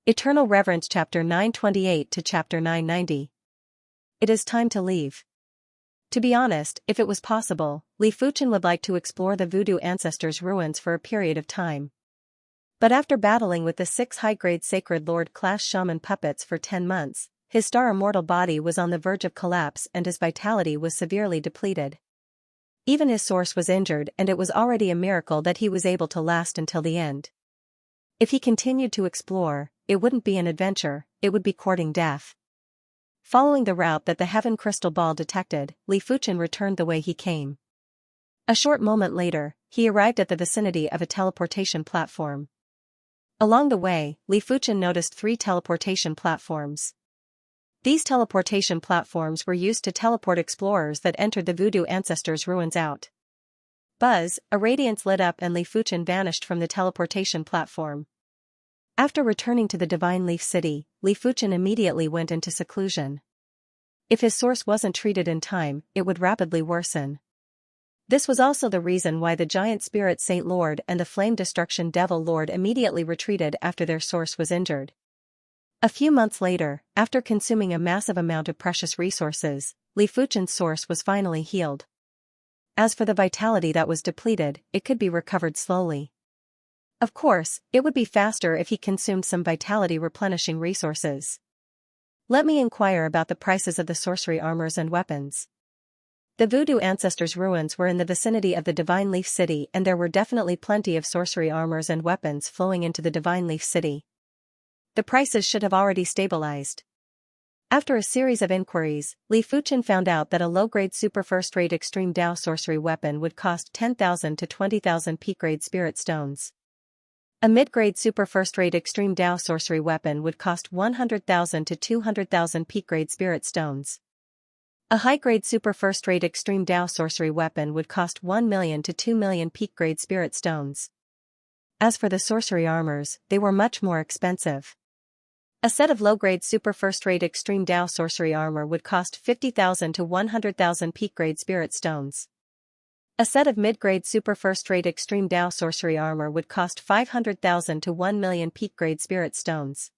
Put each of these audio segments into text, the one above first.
Eternal Reverence Chapter 928 to Chapter 990. It is time to leave. To be honest, if it was possible, Li Fuchen would like to explore the voodoo ancestors' ruins for a period of time. But after battling with the 6 high-grade Sacred Lord-class shaman puppets for 10 months, his star-immortal body was on the verge of collapse and his vitality was severely depleted. Even his source was injured, and it was already a miracle that he was able to last until the end. If he continued to explore, it wouldn't be an adventure, it would be courting death. Following the route that the Heaven Crystal Ball detected, Li Fuchen returned the way he came. A short moment later, he arrived at the vicinity of a teleportation platform. Along the way, Li Fuchen noticed 3 teleportation platforms. These teleportation platforms were used to teleport explorers that entered the voodoo ancestors' ruins out. Buzz, a radiance lit up and Li Fuchen vanished from the teleportation platform. After returning to the Divine Leaf City, Li Fuchen immediately went into seclusion. If his source wasn't treated in time, it would rapidly worsen. This was also the reason why the Giant Spirit Saint Lord and the Flame Destruction Devil Lord immediately retreated after their source was injured. A few months later, after consuming a massive amount of precious resources, Li Fuchen's source was finally healed. As for the vitality that was depleted, it could be recovered slowly. Of course, it would be faster if he consumed some vitality replenishing resources. Let me inquire about the prices of the sorcery armors and weapons. The voodoo ancestors' ruins were in the vicinity of the Divine Leaf City and there were definitely plenty of sorcery armors and weapons flowing into the Divine Leaf City. The prices should have already stabilized. After a series of inquiries, Li Fuchen found out that a low-grade super first-rate extreme Dao sorcery weapon would cost 10,000 to 20,000 peak-grade spirit stones. A mid-grade super first-rate extreme Dao sorcery weapon would cost 100,000 to 200,000 peak-grade spirit stones. A high-grade super first-rate extreme Dao sorcery weapon would cost 1 million to 2 million peak-grade spirit stones. As for the sorcery armors, they were much more expensive. A set of low-grade super first-rate extreme Dao sorcery armor would cost 50,000 to 100,000 peak-grade spirit stones. A set of mid-grade super first-rate extreme Dao sorcery armor would cost 500,000 to 1 million peak-grade spirit stones.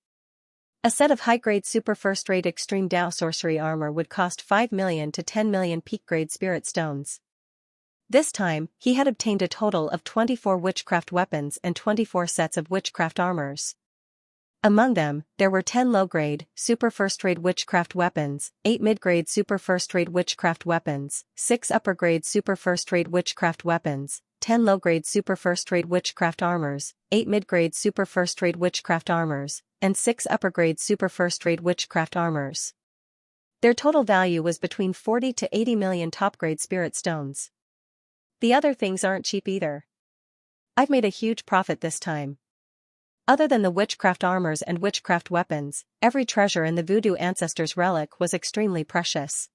A set of high-grade super first-rate extreme Dao sorcery armor would cost 5 million to 10 million peak-grade spirit stones. This time, he had obtained a total of 24 witchcraft weapons and 24 sets of witchcraft armors. Among them, there were 10 low-grade, super first-rate witchcraft weapons, 8 mid-grade super first-rate witchcraft weapons, 6 upper-grade super first-rate witchcraft weapons, 10 low-grade super first-rate witchcraft armors, 8 mid-grade super first-rate witchcraft armors, and 6 upper-grade super first-rate witchcraft armors. Their total value was between 40 to 80 million top-grade spirit stones. The other things aren't cheap either. I've made a huge profit this time. Other than the witchcraft armors and witchcraft weapons, every treasure in the voodoo ancestors' relic was extremely precious.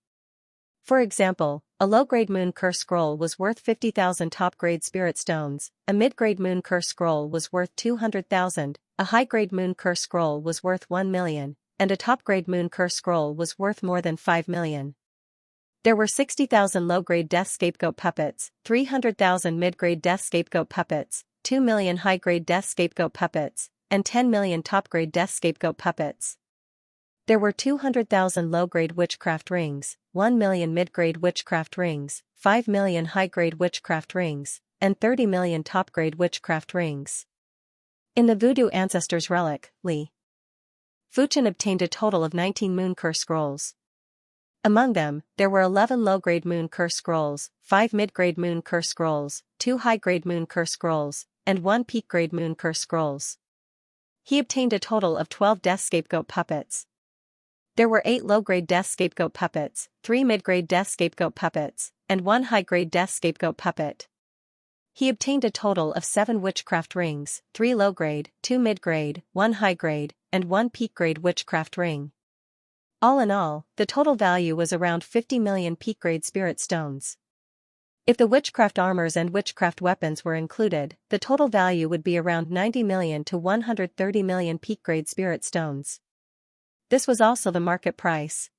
For example, a low-grade moon curse scroll was worth 50,000 top-grade spirit stones, a mid-grade moon curse scroll was worth 200,000, a high-grade moon curse scroll was worth 1 million, and a top-grade moon curse scroll was worth more than 5 million. There were 60,000 low-grade death scapegoat puppets, 300,000 mid-grade death scapegoat puppets, 2 million high-grade death scapegoat puppets, and 10 million top-grade death scapegoat puppets. There were 200,000 low-grade witchcraft rings, 1 million mid-grade witchcraft rings, 5 million high-grade witchcraft rings, and 30 million top-grade witchcraft rings. In the voodoo ancestors' relic, Li Fuchen obtained a total of 19 moon curse scrolls. Among them, there were 11 low-grade moon curse scrolls, 5 mid-grade moon curse scrolls, 2 high-grade moon curse scrolls, and 1 peak-grade moon curse scrolls. He obtained a total of 12 death scapegoat puppets. There were 8 low-grade death scapegoat puppets, 3 mid-grade death scapegoat puppets, and 1 high-grade death scapegoat puppet. He obtained a total of 7 witchcraft rings, 3 low-grade, 2 mid-grade, 1 high-grade, and 1 peak-grade witchcraft ring. All in all, the total value was around 50 million peak-grade spirit stones. If the witchcraft armors and witchcraft weapons were included, the total value would be around 90 million to 130 million peak-grade spirit stones. This was also the market price.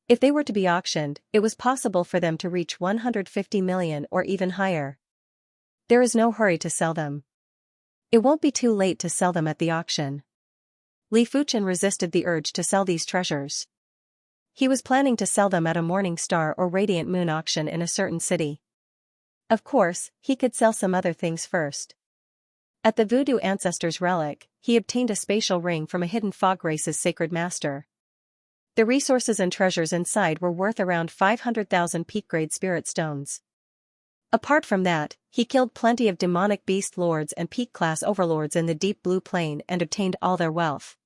If they were to be auctioned, it was possible for them to reach 150 million or even higher. There is no hurry to sell them. It won't be too late to sell them at the auction. Li Fuchen resisted the urge to sell these treasures. He was planning to sell them at a morning star or radiant moon auction in a certain city. Of course, he could sell some other things first. At the voodoo ancestor's relic, he obtained a spatial ring from a hidden fog race's sacred master. The resources and treasures inside were worth around 500,000 peak-grade spirit stones. Apart from that, he killed plenty of demonic beast lords and peak-class overlords in the deep blue plane and obtained all their wealth.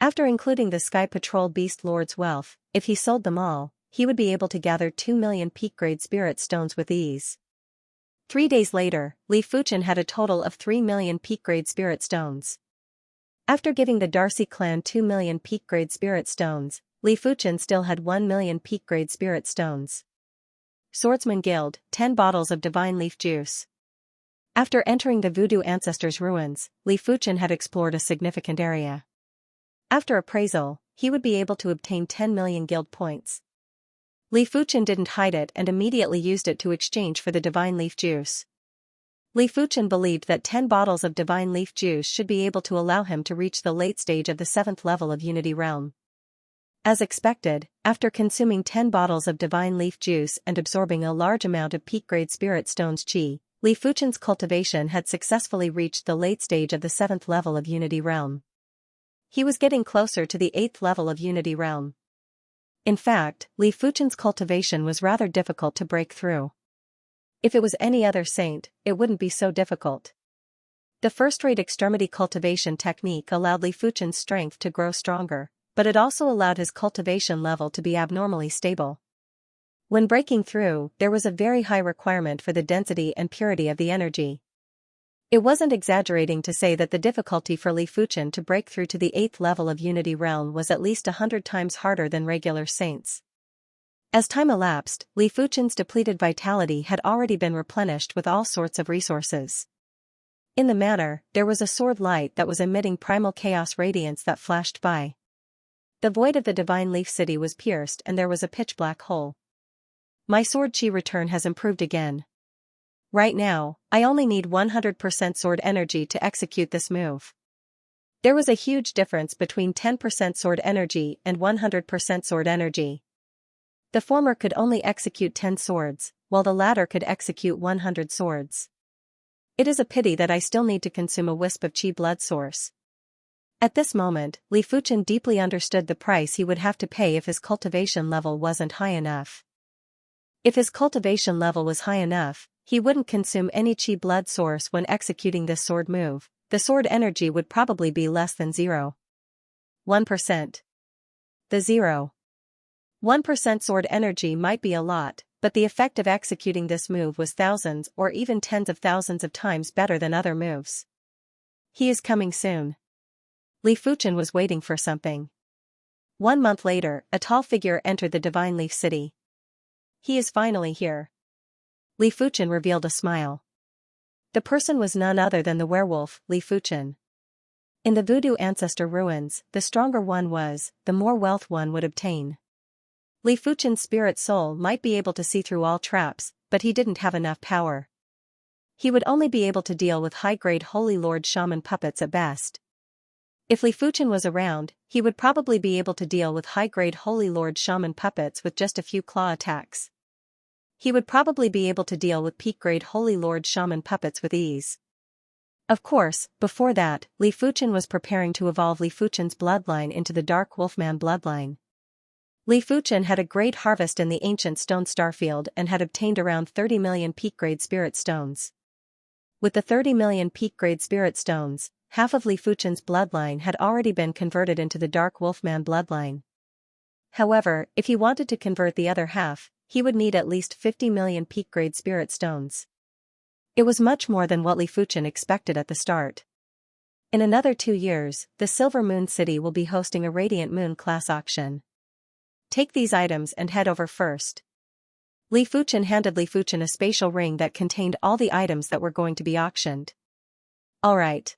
After including the Sky Patrol beast lords' wealth, if he sold them all, he would be able to gather 2 million peak-grade spirit stones with ease. 3 days later, Li Fuchen had a total of 3 million peak-grade spirit stones. After giving the Darcy clan 2 million peak-grade spirit stones, Li Fuchen still had 1 million peak-grade spirit stones. Swordsman Guild, 10 bottles of divine leaf juice. After entering the voodoo ancestors' ruins, Li Fuchen had explored a significant area. After appraisal, he would be able to obtain 10 million guild points. Li Fuchen didn't hide it and immediately used it to exchange for the divine leaf juice. Li Fuchen believed that 10 bottles of divine leaf juice should be able to allow him to reach the late stage of the 7th level of Unity Realm. As expected, after consuming 10 bottles of divine leaf juice and absorbing a large amount of peak-grade spirit stones chi, Li Fuchen's cultivation had successfully reached the late stage of the 7th level of Unity Realm. He was getting closer to the 8th level of Unity Realm. In fact, Li Fuchen's cultivation was rather difficult to break through. If it was any other saint, it wouldn't be so difficult. The first-rate extremity cultivation technique allowed Li Fuchen's strength to grow stronger, but it also allowed his cultivation level to be abnormally stable. When breaking through, there was a very high requirement for the density and purity of the energy. It wasn't exaggerating to say that the difficulty for Li Fuchen to break through to the 8th level of Unity Realm was at least 100 times harder than regular saints. As time elapsed, Li Fuchen's depleted vitality had already been replenished with all sorts of resources. In the manor, there was a sword light that was emitting primal chaos radiance that flashed by. The void of the Divine Leaf City was pierced and there was a pitch-black hole. My sword chi return has improved again. Right now, I only need 100% sword energy to execute this move. There was a huge difference between 10% sword energy and 100% sword energy. The former could only execute 10 swords, while the latter could execute 100 swords. It is a pity that I still need to consume a wisp of chi blood source. At this moment, Li Fuchen deeply understood the price he would have to pay if his cultivation level wasn't high enough. If his cultivation level was high enough, he wouldn't consume any chi blood source when executing this sword move. The sword energy would probably be less than 0.1%. The 0.1% sword energy might be a lot, but the effect of executing this move was thousands or even tens of thousands of times better than other moves. He is coming soon. Li Fuchen was waiting for something. 1 month later, a tall figure entered the Divine Leaf City. He is finally here. Li Fuchen revealed a smile. The person was none other than the werewolf, Li Fuchen. In the voodoo ancestor ruins, the stronger one was, the more wealth one would obtain. Li Fuchen's spirit soul might be able to see through all traps, but he didn't have enough power. He would only be able to deal with high-grade Holy Lord Shaman puppets at best. If Li Fuchen was around, he would probably be able to deal with high-grade Holy Lord Shaman puppets with just a few claw attacks. He would probably be able to deal with peak-grade Holy Lord Shaman puppets with ease. Of course, before that, Li Fuchen was preparing to evolve Li Fuchen's bloodline into the Dark Wolfman bloodline. Li Fuchen had a great harvest in the ancient stone starfield and had obtained around 30 million peak-grade spirit stones. With the 30 million peak-grade spirit stones, half of Li Fuchen's bloodline had already been converted into the Dark Wolfman bloodline. However, if he wanted to convert the other half, he would need at least 50 million peak-grade spirit stones. It was much more than what Li Fuchen expected at the start. In another 2 years, the Silver Moon City will be hosting a Radiant Moon class auction. Take these items and head over first. Li Fuchen handed Li Fuchen a spatial ring that contained all the items that were going to be auctioned. Alright.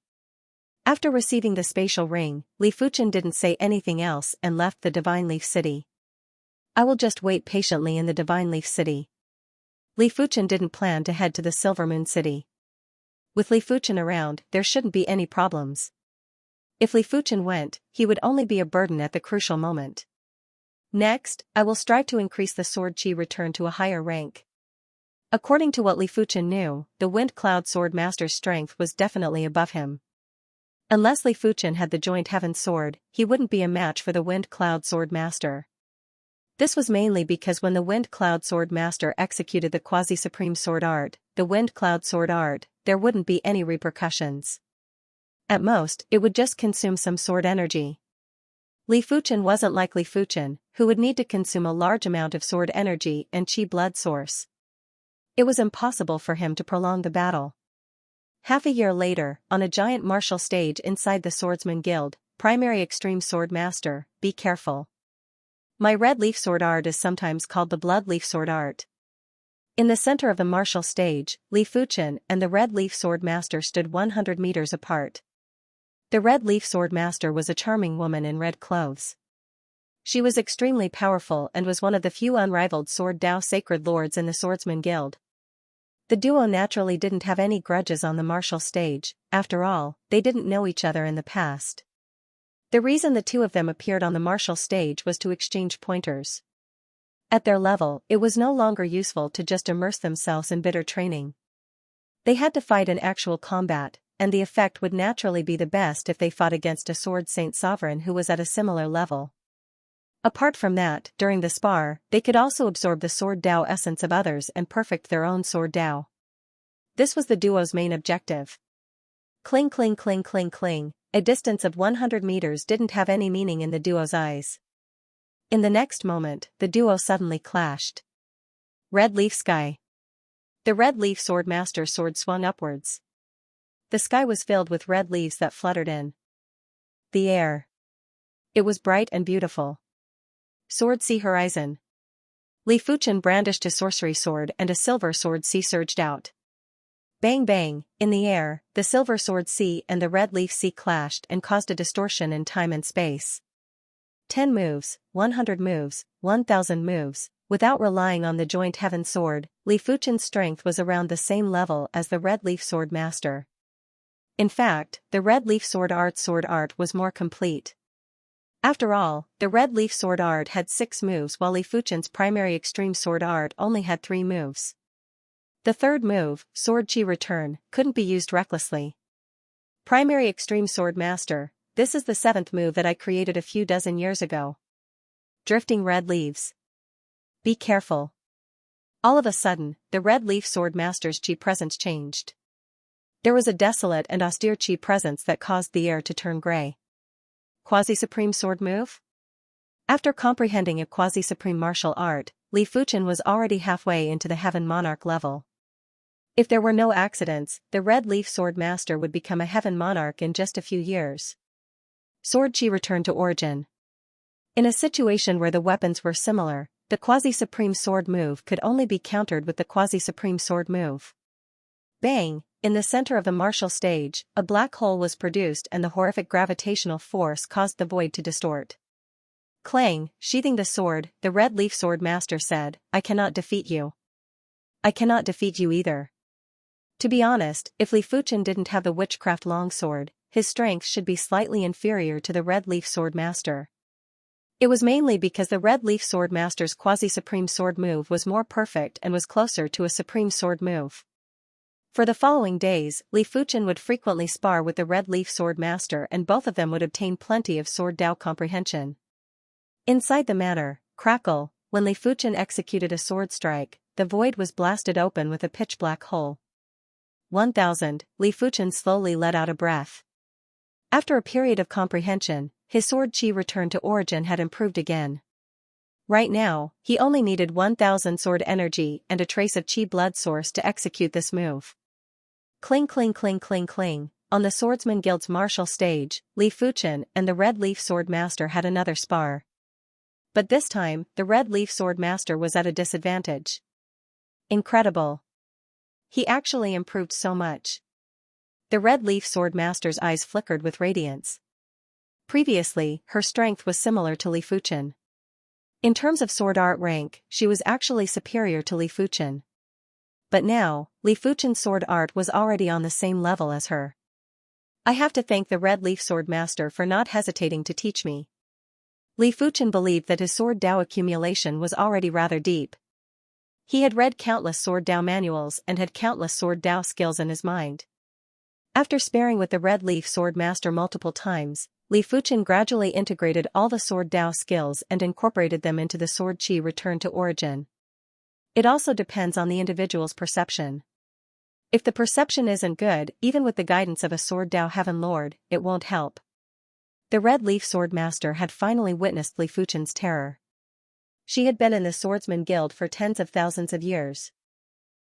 After receiving the spatial ring, Li Fuchen didn't say anything else and left the Divine Leaf City. I will just wait patiently in the Divine Leaf City. Li Fuchen didn't plan to head to the Silver Moon City. With Li Fuchen around, there shouldn't be any problems. If Li Fuchen went, he would only be a burden at the crucial moment. Next, I will strive to increase the sword chi return to a higher rank. According to what Li Fuchen knew, the Wind Cloud Sword Master's strength was definitely above him. Unless Li Fuchen had the Joint Heaven Sword, he wouldn't be a match for the Wind Cloud Sword Master. This was mainly because when the Wind Cloud Sword Master executed the Quasi-Supreme Sword Art, the Wind Cloud Sword Art, there wouldn't be any repercussions. At most, it would just consume some sword energy. Li Fuchen wasn't like Li Fuchen, who would need to consume a large amount of sword energy and chi blood source. It was impossible for him to prolong the battle. Half a year later, on a giant martial stage inside the Swordsman Guild, Primary Extreme Sword Master, be careful. My red leaf sword art is sometimes called the blood leaf sword art. In the center of the martial stage, Li Fuchen and the red leaf sword master stood 100 meters apart. The red leaf sword master was a charming woman in red clothes. She was extremely powerful and was one of the few unrivaled Sword Dao sacred lords in the Swordsman Guild. The duo naturally didn't have any grudges on the martial stage. After all, they didn't know each other in the past. The reason the two of them appeared on the martial stage was to exchange pointers. At their level, it was no longer useful to just immerse themselves in bitter training. They had to fight in actual combat, and the effect would naturally be the best if they fought against a Sword Saint Sovereign who was at a similar level. Apart from that, during the spar, they could also absorb the Sword Dao essence of others and perfect their own Sword Dao. This was the duo's main objective. Cling cling cling cling cling, a distance of 100 meters didn't have any meaning in the duo's eyes. In the next moment, the duo suddenly clashed. Red Leaf Sky. The Red Leaf Sword Master's sword swung upwards. The sky was filled with red leaves that fluttered in the air. It was bright and beautiful. Sword Sea Horizon. Li Fuchen brandished a sorcery sword and a silver sword sea surged out. Bang bang, in the air, the silver sword sea and the red leaf sea clashed and caused a distortion in time and space. 10 moves, 100 moves, 1,000 moves, without relying on the Joint Heaven Sword, Li Fuchen's strength was around the same level as the Red Leaf Sword Master. In fact, the Red Leaf Sword Art was more complete. After all, the Red Leaf Sword Art had 6 moves while Li Fuchen's Primary Extreme Sword Art only had 3 moves. The third move, Sword Chi Return, couldn't be used recklessly. Primary Extreme Sword Master, this is the 7th move that I created a few dozen years ago. Drifting Red Leaves. Be careful. All of a sudden, the Red Leaf Sword Master's Chi presence changed. There was a desolate and austere Chi presence that caused the air to turn gray. Quasi-Supreme Sword Move? After comprehending a Quasi-Supreme martial art, Li Fuchen was already halfway into the Heaven Monarch level. If there were no accidents, the Red Leaf Sword Master would become a Heaven Monarch in just a few years. Sword Chi returned to origin. In a situation where the weapons were similar, the Quasi-Supreme Sword move could only be countered with the Quasi-Supreme Sword move. Bang! In the center of the martial stage, a black hole was produced and the horrific gravitational force caused the void to distort. Clang, sheathing the sword, the Red Leaf Sword Master said, I cannot defeat you. I cannot defeat you either. To be honest, if Li Fuchen didn't have the Witchcraft Longsword, his strength should be slightly inferior to the Red Leaf Sword Master. It was mainly because the Red Leaf Sword Master's Quasi-Supreme Sword move was more perfect and was closer to a Supreme Sword move. For the following days, Li Fuchen would frequently spar with the Red Leaf Sword Master and both of them would obtain plenty of Sword Dao comprehension. Inside the manor, crackle, when Li Fuchen executed a sword strike, the void was blasted open with a pitch-black hole. 1,000, Li Fuchen slowly let out a breath. After a period of comprehension, his sword chi return to origin had improved again. Right now, he only needed 1,000 sword energy and a trace of chi blood source to execute this move. Cling cling cling cling cling, on the Swordsman Guild's martial stage, Li Fuchen and the Red Leaf Sword Master had another spar. But this time, the Red Leaf Sword Master was at a disadvantage. Incredible. He actually improved so much. The Red Leaf Sword Master's eyes flickered with radiance. Previously, her strength was similar to Li Fuchen. In terms of sword art rank, she was actually superior to Li Fuchen. But now, Li Fuchen's sword art was already on the same level as her. I have to thank the Red Leaf Sword Master for not hesitating to teach me. Li Fuchen believed that his sword Dao accumulation was already rather deep. He had read countless sword Dao manuals and had countless sword Dao skills in his mind. After sparring with the Red Leaf Sword Master multiple times, Li Fuchen gradually integrated all the sword Dao skills and incorporated them into the sword Qi return to origin. It also depends on the individual's perception. If the perception isn't good, even with the guidance of a sword Dao Heaven Lord, it won't help. The Red Leaf Sword Master had finally witnessed Li Fuchen's terror. She had been in the Swordsman Guild for tens of thousands of years.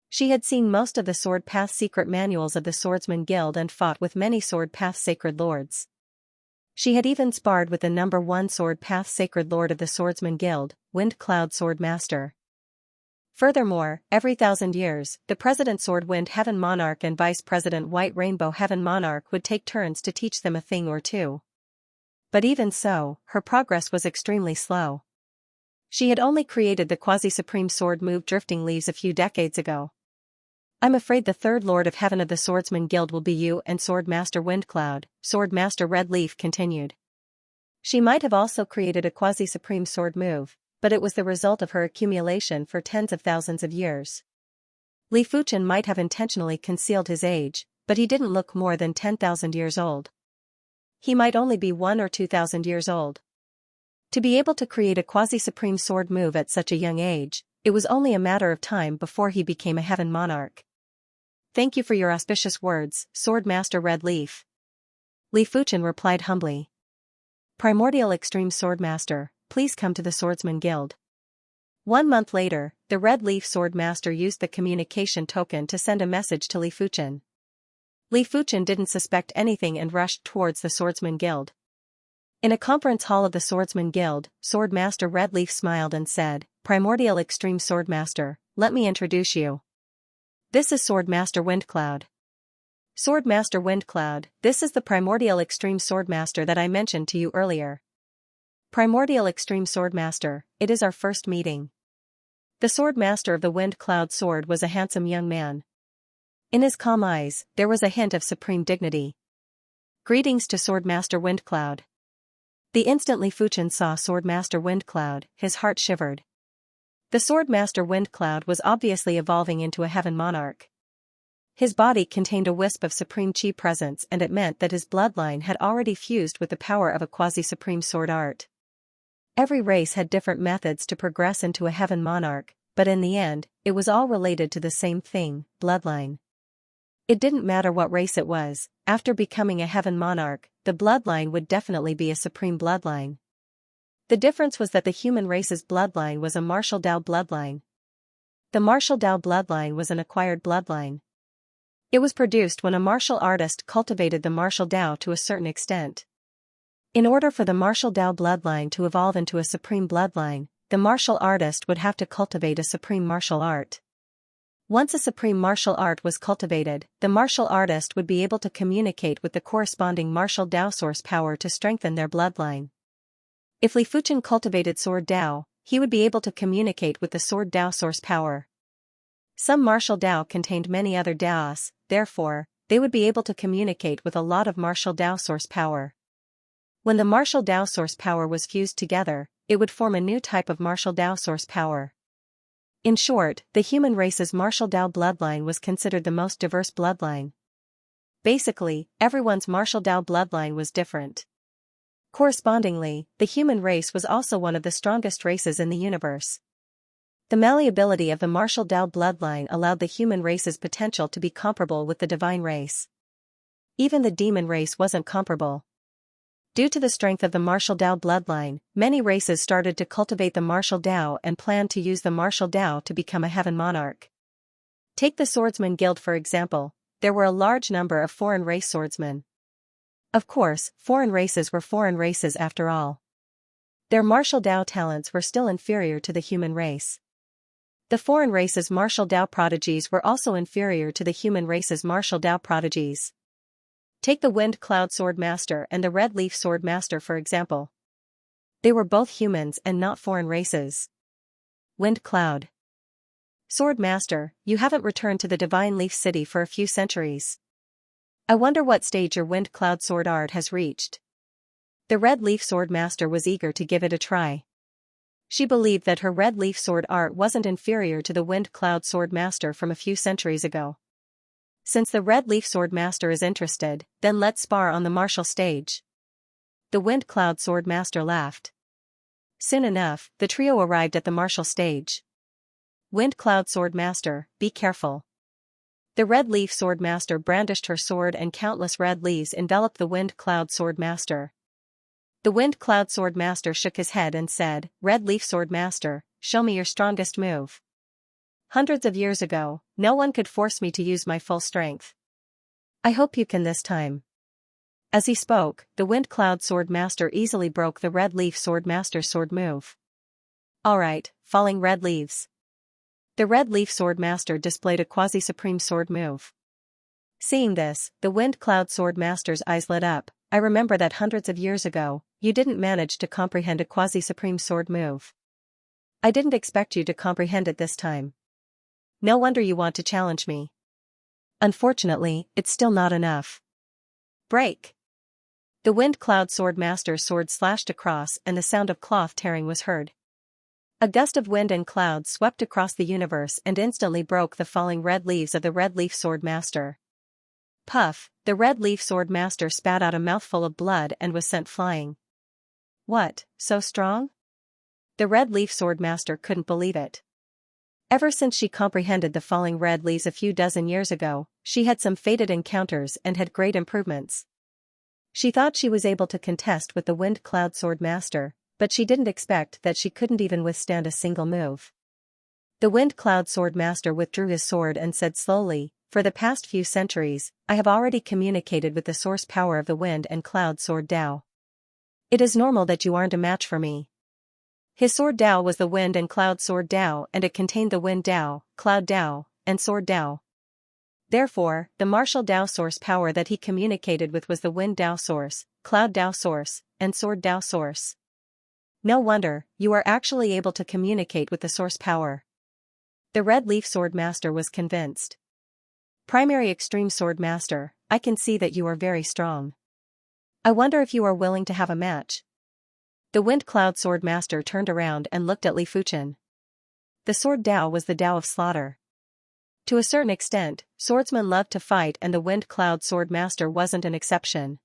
She had seen most of the Sword Path secret manuals of the Swordsman Guild and fought with many Sword Path sacred lords. She had even sparred with the number 1 Sword Path sacred lord of the Swordsman Guild, Wind Cloud Sword Master. Furthermore, every 1,000 years, the President Sword Wind Heaven Monarch and Vice President White Rainbow Heaven Monarch would take turns to teach them a thing or two. But even so, her progress was extremely slow. She had only created the quasi-supreme sword move Drifting Leaves a few decades ago. I'm afraid the third Lord of Heaven of the Swordsman Guild will be you and Sword Master Windcloud, Sword Master Red Leaf continued. She might have also created a quasi-supreme sword move, but it was the result of her accumulation for tens of thousands of years. Li Fuchen might have intentionally concealed his age, but he didn't look more than 10,000 years old. He might only be 1 or 2,000 years old. To be able to create a quasi-supreme sword move at such a young age, it was only a matter of time before he became a Heaven Monarch. Thank you for your auspicious words, Sword Master Red Leaf. Li Fuchen replied humbly. Primordial Extreme Sword Master, please come to the Swordsman Guild. 1 month later, the Red Leaf Sword Master used the communication token to send a message to Li Fuchen. Li Fuchen didn't suspect anything and rushed towards the Swordsman Guild. In a conference hall of the Swordsman Guild, Sword Master Red Leaf smiled and said, Primordial Extreme Sword Master, let me introduce you. This is Sword Master Windcloud. Sword Master Windcloud, this is the Primordial Extreme Sword Master that I mentioned to you earlier. Primordial Extreme Sword Master, it is our first meeting. The Sword Master of the Wind Cloud Sword was a handsome young man. In his calm eyes, there was a hint of supreme dignity. Greetings to Sword Master Windcloud. The instant Li Fuchen saw Sword Master Windcloud, his heart shivered. The Sword Master Windcloud was obviously evolving into a Heaven Monarch. His body contained a wisp of supreme Qi presence, and it meant that his bloodline had already fused with the power of a quasi-supreme sword art. Every race had different methods to progress into a Heaven Monarch, but in the end, it was all related to the same thing, bloodline. It didn't matter what race it was, after becoming a Heaven Monarch, the bloodline would definitely be a supreme bloodline. The difference was that the human race's bloodline was a martial Dao bloodline. The martial Dao bloodline was an acquired bloodline. It was produced when a martial artist cultivated the martial Dao to a certain extent. In order for the martial Dao bloodline to evolve into a supreme bloodline, the martial artist would have to cultivate a supreme martial art. Once a supreme martial art was cultivated, the martial artist would be able to communicate with the corresponding martial Dao source power to strengthen their bloodline. If Li Fuchen cultivated Sword Dao, he would be able to communicate with the Sword Dao source power. Some martial Dao contained many other Daos, therefore, they would be able to communicate with a lot of martial Dao source power. When the martial Dao source power was fused together, it would form a new type of martial Dao source power. In short, the human race's martial Dao bloodline was considered the most diverse bloodline. Basically, everyone's martial Dao bloodline was different. Correspondingly, the human race was also one of the strongest races in the universe. The malleability of the martial Dao bloodline allowed the human race's potential to be comparable with the divine race. Even the demon race wasn't comparable. Due to the strength of the martial Dao bloodline, many races started to cultivate the martial Dao and planned to use the martial Dao to become a Heaven Monarch. Take the Swordsman Guild for example, there were a large number of foreign race swordsmen. Of course, foreign races were foreign races after all. Their martial Dao talents were still inferior to the human race. The foreign race's martial Dao prodigies were also inferior to the human race's martial Dao prodigies. Take the Wind Cloud Sword Master and the Red Leaf Sword Master for example. They were both humans and not foreign races. Wind Cloud. Sword Master, you haven't returned to the Divine Leaf City for a few centuries. I wonder what stage your wind cloud sword art has reached. The red leaf sword master was eager to give it a try. She believed that her red leaf sword art wasn't inferior to the wind cloud sword master from a few centuries ago. Since the red leaf sword master is interested, then let's spar on the martial stage. The wind cloud sword master laughed. Soon enough, the trio arrived at the martial stage. Wind cloud sword master, be careful. The red leaf sword master brandished her sword and countless red leaves enveloped the wind cloud sword master. The wind cloud sword master shook his head and said, "Red leaf sword master, show me your strongest move. Hundreds of years ago, no one could force me to use my full strength. I hope you can this time." As he spoke, the wind cloud sword master easily broke the red leaf sword master's sword move. Alright, falling red leaves. The red leaf sword master displayed a quasi-supreme sword move. Seeing this, the wind cloud sword master's eyes lit up. "I remember that hundreds of years ago, you didn't manage to comprehend a quasi-supreme sword move. I didn't expect you to comprehend it this time. No wonder you want to challenge me. Unfortunately, it's still not enough. Break!" The wind cloud sword master's sword slashed across and the sound of cloth tearing was heard. A gust of wind and clouds swept across the universe and instantly broke the falling red leaves of the red leaf sword master. Puff, the red leaf sword master spat out a mouthful of blood and was sent flying. What, so strong? The red leaf sword master couldn't believe it. Ever since she comprehended the falling red leaves a few dozen years ago, she had some fated encounters and had great improvements. She thought she was able to contest with the wind cloud sword master, but she didn't expect that she couldn't even withstand a single move. The wind cloud sword master withdrew his sword and said slowly, "For the past few centuries, I have already communicated with the source power of the wind and cloud sword Tao. It is normal that you aren't a match for me." His sword Tao was the wind and cloud sword Tao, and it contained the wind Tao, cloud Tao, and sword Tao. Therefore, the martial Tao source power that he communicated with was the wind Tao source, cloud Tao source, and sword Tao source. No wonder, you are actually able to communicate with the source power. The red leaf sword master was convinced. Primary extreme sword master, I can see that you are very strong. I wonder if you are willing to have a match. The wind cloud sword master turned around and looked at Li Fuchen. The sword Tao was the Tao of slaughter. To a certain extent, swordsmen love to fight and the wind cloud sword master wasn't an exception.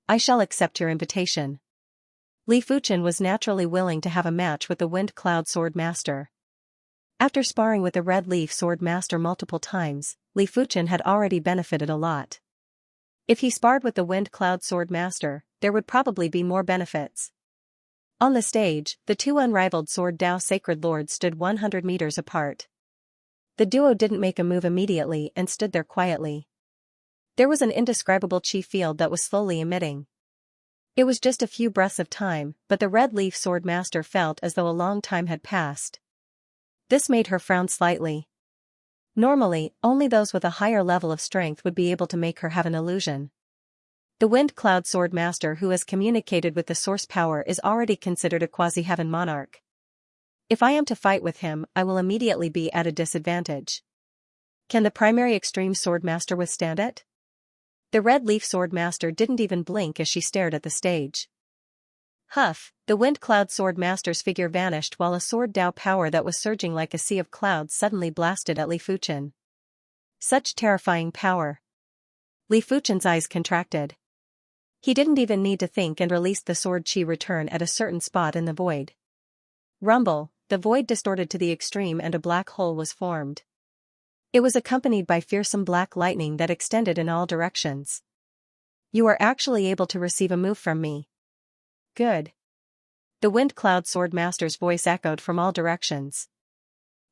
I shall accept your invitation. Li Fuchen was naturally willing to have a match with the wind cloud sword master. After sparring with the red leaf sword master multiple times, Li Fuchen had already benefited a lot. If he sparred with the wind cloud sword master, there would probably be more benefits. On the stage, the two unrivaled sword Tao sacred lords stood 100 meters apart. The duo didn't make a move immediately and stood there quietly. There was an indescribable chi field that was slowly emitting. It was just a few breaths of time, but the red leaf sword master felt as though a long time had passed. This made her frown slightly. Normally, only those with a higher level of strength would be able to make her have an illusion. The wind cloud sword master who has communicated with the source power is already considered a quasi-heaven monarch. If I am to fight with him, I will immediately be at a disadvantage. Can the primary extreme sword master withstand it? The red leaf sword master didn't even blink as she stared at the stage. Huff, the wind cloud sword master's figure vanished while a sword Tao power that was surging like a sea of clouds suddenly blasted at Li Fuchen. Such terrifying power. Li Fuchen's eyes contracted. He didn't even need to think and released the sword chi return at a certain spot in the void. Rumble, the void distorted to the extreme and a black hole was formed. It was accompanied by fearsome black lightning that extended in all directions. You are actually able to receive a move from me. Good. The wind cloud sword master's voice echoed from all directions.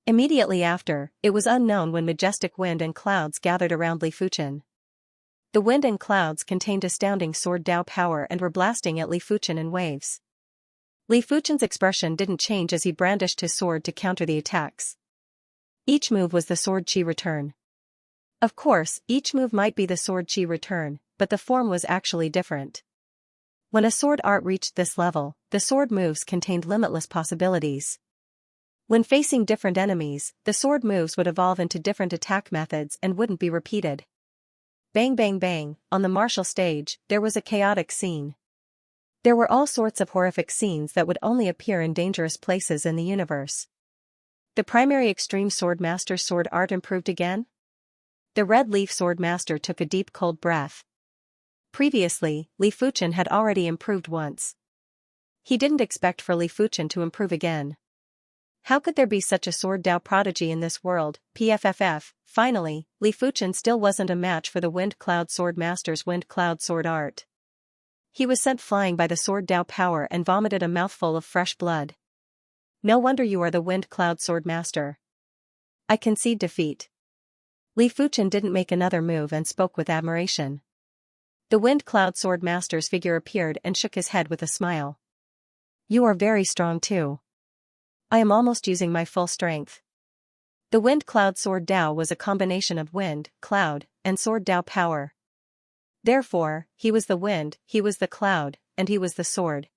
Immediately after, it was unknown when majestic wind and clouds gathered around Li Fuchen. The wind and clouds contained astounding sword Tao power and were blasting at Li Fuchen in waves. Li Fuchen's expression didn't change as he brandished his sword to counter the attacks. Each move was the sword chi return. Of course, each move might be the sword chi return, but the form was actually different. When a sword art reached this level, the sword moves contained limitless possibilities. When facing different enemies, the sword moves would evolve into different attack methods and wouldn't be repeated. Bang bang bang, on the martial stage, there was a chaotic scene. There were all sorts of horrific scenes that would only appear in dangerous places in the universe. The primary extreme sword master's sword art improved again? The red leaf sword master took a deep cold breath. Previously, Li Fuchen had already improved once. He didn't expect for Li Fuchen to improve again. How could there be such a sword Dao prodigy in this world? PFFF. Finally, Li Fuchen still wasn't a match for the Wind Cloud Sword Master's Wind Cloud Sword art. He was sent flying by the sword Dao power and vomited a mouthful of fresh blood. No wonder you are the Wind Cloud Sword Master. I concede defeat. Li Fuchen didn't make another move and spoke with admiration. The Wind Cloud Sword Master's figure appeared and shook his head with a smile. You are very strong too. I am almost using my full strength. The Wind Cloud Sword Dao was a combination of wind, cloud, and sword Dao power. Therefore, he was the wind, he was the cloud, and he was the sword.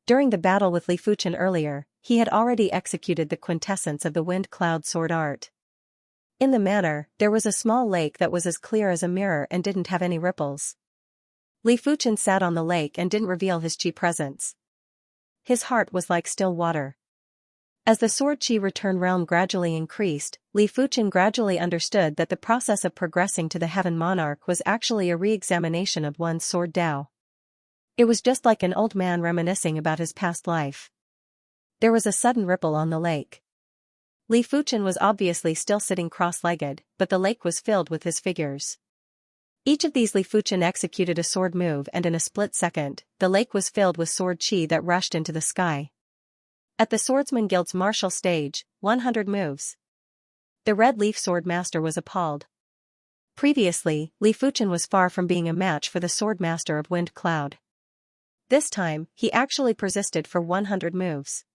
During the battle with Li Fuchen earlier, he had already executed the quintessence of the Wind Cloud Sword art. In the manner, there was a small lake that was as clear as a mirror and didn't have any ripples. Li Fuchen sat on the lake and didn't reveal his chi presence. His heart was like still water. As the sword chi return realm gradually increased, Li Fuchen gradually understood that the process of progressing to the Heaven Monarch was actually a re-examination of one's sword Dao. It was just like an old man reminiscing about his past life. There was a sudden ripple on the lake. Li Fuchen was obviously still sitting cross-legged, but the lake was filled with his figures. Each of these Li Fuchen executed a sword move and in a split second, the lake was filled with sword chi that rushed into the sky. At the Swordsman Guild's martial stage, 100 moves. The Red Leaf Sword Master was appalled. Previously, Li Fuchen was far from being a match for the Sword Master of Wind Cloud. This time, he actually persisted for 100 moves.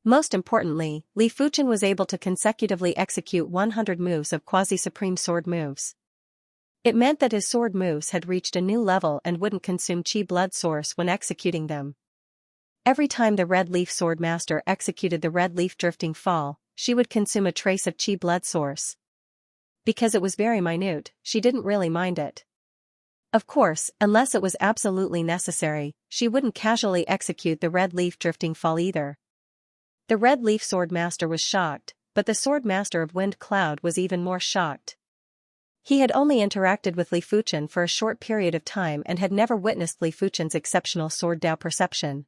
Most importantly, Li Fuchen was able to consecutively execute 100 moves of quasi-supreme sword moves. It meant that his sword moves had reached a new level and wouldn't consume chi blood source when executing them. Every time the Red Leaf Sword Master executed the Red Leaf Drifting Fall, she would consume a trace of chi blood source. Because it was very minute, she didn't really mind it. Of course, unless it was absolutely necessary, she wouldn't casually execute the Red Leaf Drifting Fall either. The Red Leaf Sword Master was shocked, but the Sword Master of Wind Cloud was even more shocked. He had only interacted with Li Fuchen for a short period of time and had never witnessed Li Fuchen's exceptional sword Dao perception.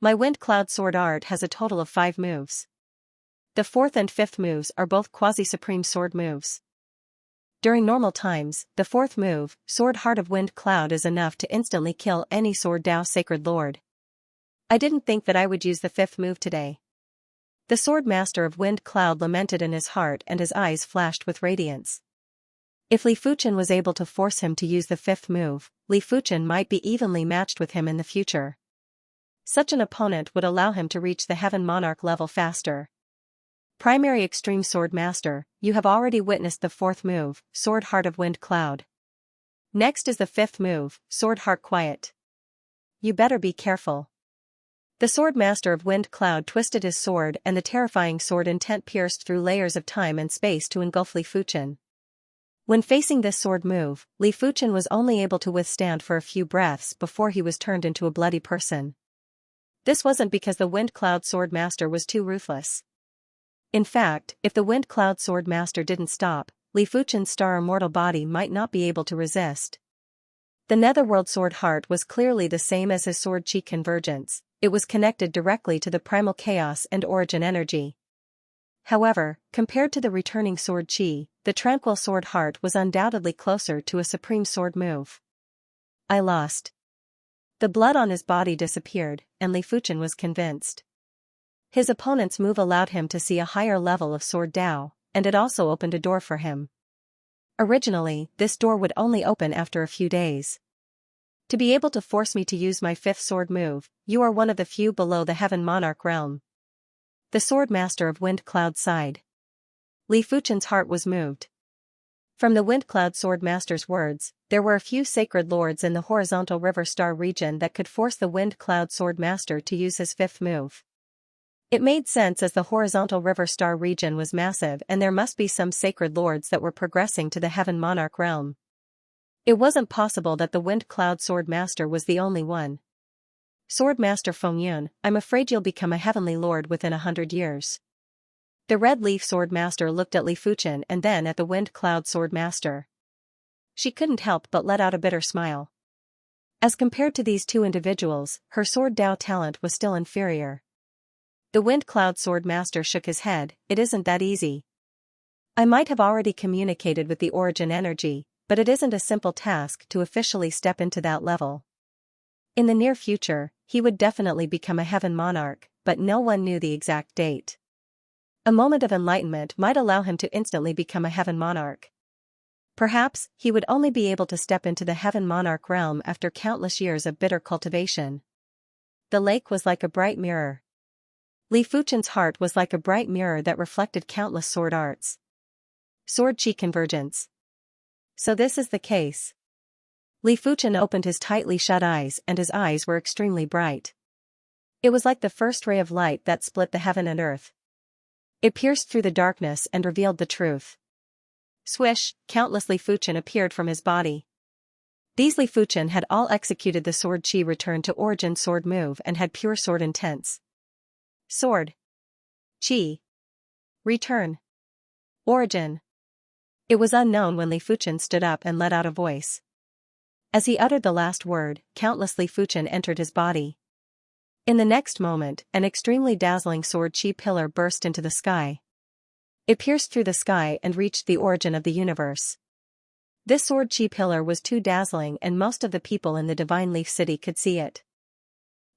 My Wind Cloud Sword art has a total of 5 moves. The 4th and 5th moves are both quasi-supreme sword moves. During normal times, the 4th move, Sword Heart of Wind Cloud, is enough to instantly kill any sword Dao Sacred Lord. I didn't think that I would use the 5th move today. The Sword Master of Wind Cloud lamented in his heart and his eyes flashed with radiance. If Li Fuchen was able to force him to use the 5th move, Li Fuchen might be evenly matched with him in the future. Such an opponent would allow him to reach the Heaven Monarch level faster. Primary Extreme Sword Master, you have already witnessed the 4th move, Sword Heart of Wind Cloud. Next is the 5th move, Sword Heart Quiet. You better be careful. The Sword Master of Wind Cloud twisted his sword and the terrifying sword intent pierced through layers of time and space to engulf Li Fuchen. When facing this sword move, Li Fuchen was only able to withstand for a few breaths before he was turned into a bloody person. This wasn't because the Wind Cloud Sword Master was too ruthless. In fact, if the Wind Cloud Sword Master didn't stop, Li Fuchen's star immortal body might not be able to resist. The Netherworld Sword Heart was clearly the same as his Sword Chi convergence, it was connected directly to the primal chaos and origin energy. However, compared to the returning Sword Chi, the Tranquil Sword Heart was undoubtedly closer to a supreme sword move. I lost. The blood on his body disappeared, and Li Fuchen was convinced. His opponent's move allowed him to see a higher level of Sword Dao, and it also opened a door for him. Originally, this door would only open after a few days. To be able to force me to use my 5th sword move, you are one of the few below the Heaven Monarch realm. The Sword Master of Wind Cloud sighed. Li Fuchen's heart was moved. From the Wind Cloud Sword Master's words, there were a few sacred lords in the horizontal River Star region that could force the Wind Cloud Sword Master to use his 5th move. It made sense as the horizontal River Star region was massive and there must be some sacred lords that were progressing to the Heaven Monarch realm. It wasn't possible that the Wind Cloud Sword Master was the only one. Sword Master Fengyun, I'm afraid you'll become a heavenly lord within 100 years. The Red Leaf Sword Master looked at Li Fuchen and then at the Wind Cloud Sword Master. She couldn't help but let out a bitter smile. As compared to these two individuals, her sword Dao talent was still inferior. The Wind Cloud Sword Master shook his head. It isn't that easy. I might have already communicated with the origin energy, but it isn't a simple task to officially step into that level. In the near future, he would definitely become a heaven monarch, but no one knew the exact date. A moment of enlightenment might allow him to instantly become a heaven monarch. Perhaps, he would only be able to step into the heaven monarch realm after countless years of bitter cultivation. The lake was like a bright mirror. Li Fuchen's heart was like a bright mirror that reflected countless sword arts. Sword chi convergence. So this is the case. Li Fuchen opened his tightly shut eyes and his eyes were extremely bright. It was like the first ray of light that split the heaven and earth. It pierced through the darkness and revealed the truth. Swish, countless Li Fuchen appeared from his body. These Li Fuchen had all executed the sword chi return to origin sword move and had pure sword intents. Sword. Chi. Return. Origin. It was unknown when Li Fuchen stood up and let out a voice. As he uttered the last word, countless Li Fuchen entered his body. In the next moment, an extremely dazzling sword chi pillar burst into the sky. It pierced through the sky and reached the origin of the universe. This sword chi pillar was too dazzling and most of the people in the Divine Leaf City could see it.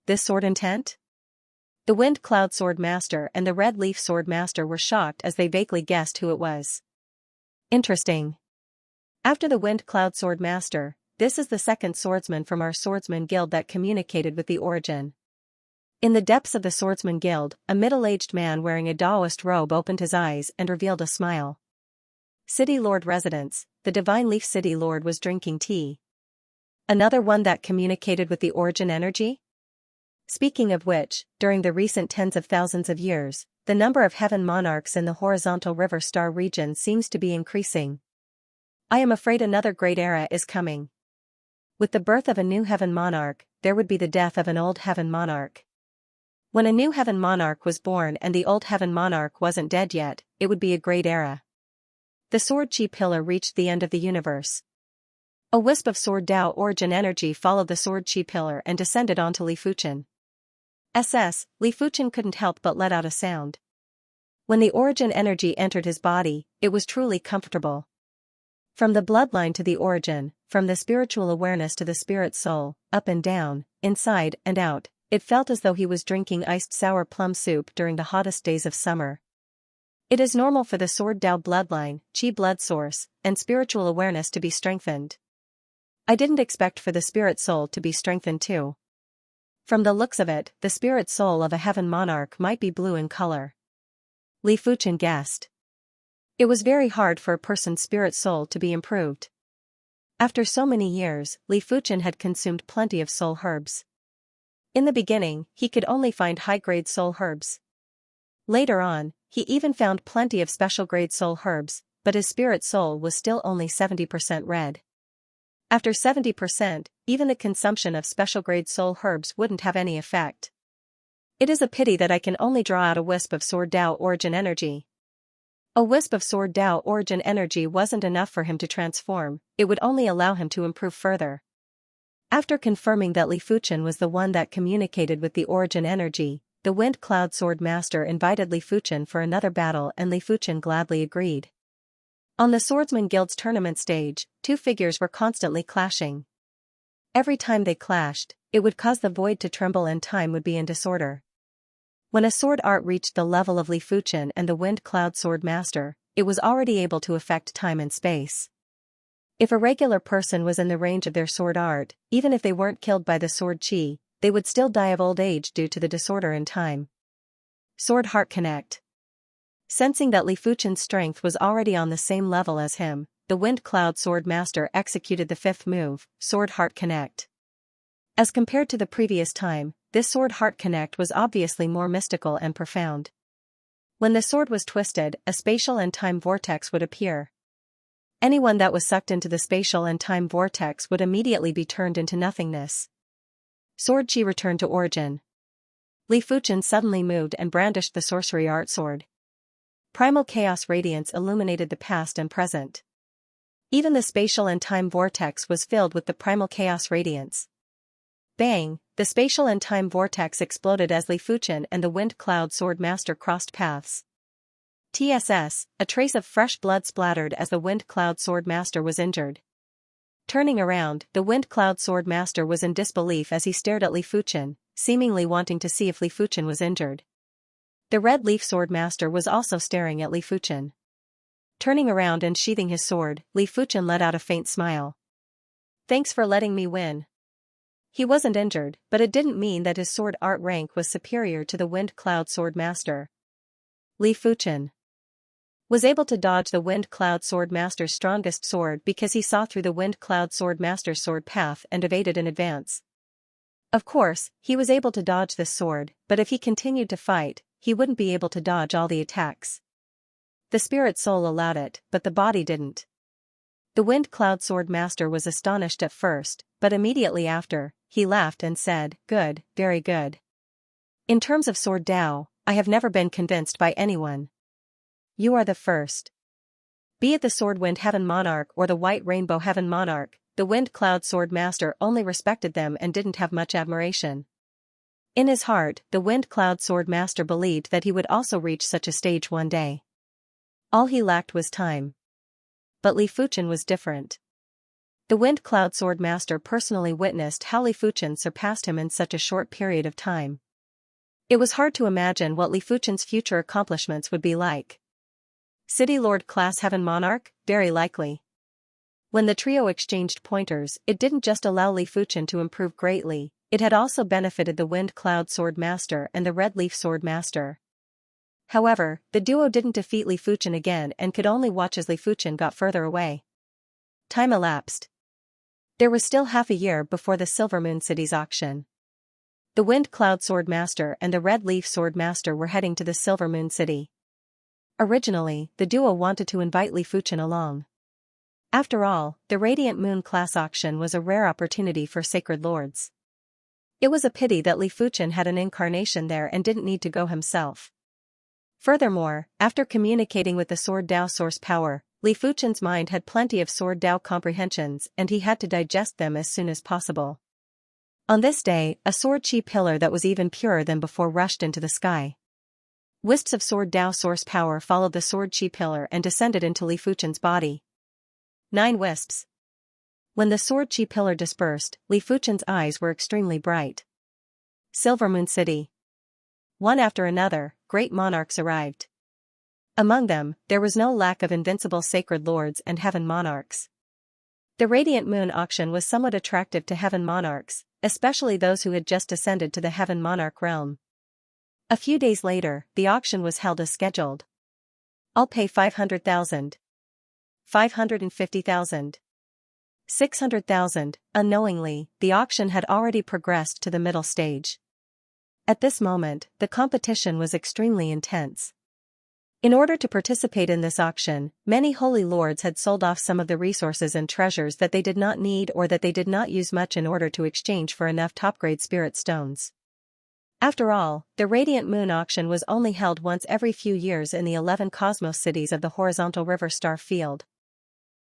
This sword intent? The Wind Cloud Sword Master and the Red Leaf Sword Master were shocked as they vaguely guessed who it was. Interesting. After the Wind Cloud Sword Master, this is the second swordsman from our swordsman guild that communicated with the origin. In the depths of the Swordsman Guild, a middle-aged man wearing a Taoist robe opened his eyes and revealed a smile. City Lord Residence, the Divine Leaf City Lord was drinking tea. Another one that communicated with the origin energy? Speaking of which, during the recent tens of thousands of years, the number of heaven monarchs in the horizontal river star region seems to be increasing. I am afraid another great era is coming. With the birth of a new heaven monarch, there would be the death of an old heaven monarch. When a new heaven monarch was born and the old heaven monarch wasn't dead yet, it would be a great era. The sword chi pillar reached the end of the universe. A wisp of sword Dao origin energy followed the sword chi pillar and descended onto Li Fuchen. Li Fuchen couldn't help but let out a sound. When the origin energy entered his body, it was truly comfortable. From the bloodline to the origin, from the spiritual awareness to the spirit soul, up and down, inside and out, it felt as though he was drinking iced sour plum soup during the hottest days of summer. It is normal for the sword Dao bloodline, chi blood source, and spiritual awareness to be strengthened. I didn't expect for the spirit soul to be strengthened too. From the looks of it, the spirit soul of a heaven monarch might be blue in color. Li Fuchen guessed. It was very hard for a person's spirit soul to be improved. After so many years, Li Fuchen had consumed plenty of soul herbs. In the beginning, he could only find high-grade soul herbs. Later on, he even found plenty of special-grade soul herbs, but his spirit soul was still only 70% red. After 70%, even the consumption of special-grade soul herbs wouldn't have any effect. It is a pity that I can only draw out a wisp of sword Dao origin energy. A wisp of sword Dao origin energy wasn't enough for him to transform, it would only allow him to improve further. After confirming that Li Fuchen was the one that communicated with the origin energy, the Wind Cloud Sword Master invited Li Fuchen for another battle and Li Fuchen gladly agreed. On the Swordsman Guild's tournament stage, two figures were constantly clashing. Every time they clashed, it would cause the void to tremble and time would be in disorder. When a sword art reached the level of Li Fuchen and the Wind Cloud Sword Master, it was already able to affect time and space. If a regular person was in the range of their sword art, even if they weren't killed by the sword chi, they would still die of old age due to the disorder in time. Sword Heart Connect. Sensing that Li Fuchen's strength was already on the same level as him, the Wind Cloud Sword Master executed the fifth move, Sword Heart Connect. As compared to the previous time, this Sword Heart Connect was obviously more mystical and profound. When the sword was twisted, a spatial and time vortex would appear. Anyone that was sucked into the spatial and time vortex would immediately be turned into nothingness. Sword Chi returned to origin. Li Fuchen suddenly moved and brandished the sorcery art sword. Primal chaos radiance illuminated the past and present. Even the spatial and time vortex was filled with the primal chaos radiance. Bang! The spatial and time vortex exploded as Li Fuchen and the Wind Cloud Sword Master crossed paths. TSS, a trace of fresh blood splattered as the Wind Cloud Sword Master was injured. Turning around, the Wind Cloud Sword Master was in disbelief as he stared at Li Fuchen, seemingly wanting to see if Li Fuchen was injured. The Red Leaf Sword Master was also staring at Li Fuchen. Turning around and sheathing his sword, Li Fuchen let out a faint smile. "Thanks for letting me win." He wasn't injured, but it didn't mean that his sword art rank was superior to the Wind Cloud Sword Master. Li Fuchen was able to dodge the Wind Cloud Sword Master's strongest sword because he saw through the Wind Cloud Sword Master's sword path and evaded in advance. Of course, he was able to dodge this sword, but if he continued to fight, he wouldn't be able to dodge all the attacks. The spirit soul allowed it, but the body didn't. The Wind Cloud Sword Master was astonished at first, but immediately after, he laughed and said, "Good, very good. In terms of sword Dao, I have never been convinced by anyone. You are the first." Be it the Sword Wind Heaven Monarch or the White Rainbow Heaven Monarch, the Wind Cloud Sword Master only respected them and didn't have much admiration. In his heart, the Wind Cloud Sword Master believed that he would also reach such a stage one day. All he lacked was time. But Li Fuchen was different. The Wind Cloud Sword Master personally witnessed how Li Fuchen surpassed him in such a short period of time. It was hard to imagine what Li Fuchen's future accomplishments would be like. City Lord Class Heaven Monarch? Very likely. When the trio exchanged pointers, it didn't just allow Li Fuchen to improve greatly, it had also benefited the Wind Cloud Sword Master and the Red Leaf Sword Master. However, the duo didn't defeat Li Fuchen again and could only watch as Li Fuchen got further away. Time elapsed. There was still half a year before the Silver Moon City's auction. The Wind Cloud Sword Master and the Red Leaf Sword Master were heading to the Silver Moon City. Originally, the duo wanted to invite Li Fuchen along. After all, the Radiant Moon class auction was a rare opportunity for Sacred Lords. It was a pity that Li Fuchen had an incarnation there and didn't need to go himself. Furthermore, after communicating with the Sword Dao source power, Li Fuchen's mind had plenty of Sword Dao comprehensions and he had to digest them as soon as possible. On this day, a Sword Chi pillar that was even purer than before rushed into the sky. Wisps of Sword Dao source power followed the Sword Chi pillar and descended into Li Fuchen's body. 9 wisps. When the Sword Chi pillar dispersed, Li Fuchen's eyes were extremely bright. Silver Moon City. One after another, great monarchs arrived. Among them, there was no lack of invincible Sacred Lords and Heaven Monarchs. The Radiant Moon auction was somewhat attractive to Heaven Monarchs, especially those who had just ascended to the Heaven Monarch realm. A few days later, the auction was held as scheduled. "I'll pay 500,000. 550,000. 600,000. Unknowingly, the auction had already progressed to the middle stage. At this moment, the competition was extremely intense. In order to participate in this auction, many holy lords had sold off some of the resources and treasures that they did not need or that they did not use much in order to exchange for enough top-grade spirit stones. After all, the Radiant Moon auction was only held once every few years in the 11 cosmos cities of the horizontal river star field.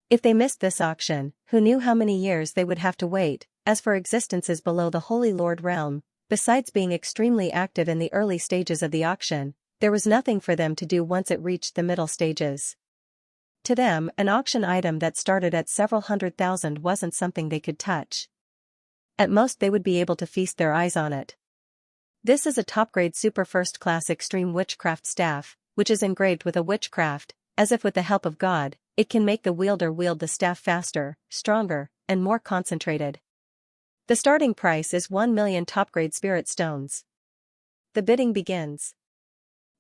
If they missed this auction, who knew how many years they would have to wait? As for existences below the Holy Lord realm, besides being extremely active in the early stages of the auction, there was nothing for them to do once it reached the middle stages. To them, an auction item that started at several 100,000 wasn't something they could touch. At most they would be able to feast their eyes on it. This is a top-grade super first-class extreme witchcraft staff, which is engraved with a witchcraft, as if with the help of God, it can make the wielder wield the staff faster, stronger, and more concentrated. The starting price is 1 million top-grade spirit stones. The bidding begins.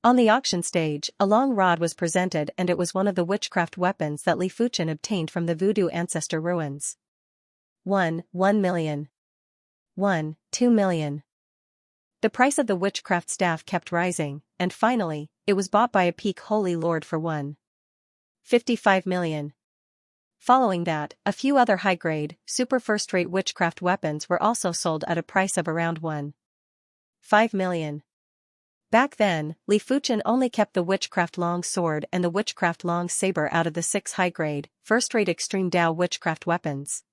On the auction stage, a long rod was presented and it was one of the witchcraft weapons that Li Fuchen obtained from the voodoo ancestor ruins. 1 million. 2 million. The price of the witchcraft staff kept rising, and finally, it was bought by a peak holy lord for 55 million. Following that, a few other high-grade, super first-rate witchcraft weapons were also sold at a price of around 1.5 million. Back then, Li Fuchen only kept the witchcraft long sword and the witchcraft long saber out of the 6 high-grade, first-rate extreme Dao witchcraft weapons.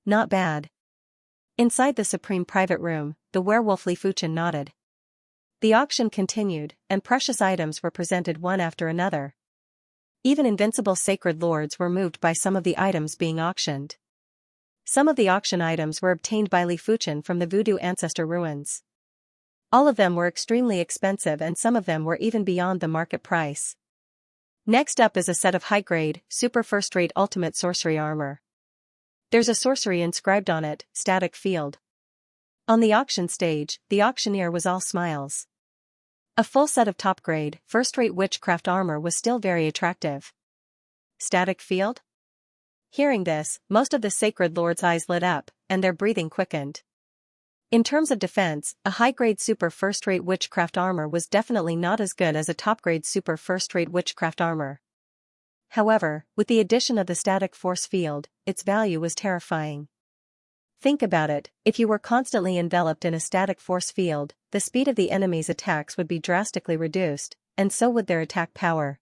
Not bad. Inside the supreme private room, the werewolf Li Fuchen nodded. The auction continued, and precious items were presented one after another. Even invincible sacred lords were moved by some of the items being auctioned. Some of the auction items were obtained by Li Fuchen from the voodoo ancestor ruins. All of them were extremely expensive and some of them were even beyond the market price. Next up is a set of high-grade, super first-rate ultimate sorcery armor. There's a sorcery inscribed on it, static field. On the auction stage, the auctioneer was all smiles. A full set of top-grade, first-rate witchcraft armor was still very attractive. Static field? Hearing this, most of the sacred lords' eyes lit up, and their breathing quickened. In terms of defense, a high-grade super first-rate witchcraft armor was definitely not as good as a top-grade super first-rate witchcraft armor. However, with the addition of the static force field, its value was terrifying. Think about it, if you were constantly enveloped in a static force field, the speed of the enemy's attacks would be drastically reduced, and so would their attack power.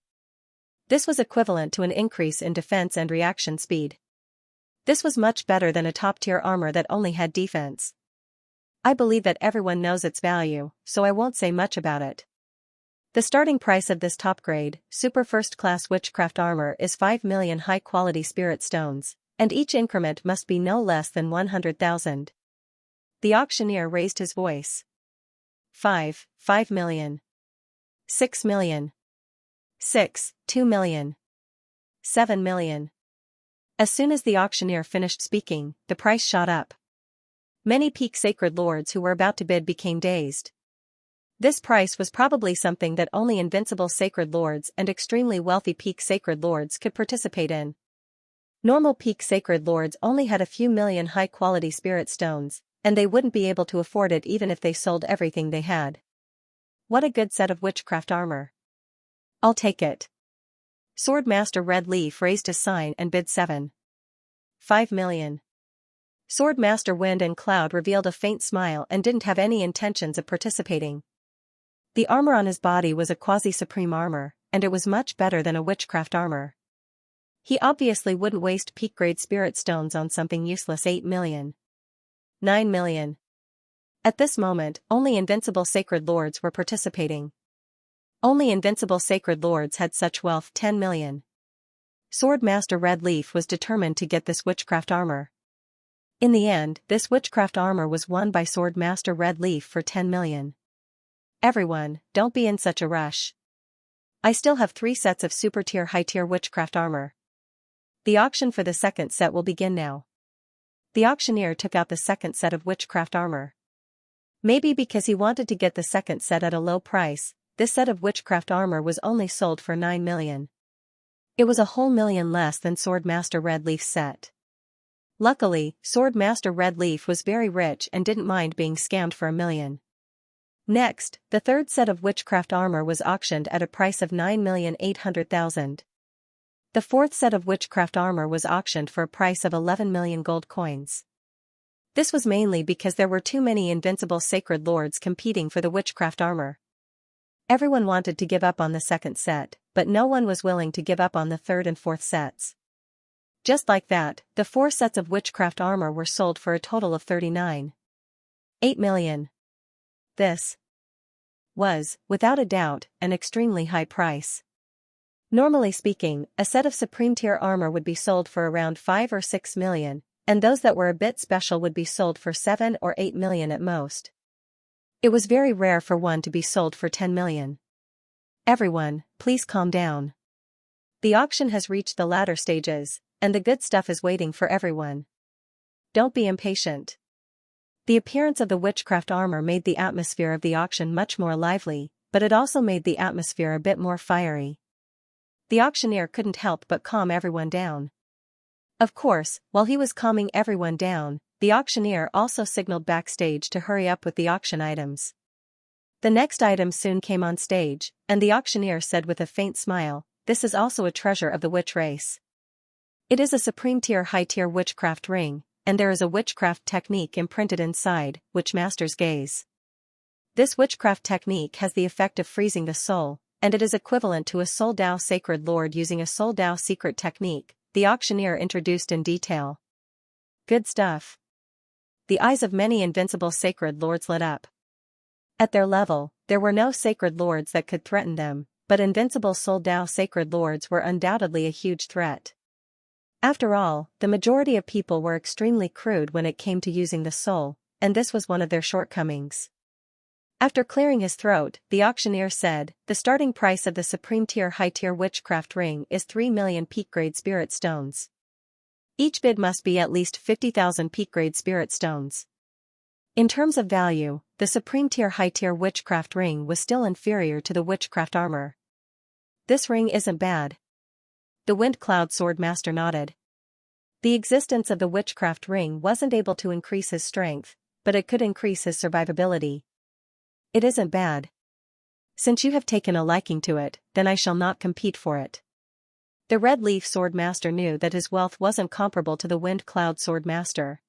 This was equivalent to an increase in defense and reaction speed. This was much better than a top-tier armor that only had defense. I believe that everyone knows its value, so I won't say much about it. The starting price of this top-grade, super first-class witchcraft armor is 5 million high-quality spirit stones, and each increment must be no less than 100,000. The auctioneer raised his voice. 5 million. 6 million. 2 million. 7 million. As soon as the auctioneer finished speaking, the price shot up. Many peak sacred lords who were about to bid became dazed. This price was probably something that only invincible sacred lords and extremely wealthy peak sacred lords could participate in. Normal peak sacred lords only had a few million high-quality spirit stones, and they wouldn't be able to afford it even if they sold everything they had. What a good set of witchcraft armor. I'll take it. Sword Master Red Leaf raised his sign and bid 7.5 million. Sword Master Wind and Cloud revealed a faint smile and didn't have any intentions of participating. The armor on his body was a quasi-supreme armor, and it was much better than a witchcraft armor. He obviously wouldn't waste peak-grade spirit stones on something useless. 8 million. 9 million. At this moment, only invincible sacred lords were participating. Only invincible sacred lords had such wealth. 10 million. Sword Master Red Leaf was determined to get this witchcraft armor. In the end, this witchcraft armor was won by Sword Master Red Leaf for 10 million. Everyone, don't be in such a rush. I still have 3 sets of super-tier high-tier witchcraft armor. The auction for the second set will begin now. The auctioneer took out the second set of witchcraft armor. Maybe because he wanted to get the second set at a low price, this set of witchcraft armor was only sold for 9 million. It was a whole million less than Sword Master Red Leaf's set. Luckily, Sword Master Red Leaf was very rich and didn't mind being scammed for 1 million. Next, the third set of witchcraft armor was auctioned at a price of 9,800,000. The fourth set of witchcraft armor was auctioned for a price of 11 million gold coins. This was mainly because there were too many invincible sacred lords competing for the witchcraft armor. Everyone wanted to give up on the second set, but no one was willing to give up on the third and fourth sets. Just like that, the 4 sets of witchcraft armor were sold for a total of 39.8 million. This was, without a doubt, an extremely high price. Normally speaking, a set of supreme tier armor would be sold for around 5 or 6 million, and those that were a bit special would be sold for 7 or 8 million at most. It was very rare for one to be sold for 10 million. Everyone, please calm down. The auction has reached the latter stages, and the good stuff is waiting for everyone. Don't be impatient. The appearance of the witchcraft armor made the atmosphere of the auction much more lively, but it also made the atmosphere a bit more fiery. The auctioneer couldn't help but calm everyone down. Of course, while he was calming everyone down, the auctioneer also signaled backstage to hurry up with the auction items. The next item soon came on stage, and the auctioneer said with a faint smile, "This is also a treasure of the witch race." It is a supreme tier high-tier witchcraft ring, and there is a witchcraft technique imprinted inside, which masters gaze. This witchcraft technique has the effect of freezing the soul, and it is equivalent to a Soul Dao Sacred Lord using a Soul Dao secret technique, the auctioneer introduced in detail. Good stuff. The eyes of many invincible sacred lords lit up. At their level, there were no sacred lords that could threaten them, but invincible Soul Dao sacred lords were undoubtedly a huge threat. After all, the majority of people were extremely crude when it came to using the soul, and this was one of their shortcomings. After clearing his throat, the auctioneer said, the starting price of the supreme tier high-tier witchcraft ring is 3 million peak-grade spirit stones. Each bid must be at least 50,000 peak-grade spirit stones. In terms of value, the supreme tier high-tier witchcraft ring was still inferior to the witchcraft armor. This ring isn't bad. The Wind Cloud Sword Master nodded. The existence of the witchcraft ring wasn't able to increase his strength, but it could increase his survivability. It isn't bad. Since you have taken a liking to it, then I shall not compete for it. The Red Leaf Sword Master knew that his wealth wasn't comparable to the Wind Cloud Sword Master.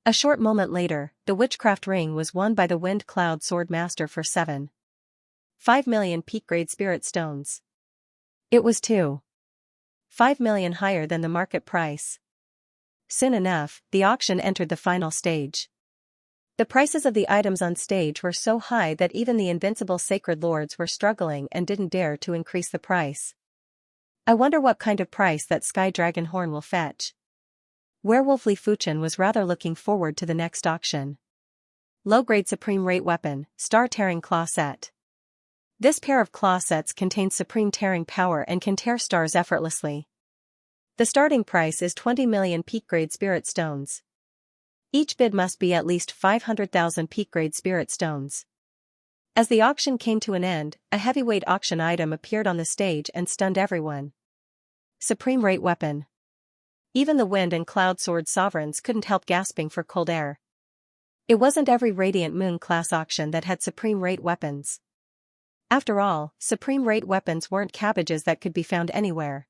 A short moment later, the witchcraft ring was won by the Wind Cloud Sword Master for 7.5 million peak-grade spirit stones. It was 2.5 million higher than the market price. Soon enough, the auction entered the final stage. The prices of the items on stage were so high that even the invincible sacred lords were struggling and didn't dare to increase the price. I wonder what kind of price that Sky Dragon horn will fetch. Werewolf Li Fuchen was rather looking forward to the next auction. Low-grade supreme rate weapon, Star Tearing Claw Set. This pair of claw sets contains supreme tearing power and can tear stars effortlessly. The starting price is 20 million peak-grade spirit stones. Each bid must be at least 500,000 peak-grade spirit stones. As the auction came to an end, a heavyweight auction item appeared on the stage and stunned everyone. Supreme Rate Weapon. Even the Wind and Cloud Sword Sovereigns couldn't help gasping for cold air. It wasn't every Radiant Moon class auction that had Supreme Rate weapons. After all, Supreme Rate weapons weren't cabbages that could be found anywhere.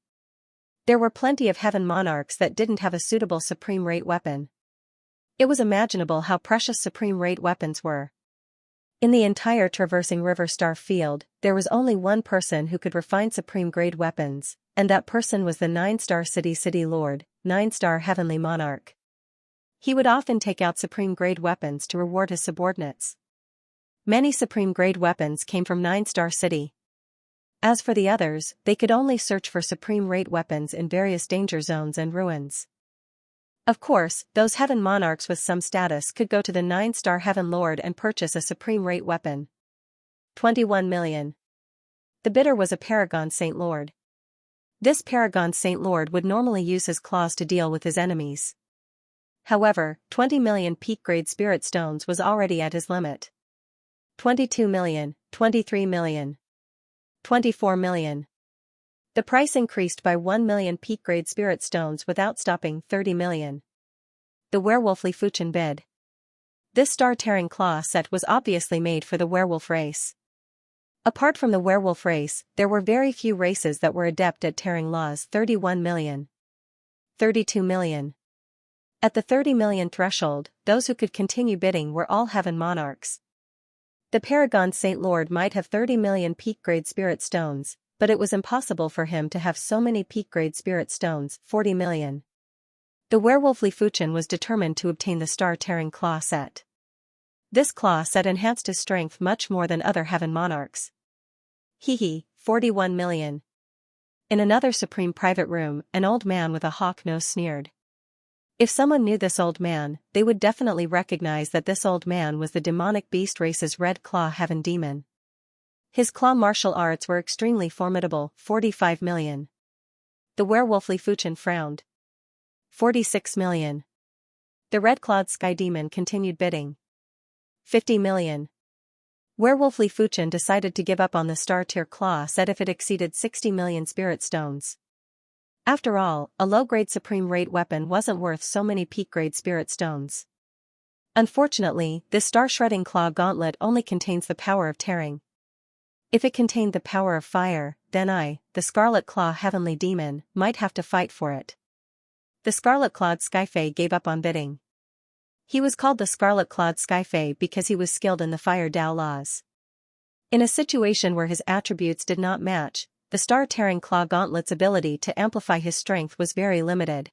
There were plenty of Heaven Monarchs that didn't have a suitable Supreme Rate weapon. It was imaginable how precious Supreme Rate weapons were. In the entire Traversing River Star field, there was only one person who could refine Supreme Grade weapons, and that person was the 9-star City Lord, 9-star Heavenly Monarch. He would often take out Supreme Grade weapons to reward his subordinates. Many Supreme Grade weapons came from 9-star City. As for the others, they could only search for Supreme Rate weapons in various danger zones and ruins. Of course, those Heaven Monarchs with some status could go to the 9-star Heaven Lord and purchase a Supreme Rate weapon. 21 million. The bidder was a Paragon Saint Lord. This Paragon Saint Lord would normally use his claws to deal with his enemies. However, 20 million peak-grade spirit stones was already at his limit. 22 million, 23 million, 24 million. The price increased by 1 million peak-grade spirit stones without stopping. 30 million. The Werewolf Li Fuchen bid. This star-tearing claw set was obviously made for the werewolf race. Apart from the werewolf race, there were very few races that were adept at tearing laws. 31 million. 32 million. At the 30 million threshold, those who could continue bidding were all Heaven Monarchs. The Paragon Saint Lord might have 30 million peak-grade spirit stones, but it was impossible for him to have so many peak-grade spirit stones. 40 million. The Werewolf Li Fuchen was determined to obtain the star-tearing claw set. This claw set enhanced his strength much more than other Heaven Monarchs. 41 million. In another supreme private room, an old man with a hawk nose sneered. If someone knew this old man, they would definitely recognize that this old man was the demonic beast race's Red Claw Heaven Demon. His claw martial arts were extremely formidable. 45 million. The Werewolf Li Fuchen frowned. 46 million. The Red Clawed Sky Demon continued bidding. 50 million. Werewolf Li Fuchen decided to give up on the star-tier claw set if it exceeded 60 million spirit stones. After all, a low-grade supreme rate weapon wasn't worth so many peak-grade spirit stones. Unfortunately, this star-shredding claw gauntlet only contains the power of tearing. If it contained the power of fire, then I, the Scarlet Claw Heavenly Demon, might have to fight for it. The scarlet-clawed Skyfae gave up on bidding. He was called the scarlet-clawed Skyfae because he was skilled in the fire Tao laws. In a situation where his attributes did not match, the star-tearing claw gauntlet's ability to amplify his strength was very limited.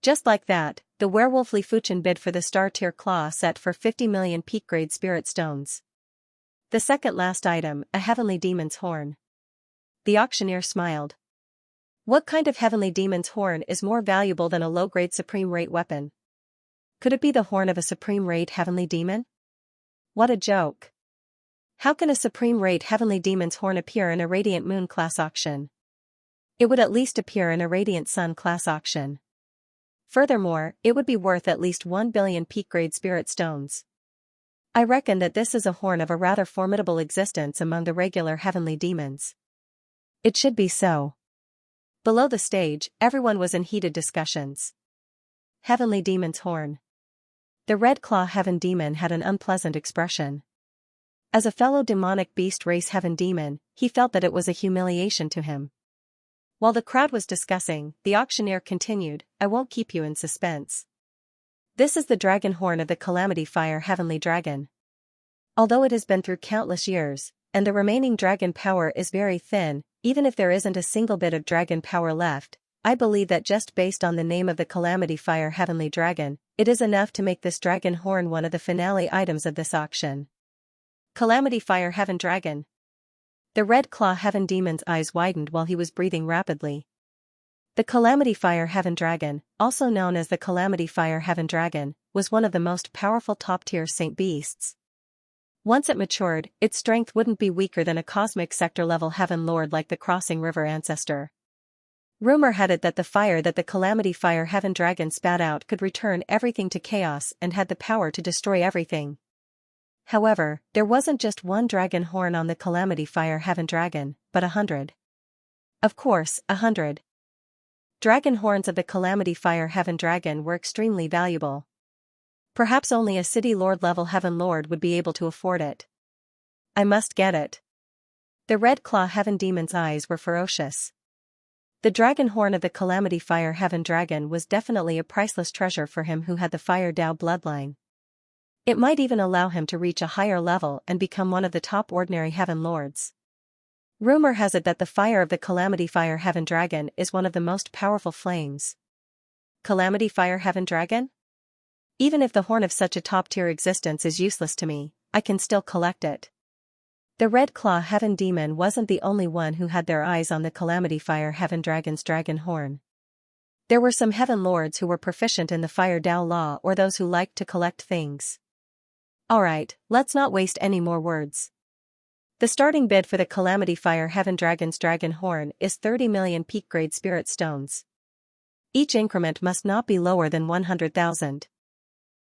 Just like that, the werewolf Li Fuchen bid for the star-tier claw set for 50 million peak-grade spirit stones. The second last item, a heavenly demon's horn. The auctioneer smiled. What kind of heavenly demon's horn is more valuable than a low-grade supreme-rate weapon? Could it be the horn of a supreme-rate heavenly demon? What a joke. How can a supreme-rate heavenly demon's horn appear in a Radiant Moon class auction? It would at least appear in a Radiant Sun class auction. Furthermore, it would be worth at least 1 billion peak-grade spirit stones. I reckon that this is a horn of a rather formidable existence among the regular heavenly demons. It should be so. Below the stage, everyone was in heated discussions. Heavenly Demon's Horn. The Red Claw Heaven Demon had an unpleasant expression. As a fellow demonic beast race heaven demon, he felt that it was a humiliation to him. While the crowd was discussing, the auctioneer continued, I won't keep you in suspense. This is the dragon horn of the Calamity Fire Heavenly Dragon. Although it has been through countless years, and the remaining dragon power is very thin, even if there isn't a single bit of dragon power left, I believe that just based on the name of the Calamity Fire Heavenly Dragon, it is enough to make this dragon horn one of the finale items of this auction. Calamity Fire Heaven Dragon. The Red Claw Heaven Demon's eyes widened while he was breathing rapidly. The Calamity Fire Heaven Dragon, also known as the Calamity Fire Heaven Dragon, was one of the most powerful top-tier saint beasts. Once it matured, its strength wouldn't be weaker than a cosmic sector-level heaven lord like the Crossing River ancestor. Rumor had it that the fire that the Calamity Fire Heaven Dragon spat out could return everything to chaos and had the power to destroy everything. However, there wasn't just one dragon horn on the Calamity Fire Heaven Dragon, but 100. Of course, 100. Dragon horns of the Calamity Fire Heaven Dragon were extremely valuable. Perhaps only a city lord-level heaven lord would be able to afford it. I must get it. The Red Claw Heaven Demon's eyes were ferocious. The dragon horn of the Calamity Fire Heaven Dragon was definitely a priceless treasure for him who had the Fire Tao bloodline. It might even allow him to reach a higher level and become one of the top ordinary heaven lords. Rumor has it that the fire of the Calamity Fire Heaven Dragon is one of the most powerful flames. Calamity Fire Heaven Dragon? Even if the horn of such a top-tier existence is useless to me, I can still collect it. The Red Claw Heaven Demon wasn't the only one who had their eyes on the Calamity Fire Heaven Dragon's dragon horn. There were some heaven lords who were proficient in the Fire Tao law or those who liked to collect things. Alright, let's not waste any more words. The starting bid for the Calamity Fire Heaven Dragon's dragon horn is 30 million peak-grade spirit stones. Each increment must not be lower than 100,000.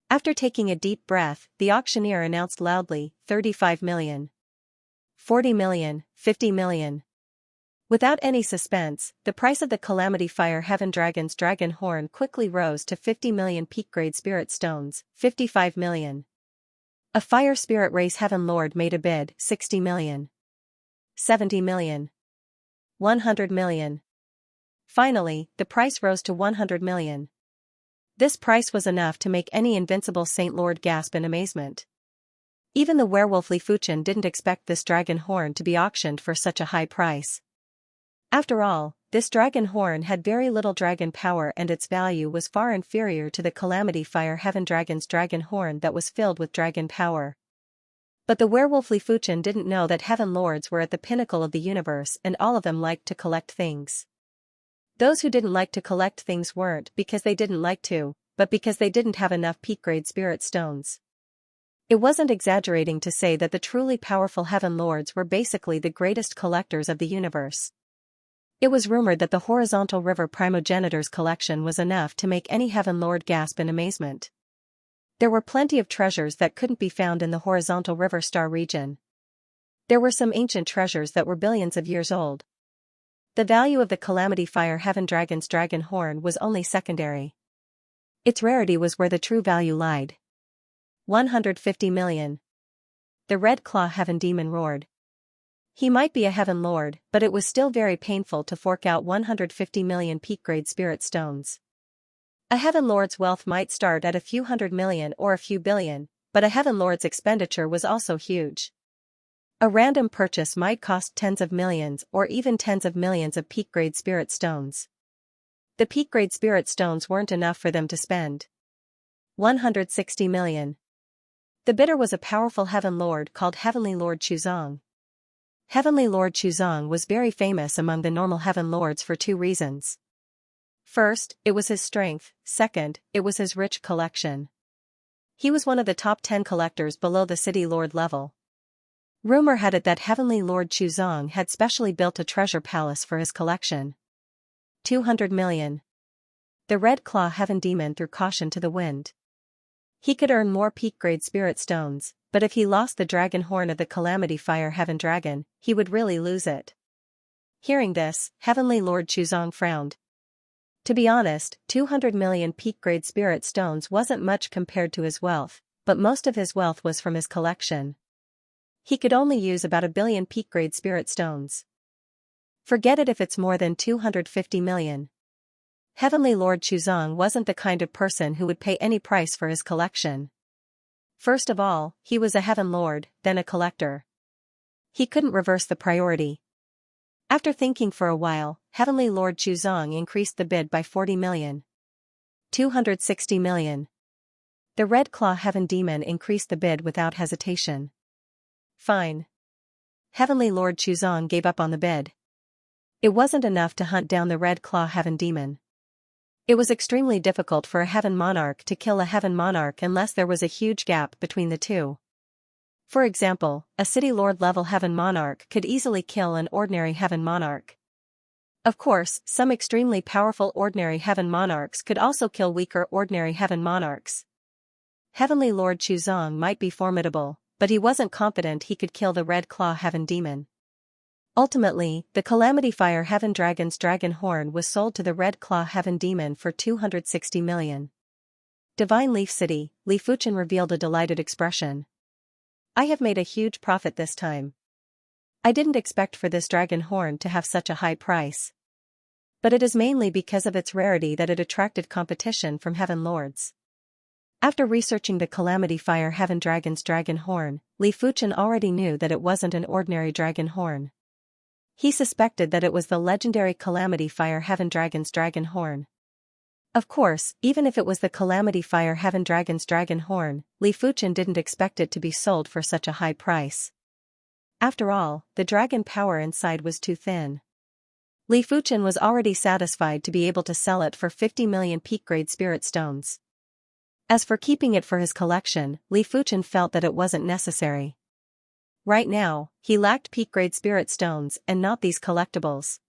After taking a deep breath, the auctioneer announced loudly, 35 million. 40 million, 50 million. Without any suspense, the price of the Calamity Fire Heaven Dragon's dragon horn quickly rose to 50 million peak-grade spirit stones, 55 million. A fire spirit race heaven lord made a bid, 60 million. 70 million. 100 million. Finally, the price rose to 100 million. This price was enough to make any invincible saint lord gasp in amazement. Even the werewolf Li Fuchen didn't expect this dragon horn to be auctioned for such a high price. After all, this dragon horn had very little dragon power and its value was far inferior to the Calamity Fire Heaven Dragon's dragon horn that was filled with dragon power. But the werewolf Li Fuchen didn't know that heaven lords were at the pinnacle of the universe and all of them liked to collect things. Those who didn't like to collect things weren't because they didn't like to, but because they didn't have enough peak-grade spirit stones. It wasn't exaggerating to say that the truly powerful heaven lords were basically the greatest collectors of the universe. It was rumored that the Horizontal River Primogenitor's collection was enough to make any heaven lord gasp in amazement. There were plenty of treasures that couldn't be found in the Horizontal River Star region. There were some ancient treasures that were billions of years old. The value of the Calamity Fire Heaven Dragon's dragon horn was only secondary. Its rarity was where the true value lied. 150 million. The Red Claw Heaven Demon roared. He might be a heaven lord, but it was still very painful to fork out 150 million peak-grade spirit stones. A Heaven Lord's wealth might start at a few hundred million or a few billion, but a Heaven Lord's expenditure was also huge. A random purchase might cost tens of millions or even tens of millions of peak-grade spirit stones. The peak-grade spirit stones weren't enough for them to spend 160 million. The bidder was a powerful Heaven Lord called Heavenly Lord Chuzong. Heavenly Lord Chuzong was very famous among the normal Heaven Lords for two reasons. First, it was his strength. Second, it was his rich collection. He was one of the top 10 collectors below the City Lord level. Rumor had it that Heavenly Lord Chuzong had specially built a treasure palace for his collection. 200 million. The Red Claw Heaven Demon threw caution to the wind. He could earn more peak-grade spirit stones, but if he lost the dragon horn of the Calamity Fire Heaven Dragon, he would really lose it. Hearing this, Heavenly Lord Chuzong frowned. To be honest, 200 million peak-grade spirit stones wasn't much compared to his wealth, but most of his wealth was from his collection. He could only use about a billion peak-grade spirit stones. Forget it if it's more than 250 million. Heavenly Lord Chuzong wasn't the kind of person who would pay any price for his collection. First of all, he was a Heaven Lord, then a collector. He couldn't reverse the priority. After thinking for a while, Heavenly Lord Chuzong increased the bid by 40 million. 260 million. The Red Claw Heaven Demon increased the bid without hesitation. Fine. Heavenly Lord Chuzong gave up on the bid. It wasn't enough to hunt down the Red Claw Heaven Demon. It was extremely difficult for a Heaven Monarch to kill a Heaven Monarch unless there was a huge gap between the two. For example, a City Lord level Heaven Monarch could easily kill an ordinary Heaven Monarch. Of course, some extremely powerful ordinary Heaven Monarchs could also kill weaker ordinary Heaven Monarchs. Heavenly Lord Chuzong might be formidable, but he wasn't confident he could kill the Red Claw Heaven Demon. Ultimately, the Calamity Fire Heaven Dragon's dragon horn was sold to the Red Claw Heaven Demon for 260 million. Divine Leaf City, Li Fuchen revealed a delighted expression. I have made a huge profit this time. I didn't expect for this dragon horn to have such a high price. But it is mainly because of its rarity that it attracted competition from Heaven Lords. After researching the Calamity Fire Heaven Dragon's dragon horn, Li Fuchen already knew that it wasn't an ordinary dragon horn. He suspected that it was the legendary Calamity Fire Heaven Dragon's dragon horn. Of course, even if it was the Calamity Fire Heaven Dragon's dragon horn, Li Fuchen didn't expect it to be sold for such a high price. After all, the dragon power inside was too thin. Li Fuchen was already satisfied to be able to sell it for 50 million peak-grade spirit stones. As for keeping it for his collection, Li Fuchen felt that it wasn't necessary. Right now, he lacked peak-grade spirit stones and not these collectibles.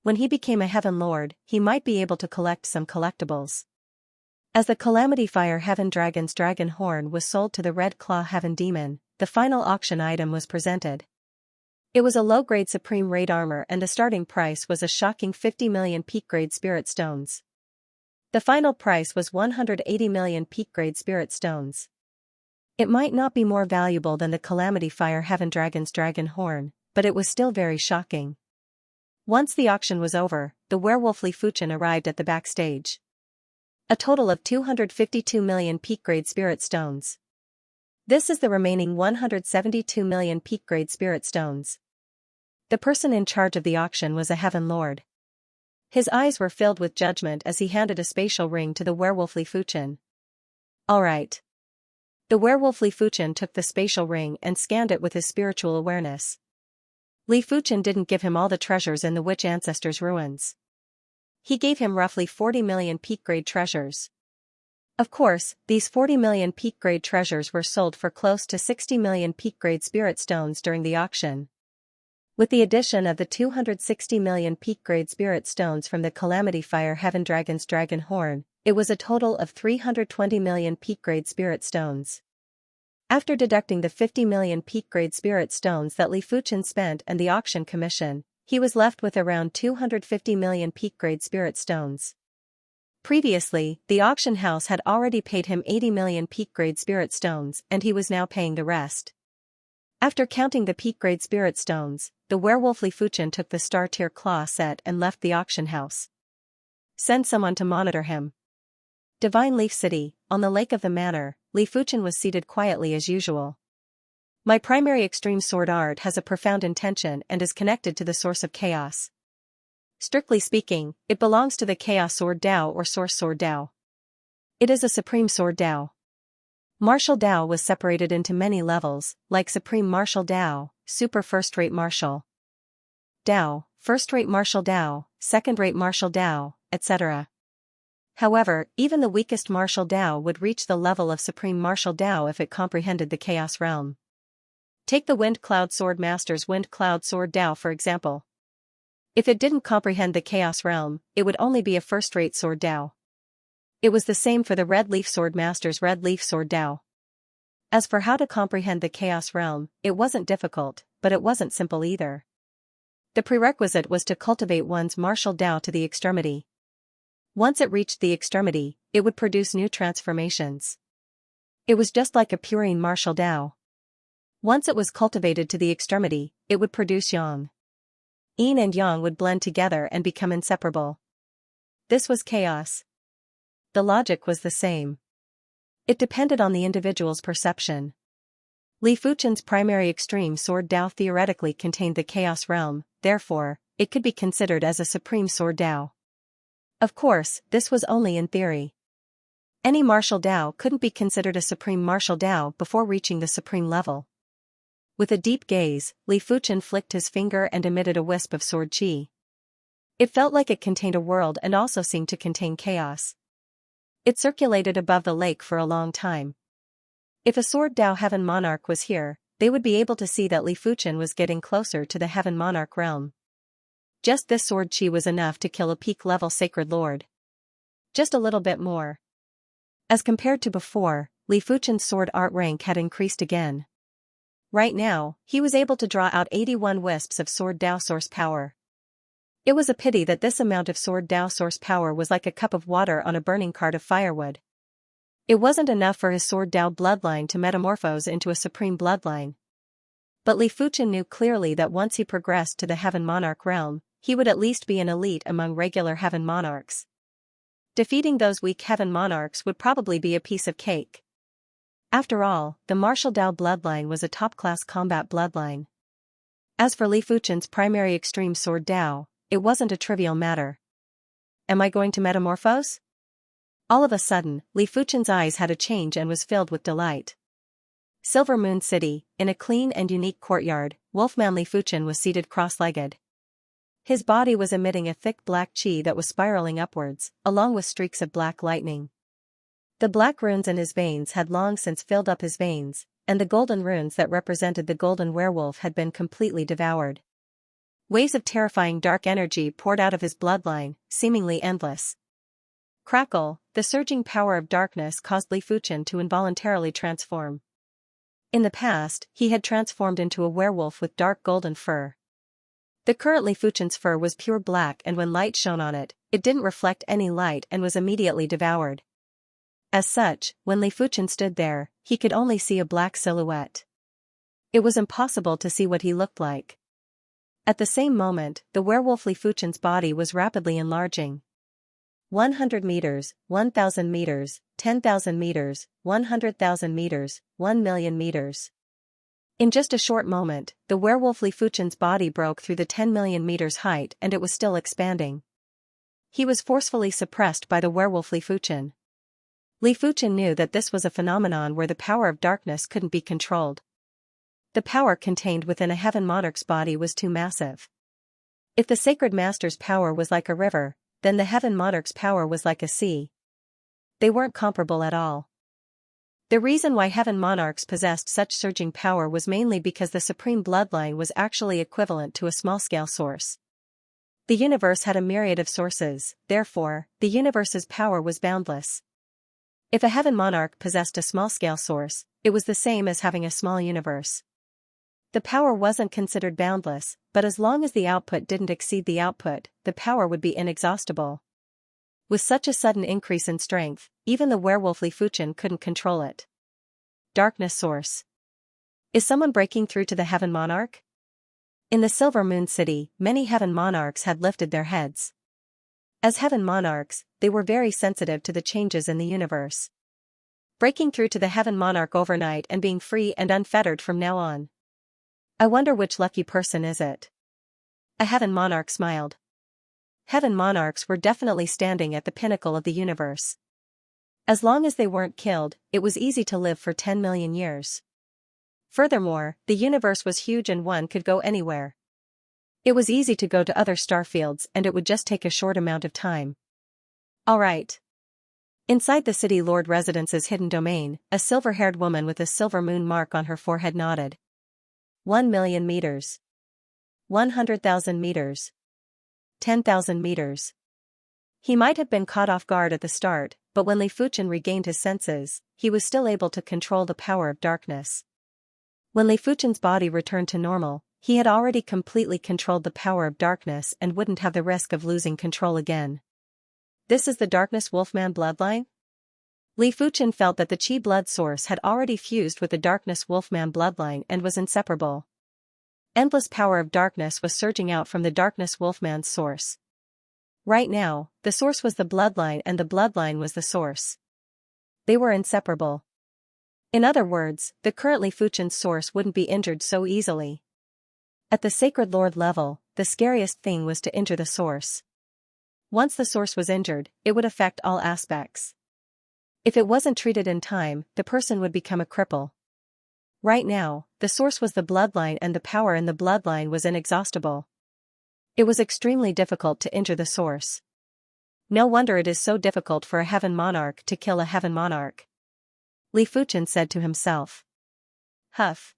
When he became a Heaven Lord, he might be able to collect some collectibles. As the Calamity Fire Heaven Dragon's dragon horn was sold to the Red Claw Heaven Demon, the final auction item was presented. It was a low-grade Supreme Raid armor and the starting price was a shocking 50 million peak-grade spirit stones. The final price was 180 million peak-grade spirit stones. It might not be more valuable than the Calamity Fire Heaven Dragon's dragon horn, but it was still very shocking. Once the auction was over, the werewolf Li Fuchen arrived at the backstage. A total of 252 million peak-grade spirit stones. This is the remaining 172 million peak-grade spirit stones. The person in charge of the auction was a Heaven Lord. His eyes were filled with judgment as he handed a spatial ring to the werewolf Li Fuchen. All right. The werewolf Li Fuchen took the spatial ring and scanned it with his spiritual awareness. Li Fuchen didn't give him all the treasures in the Witch Ancestors' ruins. He gave him roughly 40 million peak-grade treasures. Of course, these 40 million peak-grade treasures were sold for close to 60 million peak-grade spirit stones during the auction. With the addition of the 260 million peak-grade spirit stones from the Calamity Fire Heaven Dragon's dragon horn, it was a total of 320 million peak-grade spirit stones. After deducting the 50 million peak-grade spirit stones that Li Fuchen spent and the auction commission, he was left with around 250 million peak-grade spirit stones. Previously, the auction house had already paid him 80 million peak-grade spirit stones and he was now paying the rest. After counting the peak-grade spirit stones, the werewolf Li Fuchen took the Star Tier Claw set and left the auction house. Send someone to monitor him. Divine Leaf City, on the lake of the manor, Li Fuchen was seated quietly as usual. My primary extreme sword art has a profound intention and is connected to the source of chaos. Strictly speaking, it belongs to the Chaos Sword Dao or Source Sword Dao. It is a Supreme Sword Dao. Martial Dao was separated into many levels, like Supreme Martial Dao, Super First-Rate Martial Dao, First-Rate Martial Dao, Second-Rate Martial Dao, etc. However, even the weakest Martial Dao would reach the level of Supreme Martial Dao if it comprehended the Chaos Realm. Take the Wind Cloud Sword Master's Wind Cloud Sword Dao for example. If it didn't comprehend the Chaos Realm, it would only be a first-rate Sword Dao. It was the same for the Red Leaf Sword Master's Red Leaf Sword Dao. As for how to comprehend the Chaos Realm, it wasn't difficult, but it wasn't simple either. The prerequisite was to cultivate one's martial Dao to the extremity. Once it reached the extremity, it would produce new transformations. It was just like a purine martial Dao. Once it was cultivated to the extremity, it would produce yang. Yin and yang would blend together and become inseparable. This was chaos. The logic was the same. It depended on the individual's perception. Li Fuchen's primary extreme sword Dao theoretically contained the Chaos Realm, therefore, it could be considered as a Supreme Sword Dao. Of course, this was only in theory. Any martial Dao couldn't be considered a Supreme Martial Dao before reaching the Supreme level. With a deep gaze, Li Fuchen flicked his finger and emitted a wisp of sword qi. It felt like it contained a world and also seemed to contain chaos. It circulated above the lake for a long time. If a Sword Dao Heaven Monarch was here, they would be able to see that Li Fuchen was getting closer to the Heaven Monarch realm. Just this sword qi was enough to kill a peak-level Sacred Lord. Just a little bit more. As compared to before, Li Fuchen's sword art rank had increased again. Right now, he was able to draw out 81 wisps of Sword Dao source power. It was a pity that this amount of Sword Dao source power was like a cup of water on a burning cart of firewood. It wasn't enough for his Sword Dao bloodline to metamorphose into a supreme bloodline. But Li Fuchen knew clearly that once he progressed to the Heaven Monarch realm, he would at least be an elite among regular Heaven Monarchs. Defeating those weak Heaven Monarchs would probably be a piece of cake. After all, the Martial Dao bloodline was a top-class combat bloodline. As for Li Fuchen's primary extreme Sword Dao, it wasn't a trivial matter. Am I going to metamorphose? All of a sudden, Li Fuchen's eyes had a change and was filled with delight. Silver Moon City, in a clean and unique courtyard, Wolfman Li Fuchen was seated cross-legged. His body was emitting a thick black qi that was spiraling upwards, along with streaks of black lightning. The black runes in his veins had long since filled up his veins, and the golden runes that represented the golden werewolf had been completely devoured. Waves of terrifying dark energy poured out of his bloodline, seemingly endless. Crackle, the surging power of darkness caused Li Fuchen to involuntarily transform. In the past, he had transformed into a werewolf with dark golden fur. The current Li Fuchen's fur was pure black, and when light shone on it, it didn't reflect any light and was immediately devoured. As such, when Li Fuchen stood there, he could only see a black silhouette. It was impossible to see what he looked like. At the same moment, the werewolf Li Fuchen's body was rapidly enlarging. 100 meters, 1,000 meters, 10,000 meters, 100,000 meters, 1,000,000 meters. In just a short moment, the werewolf Li Fuchen's body broke through the 10 million meters height and it was still expanding. He was forcefully suppressed by the werewolf Li Fuchen. Li Fuchen knew that this was a phenomenon where the power of darkness couldn't be controlled. The power contained within a Heaven Monarch's body was too massive. If the Sacred Master's power was like a river, then the Heaven Monarch's power was like a sea. They weren't comparable at all. The reason why Heaven Monarchs possessed such surging power was mainly because the Supreme Bloodline was actually equivalent to a small-scale source. The universe had a myriad of sources, therefore, the universe's power was boundless. If a Heaven Monarch possessed a small-scale source, it was the same as having a small universe. The power wasn't considered boundless, but as long as the output didn't exceed the output, the power would be inexhaustible. With such a sudden increase in strength, even the werewolf Li Fuchen couldn't control it. Darkness source. Is someone breaking through to the Heaven Monarch? In the Silver Moon City, many Heaven Monarchs had lifted their heads. As Heaven Monarchs, they were very sensitive to the changes in the universe. Breaking through to the Heaven Monarch overnight and being free and unfettered from now on. I wonder which lucky person is it? A Heaven Monarch smiled. Heaven Monarchs were definitely standing at the pinnacle of the universe. As long as they weren't killed, it was easy to live for 10 million years. Furthermore, the universe was huge and one could go anywhere. It was easy to go to other starfields and it would just take a short amount of time. Alright. Inside the City Lord Residence's hidden domain, a silver-haired woman with a silver moon mark on her forehead nodded. 1 million meters. 100,000 meters. 10,000 meters. He might have been caught off guard at the start, but when Li Fuchen regained his senses, he was still able to control the power of darkness. When Li Fuchen's body returned to normal, he had already completely controlled the power of darkness and wouldn't have the risk of losing control again. This is the Darkness Wolfman bloodline? Li Fuchen felt that the Qi blood source had already fused with the Darkness Wolfman bloodline and was inseparable. Endless power of darkness was surging out from the Darkness Wolfman's source. Right now, the source was the bloodline and the bloodline was the source. They were inseparable. In other words, the current Li Fuchen's source wouldn't be injured so easily. At the Sacred Lord level, the scariest thing was to injure the source. Once the source was injured, it would affect all aspects. If it wasn't treated in time, the person would become a cripple. Right now, the source was the bloodline and the power in the bloodline was inexhaustible. It was extremely difficult to injure the source. No wonder it is so difficult for a Heaven Monarch to kill a Heaven Monarch. Li Fuchen said to himself. Huff.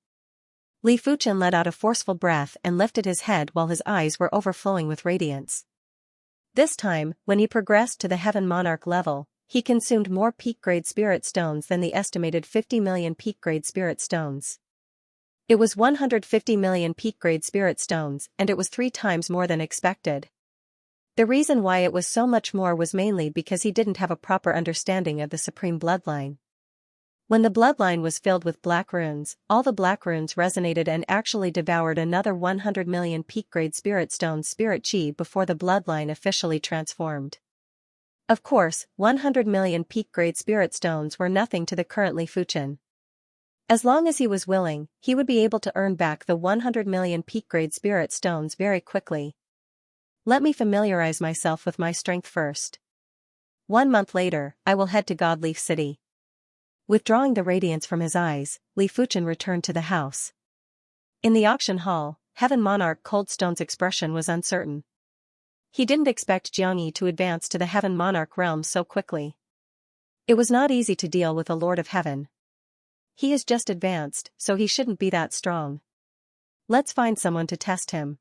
Li Fuchen let out a forceful breath and lifted his head while his eyes were overflowing with radiance. This time, when he progressed to the Heaven Monarch level, he consumed more peak-grade spirit stones than the estimated 50 million peak-grade spirit stones. It was 150 million peak-grade spirit stones and it was 3 times more than expected. The reason why it was so much more was mainly because he didn't have a proper understanding of the Supreme Bloodline. When the bloodline was filled with black runes, all the black runes resonated and actually devoured another 100 million peak-grade spirit stones spirit chi before the bloodline officially transformed. Of course, 100 million peak-grade spirit stones were nothing to the current Li Fuchen. As long as he was willing, he would be able to earn back the 100 million peak-grade spirit stones very quickly. Let me familiarize myself with my strength first. 1 month later, I will head to Godleaf City. Withdrawing the radiance from his eyes, Li Fuchen returned to the house. In the auction hall, Heaven Monarch Coldstone's expression was uncertain. He didn't expect Xianxia to advance to the Heaven Monarch realm so quickly. It was not easy to deal with a Lord of Heaven. He is just advanced, so he shouldn't be that strong. Let's find someone to test him.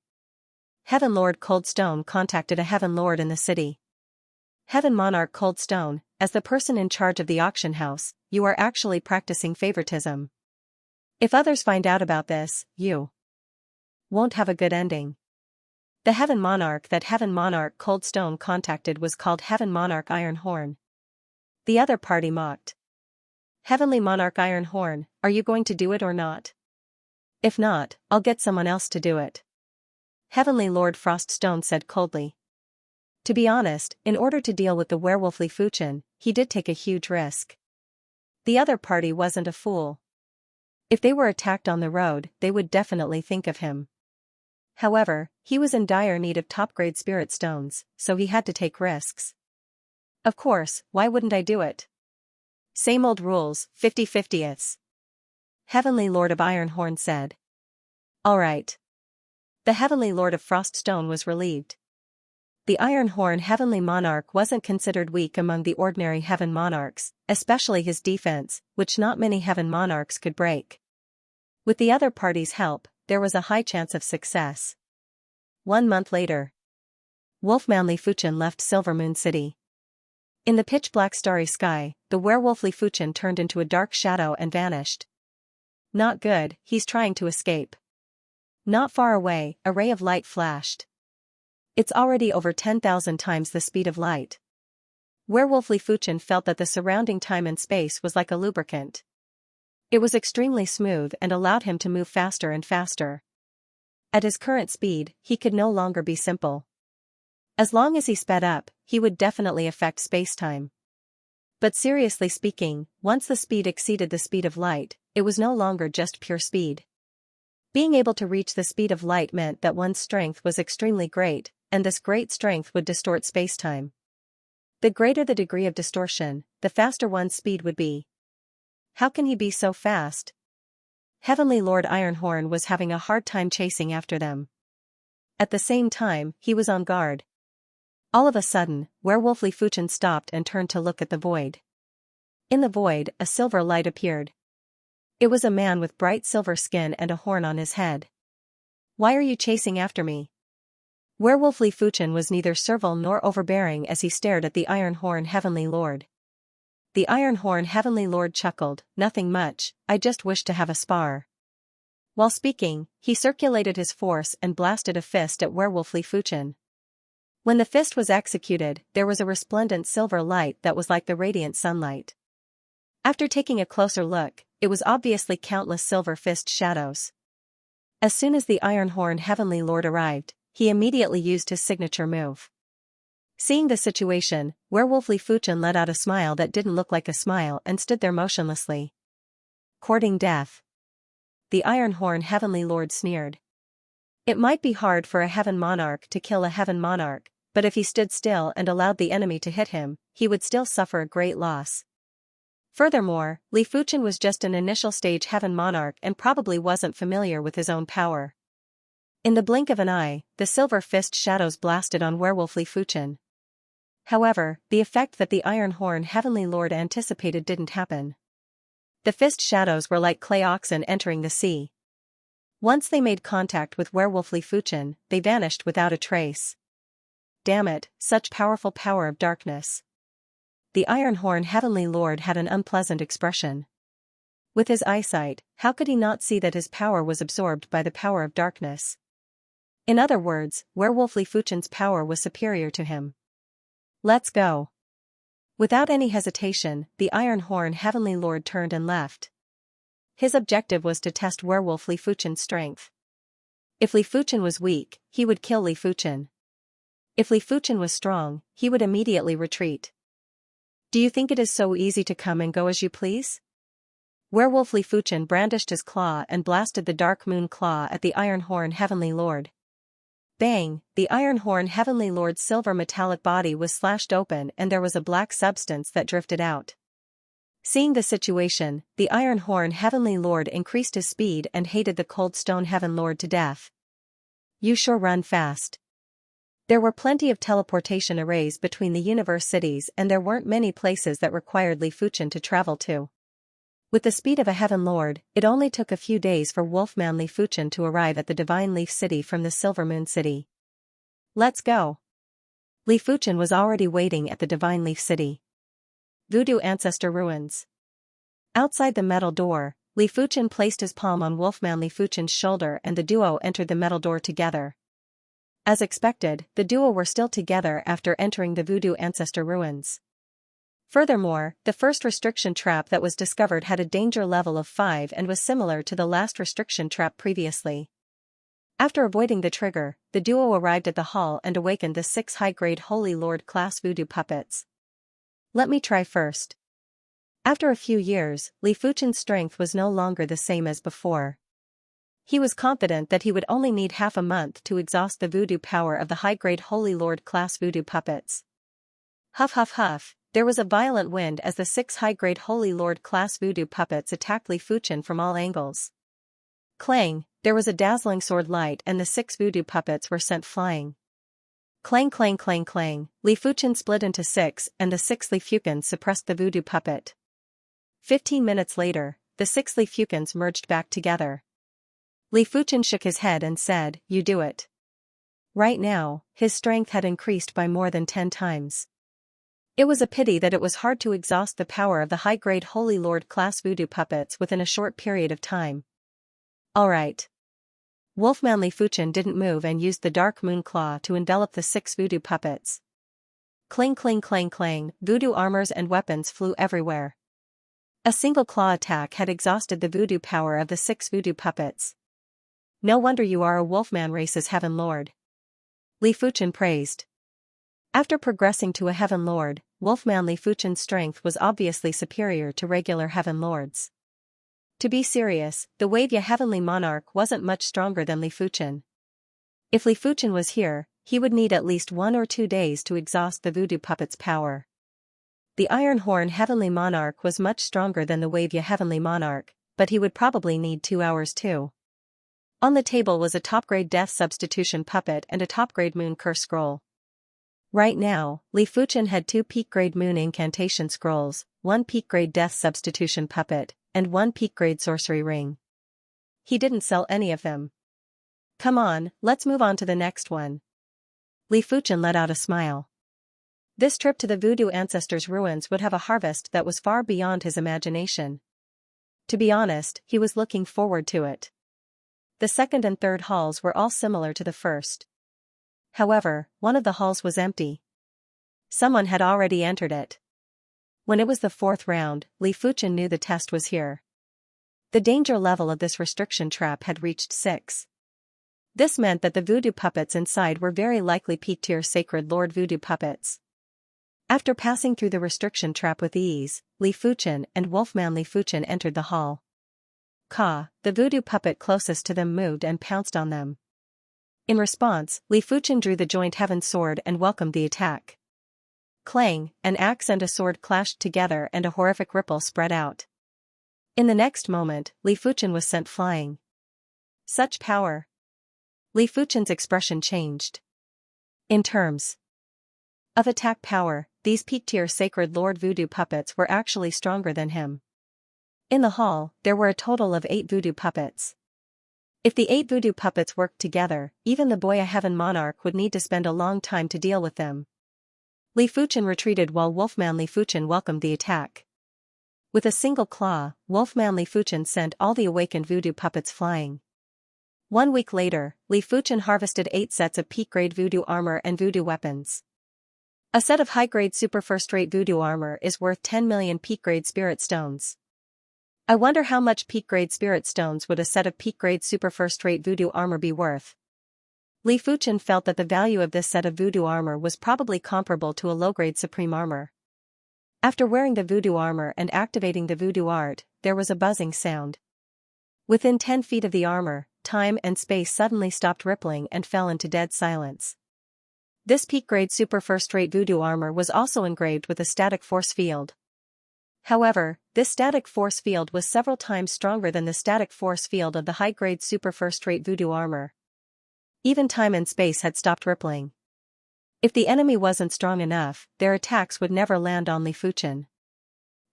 Heaven Lord Coldstone contacted a Heaven Lord in the city. Heaven Monarch Coldstone, as the person in charge of the auction house, you are actually practicing favoritism. If others find out about this, you won't have a good ending. The Heaven Monarch that Heaven Monarch Coldstone contacted was called Heaven Monarch Ironhorn. The other party mocked. Heavenly Monarch Ironhorn, are you going to do it or not? If not, I'll get someone else to do it. Heavenly Lord Froststone said coldly. To be honest, in order to deal with the werewolf Li Fuchen, he did take a huge risk. The other party wasn't a fool. If they were attacked on the road, they would definitely think of him. However, he was in dire need of top-grade spirit stones, so he had to take risks. Of course, why wouldn't I do it? Same old rules, 50-50ths. Heavenly Lord of Ironhorn said. Alright. The Heavenly Lord of Froststone was relieved. The Ironhorn Heavenly Monarch wasn't considered weak among the ordinary Heaven Monarchs, especially his defense, which not many Heaven Monarchs could break. With the other party's help, there was a high chance of success. 1 month later. Wolfman Li Fuchen left Silvermoon City. In the pitch-black starry sky, the werewolf Li Fuchen turned into a dark shadow and vanished. Not good, he's trying to escape. Not far away, a ray of light flashed. It's already over 10,000 times the speed of light. Werewolf Li Fuchen felt that the surrounding time and space was like a lubricant. It was extremely smooth and allowed him to move faster and faster. At his current speed, he could no longer be simple. As long as he sped up, he would definitely affect spacetime. But seriously speaking, once the speed exceeded the speed of light, it was no longer just pure speed. Being able to reach the speed of light meant that one's strength was extremely great, and this great strength would distort spacetime. The greater the degree of distortion, the faster one's speed would be. How can he be so fast? Heavenly Lord Ironhorn was having a hard time chasing after them. At the same time, he was on guard. All of a sudden, Werewolf Li Fuchen stopped and turned to look at the void. In the void, a silver light appeared. It was a man with bright silver skin and a horn on his head. "Why are you chasing after me?" Werewolf Li Fuchen was neither servile nor overbearing as he stared at the Ironhorn Heavenly Lord. The Ironhorn Heavenly Lord chuckled, "Nothing much, I just wish to have a spar." While speaking, he circulated his force and blasted a fist at Werewolf Li Fuchen. When the fist was executed, there was a resplendent silver light that was like the radiant sunlight. After taking a closer look, it was obviously countless silver fist shadows. As soon as the Ironhorn Heavenly Lord arrived, he immediately used his signature move. Seeing the situation, Werewolf Li Fuchen let out a smile that didn't look like a smile and stood there motionlessly. "Courting death." The Ironhorn Heavenly Lord sneered. It might be hard for a heaven monarch to kill a heaven monarch, but if he stood still and allowed the enemy to hit him, he would still suffer a great loss. Furthermore, Li Fuchen was just an initial stage heaven monarch and probably wasn't familiar with his own power. In the blink of an eye, the silver fist shadows blasted on Werewolf Li Fuchen. However, the effect that the Ironhorn Heavenly Lord anticipated didn't happen. The fist shadows were like clay oxen entering the sea. Once they made contact with Werewolf Li Fuchen, they vanished without a trace. Damn it, such powerful power of darkness. The Ironhorn Heavenly Lord had an unpleasant expression. With his eyesight, how could he not see that his power was absorbed by the power of darkness? In other words, Werewolf Li Fuchen's power was superior to him. "Let's go." Without any hesitation, the Ironhorn Heavenly Lord turned and left. His objective was to test Werewolf Li Fuchen's strength. If Li Fuchen was weak, he would kill Li Fuchen. If Li Fuchen was strong, he would immediately retreat. "Do you think it is so easy to come and go as you please?" Werewolf Li Fuchen brandished his claw and blasted the Dark Moon Claw at the Ironhorn Heavenly Lord. Bang! The Ironhorn Heavenly Lord's silver metallic body was slashed open and there was a black substance that drifted out. Seeing the situation, the Ironhorn Heavenly Lord increased his speed and hated the Cold Stone Heaven Lord to death. "You sure run fast." There were plenty of teleportation arrays between the universe cities and there weren't many places that required Li Fuchen to travel to. With the speed of a Heaven Lord, it only took a few days for Wolfman Li Fuchen to arrive at the Divine Leaf City from the Silver Moon City. "Let's go." Li Fuchen was already waiting at the Divine Leaf City. Voodoo Ancestor Ruins. Outside the metal door, Li Fuchen placed his palm on Wolfman Li Fuchen's shoulder and the duo entered the metal door together. As expected, the duo were still together after entering the Voodoo Ancestor Ruins. Furthermore, the first restriction trap that was discovered had a danger level of 5 and was similar to the last restriction trap previously. After avoiding the trigger, the duo arrived at the hall and awakened the 6 high-grade Holy Lord class voodoo puppets. "Let me try first." After a few years, Li Fuchen's strength was no longer the same as before. He was confident that he would only need half a month to exhaust the voodoo power of the high-grade Holy Lord class voodoo puppets. Huff huff huff, there was a violent wind as the 6 high-grade Holy Lord class voodoo puppets attacked Li Fuchen from all angles. Clang, there was a dazzling sword light and the 6 voodoo puppets were sent flying. Clang clang clang clang, Li Fuchen split into 6 and the 6 Li Fuchens suppressed the voodoo puppet. 15 minutes later, the 6 Li Fuchens merged back together. Li Fuchen shook his head and said, "You do it." Right now, his strength had increased by more than 10 times. It was a pity that it was hard to exhaust the power of the high-grade Holy Lord class voodoo puppets within a short period of time. Alright. Wolfman Li Fuchen didn't move and used the Dark Moon Claw to envelop the 6 voodoo puppets. Cling cling clang clang, voodoo armors and weapons flew everywhere. A single claw attack had exhausted the voodoo power of the 6 voodoo puppets. "No wonder you are a Wolfman race's Heaven Lord." Li Fuchen praised. After progressing to a Heaven Lord, Wolfman Li Fuchen's strength was obviously superior to regular Heaven Lords. To be serious, the Wavya Heavenly Monarch wasn't much stronger than Li Fuchen. If Li Fuchen was here, he would need at least 1 or 2 days to exhaust the voodoo puppet's power. The Iron Horn Heavenly Monarch was much stronger than the Wavya Heavenly Monarch, but he would probably need 2 hours too. On the table was a top-grade Death Substitution puppet and a top-grade Moon Curse scroll. Right now, Li Fuchen had 2 peak-grade Moon Incantation scrolls, 1 peak-grade Death Substitution puppet, and 1 peak-grade Sorcery ring. He didn't sell any of them. Come on, let's move on to the next one. Li Fuchen let out a smile. This trip to the voodoo ancestors' ruins would have a harvest that was far beyond his imagination. To be honest, he was looking forward to it. The second and third halls were all similar to the first. However, one of the halls was empty. Someone had already entered it. When it was the 4th round, Li Fuchen knew the test was here. The danger level of this restriction trap had reached 6. This meant that the voodoo puppets inside were very likely peak-tier Sacred Lord voodoo puppets. After passing through the restriction trap with ease, Li Fuchen and Wolfman Li Fuchen entered the hall. Ka, the voodoo puppet closest to them, moved and pounced on them. In response, Li Fuchen drew the joint heaven sword and welcomed the attack. Clang, an axe and a sword clashed together and a horrific ripple spread out. In the next moment, Li Fuchen was sent flying. Such power! Li Fuchen's expression changed. In terms of attack power, these peak-tier Sacred Lord voodoo puppets were actually stronger than him. In the hall, there were a total of 8 voodoo puppets. If the 8 voodoo puppets worked together, even the Boya Heaven Monarch would need to spend a long time to deal with them. Li Fuchen retreated while Wolfman Li Fuchen welcomed the attack. With a single claw, Wolfman Li Fuchen sent all the awakened voodoo puppets flying. 1 week later, Li Fuchen harvested 8 sets of peak-grade voodoo armor and voodoo weapons. A set of high-grade super first-rate voodoo armor is worth 10 million peak-grade spirit stones. I wonder how much peak-grade spirit stones would a set of peak-grade super first-rate voodoo armor be worth. Li Fuchen felt that the value of this set of voodoo armor was probably comparable to a low-grade supreme armor. After wearing the voodoo armor and activating the voodoo art, there was a buzzing sound. Within 10 feet of the armor, time and space suddenly stopped rippling and fell into dead silence. This peak-grade super first-rate voodoo armor was also engraved with a static force field. However, this static force field was several times stronger than the static force field of the high-grade super first-rate voodoo armor. Even time and space had stopped rippling. If the enemy wasn't strong enough, their attacks would never land on Li Fuchen.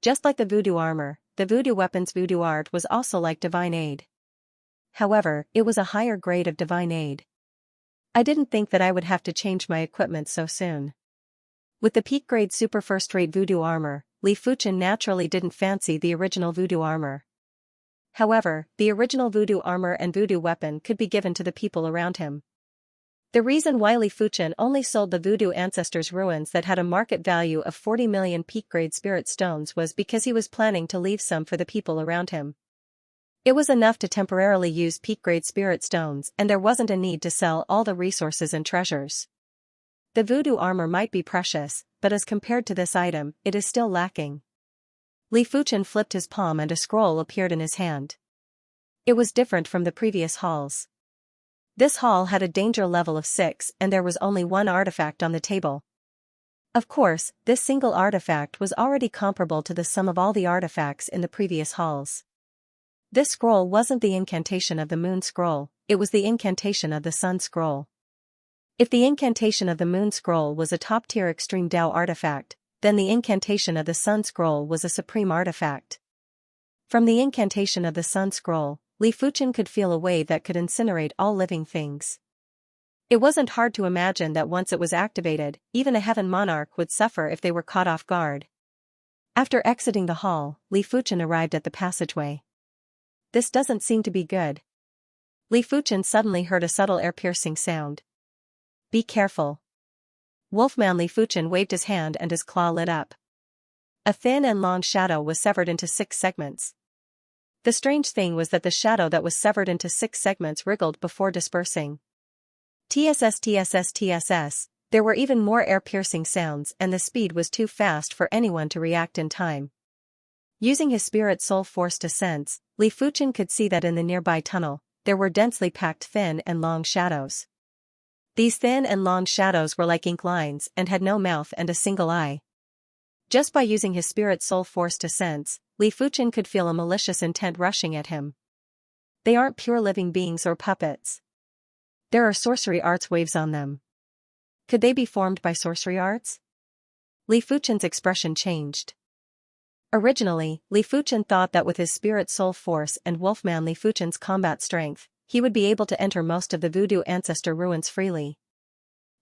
Just like the voodoo armor, the voodoo weapon's voodoo art was also like divine aid. However, it was a higher grade of divine aid. I didn't think that I would have to change my equipment so soon. With the peak-grade super first-rate voodoo armor, Li Fuchen naturally didn't fancy the original voodoo armor. However, the original voodoo armor and voodoo weapon could be given to the people around him. The reason why Li Fuchen only sold the voodoo ancestors' ruins that had a market value of 40 million peak-grade spirit stones was because he was planning to leave some for the people around him. It was enough to temporarily use peak-grade spirit stones, and there wasn't a need to sell all the resources and treasures. The voodoo armor might be precious, but as compared to this item, it is still lacking. Li Fuchen flipped his palm and a scroll appeared in his hand. It was different from the previous halls. This hall had a danger level of 6 and there was only 1 artifact on the table. Of course, this single artifact was already comparable to the sum of all the artifacts in the previous halls. This scroll wasn't the incantation of the Moon Scroll, it was the incantation of the Sun Scroll. If the incantation of the Moon Scroll was a top-tier Extreme Dao artifact, then the incantation of the Sun Scroll was a supreme artifact. From the incantation of the Sun Scroll, Li Fuchen could feel a wave that could incinerate all living things. It wasn't hard to imagine that once it was activated, even a Heaven Monarch would suffer if they were caught off guard. After exiting the hall, Li Fuchen arrived at the passageway. This doesn't seem to be good. Li Fuchen suddenly heard a subtle air-piercing sound. Be careful. Wolfman Li Fuchen waved his hand and his claw lit up. A thin and long shadow was severed into 6 segments. The strange thing was that the shadow that was severed into 6 segments wriggled before dispersing. TSS, There were even more air-piercing sounds, and the speed was too fast for anyone to react in time. Using his spirit soul force to sense, Li Fuchen could see that in the nearby tunnel, there were densely packed thin and long shadows. These thin and long shadows were like ink lines and had no mouth and a single eye. Just by using his spirit soul force to sense, Li Fuchen could feel a malicious intent rushing at him. They aren't pure living beings or puppets. There are sorcery arts waves on them. Could they be formed by sorcery arts? Li Fuchen's expression changed. Originally, Li Fuchen thought that with his spirit soul force and Wolfman Li Fuchen's combat strength, he would be able to enter most of the voodoo ancestor ruins freely.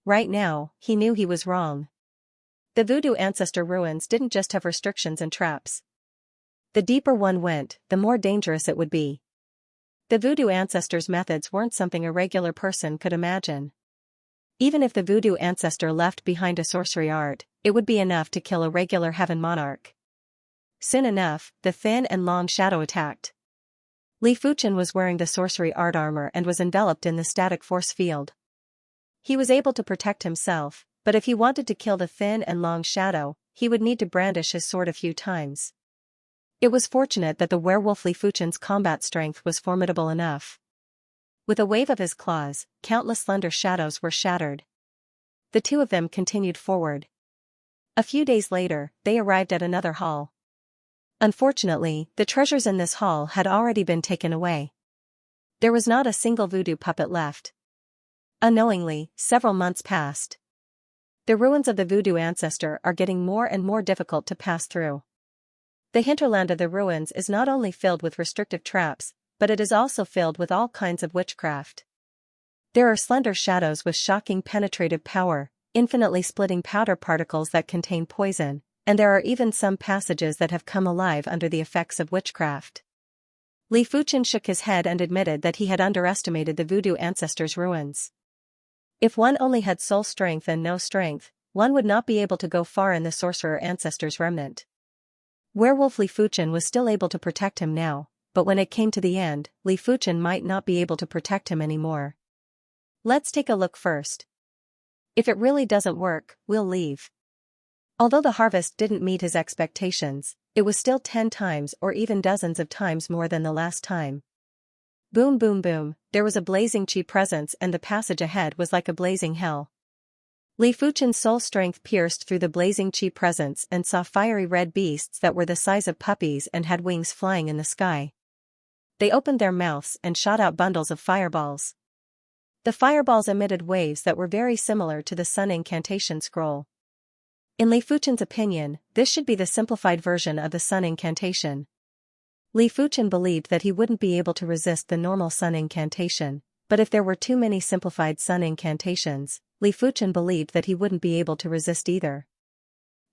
Right now, he knew he was wrong. The voodoo ancestor ruins didn't just have restrictions and traps. The deeper one went, the more dangerous it would be. The voodoo ancestor's methods weren't something a regular person could imagine. Even if the voodoo ancestor left behind a sorcery art, it would be enough to kill a regular heaven monarch. Soon enough, the thin and long shadow attacked. Li Fuchen was wearing the sorcery art armor and was enveloped in the static force field. He was able to protect himself, but if he wanted to kill the thin and long shadow, he would need to brandish his sword a few times. It was fortunate that the werewolf Li Fuchen's combat strength was formidable enough. With a wave of his claws, countless slender shadows were shattered. The two of them continued forward. A few days later, they arrived at another hall. Unfortunately, the treasures in this hall had already been taken away. There was not a single voodoo puppet left. Unknowingly, several months passed. The ruins of the voodoo ancestor are getting more and more difficult to pass through. The hinterland of the ruins is not only filled with restrictive traps, but it is also filled with all kinds of witchcraft. There are slender shadows with shocking penetrative power, infinitely splitting powder particles that contain poison, and there are even some passages that have come alive under the effects of witchcraft. Li Fuchen shook his head and admitted that he had underestimated the voodoo ancestor's ruins. If one only had soul strength and no strength, one would not be able to go far in the sorcerer ancestor's remnant. Werewolf Li Fuchen was still able to protect him now, but when it came to the end, Li Fuchen might not be able to protect him anymore. Let's take a look first. If it really doesn't work, we'll leave. Although the harvest didn't meet his expectations, it was still 10 times or even dozens of times more than the last time. Boom boom boom, there was a blazing chi presence and the passage ahead was like a blazing hell. Li Fuchen's soul strength pierced through the blazing chi presence and saw fiery red beasts that were the size of puppies and had wings flying in the sky. They opened their mouths and shot out bundles of fireballs. The fireballs emitted waves that were very similar to the sun incantation scroll. In Li Fuchen's opinion, this should be the simplified version of the sun incantation. Li Fuchen believed that he wouldn't be able to resist the normal sun incantation, but if there were too many simplified sun incantations, Li Fuchen believed that he wouldn't be able to resist either.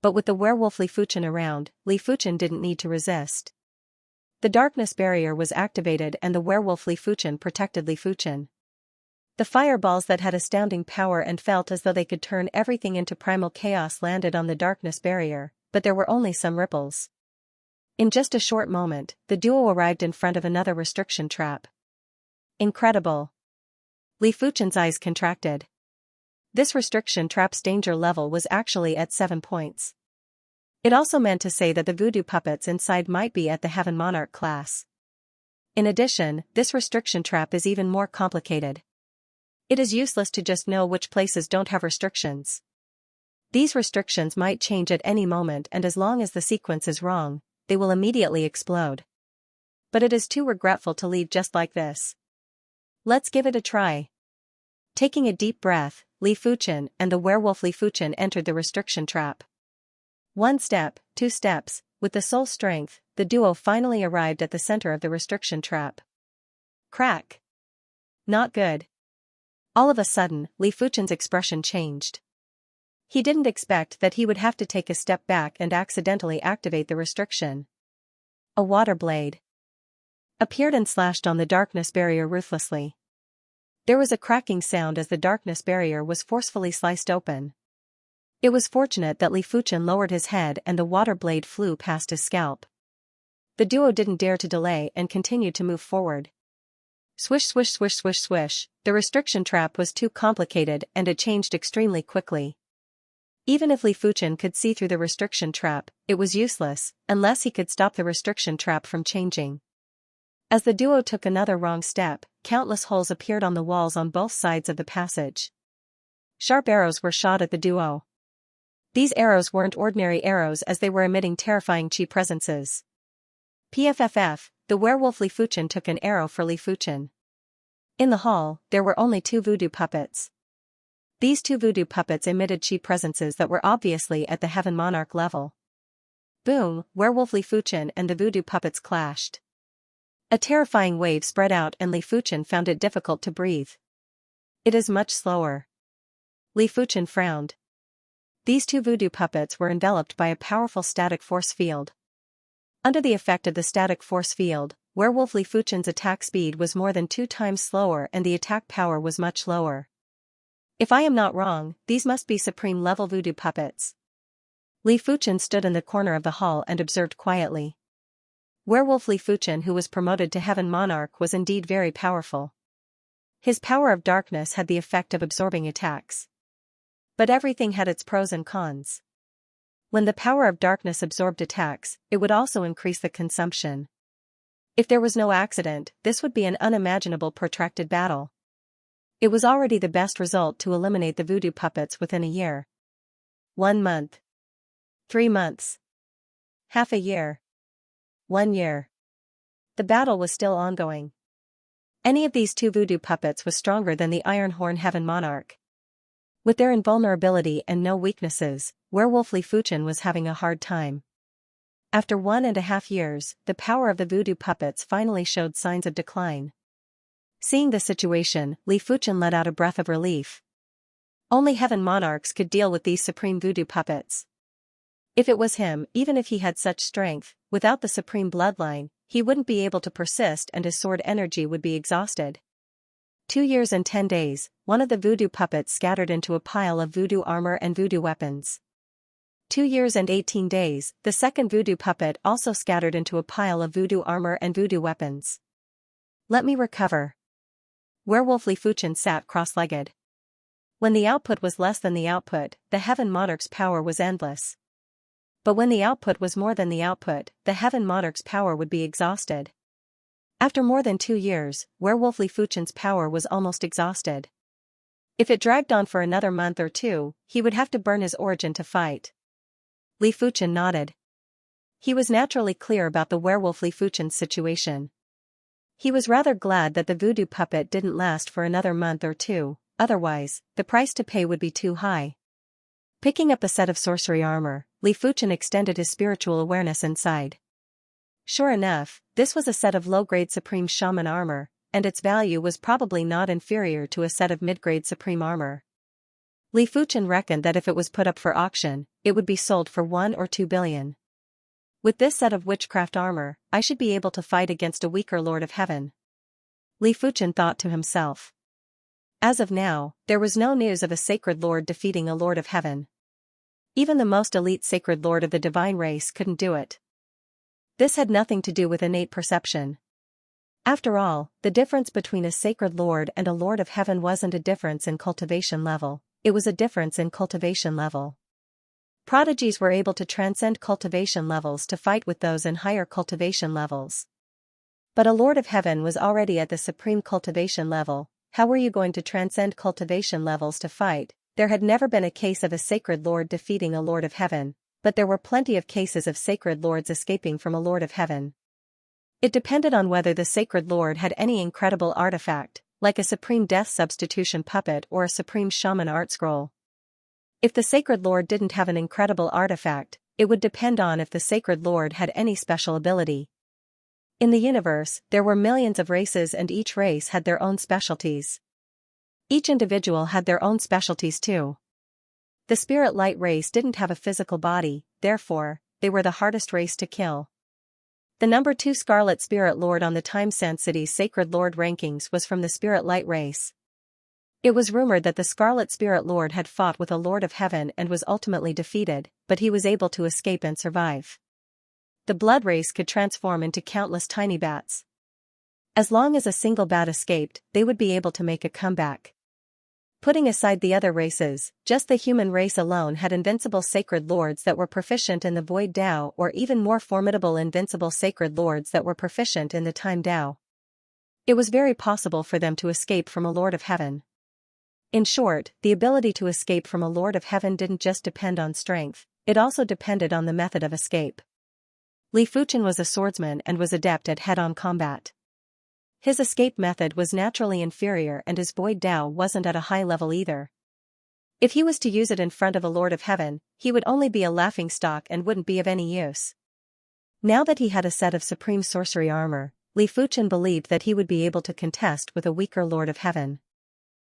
But with the werewolf Li Fuchen around, Li Fuchen didn't need to resist. The darkness barrier was activated and the werewolf Li Fuchen protected Li Fuchen. The fireballs that had astounding power and felt as though they could turn everything into primal chaos landed on the darkness barrier, but there were only some ripples. In just a short moment, the duo arrived in front of another restriction trap. Incredible. Li Fuchen's eyes contracted. This restriction trap's danger level was actually at 7 points. It also meant to say that the voodoo puppets inside might be at the Heaven Monarch class. In addition, this restriction trap is even more complicated. It is useless to just know which places don't have restrictions. These restrictions might change at any moment and as long as the sequence is wrong, they will immediately explode. But it is too regretful to leave just like this. Let's give it a try. Taking a deep breath, Li Fuchen and the werewolf Li Fuchen entered the restriction trap. 1 step, 2 steps, with the soul strength, the duo finally arrived at the center of the restriction trap. Crack. Not good. All of a sudden, Li Fuchen's expression changed. He didn't expect that he would have to take a step back and accidentally activate the restriction. A water blade appeared and slashed on the darkness barrier ruthlessly. There was a cracking sound as the darkness barrier was forcefully sliced open. It was fortunate that Li Fuchen lowered his head and the water blade flew past his scalp. The duo didn't dare to delay and continued to move forward. Swish swish swish swish swish, the restriction trap was too complicated and it changed extremely quickly. Even if Li Fuchen could see through the restriction trap, it was useless, unless he could stop the restriction trap from changing. As the duo took another wrong step, countless holes appeared on the walls on both sides of the passage. Sharp arrows were shot at the duo. These arrows weren't ordinary arrows as they were emitting terrifying chi presences. PFFF, the werewolf Li Fuchen took an arrow for Li Fuchen. In the hall, there were only 2 voodoo puppets. These 2 voodoo puppets emitted chi presences that were obviously at the Heaven Monarch level. Boom, werewolf Li Fuchen and the voodoo puppets clashed. A terrifying wave spread out and Li Fuchen found it difficult to breathe. It is much slower. Li Fuchen frowned. These 2 voodoo puppets were enveloped by a powerful static force field. Under the effect of the static force field, werewolf Li Fuchen's attack speed was more than 2 times slower and the attack power was much lower. If I am not wrong, these must be supreme-level voodoo puppets. Li Fuchen stood in the corner of the hall and observed quietly. Werewolf Li Fuchen, who was promoted to Heaven Monarch, was indeed very powerful. His power of darkness had the effect of absorbing attacks. But everything had its pros and cons. When the power of darkness absorbed attacks, it would also increase the consumption. If there was no accident, this would be an unimaginable protracted battle. It was already the best result to eliminate the voodoo puppets within a year. 1 month. 3 months. Half a year. 1 year. The battle was still ongoing. Any of these 2 voodoo puppets was stronger than the Iron Horn Heaven Monarch. With their invulnerability and no weaknesses, werewolf Li Fuchen was having a hard time. After 1.5 years, the power of the voodoo puppets finally showed signs of decline. Seeing the situation, Li Fuchen let out a breath of relief. Only Heaven Monarchs could deal with these supreme voodoo puppets. If it was him, even if he had such strength, without the supreme bloodline, he wouldn't be able to persist and his sword energy would be exhausted. 2 years and 10 days, one of the voodoo puppets scattered into a pile of voodoo armor and voodoo weapons. 2 years and 18 days, the second voodoo puppet also scattered into a pile of voodoo armor and voodoo weapons. Let me recover. Werewolf Li Fuchen sat cross-legged. When the output was less than the output, the Heaven Monarch's power was endless. But when the output was more than the output, the Heaven Monarch's power would be exhausted. After more than 2 years, werewolf Li Fuchen's power was almost exhausted. If it dragged on for another month or 2, he would have to burn his origin to fight. Li Fuchen nodded. He was naturally clear about the werewolf Li Fuchen's situation. He was rather glad that the voodoo puppet didn't last for another month or 2, otherwise, the price to pay would be too high. Picking up the set of sorcery armor, Li Fuchen extended his spiritual awareness inside. Sure enough, this was a set of low-grade supreme shaman armor, and its value was probably not inferior to a set of mid-grade supreme armor. Li Fuchen reckoned that if it was put up for auction, it would be sold for 1 or 2 billion. With this set of witchcraft armor, I should be able to fight against a weaker Lord of Heaven. Li Fuchen thought to himself. As of now, there was no news of a sacred lord defeating a Lord of Heaven. Even the most elite sacred lord of the divine race couldn't do it. This had nothing to do with innate perception. After all, the difference between a sacred lord and a Lord of Heaven wasn't a difference in cultivation level, it was a difference in cultivation level. Prodigies were able to transcend cultivation levels to fight with those in higher cultivation levels. But a Lord of Heaven was already at the supreme cultivation level. How were you going to transcend cultivation levels to fight? There had never been a case of a sacred lord defeating a Lord of Heaven, but there were plenty of cases of sacred lords escaping from a Lord of Heaven. It depended on whether the sacred lord had any incredible artifact, like a supreme death substitution puppet or a supreme shaman art scroll. If the sacred lord didn't have an incredible artifact, it would depend on if the sacred lord had any special ability. In the universe, there were millions of races and each race had their own specialties. Each individual had their own specialties too. The spirit light race didn't have a physical body, therefore, they were the hardest race to kill. The number 2 Scarlet Spirit Lord on the Time Sand City's Sacred Lord rankings was from the Spirit Light race. It was rumored that the Scarlet Spirit Lord had fought with a Lord of Heaven and was ultimately defeated, but he was able to escape and survive. The Blood race could transform into countless tiny bats. As long as a single bat escaped, they would be able to make a comeback. Putting aside the other races, just the human race alone had invincible sacred lords that were proficient in the Void Dao, or even more formidable invincible sacred lords that were proficient in the Time Dao. It was very possible for them to escape from a Lord of Heaven. In short, the ability to escape from a Lord of Heaven didn't just depend on strength, it also depended on the method of escape. Li Fuchen was a swordsman and was adept at head-on combat. His escape method was naturally inferior and his Void Dao wasn't at a high level either. If he was to use it in front of a Lord of Heaven, he would only be a laughingstock and wouldn't be of any use. Now that he had a set of supreme sorcery armor, Li Fuchen believed that he would be able to contest with a weaker Lord of Heaven.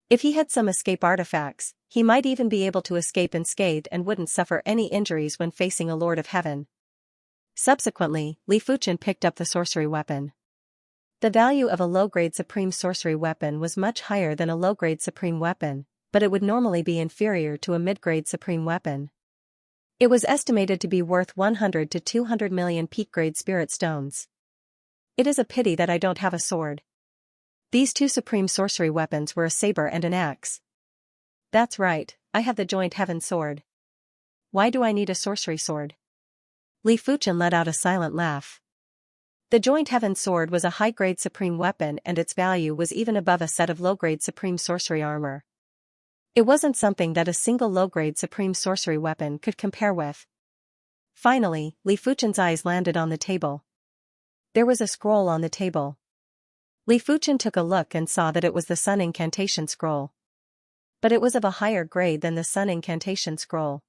If he had some escape artifacts, he might even be able to escape unscathed and wouldn't suffer any injuries when facing a Lord of Heaven. Subsequently, Li Fuchen picked up the sorcery weapon. The value of a low-grade supreme sorcery weapon was much higher than a low-grade supreme weapon, but it would normally be inferior to a mid-grade supreme weapon. It was estimated to be worth 100 to 200 million peak-grade spirit stones. It is a pity that I don't have a sword. These two supreme sorcery weapons were a saber and an axe. That's right, I have the Joint Heaven sword. Why do I need a sorcery sword? Li Fuchen let out a silent laugh. The Joint Heaven sword was a high-grade supreme weapon and its value was even above a set of low-grade supreme sorcery armor. It wasn't something that a single low-grade supreme sorcery weapon could compare with. Finally, Li Fuchen's eyes landed on the table. There was a scroll on the table. Li Fuchen took a look and saw that it was the Sun Incantation Scroll. But it was of a higher grade than the Sun Incantation Scroll.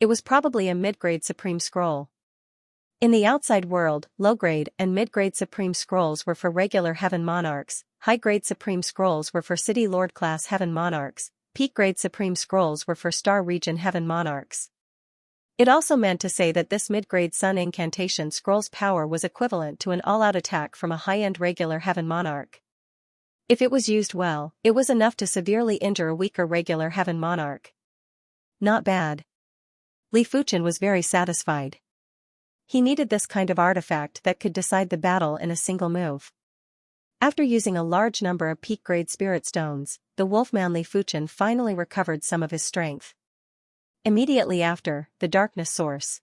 It was probably a mid-grade supreme scroll. In the outside world, low-grade and mid-grade supreme scrolls were for regular heaven monarchs, high-grade supreme scrolls were for city lord-class heaven monarchs, peak-grade supreme scrolls were for star region heaven monarchs. It also meant to say that this mid-grade Sun Incantation Scroll's power was equivalent to an all-out attack from a high-end regular heaven monarch. If it was used well, it was enough to severely injure a weaker regular heaven monarch. Not bad. Li Fuchen was very satisfied. He needed this kind of artifact that could decide the battle in a single move. After using a large number of peak-grade spirit stones, the wolfman Li Fuchen finally recovered some of his strength. Immediately after, the darkness source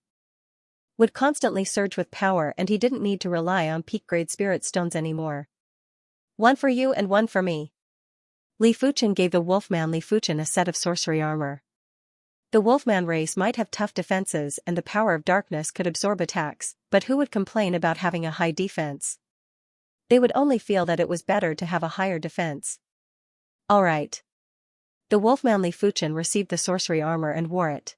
would constantly surge with power and he didn't need to rely on peak-grade spirit stones anymore. One for you and one for me. Li Fuchen gave the wolfman Li Fuchen a set of sorcery armor. The wolfman race might have tough defenses and the power of darkness could absorb attacks, but who would complain about having a high defense? They would only feel that it was better to have a higher defense. Alright. The wolfman Li Fuchen received the sorcery armor and wore it.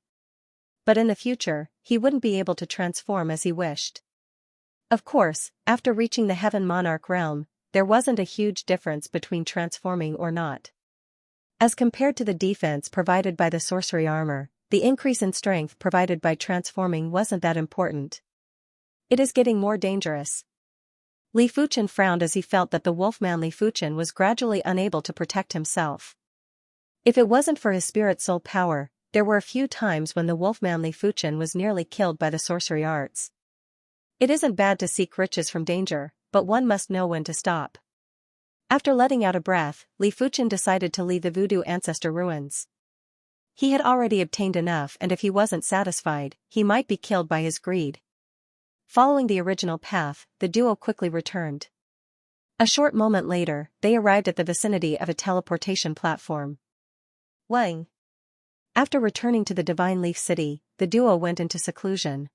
But in the future, he wouldn't be able to transform as he wished. Of course, after reaching the Heaven Monarch realm, there wasn't a huge difference between transforming or not. As compared to the defense provided by the sorcery armor, the increase in strength provided by transforming wasn't that important. It is getting more dangerous. Li Fuchen frowned as he felt that the wolfman Li Fuchen was gradually unable to protect himself. If it wasn't for his spirit soul power, there were a few times when the wolfman Li Fuchen was nearly killed by the sorcery arts. It isn't bad to seek riches from danger, but one must know when to stop. After letting out a breath, Li Fuchen decided to leave the voodoo ancestor ruins. He had already obtained enough and if he wasn't satisfied, he might be killed by his greed. Following the original path, the duo quickly returned. A short moment later, they arrived at the vicinity of a teleportation platform. Wang. After returning to the Divine Leaf City, the duo went into seclusion.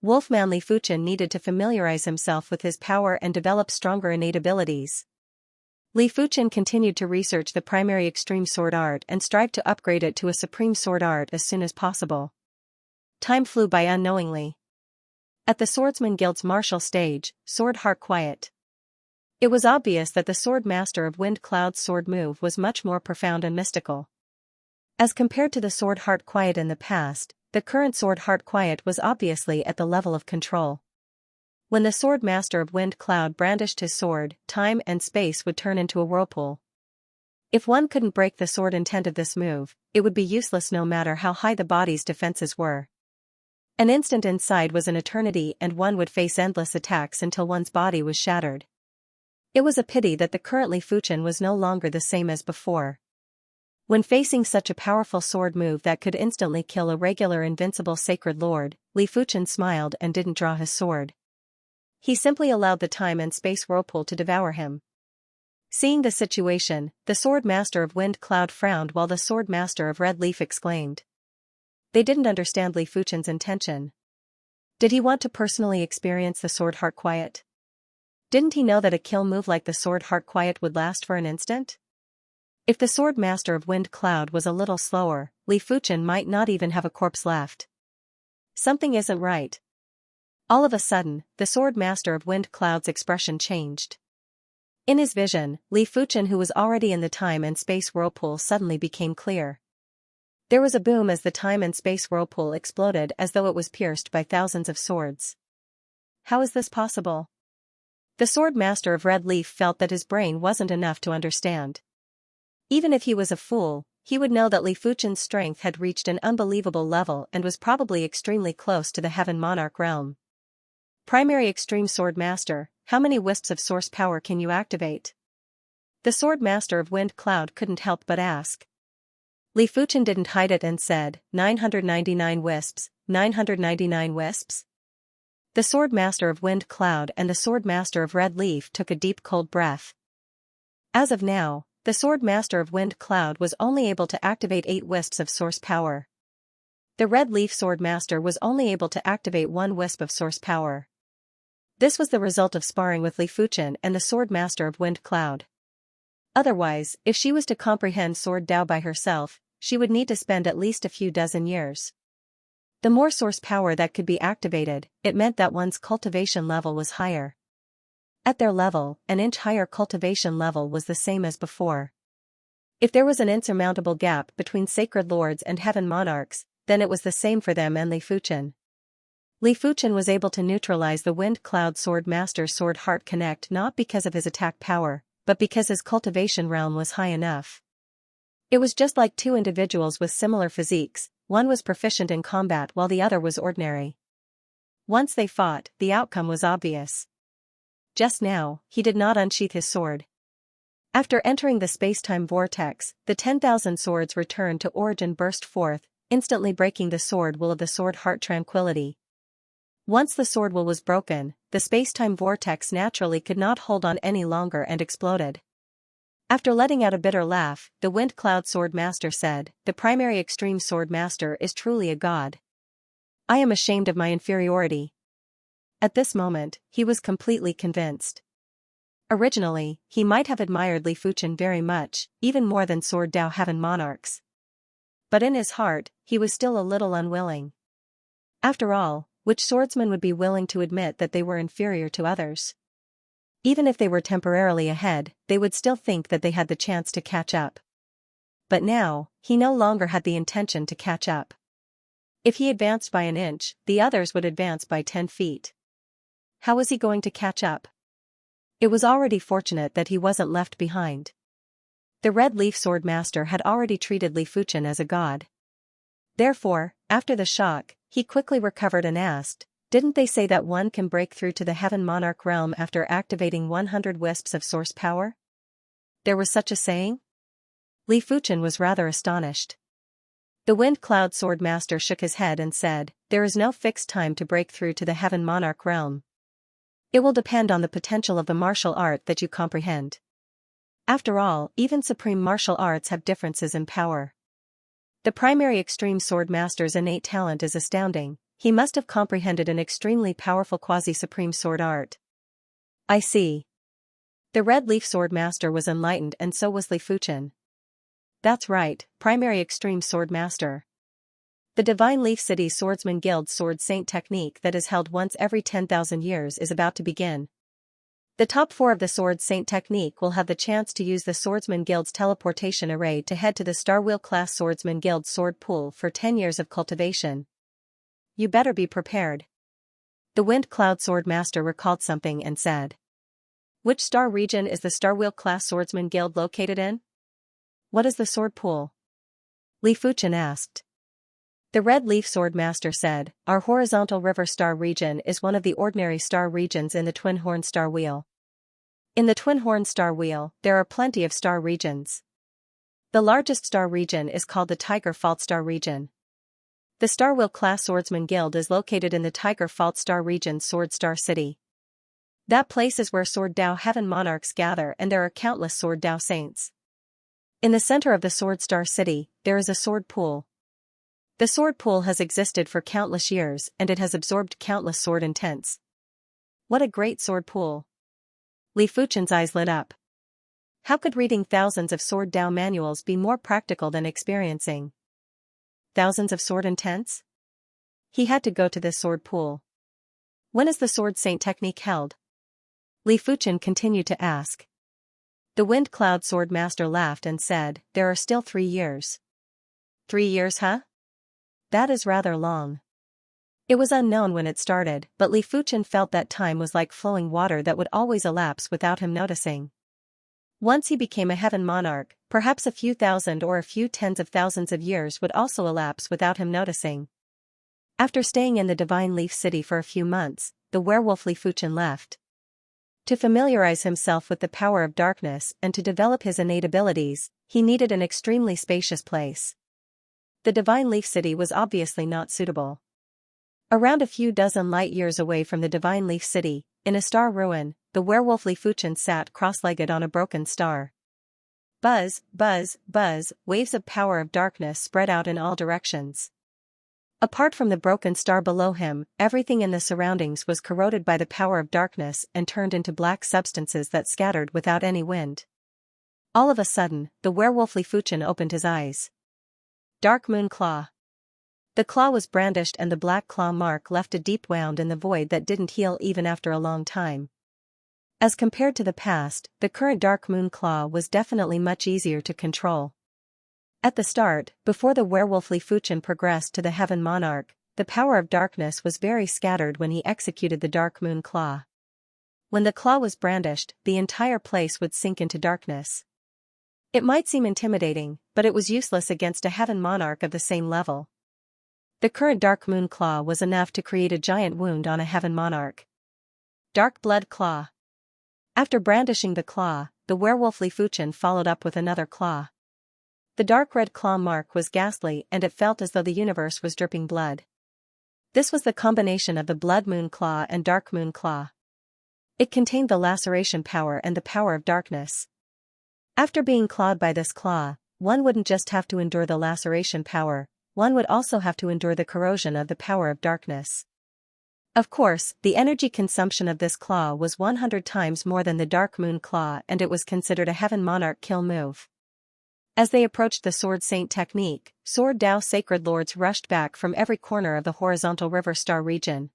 Wolfman Li Fuchen needed to familiarize himself with his power and develop stronger innate abilities. Li Fuchen continued to research the primary extreme sword art and strive to upgrade it to a supreme sword art as soon as possible. Time flew by unknowingly. At the Swordsman Guild's martial stage, Sword Heart Quiet. It was obvious that the Sword Master of Wind Cloud's sword move was much more profound and mystical. As compared to the Sword Heart Quiet in the past, the current Sword Heart Quiet was obviously at the level of control. When the Sword Master of Wind Cloud brandished his sword, time and space would turn into a whirlpool. If one couldn't break the sword intent of this move, it would be useless no matter how high the body's defenses were. An instant inside was an eternity and one would face endless attacks until one's body was shattered. It was a pity that the current Li Fuchen was no longer the same as before. When facing such a powerful sword move that could instantly kill a regular invincible sacred lord, Li Fuchen smiled and didn't draw his sword. He simply allowed the time and space whirlpool to devour him. Seeing the situation, the sword master of Wind Cloud frowned while the sword master of Red Leaf exclaimed. They didn't understand Li Fuchen's intention. Did he want to personally experience the sword heart quiet? Didn't he know that a kill move like the sword heart quiet would last for an instant? If the sword master of Wind Cloud was a little slower, Li Fuchen might not even have a corpse left. Something isn't right. All of a sudden, the sword master of Wind Cloud's expression changed. In his vision, Li Fuchen, who was already in the time and space whirlpool, suddenly became clear. There was a boom as the time and space whirlpool exploded as though it was pierced by thousands of swords. How is this possible? The sword master of Red Leaf felt that his brain wasn't enough to understand. Even if he was a fool, he would know that Li Fuchen's strength had reached an unbelievable level and was probably extremely close to the Heaven Monarch realm. Primary Extreme Sword Master, how many wisps of source power can you activate? The sword master of Wind Cloud couldn't help but ask. Li Fuchen didn't hide it and said, 999 wisps, 999 wisps? The sword master of Wind Cloud and the sword master of Red Leaf took a deep cold breath. As of now, the sword master of Wind Cloud was only able to activate 8 wisps of source power. The Red Leaf sword master was only able to activate 1 wisp of source power. This was the result of sparring with Li Fuchen and the sword master of Wind Cloud. Otherwise, if she was to comprehend Sword Dao by herself, she would need to spend at least a few dozen years. The more source power that could be activated, it meant that one's cultivation level was higher. At their level, an inch higher cultivation level was the same as before. If there was an insurmountable gap between sacred lords and heaven monarchs, then it was the same for them and Li Fuchen. Li Fuchen was able to neutralize the Wind Cloud Sword Master's Sword Heart Connect not because of his attack power, but because his cultivation realm was high enough. It was just like two individuals with similar physiques, one was proficient in combat while the other was ordinary. Once they fought, the outcome was obvious. Just now, he did not unsheath his sword. After entering the space-time vortex, the 10,000 swords returned to origin burst forth, instantly breaking the sword will of the sword heart tranquility. Once the sword will was broken, the space-time vortex naturally could not hold on any longer and exploded. After letting out a bitter laugh, the Wind Cloud Sword Master said, "The primary extreme sword master is truly a god. I am ashamed of my inferiority." At this moment, he was completely convinced. Originally, he might have admired Li Fuchen very much, even more than Sword Dao Heaven Monarchs. But in his heart, he was still a little unwilling. After all, which swordsman would be willing to admit that they were inferior to others? Even if they were temporarily ahead, they would still think that they had the chance to catch up. But now, he no longer had the intention to catch up. If he advanced by an inch, the others would advance by 10 feet. How was he going to catch up? It was already fortunate that he wasn't left behind. The Red Leaf Sword Master had already treated Li Fuchen as a god. Therefore, after the shock, he quickly recovered and asked, "Didn't they say that one can break through to the Heaven Monarch realm after activating 100 wisps of source power?" There was such a saying? Li Fuchen was rather astonished. The Wind Cloud Sword Master shook his head and said, "There is no fixed time to break through to the Heaven Monarch realm. It will depend on the potential of the martial art that you comprehend. After all, even supreme martial arts have differences in power. The primary extreme sword master's innate talent is astounding. He must have comprehended an extremely powerful quasi-supreme sword art." I see. The Red Leaf Sword Master was enlightened and so was Li Fuchen. That's right, primary extreme sword master. The Divine Leaf City Swordsman Guild's Sword Saint technique that is held once every 10,000 years is about to begin. The top 4 of the Sword Saint technique will have the chance to use the Swordsman Guild's teleportation array to head to the Starwheel class Swordsman Guild sword pool for 10 years of cultivation. You better be prepared. The Wind Cloud Sword Master recalled something and said. Which star region is the Starwheel class Swordsman Guild located in? What is the sword pool? Li Fuchen asked. The Red Leaf Sword Master said, "Our horizontal river star region is one of the ordinary star regions in the Twin Horn Star Wheel. In the twin-horn star wheel, there are plenty of star regions. The largest star region is called the Tiger Fault Star region. The Star Wheel class Swordsman Guild is located in the Tiger Fault Star region Sword Star City. That place is where Sword Dao Heaven monarchs gather, and there are countless Sword Dao saints. In the center of the Sword Star City, there is a sword pool. The sword pool has existed for countless years, and it has absorbed countless sword intents. What a great sword pool! Li Fuchen's eyes lit up. How could reading thousands of Sword Dao manuals be more practical than experiencing thousands of sword intents? He had to go to this sword pool. When is the Sword Saint technique held? Li Fuchen continued to ask. The Wind Cloud Sword Master laughed and said, there are still 3 years. 3 years, huh? That is rather long. It was unknown when it started, but Li Fuchen felt that time was like flowing water that would always elapse without him noticing. Once he became a heaven monarch, perhaps a few thousand or a few tens of thousands of years would also elapse without him noticing. After staying in the Divine Leaf City for a few months, the werewolf Li Fuchen left. To familiarize himself with the power of darkness and to develop his innate abilities, he needed an extremely spacious place. The Divine Leaf City was obviously not suitable. Around a few dozen light years away from the Divine Leaf City, in a star ruin, the werewolf Li Fuchen sat cross-legged on a broken star. Buzz, buzz, buzz, waves of power of darkness spread out in all directions. Apart from the broken star below him, everything in the surroundings was corroded by the power of darkness and turned into black substances that scattered without any wind. All of a sudden, the werewolf Li Fuchen opened his eyes. Dark Moon Claw. The claw was brandished and the black claw mark left a deep wound in the void that didn't heal even after a long time. As compared to the past, the current Dark Moon Claw was definitely much easier to control. At the start, before the werewolf Li Fuchen progressed to the Heaven Monarch, the power of darkness was very scattered when he executed the Dark Moon Claw. When the claw was brandished, the entire place would sink into darkness. It might seem intimidating, but it was useless against a Heaven Monarch of the same level. The current Dark Moon Claw was enough to create a giant wound on a Heaven Monarch. Dark Blood Claw. After brandishing the claw, the werewolf Li Fuchen followed up with another claw. The dark red claw mark was ghastly and it felt as though the universe was dripping blood. This was the combination of the Blood Moon Claw and Dark Moon Claw. It contained the laceration power and the power of darkness. After being clawed by this claw, one wouldn't just have to endure the laceration power, one would also have to endure the corrosion of the power of darkness. Of course, the energy consumption of this claw was 100 times more than the Dark Moon Claw and it was considered a Heaven Monarch kill move. As they approached the Sword Saint technique, Sword Dao Sacred Lords rushed back from every corner of the horizontal river star region.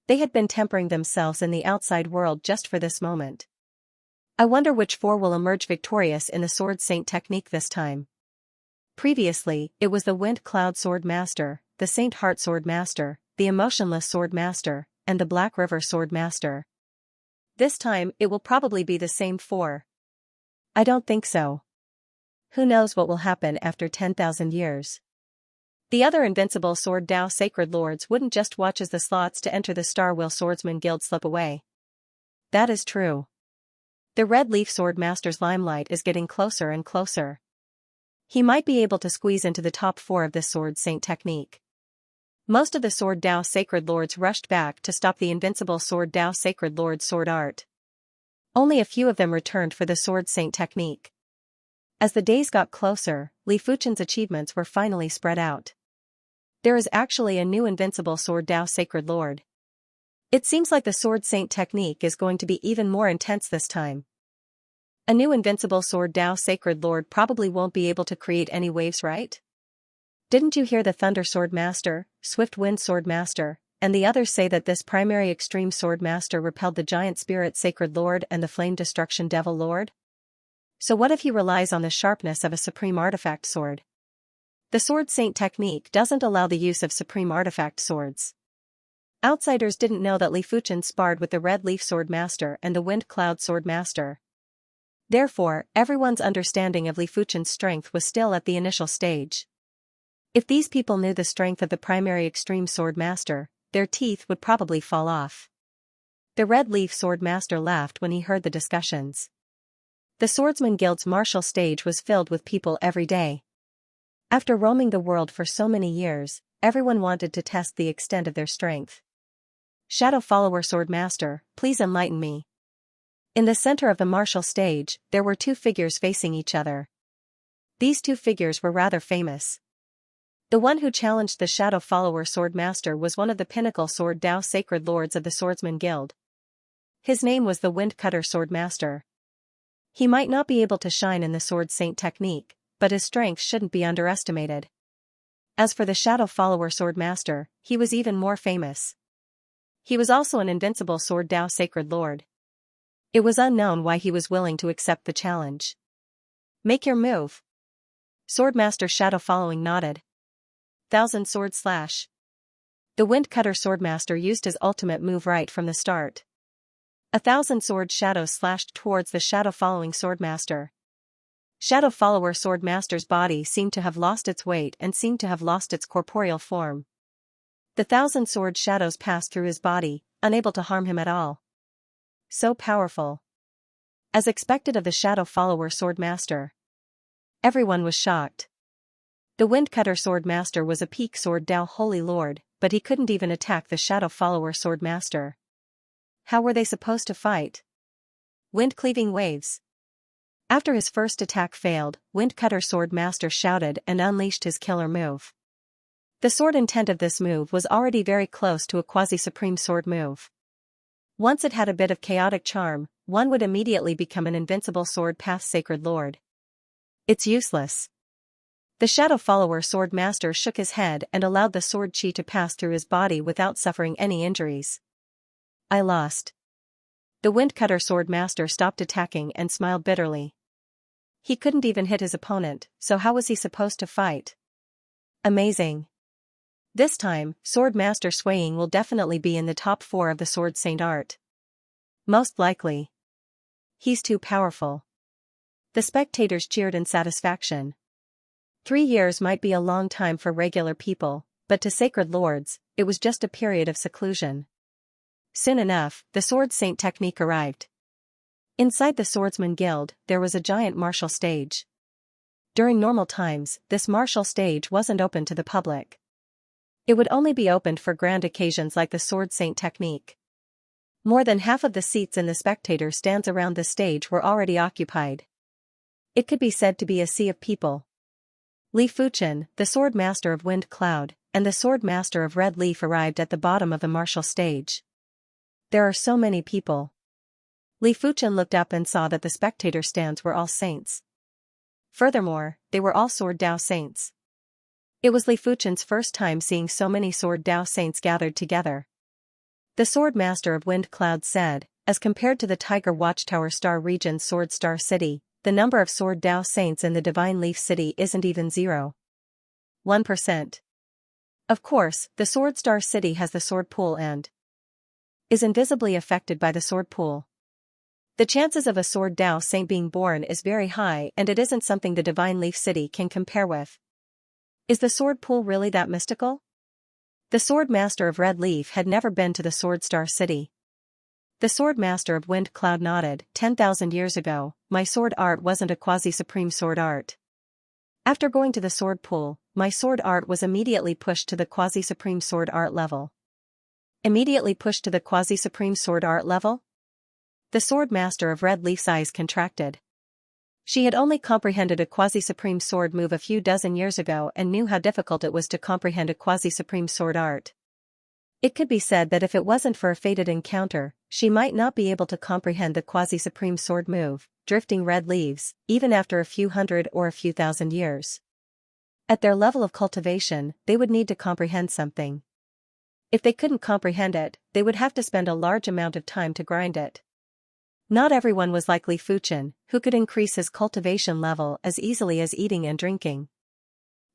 They had been tempering themselves in the outside world just for this moment. I wonder which 4 will emerge victorious in the Sword Saint technique this time. Previously, it was the Wind Cloud Sword Master, the Saint Heart Sword Master, the Emotionless Sword Master, and the Black River Sword Master. This time, it will probably be the same 4. I don't think so. Who knows what will happen after 10,000 years? The other invincible Sword Dao Sacred Lords wouldn't just watch as the slots to enter the Star Wheel Swordsman Guild slip away. That is true. The Red Leaf Sword Master's limelight is getting closer and closer. He might be able to squeeze into the top 4 of this Sword Saint technique. Most of the Sword Dao Sacred Lords rushed back to stop the invincible Sword Dao Sacred Lord's sword art. Only a few of them returned for the Sword Saint technique. As the days got closer, Li Fuchen's achievements were finally spread out. There is actually a new invincible Sword Dao Sacred Lord. It seems like the Sword Saint technique is going to be even more intense this time. A new invincible Sword Dao Sacred Lord probably won't be able to create any waves, right? Didn't you hear the Thunder Sword Master, Swift Wind Sword Master, and the others say that this primary extreme Sword Master repelled the Giant Spirit Sacred Lord and the Flame Destruction Devil Lord? So what if he relies on the sharpness of a Supreme Artifact Sword? The Sword Saint technique doesn't allow the use of Supreme Artifact Swords. Outsiders didn't know that Li Fuchen sparred with the Red Leaf Sword Master and the Wind Cloud Sword Master. Therefore, everyone's understanding of Li Fuchen's strength was still at the initial stage. If these people knew the strength of the primary extreme Sword Master, their teeth would probably fall off. The Red Leaf Sword Master laughed when he heard the discussions. The Swordsman Guild's martial stage was filled with people every day. After roaming the world for so many years, everyone wanted to test the extent of their strength. Shadow Follower Sword Master, please enlighten me. In the center of the martial stage, there were two figures facing each other. These two figures were rather famous. The one who challenged the Shadow Follower Sword Master was one of the pinnacle Sword Dao Sacred Lords of the Swordsman Guild. His name was the Wind Cutter Sword Master. He might not be able to shine in the Sword Saint technique, but his strength shouldn't be underestimated. As for the Shadow Follower Sword Master, he was even more famous. He was also an invincible Sword Dao Sacred Lord. It was unknown why he was willing to accept the challenge. Make your move. Swordmaster Shadow Following nodded. 1000 Sword Slash. The Wind Cutter Swordmaster used his ultimate move right from the start. 1000 sword shadows slashed towards the Shadow Following Swordmaster. Shadow Follower Swordmaster's body seemed to have lost its weight and seemed to have lost its corporeal form. The 1000 sword shadows passed through his body, unable to harm him at all. So powerful. As expected of the Shadow Follower Swordmaster. Everyone was shocked. The Wind Cutter Swordmaster was a peak Sword Dao Holy Lord, but he couldn't even attack the Shadow Follower Swordmaster. How were they supposed to fight? Wind Cleaving Waves. After his first attack failed, Wind Cutter Swordmaster shouted and unleashed his killer move. The sword intent of this move was already very close to a quasi-supreme sword move. Once it had a bit of chaotic charm, one would immediately become an invincible sword path Sacred Lord. It's useless. The Shadow Follower Swordmaster shook his head and allowed the sword chi to pass through his body without suffering any injuries. I lost. The Wind Cutter Swordmaster stopped attacking and smiled bitterly. He couldn't even hit his opponent, so how was he supposed to fight? Amazing. This time, Swordmaster Swaying will definitely be in the top 4 of the Sword Saint art. Most likely. He's too powerful. The spectators cheered in satisfaction. 3 years might be a long time for regular people, but to Sacred Lords, it was just a period of seclusion. Soon enough, the Sword Saint technique arrived. Inside the Swordsman Guild, there was a giant martial stage. During normal times, this martial stage wasn't open to the public. It would only be opened for grand occasions like the Sword Saint technique. More than half of the seats in the spectator stands around the stage were already occupied. It could be said to be a sea of people. Li Fuchen, the Sword Master of Wind Cloud, and the Sword Master of Red Leaf arrived at the bottom of the martial stage. There are so many people. Li Fuchen looked up and saw that the spectator stands were all saints. Furthermore, they were all Sword Dao saints. It was Li Fuchen's first time seeing so many Sword Dao saints gathered together. The Sword Master of Wind Cloud said, as compared to the Tiger Watchtower Star Region's Sword Star City, the number of Sword Dao saints in the Divine Leaf City isn't even 0.1%. Of course, the Sword Star City has the Sword Pool and is invisibly affected by the Sword Pool. The chances of a Sword Dao saint being born is very high, and it isn't something the Divine Leaf City can compare with. Is the Sword Pool really that mystical? The Sword Master of Red Leaf had never been to the Sword Star City. The Sword Master of Wind Cloud nodded. 10,000 years ago, my sword art wasn't a quasi-supreme sword art. After going to the Sword Pool, my sword art was immediately pushed to the quasi-supreme sword art level. Immediately pushed to the quasi-supreme sword art level? The Sword Master of Red Leaf's eyes contracted. She had only comprehended a quasi-supreme sword move a few dozen years ago and knew how difficult it was to comprehend a quasi-supreme sword art. It could be said that if it wasn't for a fated encounter, she might not be able to comprehend the quasi-supreme sword move, drifting red leaves, even after a few hundred or a few thousand years. At their level of cultivation, they would need to comprehend something. If they couldn't comprehend it, they would have to spend a large amount of time to grind it. Not everyone was like Li Fuchen, who could increase his cultivation level as easily as eating and drinking.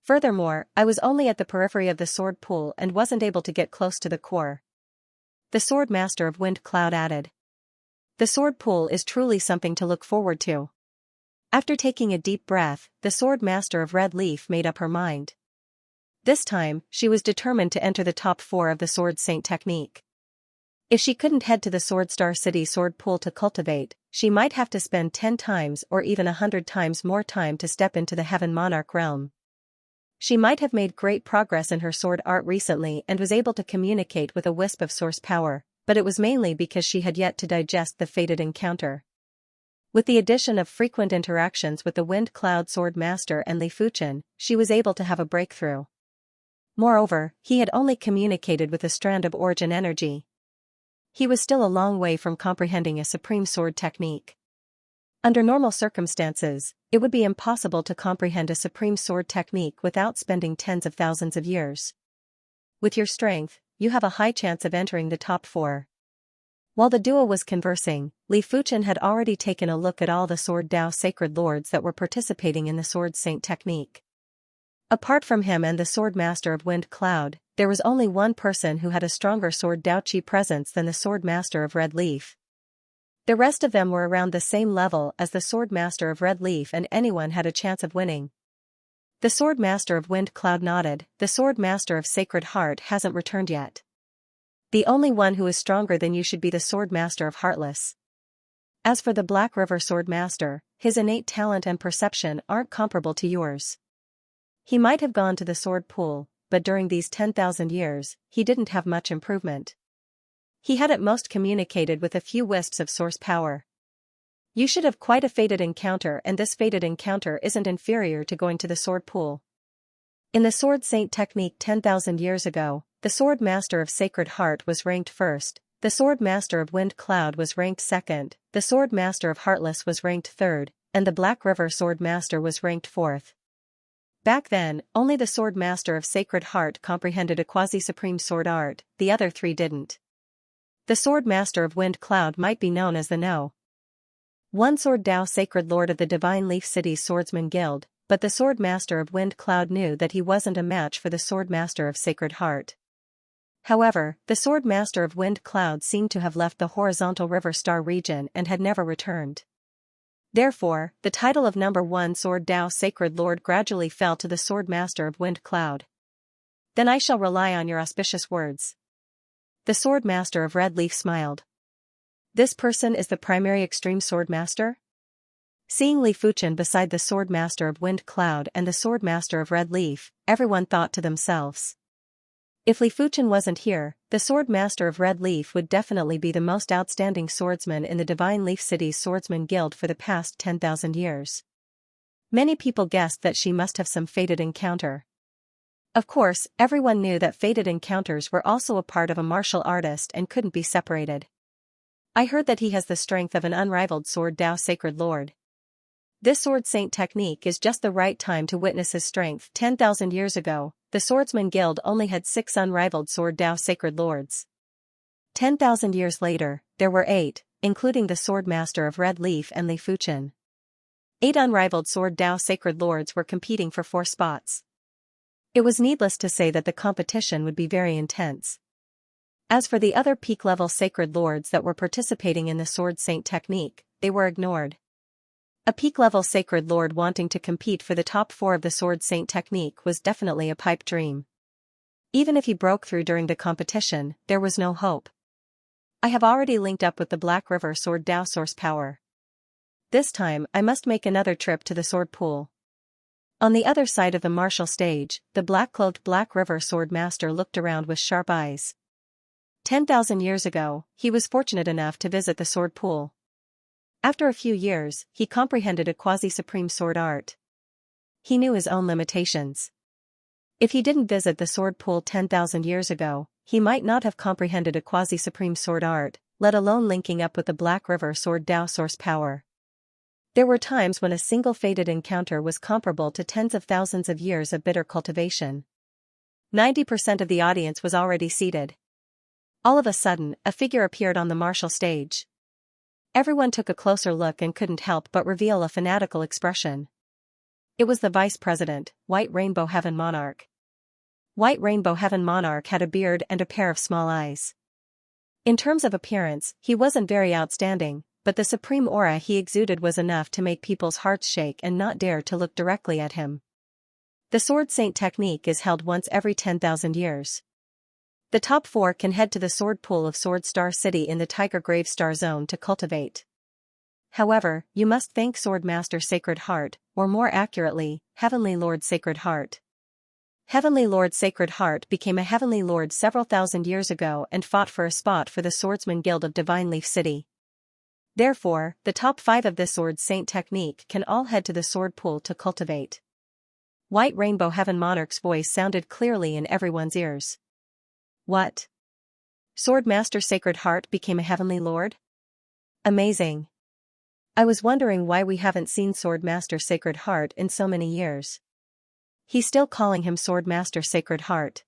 Furthermore, I was only at the periphery of the sword pool and wasn't able to get close to the core. The Sword Master of Wind Cloud added. The sword pool is truly something to look forward to. After taking a deep breath, the Sword Master of Red Leaf made up her mind. This time, she was determined to enter the top 4 of the Sword Saint technique. If she couldn't head to the Sword Star City sword pool to cultivate, she might have to spend 10 times or even 100 times more time to step into the Heaven Monarch realm. She might have made great progress in her sword art recently and was able to communicate with a wisp of source power, but it was mainly because she had yet to digest the fated encounter. With the addition of frequent interactions with the Wind Cloud Sword Master and Li Fuchen, she was able to have a breakthrough. Moreover, he had only communicated with a strand of origin energy. He was still a long way from comprehending a supreme sword technique. Under normal circumstances, it would be impossible to comprehend a supreme sword technique without spending tens of thousands of years. With your strength, you have a high chance of entering the top 4. While the duo was conversing, Li Fuchen had already taken a look at all the Sword Dao sacred lords that were participating in the Sword Saint technique. Apart from him and the Sword Master of Wind Cloud, there was only one person who had a stronger Sword Dao Qi presence than the Sword Master of Red Leaf. The rest of them were around the same level as the Sword Master of Red Leaf, and anyone had a chance of winning. The Sword Master of Wind Cloud nodded. The Sword Master of Sacred Heart hasn't returned yet. The only one who is stronger than you should be the Sword Master of Heartless. As for the Black River Sword Master, his innate talent and perception aren't comparable to yours. He might have gone to the sword pool, but during these 10,000 years, he didn't have much improvement. He had at most communicated with a few wisps of source power. You should have quite a fated encounter, and this fated encounter isn't inferior to going to the sword pool. In the Sword Saint technique 10,000 years ago, the Sword Master of Sacred Heart was ranked first, the Sword Master of Wind Cloud was ranked second, the Sword Master of Heartless was ranked third, and the Black River Sword Master was ranked fourth. Back then, only the Sword Master of Sacred Heart comprehended a quasi-supreme sword art, the other 3 didn't. The Sword Master of Wind Cloud might be known as the No. 1 Sword Dao Sacred Lord of the Divine Leaf City's Swordsman Guild, but the Sword Master of Wind Cloud knew that he wasn't a match for the Sword Master of Sacred Heart. However, the Sword Master of Wind Cloud seemed to have left the horizontal River Star region and had never returned. Therefore, the title of No. 1 Sword Dao Sacred Lord gradually fell to the Sword Master of Wind Cloud. Then I shall rely on your auspicious words. The Sword Master of Red Leaf smiled. This person is the primary extreme Sword Master? Seeing Li Fuchen beside the Sword Master of Wind Cloud and the Sword Master of Red Leaf, everyone thought to themselves. If Li Fuchen wasn't here, the Sword Master of Red Leaf would definitely be the most outstanding swordsman in the Divine Leaf City's Swordsman Guild for the past 10,000 years. Many people guessed that she must have some fated encounter. Of course, everyone knew that fated encounters were also a part of a martial artist and couldn't be separated. I heard that he has the strength of an unrivaled Sword Dao Sacred Lord. This Sword Saint technique is just the right time to witness his strength. 10,000 years ago, the Swordsman Guild only had 6 unrivaled Sword Dao Sacred Lords. 10,000 years later, there were 8, including the Sword Master of Red Leaf and Li Fuchen. 8 unrivaled Sword Dao Sacred Lords were competing for 4 spots. It was needless to say that the competition would be very intense. As for the other peak-level Sacred Lords that were participating in the Sword Saint technique, they were ignored. A peak-level Sacred Lord wanting to compete for the top 4 of the Sword Saint technique was definitely a pipe dream. Even if he broke through during the competition, there was no hope. I have already linked up with the Black River Sword Dao Source Power. This time, I must make another trip to the sword pool. On the other side of the martial stage, the black-cloaked Black River Sword Master looked around with sharp eyes. 10,000 years ago, he was fortunate enough to visit the sword pool. After a few years, he comprehended a quasi-supreme sword art. He knew his own limitations. If he didn't visit the sword pool 10,000 years ago, he might not have comprehended a quasi-supreme sword art, let alone linking up with the Black River Sword Dao Source Power. There were times when a single fated encounter was comparable to tens of thousands of years of bitter cultivation. 90% of the audience was already seated. All of a sudden, a figure appeared on the martial stage. Everyone took a closer look and couldn't help but reveal a fanatical expression. It was the Vice President, White Rainbow Heaven Monarch. White Rainbow Heaven Monarch had a beard and a pair of small eyes. In terms of appearance, he wasn't very outstanding, but the supreme aura he exuded was enough to make people's hearts shake and not dare to look directly at him. The Sword Saint technique is held once every 10,000 years. The top 4 can head to the sword pool of Sword Star City in the Tiger Grave Star Zone to cultivate. However, you must thank Sword Master Sacred Heart, or more accurately, Heavenly Lord Sacred Heart. Heavenly Lord Sacred Heart became a Heavenly Lord several thousand years ago and fought for a spot for the Swordsman Guild of Divine Leaf City. Therefore, the top 5 of this Sword Saint technique can all head to the sword pool to cultivate. White Rainbow Heaven Monarch's voice sounded clearly in everyone's ears. What? Sword Master Sacred Heart became a Heavenly Lord? Amazing. I was wondering why we haven't seen Sword Master Sacred Heart in so many years. He's still calling him Sword Master Sacred Heart.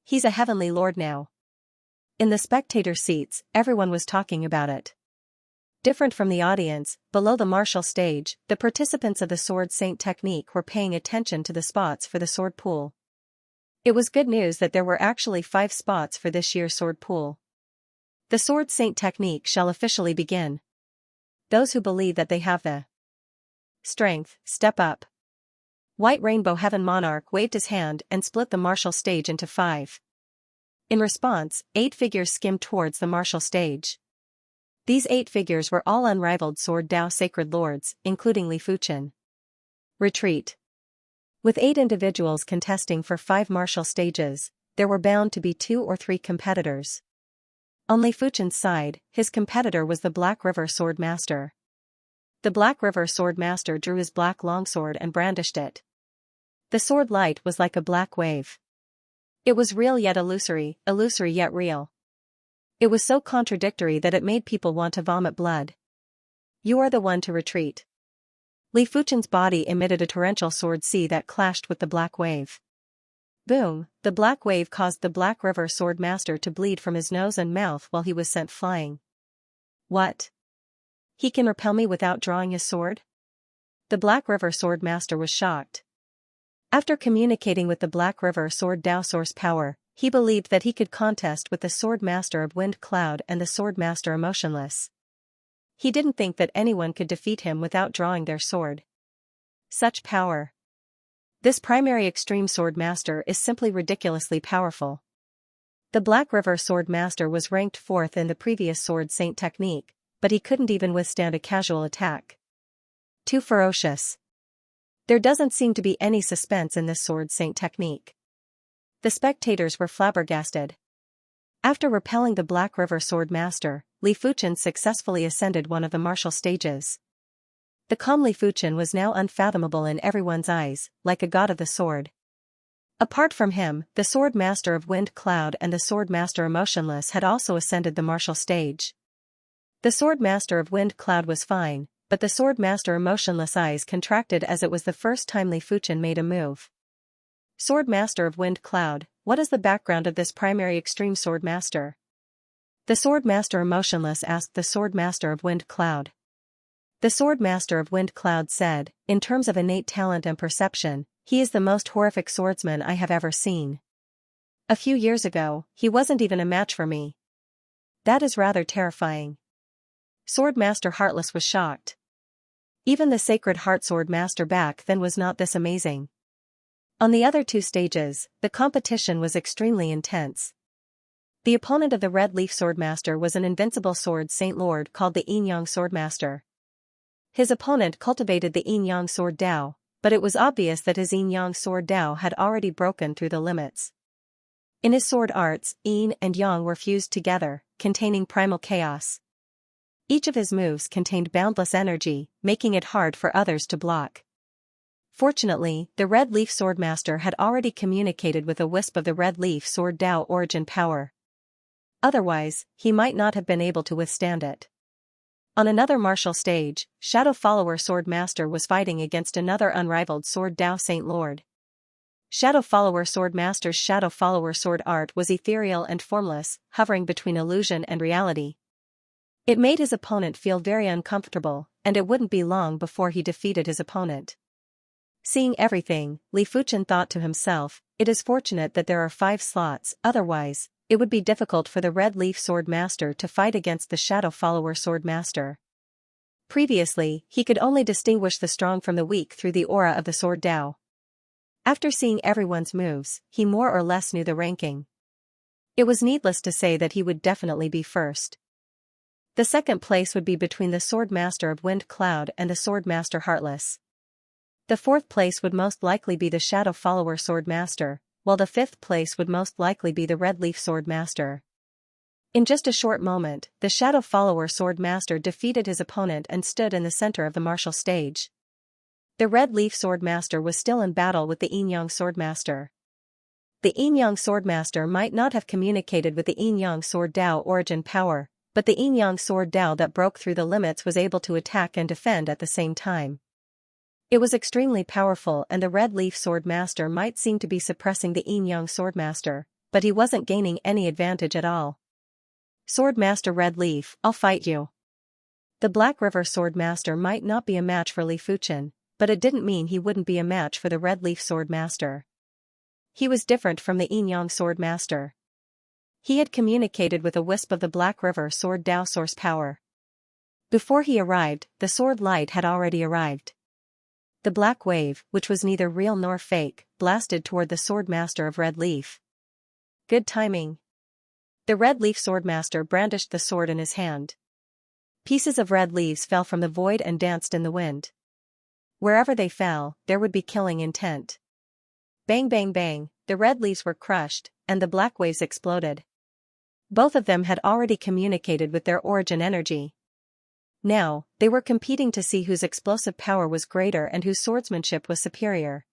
He's a Heavenly Lord now. In the spectator seats, everyone was talking about it. Different from the audience, below the martial stage, the participants of the Sword Saint technique were paying attention to the spots for the sword pool. It was good news that there were actually 5 spots for this year's sword pool. The Sword Saint technique shall officially begin. Those who believe that they have the strength, step up. White Rainbow Heaven Monarch waved his hand and split the martial stage into 5. In response, 8 figures skimmed towards the martial stage. These 8 figures were all unrivaled Sword Dao Sacred Lords, including Li Fuchen. Retreat. With 8 individuals contesting for 5 martial stages, there were bound to be 2 or 3 competitors. On Li Fuchen's side, his competitor was the Black River Sword Master. The Black River Sword Master drew his black longsword and brandished it. The sword light was like a black wave. It was real yet illusory, illusory yet real. It was so contradictory that it made people want to vomit blood. You are the one to retreat. Li Fuchen's body emitted a torrential sword sea that clashed with the black wave. Boom, the black wave caused the Black River Sword Master to bleed from his nose and mouth while he was sent flying. What? He can repel me without drawing his sword? The Black River Sword Master was shocked. After communicating with the Black River Sword Dao Source Power, he believed that he could contest with the Sword Master of Wind Cloud and the Sword Master Emotionless. He didn't think that anyone could defeat him without drawing their sword. Such power. This primary extreme Sword Master is simply ridiculously powerful. The Black River Sword Master was ranked 4th in the previous Sword Saint technique, but he couldn't even withstand a casual attack. Too ferocious. There doesn't seem to be any suspense in this Sword Saint technique. The spectators were flabbergasted. After repelling the Black River Sword Master, Li Fuchen successfully ascended one of the martial stages. The calm Li Fuchen was now unfathomable in everyone's eyes, like a god of the sword. Apart from him, the Sword Master of Wind Cloud and the Sword Master Emotionless had also ascended the martial stage. The Sword Master of Wind Cloud was fine, but the Sword Master Emotionless' eyes contracted as it was the first time Li Fuchen made a move. Sword Master of Wind Cloud, what is the background of this primary extreme Sword Master? The Sword Master Emotionless asked the Sword Master of Wind Cloud. The Sword Master of Wind Cloud said, in terms of innate talent and perception, he is the most horrific swordsman I have ever seen. A few years ago, he wasn't even a match for me. That is rather terrifying. Sword Master Heartless was shocked. Even the Sacred Heart Sword Master back then was not this amazing. On the other 2 stages, the competition was extremely intense. The opponent of the Red Leaf Sword Master was an invincible Sword Saint Lord called the Yin Yang Sword Master. His opponent cultivated the Yin Yang Sword Dao, but it was obvious that his Yin Yang Sword Dao had already broken through the limits. In his sword arts, Yin and Yang were fused together, containing primal chaos. Each of his moves contained boundless energy, making it hard for others to block. Fortunately, the Red Leaf Sword Master had already communicated with a wisp of the Red Leaf Sword Dao origin power. Otherwise, he might not have been able to withstand it. On another martial stage, Shadow Follower Sword Master was fighting against another unrivaled Sword Dao Saint Lord. Shadow Follower Sword Master's Shadow Follower Sword art was ethereal and formless, hovering between illusion and reality. It made his opponent feel very uncomfortable, and it wouldn't be long before he defeated his opponent. Seeing everything, Li Fuchen thought to himself, it is fortunate that there are 5 slots, otherwise, it would be difficult for the Red Leaf Sword Master to fight against the Shadow Follower Sword Master. Previously, he could only distinguish the strong from the weak through the aura of the Sword Dao. After seeing everyone's moves, he more or less knew the ranking. It was needless to say that he would definitely be first. The second place would be between the Sword Master of Wind Cloud and the Sword Master Heartless. The fourth place would most likely be the Shadow Follower Sword Master, while the fifth place would most likely be the Red Leaf Sword Master. In just a short moment, the Shadow Follower Sword Master defeated his opponent and stood in the center of the martial stage. The Red Leaf Sword Master was still in battle with the Yin-Yang Sword Master. The Yin-Yang Sword Master might not have communicated with the Yin-Yang Sword Dao origin power, but the Yin-Yang Sword Dao that broke through the limits was able to attack and defend at the same time. It was extremely powerful, and the Red Leaf Sword Master might seem to be suppressing the Yin-Yang Sword Master, but he wasn't gaining any advantage at all. Sword Master Red Leaf, I'll fight you. The Black River Sword Master might not be a match for Li Fuchen, but it didn't mean he wouldn't be a match for the Red Leaf Sword Master. He was different from the Yin-Yang Sword Master. He had communicated with a wisp of the Black River Sword Dao source power. Before he arrived, the Sword Light had already arrived. The black wave, which was neither real nor fake, blasted toward the Sword Master of Red Leaf. Good timing. The Red Leaf Sword Master brandished the sword in his hand. Pieces of red leaves fell from the void and danced in the wind. Wherever they fell, there would be killing intent. Bang bang bang, the red leaves were crushed, and the black waves exploded. Both of them had already communicated with their origin energy. Now, they were competing to see whose explosive power was greater and whose swordsmanship was superior.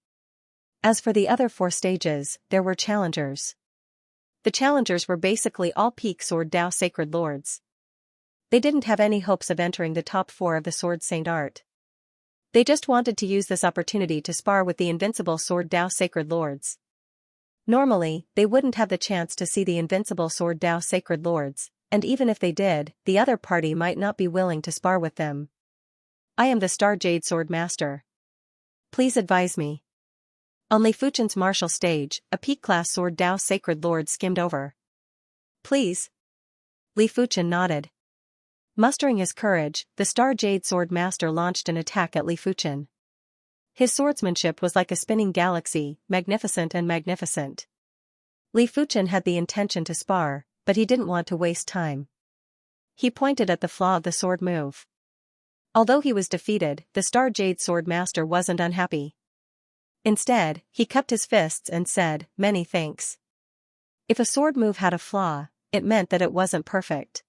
As for the other 4 stages, there were challengers. The challengers were basically all peak Sword Dao Sacred Lords. They didn't have any hopes of entering the top 4 of the Sword Saint art. They just wanted to use this opportunity to spar with the invincible Sword Dao Sacred Lords. Normally, they wouldn't have the chance to see the invincible Sword Dao Sacred Lords, and even if they did, the other party might not be willing to spar with them. I am the Star Jade Sword Master. Please advise me. On Li Fuchen's martial stage, a peak-class Sword Dao Sacred Lord skimmed over. Please. Li Fuchen nodded. Mustering his courage, the Star Jade Sword Master launched an attack at Li Fuchen. His swordsmanship was like a spinning galaxy, magnificent and magnificent. Li Fuchen had the intention to spar, but he didn't want to waste time. He pointed at the flaw of the sword move. Although he was defeated, the Star Jade Sword Master wasn't unhappy. Instead, he cupped his fists and said, "Many thanks." If a sword move had a flaw, it meant that it wasn't perfect.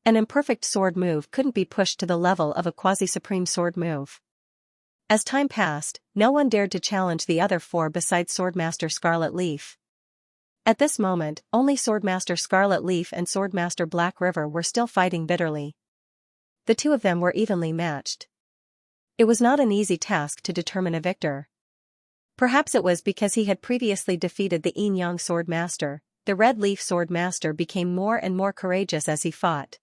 An imperfect sword move couldn't be pushed to the level of a quasi-supreme sword move. As time passed, no one dared to challenge the other 4 besides Swordmaster Scarlet Leaf. At this moment, only Swordmaster Scarlet Leaf and Swordmaster Black River were still fighting bitterly. The 2 of them were evenly matched. It was not an easy task to determine a victor. Perhaps it was because he had previously defeated the Yin-Yang Sword Master. The Red Leaf Sword Master became more and more courageous as he fought.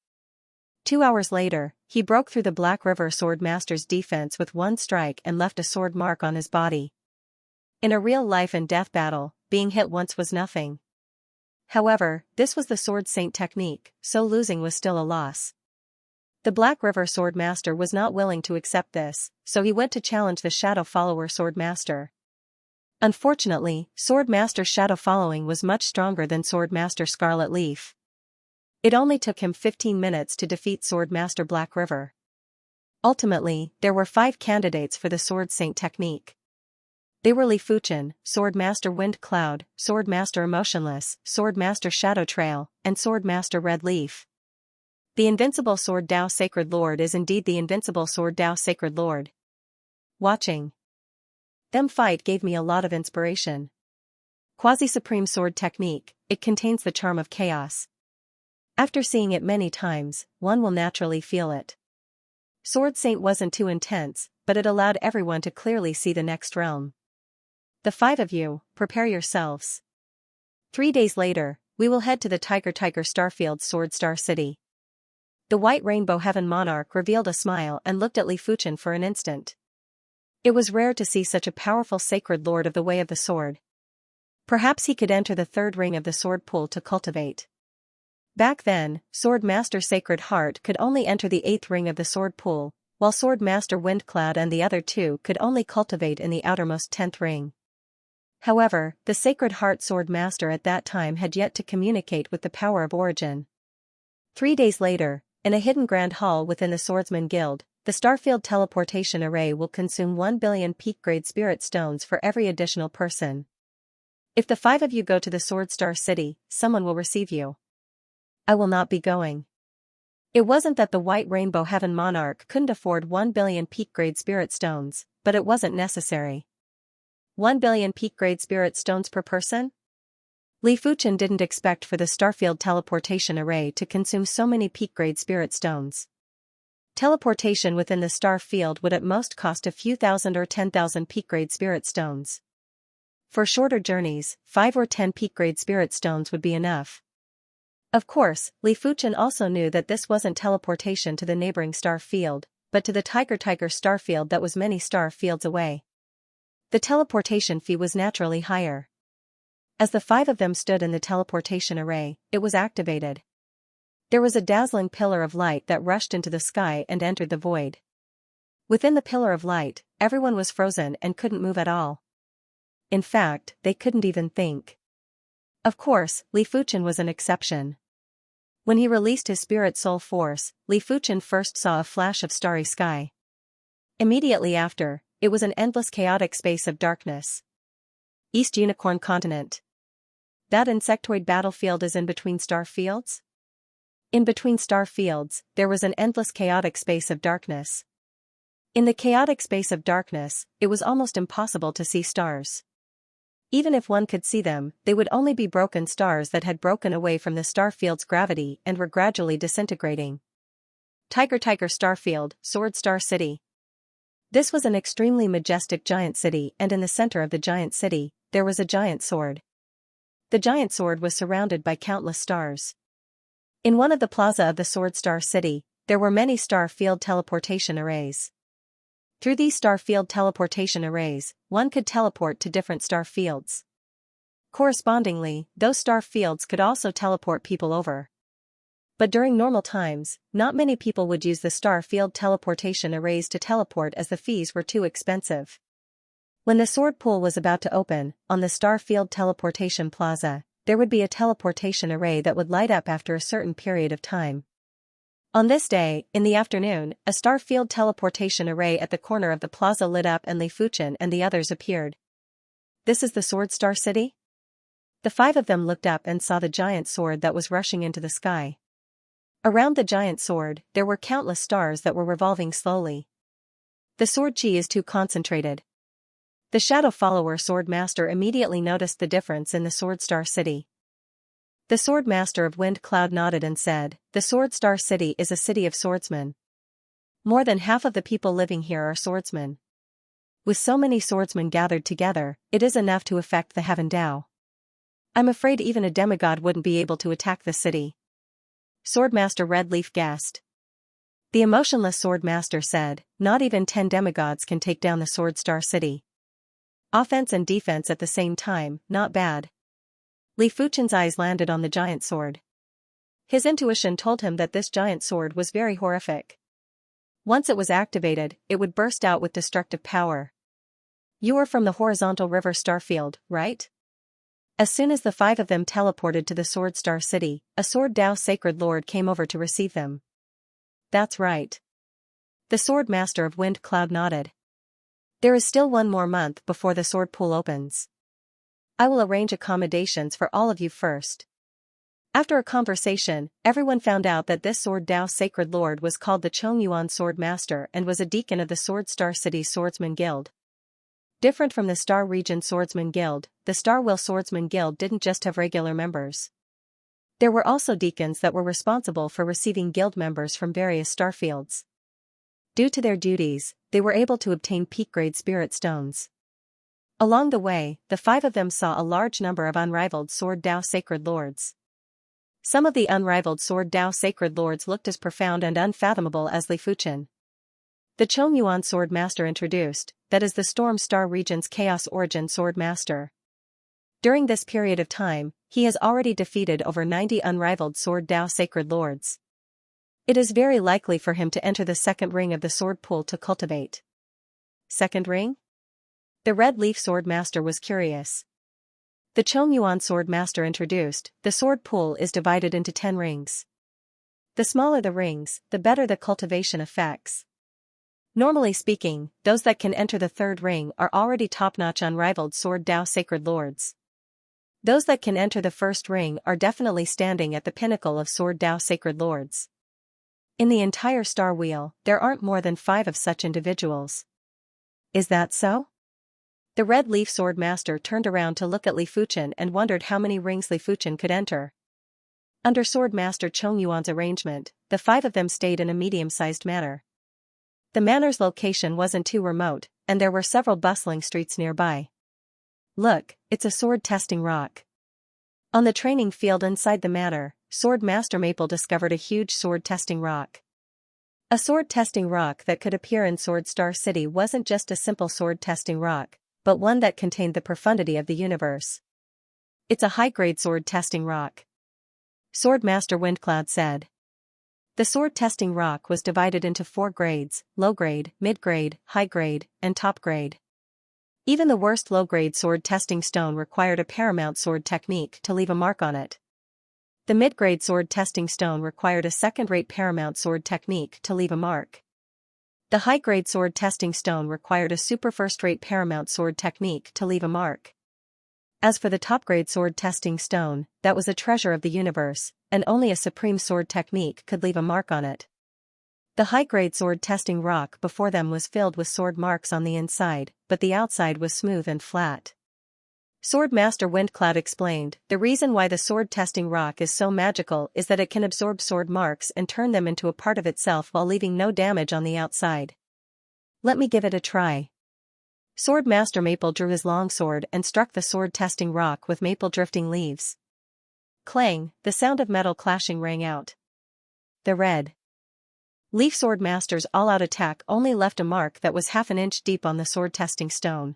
2 hours later, he broke through the Black River Sword Master's defense with one strike and left a sword mark on his body. In a real life and death battle, being hit once was nothing. However, this was the Sword Saint technique, so losing was still a loss. The Black River Sword Master was not willing to accept this, so he went to challenge the Shadow Follower Sword Master. Unfortunately, Sword Master Shadow Following was much stronger than Sword Master Scarlet Leaf. It only took him 15 minutes to defeat Sword Master Black River. Ultimately, there were 5 candidates for the Sword Saint technique. They were Li Fuchen, Sword Master Wind Cloud, Sword Master Emotionless, Sword Master Shadow Trail, and Sword Master Red Leaf. The invincible Sword Dao Sacred Lord is indeed the invincible Sword Dao Sacred Lord. Watching them fight gave me a lot of inspiration. Quasi-Supreme Sword Technique, it contains the charm of chaos. After seeing it many times, one will naturally feel it. Sword Saint wasn't too intense, but it allowed everyone to clearly see the next realm. The 5 of you, prepare yourselves. 3 days later, we will head to the Tiger Starfield's Sword Star City. The White Rainbow Heaven Monarch revealed a smile and looked at Li Fuchen for an instant. It was rare to see such a powerful sacred lord of the Way of the Sword. Perhaps he could enter the 3rd ring of the sword pool to cultivate. Back then, Sword Master Sacred Heart could only enter the 8th ring of the sword pool, while Sword Master Windcloud and the other 2 could only cultivate in the outermost 10th ring. However, the Sacred Heart Sword Master at that time had yet to communicate with the power of origin. 3 days later, in a hidden Grand Hall within the Swordsman Guild, the Starfield Teleportation Array will consume 1 billion peak-grade spirit stones for every additional person. If the 5 of you go to the Sword Star City, someone will receive you. I will not be going. It wasn't that the White Rainbow Heaven Monarch couldn't afford 1 billion peak-grade spirit stones, but it wasn't necessary. 1 billion peak-grade spirit stones per person? Li Fuchen didn't expect for the Starfield Teleportation Array to consume so many peak-grade spirit stones. Teleportation within the star field would at most cost a few thousand or 10,000 peak-grade spirit stones. For shorter journeys, 5 or 10 peak-grade spirit stones would be enough. Of course, Li Fuchen also knew that this wasn't teleportation to the neighboring star field, but to the Tiger star field that was many star fields away. The teleportation fee was naturally higher. As the 5 of them stood in the teleportation array, it was activated. There was a dazzling pillar of light that rushed into the sky and entered the void. Within the pillar of light, everyone was frozen and couldn't move at all. In fact, they couldn't even think. Of course, Li Fuchen was an exception. When he released his spirit soul force, Li Fuchen first saw a flash of starry sky. Immediately after, it was an endless chaotic space of darkness. East Unicorn Continent. That insectoid battlefield is in between star fields? In between star fields, there was an endless chaotic space of darkness. In the chaotic space of darkness, it was almost impossible to see stars. Even if one could see them, they would only be broken stars that had broken away from the star field's gravity and were gradually disintegrating. Tiger Starfield, Sword Star City. This was an extremely majestic giant city, and in the center of the giant city, there was a giant sword. The giant sword was surrounded by countless stars. In one of the plaza of the Sword Star City, there were many star field teleportation arrays. Through these star field teleportation arrays, one could teleport to different star fields. Correspondingly, those star fields could also teleport people over. But during normal times, not many people would use the star field teleportation arrays to teleport as the fees were too expensive. When the sword pool was about to open, on the star field teleportation plaza, there would be a teleportation array that would light up after a certain period of time. On this day, in the afternoon, a star field teleportation array at the corner of the plaza lit up and Li Fuchen and the others appeared. This is the Sword Star City? The 5 of them looked up and saw the giant sword that was rushing into the sky. Around the giant sword, there were countless stars that were revolving slowly. The sword chi is too concentrated. The Shadow Follower Sword Master immediately noticed the difference in the Sword Star City. The Sword Master of Wind Cloud nodded and said, "The Sword Star City is a city of swordsmen. More than half of the people living here are swordsmen. With so many swordsmen gathered together, it is enough to affect the Heaven Dao. I'm afraid even a demigod wouldn't be able to attack the city." Swordmaster Red Leaf gasped. The emotionless Sword Master said, "Not even 10 demigods can take down the Sword Star City. Offense and defense at the same time, not bad." Li Fuchen's eyes landed on the giant sword. His intuition told him that this giant sword was very horrific. Once it was activated, it would burst out with destructive power. "You are from the Horizontal River Starfield, right?" As soon as the 5 of them teleported to the Sword Star City, a Sword Dao Sacred Lord came over to receive them. "That's right." The Sword Master of Wind Cloud nodded. "There is still 1 more month before the sword pool opens. I will arrange accommodations for all of you first." After a conversation, everyone found out that this Sword Dao Sacred Lord was called the Chongyuan Sword Master and was a deacon of the Sword Star City Swordsman Guild. Different from the Star Region Swordsman Guild, the Star Will Swordsman Guild didn't just have regular members. There were also deacons that were responsible for receiving guild members from various starfields. Due to their duties, they were able to obtain peak-grade spirit stones. Along the way, the 5 of them saw a large number of unrivaled Sword Dao Sacred Lords. Some of the unrivaled Sword Dao Sacred Lords looked as profound and unfathomable as Li Fuchen. The Chongyuan Sword Master introduced, that is the Storm Star Region's Chaos Origin Sword Master. During this period of time, he has already defeated over 90 unrivaled Sword Dao Sacred Lords. It is very likely for him to enter the second ring of the sword pool to cultivate. Second ring? The Red Leaf Sword Master was curious. The Chongyuan Sword Master introduced, the sword pool is divided into 10 rings. The smaller the rings, the better the cultivation effects. Normally speaking, those that can enter the 3rd ring are already top-notch unrivaled Sword Dao Sacred Lords. Those that can enter the 1st ring are definitely standing at the pinnacle of Sword Dao Sacred Lords. In the entire Star Wheel, there aren't more than 5 of such individuals. Is that so? The Red Leaf Sword Master turned around to look at Li Fuchen and wondered how many rings Li Fuchen could enter. Under Sword Master Chongyuan's arrangement, the 5 of them stayed in a medium-sized manor. The manor's location wasn't too remote, and there were several bustling streets nearby. Look, it's a sword testing rock. On the training field inside the manor, Sword Master Maple discovered a huge sword testing rock. A sword testing rock that could appear in Sword Star City wasn't just a simple sword testing rock, but one that contained the profundity of the universe. It's a high-grade sword testing rock. Sword Master Windcloud said. The sword testing rock was divided into 4 grades, low grade, mid grade, high grade, and top grade. Even the worst low-grade sword testing stone required a paramount sword technique to leave a mark on it. The mid-grade sword testing stone required a second-rate paramount sword technique to leave a mark. The high-grade sword testing stone required a super first-rate paramount sword technique to leave a mark. As for the top-grade sword testing stone, that was a treasure of the universe, and only a supreme sword technique could leave a mark on it. The high-grade sword testing rock before them was filled with sword marks on the inside, but the outside was smooth and flat. Sword Master Windcloud explained, the reason why the sword testing rock is so magical is that it can absorb sword marks and turn them into a part of itself while leaving no damage on the outside. Let me give it a try. Sword Master Maple drew his long sword and struck the sword testing rock with maple drifting leaves. Clang, the sound of metal clashing rang out. The Red Leaf Sword Master's all-out attack only left a mark that was half an inch deep on the sword testing stone.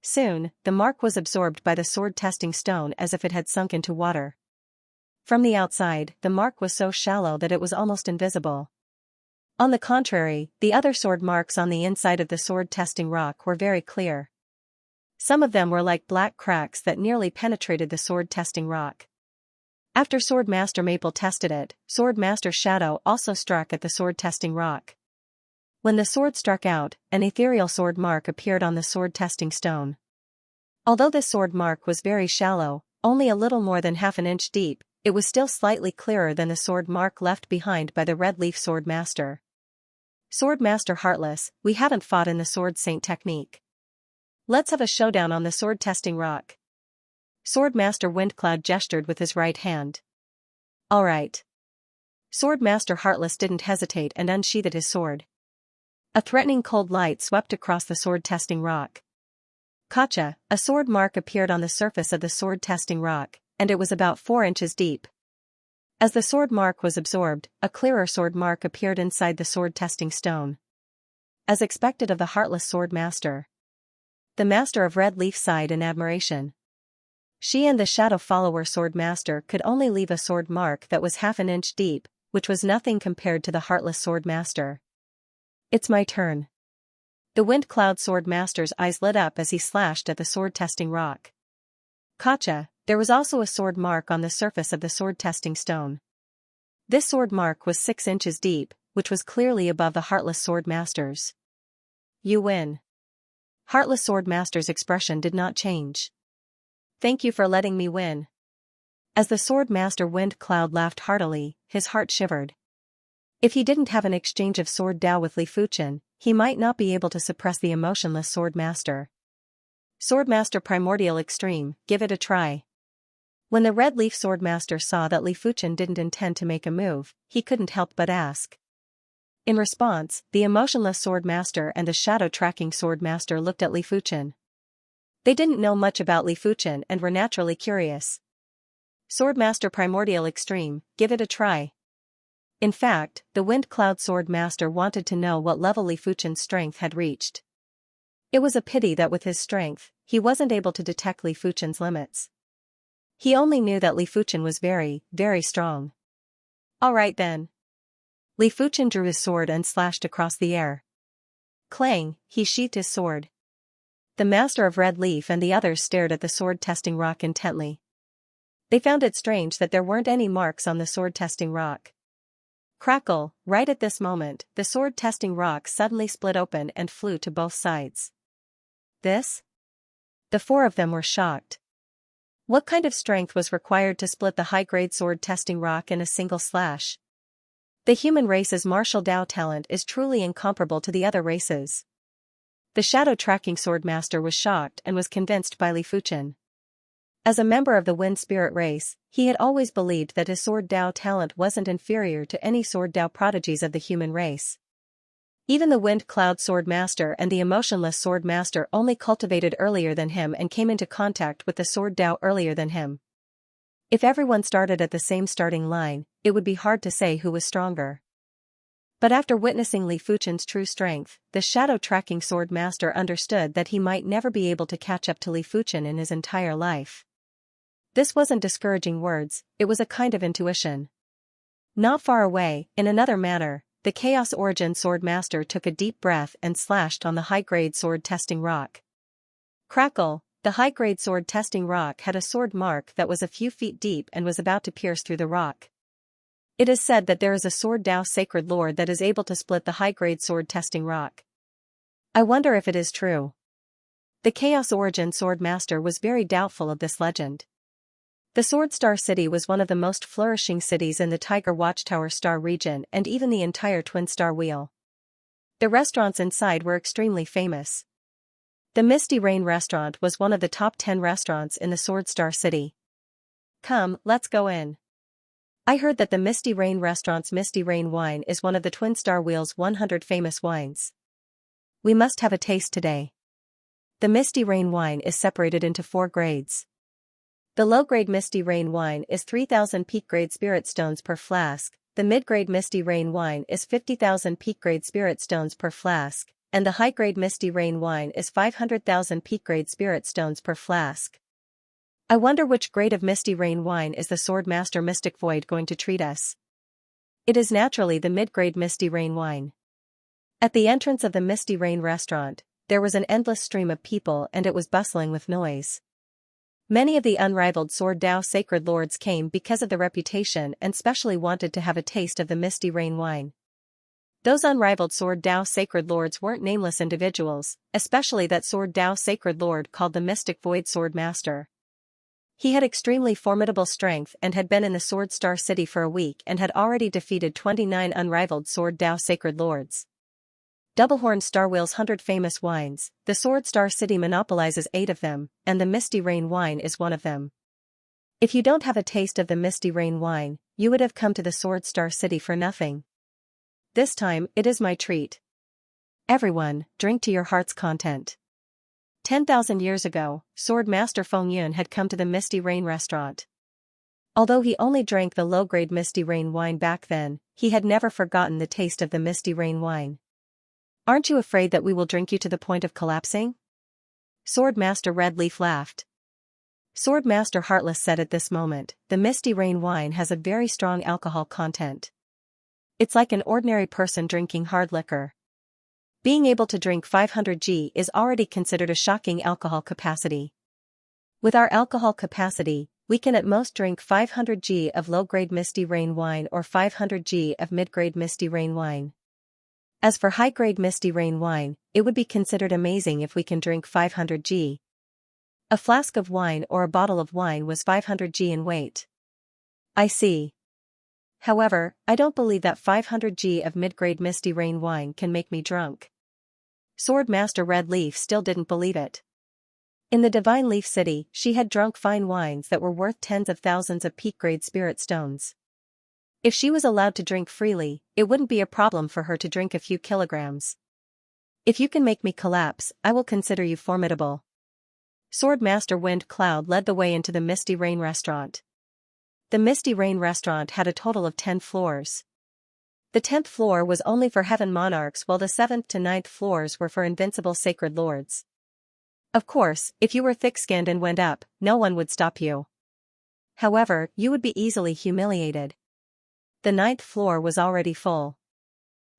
Soon, the mark was absorbed by the sword testing stone as if it had sunk into water. From the outside, the mark was so shallow that it was almost invisible. On the contrary, the other sword marks on the inside of the sword testing rock were very clear. Some of them were like black cracks that nearly penetrated the sword testing rock. After Sword Master Maple tested it, Sword Master Shadow also struck at the sword testing rock. When the sword struck out, an ethereal sword mark appeared on the sword testing stone. Although this sword mark was very shallow, only a little more than half an inch deep, it was still slightly clearer than the sword mark left behind by the Red Leaf Sword Master. Sword Master Heartless, we haven't fought in the Sword Saint technique. Let's have a showdown on the sword testing rock. Sword Master Windcloud gestured with his right hand. All right. Sword Master Heartless didn't hesitate and unsheathed his sword. A threatening cold light swept across the sword testing rock. Gotcha, a sword mark appeared on the surface of the sword testing rock, and it was about 4 inches deep. As the sword mark was absorbed, a clearer sword mark appeared inside the sword testing stone. As expected of the Heartless Sword Master. The Master of Red Leaf sighed in admiration. She and the Shadow Follower Sword Master could only leave a sword mark that was half an inch deep, which was nothing compared to the Heartless Sword Master. It's my turn. The Wind Cloud Sword Master's eyes lit up as he slashed at the sword testing rock. Gotcha, there was also a sword mark on the surface of the sword testing stone. This sword mark was 6 inches deep, which was clearly above the Heartless Sword Master's. You win. Heartless Sword Master's expression did not change. Thank you for letting me win. As the Sword Master Wind Cloud laughed heartily, his heart shivered. If he didn't have an exchange of sword Dao with Li Fuchen, he might not be able to suppress the emotionless Sword Master. Sword Master Primordial Extreme, give it a try. When the Red Leaf Sword Master saw that Li Fuchen didn't intend to make a move, he couldn't help but ask. In response, the emotionless Sword Master and the Shadow Tracking Sword Master looked at Li Fuchen. They didn't know much about Li Fuchen and were naturally curious. Sword Master Primordial Extreme, give it a try. In fact, the Wind Cloud Sword Master wanted to know what level Li Fuchen's strength had reached. It was a pity that with his strength, he wasn't able to detect Li Fuchen's limits. He only knew that Li Fuchen was very, very strong. Alright then. Li Fuchen drew his sword and slashed across the air. Clang, he sheathed his sword. The Master of Red Leaf and the others stared at the sword-testing rock intently. They found it strange that there weren't any marks on the sword-testing rock. Crackle, right at this moment, the sword-testing rock suddenly split open and flew to both sides. This? The four of them were shocked. What kind of strength was required to split the high-grade sword-testing rock in a single slash? The human race's martial Dao talent is truly incomparable to the other races. The shadow-tracking sword master was shocked and was convinced by Li Fuchen. As a member of the Wind Spirit race, he had always believed that his sword Dao talent wasn't inferior to any sword Dao prodigies of the human race. Even the Wind Cloud Sword Master and the Emotionless Sword Master only cultivated earlier than him and came into contact with the sword Dao earlier than him. If everyone started at the same starting line, it would be hard to say who was stronger. But after witnessing Li Fuchen's true strength, the shadow-tracking sword master understood that he might never be able to catch up to Li Fuchen in his entire life. This wasn't discouraging words, it was a kind of intuition. Not far away, in another manner, the Chaos Origin Sword Master took a deep breath and slashed on the high-grade sword-testing rock. Crackle, the high-grade sword-testing rock had a sword mark that was a few feet deep and was about to pierce through the rock. It is said that there is a sword Dao sacred lord that is able to split the high-grade sword-testing rock. I wonder if it is true. The Chaos Origin Sword Master was very doubtful of this legend. The Sword Star City was one of the most flourishing cities in the Tiger Watchtower Star region and even the entire Twin Star Wheel. The restaurants inside were extremely famous. The Misty Rain restaurant was one of the top 10 restaurants in the Sword Star City. Come, let's go in. I heard that the Misty Rain restaurant's Misty Rain wine is one of the Twin Star Wheel's 100 famous wines. We must have a taste today. The Misty Rain wine is separated into 4 grades. The low-grade Misty Rain wine is 3,000 peak-grade spirit stones per flask, the mid-grade Misty Rain wine is 50,000 peak-grade spirit stones per flask, and the high-grade Misty Rain wine is 500,000 peak-grade spirit stones per flask. I wonder which grade of Misty Rain wine is the Sword Master Mystic Void going to treat us. It is naturally the mid-grade Misty Rain wine. At the entrance of the Misty Rain restaurant, there was an endless stream of people and it was bustling with noise. Many of the unrivaled Sword Dao sacred lords came because of the reputation and specially wanted to have a taste of the Misty Rain wine. Those unrivaled Sword Dao sacred lords weren't nameless individuals, especially that Sword Dao sacred lord called the Mystic Void Sword Master. He had extremely formidable strength and had been in the Sword Star City for a week and had already defeated 29 unrivaled Sword Dao sacred lords. Doublehorn Starwheel's 100 famous wines, the Sword Star City monopolizes 8 of them, and the Misty Rain wine is one of them. If you don't have a taste of the Misty Rain wine, you would have come to the Sword Star City for nothing. This time, it is my treat. Everyone, drink to your heart's content. 10,000 years ago, Sword Master Feng Yun had come to the Misty Rain restaurant. Although he only drank the low-grade Misty Rain wine back then, he had never forgotten the taste of the Misty Rain wine. Aren't you afraid that we will drink you to the point of collapsing? Sword Master Red Leaf laughed. Sword Master Heartless said at this moment, the Misty Rain wine has a very strong alcohol content. It's like an ordinary person drinking hard liquor. Being able to drink 500 g is already considered a shocking alcohol capacity. With our alcohol capacity, we can at most drink 500 g of low-grade Misty Rain wine or 500 g of mid-grade Misty Rain wine. As for high-grade Misty Rain wine, it would be considered amazing if we can drink 500 g. A flask of wine or a bottle of wine was 500 g in weight. I see. However, I don't believe that 500 g of mid-grade Misty Rain wine can make me drunk. Sword Master Red Leaf still didn't believe it. In the Divine Leaf City, she had drunk fine wines that were worth tens of thousands of peak-grade spirit stones. If she was allowed to drink freely, it wouldn't be a problem for her to drink a few kilograms. If you can make me collapse, I will consider you formidable. Sword Master Wind Cloud led the way into the Misty Rain restaurant. The Misty Rain restaurant had a total of 10 floors. The 10th floor was only for Heaven Monarchs while the 7th to 9th floors were for invincible sacred lords. Of course, if you were thick-skinned and went up, no one would stop you. However, you would be easily humiliated. The 9th floor was already full.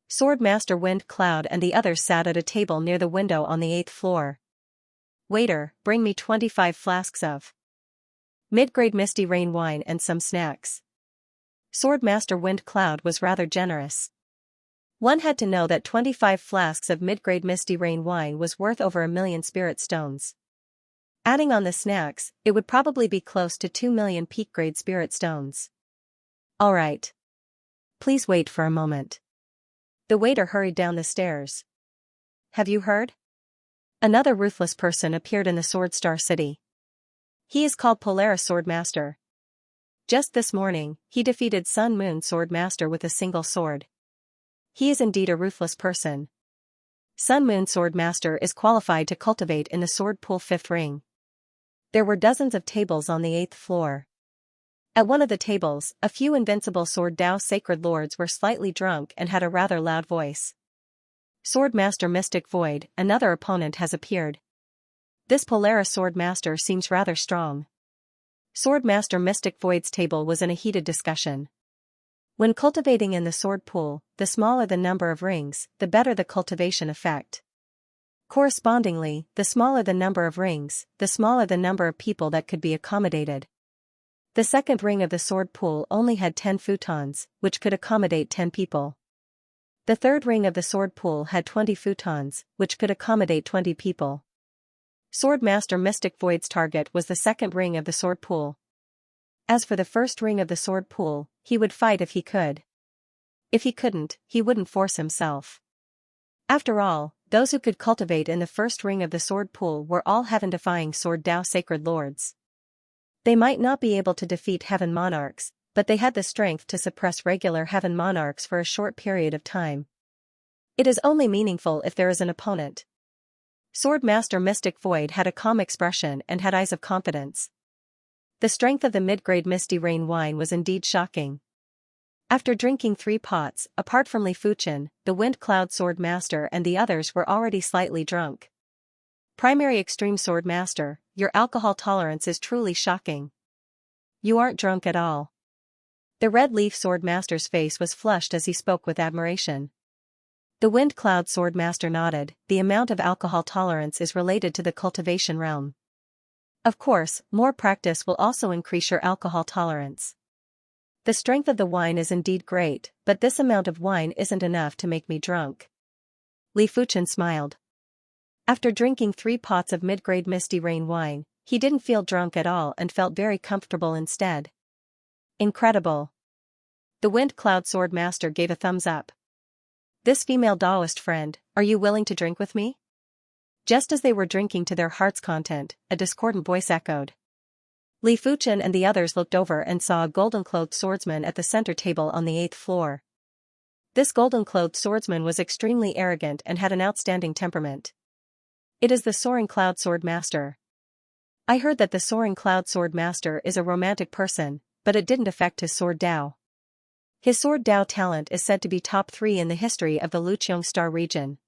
Sword Master Wind Cloud and the others sat at a table near the window on the 8th floor. Waiter, bring me 25 flasks of mid-grade misty rain wine and some snacks. Swordmaster Wind Cloud was rather generous. One had to know that 25 flasks of mid-grade misty rain wine was worth over 1,000,000 spirit stones. Adding on the snacks, it would probably be close to 2,000,000 peak-grade spirit stones. All right. Please wait for a moment. The waiter hurried down the stairs. Have you heard? Another ruthless person appeared in the Sword Star City. He is called Polaris Swordmaster. Just this morning, he defeated Sun Moon Swordmaster with a single sword. He is indeed a ruthless person. Sun Moon Swordmaster is qualified to cultivate in the Sword Pool 5th ring. There were dozens of tables on the 8th floor. At one of the tables, a few invincible Sword Dao Sacred Lords were slightly drunk and had a rather loud voice. Swordmaster Mystic Void, another opponent has appeared. This Polaris Swordmaster seems rather strong. Swordmaster Mystic Void's table was in a heated discussion. When cultivating in the Sword Pool, the smaller the number of rings, the better the cultivation effect. Correspondingly, the smaller the number of rings, the smaller the number of people that could be accommodated. The second ring of the Sword Pool only had 10 futons, which could accommodate 10 people. The third ring of the Sword Pool had 20 futons, which could accommodate 20 people. Swordmaster Mystic Void's target was the second ring of the Sword Pool. As for the first ring of the Sword Pool, he would fight if he could. If he couldn't, he wouldn't force himself. After all, those who could cultivate in the first ring of the Sword Pool were all heaven-defying Sword Dao Sacred Lords. They might not be able to defeat Heaven Monarchs, but they had the strength to suppress regular Heaven Monarchs for a short period of time. It is only meaningful if there is an opponent. Swordmaster Mystic Void had a calm expression and had eyes of confidence. The strength of the mid-grade Misty Rain wine was indeed shocking. After drinking 3 pots, apart from Li Fuchen, the Wind Cloud Sword Master and the others were already slightly drunk. Primary Extreme Sword Master, your alcohol tolerance is truly shocking. You aren't drunk at all. The Red Leaf Sword Master's face was flushed as he spoke with admiration. The Wind Cloud Sword Master nodded. The amount of alcohol tolerance is related to the cultivation realm. Of course, more practice will also increase your alcohol tolerance. The strength of the wine is indeed great, but this amount of wine isn't enough to make me drunk. Li Fuchen smiled. After drinking 3 pots of mid-grade Misty Rain wine, he didn't feel drunk at all and felt very comfortable instead. Incredible. The Wind Cloud Sword Master gave a thumbs up. This female Taoist friend, are you willing to drink with me? Just as they were drinking to their heart's content, a discordant voice echoed. Li Fuchen and the others looked over and saw a golden-clothed swordsman at the center table on the 8th floor. This golden-clothed swordsman was extremely arrogant and had an outstanding temperament. It is the Soaring Cloud Sword Master. I heard that the Soaring Cloud Sword Master is a romantic person, but it didn't affect his sword Dao. His sword Dao talent is said to be top 3 in the history of the Luqiang Star region.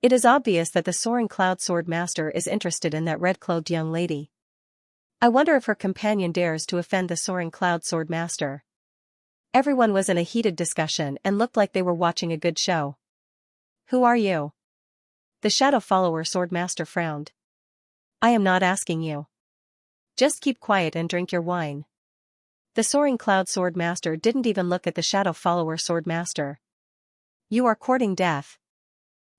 It is obvious that the Soaring Cloud Sword Master is interested in that red-clothed young lady. I wonder if her companion dares to offend the Soaring Cloud Sword Master. Everyone was in a heated discussion and looked like they were watching a good show. Who are you? The Shadow Follower Sword Master frowned. I am not asking you. Just keep quiet and drink your wine. The Soaring Cloud Sword Master didn't even look at the Shadow Follower Sword Master. You are courting death.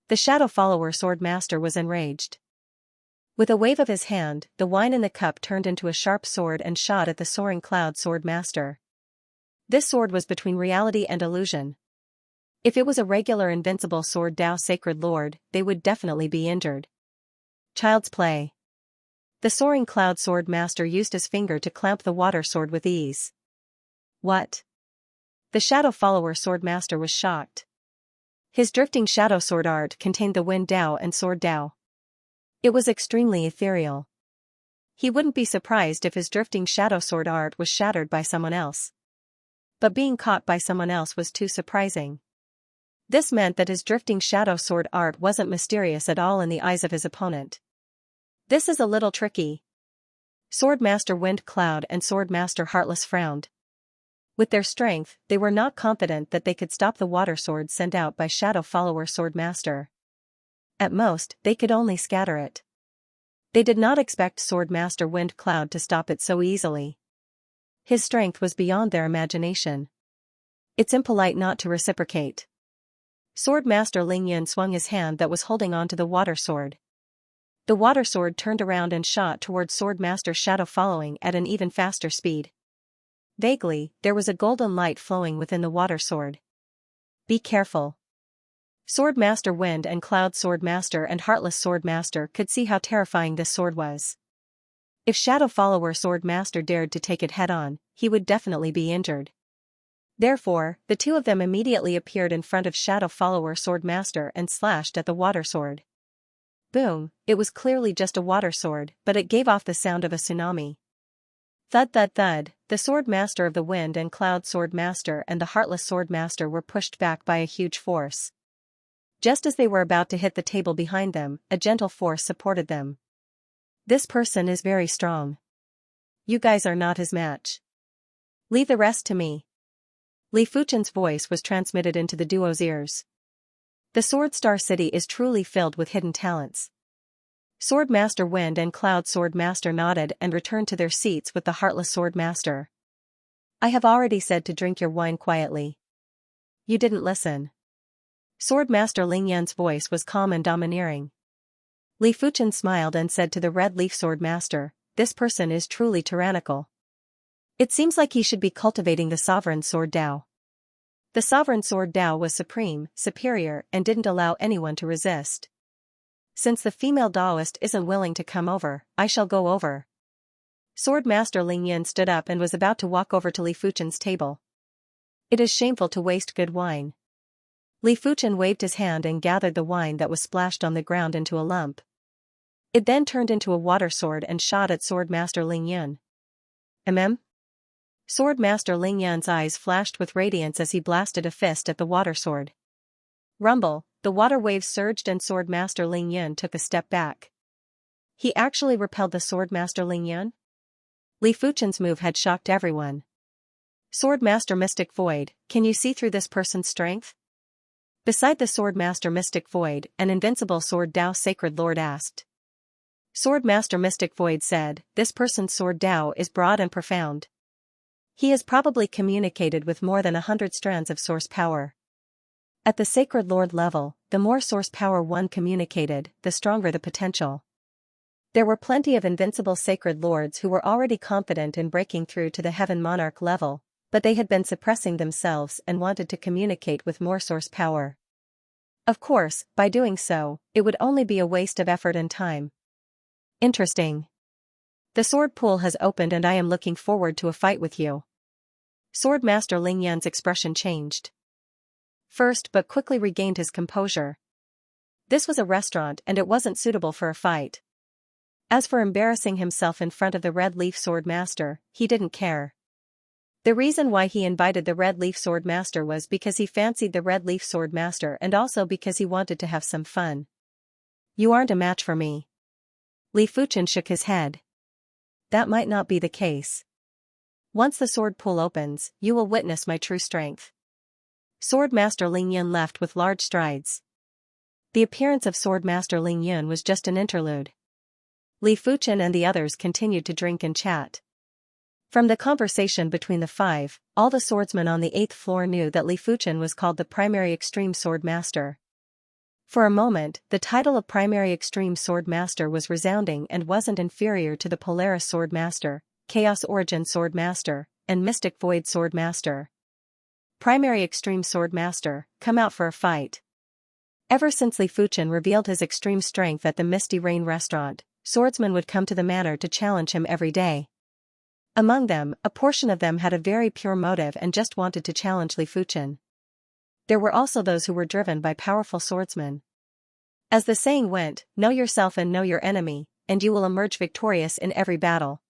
The Shadow Follower Sword Master was enraged. With a wave of his hand, the wine in the cup turned into a sharp sword and shot at the Soaring Cloud Sword Master. This sword was between reality and illusion. If it was a regular invincible Sword Dao Sacred Lord, they would definitely be injured. Child's play. The Soaring Cloud Sword Master used his finger to clamp the water sword with ease. What? The Shadow Follower Sword Master was shocked. His drifting shadow sword art contained the Wind Dao and Sword Dao. It was extremely ethereal. He wouldn't be surprised if his drifting shadow sword art was shattered by someone else. But being caught by someone else was too surprising. This meant that his drifting shadow sword art wasn't mysterious at all in the eyes of his opponent. This is a little tricky. Swordmaster Wind Cloud and Swordmaster Heartless frowned. With their strength, they were not confident that they could stop the water sword sent out by Shadow Follower Sword Master. At most, they could only scatter it. They did not expect Swordmaster Wind Cloud to stop it so easily. His strength was beyond their imagination. It's impolite not to reciprocate. Swordmaster Lingyan swung his hand that was holding onto the water sword. The water sword turned around and shot towards Swordmaster Shadow, following at an even faster speed. Vaguely, there was a golden light flowing within the water sword. Be careful. Swordmaster Wind and Cloud Swordmaster and Heartless Swordmaster could see how terrifying this sword was. If Shadow Follower Swordmaster dared to take it head-on, he would definitely be injured. Therefore, the two of them immediately appeared in front of Shadow Follower Swordmaster and slashed at the water sword. Boom, it was clearly just a water sword, but it gave off the sound of a tsunami. Thud thud thud, the Swordmaster of the Wind and Cloud Swordmaster and the Heartless Swordmaster were pushed back by a huge force. Just as they were about to hit the table behind them, a gentle force supported them. This person is very strong. You guys are not his match. Leave the rest to me. Li Fuchen's voice was transmitted into the duo's ears. The Sword Star City is truly filled with hidden talents. Swordmaster Wind and Cloud Swordmaster nodded and returned to their seats with the Heartless Swordmaster. I have already said to drink your wine quietly. You didn't listen. Swordmaster Lingyan's voice was calm and domineering. Li Fuchen smiled and said to the Red Leaf Swordmaster, this person is truly tyrannical. It seems like he should be cultivating the Sovereign Sword Dao. The Sovereign Sword Dao was supreme, superior, and didn't allow anyone to resist. Since the female Daoist isn't willing to come over, I shall go over. Swordmaster Lingyan stood up and was about to walk over to Li Fuchen's table. It is shameful to waste good wine. Li Fuchen waved his hand and gathered the wine that was splashed on the ground into a lump. It then turned into a water sword and shot at Swordmaster Lingyan. Swordmaster Lingyan's eyes flashed with radiance as he blasted a fist at the water sword. Rumble, the water waves surged and Swordmaster Lingyan took a step back. He actually repelled the Swordmaster Lingyan? Li Fuchen's move had shocked everyone. Swordmaster Mystic Void, can you see through this person's strength? Beside the Swordmaster Mystic Void, an invincible Sword Dao Sacred Lord asked. Swordmaster Mystic Void said, this person's Sword Dao is broad and profound. He has probably communicated with more than 100 strands of source power. At the Sacred Lord level, the more source power one communicated, the stronger the potential. There were plenty of invincible Sacred Lords who were already confident in breaking through to the Heaven Monarch level, but they had been suppressing themselves and wanted to communicate with more source power. Of course, by doing so, it would only be a waste of effort and time. Interesting. The sword pool has opened and I am looking forward to a fight with you. Swordmaster Lingyan's expression changed. First but quickly regained his composure. This was a restaurant and it wasn't suitable for a fight. As for embarrassing himself in front of the Red Leaf Swordmaster, he didn't care. The reason why he invited the Red Leaf Swordmaster was because he fancied the Red Leaf Swordmaster and also because he wanted to have some fun. You aren't a match for me. Li Fuchen shook his head. That might not be the case. Once the sword pool opens, you will witness my true strength. Swordmaster Lingyan left with large strides. The appearance of Swordmaster Lingyan was just an interlude. Li Fuchen and the others continued to drink and chat. From the conversation between the five, all the swordsmen on the 8th floor knew that Li Fuchen was called the Primary Extreme Sword Master. For a moment, the title of Primary Extreme Sword Master was resounding and wasn't inferior to the Polaris Sword Master, Chaos Origin Sword Master, and Mystic Void Sword Master. Primary Extreme Sword Master, come out for a fight. Ever since Li Fuchen revealed his extreme strength at the Misty Rain restaurant, swordsmen would come to the manor to challenge him every day. Among them, a portion of them had a very pure motive and just wanted to challenge Li Fuchen. There were also those who were driven by powerful swordsmen. As the saying went, know yourself and know your enemy, and you will emerge victorious in every battle.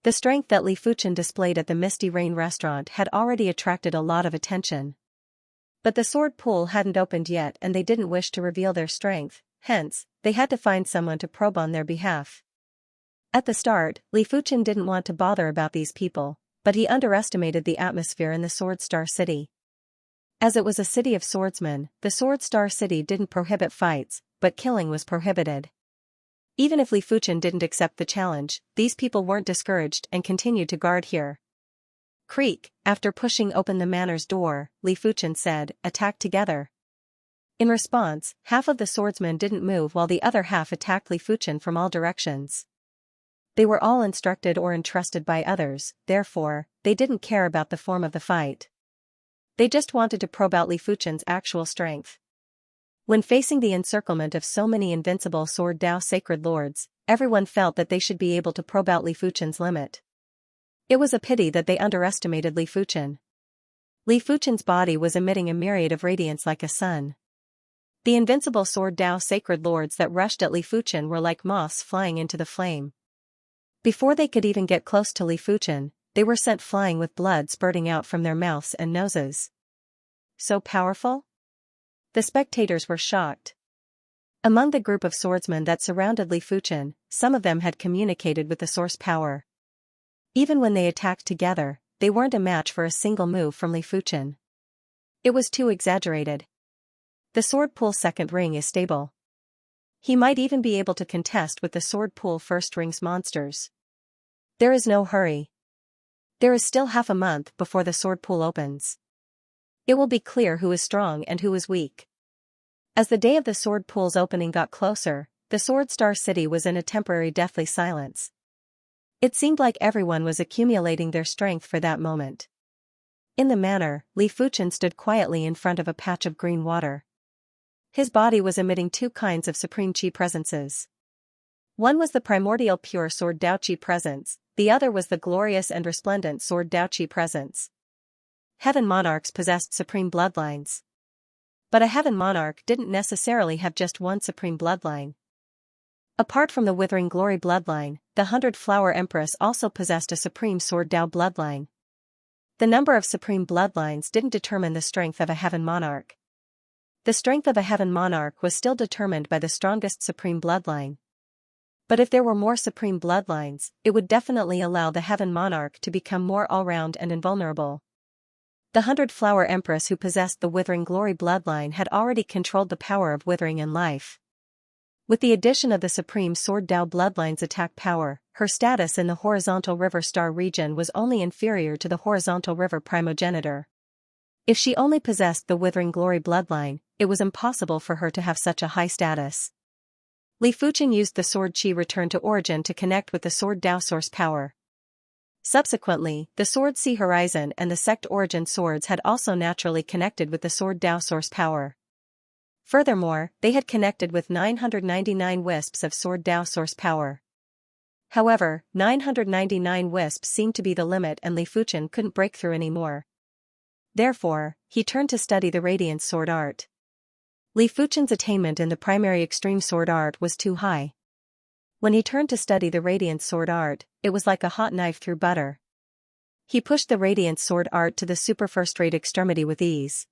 The strength that Li Fuchen displayed at the Misty Rain restaurant had already attracted a lot of attention. But the sword pool hadn't opened yet and they didn't wish to reveal their strength, hence, they had to find someone to probe on their behalf. At the start, Li Fuchen didn't want to bother about these people, but he underestimated the atmosphere in the Sword Star City. As it was a city of swordsmen, the Sword Star City didn't prohibit fights, but killing was prohibited. Even if Li Fuchen didn't accept the challenge, these people weren't discouraged and continued to guard here. Creak, after pushing open the manor's door, Li Fuchen said, "Attack together." In response, half of the swordsmen didn't move while the other half attacked Li Fuchen from all directions. They were all instructed or entrusted by others, therefore, they didn't care about the form of the fight. They just wanted to probe out Li Fuchen's actual strength. When facing the encirclement of so many invincible Sword Dao sacred lords, everyone felt that they should be able to probe out Li Fuchen's limit. It was a pity that they underestimated Li Fuchen. Li Fuchen's body was emitting a myriad of radiance like a sun. The invincible Sword Dao sacred lords that rushed at Li Fuchen were like moths flying into the flame. Before they could even get close to Li Fuchen, they were sent flying with blood spurting out from their mouths and noses. So powerful? The spectators were shocked. Among the group of swordsmen that surrounded Li Fuchen, some of them had communicated with the source power. Even when they attacked together, they weren't a match for a single move from Li Fuchen. It was too exaggerated. The sword pool second ring is stable. He might even be able to contest with the sword pool first ring's monsters. There is no hurry. There is still half a month before the sword pool opens. It will be clear who is strong and who is weak. As the day of the sword pool's opening got closer, the Sword Star City was in a temporary deathly silence. It seemed like everyone was accumulating their strength for that moment. In the manor, Li Fuchen stood quietly in front of a patch of green water. His body was emitting two kinds of supreme chi presences. One was the primordial pure Sword Dao Chi presence, the other was the glorious and resplendent Sword Dao Chi presence. Heaven monarchs possessed supreme bloodlines. But a heaven monarch didn't necessarily have just one supreme bloodline. Apart from the Withering Glory bloodline, the 100-Flower Empress also possessed a supreme Sword Dao bloodline. The number of supreme bloodlines didn't determine the strength of a heaven monarch. The strength of a heaven monarch was still determined by the strongest supreme bloodline. But if there were more supreme bloodlines, it would definitely allow the heaven monarch to become more all-round and invulnerable. The 100-Flower Empress who possessed the Withering Glory bloodline had already controlled the power of withering in life. With the addition of the supreme Sword Dao bloodline's attack power, her status in the Horizontal River Star region was only inferior to the Horizontal River primogenitor. If she only possessed the Withering Glory bloodline, it was impossible for her to have such a high status. Li Fuchen used the Sword Chi return to origin to connect with the Sword Dao source power. Subsequently, the Sword Sea Horizon and the Sect Origin swords had also naturally connected with the Sword Dao source power. Furthermore, they had connected with 999 wisps of Sword Dao source power. However, 999 wisps seemed to be the limit and Li Fuchen couldn't break through anymore. Therefore, he turned to study the Radiance Sword Art. Li Fuchen's attainment in the primary extreme sword art was too high. When he turned to study the Radiance Sword Art, it was like a hot knife through butter. He pushed the Radiance Sword Art to the super first-rate extremity with ease.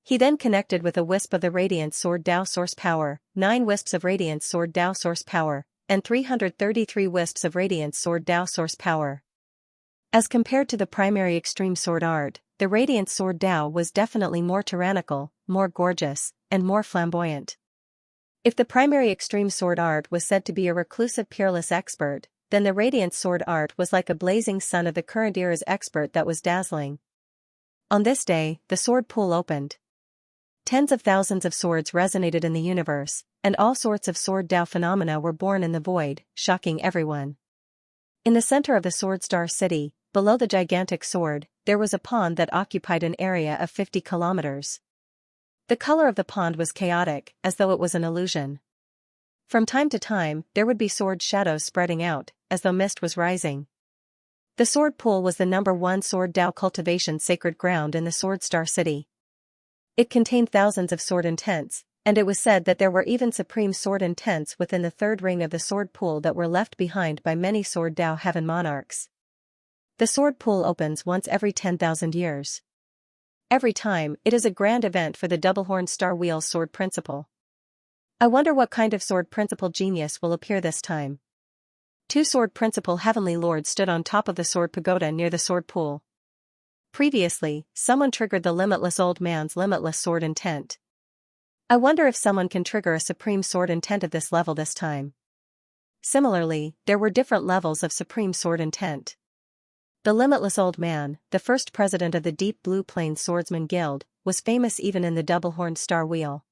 He then connected with a wisp of the Radiance Sword Dao source power, 9 wisps of Radiance Sword Dao source power, and 333 wisps of Radiance Sword Dao source power. As compared to the primary extreme sword art, the Radiance Sword Dao was definitely more tyrannical, more gorgeous, and more flamboyant. If the primary extreme sword art was said to be a reclusive peerless expert, then the Radiance Sword Art was like a blazing sun of the current era's expert that was dazzling. On this day, the sword pool opened. Tens of thousands of swords resonated in the universe, and all sorts of Sword Dao phenomena were born in the void, shocking everyone. In the center of the Sword Star City, below the gigantic sword, there was a pond that occupied an area of 50 kilometers. The color of the pond was chaotic, as though it was an illusion. From time to time, there would be sword shadows spreading out, as though mist was rising. The sword pool was the #1 Sword Dao cultivation sacred ground in the Sword Star City. It contained thousands of sword intents, and it was said that there were even supreme sword intents within the third ring of the sword pool that were left behind by many Sword Dao heaven monarchs. The sword pool opens once every 10,000 years. Every time, it is a grand event for the double-horned Star Wheel's sword principle. I wonder what kind of sword principle genius will appear this time. 2 sword principle heavenly lords stood on top of the sword pagoda near the sword pool. Previously, someone triggered the limitless old man's limitless sword intent. I wonder if someone can trigger a supreme sword intent at this level this time. Similarly, there were different levels of supreme sword intent. The Limitless Old Man, the first president of the Deep Blue Plains Swordsman Guild, was famous even in the double-horned star wheel.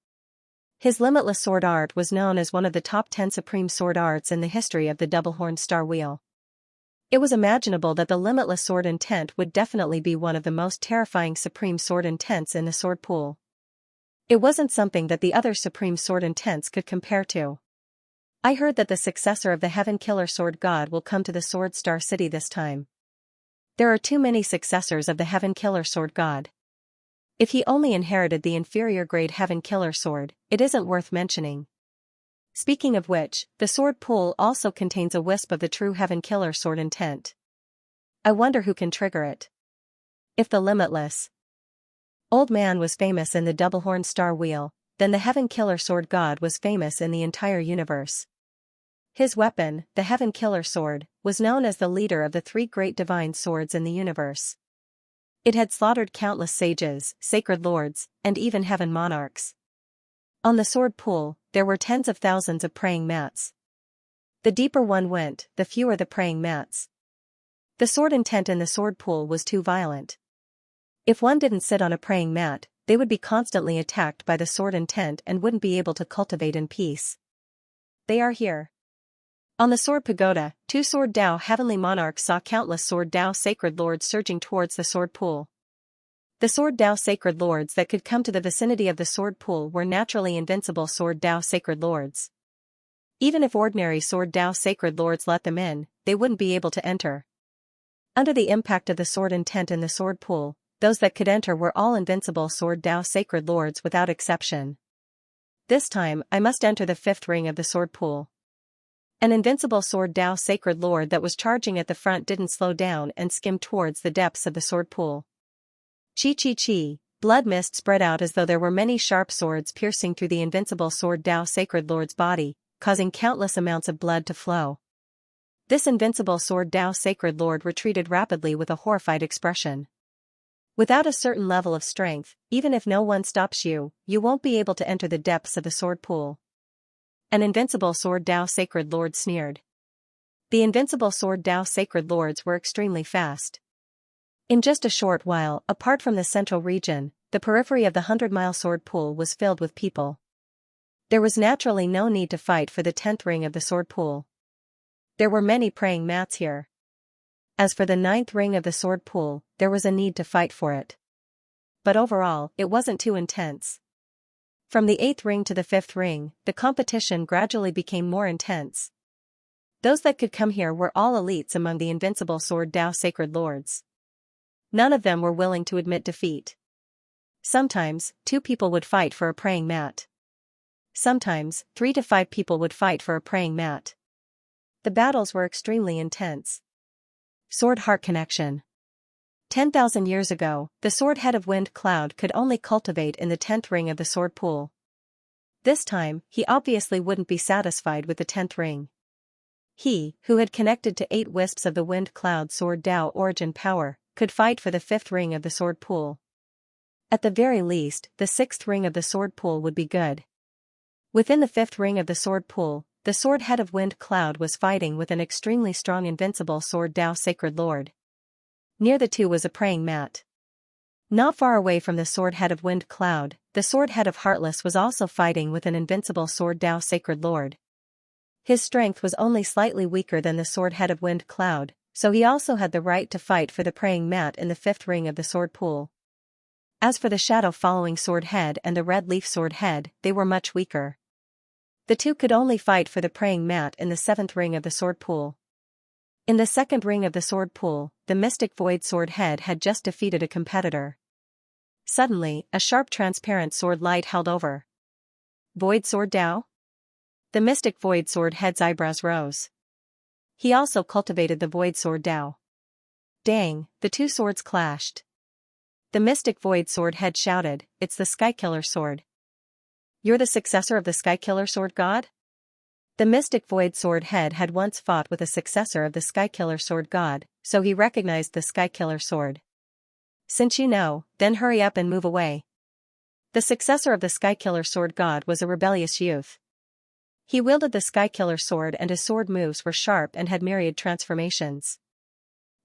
His limitless sword art was known as one of the top 10 supreme sword arts in the history of the double-horned star wheel. It was imaginable that the limitless sword intent would definitely be one of the most terrifying supreme sword intents in the sword pool. It wasn't something that the other supreme sword intents could compare to. I heard that the successor of the Heaven Killer Sword God will come to the Sword Star City this time. There are too many successors of the Heaven Killer Sword God. If he only inherited the inferior grade Heaven Killer Sword, it isn't worth mentioning. Speaking of which, the sword pool also contains a wisp of the true Heaven Killer Sword intent. I wonder who can trigger it. If the Limitless Old Man was famous in the double-horned star wheel, then the Heaven Killer Sword God was famous in the entire universe. His weapon, the Heaven Killer Sword, was known as the leader of the three great divine swords in the universe. It had slaughtered countless sages, sacred lords, and even heaven monarchs. On the sword pool, there were tens of thousands of praying mats. The deeper one went, the fewer the praying mats. The sword intent in the sword pool was too violent. If one didn't sit on a praying mat, they would be constantly attacked by the sword intent and wouldn't be able to cultivate in peace. They are here. On the Sword Pagoda, 2 Sword Dao heavenly monarchs saw countless Sword Dao sacred lords surging towards the sword pool. The Sword Dao sacred lords that could come to the vicinity of the sword pool were naturally invincible Sword Dao sacred lords. Even if ordinary Sword Dao sacred lords let them in, they wouldn't be able to enter. Under the impact of the sword intent in the sword pool, those that could enter were all invincible Sword Dao sacred lords without exception. This time, I must enter the 5th ring of the sword pool. An invincible Sword Dao sacred lord that was charging at the front didn't slow down and skimmed towards the depths of the sword pool. Chi, blood mist spread out as though there were many sharp swords piercing through the invincible Sword Dao sacred lord's body, causing countless amounts of blood to flow. This invincible Sword Dao sacred lord retreated rapidly with a horrified expression. Without a certain level of strength, even if no one stops you, you won't be able to enter the depths of the sword pool. An invincible Sword Dao sacred lord sneered. The invincible Sword Dao sacred lords were extremely fast. In just a short while, apart from the central region, the periphery of the 100-mile sword pool was filled with people. There was naturally no need to fight for the 10th ring of the sword pool. There were many praying mats here. As for the 9th ring of the sword pool, there was a need to fight for it. But overall, it wasn't too intense. From the 8th ring to the 5th ring, the competition gradually became more intense. Those that could come here were all elites among the invincible Sword Dao sacred lords. None of them were willing to admit defeat. Sometimes, 2 people would fight for a praying mat. Sometimes, 3 to 5 people would fight for a praying mat. The battles were extremely intense. Sword-heart connection. 10,000 years ago, the sword head of Wind Cloud could only cultivate in the 10th ring of the sword pool. This time, he obviously wouldn't be satisfied with the 10th ring. He, who had connected to 8 wisps of the Wind Cloud Sword Dao origin power, could fight for the 5th ring of the sword pool. At the very least, the 6th ring of the sword pool would be good. Within the 5th ring of the sword pool, the sword head of Wind Cloud was fighting with an extremely strong invincible Sword Dao sacred lord. Near the 2 was a praying mat. Not far away from the sword head of Wind Cloud, the sword head of Heartless was also fighting with an invincible Sword Dao sacred lord. His strength was only slightly weaker than the sword head of Wind Cloud, so he also had the right to fight for the praying mat in the 5th ring of the sword pool. As for the shadow following sword head and the red leaf sword head, they were much weaker. The 2 could only fight for the praying mat in the 7th ring of the sword pool. In the 2nd ring of the sword pool, the mystic void sword head had just defeated a competitor. Suddenly, a sharp transparent sword light held over. Void Sword Dao? The mystic void sword head's eyebrows rose. He also cultivated the void sword Dao. Dang, the 2 swords clashed. The mystic void sword head shouted, "It's the Skykiller sword." You're the successor of the Skykiller sword god? The mystic void sword head had once fought with a successor of the Skykiller sword god, so he recognized the Skykiller sword. Since you know, then hurry up and move away. The successor of the Skykiller sword god was a rebellious youth. He wielded the Skykiller sword and his sword moves were sharp and had myriad transformations.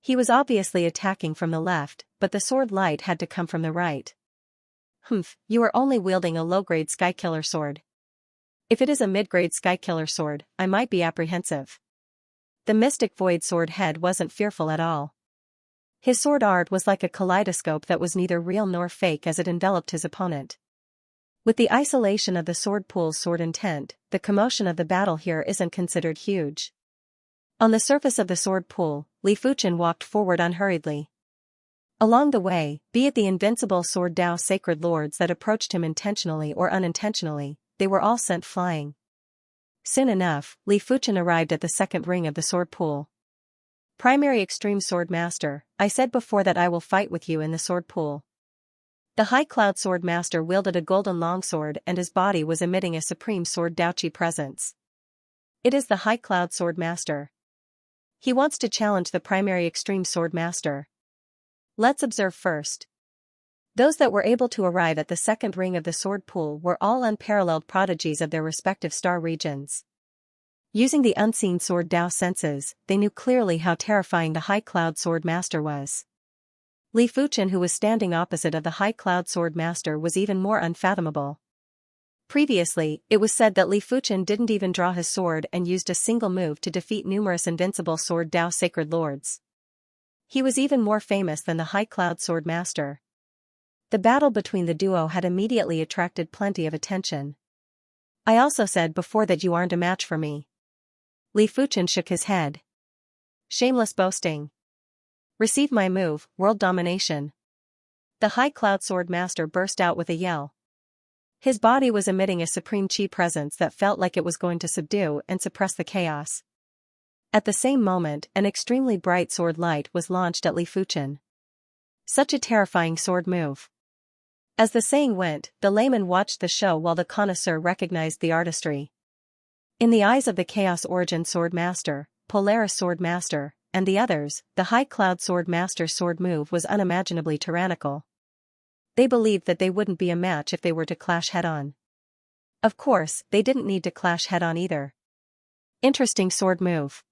He was obviously attacking from the left, but the sword light had to come from the right. Humph, you are only wielding a low-grade Skykiller sword. If it is a mid-grade Skykiller sword, I might be apprehensive. The Mystic Void sword head wasn't fearful at all. His sword art was like a kaleidoscope that was neither real nor fake as it enveloped his opponent. With the isolation of the sword pool's sword intent, the commotion of the battle here isn't considered huge. On the surface of the sword pool, Li Fuchen walked forward unhurriedly. Along the way, be it the invincible sword Dao sacred lords that approached him intentionally or unintentionally, they were all sent flying. Soon enough, Li Fuchen arrived at the second ring of the sword pool. Primary Extreme Sword Master, I said before that I will fight with you in the sword pool. The High Cloud Sword Master wielded a golden longsword and his body was emitting a supreme sword Daoqi presence. It is the High Cloud Sword Master. He wants to challenge the Primary Extreme Sword Master. Let's observe first. Those that were able to arrive at the second ring of the sword pool were all unparalleled prodigies of their respective star regions. Using the unseen sword Dao senses, they knew clearly how terrifying the High Cloud Sword Master was. Li Fuchen, who was standing opposite of the High Cloud Sword Master, was even more unfathomable. Previously, it was said that Li Fuchen didn't even draw his sword and used a single move to defeat numerous invincible sword Dao sacred lords. He was even more famous than the High Cloud Sword Master. The battle between the duo had immediately attracted plenty of attention. I also said before that you aren't a match for me. Li Fuchen shook his head. Shameless boasting. Receive my move, World Domination. The High Cloud Sword Master burst out with a yell. His body was emitting a supreme chi presence that felt like it was going to subdue and suppress the chaos. At the same moment, an extremely bright sword light was launched at Li Fuchen. Such a terrifying sword move. As the saying went, the layman watched the show while the connoisseur recognized the artistry. In the eyes of the Chaos Origin Sword Master, Polaris Sword Master, and the others, the High Cloud Sword Master's sword move was unimaginably tyrannical. They believed that they wouldn't be a match if they were to clash head-on. Of course, they didn't need to clash head-on either. Interesting sword move.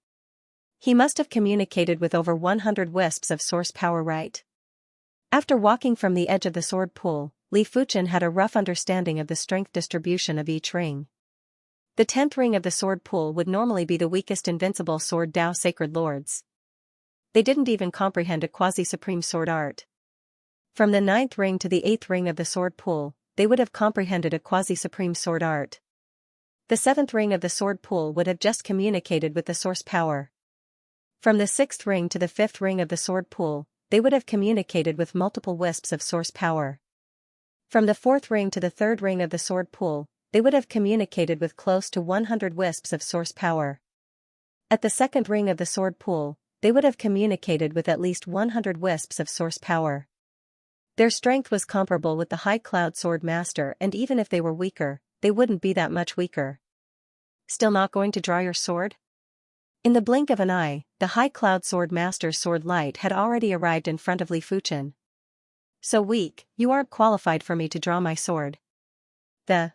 He must have communicated with over 100 wisps of source power, right? After walking from the edge of the sword pool, Li Fuchen had a rough understanding of the strength distribution of each ring. The 10th ring of the sword pool would normally be the weakest invincible sword Dao sacred lords. They didn't even comprehend a quasi-supreme sword art. From the 9th ring to the 8th ring of the sword pool, they would have comprehended a quasi-supreme sword art. The 7th ring of the sword pool would have just communicated with the source power. From the 6th ring to the 5th ring of the sword pool, they would have communicated with multiple wisps of source power. From the 4th ring to the 3rd ring of the sword pool, they would have communicated with close to 100 wisps of source power. At the 2nd ring of the sword pool, they would have communicated with at least 100 wisps of source power. Their strength was comparable with the High Cloud Sword Master, and even if they were weaker, they wouldn't be that much weaker. Still not going to draw your sword? In the blink of an eye, the High Cloud Sword Master's sword light had already arrived in front of Li Fuchen. So weak, you aren't qualified for me to draw my sword. The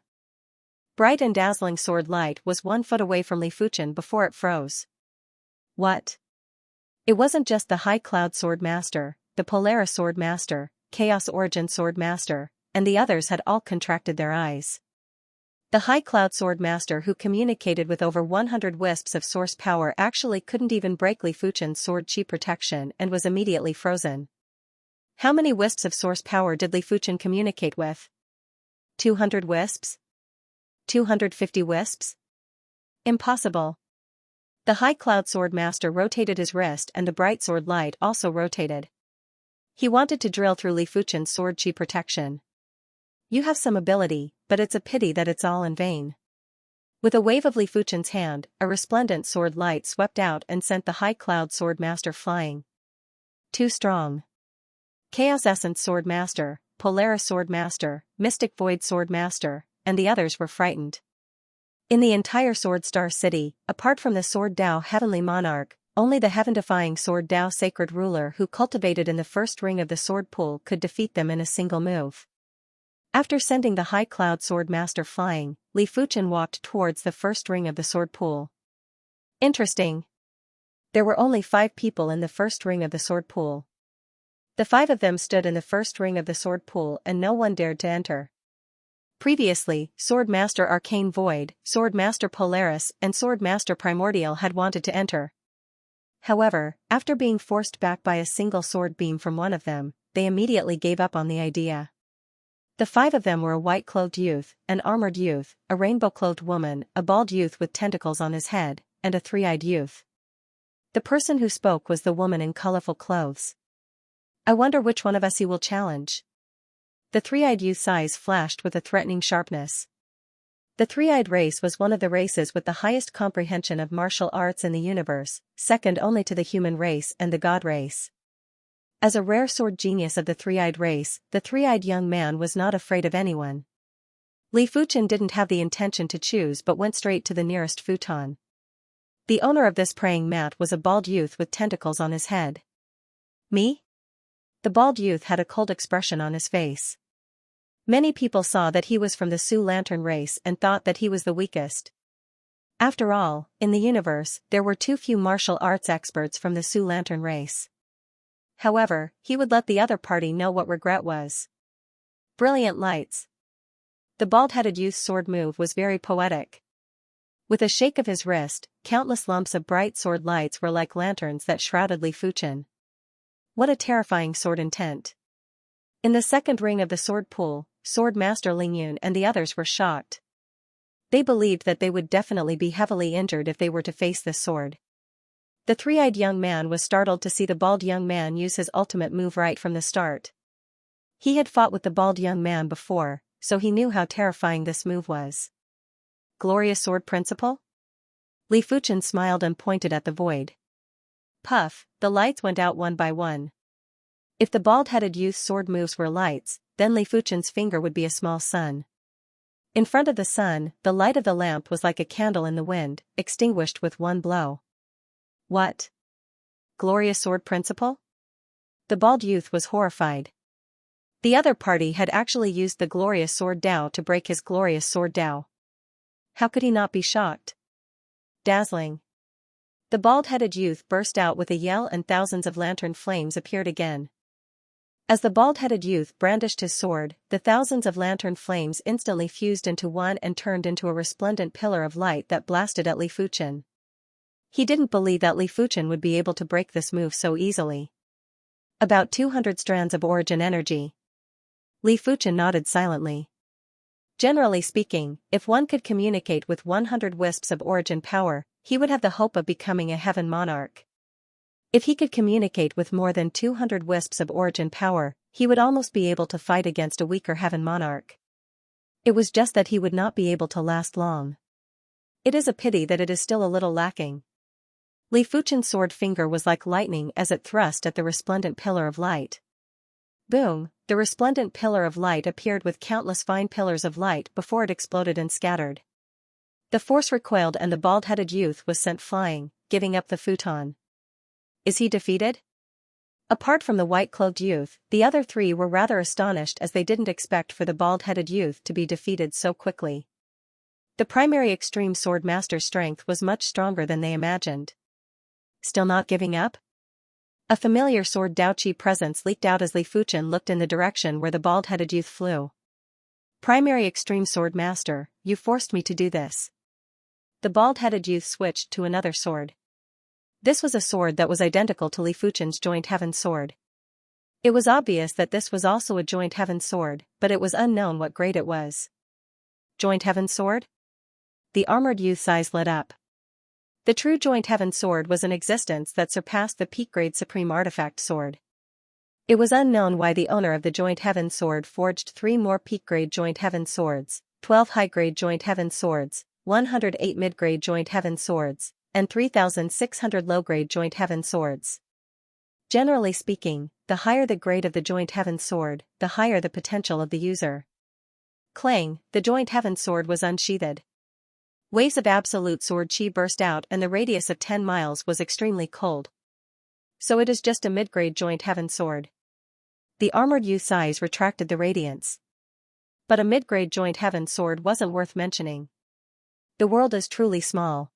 bright and dazzling sword light was 1 foot away from Li Fuchen before it froze. What? It wasn't just the High Cloud Sword Master, the Polaris Sword Master, Chaos Origin Sword Master, and the others had all contracted their eyes. The High Cloud Sword Master, who communicated with over 100 wisps of source power, actually couldn't even break Li Fuchen's sword chi protection and was immediately frozen. How many wisps of source power did Li Fuchen communicate with? 200 wisps? 250 wisps? Impossible. The High Cloud Sword Master rotated his wrist and the bright sword light also rotated. He wanted to drill through Li Fuchen's sword chi protection. You have some ability, but it's a pity that it's all in vain. With a wave of Li Fuchen's hand, a resplendent sword light swept out and sent the High Cloud Sword Master flying. Too strong. Chaos Essence Sword Master, Polaris Sword Master, Mystic Void Sword Master, and the others were frightened. In the entire Sword Star City, apart from the Sword Dao Heavenly Monarch, only the heaven-defying Sword Dao Sacred Ruler who cultivated in the 1st ring of the sword pool could defeat them in a single move. After sending the high cloud sword master flying, Li Fuchen walked towards the first ring of the sword pool. Interesting. There were only 5 people in the first ring of the sword pool. The 5 of them stood in the first ring of the sword pool and no one dared to enter. Previously, Sword Master Arcane Void, Sword Master Polaris and Sword Master Primordial had wanted to enter. However, after being forced back by a single sword beam from one of them, they immediately gave up on the idea. The 5 of them were a white-clothed youth, an armored youth, a rainbow-clothed woman, a bald youth with tentacles on his head, and a 3-eyed youth. The person who spoke was the woman in colorful clothes. I wonder which one of us he will challenge. The 3-eyed youth's eyes flashed with a threatening sharpness. The 3-eyed race was one of the races with the highest comprehension of martial arts in the universe, second only to the human race and the god race. As a rare sword genius of the 3-eyed race, the 3-eyed young man was not afraid of anyone. Li Fuchen didn't have the intention to choose but went straight to the nearest futon. The owner of this praying mat was a bald youth with tentacles on his head. Me? The bald youth had a cold expression on his face. Many people saw that he was from the Su Lantern race and thought that he was the weakest. After all, in the universe, there were too few martial arts experts from the Su Lantern race. However, he would let the other party know what regret was. Brilliant lights. The bald-headed youth's sword move was very poetic. With a shake of his wrist, countless lumps of bright sword lights were like lanterns that shrouded Li Fuchen. What a terrifying sword intent. In the second ring of the sword pool, Sword Master Ling Yun and the others were shocked. They believed that they would definitely be heavily injured if they were to face this sword. The 3-eyed young man was startled to see the bald young man use his ultimate move right from the start. He had fought with the bald young man before, so he knew how terrifying this move was. Glorious sword principle? Li Fuchen smiled and pointed at the void. Puff, the lights went out one by one. If the bald-headed youth's sword moves were lights, then Li Fuchen's finger would be a small sun. In front of the sun, the light of the lamp was like a candle in the wind, extinguished with one blow. What? Glorious sword principle? The bald youth was horrified. The other party had actually used the glorious sword Dao to break his glorious sword Dao. How could he not be shocked? Dazzling. The bald-headed youth burst out with a yell and thousands of lantern flames appeared again. As the bald-headed youth brandished his sword, the thousands of lantern flames instantly fused into one and turned into a resplendent pillar of light that blasted at Li Fuchen. He didn't believe that Li Fuchen would be able to break this move so easily. About 200 strands of origin energy. Li Fuchen nodded silently. Generally speaking, if one could communicate with 100 wisps of origin power, he would have the hope of becoming a heaven monarch. If he could communicate with more than 200 wisps of origin power, he would almost be able to fight against a weaker heaven monarch. It was just that he would not be able to last long. It is a pity that it is still a little lacking. Li Fuchen's sword finger was like lightning as it thrust at the resplendent pillar of light. Boom, the resplendent pillar of light appeared with countless fine pillars of light before it exploded and scattered. The force recoiled and the bald-headed youth was sent flying, giving up the futon. Is he defeated? Apart from the white-clothed youth, the other 3 were rather astonished as they didn't expect for the bald-headed youth to be defeated so quickly. The primary extreme sword master's strength was much stronger than they imagined. Still not giving up? A familiar sword Daoqi presence leaked out as Li Fuchen looked in the direction where the bald-headed youth flew. Primary extreme sword master, you forced me to do this. The bald-headed youth switched to another sword. This was a sword that was identical to Li Fuchen's joint heaven sword. It was obvious that this was also a joint heaven sword, but it was unknown what grade it was. Joint heaven sword? The armored youth's eyes lit up. The true joint heaven sword was an existence that surpassed the peak-grade supreme artifact sword. It was unknown why the owner of the joint heaven sword forged 3 more peak-grade joint heaven swords, 12 high-grade joint heaven swords, 108 mid-grade joint heaven swords, and 3,600 low-grade joint heaven swords. Generally speaking, the higher the grade of the joint heaven sword, the higher the potential of the user. Clang, the joint heaven sword was unsheathed. Waves of absolute sword chi burst out and the radius of 10 miles was extremely cold. So it is just a mid-grade joint heaven sword. The armored youth's eyes retracted the radiance. But a mid-grade joint heaven sword wasn't worth mentioning. The world is truly small.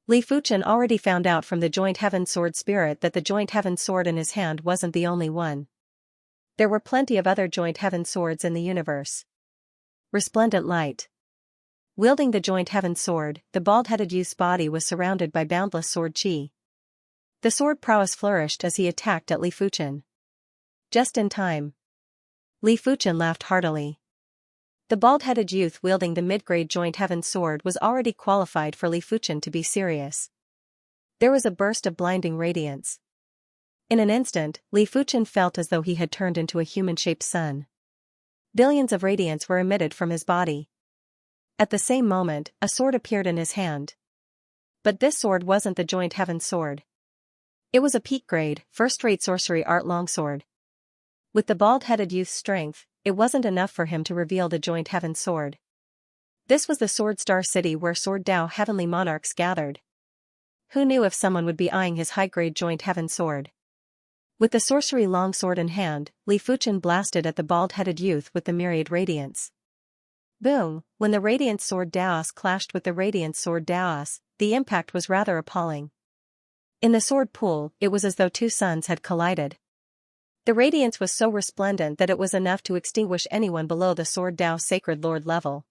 Li Fuchen already found out from the joint heaven sword spirit that the joint heaven sword in his hand wasn't the only one. There were plenty of other joint heaven swords in the universe. Resplendent light. Wielding the joint heaven sword, the bald-headed youth's body was surrounded by boundless sword chi. The sword prowess flourished as he attacked at Li Fuchen. Just in time. Li Fuchen laughed heartily. The bald-headed youth wielding the mid-grade joint heaven sword was already qualified for Li Fuchen to be serious. There was a burst of blinding radiance. In an instant, Li Fuchen felt as though he had turned into a human-shaped sun. Billions of radiance were emitted from his body. At the same moment, a sword appeared in his hand. But this sword wasn't the joint heaven sword. It was a peak-grade, first-rate sorcery art longsword. With the bald-headed youth's strength, it wasn't enough for him to reveal the joint heaven sword. This was the Sword Star City where Sword Dao heavenly monarchs gathered. Who knew if someone would be eyeing his high-grade joint heaven sword? With the sorcery longsword in hand, Li Fuchen blasted at the bald-headed youth with the myriad radiance. Boom! When the Radiant Sword Daos clashed with the Radiant Sword Daos, the impact was rather appalling. In the sword pool, it was as though two suns had collided. The radiance was so resplendent that it was enough to extinguish anyone below the Sword Dao Sacred Lord level.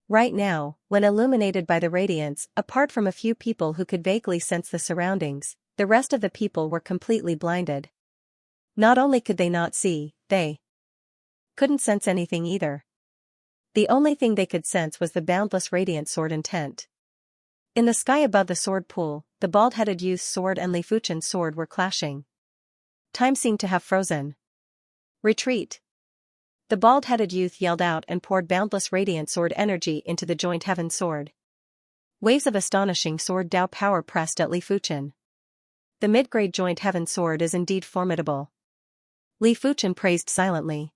Right now, when illuminated by the radiance, apart from a few people who could vaguely sense the surroundings, the rest of the people were completely blinded. Not only could they not see, they couldn't sense anything either. The only thing they could sense was the boundless radiant sword intent. In the sky above the sword pool, the bald-headed youth's sword and Li Fuchen's sword were clashing. Time seemed to have frozen. Retreat! The bald-headed youth yelled out and poured boundless radiant sword energy into the joint heaven sword. Waves of astonishing sword Dao power pressed at Li Fuchen. The mid-grade joint heaven sword is indeed formidable. Li Fuchen praised silently.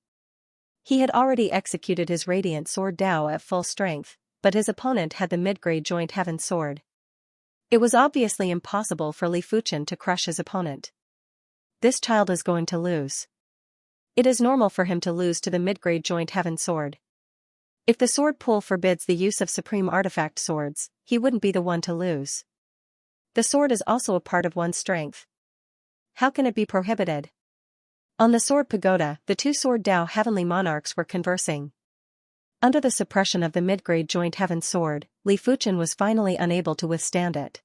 He had already executed his radiant sword Dao at full strength, but his opponent had the mid-grade joint heaven sword. It was obviously impossible for Li Fuchen to crush his opponent. This child is going to lose. It is normal for him to lose to the mid-grade joint heaven sword. If the sword pool forbids the use of supreme artifact swords, he wouldn't be the one to lose. The sword is also a part of one's strength. How can it be prohibited? On the sword pagoda, the two Sword Dao heavenly monarchs were conversing. Under the suppression of the mid-grade joint heaven sword, Li Fuchen was finally unable to withstand it.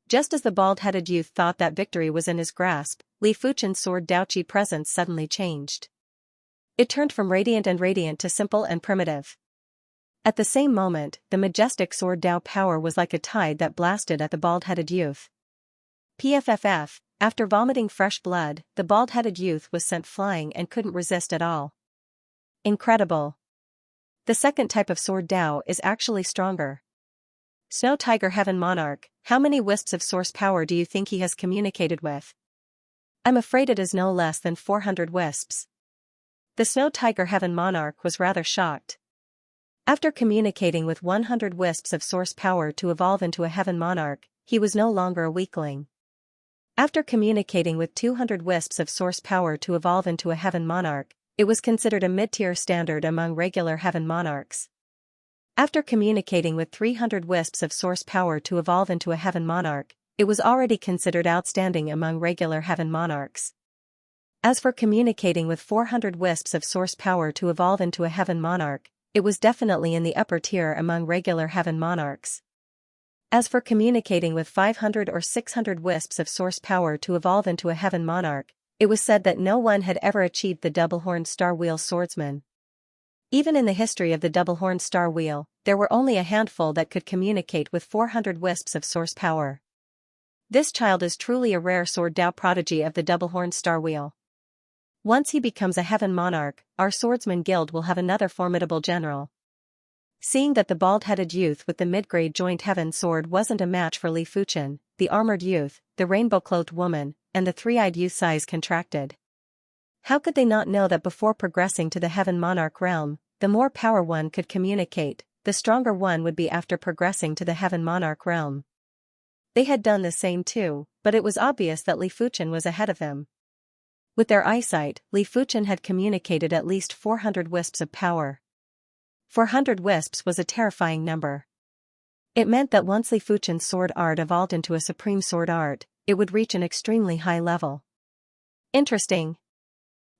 Just as the bald-headed youth thought that victory was in his grasp, Li Fuchen's sword Dao Qi presence suddenly changed. It turned from radiant to simple and primitive. At the same moment, the majestic sword Dao power was like a tide that blasted at the bald-headed youth. PFFF, after vomiting fresh blood, the bald-headed youth was sent flying and couldn't resist at all. Incredible. The second type of sword Dao is actually stronger. Snow Tiger Heaven Monarch, how many wisps of source power do you think he has communicated with? I'm afraid it is no less than 400 wisps. The Snow Tiger Heaven Monarch was rather shocked. After communicating with 100 wisps of source power to evolve into a Heaven Monarch, he was no longer a weakling. After communicating with 200 wisps of source power to evolve into a Heaven Monarch, it was considered a mid-tier standard among regular Heaven Monarchs. After communicating with 300 wisps of source power to evolve into a Heaven Monarch, it was already considered outstanding among regular Heaven Monarchs. As for communicating with 400 wisps of source power to evolve into a Heaven Monarch, it was definitely in the upper tier among regular Heaven Monarchs. As for communicating with 500 or 600 wisps of source power to evolve into a Heaven Monarch, it was said that no one had ever achieved the double-horned star wheel swordsman. Even in the history of the double-horned star wheel, there were only a handful that could communicate with 400 wisps of source power. This child is truly a rare sword Dao prodigy of the double-horned star wheel. Once he becomes a Heaven Monarch, our swordsman guild will have another formidable general. Seeing that the bald-headed youth with the mid-grade joint heaven sword wasn't a match for Li Fuchen, the armored youth, the rainbow-cloaked woman, and the three-eyed youth's eyes contracted. How could they not know that before progressing to the Heaven Monarch realm, the more power one could communicate, the stronger one would be after progressing to the Heaven Monarch realm? They had done the same too, but it was obvious that Li Fuchen was ahead of him. With their eyesight, Li Fuchen had communicated at least 400 wisps of power. 400 wisps was a terrifying number. It meant that once Li Fuchen's sword art evolved into a supreme sword art, it would reach an extremely high level. Interesting.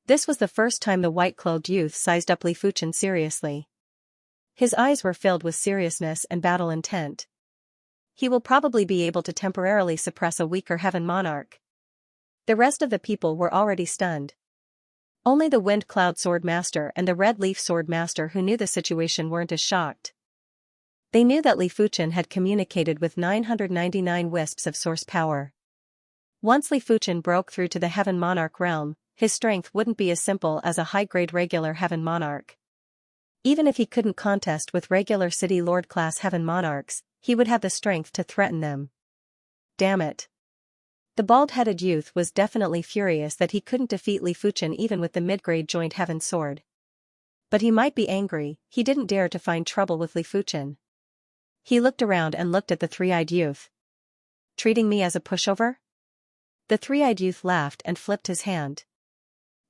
This was the first time the white-clothed youth sized up Li Fuchen seriously. His eyes were filled with seriousness and battle intent. He will probably be able to temporarily suppress a weaker heaven monarch. The rest of the people were already stunned. Only the Wind Cloud Sword Master and the Red Leaf Sword Master who knew the situation weren't as shocked. They knew that Li Fuchen had communicated with 999 wisps of source power. Once Li Fuchen broke through to the Heaven Monarch realm, his strength wouldn't be as simple as a high-grade regular Heaven Monarch. Even if he couldn't contest with regular City Lord class Heaven Monarchs, he would have the strength to threaten them. Damn it. The bald-headed youth was definitely furious that he couldn't defeat Li Fuchen even with the mid-grade joint Heaven Sword. But he might be angry, he didn't dare to find trouble with Li Fuchen. He looked around and looked at the three-eyed youth. Treating me as a pushover? The three-eyed youth laughed and flipped his hand.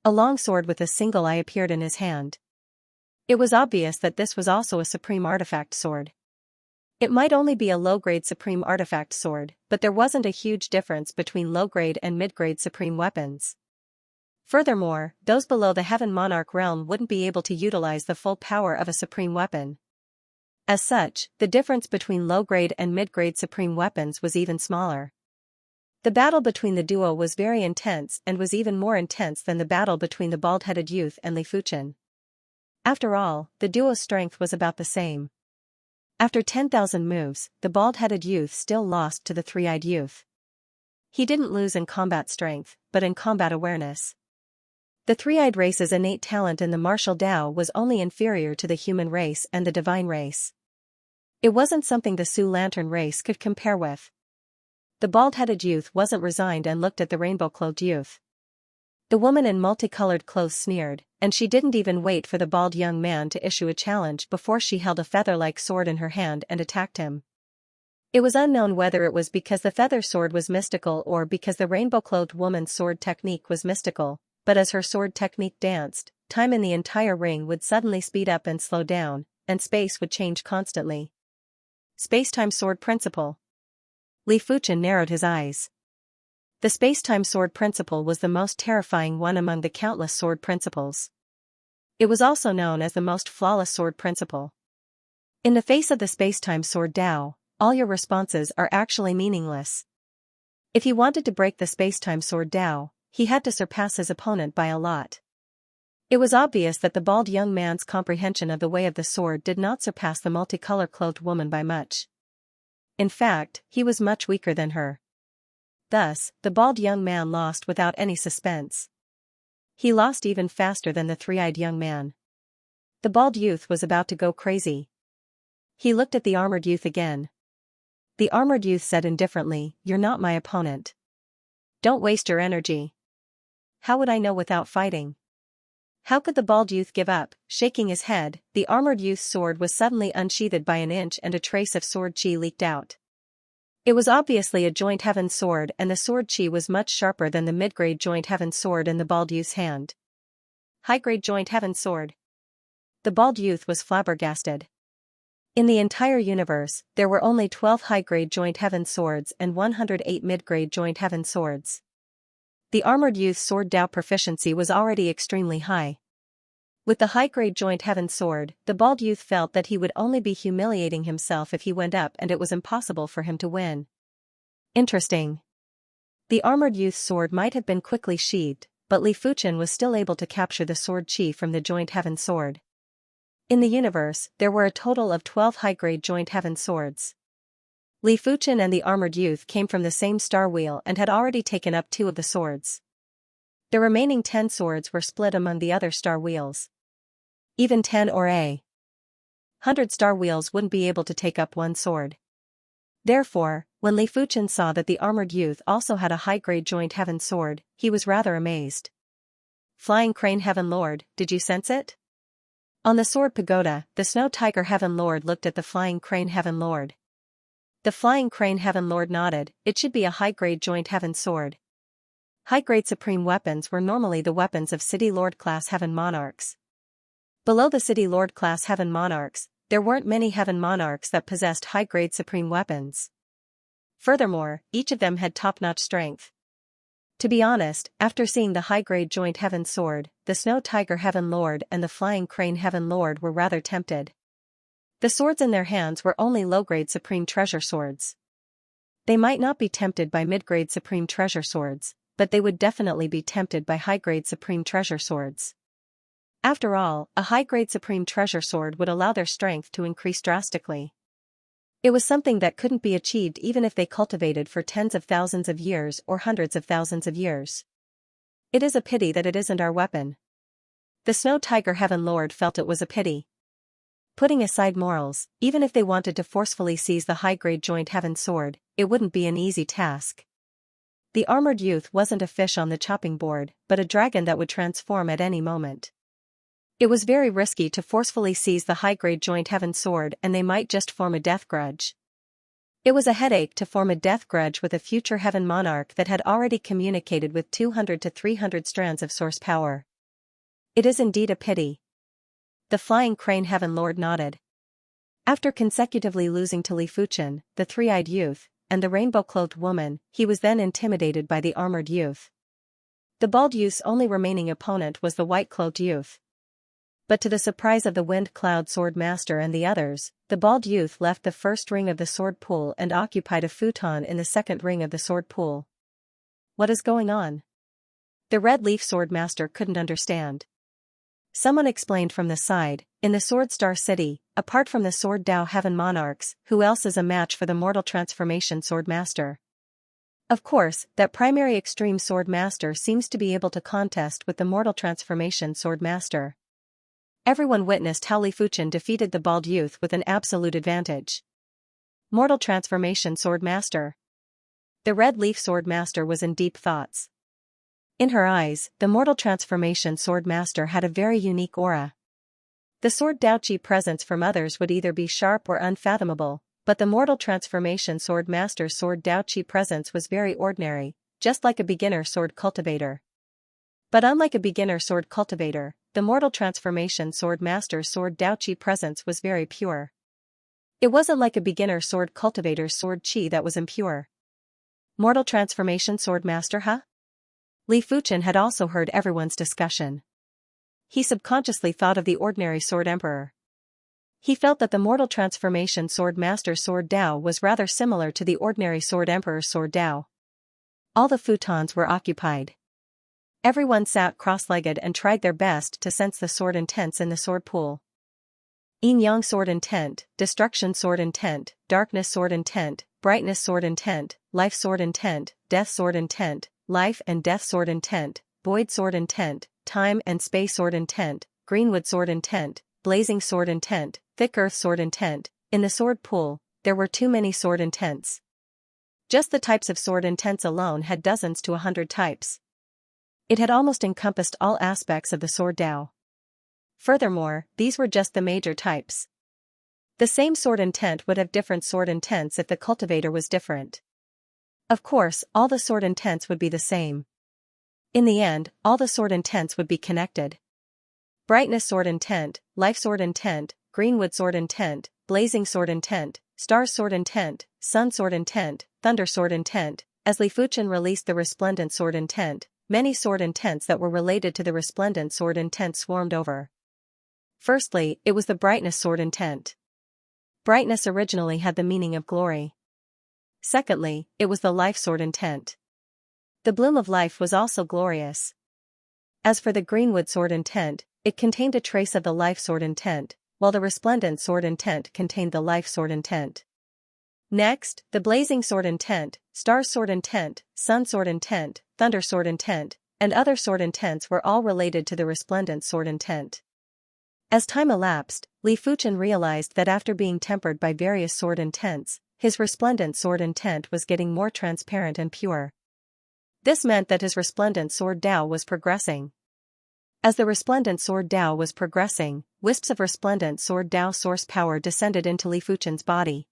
A long sword with a single eye appeared in his hand. It was obvious that this was also a supreme artifact sword. It might only be a low-grade supreme artifact sword, but there wasn't a huge difference between low-grade and mid-grade supreme weapons. Furthermore, those below the Heaven Monarch realm wouldn't be able to utilize the full power of a supreme weapon. As such, the difference between low-grade and mid-grade supreme weapons was even smaller. The battle between the duo was very intense and was even more intense than the battle between the bald-headed youth and Li Fuchen. After all, the duo's strength was about the same. After 10,000 moves, the bald-headed youth still lost to the three-eyed youth. He didn't lose in combat strength, but in combat awareness. The three-eyed race's innate talent in the martial Tao was only inferior to the human race and the divine race. It wasn't something the Su Lantern race could compare with. The bald-headed youth wasn't resigned and looked at the rainbow-clothed youth. The woman in multicolored clothes sneered, and she didn't even wait for the bald young man to issue a challenge before she held a feather-like sword in her hand and attacked him. It was unknown whether it was because the feather sword was mystical or because the rainbow-clothed woman's sword technique was mystical, but as her sword technique danced, time in the entire ring would suddenly speed up and slow down, and space would change constantly. Space-time sword principle. Li Fuchen narrowed his eyes. The space-time sword principle was the most terrifying one among the countless sword principles. It was also known as the most flawless sword principle. In the face of the space-time sword Tao, all your responses are actually meaningless. If he wanted to break the space-time sword Tao, he had to surpass his opponent by a lot. It was obvious that the bald young man's comprehension of the way of the sword did not surpass the multicolor-clothed woman by much. In fact, he was much weaker than her. Thus, the bald young man lost without any suspense. He lost even faster than the three-eyed young man. The bald youth was about to go crazy. He looked at the armored youth again. The armored youth said indifferently, "You're not my opponent. Don't waste your energy." "How would I know without fighting?" How could the bald youth give up? Shaking his head, the armored youth's sword was suddenly unsheathed by an inch and a trace of sword chi leaked out. It was obviously a joint heaven sword and the sword chi was much sharper than the mid-grade joint heaven sword in the bald youth's hand. High-grade joint heaven sword. The bald youth was flabbergasted. In the entire universe, there were only 12 high-grade joint heaven swords and 108 mid-grade joint heaven swords. The armored youth's sword Tao proficiency was already extremely high. With the high-grade joint heaven sword, the bald youth felt that he would only be humiliating himself if he went up and it was impossible for him to win. Interesting. The armored youth's sword might have been quickly sheathed, but Li Fuchen was still able to capture the sword chi from the joint heaven sword. In the universe, there were a total of 12 high-grade joint heaven swords. Li Fuchen and the armored youth came from the same star wheel and had already taken up 2 of the swords. The remaining 10 swords were split among the other star wheels. Even 10 or 100 star wheels wouldn't be able to take up 1 sword. Therefore, when Li Fuchen saw that the armored youth also had a high-grade joint heaven sword, he was rather amazed. "Flying Crane Heaven Lord, did you sense it?" On the sword pagoda, the Snow Tiger Heaven Lord looked at the Flying Crane Heaven Lord. The Flying Crane Heaven Lord nodded. It should be a high-grade joint heaven sword. High-grade supreme weapons were normally the weapons of City Lord class heaven monarchs. Below the city lord-class heaven monarchs, there weren't many heaven monarchs that possessed high-grade supreme weapons. Furthermore, each of them had top-notch strength. To be honest, after seeing the high-grade joint heaven sword, the snow tiger heaven lord and the flying crane heaven lord were rather tempted. The swords in their hands were only low-grade supreme treasure swords. They might not be tempted by mid-grade supreme treasure swords, but they would definitely be tempted by high-grade supreme treasure swords. After all, a high-grade supreme treasure sword would allow their strength to increase drastically. It was something that couldn't be achieved even if they cultivated for tens of thousands of years or hundreds of thousands of years. It is a pity that it isn't our weapon. The Snow Tiger Heaven Lord felt it was a pity. Putting aside morals, even if they wanted to forcefully seize the high-grade joint heaven sword, it wouldn't be an easy task. The armored youth wasn't a fish on the chopping board, but a dragon that would transform at any moment. It was very risky to forcefully seize the high-grade joint heaven sword, and they might just form a death grudge. It was a headache to form a death grudge with a future heaven monarch that had already communicated with 200 to 300 strands of source power. It is indeed a pity. The flying crane heaven lord nodded. After consecutively losing to Li Fuchen, the three-eyed youth, and the rainbow-clothed woman, he was then intimidated by the armored youth. The bald youth's only remaining opponent was the white-clothed youth. But to the surprise of the wind-cloud sword master and the others, the bald youth left the first ring of the sword pool and occupied a futon in the second ring of the sword pool. What is going on? The red leaf sword master couldn't understand. Someone explained from the side, in the Sword Star City, apart from the Sword Dao Heaven Monarchs, who else is a match for the Mortal Transformation Sword Master? Of course, that primary extreme Sword Master seems to be able to contest with the Mortal Transformation Sword Master. Everyone witnessed how Li Fuchen defeated the bald youth with an absolute advantage. Mortal Transformation Sword Master. The Red Leaf Sword Master was in deep thoughts. In her eyes, the Mortal Transformation Sword Master had a very unique aura. The Sword Daoqi presence from others would either be sharp or unfathomable, but the Mortal Transformation Sword Master's Sword Daoqi presence was very ordinary, just like a beginner sword cultivator. But unlike a beginner sword cultivator, the Mortal Transformation Sword Master's Sword Daoqi presence was very pure. It wasn't like a beginner sword cultivator's sword qi that was impure. Mortal Transformation Sword Master, huh? Li Fuchen had also heard everyone's discussion. He subconsciously thought of the ordinary Sword Emperor. He felt that the Mortal Transformation Sword Master's Sword Dao was rather similar to the ordinary Sword Emperor's Sword Dao. All the futons were occupied. Everyone sat cross-legged and tried their best to sense the sword intents in the sword pool. Yin-Yang sword intent, destruction sword intent, darkness sword intent, brightness sword intent, life sword intent, death sword intent, life and death sword intent, void sword intent, time and space sword intent, greenwood sword intent, blazing sword intent, thick earth sword intent. In the sword pool, there were too many sword intents. Just the types of sword intents alone had dozens to 100 types. It had almost encompassed all aspects of the Sword Dao. Furthermore, these were just the major types. The same sword intent would have different sword intents if the cultivator was different. Of course, all the sword intents would be the same. In the end, all the sword intents would be connected. Brightness sword intent, life sword intent, greenwood sword intent, blazing sword intent, star sword intent, sun sword intent, thunder sword intent. As Li Fuchen released the resplendent sword intent, many sword intents that were related to the resplendent sword intent swarmed over. Firstly, it was the brightness sword intent. Brightness originally had the meaning of glory. Secondly, it was the life sword intent. The bloom of life was also glorious. As for the greenwood sword intent, it contained a trace of the life sword intent, while the resplendent sword intent contained the life sword intent. Next, the blazing sword intent, star sword intent, sun sword intent, thunder sword intent, and other sword intents were all related to the resplendent sword intent. As time elapsed, Li Fuchen realized that after being tempered by various sword intents, his resplendent sword intent was getting more transparent and pure. This meant that his resplendent sword Dao was progressing. As the resplendent sword Dao was progressing, wisps of resplendent sword Dao source power descended into Li Fuchen's body.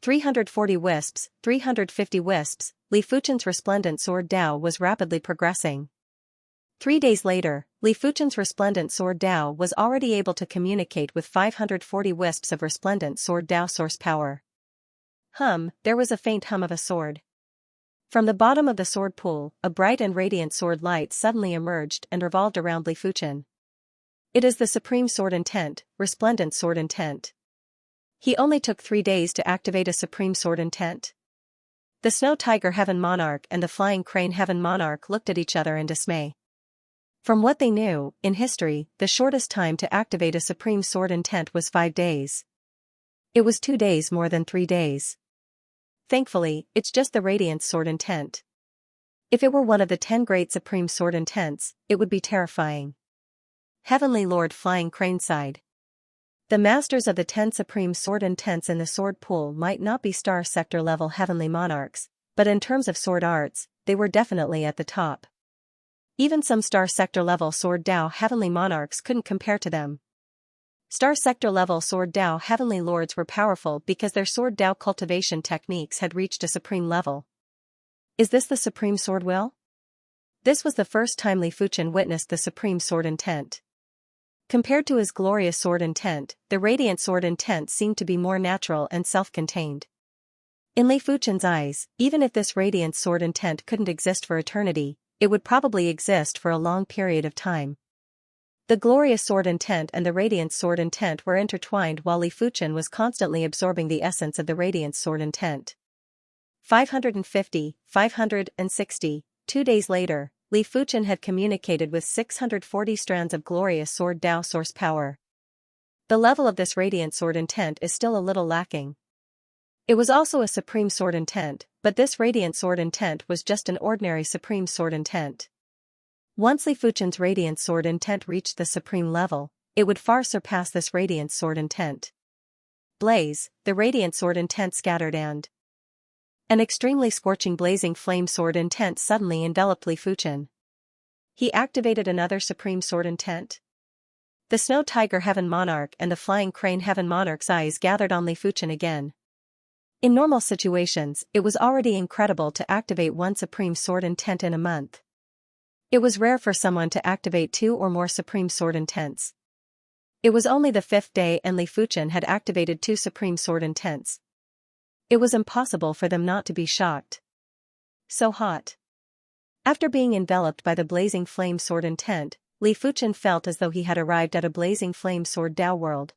340 wisps, 350 wisps. Li Fuchen's resplendent sword Dao was rapidly progressing. 3 days later, Li Fuchen's resplendent sword Dao was already able to communicate with 540 wisps of resplendent sword Dao source power. There was a faint hum of a sword. From the bottom of the sword pool, a bright and radiant sword light suddenly emerged and revolved around Li Fuchen. It is the supreme sword intent, resplendent sword intent. He only took 3 days to activate a supreme sword intent. The Snow Tiger Heaven Monarch and the Flying Crane Heaven Monarch looked at each other in dismay. From what they knew, in history, the shortest time to activate a supreme sword intent was 5 days. It was 2 days more than 3 days. Thankfully, it's just the Radiant Sword intent. If it were one of the 10 great supreme sword intents, it would be terrifying. Heavenly Lord Flying Crane sighed. The masters of the 10 supreme sword intents in the sword pool might not be star sector level heavenly monarchs, but in terms of sword arts, they were definitely at the top. Even some star sector level sword Dao heavenly monarchs couldn't compare to them. Star sector level sword Dao heavenly lords were powerful because their sword Dao cultivation techniques had reached a supreme level. Is this the supreme sword will? This was the first time Li Fuchen witnessed the supreme sword intent. Compared to his glorious sword intent, the radiant sword intent seemed to be more natural and self-contained. In Li Fuchen's eyes, even if this radiant sword intent couldn't exist for eternity, it would probably exist for a long period of time. The glorious sword intent and the radiant sword intent were intertwined while Li Fuchen was constantly absorbing the essence of the radiant sword intent. 550, 2 days later, Li Fuchen had communicated with 640 strands of glorious sword Dao source power. The level of this radiant sword intent is still a little lacking. It was also a supreme sword intent, but this radiant sword intent was just an ordinary supreme sword intent. Once Li Fuchen's radiant sword intent reached the supreme level, it would far surpass this radiant sword intent. Blaze, the radiant sword intent scattered and an extremely scorching blazing flame sword intent suddenly enveloped Li Fuchen. He activated another supreme sword intent. The Snow Tiger Heaven Monarch and the Flying Crane Heaven Monarch's eyes gathered on Li Fuchen again. In normal situations, it was already incredible to activate one supreme sword intent in a month. It was rare for someone to activate 2 or more supreme sword intents. It was only the 5th day and Li Fuchen had activated 2 supreme sword intents. It was impossible for them not to be shocked. So hot. After being enveloped by the blazing flame sword intent, Li Fuchen felt as though he had arrived at a blazing flame sword Dao world.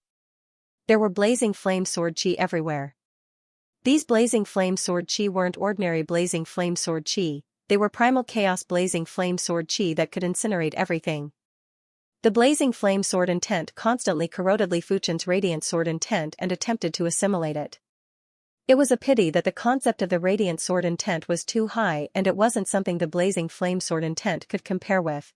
There were blazing flame sword chi everywhere. These blazing flame sword chi weren't ordinary blazing flame sword chi, they were primal chaos blazing flame sword chi that could incinerate everything. The blazing flame sword intent constantly corroded Li Fuchen's radiant sword intent and attempted to assimilate it. It was a pity that the concept of the radiant sword intent was too high and it wasn't something the blazing flame sword intent could compare with.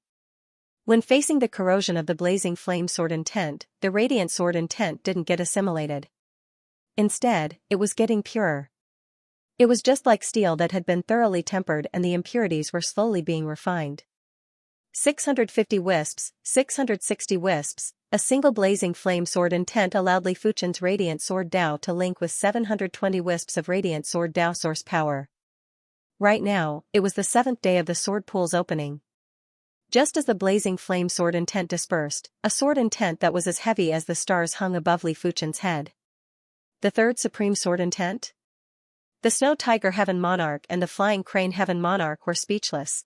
When facing the corrosion of the blazing flame sword intent, the radiant sword intent didn't get assimilated. Instead, it was getting purer. It was just like steel that had been thoroughly tempered and the impurities were slowly being refined. 650 wisps, 660 wisps, a single blazing flame sword intent allowed Li Fuchen's radiant sword Dao to link with 720 wisps of radiant sword Dao source power. Right now, it was the 7th day of the sword pool's opening. Just as the blazing flame sword intent dispersed, a sword intent that was as heavy as the stars hung above Li Fuchen's head. The 3rd supreme sword intent? The Snow Tiger Heaven Monarch and the Flying Crane Heaven Monarch were speechless.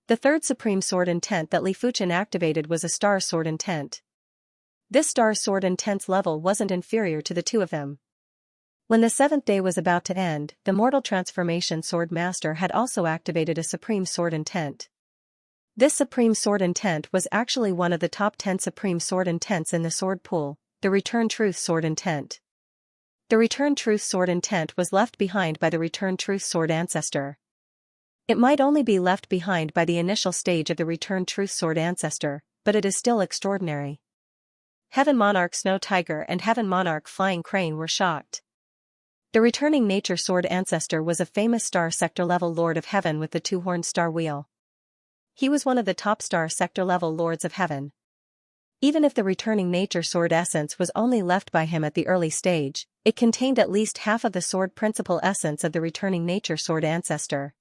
The 3rd supreme sword intent that Li Fuchen activated was a star sword intent. This star sword intent's level wasn't inferior to the 2 of them. When the 7th day was about to end, the Mortal Transformation Sword Master had also activated a supreme sword intent. This supreme sword intent was actually one of the top 10 supreme sword intents in the sword pool, the Return Truth Sword Intent. The Return Truth Sword Intent was left behind by the Return Truth Sword Ancestor. It might only be left behind by the initial stage of the Return Truth Sword Ancestor, but it is still extraordinary. Heaven Monarch Snow Tiger and Heaven Monarch Flying Crane were shocked. The Returning Nature Sword Ancestor was a famous star sector level Lord of Heaven with the 2-horned star wheel. He was one of the top star sector level Lords of Heaven. Even if the Returning Nature Sword essence was only left by him at the early stage, it contained at least half of the sword principle essence of the Returning Nature Sword Ancestor.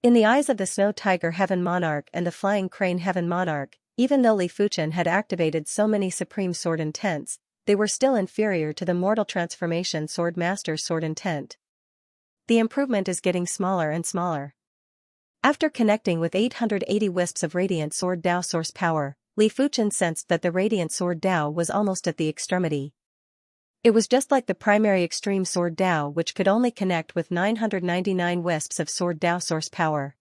In the eyes of the Snow Tiger Heaven Monarch and the Flying Crane Heaven Monarch, Even though Li Fuchen had activated so many Supreme Sword Intents, they were still inferior to the Mortal Transformation Sword Master's Sword Intent. The improvement is getting smaller and smaller. After connecting with 880 wisps of Radiant Sword Dao source power, Li Fuchen sensed that the Radiant Sword Dao was almost at the extremity. It was just like the primary Extreme Sword Dao, which could only connect with 999 wisps of Sword Dao source power.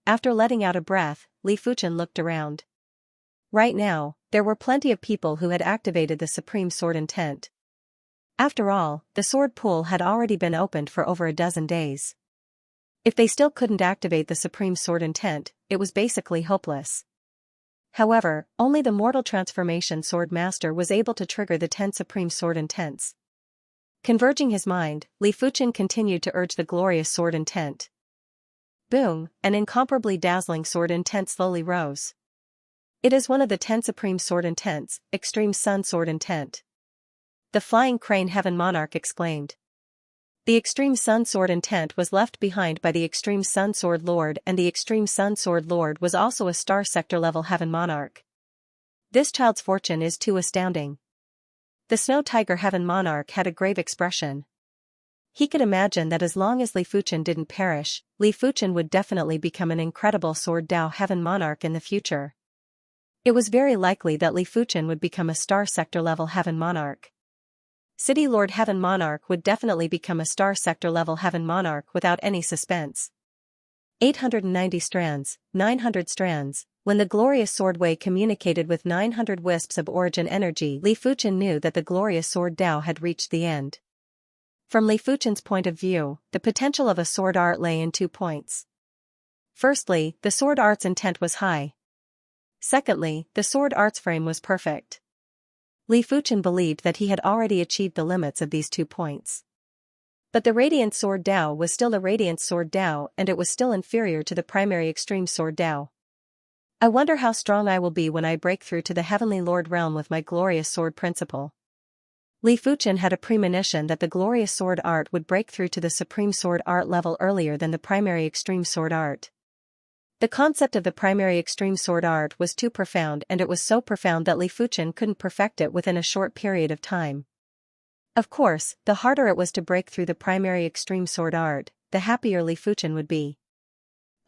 After letting out a breath, Li Fuchen looked around. Right now, there were plenty of people who had activated the Supreme Sword Intent. After all, the sword pool had already been opened for over a dozen days. If they still couldn't activate the Supreme Sword Intent, it was basically hopeless. However, only the Mortal Transformation Sword Master was able to trigger the 10 Supreme Sword Intents. Converging his mind, Li Fuchen continued to urge the glorious Sword Intent. Boom, an incomparably dazzling Sword Intent slowly rose. It is one of the 10 Supreme Sword Intents, Extreme Sun Sword Intent. The Flying Crane Heaven Monarch exclaimed. The Extreme Sun Sword Intent was left behind by the Extreme Sun Sword Lord, and the Extreme Sun Sword Lord was also a Star Sector level Heaven Monarch. This child's fortune is too astounding. The Snow Tiger Heaven Monarch had a grave expression. He could imagine that as long as Li Fuchen didn't perish, Li Fuchen would definitely become an incredible Sword Dao Heaven Monarch in the future. It was very likely that Li Fuchen would become a Star Sector level Heaven Monarch. City Lord Heaven Monarch would definitely become a Star Sector level Heaven Monarch without any suspense. 890 strands, 900 strands. When the glorious Sword Wei communicated with 900 wisps of origin energy, Li Fuchen knew that the glorious Sword Dao had reached the end. From Li Fuchen's point of view, the potential of a sword art lay in 2 points. Firstly, the sword art's intent was high. Secondly, the sword art's frame was perfect. Li Fuchen believed that he had already achieved the limits of these 2 points. But the Radiant Sword Dao was still a Radiant Sword Dao, and it was still inferior to the primary Extreme Sword Dao. I wonder how strong I will be when I break through to the Heavenly Lord realm with my glorious sword principle. Li Fuchen had a premonition that the glorious sword art would break through to the Supreme Sword Art level earlier than the primary Extreme Sword Art. The concept of the primary Extreme Sword Art was too profound, and it was so profound that Li Fuchen couldn't perfect it within a short period of time. Of course, the harder it was to break through the primary Extreme Sword Art, the happier Li Fuchen would be.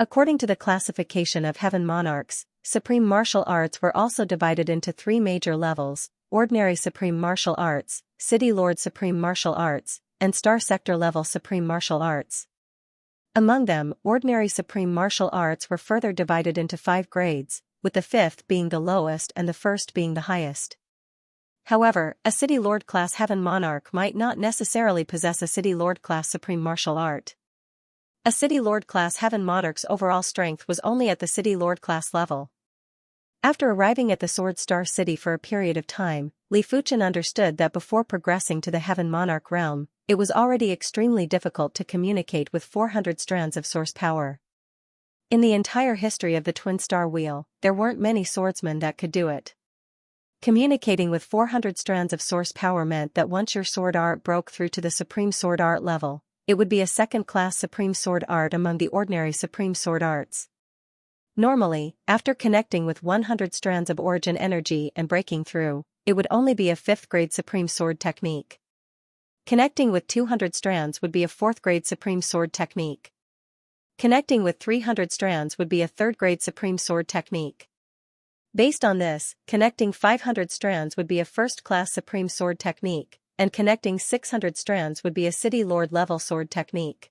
According to the classification of Heaven Monarchs, Supreme Martial Arts were also divided into 3 major levels: Ordinary Supreme Martial Arts, City Lord Supreme Martial Arts, and Star Sector level Supreme Martial Arts. Among them, Ordinary Supreme Martial Arts were further divided into 5 grades, with the 5th being the lowest and the 1st being the highest. However, a City Lord class Heaven Monarch might not necessarily possess a City Lord class Supreme Martial Art. A City Lord class Heaven Monarch's overall strength was only at the City Lord class level. After arriving at the Sword Star City for a period of time, Li Fuchen understood that before progressing to the Heaven Monarch realm, it was already extremely difficult to communicate with 400 strands of source power. In the entire history of the Twin Star Wheel, there weren't many swordsmen that could do it. Communicating with 400 strands of source power meant that once your sword art broke through to the Supreme Sword Art level, it would be a second-class Supreme Sword Art among the ordinary Supreme Sword Arts. Normally, after connecting with 100 strands of origin energy and breaking through, it would only be a 5th-grade Supreme Sword technique. Connecting with 200 strands would be a 4th-grade Supreme Sword technique. Connecting with 300 strands would be a 3rd-grade Supreme Sword technique. Based on this, connecting 500 strands would be a 1st-class Supreme Sword technique, and connecting 600 strands would be a City Lord level sword technique.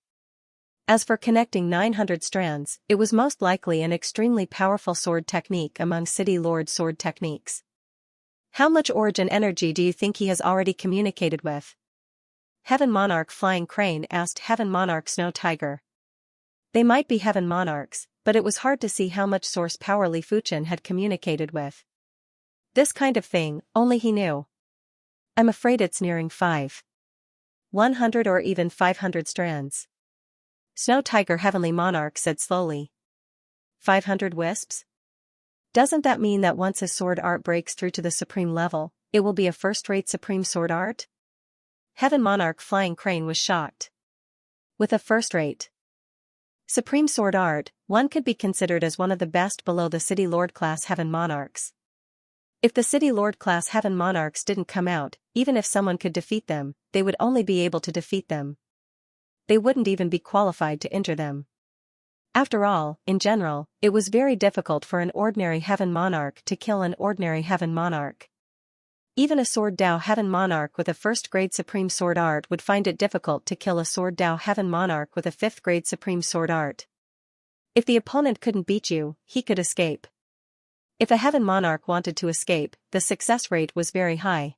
As for connecting 900 strands, it was most likely an extremely powerful sword technique among City Lord sword techniques. How much origin energy do you think he has already communicated with? Heaven Monarch Flying Crane asked Heaven Monarch Snow Tiger. They might be Heaven Monarchs, but it was hard to see how much source power Li Fuchen had communicated with. This kind of thing, only he knew. I'm afraid it's nearing 100 or even 500 strands. Snow Tiger Heavenly Monarch said slowly. 500 wisps? Doesn't that mean that once a sword art breaks through to the supreme level, it will be a first-rate Supreme Sword Art? Heaven Monarch Flying Crane was shocked. With a first-rate Supreme Sword Art, one could be considered as one of the best below the City Lord class Heaven Monarchs. If the City Lord class Heaven Monarchs didn't come out, even if someone could defeat them, they would only be able to defeat them. They wouldn't even be qualified to enter them. After all, in general, it was very difficult for an ordinary Heaven Monarch to kill an ordinary Heaven Monarch. Even a Sword Dao Heaven Monarch with a first-grade Supreme Sword Art would find it difficult to kill a Sword Dao Heaven Monarch with a 5th-grade Supreme Sword Art. If the opponent couldn't beat you, he could escape. If a Heaven Monarch wanted to escape, the success rate was very high.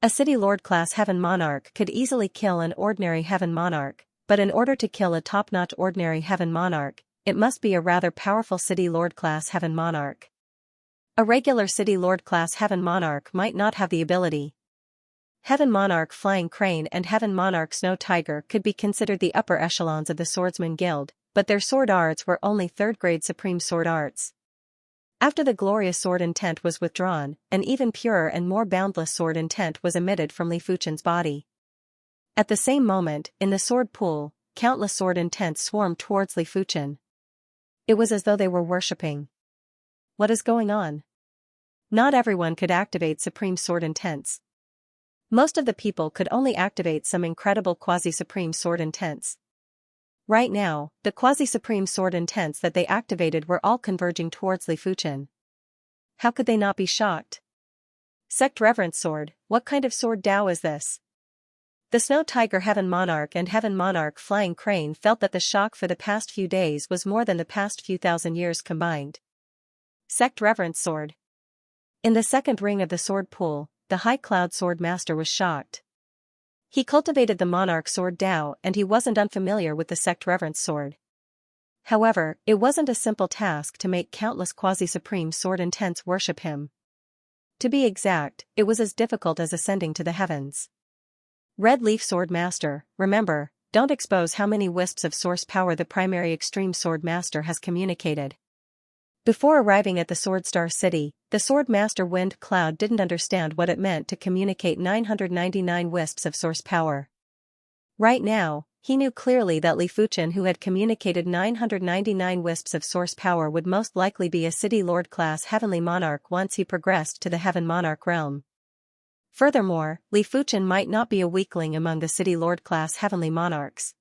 A City Lord class Heaven Monarch could easily kill an ordinary Heaven Monarch, but in order to kill a top-notch ordinary Heaven Monarch, it must be a rather powerful City Lord class Heaven Monarch. A regular City Lord class Heaven Monarch might not have the ability. Heaven Monarch Flying Crane and Heaven Monarch Snow Tiger could be considered the upper echelons of the Swordsman Guild, but their sword arts were only 3rd-grade Supreme Sword Arts. After the glorious sword intent was withdrawn, an even purer and more boundless sword intent was emitted from Li Fuchen's body. At the same moment, in the sword pool, countless sword intents swarmed towards Li Fuchen. It was as though they were worshipping. What is going on? Not everyone could activate Supreme Sword Intents. Most of the people could only activate some incredible quasi-supreme sword intents. Right now, the quasi-supreme sword intents that they activated were all converging towards Li Fuchen. How could they not be shocked? Sect Reverence Sword, what kind of sword Dao is this? The Snow Tiger Heaven Monarch and Heaven Monarch Flying Crane felt that the shock for the past few days was more than the past few thousand years combined. Sect Reverence Sword. In the second ring of the sword pool, the High Cloud Sword Master was shocked. He cultivated the Monarch Sword Dao and he wasn't unfamiliar with the Sect Reverence Sword. However, it wasn't a simple task to make countless quasi-supreme sword intents worship him. To be exact, it was as difficult as ascending to the heavens. Red Leaf Sword Master, remember, don't expose how many wisps of source power the primary Extreme Sword Master has communicated. Before arriving at the Sword Star City, the Sword Master Wind Cloud didn't understand what it meant to communicate 999 wisps of source power. Right now, he knew clearly that Li Fuchen, who had communicated 999 wisps of source power, would most likely be a City Lord class Heavenly Monarch once he progressed to the Heaven Monarch realm. Furthermore, Li Fuchen might not be a weakling among the City Lord class Heavenly Monarchs.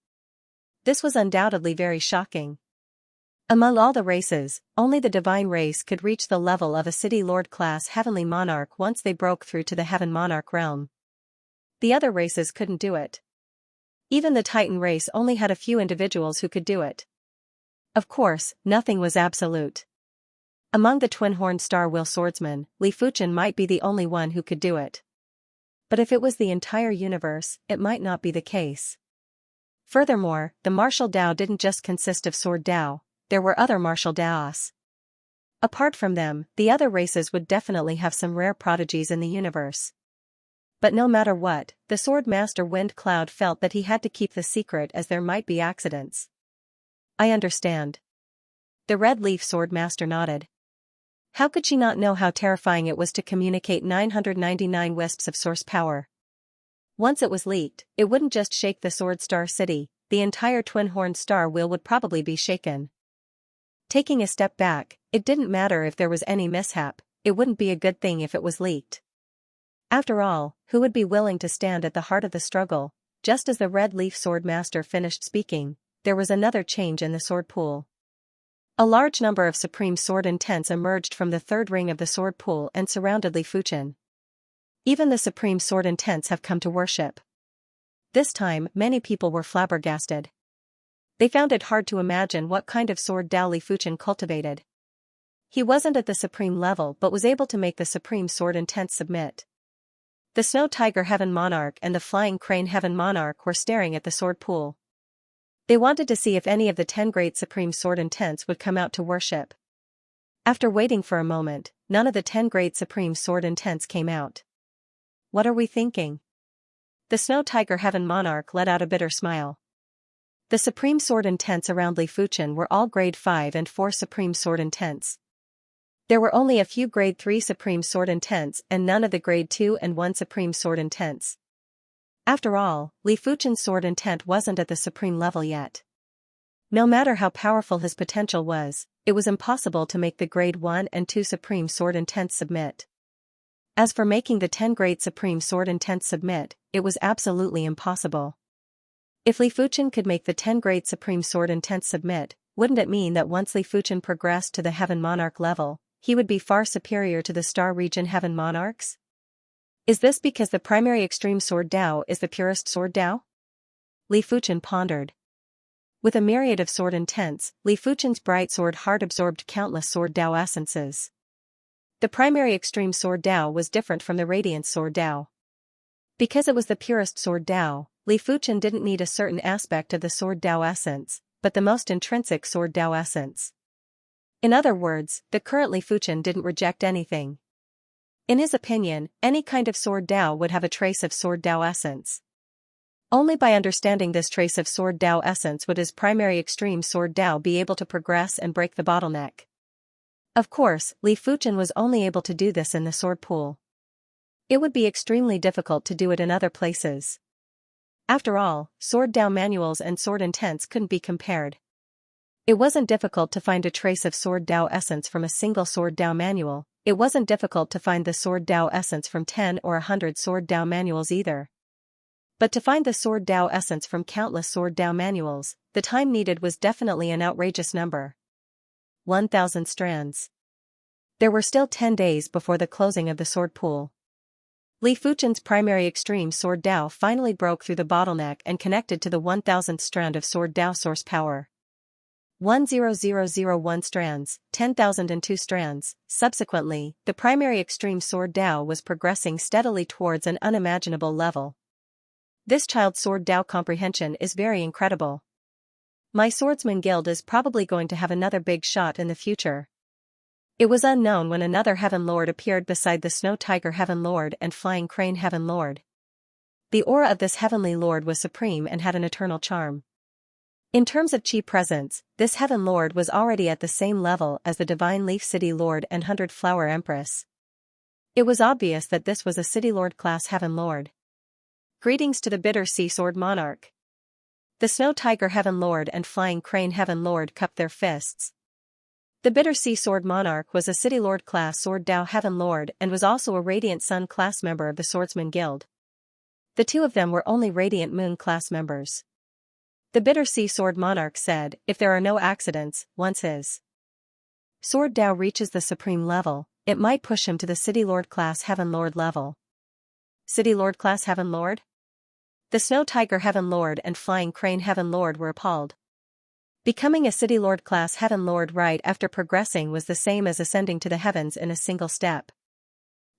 This was undoubtedly very shocking. Among all the races, only the Divine race could reach the level of a City Lord class Heavenly Monarch once they broke through to the Heaven Monarch realm. The other races couldn't do it. Even the Titan race only had a few individuals who could do it. Of course, nothing was absolute. Among the twin-horned star-wheel swordsmen, Li Fuchen might be the only one who could do it. But if it was the entire universe, it might not be the case. Furthermore, the martial Dao didn't just consist of Sword Dao, there were other martial Daos. Apart from them, the other races would definitely have some rare prodigies in the universe. But no matter what, the Sword Master Wind Cloud felt that he had to keep the secret as there might be accidents. I understand. The Red Leaf Sword Master nodded. How could she not know how terrifying it was to communicate 999 wisps of source power? Once it was leaked, it wouldn't just shake the Sword Star City, the entire twin-horned star wheel would probably be shaken. Taking a step back, it didn't matter if there was any mishap, it wouldn't be a good thing if it was leaked. After all, who would be willing to stand at the heart of the struggle? Just as the Red Leaf Sword Master finished speaking, there was another change in the sword pool. A large number of Supreme Sword Intents emerged from the third ring of the sword pool and surrounded Li Fuchen. Even the Supreme Sword Intents have come to worship. This time, many people were flabbergasted. They found it hard to imagine what kind of sword Dao Li Fuchen cultivated. He wasn't at the supreme level but was able to make the Supreme Sword Intents submit. The Snow Tiger Heaven Monarch and the Flying Crane Heaven Monarch were staring at the sword pool. They wanted to see if any of the 10 great Supreme Sword Intents would come out to worship. After waiting for a moment, none of the 10 great Supreme Sword Intents came out. What are we thinking? The Snow Tiger Heaven Monarch let out a bitter smile. The Supreme Sword Intents around Li Fuchen were all Grade 5 and 4 Supreme Sword Intents. There were only a few Grade 3 Supreme Sword Intents and none of the Grade 2 and 1 Supreme Sword Intents. After all, Li Fuchen's sword intent wasn't at the supreme level yet. No matter how powerful his potential was, it was impossible to make the Grade 1 and 2 Supreme Sword Intense submit. As for making the 10 Grade Supreme Sword Intense submit, it was absolutely impossible. If Li Fuchen could make the 10 Grade Supreme Sword Intense submit, wouldn't it mean that once Li Fuchen progressed to the Heaven Monarch level, he would be far superior to the Star Region Heaven Monarchs? Is this because the primary extreme Sword Dao is the purest Sword Dao? Li Fuchen pondered. With a myriad of Sword Intents, Li Fuchen's bright sword heart absorbed countless Sword Dao essences. The primary extreme Sword Dao was different from the Radiant Sword Dao. Because it was the purest Sword Dao, Li Fuchen didn't need a certain aspect of the Sword Dao essence, but the most intrinsic Sword Dao essence. In other words, the current Li Fuchen didn't reject anything. In his opinion, any kind of Sword Dao would have a trace of Sword Dao essence. Only by understanding this trace of Sword Dao essence would his primary extreme Sword Dao be able to progress and break the bottleneck. Of course, Li Fuchen was only able to do this in the Sword Pool. It would be extremely difficult to do it in other places. After all, Sword Dao manuals and Sword Intents couldn't be compared. It wasn't difficult to find a trace of Sword Dao essence from a single Sword Dao manual. It wasn't difficult to find the Sword Dao essence from 10 or 100 Sword Dao manuals either. But to find the Sword Dao essence from countless Sword Dao manuals, the time needed was definitely an outrageous number. 1,000 strands. There were still 10 days before the closing of the Sword Pool. Li Fuchen's primary extreme Sword Dao finally broke through the bottleneck and connected to the 1,000th strand of Sword Dao source power. 1,0,001 strands, 10,002 strands. Subsequently, the primary extreme Sword Dao was progressing steadily towards an unimaginable level. This child's Sword Dao comprehension is very incredible. My Swordsman Guild is probably going to have another big shot in the future. It was unknown when another Heaven Lord appeared beside the Snow Tiger Heaven Lord and Flying Crane Heaven Lord. The aura of this Heavenly Lord was supreme and had an eternal charm. In terms of chi presence, this Heaven Lord was already at the same level as the Divine Leaf City Lord and 100 Flower Empress. It was obvious that this was a City Lord class Heaven Lord. Greetings to the Bitter Sea Sword Monarch. The Snow Tiger Heaven Lord and Flying Crane Heaven Lord cupped their fists. The Bitter Sea Sword Monarch was a City Lord class Sword Dao Heaven Lord and was also a Radiant Sun class member of the Swordsman Guild. The two of them were only Radiant Moon class members. The Bitter Sea Sword Monarch said, if there are no accidents, once his Sword Dao reaches the supreme level, it might push him to the City Lord class Heaven Lord level. City Lord class Heaven Lord? The Snow Tiger Heaven Lord and Flying Crane Heaven Lord were appalled. Becoming a City Lord class Heaven Lord right after progressing was the same as ascending to the heavens in a single step.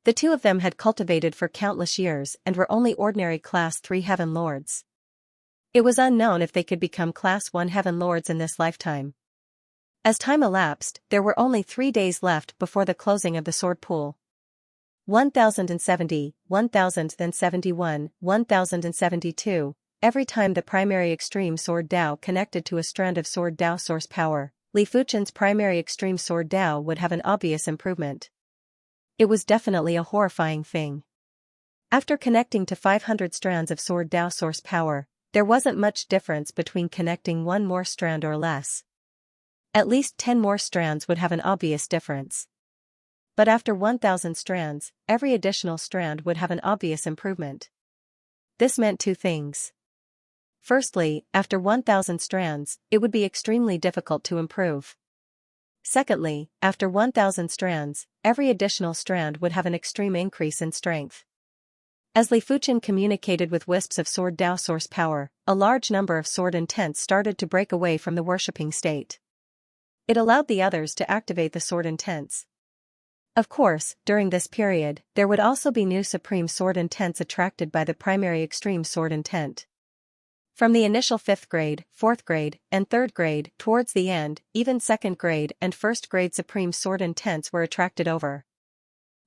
The two of them had cultivated for countless years and were only ordinary class 3 Heaven Lords. It was unknown if they could become class 1 Heaven Lords in this lifetime. As time elapsed, there were only 3 days left before the closing of the Sword Pool. 1,070, 1,071, 1,072. Every time the primary extreme Sword Dao connected to a strand of Sword Dao source power, Li Fuchen's primary extreme Sword Dao would have an obvious improvement. It was definitely a horrifying thing. After connecting to 500 strands of Sword Dao source power, there wasn't much difference between connecting one more strand or less. At least 10 more strands would have an obvious difference. But after 1,000 strands, every additional strand would have an obvious improvement. This meant two things. Firstly, after 1,000 strands, it would be extremely difficult to improve. Secondly, after 1,000 strands, every additional strand would have an extreme increase in strength. As Li Fuchen communicated with wisps of Sword Dao source power, a large number of Sword Intents started to break away from the worshipping state. It allowed the others to activate the Sword Intents. Of course, during this period, there would also be new Supreme Sword Intents attracted by the primary Extreme Sword Intent. From the initial 5th grade, 4th grade, and 3rd grade, towards the end, even 2nd grade and 1st grade Supreme Sword Intents were attracted over.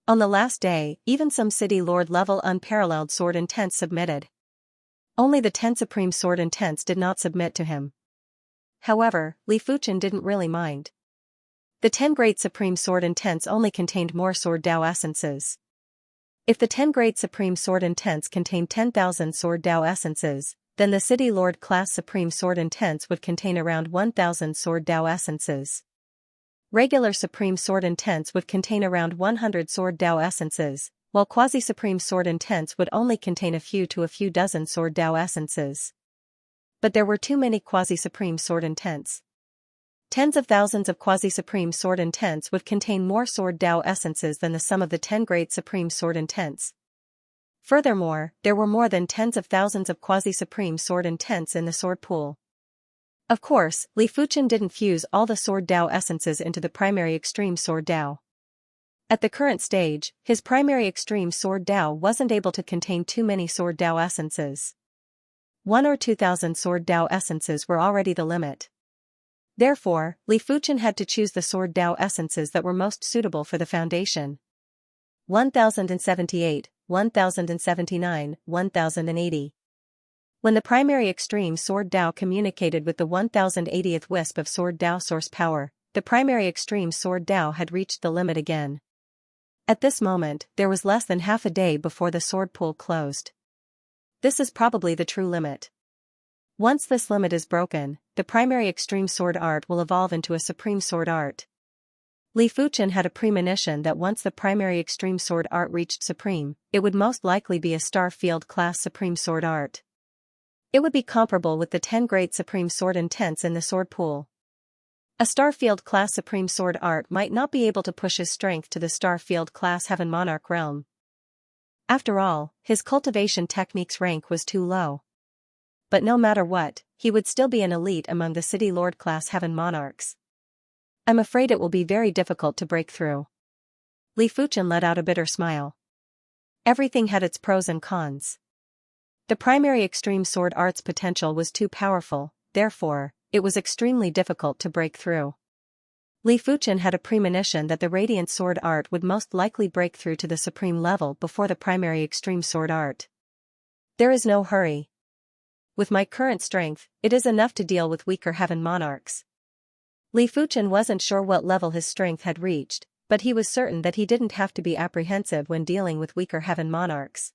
On the last day, even some City Lord level unparalleled Sword Intents submitted. Only the 10 Supreme Sword Intents did not submit to him. However, Li Fuchen didn't really mind. The 10 Great Supreme Sword Intents only contained more Sword Dao essences. If the 10 Great Supreme Sword Intents contained 10,000 Sword Dao essences, then the City Lord class Supreme Sword Intense would contain around 1000 Sword Dao essences. Regular Supreme Sword Intense would contain around 100 Sword Dao essences, while Quasi-Supreme Sword Intense would only contain a few dozen Sword Dao essences. But there were too many Quasi-Supreme Sword Intense. Tens of thousands of Quasi-Supreme Sword Intense would contain more Sword Dao essences than the sum of the 10 Great Supreme Sword Intense. Furthermore, there were more than tens of thousands of Quasi-Supreme Sword Intense in the sword pool. Of course, Li Fuchen didn't fuse all the Sword Dao essences into the primary Extreme Sword Dao. At the current stage, his primary Extreme Sword Dao wasn't able to contain too many Sword Dao essences. 1 or 2,000 Sword Dao essences were already the limit. Therefore, Li Fuchen had to choose the Sword Dao essences that were most suitable for the foundation. 1078, 1079, 1080. When the primary Extreme Sword Dao communicated with the 1080th wisp of Sword Dao source power, the primary Extreme Sword Dao had reached the limit again. At this moment, there was less than half a day before the sword pool closed. This is probably the true limit. Once this limit is broken, the primary Extreme Sword Art will evolve into a Supreme Sword Art. Li Fuchen had a premonition that once the primary Extreme Sword Art reached Supreme, it would most likely be a Star Field class Supreme Sword Art. It would be comparable with the 10 Great Supreme Sword Intense in the sword pool. A Starfield class Supreme Sword Art might not be able to push his strength to the Starfield class Heaven Monarch realm. After all, his cultivation technique's rank was too low. But no matter what, he would still be an elite among the City Lord class Heaven Monarchs. I'm afraid it will be very difficult to break through. Li Fuchen let out a bitter smile. Everything had its pros and cons. The primary Extreme Sword Art's potential was too powerful, therefore, it was extremely difficult to break through. Li Fuchen had a premonition that the Radiant Sword Art would most likely break through to the Supreme level before the primary Extreme Sword Art. There is no hurry. With my current strength, it is enough to deal with weaker Heaven Monarchs. Li Fuchen wasn't sure what level his strength had reached, but he was certain that he didn't have to be apprehensive when dealing with weaker Heaven Monarchs.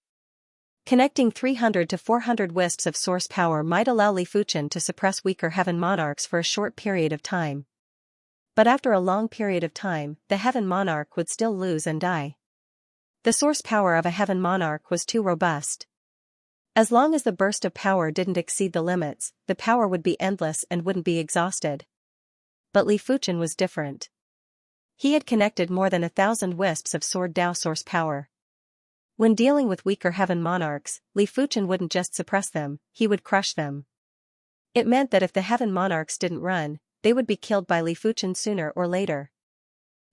Connecting 300 to 400 wisps of source power might allow Li Fuchen to suppress weaker Heaven Monarchs for a short period of time. But after a long period of time, the Heaven Monarch would still lose and die. The source power of a Heaven Monarch was too robust. As long as the burst of power didn't exceed the limits, the power would be endless and wouldn't be exhausted. But Li Fuchen was different. He had connected more than 1,000 wisps of Sword Dao source power. When dealing with weaker Heaven Monarchs, Li Fuchen wouldn't just suppress them, he would crush them. It meant that if the Heaven Monarchs didn't run, they would be killed by Li Fuchen sooner or later.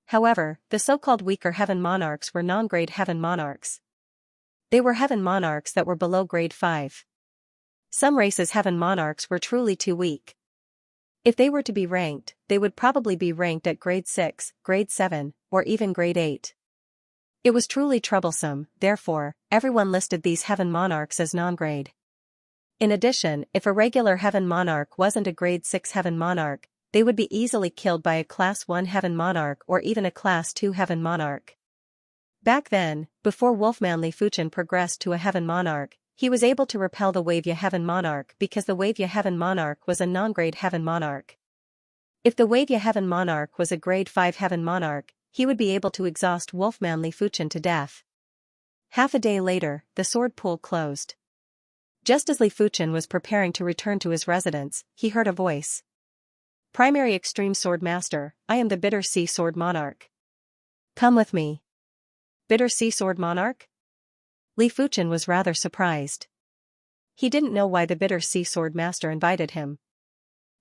However, the so-called weaker Heaven Monarchs were non-grade Heaven Monarchs. They were Heaven Monarchs that were below grade 5. Some races' Heaven Monarchs were truly too weak. If they were to be ranked, they would probably be ranked at grade 6, grade 7, or even grade 8. It was truly troublesome, therefore, everyone listed these Heaven Monarchs as non-grade. In addition, if a regular Heaven Monarch wasn't a grade 6 Heaven Monarch, they would be easily killed by a class 1 Heaven Monarch or even a class 2 Heaven Monarch. Back then, before Wolfman Li Fuchen progressed to a Heaven Monarch, he was able to repel the Wavya Heaven Monarch because the Wavya Heaven Monarch was a non-grade Heaven Monarch. If the Wavya Heaven Monarch was a grade 5 Heaven Monarch, he would be able to exhaust Wolfman Li Fuchen to death. Half a day later, the sword pool closed. Just as Li Fuchen was preparing to return to his residence, he heard a voice. Primary Extreme Sword Master, I am the Bitter Sea Sword Monarch. Come with me. Bitter Sea Sword Monarch? Li Fuchen was rather surprised. He didn't know why the Bitter Sea Sword Master invited him.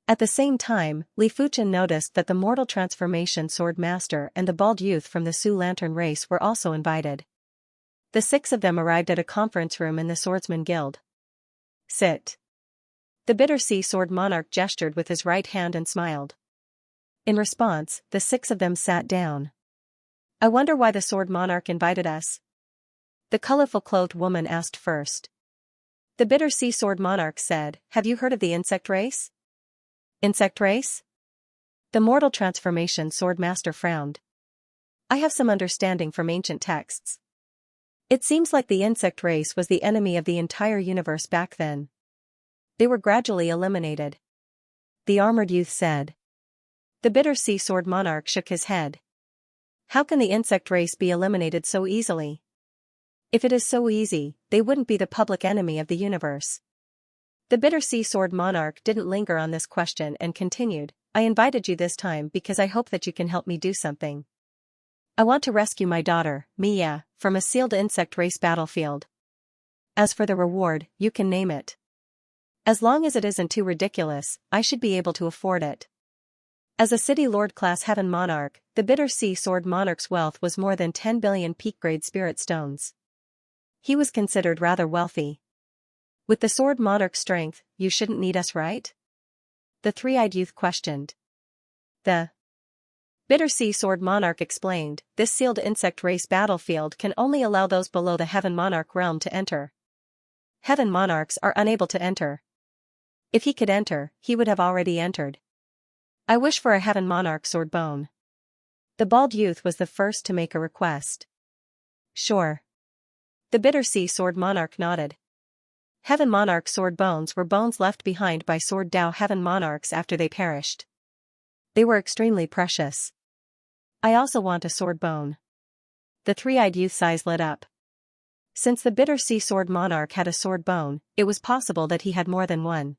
At the same time, Li Fuchen noticed that the Mortal Transformation Sword Master and the bald youth from the Sioux Lantern race were also invited. The 6 of them arrived at a conference room in the Swordsman Guild. Sit. The Bitter Sea Sword Monarch gestured with his right hand and smiled. In response, the 6 of them sat down. I wonder why the Sword Monarch invited us? The colorful-clothed woman asked first. The Bitter Sea Sword Monarch said, Have you heard of the insect race? Insect race? The Mortal Transformation Sword Master frowned. I have some understanding from ancient texts. It seems like the insect race was the enemy of the entire universe back then. They were gradually eliminated. The armored youth said. The bitter sea sword monarch shook his head. How can the insect race be eliminated so easily? If it is so easy, they wouldn't be the public enemy of the universe. The bitter sea sword monarch didn't linger on this question and continued, I invited you this time because I hope that you can help me do something. I want to rescue my daughter, Mia, from a sealed insect race battlefield. As for the reward, you can name it. As long as it isn't too ridiculous, I should be able to afford it. As a city lord-class heaven monarch, the bitter sea sword monarch's wealth was more than 10 billion peak-grade spirit stones. He was considered rather wealthy. With the sword monarch's strength, you shouldn't need us, right? The three-eyed youth questioned. The bitter sea sword monarch explained, this sealed insect race battlefield can only allow those below the heaven monarch realm to enter. Heaven monarchs are unable to enter. If he could enter, he would have already entered. I wish for a heaven monarch sword bone. The bald youth was the first to make a request. Sure. The bitter sea sword monarch nodded. Heaven monarch sword bones were bones left behind by sword Dao heaven monarchs after they perished. They were extremely precious. I also want a sword bone. The three-eyed youth's eyes lit up. Since the bitter sea sword monarch had a sword bone, it was possible that he had more than one.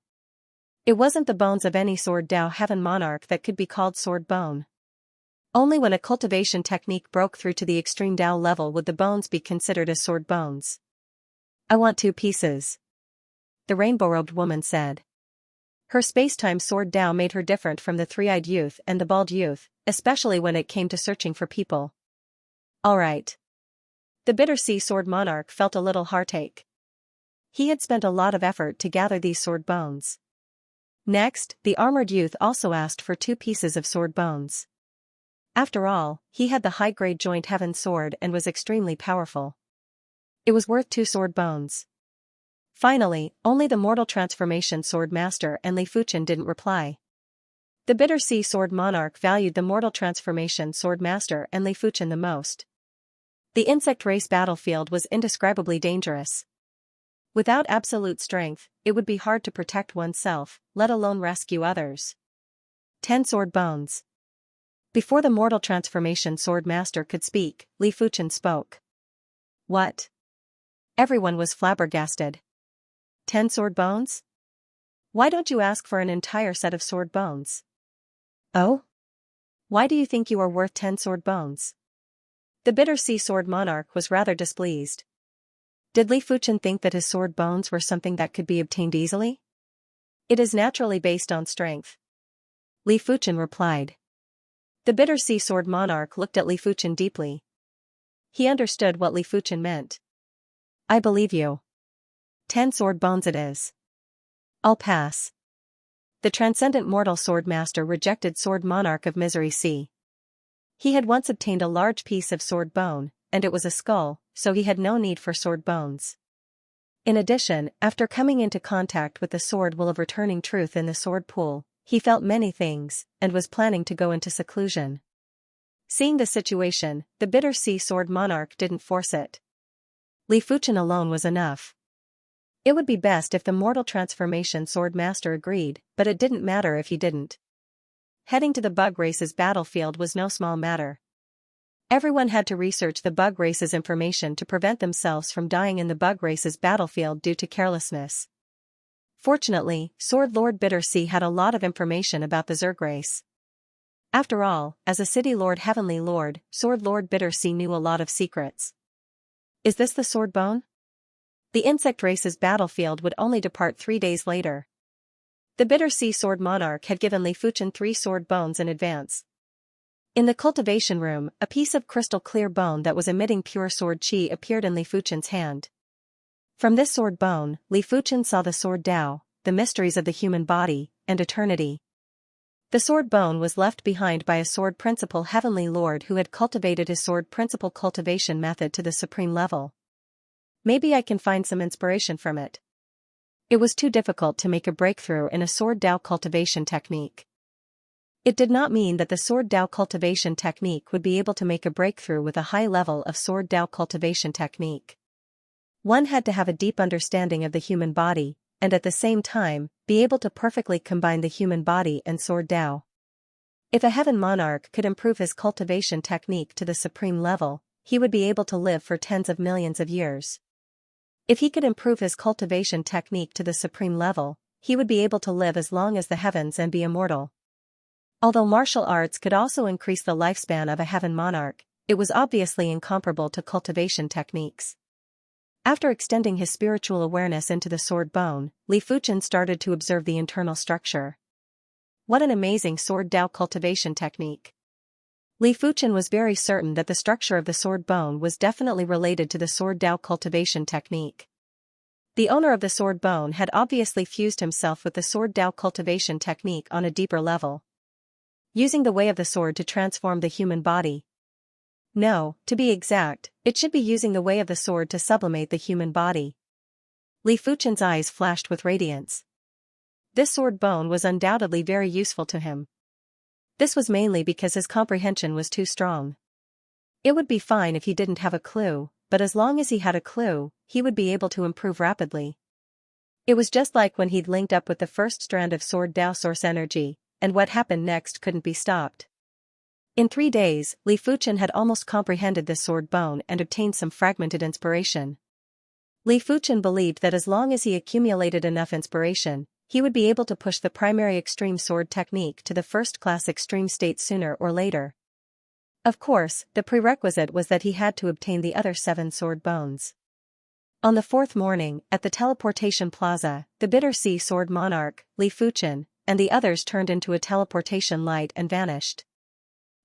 It wasn't the bones of any sword Dao heaven monarch that could be called sword bone. Only when a cultivation technique broke through to the extreme Dao level would the bones be considered as sword bones. I want 2 pieces. The rainbow-robed woman said. Her space-time sword Dao made her different from the three-eyed youth and the bald youth, especially when it came to searching for people. All right. The bitter sea sword monarch felt a little heartache. He had spent a lot of effort to gather these sword bones. Next, the armored youth also asked for 2 pieces of sword bones. After all, he had the high-grade joint heaven sword and was extremely powerful. It was worth 2 sword bones. Finally, only the mortal transformation sword master and Li Fuchen didn't reply. The bitter sea sword monarch valued the mortal transformation sword master and Li Fuchen the most. The insect race battlefield was indescribably dangerous. Without absolute strength, it would be hard to protect oneself, let alone rescue others. 10 sword bones. Before the mortal transformation sword master could speak, Li Fuchen spoke. What? Everyone was flabbergasted. 10 sword bones? Why don't you ask for an entire set of sword bones? Oh? Why do you think you are worth 10 sword bones? The bitter sea sword monarch was rather displeased. Did Li Fuchen think that his sword bones were something that could be obtained easily? It is naturally based on strength. Li Fuchen replied. The bitter sea sword monarch looked at Li Fuchen deeply. He understood what Li Fuchen meant. I believe you. 10 sword bones it is. I'll pass. The transcendent mortal sword master rejected sword monarch of Misery Sea. He had once obtained a large piece of sword bone, and it was a skull, so he had no need for sword bones. In addition, after coming into contact with the sword will of returning truth in the sword pool, he felt many things, and was planning to go into seclusion. Seeing the situation, the bitter sea sword monarch didn't force it. Li Fuchen alone was enough. It would be best if the mortal transformation sword master agreed, but it didn't matter if he didn't. Heading to the bug race's battlefield was no small matter. Everyone had to research the bug race's information to prevent themselves from dying in the bug race's battlefield due to carelessness. Fortunately, Sword Lord Bittersea had a lot of information about the Zerg race. After all, as a City Lord Heavenly Lord, Sword Lord Bittersea knew a lot of secrets. Is this the sword bone? The insect race's battlefield would only depart 3 days later. The Bittersea Sword Monarch had given Li Fuchen 3 sword bones in advance. In the cultivation room, a piece of crystal clear bone that was emitting pure sword chi appeared in Li Fuchen's hand. From this sword bone, Li Fuchen saw the sword Dao, the mysteries of the human body, and eternity. The sword bone was left behind by a sword principal Heavenly Lord who had cultivated his sword principal cultivation method to the supreme level. Maybe I can find some inspiration from it. It was too difficult to make a breakthrough in a sword Dao cultivation technique. It did not mean that the sword Dao cultivation technique would be able to make a breakthrough with a high level of sword Dao cultivation technique. One had to have a deep understanding of the human body, and at the same time, be able to perfectly combine the human body and sword Dao. If a heaven monarch could improve his cultivation technique to the supreme level, he would be able to live for tens of millions of years. If he could improve his cultivation technique to the supreme level, he would be able to live as long as the heavens and be immortal. Although martial arts could also increase the lifespan of a heaven monarch, it was obviously incomparable to cultivation techniques. After extending his spiritual awareness into the sword bone, Li Fuchen started to observe the internal structure. What an amazing sword Dao cultivation technique! Li Fuchen was very certain that the structure of the sword bone was definitely related to the sword Dao cultivation technique. The owner of the sword bone had obviously fused himself with the sword Dao cultivation technique on a deeper level, using the way of the sword to transform the human body. No, to be exact, it should be using the way of the sword to sublimate the human body. Li Fuchen's eyes flashed with radiance. This sword bone was undoubtedly very useful to him. This was mainly because his comprehension was too strong. It would be fine if he didn't have a clue, but as long as he had a clue, he would be able to improve rapidly. It was just like when he'd linked up with the first strand of sword Dao source energy, and what happened next couldn't be stopped. In 3 days, Li Fuchen had almost comprehended this sword bone and obtained some fragmented inspiration. Li Fuchen believed that as long as he accumulated enough inspiration, he would be able to push the primary extreme sword technique to the first-class extreme state sooner or later. Of course, the prerequisite was that he had to obtain the other 7 sword bones. On the 4th morning, at the teleportation plaza, the Bitter Sea sword monarch, Li Fuchen, and the others turned into a teleportation light and vanished.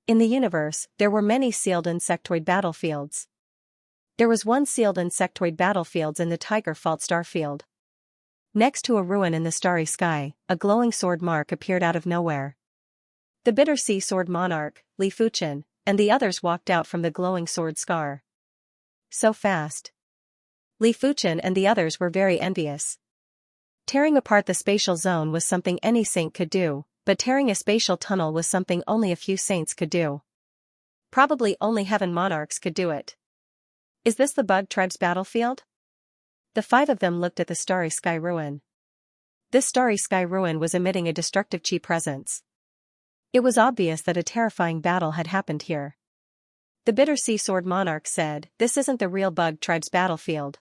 In the universe, there were many sealed insectoid battlefields. There was one sealed insectoid battlefield in the Tiger Fault starfield. Next to a ruin in the starry sky, a glowing sword mark appeared out of nowhere. The Bitter Sea sword monarch, Li Fuchen, and the others walked out from the glowing sword scar. So fast. Li Fuchen and the others were very envious. Tearing apart the spatial zone was something any saint could do, but tearing a spatial tunnel was something only a few saints could do. Probably only heaven monarchs could do it. Is this the Bug Tribe's battlefield? The 5 of them looked at the starry sky ruin. This starry sky ruin was emitting a destructive chi presence. It was obvious that a terrifying battle had happened here. The Bitter Sea sword monarch said, "This isn't the real Bug Tribe's battlefield.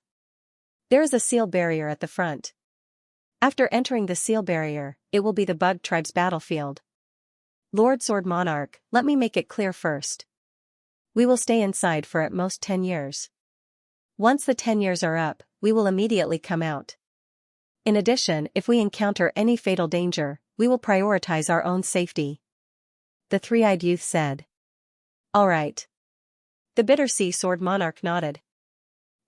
There is a seal barrier at the front. After entering the seal barrier, it will be the Bug Tribe's battlefield. Lord Sword Monarch, let me make it clear first. We will stay inside for at most 10 years. Once the 10 years are up, we will immediately come out. In addition, if we encounter any fatal danger, we will prioritize our own safety." The 3-eyed youth said. "All right." The Bitter Sea sword monarch nodded.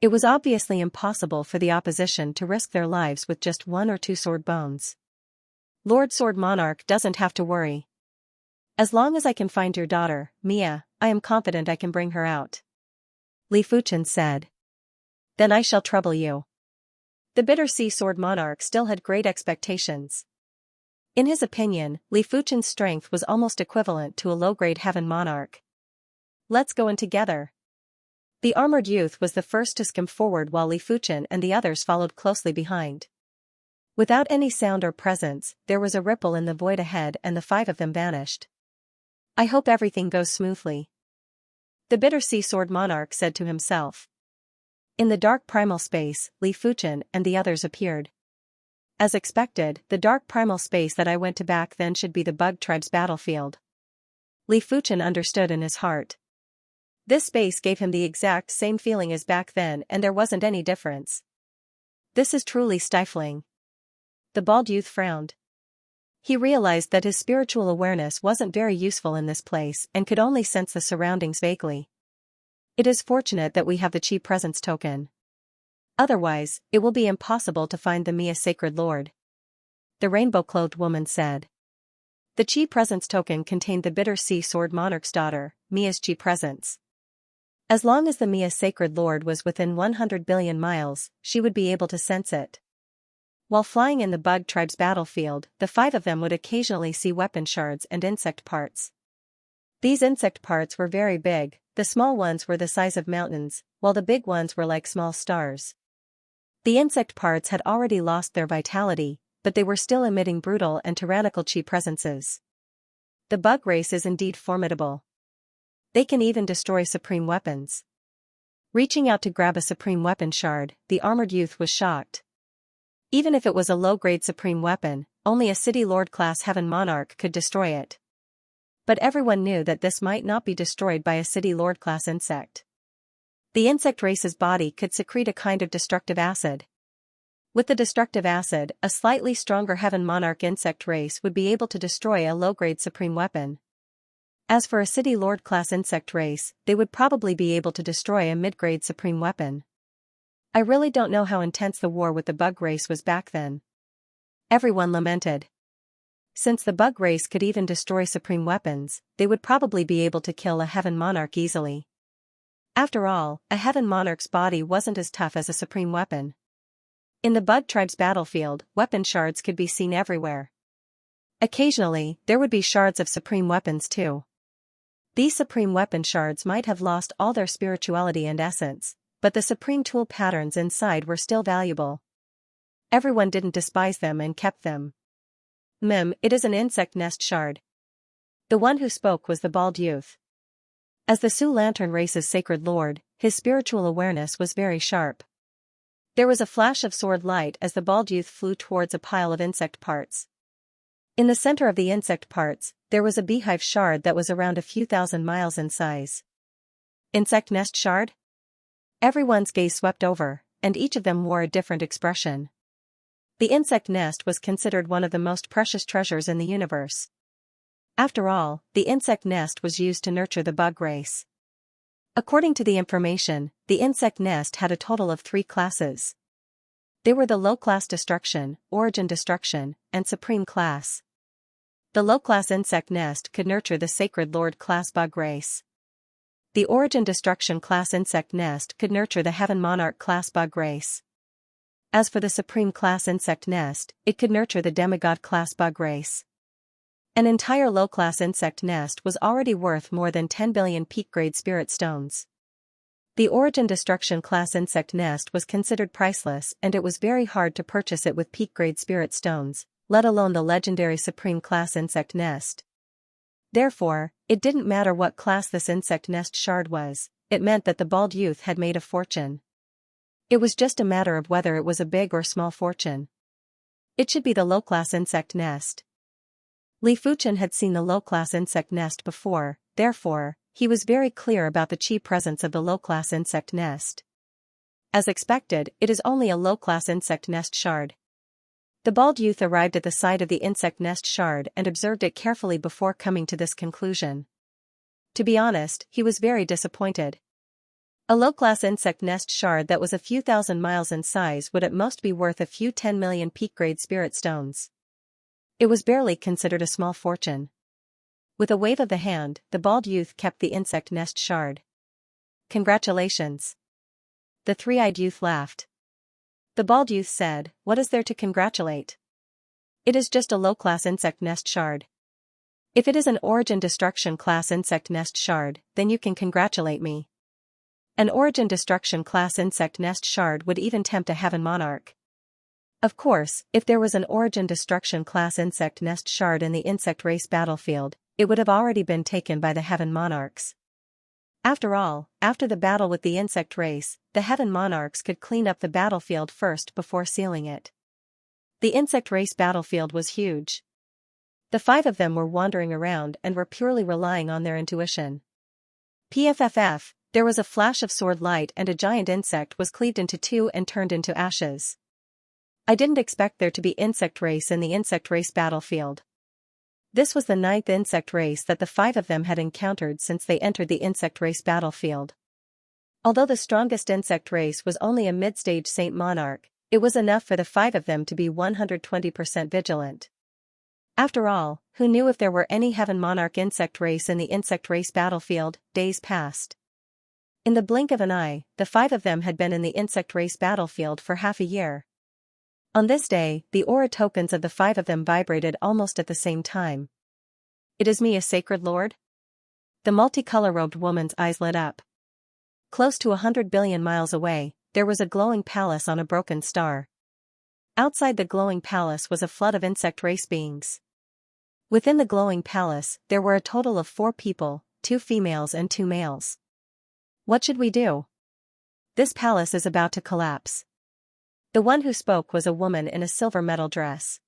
It was obviously impossible for the opposition to risk their lives with just 1 or 2 sword bones. Lord Sword Monarch doesn't have to worry. As long as I can find your daughter, Mia, I am confident I can bring her out. Li Fuchen said. Then I shall trouble you. The Bitter Sea sword monarch still had great expectations. In his opinion, Li Fuchen's strength was almost equivalent to a low-grade heaven monarch. Let's go in together. The armored youth was the first to skim forward while Li Fuchen and the others followed closely behind. Without any sound or presence, there was a ripple in the void ahead and the 5 of them vanished. I hope everything goes smoothly. The Bitter Sea sword monarch said to himself. In the dark primal space, Li Fuchen and the others appeared. As expected, the dark primal space that I went to back then should be the Bug Tribe's battlefield. Li Fuchen understood in his heart. This space gave him the exact same feeling as back then and there wasn't any difference. This is truly stifling. The bald youth frowned. He realized that his spiritual awareness wasn't very useful in this place and could only sense the surroundings vaguely. It is fortunate that we have the Chi Presence token. Otherwise, it will be impossible to find the Mia Sacred Lord. The rainbow-clothed woman said. The Chi Presence token contained the Bitter Sea sword monarch's daughter, Mia's Chi Presence. As long as the Mia Sacred Lord was within 100 billion miles, she would be able to sense it. While flying in the Bug Tribe's battlefield, the 5 of them would occasionally see weapon shards and insect parts. These insect parts were very big, the small ones were the size of mountains, while the big ones were like small stars. The insect parts had already lost their vitality, but they were still emitting brutal and tyrannical chi presences. The bug race is indeed formidable. They can even destroy supreme weapons. Reaching out to grab a supreme weapon shard, the armored youth was shocked. Even if it was a low-grade supreme weapon, only a City Lord-class Heaven Monarch could destroy it. But everyone knew that this might not be destroyed by a City Lord-class insect. The insect race's body could secrete a kind of destructive acid. With the destructive acid, a slightly stronger Heaven Monarch insect race would be able to destroy a low-grade supreme weapon. As for a City Lord-class insect race, they would probably be able to destroy a mid-grade supreme weapon. I really don't know how intense the war with the bug race was back then. Everyone lamented. Since the bug race could even destroy supreme weapons, they would probably be able to kill a Heaven Monarch easily. After all, a Heaven Monarch's body wasn't as tough as a supreme weapon. In the bug tribe's battlefield, weapon shards could be seen everywhere. Occasionally, there would be shards of supreme weapons too. These supreme weapon shards might have lost all their spirituality and essence, but the supreme tool patterns inside were still valuable. Everyone didn't despise them and kept them. It is an insect nest shard. The one who spoke was the bald youth. As the Sioux Lantern race's sacred lord, his spiritual awareness was very sharp. There was a flash of sword light as the bald youth flew towards a pile of insect parts. In the center of the insect parts, there was a beehive shard that was around a few thousand miles in size. Insect nest shard? Everyone's gaze swept over, and each of them wore a different expression. The insect nest was considered one of the most precious treasures in the universe. After all, the insect nest was used to nurture the bug race. According to the information, the insect nest had a total of 3 classes. They were the low-class destruction, origin destruction, and supreme class. The low-class insect nest could nurture the sacred lord class bug race. The origin destruction class insect nest could nurture the Heaven Monarch class bug race. As for the supreme class insect nest, it could nurture the demigod class bug race. An entire low-class insect nest was already worth more than 10 billion peak-grade spirit stones. The origin destruction class insect nest was considered priceless, and it was very hard to purchase it with peak-grade spirit stones, let alone the legendary supreme class insect nest. Therefore, it didn't matter what class this insect nest shard was, it meant that the bald youth had made a fortune. It was just a matter of whether it was a big or small fortune. It should be the low-class insect nest. Li Fuchen had seen the low-class insect nest before, therefore, he was very clear about the chi presence of the low-class insect nest. As expected, it is only a low-class insect nest shard. The bald youth arrived at the side of the insect nest shard and observed it carefully before coming to this conclusion. To be honest, he was very disappointed. A low-class insect nest shard that was a few thousand miles in size would at most be worth a few 10 million peak-grade spirit stones. It was barely considered a small fortune. With a wave of the hand, the bald youth kept the insect nest shard. Congratulations. The three-eyed youth laughed. The bald youth said, "What is there to congratulate? It is just a low-class insect nest shard. If it is an origin destruction class insect nest shard, then you can congratulate me. An origin destruction class insect nest shard would even tempt a Heaven Monarch." Of course, if there was an origin destruction class insect nest shard in the insect race battlefield, it would have already been taken by the Heaven Monarchs. After all, after the battle with the insect race, the Heaven Monarchs could clean up the battlefield first before sealing it. The insect race battlefield was huge. The 5 of them were wandering around and were purely relying on their intuition. PFFF, there was a flash of sword light and a giant insect was cleaved into 2 and turned into ashes. I didn't expect there to be insect race in the insect race battlefield. This was the 9th insect race that the 5 of them had encountered since they entered the insect race battlefield. Although the strongest insect race was only a mid-stage Saint Monarch, it was enough for the 5 of them to be 120% vigilant. After all, who knew if there were any Heaven Monarch insect race in the insect race battlefield? Days passed. In the blink of an eye, the 5 of them had been in the insect race battlefield for half a year. On this day, the aura tokens of the 5 of them vibrated almost at the same time. "It is me, a sacred lord?" The multicolor-robed woman's eyes lit up. Close to 100 billion miles away, there was a glowing palace on a broken star. Outside the glowing palace was a flood of insect race beings. Within the glowing palace, there were a total of 4 people, 2 females and 2 males. What should we do? This palace is about to collapse. The one who spoke was a woman in a silver metal dress.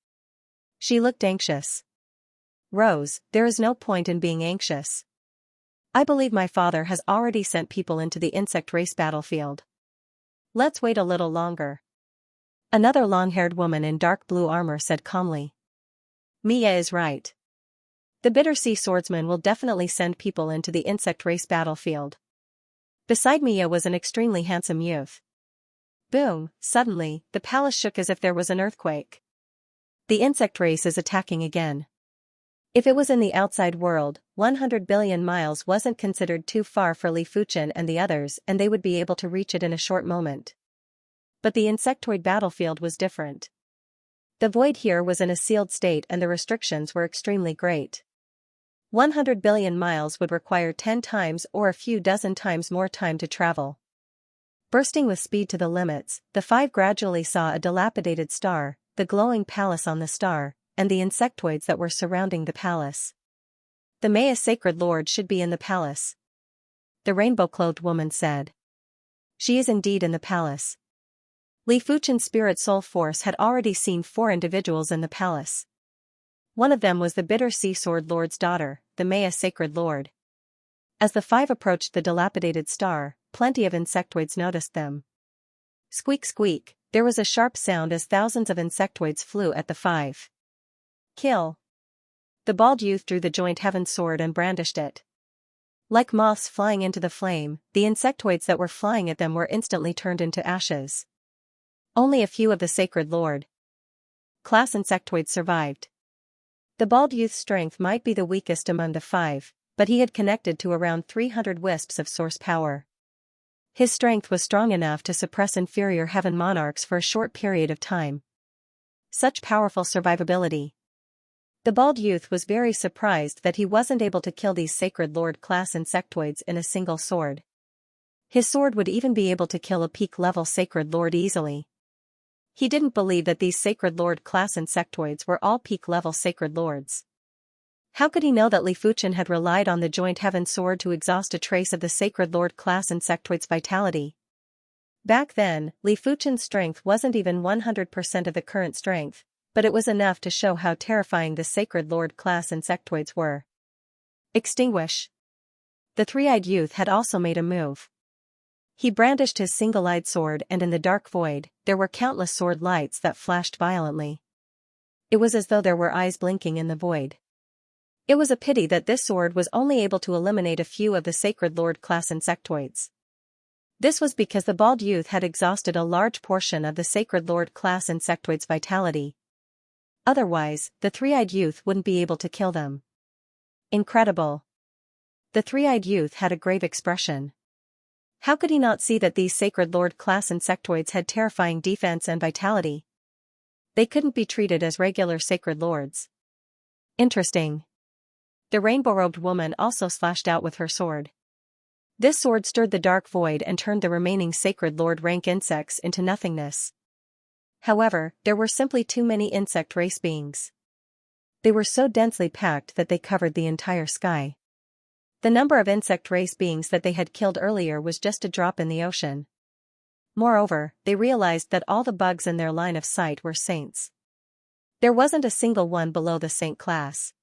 She looked anxious. Rose, there is no point in being anxious. I believe my father has already sent people into the insect race battlefield. Let's wait a little longer. Another long-haired woman in dark blue armor said calmly. Mia is right. The bitter sea swordsman will definitely send people into the insect race battlefield. Beside Mia was an extremely handsome youth. Boom, suddenly, the palace shook as if there was an earthquake. The insect race is attacking again. If it was in the outside world, 100 billion miles wasn't considered too far for Li Fuchen and the others, and they would be able to reach it in a short moment. But the insectoid battlefield was different. The void here was in a sealed state and the restrictions were extremely great. 100 billion miles would require 10 times or a few dozen times more time to travel. Bursting with speed to the limits, the 5 gradually saw a dilapidated star, the glowing palace on the star, and the insectoids that were surrounding the palace. The Maya Sacred Lord should be in the palace. The rainbow-clothed woman said. She is indeed in the palace. Li Fuchen's spirit soul force had already seen 4 individuals in the palace. One of them was the bitter sea sword lord's daughter, the Maya Sacred Lord. As the 5 approached the dilapidated star, plenty of insectoids noticed them. Squeak squeak, there was a sharp sound as thousands of insectoids flew at the 5. Kill. The bald youth drew the joint heaven sword and brandished it. Like moths flying into the flame, the insectoids that were flying at them were instantly turned into ashes. Only a few of the Sacred Lord class insectoids survived. The bald youth's strength might be the weakest among the 5, but he had connected to around 300 wisps of source power. His strength was strong enough to suppress inferior heaven monarchs for a short period of time. Such powerful survivability. The bald youth was very surprised that he wasn't able to kill these Sacred Lord class insectoids in a single sword. His sword would even be able to kill a peak-level Sacred Lord easily. He didn't believe that these Sacred Lord class insectoids were all peak-level Sacred Lords. How could he know that Li Fuchen had relied on the joint heaven sword to exhaust a trace of the Sacred Lord class insectoid's vitality? Back then, Li Fuchen's strength wasn't even 100% of the current strength, but it was enough to show how terrifying the Sacred Lord class insectoids were. Extinguish. The 3-eyed youth had also made a move. He brandished his single-eyed sword and in the dark void, there were countless sword lights that flashed violently. It was as though there were eyes blinking in the void. It was a pity that this sword was only able to eliminate a few of the Sacred Lord class insectoids. This was because the bald youth had exhausted a large portion of the Sacred Lord class insectoid's vitality. Otherwise, the 3-eyed youth wouldn't be able to kill them. Incredible. The 3-eyed youth had a grave expression. How could he not see that these Sacred Lord class insectoids had terrifying defense and vitality? They couldn't be treated as regular Sacred Lords. Interesting. The rainbow-robed woman also slashed out with her sword. This sword stirred the dark void and turned the remaining Sacred Lord rank insects into nothingness. However, there were simply too many insect race beings. They were so densely packed that they covered the entire sky. The number of insect race beings that they had killed earlier was just a drop in the ocean. Moreover, they realized that all the bugs in their line of sight were saints. There wasn't a single one below the saint class.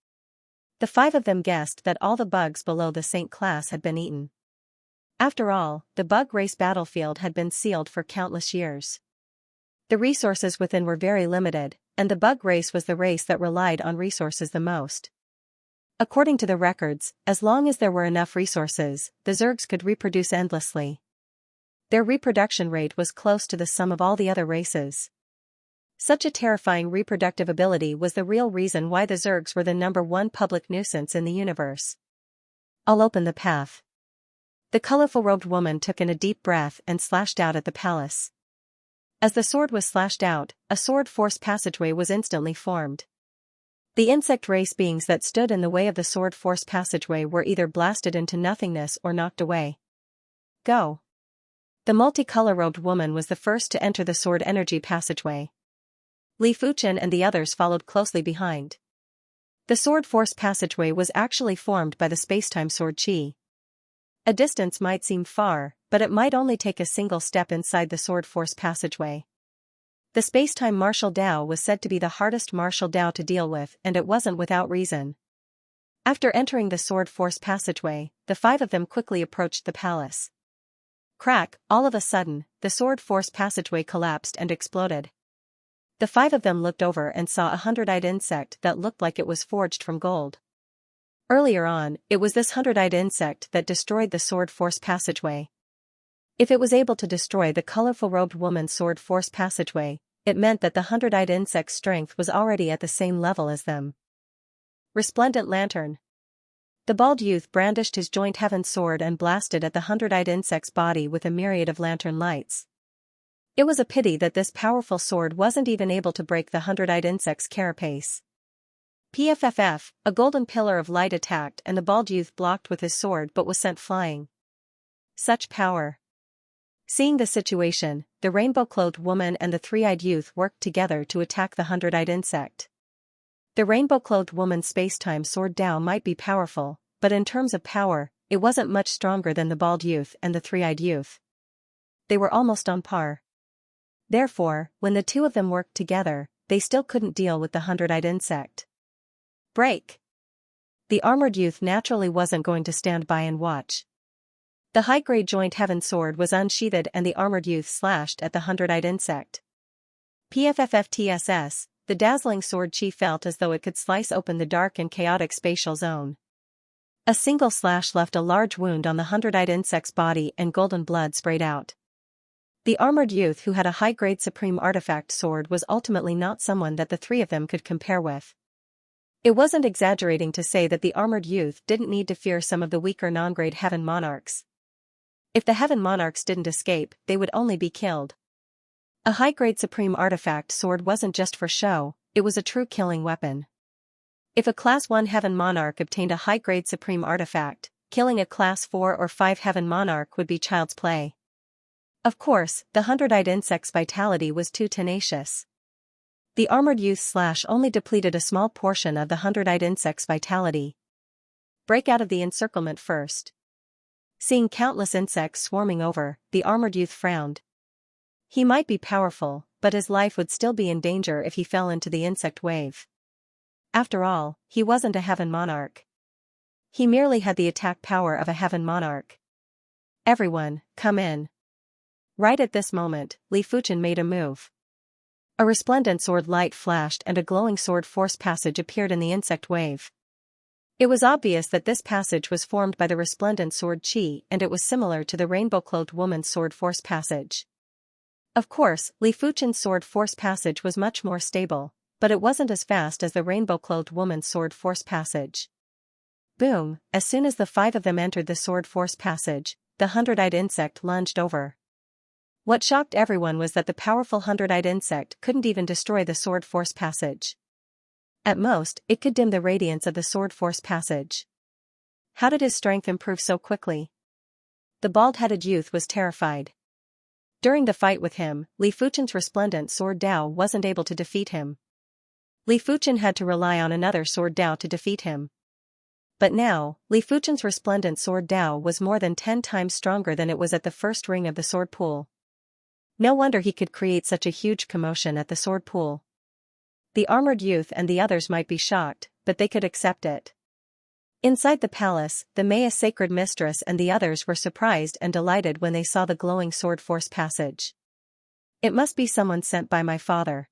The 5 of them guessed that all the bugs below the saint class had been eaten. After all, the bug race battlefield had been sealed for countless years. The resources within were very limited, and the bug race was the race that relied on resources the most. According to the records, as long as there were enough resources, the Zergs could reproduce endlessly. Their reproduction rate was close to the sum of all the other races. Such a terrifying reproductive ability was the real reason why the Zergs were the #1 public nuisance in the universe. I'll open the path. The colorful-robed woman took in a deep breath and slashed out at the palace. As the sword was slashed out, a sword force passageway was instantly formed. The insect race beings that stood in the way of the sword force passageway were either blasted into nothingness or knocked away. Go. The multicolor-robed woman was the first to enter the sword energy passageway. Li Fuchen and the others followed closely behind. The sword force passageway was actually formed by the spacetime sword chi. A distance might seem far, but it might only take a single step inside the sword force passageway. The spacetime martial Dao was said to be the hardest martial Dao to deal with, and it wasn't without reason. After entering the sword force passageway, the five of them quickly approached the palace. Crack, all of a sudden, the sword force passageway collapsed and exploded. The five of them looked over and saw a 100-eyed insect that looked like it was forged from gold. Earlier on, it was this 100-eyed insect that destroyed the sword force passageway. If it was able to destroy the colorful robed woman's sword force passageway, it meant that the 100-eyed insect's strength was already at the same level as them. Resplendent lantern. The bald youth brandished his joint heaven sword and blasted at the 100-eyed insect's body with a myriad of lantern lights. It was a pity that this powerful sword wasn't even able to break the 100-eyed insect's carapace. Pfff, a golden pillar of light attacked and the bald youth blocked with his sword but was sent flying. Such power. Seeing the situation, the rainbow-clothed woman and the three-eyed youth worked together to attack the 100-eyed insect. The rainbow-clothed woman's space-time sword Dao might be powerful, but in terms of power, it wasn't much stronger than the bald youth and the three-eyed youth. They were almost on par. Therefore, when the two of them worked together, they still couldn't deal with the 100-eyed insect. Break! The armored youth naturally wasn't going to stand by and watch. The high-grade joint heaven sword was unsheathed and the armored youth slashed at the 100-eyed insect. PFFTSS, the dazzling sword chi felt as though it could slice open the dark and chaotic spatial zone. A single slash left a large wound on the 100-eyed insect's body and golden blood sprayed out. The armored youth who had a high-grade supreme artifact sword was ultimately not someone that the three of them could compare with. It wasn't exaggerating to say that the armored youth didn't need to fear some of the weaker non-grade heaven monarchs. If the heaven monarchs didn't escape, they would only be killed. A high-grade supreme artifact sword wasn't just for show, it was a true killing weapon. If a Class 1 heaven monarch obtained a high-grade supreme artifact, killing a Class 4 or 5 heaven monarch would be child's play. Of course, the 100-eyed insect's vitality was too tenacious. The armored youth's slash only depleted a small portion of the 100-eyed insect's vitality. Break out of the encirclement first. Seeing countless insects swarming over, the armored youth frowned. He might be powerful, but his life would still be in danger if he fell into the insect wave. After all, he wasn't a heaven monarch. He merely had the attack power of a heaven monarch. Everyone, come in. Right at this moment, Li Fuchen made a move. A resplendent sword light flashed and a glowing sword force passage appeared in the insect wave. It was obvious that this passage was formed by the resplendent sword chi and it was similar to the rainbow-clothed woman's sword force passage. Of course, Li Fuchen's sword force passage was much more stable, but it wasn't as fast as the rainbow-clothed woman's sword force passage. Boom, as soon as the five of them entered the sword force passage, the 100-eyed insect lunged over. What shocked everyone was that the powerful 100-eyed insect couldn't even destroy the sword force passage. At most, it could dim the radiance of the sword force passage. How did his strength improve so quickly? The bald-headed youth was terrified. During the fight with him, Li Fuchen's resplendent sword Dao wasn't able to defeat him. Li Fuchen had to rely on another sword Dao to defeat him. But now, Li Fuchen's resplendent sword Dao was more than 10 times stronger than it was at the first ring of the sword pool. No wonder he could create such a huge commotion at the sword pool. The armored youth and the others might be shocked, but they could accept it. Inside the palace, the Maya sacred mistress and the others were surprised and delighted when they saw the glowing sword force passage. It must be someone sent by my father.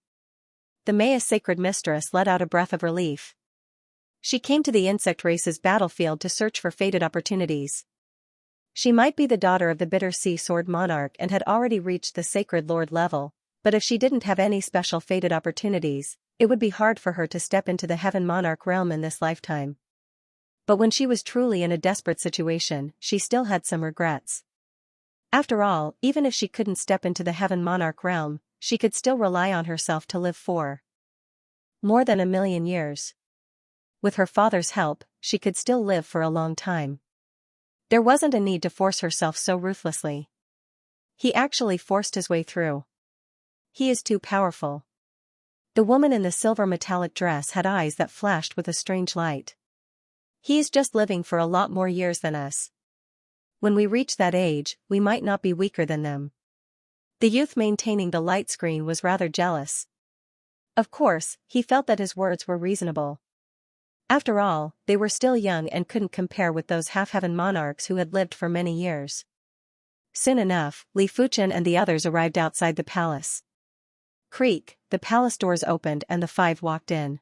The Maya sacred mistress let out a breath of relief. She came to the insect race's battlefield to search for fated opportunities. She might be the daughter of the Bitter Sea Sword Monarch and had already reached the Sacred Lord level, but if she didn't have any special fated opportunities, it would be hard for her to step into the Heaven Monarch realm in this lifetime. But when she was truly in a desperate situation, she still had some regrets. After all, even if she couldn't step into the Heaven Monarch realm, she could still rely on herself to live for more than 1,000,000 years. With her father's help, she could still live for a long time. There wasn't a need to force herself so ruthlessly. He actually forced his way through. He is too powerful. The woman in the silver metallic dress had eyes that flashed with a strange light. He's just living for a lot more years than us. When we reach that age, we might not be weaker than them. The youth maintaining the light screen was rather jealous. Of course, he felt that his words were reasonable. After all, they were still young and couldn't compare with those half-heaven monarchs who had lived for many years. Soon enough, Li Fuchen and the others arrived outside the palace. Creak, the palace doors opened and the five walked in.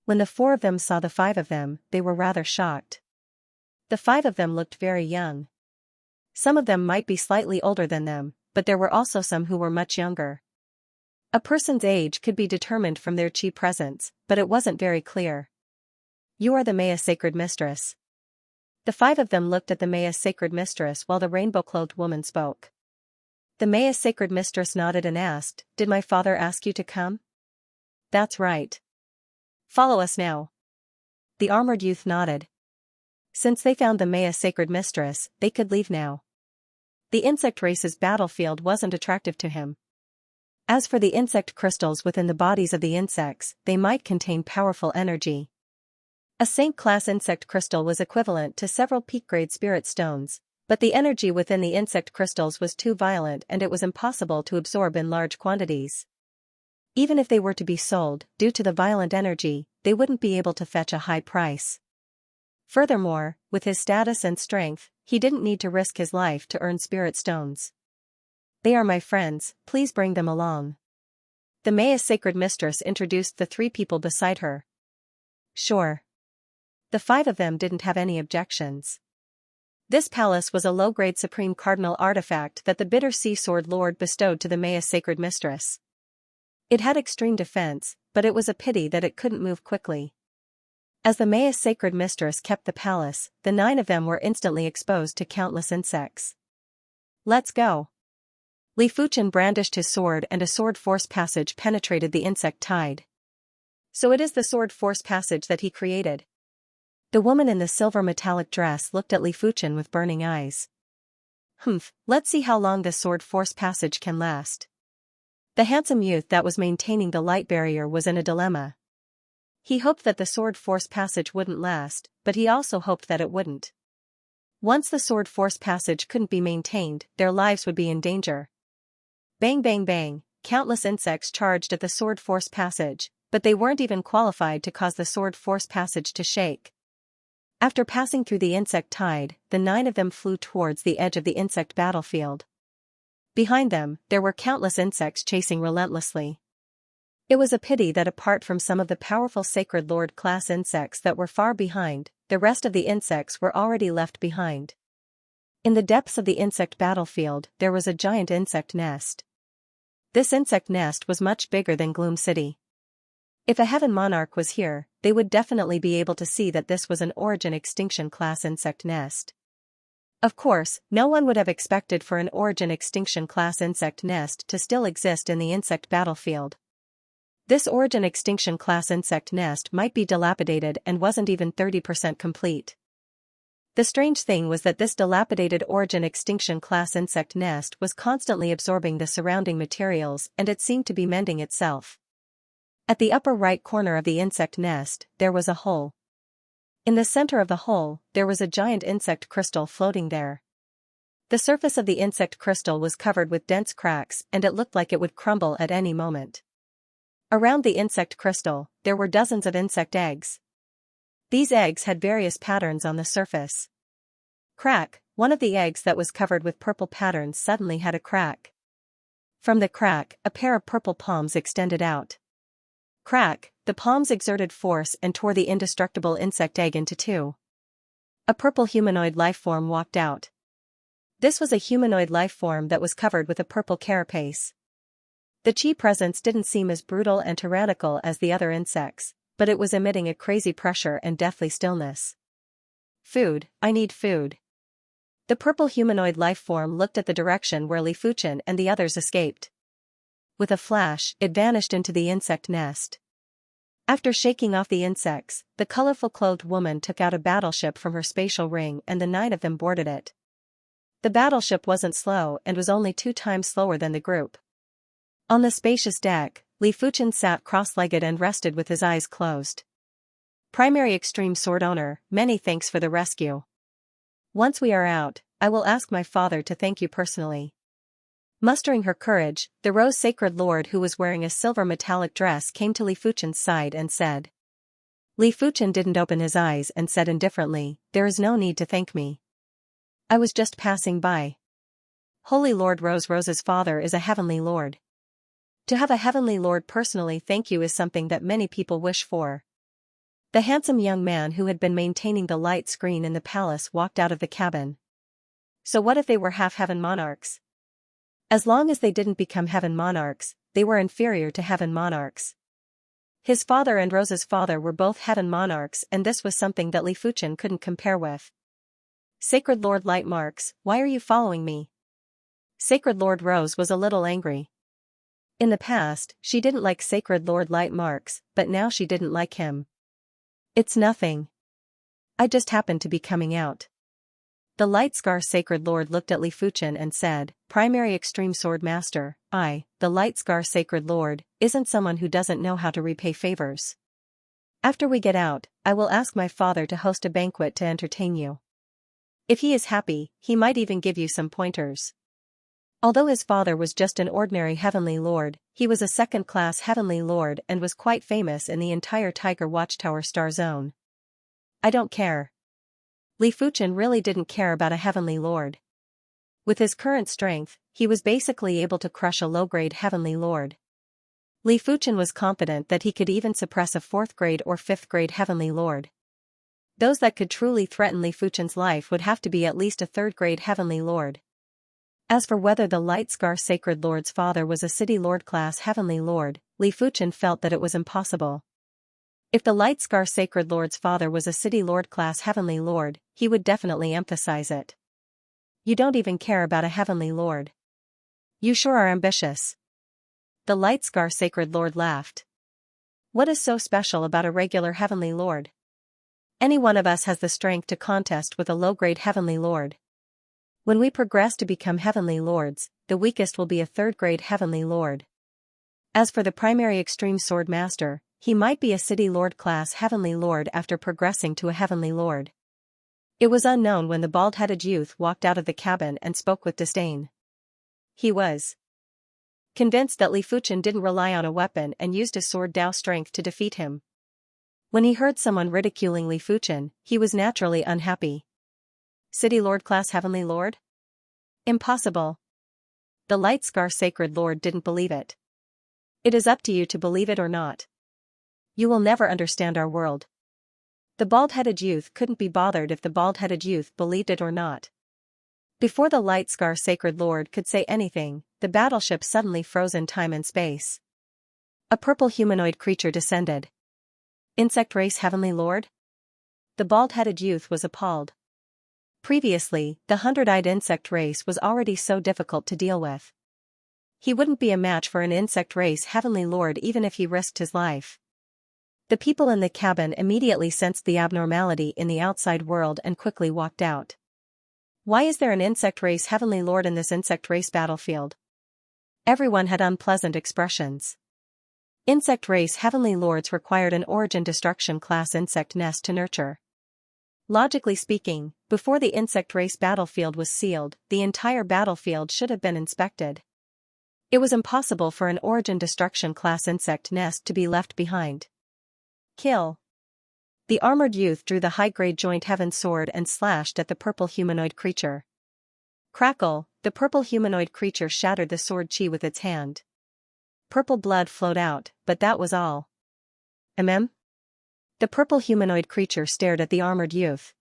When the four of them saw the five of them, they were rather shocked. The five of them looked very young. Some of them might be slightly older than them, but there were also some who were much younger. A person's age could be determined from their chi presence, but it wasn't very clear. You are the Maya Sacred Mistress. The five of them looked at the Maya Sacred Mistress while the rainbow-clothed woman spoke. The Maya Sacred Mistress nodded and asked, "Did my father ask you to come?" "That's right. Follow us now." The armored youth nodded. Since they found the Maya Sacred Mistress, they could leave now. The insect race's battlefield wasn't attractive to him. As for the insect crystals within the bodies of the insects, they might contain powerful energy. A Saint-class insect crystal was equivalent to several peak-grade spirit stones, but the energy within the insect crystals was too violent and it was impossible to absorb in large quantities. Even if they were to be sold, due to the violent energy, they wouldn't be able to fetch a high price. Furthermore, with his status and strength, he didn't need to risk his life to earn spirit stones. "They are my friends, please bring them along." The Maya Sacred Mistress introduced the three people beside her. Sure. The five of them didn't have any objections. This palace was a low-grade supreme cardinal artifact that the Bitter Sea Sword Lord bestowed to the Maya Sacred Mistress. It had extreme defense, but it was a pity that it couldn't move quickly. As the Maya Sacred Mistress kept the palace, the 9 of them were instantly exposed to countless insects. "Let's go." Li Fuchen brandished his sword and a sword force passage penetrated the insect tide. So it is the sword force passage that he created. The woman in the silver metallic dress looked at Li Fuchen with burning eyes. Let's see how long this sword force passage can last. The handsome youth that was maintaining the light barrier was in a dilemma. He hoped that the sword force passage wouldn't last, but he also hoped that it wouldn't. Once the sword force passage couldn't be maintained, their lives would be in danger. Bang bang bang, countless insects charged at the sword force passage, but they weren't even qualified to cause the sword force passage to shake. After passing through the insect tide, the 9 of them flew towards the edge of the insect battlefield. Behind them, there were countless insects chasing relentlessly. It was a pity that apart from some of the powerful Sacred Lord class insects that were far behind, the rest of the insects were already left behind. In the depths of the insect battlefield, there was a giant insect nest. This insect nest was much bigger than Gloom City. If a heaven monarch was here, they would definitely be able to see that this was an Origin Extinction class insect nest. Of course, no one would have expected for an Origin Extinction class insect nest to still exist in the insect battlefield. This Origin Extinction class insect nest might be dilapidated and wasn't even 30% complete. The strange thing was that this dilapidated Origin Extinction class insect nest was constantly absorbing the surrounding materials and it seemed to be mending itself. At the upper right corner of the insect nest, there was a hole. In the center of the hole, there was a giant insect crystal floating there. The surface of the insect crystal was covered with dense cracks and it looked like it would crumble at any moment. Around the insect crystal, there were dozens of insect eggs. These eggs had various patterns on the surface. Crack, one of the eggs that was covered with purple patterns suddenly had a crack. From the crack, a pair of purple palms extended out. Crack, the palms exerted force and tore the indestructible insect egg into two. A purple humanoid life form walked out. This was a humanoid life form that was covered with a purple carapace. The chi presence didn't seem as brutal and tyrannical as the other insects, but it was emitting a crazy pressure and deathly stillness. "Food, I need food." The purple humanoid life form looked at the direction where Li Fuchen and the others escaped. With a flash, it vanished into the insect nest. After shaking off the insects, the colorful clothed woman took out a battleship from her spatial ring and the 9 of them boarded it. The battleship wasn't slow and was only 2 times slower than the group. On the spacious deck, Li Fuchen sat cross-legged and rested with his eyes closed. Primary Extreme Sword Owner, many thanks for the rescue. Once we are out, I will ask my father to thank you personally. Mustering her courage, the Rose Sacred Lord who was wearing a silver metallic dress came to Li Fuchen's side and said. Li Fuchen didn't open his eyes and said indifferently, there is no need to thank me. I was just passing by. Holy Lord Rose's father is a heavenly lord. To have a heavenly lord personally thank you is something that many people wish for. The handsome young man who had been maintaining the light screen in the palace walked out of the cabin. So what if they were half-heaven monarchs? As long as they didn't become heaven monarchs, they were inferior to heaven monarchs. His father and Rose's father were both heaven monarchs, and this was something that Li Fuchen couldn't compare with. Sacred Lord Light Marks, why are you following me? Sacred Lord Rose was a little angry. In the past, she didn't like Sacred Lord Light Marks, but now she didn't like him. It's nothing. I just happened to be coming out. The Light Scar Sacred Lord looked at Li Fuchen and said, Primary Extreme Sword Master, the Light Scar Sacred Lord, isn't someone who doesn't know how to repay favors. After we get out, I will ask my father to host a banquet to entertain you. If he is happy, he might even give you some pointers. Although his father was just an ordinary heavenly lord, he was a second-class heavenly lord and was quite famous in the entire Tiger Watchtower star zone. I don't care. Li Fuchen really didn't care about a heavenly lord. With his current strength, he was basically able to crush a low-grade heavenly lord. Li Fuchen was confident that he could even suppress a 4th-grade or 5th-grade heavenly lord. Those that could truly threaten Li Fuchen's life would have to be at least a 3rd-grade heavenly lord. As for whether the Light Scar Sacred Lord's father was a City Lord-class heavenly lord, Li Fuchen felt that it was impossible. If the Light Scar Sacred Lord's father was a City Lord-class heavenly lord, he would definitely emphasize it. You don't even care about a heavenly lord. You sure are ambitious. The Light Scar Sacred Lord laughed. What is so special about a regular heavenly lord? Any one of us has the strength to contest with a low-grade heavenly lord. When we progress to become heavenly lords, the weakest will be a 3rd-grade heavenly lord. As for the Primary Extreme Sword Master, he might be a City Lord-class heavenly lord after progressing to a heavenly lord. It was unknown when the bald-headed youth walked out of the cabin and spoke with disdain. He was convinced that Li Fuchen didn't rely on a weapon and used his sword Dao strength to defeat him. When he heard someone ridiculing Li Fuchen, he was naturally unhappy. City Lord-class heavenly lord? Impossible. The Light Scar Sacred Lord didn't believe it. It is up to you to believe it or not. You will never understand our world. The bald-headed youth couldn't be bothered if the bald-headed youth believed it or not. Before the Light Scar Sacred Lord could say anything, the battleship suddenly froze in time and space. A purple humanoid creature descended. Insect race heavenly lord? The bald-headed youth was appalled. Previously, the 100-eyed insect race was already so difficult to deal with. He wouldn't be a match for an insect race heavenly lord even if he risked his life. The people in the cabin immediately sensed the abnormality in the outside world and quickly walked out. Why is there an insect race heavenly lord in this insect race battlefield? Everyone had unpleasant expressions. Insect race heavenly lords required an origin destruction class insect nest to nurture. Logically speaking, before the insect race battlefield was sealed, the entire battlefield should have been inspected. It was impossible for an origin destruction class insect nest to be left behind. Kill. The armored youth drew the high-grade joint heaven sword and slashed at the purple humanoid creature. Crackle, the purple humanoid creature shattered the sword chi with its hand. Purple blood flowed out, but that was all. The purple humanoid creature stared at the armored youth.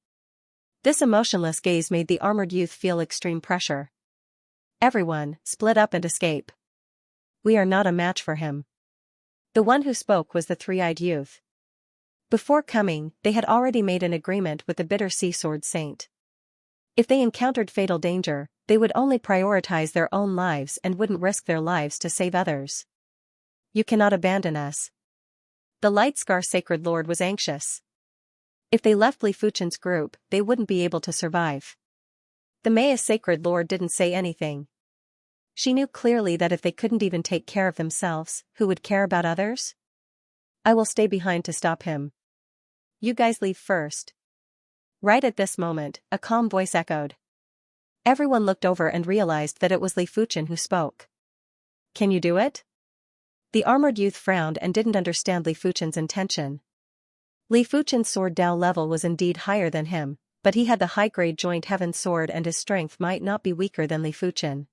This emotionless gaze made the armored youth feel extreme pressure. Everyone, split up and escape. We are not a match for him. The one who spoke was the 3-eyed youth. Before coming, they had already made an agreement with the bitter sea sword saint. If they encountered fatal danger, they would only prioritize their own lives and wouldn't risk their lives to save others. You cannot abandon us. The Light Scar Sacred Lord was anxious. If they left Li Fuchen's group, they wouldn't be able to survive. The Maya Sacred Lord didn't say anything. She knew clearly that if they couldn't even take care of themselves, who would care about others? I will stay behind to stop him. You guys leave first. Right at this moment, a calm voice echoed. Everyone looked over and realized that it was Li Fuchen who spoke. Can you do it? The armored youth frowned and didn't understand Li Fuchen's intention. Li Fuchen's sword Dao level was indeed higher than him, but he had the high-grade joint heaven sword and his strength might not be weaker than Li Fuchen.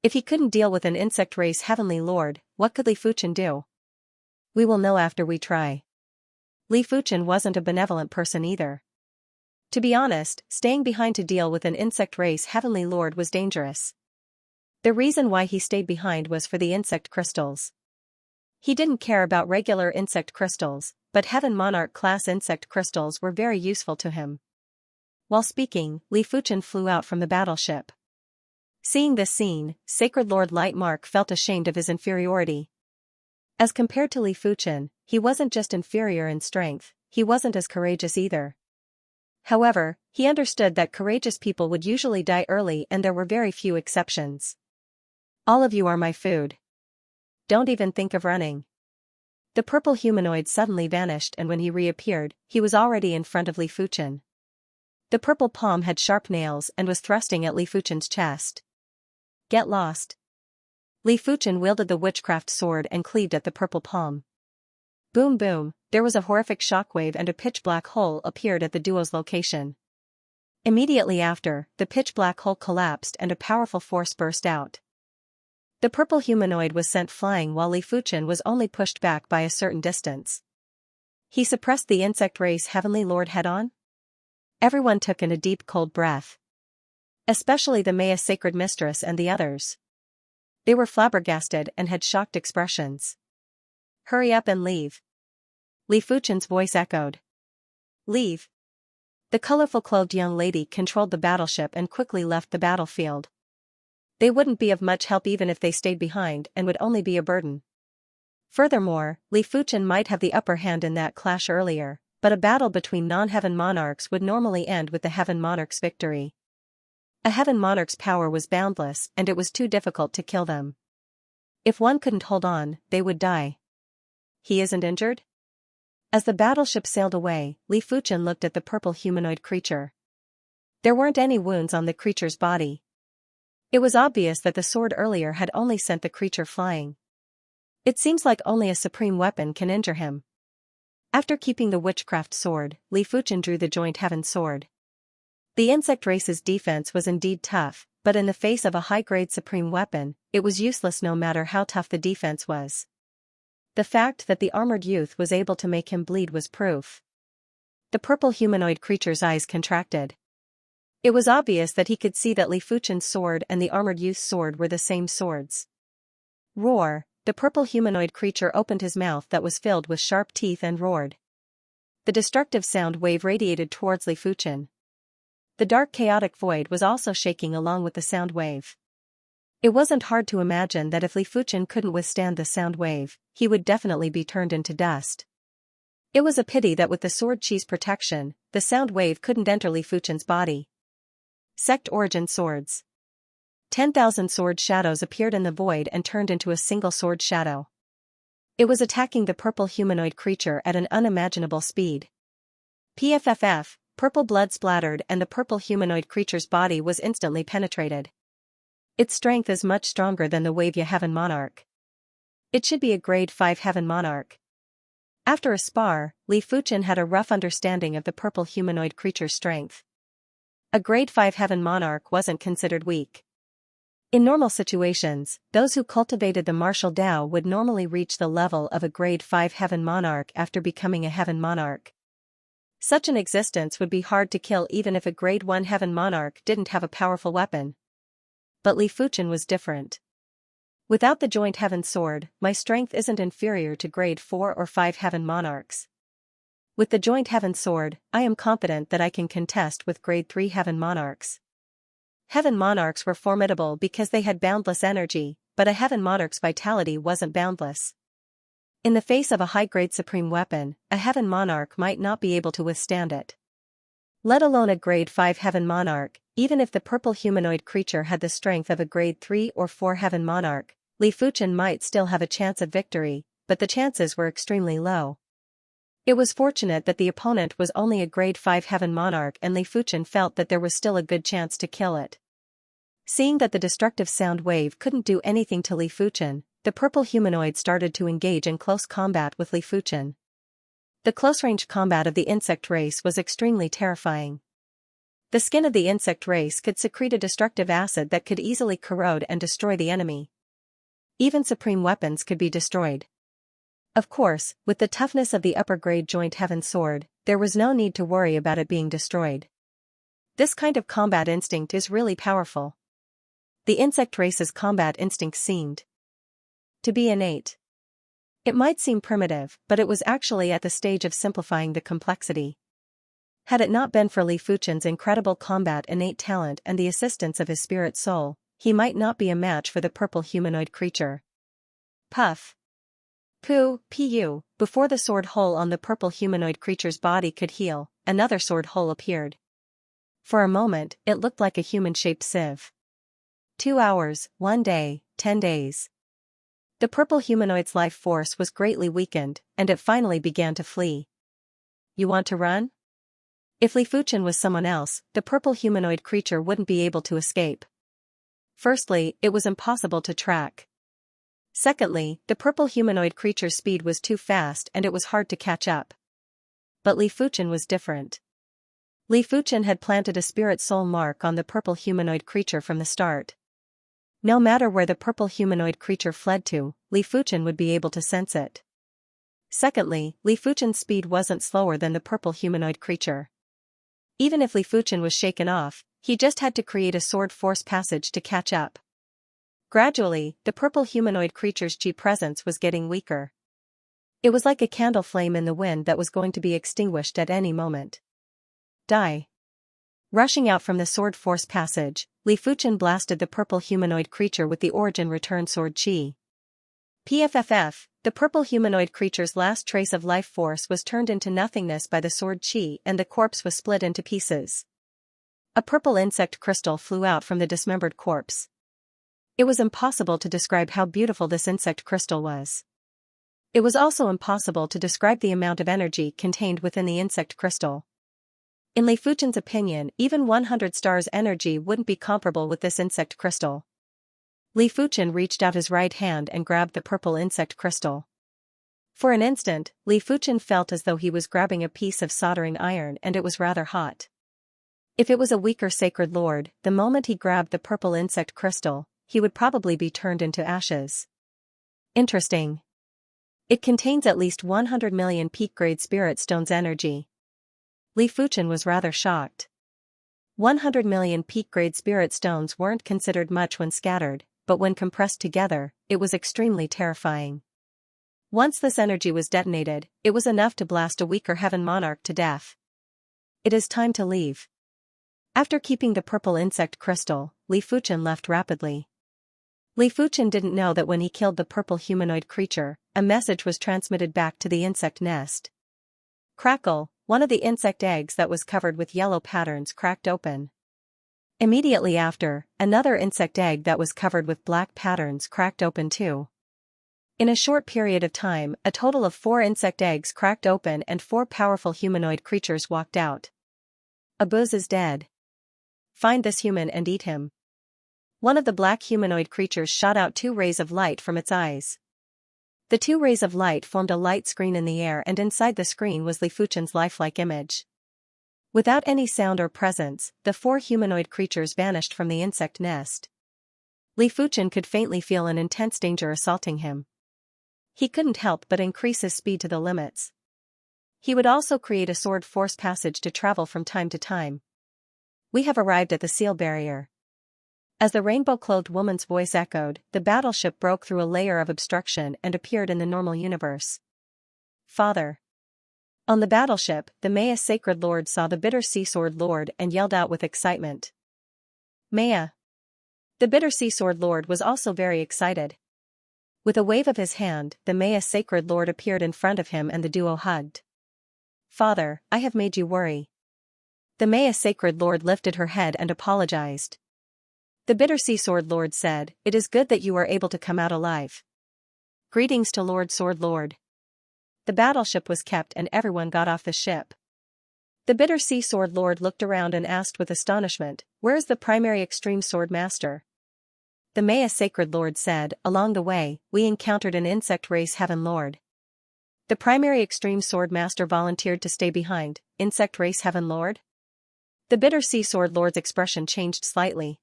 If he couldn't deal with an insect race heavenly lord, what could Li Fuchen do? We will know after we try. Li Fuchen wasn't a benevolent person either. To be honest, staying behind to deal with an insect race heavenly lord was dangerous. The reason why he stayed behind was for the insect crystals. He didn't care about regular insect crystals, but Heaven Monarch class insect crystals were very useful to him. While speaking, Li Fuchen flew out from the battleship. Seeing this scene, Sacred Lord Light Mark felt ashamed of his inferiority. As compared to Li Fuchen, he wasn't just inferior in strength, he wasn't as courageous either. However, he understood that courageous people would usually die early and there were very few exceptions. All of you are my food. Don't even think of running. The purple humanoid suddenly vanished and when he reappeared, he was already in front of Li Fuchen. The purple palm had sharp nails and was thrusting at Li Fuchen's chest. Get lost. Li Fuchen wielded the witchcraft sword and cleaved at the purple palm. Boom boom, there was a horrific shockwave and a pitch-black hole appeared at the duo's location. Immediately after, the pitch-black hole collapsed and a powerful force burst out. The purple humanoid was sent flying while Li Fuchen was only pushed back by a certain distance. He suppressed the insect race heavenly lord head-on? Everyone took in a deep cold breath. Especially the Maya sacred mistress and the others. They were flabbergasted and had shocked expressions. Hurry up and leave. Li Fuchen's voice echoed. Leave. The colorful-clothed young lady controlled the battleship and quickly left the battlefield. They wouldn't be of much help even if they stayed behind and would only be a burden. Furthermore, Li Fuchen might have the upper hand in that clash earlier, but a battle between non-heaven monarchs would normally end with the heaven monarch's victory. A heaven monarch's power was boundless and it was too difficult to kill them. If one couldn't hold on, they would die. He isn't injured? As the battleship sailed away, Li Fuchen looked at the purple humanoid creature. There weren't any wounds on the creature's body. It was obvious that the sword earlier had only sent the creature flying. It seems like only a supreme weapon can injure him. After keeping the witchcraft sword, Li Fuchen drew the joint heaven sword. The insect race's defense was indeed tough, but in the face of a high-grade supreme weapon, it was useless no matter how tough the defense was. The fact that the armored youth was able to make him bleed was proof. The purple humanoid creature's eyes contracted. It was obvious that he could see that Li Fuchen's sword and the armored youth's sword were the same swords. Roar! The purple humanoid creature opened his mouth that was filled with sharp teeth and roared. The destructive sound wave radiated towards Li Fuchen. The dark chaotic void was also shaking along with the sound wave. It wasn't hard to imagine that if Li Fuchen couldn't withstand the sound wave, he would definitely be turned into dust. It was a pity that with the sword chi's protection, the sound wave couldn't enter Li Fuchen's body. Sect Origin Swords. 10,000 sword shadows appeared in the void and turned into a single sword shadow. It was attacking the purple humanoid creature at an unimaginable speed. PFFF, purple blood splattered and the purple humanoid creature's body was instantly penetrated. Its strength is much stronger than the Wavya Heaven Monarch. It should be a grade 5 Heaven Monarch. After a spar, Li Fuchen had a rough understanding of the purple humanoid creature's strength. A grade 5 Heaven Monarch wasn't considered weak. In normal situations, those who cultivated the martial Tao would normally reach the level of a grade 5 Heaven Monarch after becoming a Heaven Monarch. Such an existence would be hard to kill even if a grade 1 Heaven Monarch didn't have a powerful weapon. But Li Fuchen was different. Without the joint heaven sword, my strength isn't inferior to grade 4 or 5 Heaven Monarchs. With the joint heaven sword, I am confident that I can contest with grade 3 Heaven Monarchs. Heaven Monarchs were formidable because they had boundless energy, but a Heaven Monarch's vitality wasn't boundless. In the face of a high-grade supreme weapon, a Heaven Monarch might not be able to withstand it. Let alone a grade 5 heaven monarch. Even if the purple humanoid creature had the strength of a grade 3 or 4 heaven monarch, Li Fuchen might still have a chance of victory, but the chances were extremely low. It was fortunate that the opponent was only a grade 5 heaven monarch, and Li Fuchen felt that there was still a good chance to kill it. Seeing that the destructive sound wave couldn't do anything to Li Fuchen, the purple humanoid started to engage in close combat with Li Fuchen. The close-range combat of the insect race was extremely terrifying. The skin of the insect race could secrete a destructive acid that could easily corrode and destroy the enemy. Even supreme weapons could be destroyed. Of course, with the toughness of the upper-grade joint heaven sword, there was no need to worry about it being destroyed. This kind of combat instinct is really powerful. The insect race's combat instinct seemed to be innate. It might seem primitive, but it was actually at the stage of simplifying the complexity. Had it not been for Li Fuchen's incredible combat innate talent and the assistance of his spirit soul, he might not be a match for the purple humanoid creature. Puff. Pu. Before the sword hole on the purple humanoid creature's body could heal, another sword hole appeared. For a moment, it looked like a human-shaped sieve. 2 hours, 1 day, 10 days. The purple humanoid's life force was greatly weakened, and it finally began to flee. You want to run? If Li Fuchen was someone else, the purple humanoid creature wouldn't be able to escape. Firstly, it was impossible to track. Secondly, the purple humanoid creature's speed was too fast and it was hard to catch up. But Li Fuchen was different. Li Fuchen had planted a spirit soul mark on the purple humanoid creature from the start. No matter where the purple humanoid creature fled to, Li Fuchen would be able to sense it. Secondly, Li Fuchen's speed wasn't slower than the purple humanoid creature. Even if Li Fuchen was shaken off, he just had to create a sword force passage to catch up. Gradually, the purple humanoid creature's chi presence was getting weaker. It was like a candle flame in the wind that was going to be extinguished at any moment. Die. Rushing out from the sword force passage, Li Fuchen blasted the purple humanoid creature with the origin return sword chi. PFFF, the purple humanoid creature's last trace of life force was turned into nothingness by the sword chi and the corpse was split into pieces. A purple insect crystal flew out from the dismembered corpse. It was impossible to describe how beautiful this insect crystal was. It was also impossible to describe the amount of energy contained within the insect crystal. In Li Fuchen's opinion, even 100 stars' energy wouldn't be comparable with this insect crystal. Li Fuchen reached out his right hand and grabbed the purple insect crystal. For an instant, Li Fuchen felt as though he was grabbing a piece of soldering iron and it was rather hot. If it was a weaker sacred lord, the moment he grabbed the purple insect crystal, he would probably be turned into ashes. Interesting. It contains at least 100 million peak-grade spirit stones energy. Li Fuchen was rather shocked. 100 million peak-grade spirit stones weren't considered much when scattered, but when compressed together, it was extremely terrifying. Once this energy was detonated, it was enough to blast a weaker heaven monarch to death. It is time to leave. After keeping the purple insect crystal, Li Fuchen left rapidly. Li Fuchen didn't know that when he killed the purple humanoid creature, a message was transmitted back to the insect nest. Crackle, one of the insect eggs that was covered with yellow patterns cracked open. Immediately after, another insect egg that was covered with black patterns cracked open too. In a short period of time, a total of 4 insect eggs cracked open and 4 powerful humanoid creatures walked out. Abuz is dead. Find this human and eat him. One of the black humanoid creatures shot out 2 rays of light from its eyes. The 2 rays of light formed a light screen in the air and inside the screen was Li Fuchen's lifelike image. Without any sound or presence, the 4 humanoid creatures vanished from the insect nest. Li Fuchen could faintly feel an intense danger assaulting him. He couldn't help but increase his speed to the limits. He would also create a sword force passage to travel from time to time. We have arrived at the seal barrier. As the rainbow-clothed woman's voice echoed, the battleship broke through a layer of obstruction and appeared in the normal universe. Father. On the battleship, the Maya Sacred Lord saw the Bitter Sea Sword Lord and yelled out with excitement. Maya. The Bitter Sea Sword Lord was also very excited. With a wave of his hand, the Maya Sacred Lord appeared in front of him and the duo hugged. Father, I have made you worry. The Maya Sacred Lord lifted her head and apologized. The Bitter Sea Sword Lord said, "It is good that you are able to come out alive. Greetings to Lord Sword Lord." The battleship was kept and everyone got off the ship. The Bitter Sea Sword Lord looked around and asked with astonishment, "Where is the primary extreme sword master?" The Maya Sacred Lord said, "Along the way, we encountered an insect race heaven lord." The primary extreme sword master volunteered to stay behind. Insect race heaven lord? The Bitter Sea Sword Lord's expression changed slightly.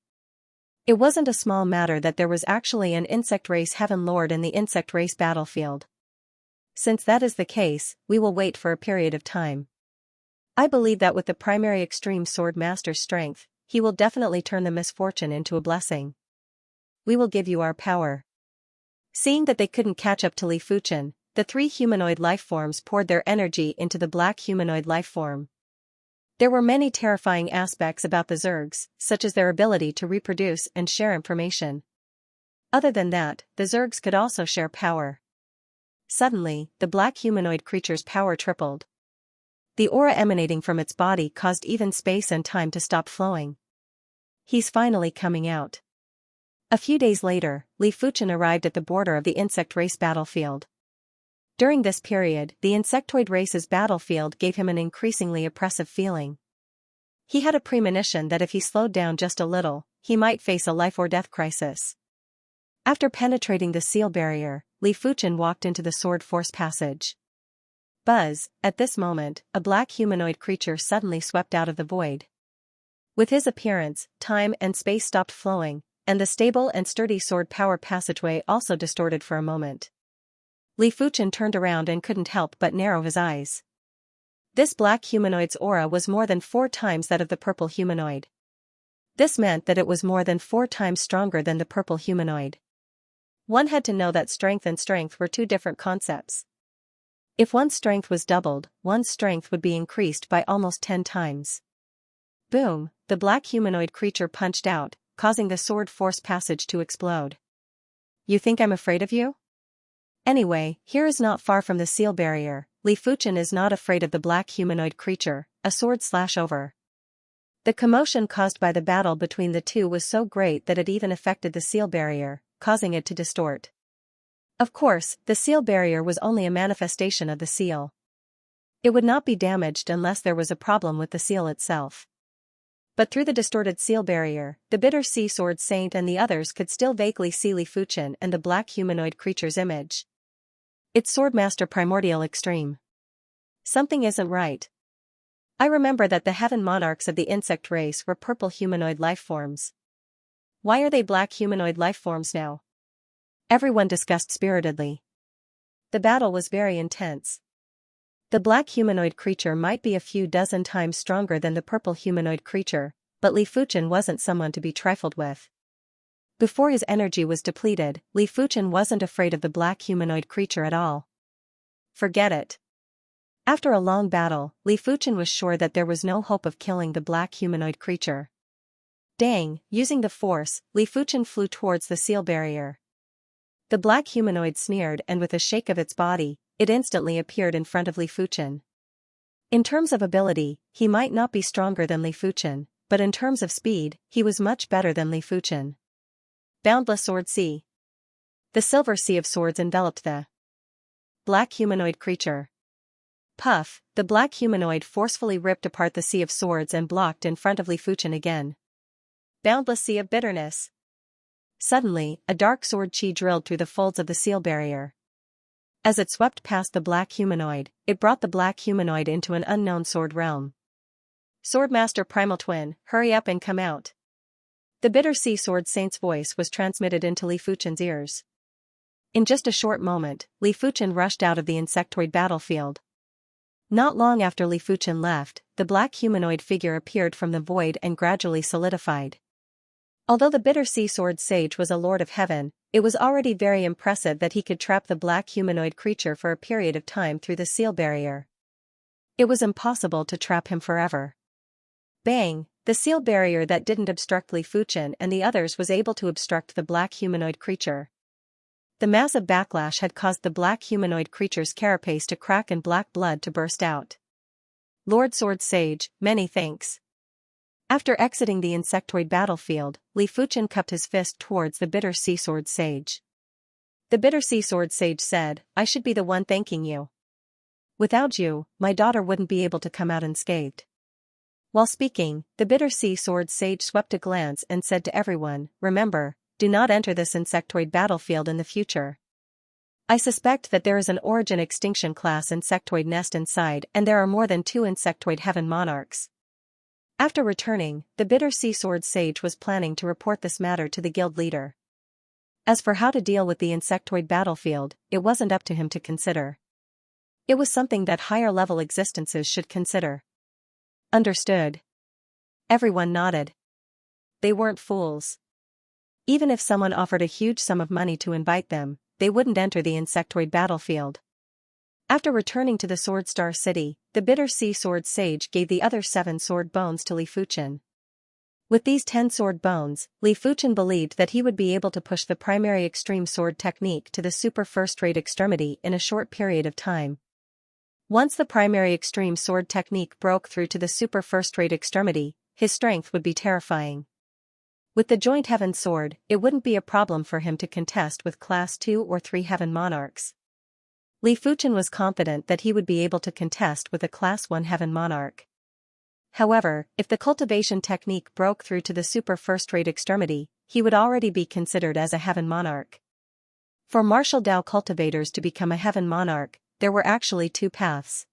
It wasn't a small matter that there was actually an insect race heaven lord in the insect race battlefield. Since that is the case, we will wait for a period of time. I believe that with the primary extreme sword master's strength, he will definitely turn the misfortune into a blessing. We will give you our power. Seeing that they couldn't catch up to Li Fuchen, the three humanoid life forms poured their energy into the black humanoid life form. There were many terrifying aspects about the Zergs, such as their ability to reproduce and share information. Other than that, the Zergs could also share power. Suddenly, the black humanoid creature's power tripled. The aura emanating from its body caused even space and time to stop flowing. He's finally coming out. A few days later, Li Fuchen arrived at the border of the insect race battlefield. During this period, the insectoid race's battlefield gave him an increasingly oppressive feeling. He had a premonition that if he slowed down just a little, he might face a life-or-death crisis. After penetrating the seal barrier, Li Fuchen walked into the Sword Force passage. Buzz, at this moment, a black humanoid creature suddenly swept out of the void. With his appearance, time and space stopped flowing, and the stable and sturdy sword power passageway also distorted for a moment. Li Fuchen turned around and couldn't help but narrow his eyes. This black humanoid's aura was more than 4 times that of the purple humanoid. This meant that it was more than 4 times stronger than the purple humanoid. One had to know that strength and strength were 2 different concepts. If one's strength was doubled, one's strength would be increased by almost 10 times. Boom, the black humanoid creature punched out, causing the Sword Force passage to explode. "You think I'm afraid of you? Anyway, here is not far from the seal barrier. Li Fuchen is not afraid of the black humanoid creature, a sword slash over." The commotion caused by the battle between the two was so great that it even affected the seal barrier, causing it to distort. Of course, the seal barrier was only a manifestation of the seal. It would not be damaged unless there was a problem with the seal itself. But through the distorted seal barrier, the Bitter Sea Sword Saint and the others could still vaguely see Li Fuchen and the black humanoid creature's image. It's Swordmaster Primordial Extreme. Something isn't right. I remember that the heaven monarchs of the insect race were purple humanoid life forms. Why are they black humanoid life forms now? Everyone discussed spiritedly. The battle was very intense. The black humanoid creature might be a few dozen times stronger than the purple humanoid creature, but Li Fuchen wasn't someone to be trifled with. Before his energy was depleted, Li Fuchen wasn't afraid of the black humanoid creature at all. Forget it. After a long battle, Li Fuchen was sure that there was no hope of killing the black humanoid creature. Dang, using the force, Li Fuchen flew towards the seal barrier. The black humanoid sneered and with a shake of its body, it instantly appeared in front of Li Fuchen. In terms of ability, he might not be stronger than Li Fuchen, but in terms of speed, he was much better than Li Fuchen. Boundless Sword Sea. The silver sea of swords enveloped the black humanoid creature. Puff, the black humanoid forcefully ripped apart the sea of swords and blocked in front of Li Fuchen again. Boundless sea of bitterness. Suddenly, a dark sword chi drilled through the folds of the seal barrier. As it swept past the black humanoid, it brought the black humanoid into an unknown sword realm. Swordmaster Primal Twin, hurry up and come out. The Bitter Sea Sword Saint's voice was transmitted into Li Fuchen's ears. In just a short moment, Li Fuchen rushed out of the insectoid battlefield. Not long after Li Fuchen left, the black humanoid figure appeared from the void and gradually solidified. Although the Bitter Sea Sword Sage was a Lord of Heaven, it was already very impressive that he could trap the black humanoid creature for a period of time through the seal barrier. It was impossible to trap him forever. Bang! The seal barrier that didn't obstruct Li Fuchen and the others was able to obstruct the black humanoid creature. The massive backlash had caused the black humanoid creature's carapace to crack and black blood to burst out. Lord Sword Sage, many thanks. After exiting the insectoid battlefield, Li Fuchen cupped his fist towards the bitter sea sword sage. The bitter sea sword sage said, "I should be the one thanking you. Without you, my daughter wouldn't be able to come out unscathed." While speaking, the bitter sea sword sage swept a glance and said to everyone, "Remember, do not enter this insectoid battlefield in the future. I suspect that there is an origin extinction class insectoid nest inside and there are more than 2 insectoid heaven monarchs." After returning, the bitter sea sword sage was planning to report this matter to the guild leader. As for how to deal with the insectoid battlefield, it wasn't up to him to consider. It was something that higher-level existences should consider. Understood. Everyone nodded. They weren't fools. Even if someone offered a huge sum of money to invite them, they wouldn't enter the insectoid battlefield. After returning to the Sword Star City, the bitter sea sword sage gave the other 7 sword bones to Li Fuchen. With these 10 sword bones, Li Fuchen believed that he would be able to push the primary extreme sword technique to the super first-rate extremity in a short period of time. Once the primary extreme sword technique broke through to the super first-rate extremity, his strength would be terrifying. With the joint heaven sword, it wouldn't be a problem for him to contest with class 2 or 3 heaven monarchs. Li Fuchen was confident that he would be able to contest with a class 1 heaven monarch. However, if the cultivation technique broke through to the super first-rate extremity, he would already be considered as a heaven monarch. For martial Dao cultivators to become a heaven monarch, there were actually 2 paths.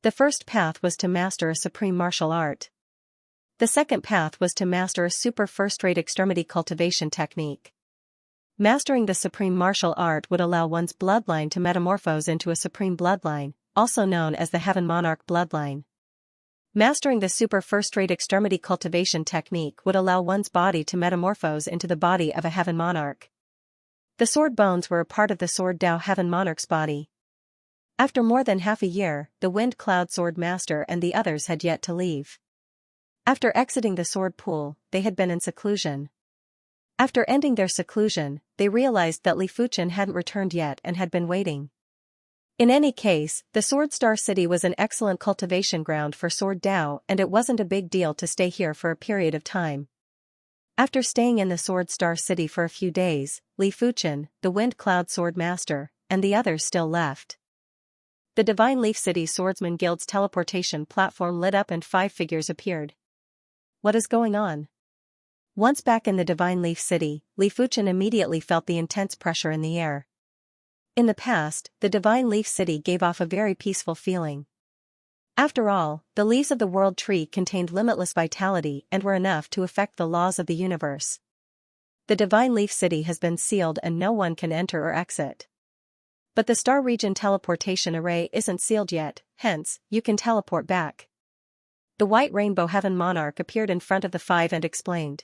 The first path was to master a supreme martial art. The second path was to master a super first-rate extremity cultivation technique. Mastering the supreme martial art would allow one's bloodline to metamorphose into a supreme bloodline, also known as the heaven monarch bloodline. Mastering the super first-rate extremity cultivation technique would allow one's body to metamorphose into the body of a heaven monarch. The sword bones were a part of the sword Dao heaven monarch's body. After more than half a year, the Wind Cloud Sword Master and the others had yet to leave. After exiting the sword pool, they had been in seclusion. After ending their seclusion, they realized that Li Fuchen hadn't returned yet and had been waiting. In any case, the Sword Star City was an excellent cultivation ground for Sword Dao and it wasn't a big deal to stay here for a period of time. After staying in the Sword Star City for a few days, Li Fuchen, the Wind Cloud Sword Master, and the others still left. The Divine Leaf City Swordsman Guild's teleportation platform lit up and 5 figures appeared. What is going on? Once back in the Divine Leaf City, Li Fuchen immediately felt the intense pressure in the air. In the past, the Divine Leaf City gave off a very peaceful feeling. After all, the leaves of the World Tree contained limitless vitality and were enough to affect the laws of the universe. The Divine Leaf City has been sealed and no one can enter or exit. But the Star Region teleportation array isn't sealed yet, hence, you can teleport back. The White Rainbow Heaven Monarch appeared in front of the 5 and explained.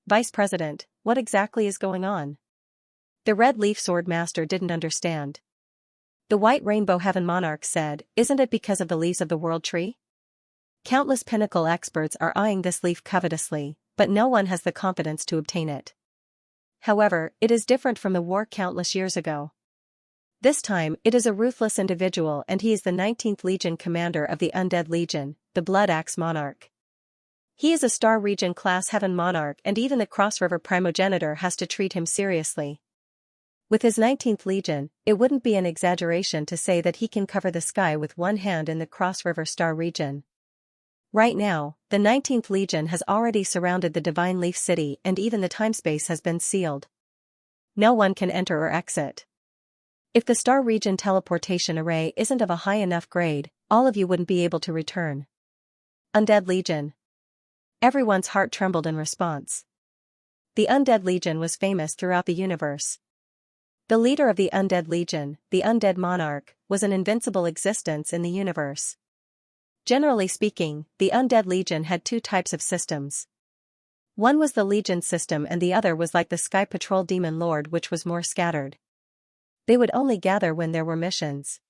"Vice President, what exactly is going on?" The Red Leaf Sword Master didn't understand. The White Rainbow Heaven Monarch said, "Isn't it because of the leaves of the World Tree? Countless pinnacle experts are eyeing this leaf covetously, but no one has the confidence to obtain it. However, it is different from the war countless years ago. This time, it is a ruthless individual and he is the 19th Legion commander of the Undead Legion, the Blood Axe Monarch. He is a Star Region class Heaven Monarch and even the Cross River Primogenitor has to treat him seriously. With his 19th Legion, it wouldn't be an exaggeration to say that he can cover the sky with one hand in the Cross River Star Region. Right now, the 19th Legion has already surrounded the Divine Leaf City and even the timespace has been sealed. No one can enter or exit. If the Star Region teleportation array isn't of a high enough grade, all of you wouldn't be able to return." Undead Legion. Everyone's heart trembled in response. The Undead Legion was famous throughout the universe. The leader of the Undead Legion, the Undead Monarch, was an invincible existence in the universe. Generally speaking, the Undead Legion had 2 types of systems. One was the Legion system and the other was like the Sky Patrol Demon Lord, which was more scattered. They would only gather when there were missions.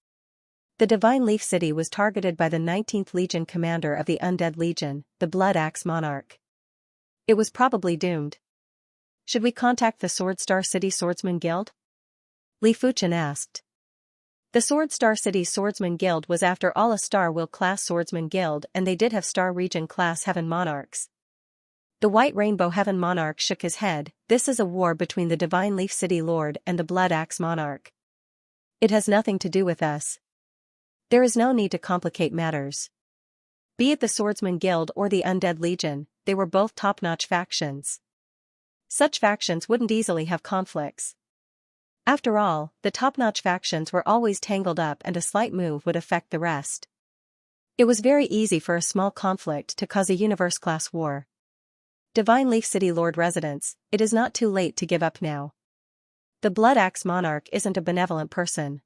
The Divine Leaf City was targeted by the 19th Legion commander of the Undead Legion, the Blood Axe Monarch. It was probably doomed. "Should we contact the Sword Star City Swordsman Guild?" Li Fuchen asked. The Sword Star City's Swordsman Guild was after all a Star Will class swordsman guild, and they did have Star Region class Heaven Monarchs. The White Rainbow Heaven Monarch shook his head. This is a war between the Divine Leaf City Lord and the Blood Axe Monarch. It has nothing to do with us. There is no need to complicate matters. Be it the Swordsman Guild or the Undead Legion, they were both top-notch factions. Such factions wouldn't easily have conflicts. After all, the top-notch factions were always tangled up, and a slight move would affect the rest. It was very easy for a small conflict to cause a universe-class war. Divine Leaf City Lord residents, it is not too late to give up now. The Blood Axe Monarch isn't a benevolent person.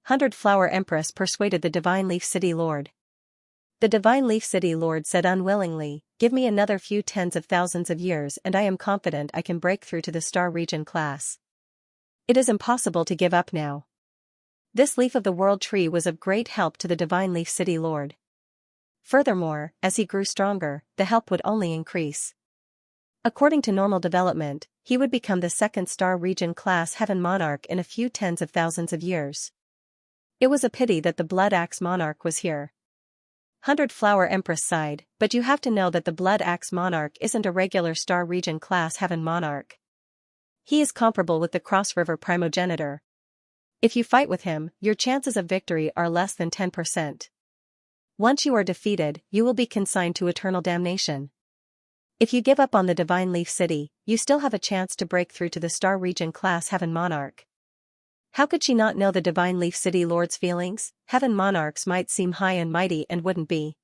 100 Flower Empress persuaded the Divine Leaf City Lord. The Divine Leaf City Lord said unwillingly, "Give me another few tens of thousands of years and I am confident I can break through to the Star Region class. It is impossible to give up now." This leaf of the world tree was of great help to the Divine Leaf City Lord. Furthermore, as he grew stronger, the help would only increase. According to normal development, he would become the second Star Region class Heaven Monarch in a few tens of thousands of years. It was a pity that the Blood Axe Monarch was here. 100 Flower Empress sighed, but you have to know that the Blood Axe Monarch isn't a regular Star Region class Heaven Monarch. He is comparable with the Cross River Primogenitor. If you fight with him, your chances of victory are less than 10%. Once you are defeated, you will be consigned to eternal damnation. If you give up on the Divine Leaf City, you still have a chance to break through to the Star Region class Heaven Monarch. How could she not know the Divine Leaf City Lord's feelings? Heaven Monarchs might seem high and mighty and wouldn't be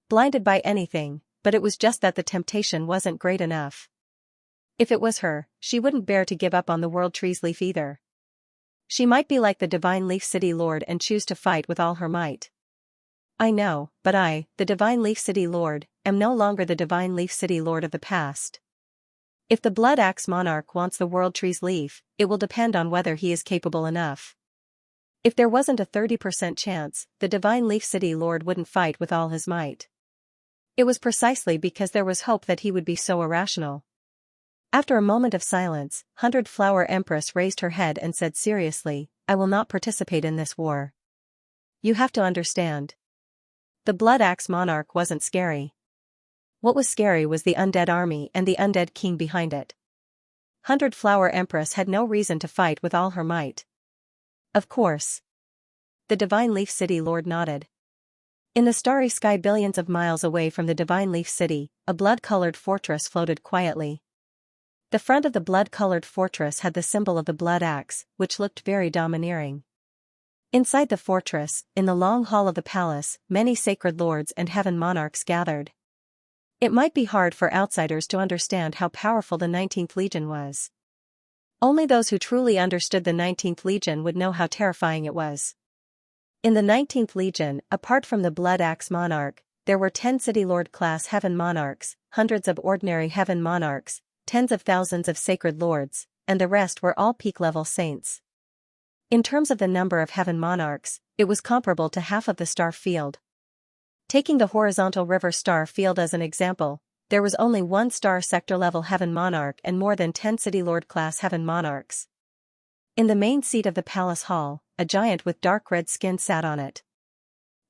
blinded by anything, but it was just that the temptation wasn't great enough. If it was her, she wouldn't bear to give up on the World Tree's leaf either. She might be like the Divine Leaf City Lord and choose to fight with all her might. I know, but I, the Divine Leaf City Lord, am no longer the Divine Leaf City Lord of the past. If the Blood Axe Monarch wants the World Tree's leaf, it will depend on whether he is capable enough. If there wasn't a 30% chance, the Divine Leaf City Lord wouldn't fight with all his might. It was precisely because there was hope that he would be so irrational. After a moment of silence, 100 Flower Empress raised her head and said seriously, "I will not participate in this war. You have to understand. The Blood Axe Monarch wasn't scary. What was scary was the undead army and the undead king behind it." 100 Flower Empress had no reason to fight with all her might. Of course. The Divine Leaf City Lord nodded. In the starry sky billions of miles away from the Divine Leaf City, a blood-colored fortress floated quietly. The front of the blood-colored fortress had the symbol of the blood axe, which looked very domineering. Inside the fortress, in the long hall of the palace, many sacred lords and heaven monarchs gathered. It might be hard for outsiders to understand how powerful the 19th Legion was. Only those who truly understood the 19th Legion would know how terrifying it was. In the 19th Legion, apart from the Blood Axe Monarch, there were 10 City Lord class Heaven Monarchs, hundreds of ordinary Heaven Monarchs, tens of thousands of sacred lords, and the rest were all peak-level saints. In terms of the number of Heaven Monarchs, it was comparable to half of the star field. Taking the horizontal river star field as an example, there was only one star sector-level Heaven Monarch and more than 10 City Lord class Heaven Monarchs. In the main seat of the palace hall, a giant with dark red skin sat on it.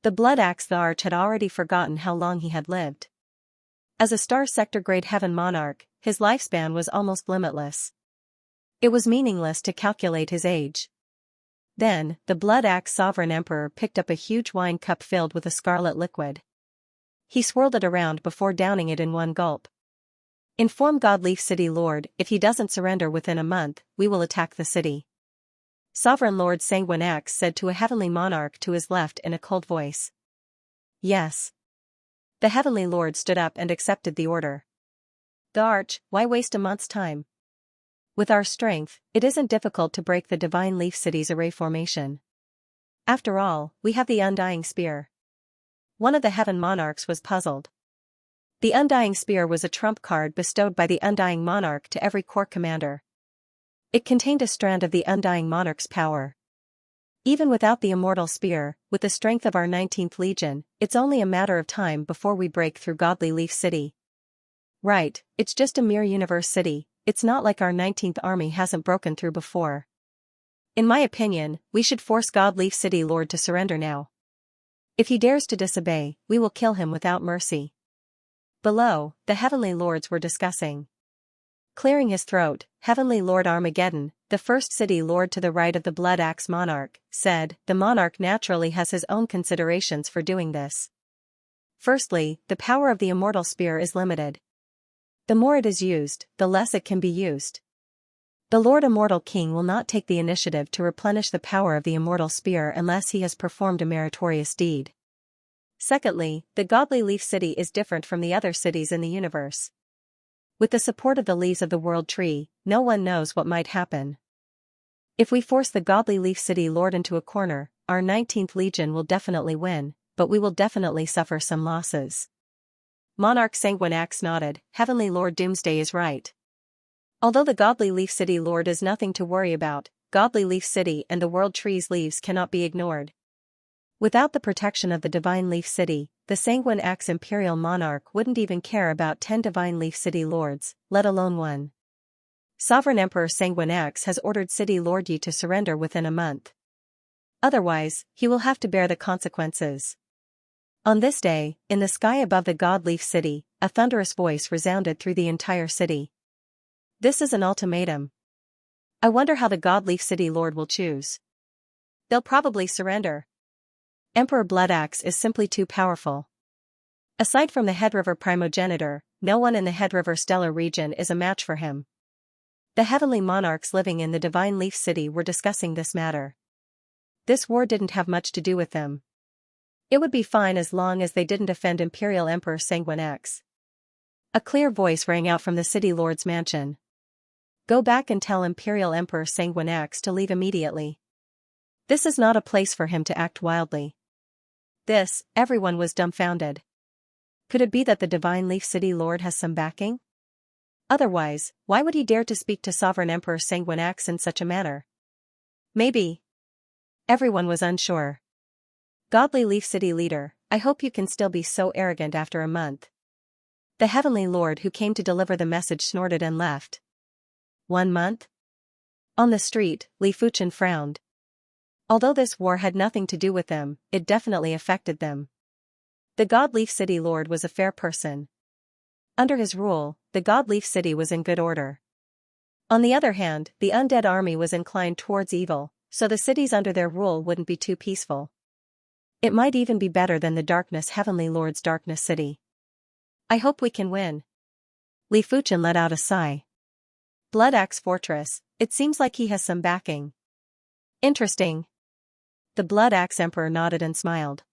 The Blood Axe the Arch had already forgotten how long he had lived. As a star sector-grade Heaven Monarch, his lifespan was almost limitless. It was meaningless to calculate his age. Then, the Blood Axe Sovereign Emperor picked up a huge wine cup filled with a scarlet liquid. He swirled it around before downing it in one gulp. "Inform Godleaf City Lord, if he doesn't surrender within a month, we will attack the city." Sovereign Lord Sanguinax said to a heavenly monarch to his left in a cold voice. "Yes." The heavenly lord stood up and accepted the order. "The Arch, why waste a month's time? With our strength, it isn't difficult to break the Divine Leaf City's array formation. After all, we have the Undying Spear." One of the Heaven Monarchs was puzzled. The Undying Spear was a trump card bestowed by the Undying Monarch to every corps commander. It contained a strand of the Undying Monarch's power. Even without the Immortal Spear, with the strength of our 19th Legion, it's only a matter of time before we break through Godly Leaf City. Right, it's just a mere universe city, it's not like our 19th army hasn't broken through before. In my opinion, we should force God Leaf City Lord to surrender now. If he dares to disobey, we will kill him without mercy. Below, the Heavenly Lords were discussing. Clearing his throat, Heavenly Lord Armageddon, the first city lord to the right of the Blood Axe monarch, said, the monarch naturally has his own considerations for doing this. Firstly, the power of the immortal spear is limited. The more it is used, the less it can be used. The Lord Immortal King will not take the initiative to replenish the power of the immortal spear unless he has performed a meritorious deed. Secondly, the godly Leaf City is different from the other cities in the universe. With the support of the leaves of the World Tree, no one knows what might happen. If we force the godly Leaf City Lord into a corner, our 19th Legion will definitely win, but we will definitely suffer some losses. Monarch Sanguinax nodded. Heavenly Lord Doomsday is right. Although the godly Leaf City Lord is nothing to worry about, godly Leaf City and the World Tree's leaves cannot be ignored. Without the protection of the Divine Leaf City, the Sanguinax Imperial Monarch wouldn't even care about 10 Divine Leaf City Lords, let alone one. Sovereign Emperor Sanguinax has ordered City Lord Yi to surrender within a month. Otherwise, he will have to bear the consequences. On this day, in the sky above the God Leaf City, a thunderous voice resounded through the entire city. This is an ultimatum. I wonder how the God Leaf City Lord will choose. They'll probably surrender. Emperor Bloodaxe is simply too powerful. Aside from the Head River primogenitor, no one in the Head River stellar region is a match for him. The heavenly monarchs living in the Divine Leaf City were discussing this matter. This war didn't have much to do with them. It would be fine as long as they didn't offend Imperial Emperor Sanguinax. A clear voice rang out from the City Lord's mansion. Go back and tell Imperial Emperor Sanguinax to leave immediately. This is not a place for him to act wildly. Everyone was dumbfounded. Could it be that the Divine Leaf City Lord has some backing? Otherwise, why would he dare to speak to Sovereign Emperor Sanguinax in such a manner? Maybe. Everyone was unsure. Godly Leaf City leader, I hope you can still be so arrogant after a month. The Heavenly Lord who came to deliver the message snorted and left. 1 month? On the street, Li Fuchen frowned. Although this war had nothing to do with them, it definitely affected them. The God Leaf City Lord was a fair person. Under his rule, the God Leaf City was in good order. On the other hand, the undead army was inclined towards evil, so the cities under their rule wouldn't be too peaceful. It might even be better than the Darkness Heavenly Lord's Darkness City. I hope we can win. Li Fuchen let out a sigh. Blood Axe Fortress, it seems like he has some backing. Interesting. The Blood Axe Emperor nodded and smiled.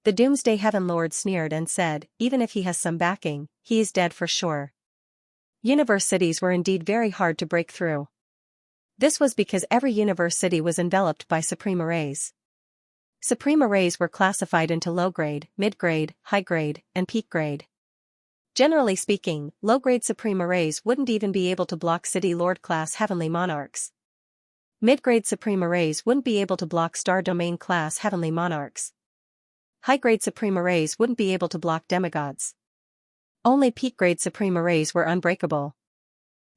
The Doomsday Heaven Lord sneered and said, even if he has some backing, he is dead for sure. Universe cities were indeed very hard to break through. This was because every universe city was enveloped by supreme arrays. Supreme arrays were classified into low-grade, mid-grade, high-grade, and peak-grade. Generally speaking, low-grade supreme arrays wouldn't even be able to block City Lord-class Heavenly Monarchs. Mid-grade supreme arrays wouldn't be able to block Star Domain-class Heavenly Monarchs. High-grade supreme arrays wouldn't be able to block demigods. Only peak-grade supreme arrays were unbreakable.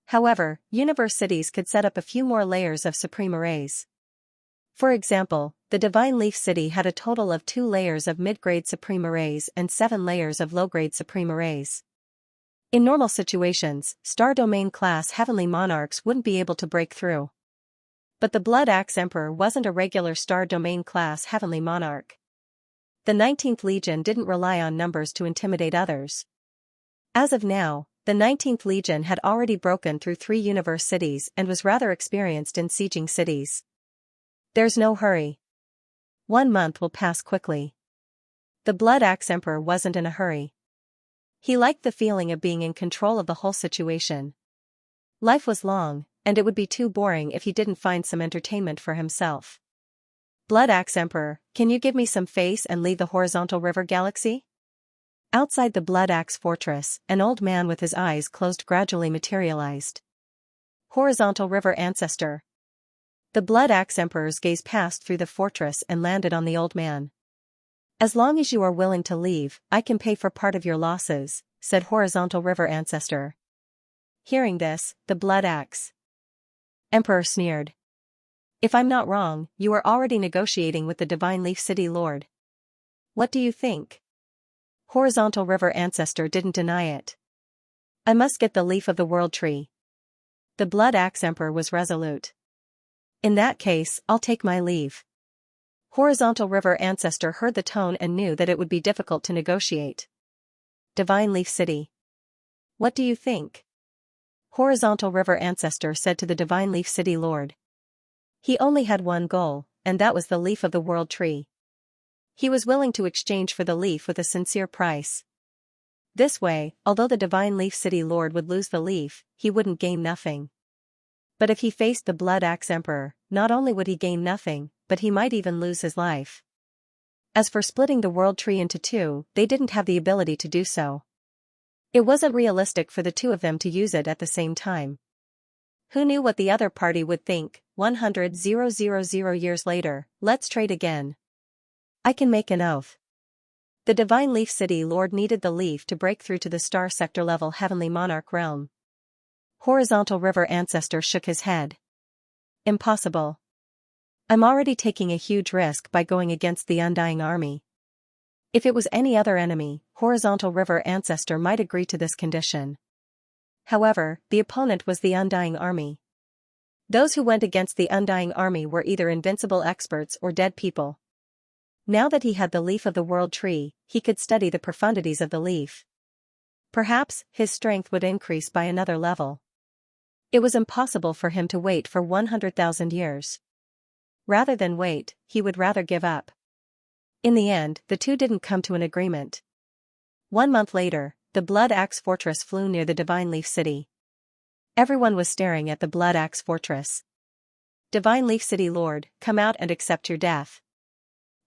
However, universe cities could set up a few more layers of supreme arrays. For example, the Divine Leaf City had a total of 2 layers of mid-grade supreme arrays and 7 layers of low-grade supreme arrays. In normal situations, Star Domain-class Heavenly Monarchs wouldn't be able to break through. But the Blood Axe Emperor wasn't a regular Star Domain-class Heavenly Monarch. The 19th Legion didn't rely on numbers to intimidate others. As of now, the 19th Legion had already broken through 3 universe cities and was rather experienced in sieging cities. There's no hurry. 1 month will pass quickly. The Blood Axe Emperor wasn't in a hurry. He liked the feeling of being in control of the whole situation. Life was long, and it would be too boring if he didn't find some entertainment for himself. Blood Axe Emperor, can you give me some face and leave the horizontal river galaxy? Outside the Blood Axe Fortress, an old man with his eyes closed gradually materialized. Horizontal River Ancestor. The Blood Axe Emperor's gaze passed through the fortress and landed on the old man. As long as you are willing to leave, I can pay for part of your losses, said Horizontal River Ancestor. Hearing this, the Blood Axe Emperor sneered. If I'm not wrong, you are already negotiating with the Divine Leaf City Lord. What do you think? Horizontal River Ancestor didn't deny it. I must get the leaf of the World Tree. The Blood Axe Emperor was resolute. In that case, I'll take my leave. Horizontal River Ancestor heard the tone and knew that it would be difficult to negotiate. Divine Leaf City. What do you think? Horizontal River Ancestor said to the Divine Leaf City Lord. He only had one goal, and that was the leaf of the World Tree. He was willing to exchange for the leaf with a sincere price. This way, although the Divine Leaf City Lord would lose the leaf, he wouldn't gain nothing. But if he faced the Blood Axe Emperor, not only would he gain nothing, but he might even lose his life. As for splitting the World Tree into two, they didn't have the ability to do so. It wasn't realistic for the two of them to use it at the same time. Who knew what the other party would think? 100,000 years later, let's trade again. I can make an oath. The Divine Leaf City Lord needed the leaf to break through to the star sector level Heavenly Monarch realm. Horizontal River Ancestor shook his head. Impossible. I'm already taking a huge risk by going against the Undying Army. If it was any other enemy, Horizontal River Ancestor might agree to this condition. However, the opponent was the Undying Army. Those who went against the Undying Army were either invincible experts or dead people. Now that he had the leaf of the World Tree, he could study the profundities of the leaf. Perhaps, his strength would increase by another level. It was impossible for him to wait for 100,000 years. Rather than wait, he would rather give up. In the end, the two didn't come to an agreement. 1 month later, the Blood Axe Fortress flew near the Divine Leaf City. Everyone was staring at the Blood Axe Fortress. Divine Leaf City Lord, come out and accept your death.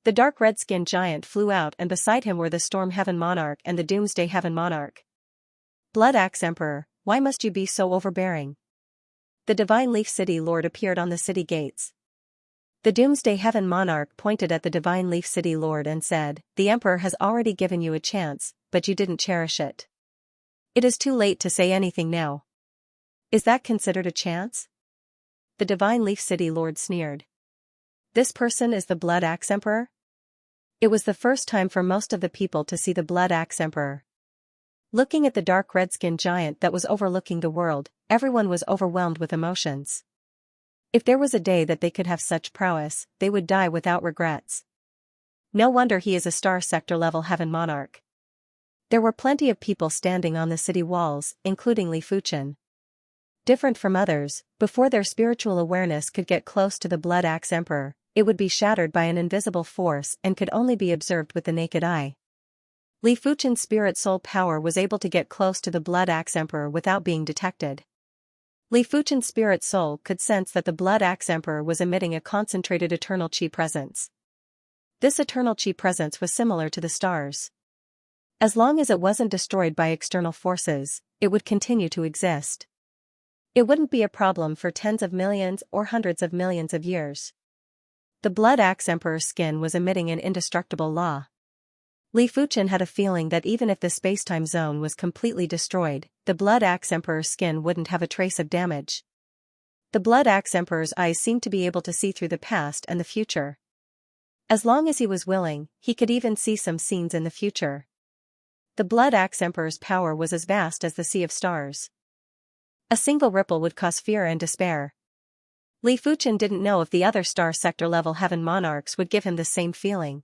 The dark red-skinned giant flew out, and beside him were the Storm Heaven Monarch and the Doomsday Heaven Monarch. Blood Axe Emperor, why must you be so overbearing? The Divine Leaf City Lord appeared on the city gates. The Doomsday Heaven Monarch pointed at the Divine Leaf City Lord and said, the Emperor has already given you a chance, but you didn't cherish it. It is too late to say anything now. Is that considered a chance? The Divine Leaf City Lord sneered. This person is the Blood Axe Emperor? It was the first time for most of the people to see the Blood Axe Emperor. Looking at the dark red-skinned giant that was overlooking the world, everyone was overwhelmed with emotions. If there was a day that they could have such prowess, they would die without regrets. No wonder he is a star sector level Heaven Monarch. There were plenty of people standing on the city walls, including Li Fuchen. Different from others, before their spiritual awareness could get close to the Blood Axe Emperor, it would be shattered by an invisible force and could only be observed with the naked eye. Li Fuchen's spirit soul power was able to get close to the Blood Axe Emperor without being detected. Li Fuchen's spirit soul could sense that the Blood Axe Emperor was emitting a concentrated eternal chi presence. This eternal chi presence was similar to the stars. As long as it wasn't destroyed by external forces, it would continue to exist. It wouldn't be a problem for tens of millions or hundreds of millions of years. The Blood Axe Emperor's skin was emitting an indestructible law. Li Fuchen had a feeling that even if the space-time zone was completely destroyed, the Blood Axe Emperor's skin wouldn't have a trace of damage. The Blood Axe Emperor's eyes seemed to be able to see through the past and the future. As long as he was willing, he could even see some scenes in the future. The Blood Axe Emperor's power was as vast as the sea of stars. A single ripple would cause fear and despair. Li Fuchen didn't know if the other star sector level Heaven Monarchs would give him the same feeling.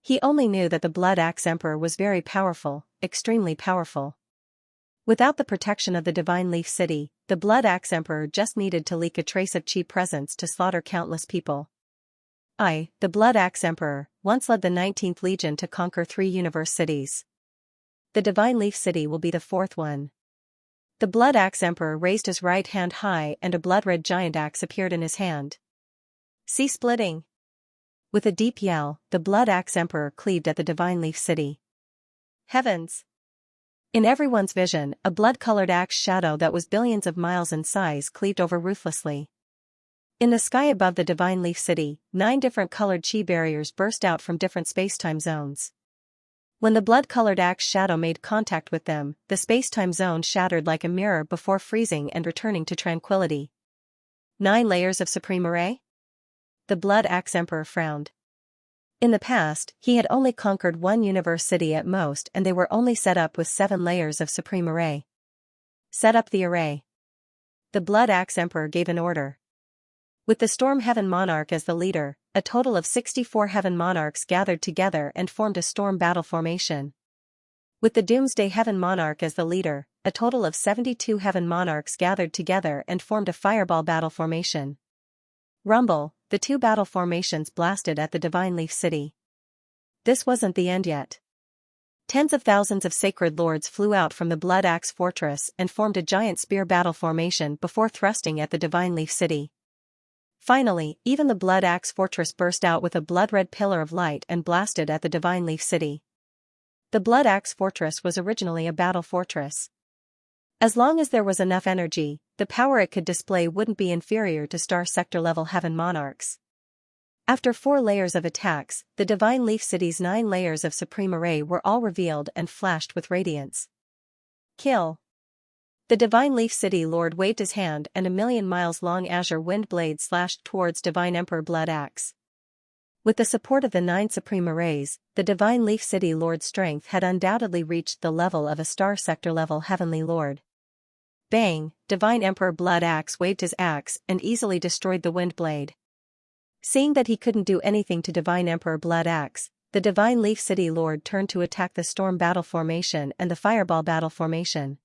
He only knew that the Blood Axe Emperor was very powerful, extremely powerful. Without the protection of the Divine Leaf City, the Blood Axe Emperor just needed to leak a trace of chi presence to slaughter countless people. I, the Blood Axe Emperor, once led the 19th Legion to conquer 3 universe cities. The Divine Leaf City will be the 4th one. The Blood Axe Emperor raised his right hand high and a blood-red giant axe appeared in his hand. See splitting. With a deep yell, the Blood Axe Emperor cleaved at the Divine Leaf City. Heavens! In everyone's vision, a blood-colored axe shadow that was billions of miles in size cleaved over ruthlessly. In the sky above the Divine Leaf City, 9 different colored chi barriers burst out from different space-time zones. When the blood-colored axe shadow made contact with them, the space-time zone shattered like a mirror before freezing and returning to tranquility. 9 layers of supreme array? The Blood Axe Emperor frowned. In the past, he had only conquered one universe city at most, and they were only set up with 7 layers of supreme array. Set up the array. The Blood Axe Emperor gave an order. With the Storm Heaven Monarch as the leader, a total of 64 Heaven Monarchs gathered together and formed a storm battle formation. With the Doomsday Heaven Monarch as the leader, a total of 72 Heaven Monarchs gathered together and formed a fireball battle formation. Rumble, the 2 battle formations blasted at the Divine Leaf City. This wasn't the end yet. Tens of thousands of sacred lords flew out from the Blood Axe Fortress and formed a giant spear battle formation before thrusting at the Divine Leaf City. Finally, even the Blood Axe Fortress burst out with a blood-red pillar of light and blasted at the Divine Leaf City. The Blood Axe Fortress was originally a battle fortress. As long as there was enough energy, the power it could display wouldn't be inferior to Star Sector-level Heaven Monarchs. After 4 layers of attacks, the Divine Leaf City's 9 layers of supreme array were all revealed and flashed with radiance. Kill. The Divine Leaf City Lord waved his hand and a 1,000,000 miles long azure wind blade slashed towards Divine Emperor Blood Axe. With the support of the 9 supreme arrays, the Divine Leaf City Lord's strength had undoubtedly reached the level of a Star Sector-level Heavenly Lord. Bang! Divine Emperor Blood Axe waved his axe and easily destroyed the wind blade. Seeing that he couldn't do anything to Divine Emperor Blood Axe, the Divine Leaf City Lord turned to attack the Storm Battle Formation and the Fireball Battle Formation.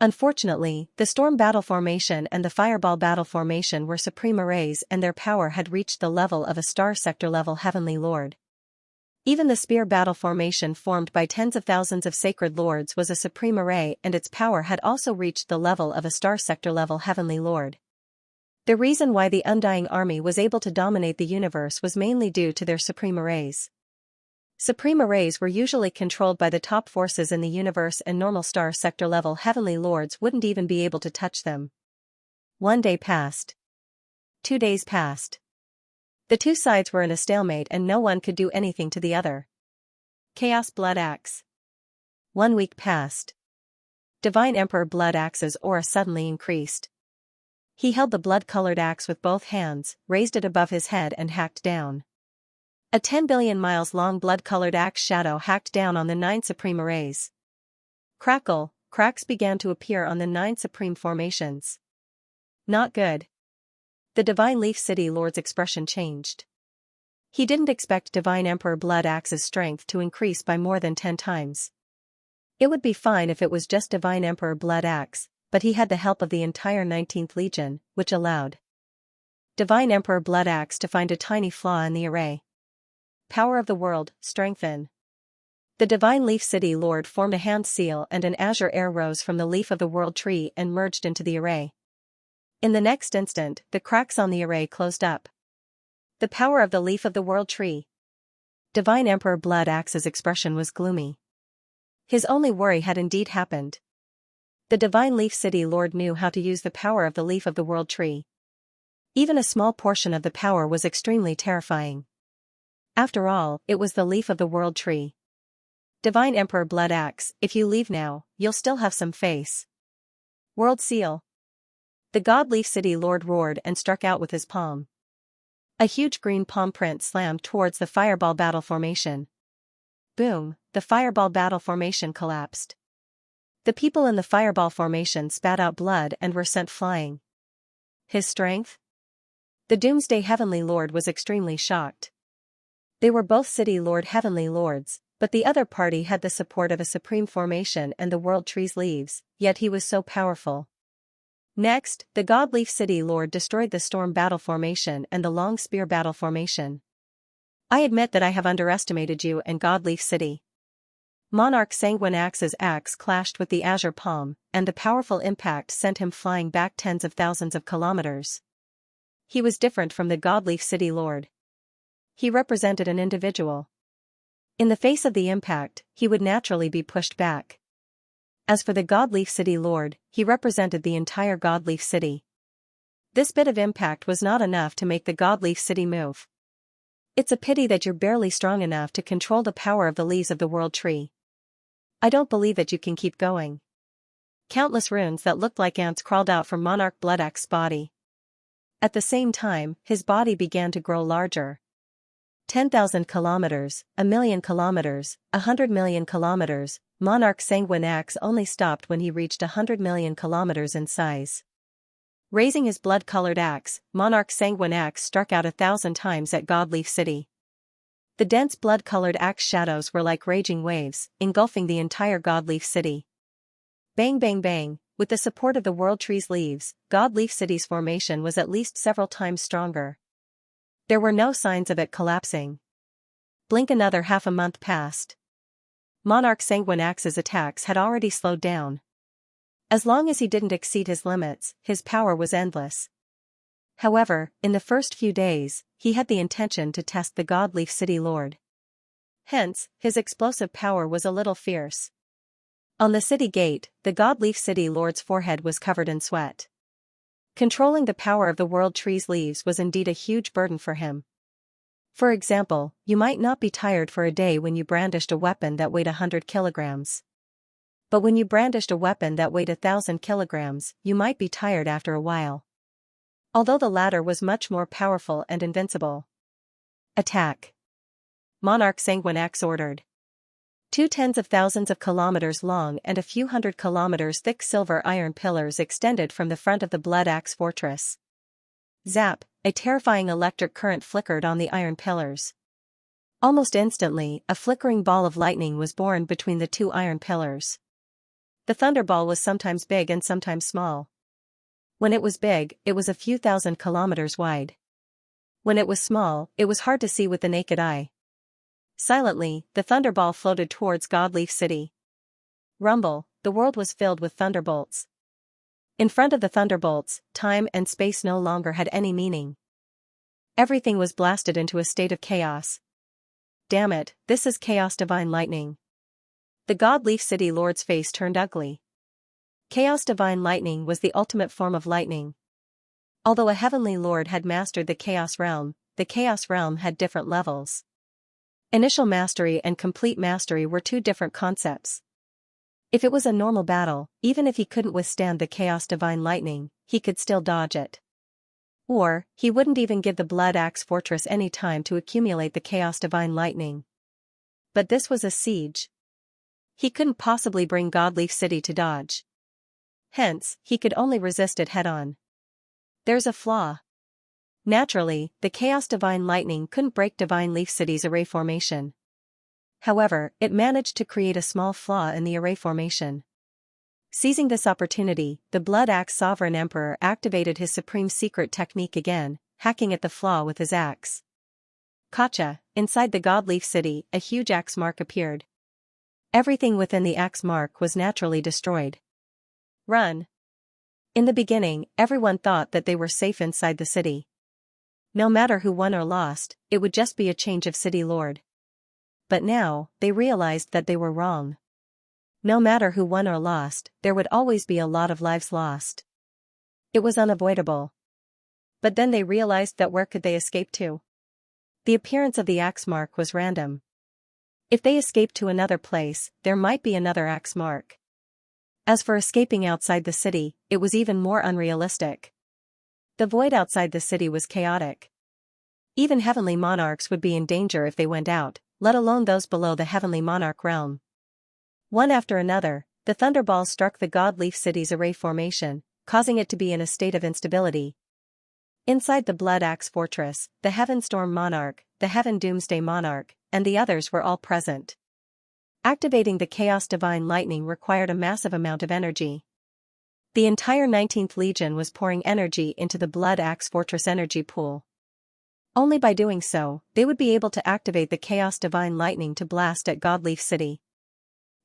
Unfortunately, the Storm Battle Formation and the Fireball Battle Formation were supreme arrays and their power had reached the level of a Star Sector-level Heavenly Lord. Even the Spear Battle Formation formed by tens of thousands of sacred lords was a supreme array and its power had also reached the level of a Star Sector-level Heavenly Lord. The reason why the Undying Army was able to dominate the universe was mainly due to their supreme arrays. Supreme arrays were usually controlled by the top forces in the universe and normal Star Sector-level Heavenly Lords wouldn't even be able to touch them. 1 day passed. 2 days passed. The 2 sides were in a stalemate and no one could do anything to the other. Chaos Blood Axe. 1 week passed. Divine Emperor Blood Axe's aura suddenly increased. He held the blood-colored axe with both hands, raised it above his head and hacked down. A 10 billion miles long blood-colored axe shadow hacked down on the 9 supreme arrays. Crackle, cracks began to appear on the 9 supreme formations. Not good. The Divine Leaf City Lord's expression changed. He didn't expect Divine Emperor Blood Axe's strength to increase by more than 10 times. It would be fine if it was just Divine Emperor Blood Axe, but he had the help of the entire 19th Legion, which allowed Divine Emperor Blood Axe to find a tiny flaw in the array. Power of the world, strengthen. The Divine Leaf City Lord formed a hand seal and an azure air rose from the leaf of the world tree and merged into the array. In the next instant, the cracks on the array closed up. The power of the leaf of the world tree. Divine Emperor Blood Axe's expression was gloomy. His only worry had indeed happened. The Divine Leaf City Lord knew how to use the power of the leaf of the world tree. Even a small portion of the power was extremely terrifying. After all, it was the leaf of the world tree. Divine Emperor Blood Axe, if you leave now, you'll still have some face. World Seal. The God Leaf City Lord roared and struck out with his palm. A huge green palm print slammed towards the Fireball Battle Formation. Boom, the Fireball Battle Formation collapsed. The people in the Fireball Formation spat out blood and were sent flying. His strength? The Doomsday Heavenly Lord was extremely shocked. They were both City Lord Heavenly Lords, but the other party had the support of a Supreme Formation and the World Tree's leaves, yet he was so powerful. Next, the God Leaf City Lord destroyed the Storm Battle Formation and the Long Spear Battle Formation. I admit that I have underestimated you and God Leaf City. Monarch Sanguine Axe's axe clashed with the azure palm, and the powerful impact sent him flying back tens of thousands of kilometers. He was different from the God Leaf City Lord. He represented an individual. In the face of the impact, he would naturally be pushed back. As for the God Leaf City Lord, he represented the entire God Leaf City. This bit of impact was not enough to make the God Leaf City move. It's a pity that you're barely strong enough to control the power of the leaves of the world tree. I don't believe that you can keep going. Countless runes that looked like ants crawled out from Monarch Blood Axe's body. At the same time, his body began to grow larger. 10,000 kilometers, 1,000,000 kilometers, 100 million kilometers. Monarch Sanguinax only stopped when he reached 100 million kilometers in size. Raising his blood-colored axe, Monarch Sanguinax struck out 1,000 times at Godleaf City. The dense blood-colored axe shadows were like raging waves, engulfing the entire Godleaf City. Bang bang bang, with the support of the World Tree's leaves, Godleaf City's formation was at least several times stronger. There were no signs of it collapsing. Blink, another half a month passed. Monarch Sanguinax's attacks had already slowed down. As long as he didn't exceed his limits, his power was endless. However, in the first few days, he had the intention to test the Godleaf City Lord. Hence, his explosive power was a little fierce. On the city gate, the Godleaf City Lord's forehead was covered in sweat. Controlling the power of the World Tree's leaves was indeed a huge burden for him. For example, you might not be tired for a day when you brandished a weapon that weighed 100 kilograms. But when you brandished a weapon that weighed 1,000 kilograms, you might be tired after a while. Although the latter was much more powerful and invincible. Attack! Monarch Sanguinax ordered. 2 tens of thousands of kilometers long and a few hundred kilometers thick silver iron pillars extended from the front of the Blood Axe fortress. Zap! A terrifying electric current flickered on the iron pillars. Almost instantly, a flickering ball of lightning was born between the 2 iron pillars. The thunderball was sometimes big and sometimes small. When it was big, it was a few thousand kilometers wide. When it was small, it was hard to see with the naked eye. Silently, the thunderball floated towards Godleaf City. Rumble, the world was filled with thunderbolts. In front of the thunderbolts, time and space no longer had any meaning. Everything was blasted into a state of chaos. Damn it, this is chaos divine lightning. The Godleaf City Lord's face turned ugly. Chaos divine lightning was the ultimate form of lightning. Although a heavenly lord had mastered the Chaos Realm had different levels. Initial mastery and complete mastery were 2 different concepts. If it was a normal battle, even if he couldn't withstand the Chaos Divine Lightning, he could still dodge it. Or, he wouldn't even give the Blood Axe Fortress any time to accumulate the Chaos Divine Lightning. But this was a siege. He couldn't possibly bring Godleaf City to dodge. Hence, he could only resist it head-on. There's a flaw. Naturally, the Chaos Divine Lightning couldn't break Divine Leaf City's array formation. However, it managed to create a small flaw in the array formation. Seizing this opportunity, the Blood Axe Sovereign Emperor activated his supreme secret technique again, hacking at the flaw with his axe. Gotcha! Inside the Godleaf City, a huge axe mark appeared. Everything within the axe mark was naturally destroyed. Run! In the beginning, everyone thought that they were safe inside the city. No matter who won or lost, it would just be a change of city lord. But now, they realized that they were wrong. No matter who won or lost, there would always be a lot of lives lost. It was unavoidable. But then they realized that where could they escape to? The appearance of the axe mark was random. If they escaped to another place, there might be another axe mark. As for escaping outside the city, it was even more unrealistic. The void outside the city was chaotic. Even heavenly monarchs would be in danger if they went out, let alone those below the heavenly monarch realm. One after another, the thunderballs struck the Godleaf City's array formation, causing it to be in a state of instability. Inside the Blood Axe Fortress, the Heaven Storm Monarch, the Heaven Doomsday Monarch, and the others were all present. Activating the Chaos Divine Lightning required a massive amount of energy. The entire 19th Legion was pouring energy into the Blood Axe Fortress energy pool. Only by doing so, they would be able to activate the Chaos Divine Lightning to blast at Godleaf City.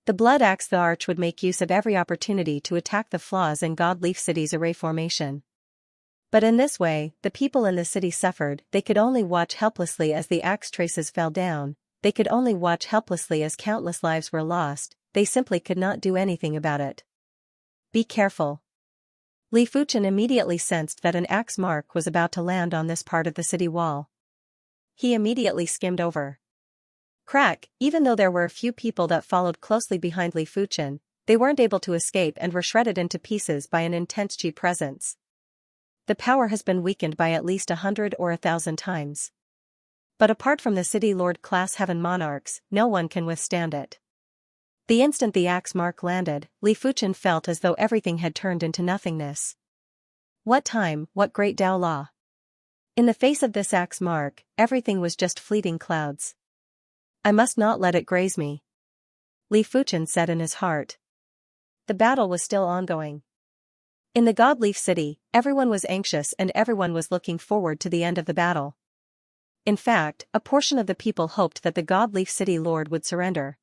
The Blood Axe the Arch would make use of every opportunity to attack the flaws in Godleaf City's array formation. But in this way, the people in the city suffered. They could only watch helplessly as the axe traces fell down, they could only watch helplessly as countless lives were lost, they simply could not do anything about it. Be careful. Li Fuchen immediately sensed that an axe mark was about to land on this part of the city wall. He immediately skimmed over. Crack! Even though there were a few people that followed closely behind Li Fuchen, they weren't able to escape and were shredded into pieces by an intense chi presence. The power has been weakened by at least 100 or 1,000 times. But apart from the City Lord class Heaven Monarchs, no one can withstand it. The instant the axe mark landed, Li Fuchen felt as though everything had turned into nothingness. What time, what great Tao law? In the face of this axe mark, everything was just fleeting clouds. I must not let it graze me, Li Fuchen said in his heart. The battle was still ongoing. In the God Leaf City, everyone was anxious and everyone was looking forward to the end of the battle. In fact, a portion of the people hoped that the God Leaf City Lord would surrender.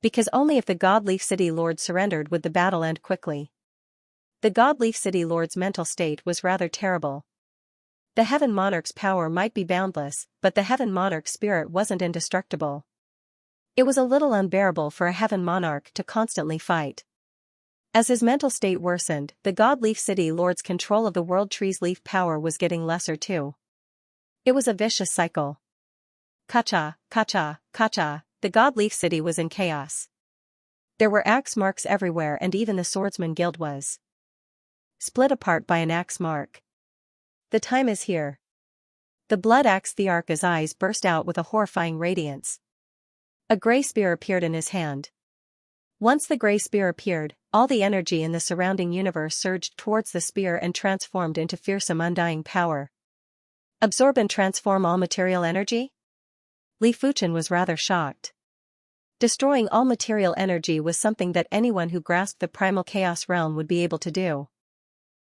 Because only if the God Leaf City Lord surrendered would the battle end quickly. The God Leaf City Lord's mental state was rather terrible. The Heaven Monarch's power might be boundless, but the Heaven Monarch's spirit wasn't indestructible. It was a little unbearable for a Heaven Monarch to constantly fight. As his mental state worsened, the God Leaf City Lord's control of the World Tree's leaf power was getting lesser too. It was a vicious cycle. Kacha, kacha, kacha, the God Leaf City was in chaos. There were axe marks everywhere and even the Swordsman Guild was split apart by an axe mark. The time is here. The Blood Axe Thearcha's eyes burst out with a horrifying radiance. A grey spear appeared in his hand. Once the grey spear appeared, all the energy in the surrounding universe surged towards the spear and transformed into fearsome undying power. Absorb and transform all material energy? Li Fuchen was rather shocked. Destroying all material energy was something that anyone who grasped the primal chaos realm would be able to do.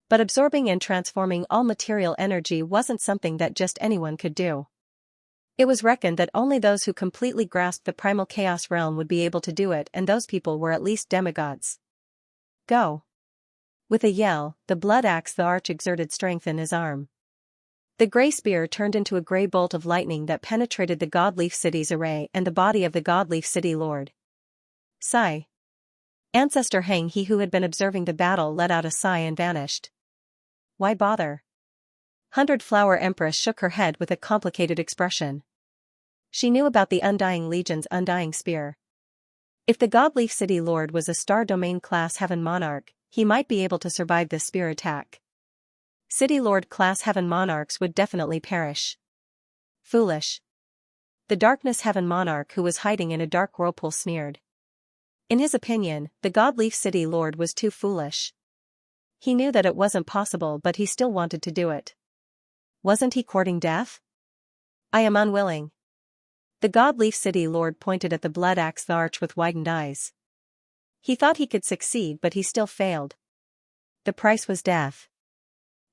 But absorbing and transforming all material energy wasn't something that just anyone could do. It was reckoned that only those who completely grasped the primal chaos realm would be able to do it, and those people were at least demigods. Go! With a yell, the Blood Axe Thearch exerted strength in his arm. The grey spear turned into a grey bolt of lightning that penetrated the God Leaf City's array and the body of the God Leaf City Lord. Sigh. Ancestor Heng, he who had been observing the battle, let out a sigh and vanished. Why bother? 100 Flower Empress shook her head with a complicated expression. She knew about the Undying Legion's Undying Spear. If the God Leaf City Lord was a Star Domain class Heaven Monarch, he might be able to survive this spear attack. City Lord class Heaven Monarchs would definitely perish. Foolish. The Darkness Heaven Monarch, who was hiding in a dark whirlpool, sneered. In his opinion, the God Leaf City Lord was too foolish. He knew that it wasn't possible, but he still wanted to do it. Wasn't he courting death? I am unwilling. The God Leaf City Lord pointed at the Blood Axe Thearch with widened eyes. He thought he could succeed, but he still failed. The price was death.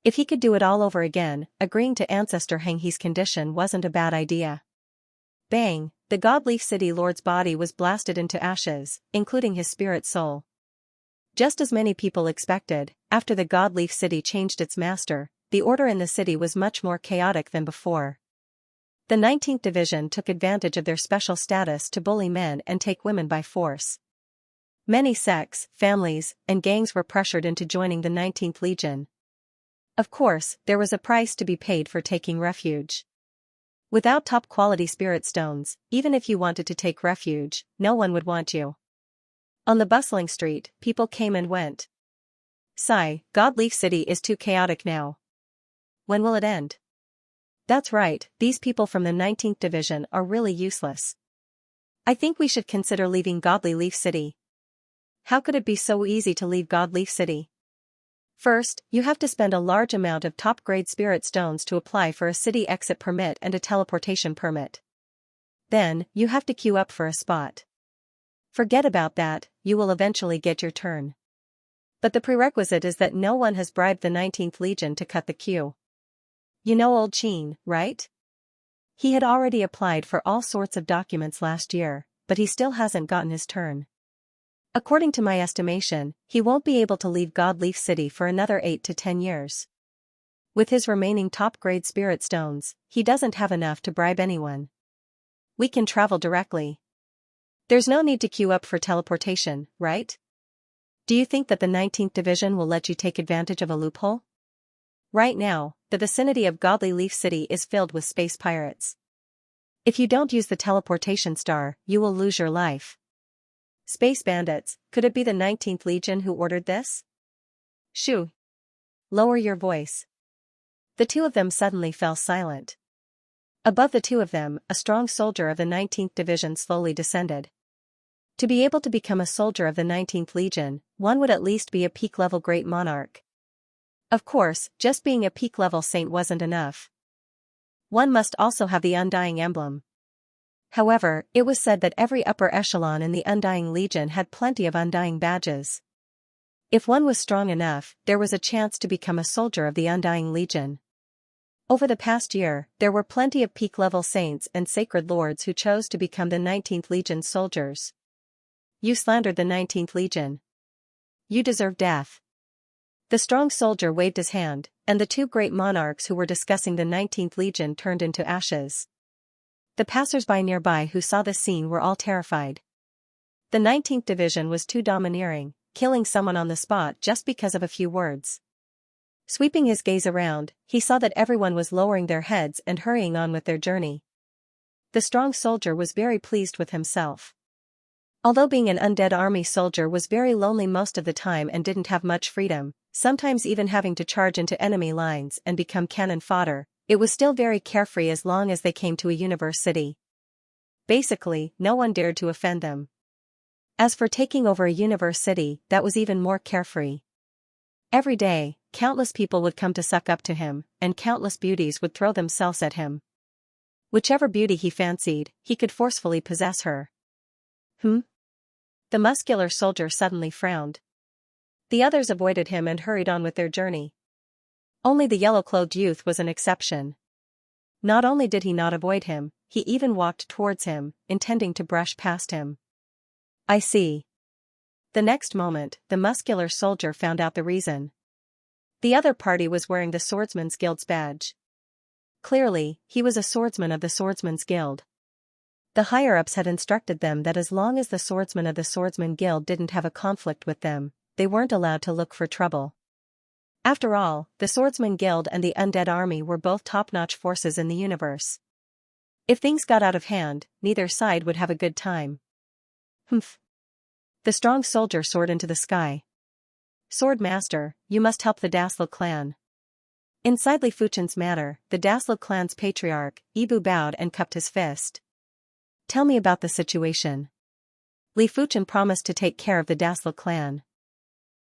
If he could do it all over again, agreeing to Ancestor Heng He's condition wasn't a bad idea. Bang! The God Leaf City Lord's body was blasted into ashes, including his spirit soul. Just as many people expected, after the God Leaf City changed its master, the order in the city was much more chaotic than before. The 19th Division took advantage of their special status to bully men and take women by force. Many sects, families, and gangs were pressured into joining the 19th Legion. Of course, there was a price to be paid for taking refuge. Without top-quality spirit stones, even if you wanted to take refuge, no one would want you. On the bustling street, people came and went. Sigh, God Leaf City is too chaotic now. When will it end? That's right, these people from the 19th Division are really useless. I think we should consider leaving Godly Leaf City. How could it be so easy to leave God Leaf City? First, you have to spend a large amount of top-grade spirit stones to apply for a city exit permit and a teleportation permit. Then, you have to queue up for a spot. Forget about that, you will eventually get your turn. But the prerequisite is that no one has bribed the 19th Legion to cut the queue. You know old Qin, right? He had already applied for all sorts of documents last year, but he still hasn't gotten his turn. According to my estimation, he won't be able to leave God Leaf City for another 8 to 10 years. With his remaining top-grade spirit stones, he doesn't have enough to bribe anyone. We can travel directly. There's no need to queue up for teleportation, right? Do you think that the 19th Division will let you take advantage of a loophole? Right now, the vicinity of Godly Leaf City is filled with space pirates. If you don't use the teleportation star, you will lose your life. Space bandits, could it be the 19th Legion who ordered this? Shoo! Lower your voice. The two of them suddenly fell silent. Above the two of them, a strong soldier of the 19th Division slowly descended. To be able to become a soldier of the 19th Legion, one would at least be a peak-level great monarch. Of course, just being a peak-level saint wasn't enough. One must also have the Undying emblem. However, it was said that every upper echelon in the Undying Legion had plenty of Undying badges. If one was strong enough, there was a chance to become a soldier of the Undying Legion. Over the past year, there were plenty of peak-level saints and sacred lords who chose to become the 19th Legion soldiers. You slandered the 19th Legion. You deserve death. The strong soldier waved his hand, and the two great monarchs who were discussing the 19th Legion turned into ashes. The passers-by nearby who saw this scene were all terrified. The 19th Division was too domineering, killing someone on the spot just because of a few words. Sweeping his gaze around, he saw that everyone was lowering their heads and hurrying on with their journey. The strong soldier was very pleased with himself. Although being an undead army soldier was very lonely most of the time and didn't have much freedom, sometimes even having to charge into enemy lines and become cannon fodder, it was still very carefree as long as they came to a universe city. Basically, no one dared to offend them. As for taking over a universe city, that was even more carefree. Every day, countless people would come to suck up to him, and countless beauties would throw themselves at him. Whichever beauty he fancied, he could forcefully possess her. The muscular soldier suddenly frowned. The others avoided him and hurried on with their journey. Only the yellow-clothed youth was an exception. Not only did he not avoid him, he even walked towards him, intending to brush past him. I see. The next moment, the muscular soldier found out the reason. The other party was wearing the Swordsman's Guild's badge. Clearly, he was a swordsman of the Swordsman's Guild. The higher-ups had instructed them that as long as the swordsmen of the Swordsman Guild didn't have a conflict with them, they weren't allowed to look for trouble. After all, the Swordsman Guild and the Undead Army were both top-notch forces in the universe. If things got out of hand, neither side would have a good time. The strong soldier soared into the sky. Sword Master, you must help the Daslo clan. Inside Li Fuchen's manor, the Daslo clan's patriarch, Ibu bowed and cupped his fist. Tell me about the situation. Li Fuchen promised to take care of the Daslo clan.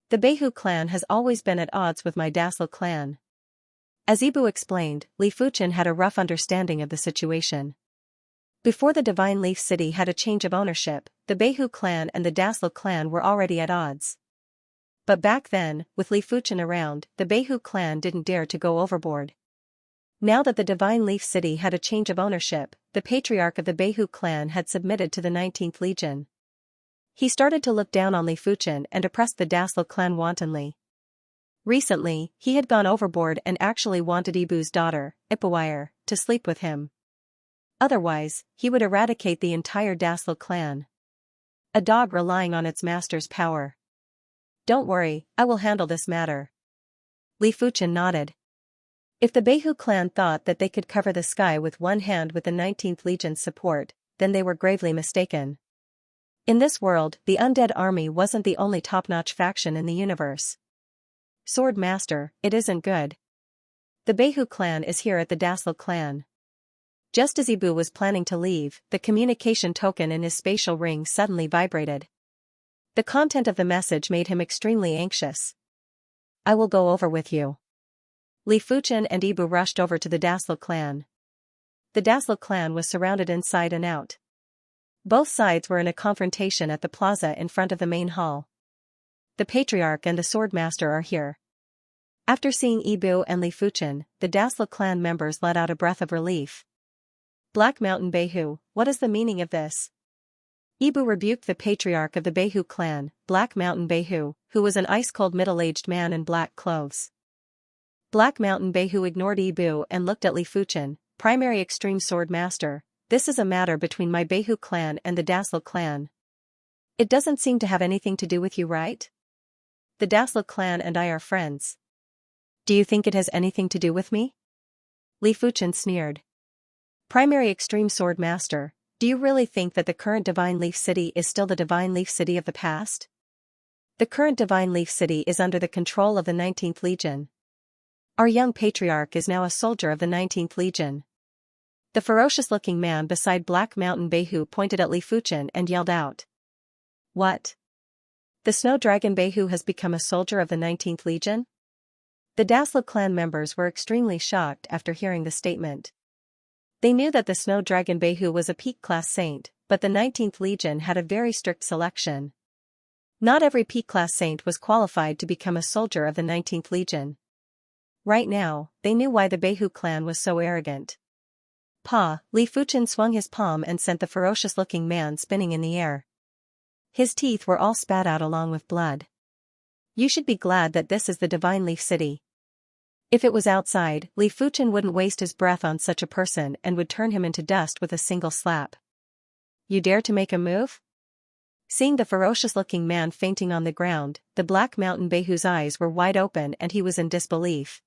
The Beihu clan has always been at odds with my Daslo clan. As Ibu explained, Li Fuchen had a rough understanding of the situation. Before the Divine Leaf City had a change of ownership, the Beihu clan and the Daslo clan were already at odds. But back then, with Li Fuchen around, the Beihu clan didn't dare to go overboard. Now that the Divine Leaf City had a change of ownership, the patriarch of the Beihu clan had submitted to the 19th Legion. He started to look down on Li Fuchen and oppressed the Daslo clan wantonly. Recently, he had gone overboard and actually wanted Ibu's daughter, Ipuwire, to sleep with him. Otherwise, he would eradicate the entire Daslo clan. A dog relying on its master's power. Don't worry, I will handle this matter. Li Fuchen nodded. If the Beihu clan thought that they could cover the sky with one hand with the 19th Legion's support, then they were gravely mistaken. In this world, the Undead Army wasn't the only top-notch faction in the universe. Sword Master, it isn't good. The Beihu clan is here at the Daslo clan. Just as Ibu was planning to leave, the communication token in his spatial ring suddenly vibrated. The content of the message made him extremely anxious. I will go over with you. Li Fuchen and Ibu rushed over to the Daslo clan. The Daslo clan was surrounded inside and out. Both sides were in a confrontation at the plaza in front of the main hall. The Patriarch and the Swordmaster are here. After seeing Ibu and Li Fuchen, the Daslo clan members let out a breath of relief. Black Mountain Beihu, what is the meaning of this? Ibu rebuked the patriarch of the Beihu clan, Black Mountain Beihu, who was an ice-cold middle-aged man in black clothes. Black Mountain Beihu ignored Ibu and looked at Li Fuchen, primary extreme sword master. This is a matter between my Beihu clan and the Daslo clan. It doesn't seem to have anything to do with you, right? The Daslo clan and I are friends. Do you think it has anything to do with me? Li Fuchen sneered. Primary extreme sword master, do you really think that the current Divine Leaf City is still the Divine Leaf City of the past? The current Divine Leaf City is under the control of the 19th Legion. Our young patriarch is now a soldier of the 19th Legion. The ferocious-looking man beside Black Mountain Behu pointed at Li Fuchen and yelled out. What? The Snow Dragon Behu has become a soldier of the 19th Legion? The Daslo clan members were extremely shocked after hearing the statement. They knew that the Snow Dragon Behu was a peak-class saint, but the 19th Legion had a very strict selection. Not every peak-class saint was qualified to become a soldier of the 19th Legion. Right now, they knew why the Behu clan was so arrogant. Li Fuchen swung his palm and sent the ferocious-looking man spinning in the air. His teeth were all spat out along with blood. You should be glad that this is the Divine Leaf City. If it was outside, Li Fuchen wouldn't waste his breath on such a person and would turn him into dust with a single slap. You dare to make a move? Seeing the ferocious-looking man fainting on the ground, the Black Mountain Behu's eyes were wide open and he was in disbelief.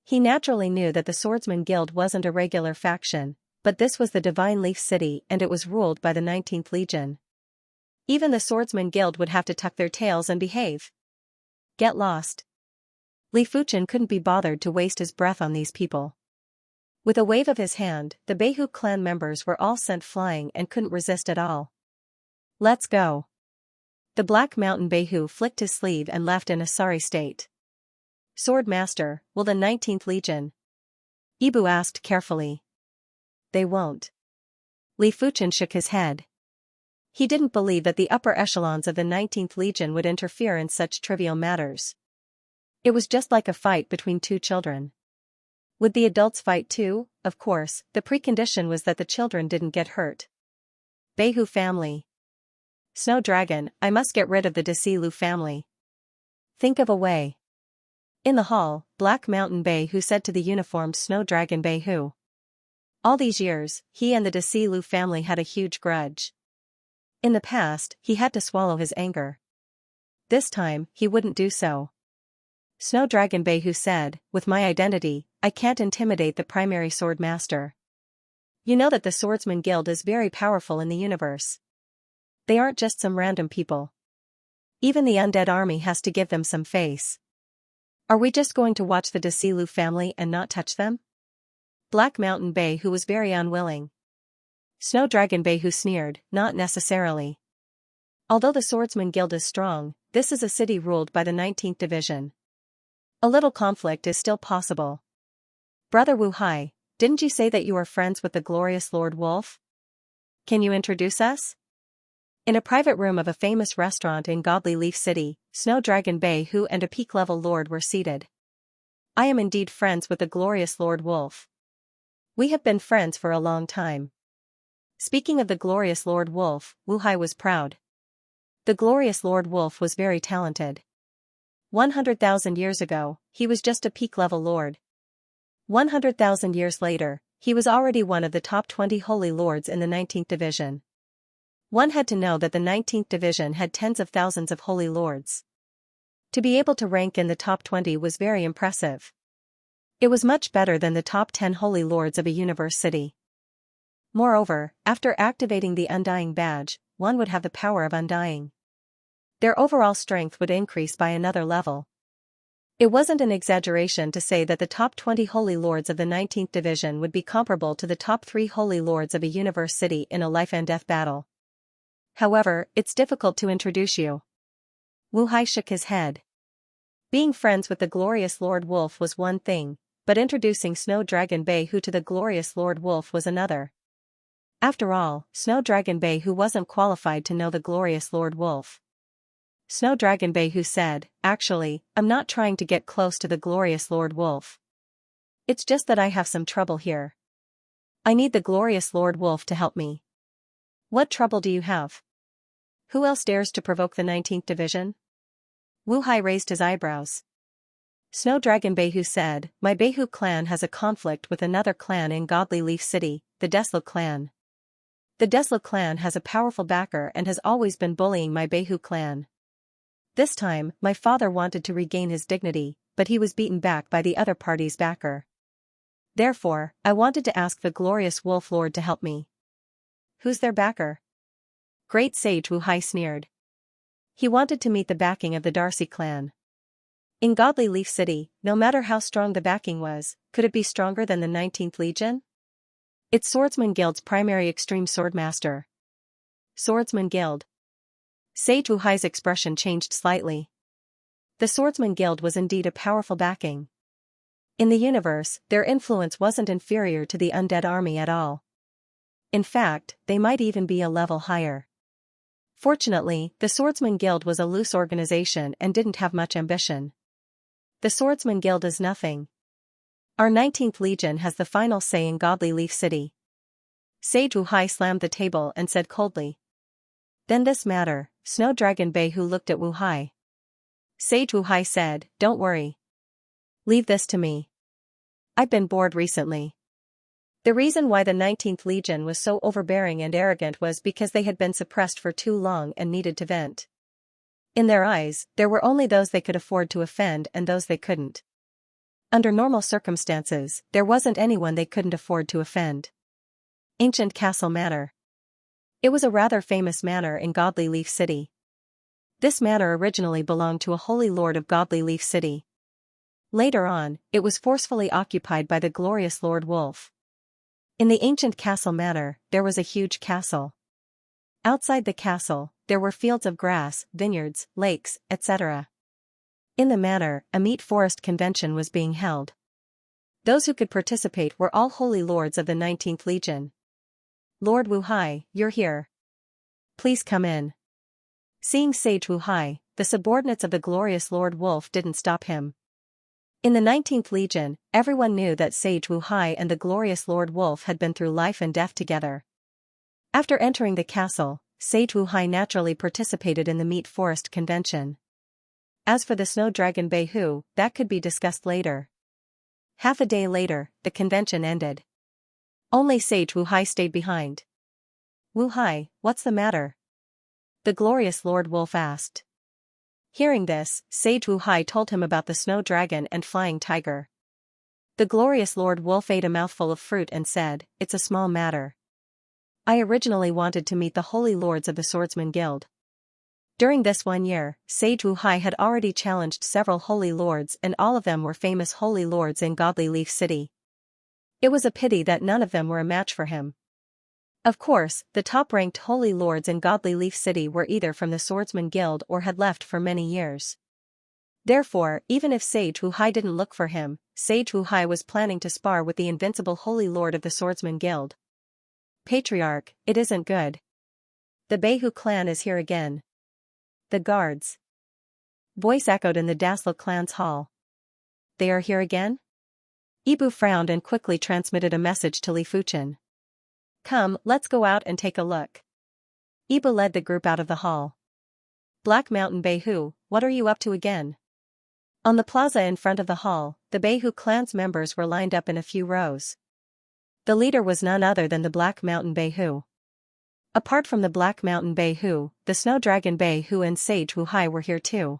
He naturally knew that the Swordsman Guild wasn't a regular faction, but this was the Divine Leaf City and it was ruled by the 19th Legion. Even the Swordsman Guild would have to tuck their tails and behave. Get lost. Li Fuchen couldn't be bothered to waste his breath on these people. With a wave of his hand, the Behu clan members were all sent flying and couldn't resist at all. Let's go. The Black Mountain Behu flicked his sleeve and left in a sorry state. Sword Master, will the 19th Legion? Ibu asked carefully. They won't. Li Fuchen shook his head. He didn't believe that the upper echelons of the 19th Legion would interfere in such trivial matters. It was just like a fight between two children. Would the adults fight too? Of course, the precondition was that the children didn't get hurt. Behu family. Snow Dragon, I must get rid of the Desilu family. Think of a way. In the hall, Black Mountain Behu said to the uniformed Snow Dragon Behu. All these years, he and the Desilu family had a huge grudge. In the past, he had to swallow his anger. This time, he wouldn't do so. Snow Dragon Behu said, with my identity, I can't intimidate the primary sword master. You know that the Swordsman Guild is very powerful in the universe. They aren't just some random people. Even the undead army has to give them some face. Are we just going to watch the Desilu family and not touch them? Black Mountain Behu was very unwilling. Snow Dragon Behu sneered, not necessarily. Although the Swordsman Guild is strong, this is a city ruled by the 19th Division. A little conflict is still possible. Brother Wu Hai, didn't you say that you are friends with the glorious Lord Wolf? Can you introduce us? In a private room of a famous restaurant in Godly Leaf City, Snow Dragon Behu and a peak-level lord were seated. I am indeed friends with the glorious Lord Wolf. We have been friends for a long time. Speaking of the glorious Lord Wolf, Wu Hai was proud. The glorious Lord Wolf was very talented. 100,000 years ago, he was just a peak-level lord. 100,000 years later, he was already one of the top 20 holy lords in the 19th Division. One had to know that the 19th Division had tens of thousands of holy lords. To be able to rank in the top 20 was very impressive. It was much better than the top 10 holy lords of a universe city. Moreover, after activating the Undying Badge, one would have the power of undying. Their overall strength would increase by another level. It wasn't an exaggeration to say that the top 20 holy lords of the 19th Division would be comparable to the top 3 holy lords of a universe city in a life-and-death battle. However, it's difficult to introduce you. Wu Hai shook his head. Being friends with the glorious Lord Wolf was one thing, but introducing Snow Dragon Behu to the glorious Lord Wolf was another. After all, Snow Dragon Behu wasn't qualified to know the glorious Lord Wolf. Snow Dragon Behu said, actually, I'm not trying to get close to the glorious Lord Wolf. It's just that I have some trouble here. I need the glorious Lord Wolf to help me. What trouble do you have? Who else dares to provoke the 19th Division? Wu Hai raised his eyebrows. Snow Dragon Behu said, my Behu clan has a conflict with another clan in Godly Leaf City, the Deslo clan. The Deslo clan has a powerful backer and has always been bullying my Behu clan. This time, my father wanted to regain his dignity, but he was beaten back by the other party's backer. Therefore, I wanted to ask the glorious Wolf Lord to help me. Who's their backer? Great Sage Wu Hai sneered. He wanted to meet the backing of the Darcy clan. In Godly Leaf City, no matter how strong the backing was, could it be stronger than the 19th Legion? It's Swordsman Guild's primary extreme swordmaster. Swordsman Guild. Sage Wuhai's expression changed slightly. The Swordsman Guild was indeed a powerful backing. In the universe, their influence wasn't inferior to the undead army at all. In fact, they might even be a level higher. Fortunately, the Swordsman Guild was a loose organization and didn't have much ambition. The Swordsman Guild is nothing. Our 19th Legion has the final say in Godly Leaf City. Sage Wuhai slammed the table and said coldly. Then this matter, Snow Dragon Beihu looked at Wuhai. Sage Wuhai said, don't worry. Leave this to me. I've been bored recently. The reason why the 19th Legion was so overbearing and arrogant was because they had been suppressed for too long and needed to vent. In their eyes, there were only those they could afford to offend and those they couldn't. Under normal circumstances, there wasn't anyone they couldn't afford to offend. Ancient Castle Manor. It was a rather famous manor in Godly Leaf City. This manor originally belonged to a holy lord of Godly Leaf City. Later on, it was forcefully occupied by the glorious Lord Wolf. In the ancient Castle Manor, there was a huge castle. Outside the castle, there were fields of grass, vineyards, lakes, etc. In the manor, a meat forest convention was being held. Those who could participate were all holy lords of the 19th Legion. Lord Wuhai, you're here. Please come in. Seeing Sage Wuhai, the subordinates of the glorious Lord Wolf didn't stop him. In the 19th Legion, everyone knew that Sage Wuhai and the glorious Lord Wolf had been through life and death together. After entering the castle, Sage Wuhai naturally participated in the Meat Forest Convention. As for the Snow Dragon Beihu, that could be discussed later. Half a day later, the convention ended. Only Sage Wuhai stayed behind. Wuhai, what's the matter? The glorious Lord Wolf asked. Hearing this, Sage Wuhai told him about the Snow Dragon and Flying Tiger. The glorious Lord Wolf ate a mouthful of fruit and said, it's a small matter. I originally wanted to meet the holy lords of the Swordsman Guild. During this 1 year, Sage Wuhai had already challenged several holy lords and all of them were famous holy lords in Godly Leaf City. It was a pity that none of them were a match for him. Of course, the top-ranked holy lords in Godly Leaf City were either from the Swordsman Guild or had left for many years. Therefore, even if Sage Wuhai didn't look for him, Sage Wuhai was planning to spar with the invincible holy lord of the Swordsman Guild. Patriarch, it isn't good. The Beihu clan is here again. The guards. Voice echoed in the Daslo clan's hall. They are here again? Ibu frowned and quickly transmitted a message to Li Fuchen. Come, let's go out and take a look. Ibu led the group out of the hall. Black Mountain Beihu, what are you up to again? On the plaza in front of the hall, the Beihu clan's members were lined up in a few rows. The leader was none other than the Black Mountain Beihu. Apart from the Black Mountain Beihu, the Snow Dragon Beihu and Sage Wuhai were here too.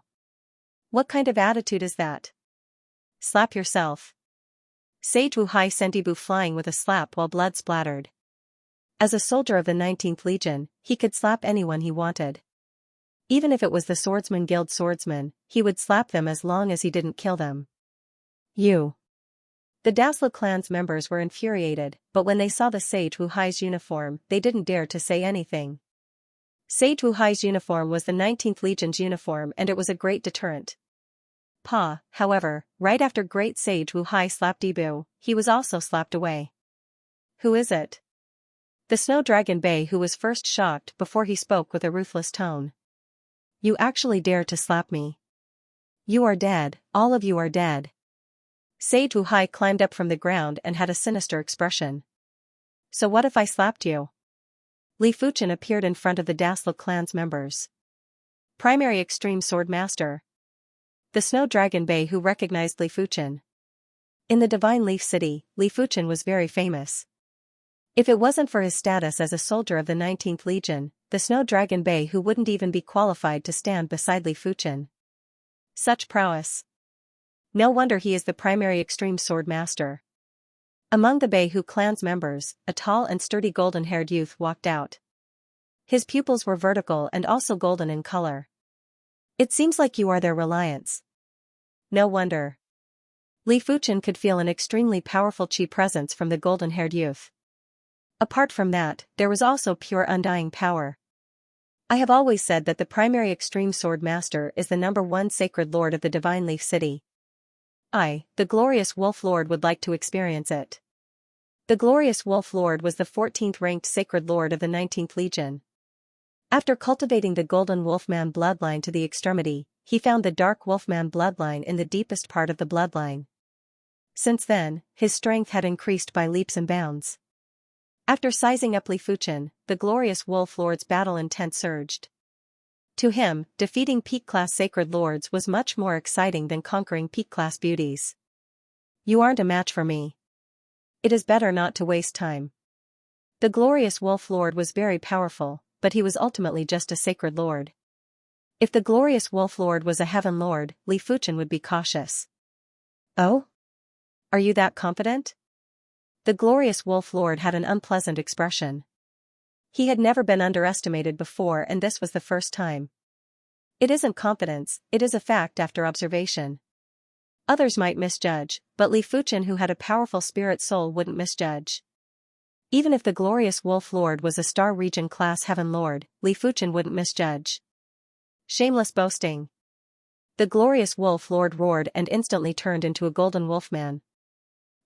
What kind of attitude is that? Slap yourself. Sage Wuhai sent Ibu flying with a slap while blood splattered. As a soldier of the 19th Legion, he could slap anyone he wanted. Even if it was the Swordsman Guild swordsman, he would slap them as long as he didn't kill them. You. The Daslo clan's members were infuriated, but when they saw the Sage Wuhai's uniform, they didn't dare to say anything. Sage Wuhai's uniform was the 19th Legion's uniform and it was a great deterrent. However, right after Great Sage Wuhai slapped Ibu, he was also slapped away. Who is it? The Snow Dragon Beihu was first shocked before he spoke with a ruthless tone. You actually dare to slap me? You are dead, all of you are dead. Sage Wuhai climbed up from the ground and had a sinister expression. So what if I slapped you? Li Fuchen appeared in front of the Daslo clan's members. Primary Extreme Sword Master. The Snow Dragon Beihu recognized Li Fuchen. In the Divine Leaf City, Li Fuchen was very famous. If it wasn't for his status as a soldier of the 19th Legion, the Snow Dragon Beihu wouldn't even be qualified to stand beside Li Fuchen. Such prowess. No wonder he is the primary extreme sword master. Among the Beihu clan's members, a tall and sturdy golden-haired youth walked out. His pupils were vertical and also golden in color. It seems like you are their reliance. No wonder. Li Fuchen could feel an extremely powerful qi presence from the golden-haired youth. Apart from that, there was also pure undying power. I have always said that the primary extreme sword master is the number one sacred lord of the Divine Leaf City. I, the glorious Wolf Lord, would like to experience it. The glorious Wolf Lord was the 14th ranked sacred lord of the 19th Legion. After cultivating the Golden Wolfman bloodline to the extremity, he found the Dark Wolfman bloodline in the deepest part of the bloodline. Since then, his strength had increased by leaps and bounds. After sizing up Li Fuchen, the glorious Wolf Lord's battle intent surged. To him, defeating peak-class sacred lords was much more exciting than conquering peak-class beauties. You aren't a match for me. It is better not to waste time. The glorious Wolf Lord was very powerful, but he was ultimately just a sacred lord. If the glorious Wolf Lord was a heaven lord, Li Fuchen would be cautious. Oh? Are you that confident? The glorious Wolf Lord had an unpleasant expression. He had never been underestimated before, and this was the first time. It isn't confidence, it is a fact after observation. Others might misjudge, but Li Fuchen, who had a powerful spirit soul, wouldn't misjudge. Even if the glorious Wolf Lord was a Star Region class heaven lord, Li Fuchen wouldn't misjudge. Shameless boasting. The glorious Wolf Lord roared and instantly turned into a golden wolfman.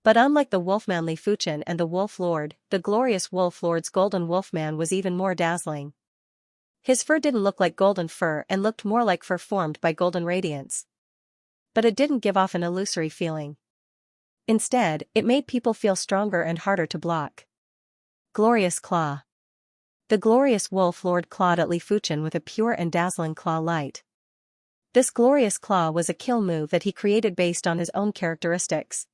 But unlike the Wolfman Li Fuchen and the Wolf Lord, the glorious Wolf Lord's golden wolfman was even more dazzling. His fur didn't look like golden fur and looked more like fur formed by golden radiance. But it didn't give off an illusory feeling. Instead, it made people feel stronger and harder to block. Glorious Claw. The glorious Wolf Lord clawed at Li Fuchen with a pure and dazzling claw light. This glorious claw was a kill move that he created based on his own characteristics.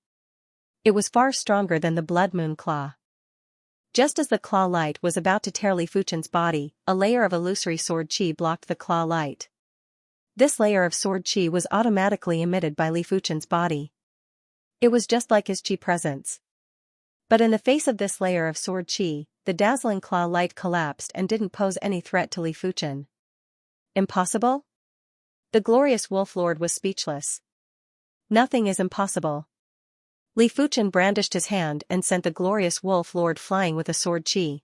It was far stronger than the Blood Moon Claw. Just as the claw light was about to tear Li Fuchen's body, a layer of illusory sword qi blocked the claw light. This layer of sword qi was automatically emitted by Li Fuchen's body. It was just like his qi presence. But in the face of this layer of sword qi, the dazzling claw light collapsed and didn't pose any threat to Li Fuchen. Impossible? The glorious Wolf Lord was speechless. Nothing is impossible. Li Fuchen brandished his hand and sent the glorious Wolf Lord flying with a sword qi.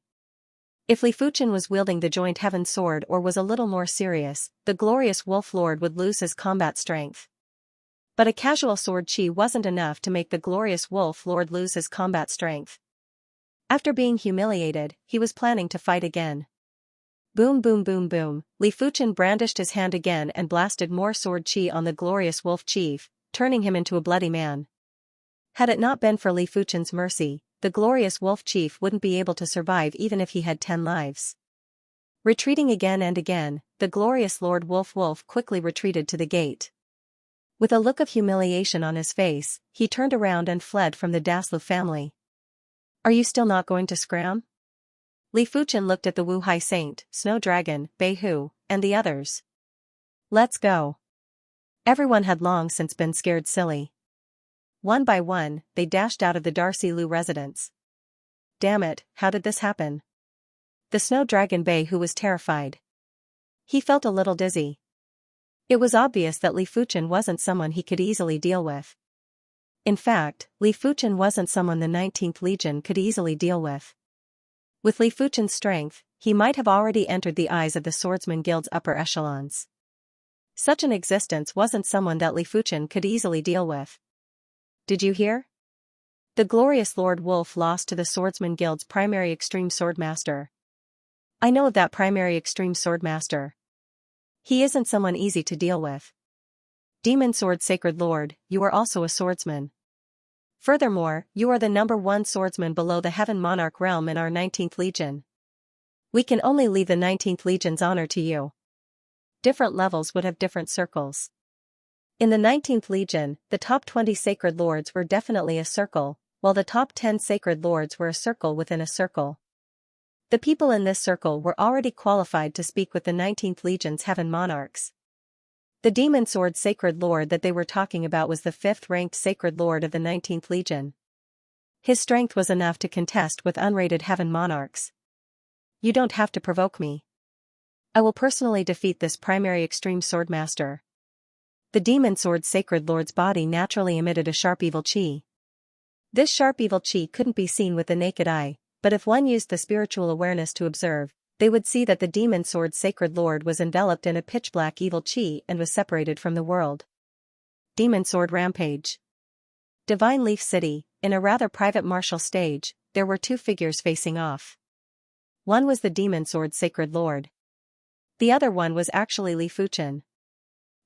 If Li Fuchen was wielding the joint heaven sword or was a little more serious, the glorious Wolf Lord would lose his combat strength. But a casual sword qi wasn't enough to make the glorious Wolf Lord lose his combat strength. After being humiliated, he was planning to fight again. Boom boom boom boom, Li Fuchen brandished his hand again and blasted more sword qi on the glorious Wolf Chief, turning him into a bloody man. Had it not been for Li Fuchen's mercy, the glorious Wolf Chief wouldn't be able to survive even if he had 10 lives. Retreating again and again, the glorious Lord Wolf quickly retreated to the gate. With a look of humiliation on his face, he turned around and fled from the Daslu family. Are you still not going to scram? Li Fuchen looked at the Wuhai Saint, Snow Dragon, Bei Hu, and the others. Let's go. Everyone had long since been scared silly. One by one, they dashed out of the Darcy Lu residence. Damn it, how did this happen? The Snow Dragon Bei Hu was terrified. He felt a little dizzy. It was obvious that Li Fuchen wasn't someone he could easily deal with. In fact, Li Fuchen wasn't someone the 19th Legion could easily deal with. With Li Fuchen's strength, he might have already entered the eyes of the Swordsman Guild's upper echelons. Such an existence wasn't someone that Li Fuchen could easily deal with. Did you hear? The glorious Lord Wolf lost to the Swordsman Guild's primary extreme sword master. I know of that primary extreme sword master. He isn't someone easy to deal with. Demon Sword Sacred Lord, you are also a swordsman. Furthermore, you are the number one swordsman below the Heaven Monarch realm in our 19th Legion. We can only leave the 19th Legion's honor to you. Different levels would have different circles. In the 19th Legion, the top 20 Sacred Lords were definitely a circle, while the top 10 Sacred Lords were a circle within a circle. The people in this circle were already qualified to speak with the 19th Legion's Heaven Monarchs. The Demon Sword Sacred Lord that they were talking about was the 5th-ranked Sacred Lord of the 19th Legion. His strength was enough to contest with unrated Heaven Monarchs. You don't have to provoke me. I will personally defeat this primary extreme sword master. The demon sword sacred lord's body naturally emitted a sharp evil chi. This sharp evil chi couldn't be seen with the naked eye, but if one used the spiritual awareness to observe, they would see that the demon sword sacred lord was enveloped in a pitch-black evil chi and was separated from the world. Demon sword rampage. Divine Leaf City, in a rather private martial stage, there were two figures facing off. One was the demon sword sacred lord. The other one was actually Li Fuchen.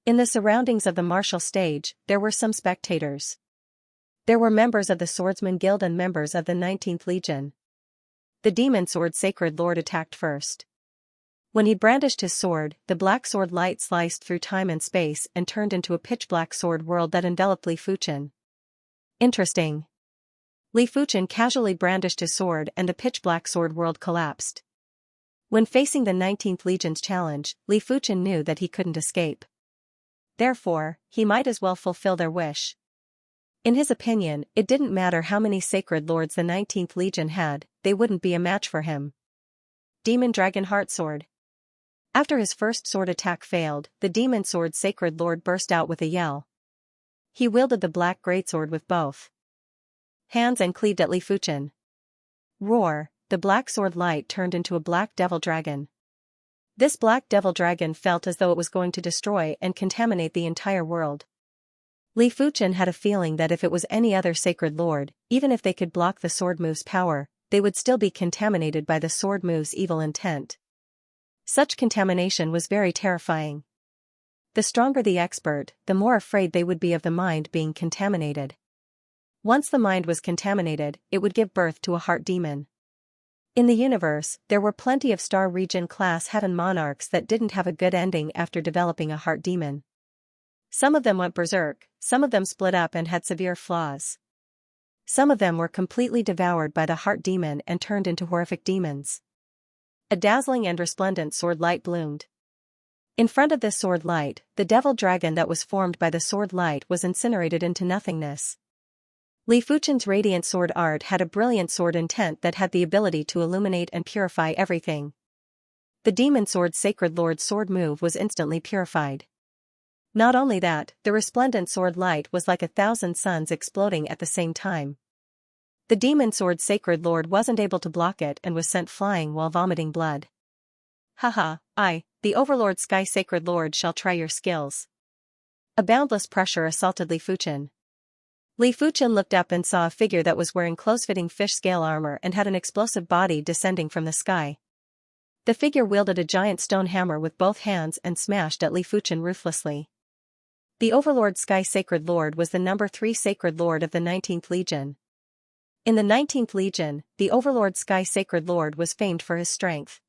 In the surroundings of the martial stage, there were some spectators. There were members of the Swordsman Guild and members of the 19th Legion. The demon sword sacred lord attacked first. When he brandished his sword, the black sword light sliced through time and space and turned into a pitch-black sword world that enveloped Li Fuchen. Interesting. Li Fuchen casually brandished his sword and the pitch-black sword world collapsed. When facing the 19th Legion's challenge, Li Fuchen knew that he couldn't escape. Therefore, he might as well fulfill their wish. In his opinion, it didn't matter how many sacred lords the 19th Legion had, they wouldn't be a match for him. Demon Dragon Heart Sword. After his first sword attack failed, the demon sword sacred lord burst out with a yell. He wielded the black greatsword with both hands and cleaved at Li Fuchen. Roar, the black sword light turned into a black devil dragon. This black devil dragon felt as though it was going to destroy and contaminate the entire world. Li Fuchen had a feeling that if it was any other sacred lord, even if they could block the sword move's power, they would still be contaminated by the sword move's evil intent. Such contamination was very terrifying. The stronger the expert, the more afraid they would be of the mind being contaminated. Once the mind was contaminated, it would give birth to a heart demon. In the universe, there were plenty of Star Region-class heaven monarchs that didn't have a good ending after developing a heart demon. Some of them went berserk, some of them split up and had severe flaws. Some of them were completely devoured by the heart demon and turned into horrific demons. A dazzling and resplendent sword light bloomed. In front of this sword light, the devil dragon that was formed by the sword light was incinerated into nothingness. Li Fuchen's radiant sword art had a brilliant sword intent that had the ability to illuminate and purify everything. The demon sword sacred lord's sword move was instantly purified. Not only that, the resplendent sword light was like 1,000 suns exploding at the same time. The demon sword sacred lord wasn't able to block it and was sent flying while vomiting blood. Haha, the overlord sky sacred lord shall try your skills. A boundless pressure assaulted Li Fuchen. Li Fuchen looked up and saw a figure that was wearing close-fitting fish-scale armor and had an explosive body descending from the sky. The figure wielded a giant stone hammer with both hands and smashed at Li Fuchen ruthlessly. The Overlord Sky Sacred Lord was the number 3 Sacred Lord of the 19th Legion. In the 19th Legion, the Overlord Sky Sacred Lord was famed for his strength.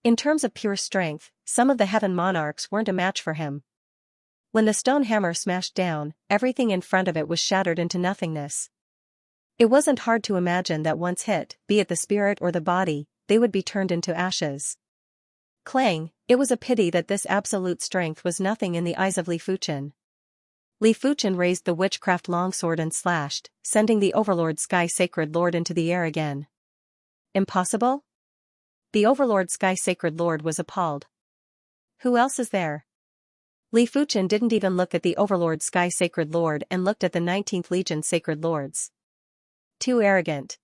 In terms of pure strength, some of the Heaven Monarchs weren't a match for him. When the stone hammer smashed down, everything in front of it was shattered into nothingness. It wasn't hard to imagine that once hit, be it the spirit or the body, they would be turned into ashes. Clang, it was a pity that this absolute strength was nothing in the eyes of Li Fuchen. Li Fuchen raised the witchcraft longsword and slashed, sending the Overlord Sky Sacred Lord into the air again. Impossible? The Overlord Sky Sacred Lord was appalled. Who else is there? Li Fuchen didn't even look at the Overlord Sky Sacred Lord and looked at the 19th Legion Sacred Lords. Too arrogant.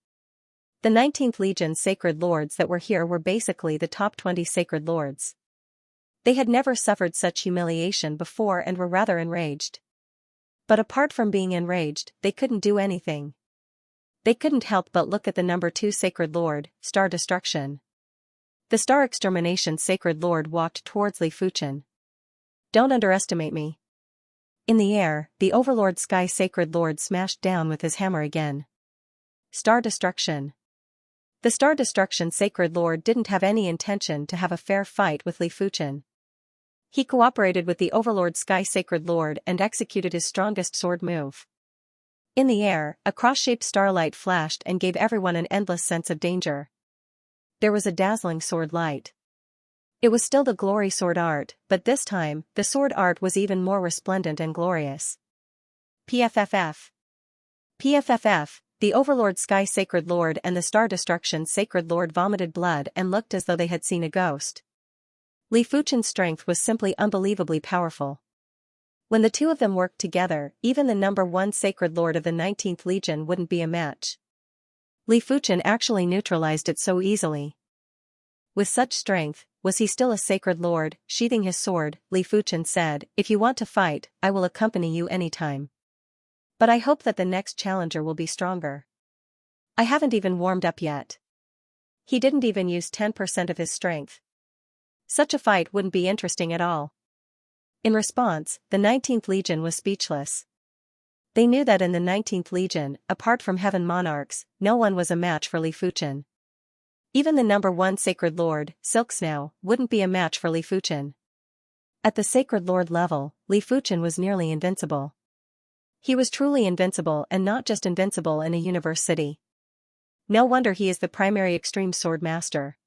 The 19th Legion Sacred Lords that were here were basically the top 20 Sacred Lords. They had never suffered such humiliation before and were rather enraged. But apart from being enraged, they couldn't do anything. They couldn't help but look at the number 2 Sacred Lord, Star Destruction. The Star Extermination Sacred Lord walked towards Li Fuchen. Don't underestimate me. In the air, the Overlord Sky Sacred Lord smashed down with his hammer again. Star Destruction. The Star Destruction Sacred Lord didn't have any intention to have a fair fight with Li Fuchen. He cooperated with the Overlord Sky Sacred Lord and executed his strongest sword move. In the air, a cross-shaped starlight flashed and gave everyone an endless sense of danger. There was a dazzling sword light. It was still the glory sword art, but this time, the sword art was even more resplendent and glorious. PFFF. PFFF, the Overlord Sky Sacred Lord and the Star Destruction Sacred Lord vomited blood and looked as though they had seen a ghost. Li Fuchen's strength was simply unbelievably powerful. When the two of them worked together, even the number one sacred lord of the 19th Legion wouldn't be a match. Li Fuchen actually neutralized it so easily. With such strength, was he still a sacred lord? Sheathing his sword, Li Fuchen said, "If you want to fight, I will accompany you anytime. But I hope that the next challenger will be stronger. I haven't even warmed up yet." He didn't even use 10% of his strength. Such a fight wouldn't be interesting at all. In response, the 19th Legion was speechless. They knew that in the 19th Legion, apart from Heaven Monarchs, no one was a match for Li Fuchen. Even the number one Sacred Lord, Xianxia, wouldn't be a match for Li Fuchen. At the Sacred Lord level, Li Fuchen was nearly invincible. He was truly invincible, and not just invincible in a universe city. No wonder he is the primary extreme sword master.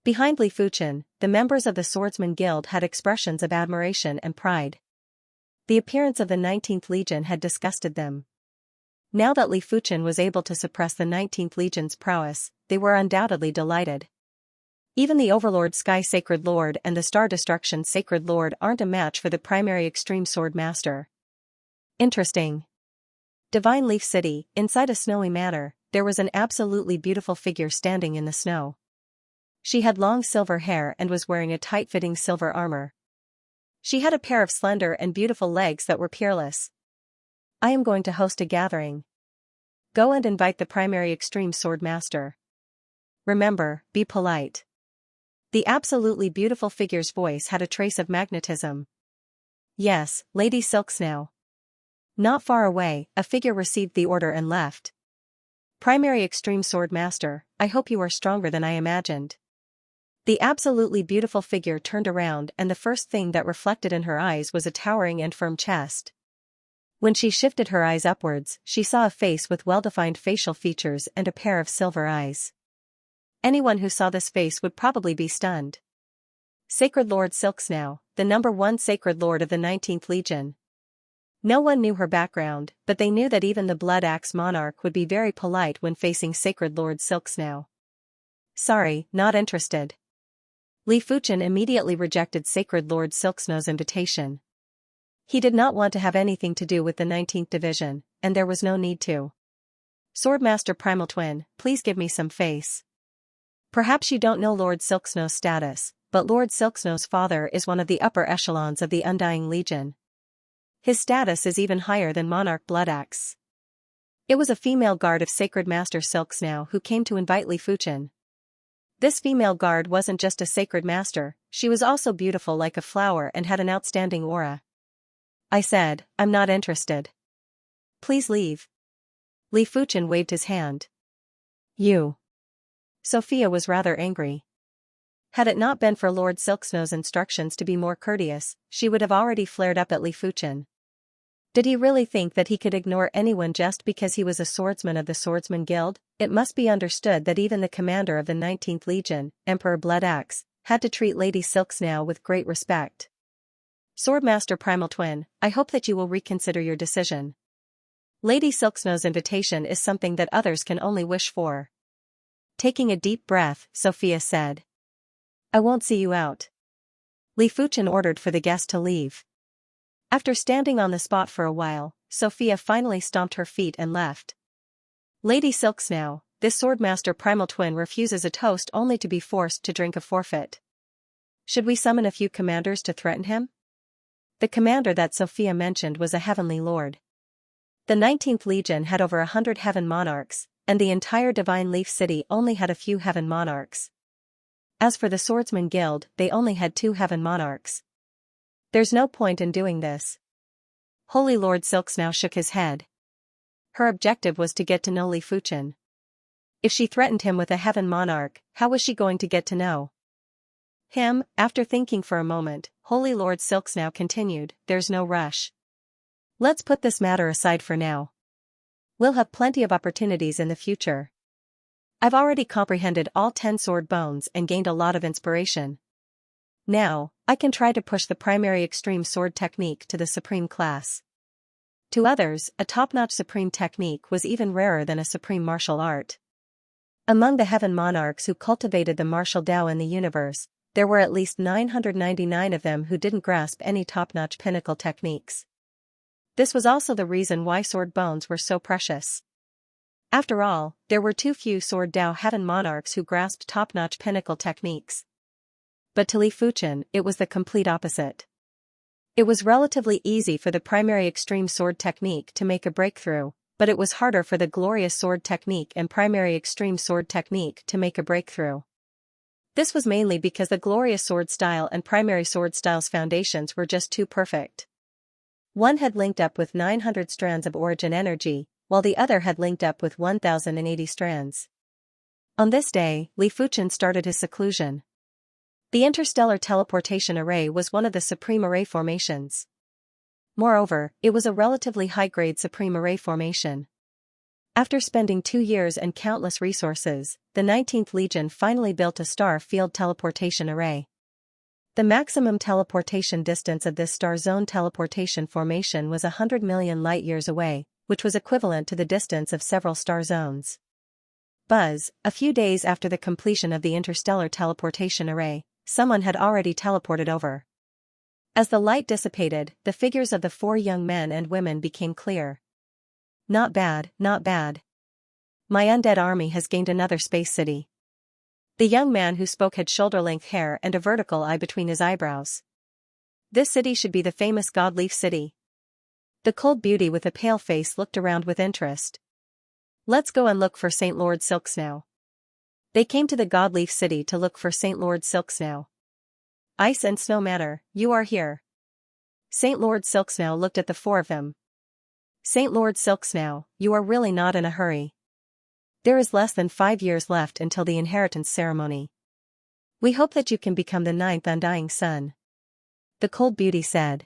Behind Li Fuchen, the members of the Swordsman Guild had expressions of admiration and pride. The appearance of the 19th Legion had disgusted them. Now that Li Fuchen was able to suppress the 19th Legion's prowess, they were undoubtedly delighted. Even the Overlord Sky Sacred Lord and the Star Destruction Sacred Lord aren't a match for the primary extreme sword master. Interesting. Divine Leaf City, inside a snowy manor, there was an absolutely beautiful figure standing in the snow. She had long silver hair and was wearing a tight-fitting silver armor. She had a pair of slender and beautiful legs that were peerless. "I am going to host a gathering. Go and invite the primary extreme sword master. Remember, be polite." The absolutely beautiful figure's voice had a trace of magnetism. "Yes, Lady Xianxia." Not far away, a figure received the order and left. "Primary extreme sword master, I hope you are stronger than I imagined." The absolutely beautiful figure turned around, and the first thing that reflected in her eyes was a towering and firm chest. When she shifted her eyes upwards, she saw a face with well-defined facial features and a pair of silver eyes. Anyone who saw this face would probably be stunned. Sacred Lord Xianxia, the number one Sacred Lord of the 19th Legion. No one knew her background, but they knew that even the Blood Axe Monarch would be very polite when facing Sacred Lord Xianxia. "Sorry, not interested." Li Fuchen immediately rejected Sacred Lord Xianxia's invitation. He did not want to have anything to do with the 19th Division, and there was no need to. "Swordmaster Primal Twin, please give me some face. Perhaps you don't know Lord Xianxia's status, but Lord Xianxia's father is one of the upper echelons of the Undying Legion. His status is even higher than Monarch Bloodaxe." It was a female guard of Sacred Master Xianxia who came to invite Li Fuchen. This female guard wasn't just a sacred master, she was also beautiful like a flower and had an outstanding aura. "I said, I'm not interested. Please leave." Li Fuchen waved his hand. "You." Sophia was rather angry. Had it not been for Lord Xianxia's instructions to be more courteous, she would have already flared up at Li Fuchen. Did he really think that he could ignore anyone just because he was a swordsman of the Swordsman Guild? It must be understood that even the commander of the 19th Legion, Emperor Bloodaxe, had to treat Lady Xianxia with great respect. "Swordmaster Primal Twin, I hope that you will reconsider your decision. Lady Xianxia's invitation is something that others can only wish for." Taking a deep breath, Sophia said. "I won't see you out." Li Fuchen ordered for the guest to leave. After standing on the spot for a while, Sophia finally stomped her feet and left. "Lady Xianxia, this Swordmaster Primal Twin refuses a toast only to be forced to drink a forfeit. Should we summon a few commanders to threaten him?" The commander that Sophia mentioned was a heavenly lord. The 19th Legion had over 100 heaven monarchs, and the entire Divine Leaf City only had a few heaven monarchs. As for the Swordsman Guild, they only had 2 heaven monarchs. "There's no point in doing this." Holy Lord Xianxia shook his head. Her objective was to get to know Li Fuchen. If she threatened him with a heaven monarch, how was she going to get to know him? After thinking for a moment, Holy Lord Xianxia continued, "There's no rush. Let's put this matter aside for now. We'll have plenty of opportunities in the future. I've already comprehended all 10 sword bones and gained a lot of inspiration. Now, I can try to push the primary extreme sword technique to the supreme class." To others, a top-notch supreme technique was even rarer than a supreme martial art. Among the heaven monarchs who cultivated the martial Tao in the universe, there were at least 999 of them who didn't grasp any top-notch pinnacle techniques. This was also the reason why sword bones were so precious. After all, there were too few Sword Dao Heaven monarchs who grasped top-notch pinnacle techniques. But to Li Fuchen, it was the complete opposite. It was relatively easy for the primary extreme sword technique to make a breakthrough, but it was harder for the glorious sword technique and primary extreme sword technique to make a breakthrough. This was mainly because the glorious sword style and primary sword style's foundations were just too perfect. One had linked up with 900 strands of origin energy, while the other had linked up with 1080 strands. On this day, Li Fuchen started his seclusion. The interstellar teleportation array was one of the supreme array formations. Moreover, it was a relatively high-grade supreme array formation. After spending 2 years and countless resources, the 19th Legion finally built a star field teleportation array. The maximum teleportation distance of this star zone teleportation formation was 100 million light-years away, which was equivalent to the distance of several star zones. Buzz, a few days after the completion of the interstellar teleportation array, someone had already teleported over. As the light dissipated, the figures of the 4 young men and women became clear. Not bad, not bad. My undead army has gained another space city. The young man who spoke had shoulder-length hair and a vertical eye between his eyebrows. This city should be the famous God-Leaf City. The cold beauty with a pale face looked around with interest. Let's go and look for St. Lord Silksnow. They came to the God-Leaf City to look for St. Lord Silksnow. Ice and Snow Matter, you are here. St. Lord Silksnow looked at the 4 of them. St. Lord Silksnow, you are really not in a hurry. There is less than 5 years left until the inheritance ceremony. We hope that you can become the 9th Undying Sun. The cold beauty said.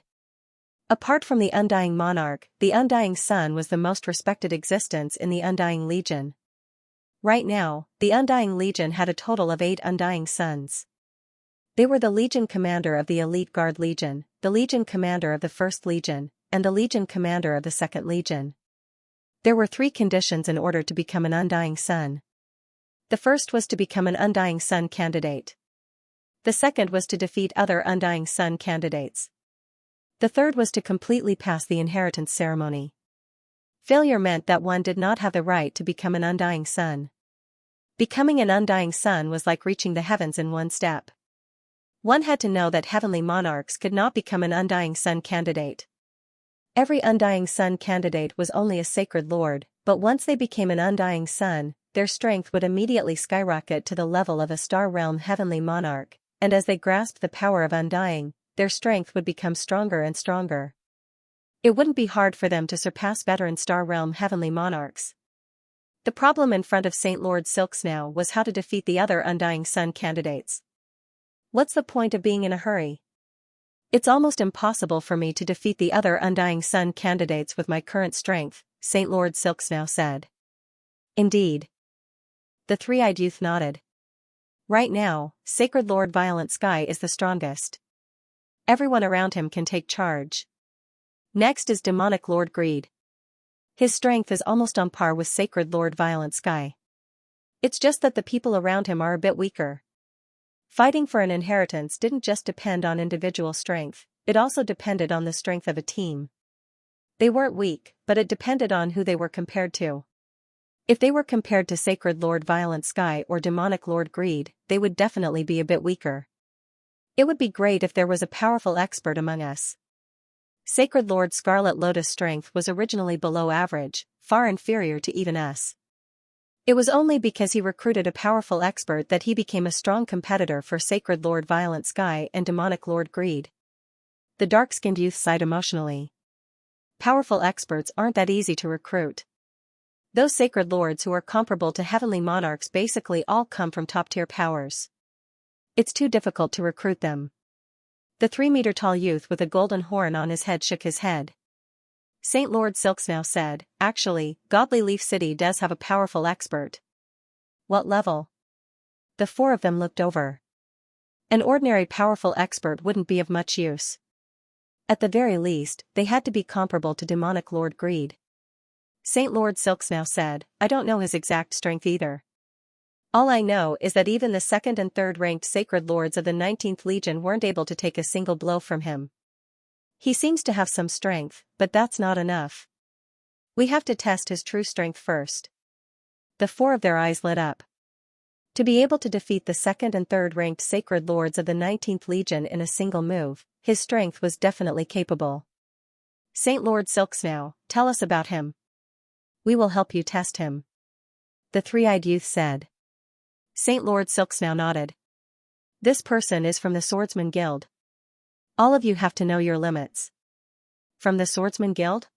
Apart from the Undying Monarch, the Undying Sun was the most respected existence in the Undying Legion. Right now, the Undying Legion had a total of 8 Undying Suns. They were the Legion Commander of the Elite Guard Legion, the Legion Commander of the 1st Legion, and the Legion Commander of the 2nd Legion. There were 3 conditions in order to become an Undying Sun. The first was to become an Undying Sun candidate. The second was to defeat other Undying Sun candidates. The third was to completely pass the inheritance ceremony. Failure meant that one did not have the right to become an Undying Sun. Becoming an Undying Sun was like reaching the heavens in one step. One had to know that heavenly monarchs could not become an Undying Sun candidate. Every Undying Sun candidate was only a sacred lord, but once they became an Undying Sun, their strength would immediately skyrocket to the level of a Star Realm heavenly monarch, and as they grasped the power of undying, their strength would become stronger and stronger. It wouldn't be hard for them to surpass veteran Star Realm heavenly monarchs. The problem in front of St. Lord Silksnow was how to defeat the other Undying Sun candidates. What's the point of being in a hurry? It's almost impossible for me to defeat the other Undying Sun candidates with my current strength, St. Lord Silksnow said. Indeed. The 3-eyed youth nodded. Right now, Sacred Lord Violent Sky is the strongest. Everyone around him can take charge. Next is Demonic Lord Greed. His strength is almost on par with Sacred Lord Violent Sky. It's just that the people around him are a bit weaker. Fighting for an inheritance didn't just depend on individual strength, it also depended on the strength of a team. They weren't weak, but it depended on who they were compared to. If they were compared to Sacred Lord Violent Sky or Demonic Lord Greed, they would definitely be a bit weaker. It would be great if there was a powerful expert among us. Sacred Lord Scarlet Lotus' strength was originally below average, far inferior to even us. It was only because he recruited a powerful expert that he became a strong competitor for Sacred Lord Violent Sky and Demonic Lord Greed. The dark-skinned youth sighed emotionally. Powerful experts aren't that easy to recruit. Those sacred lords who are comparable to heavenly monarchs basically all come from top-tier powers. It's too difficult to recruit them. The 3-meter-tall youth with a golden horn on his head shook his head. St. Lord Silksnow said, actually, Godly Leaf City does have a powerful expert. What level? The 4 of them looked over. An ordinary powerful expert wouldn't be of much use. At the very least, they had to be comparable to Demonic Lord Greed. St. Lord Silksnow said, I don't know his exact strength either. All I know is that even the second and third ranked sacred lords of the 19th Legion weren't able to take a single blow from him. He seems to have some strength, but that's not enough. We have to test his true strength first. The four of their eyes lit up. To be able to defeat the second and third ranked sacred lords of the 19th Legion in a single move, his strength was definitely capable. Saint Lord Silksnow, tell us about him. We will help you test him. The three-eyed youth said. Saint Lord Silksnow nodded. This person is from the Swordsman Guild. All of you have to know your limits. From the Swordsman Guild?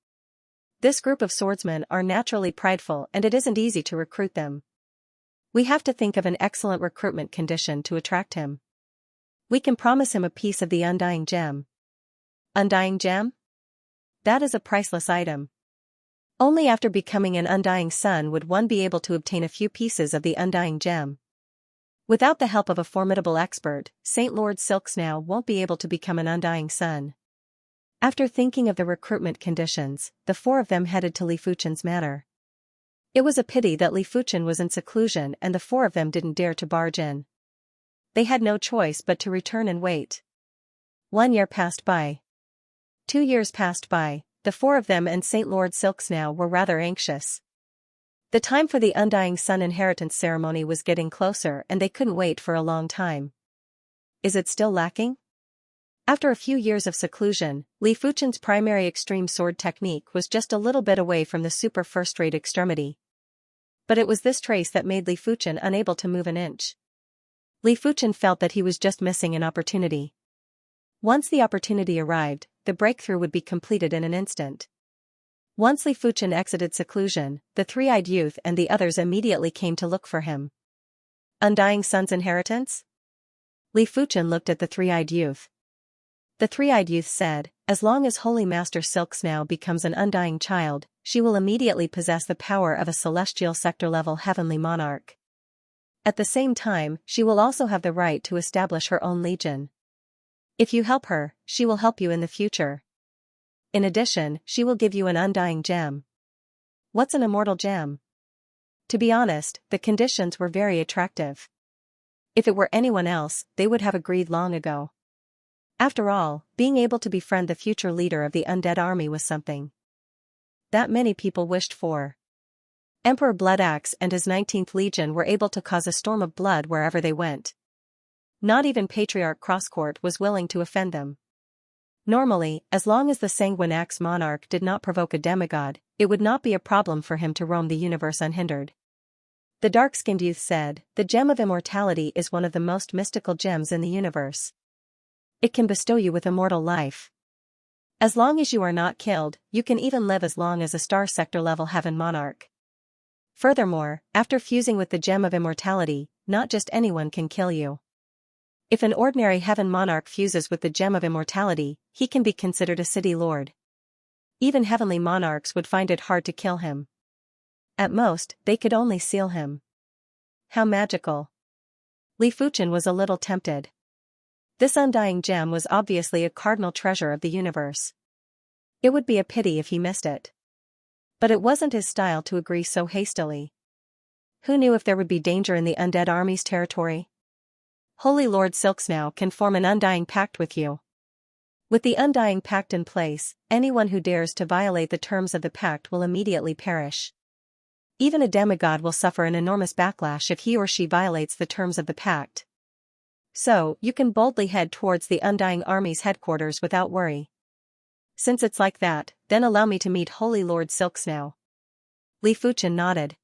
This group of swordsmen are naturally prideful and it isn't easy to recruit them. We have to think of an excellent recruitment condition to attract him. We can promise him a piece of the Undying Gem. Undying Gem? That is a priceless item. Only after becoming an Undying Sun would one be able to obtain a few pieces of the Undying Gem. Without the help of a formidable expert, Saint Lord Silksnow won't be able to become an Undying Sun. After thinking of the recruitment conditions, the four of them headed to Li Fuchen's manor. It was a pity that Li Fuchen was in seclusion and the four of them didn't dare to barge in. They had no choice but to return and wait. 1 year passed by. 2 years passed by, the four of them and Saint Lord Silksnow were rather anxious. The time for the Undying Sun inheritance ceremony was getting closer and they couldn't wait for a long time. Is it still lacking? After a few years of seclusion, Li Fuchen's primary extreme sword technique was just a little bit away from the super first-rate extremity. But it was this trace that made Li Fuchen unable to move an inch. Li Fuchen felt that he was just missing an opportunity. Once the opportunity arrived, the breakthrough would be completed in an instant. Once Li Fuchen exited seclusion, the three-eyed youth and the others immediately came to look for him. Undying Sun's inheritance? Li Fuchen looked at the three-eyed youth. The three-eyed youth said, as long as Holy Master Silksnow becomes an undying child, she will immediately possess the power of a celestial sector-level heavenly monarch. At the same time, she will also have the right to establish her own legion. If you help her, she will help you in the future. In addition, she will give you an undying gem. What's an immortal gem? To be honest, the conditions were very attractive. If it were anyone else, they would have agreed long ago. After all, being able to befriend the future leader of the undead army was something that many people wished for. Emperor Bloodaxe and his 19th Legion were able to cause a storm of blood wherever they went. Not even Patriarch Crosscourt was willing to offend them. Normally, as long as the Sanguine Axe monarch did not provoke a demigod, it would not be a problem for him to roam the universe unhindered. The dark-skinned youth said, the Gem of Immortality is one of the most mystical gems in the universe. It can bestow you with immortal life. As long as you are not killed, you can even live as long as a star sector-level heaven monarch. Furthermore, after fusing with the Gem of Immortality, not just anyone can kill you. If an ordinary heaven monarch fuses with the Gem of Immortality, he can be considered a city lord. Even heavenly monarchs would find it hard to kill him. At most, they could only seal him. How magical. Li Fuchen was a little tempted. This undying gem was obviously a cardinal treasure of the universe. It would be a pity if he missed it. But it wasn't his style to agree so hastily. Who knew if there would be danger in the undead army's territory? Holy Lord Silksnow can form an undying pact with you. With the undying pact in place, anyone who dares to violate the terms of the pact will immediately perish. Even a demigod will suffer an enormous backlash if he or she violates the terms of the pact. So, you can boldly head towards the Undying Army's headquarters without worry. Since it's like that, then allow me to meet Holy Lord Silksnow. Li Fuchen nodded.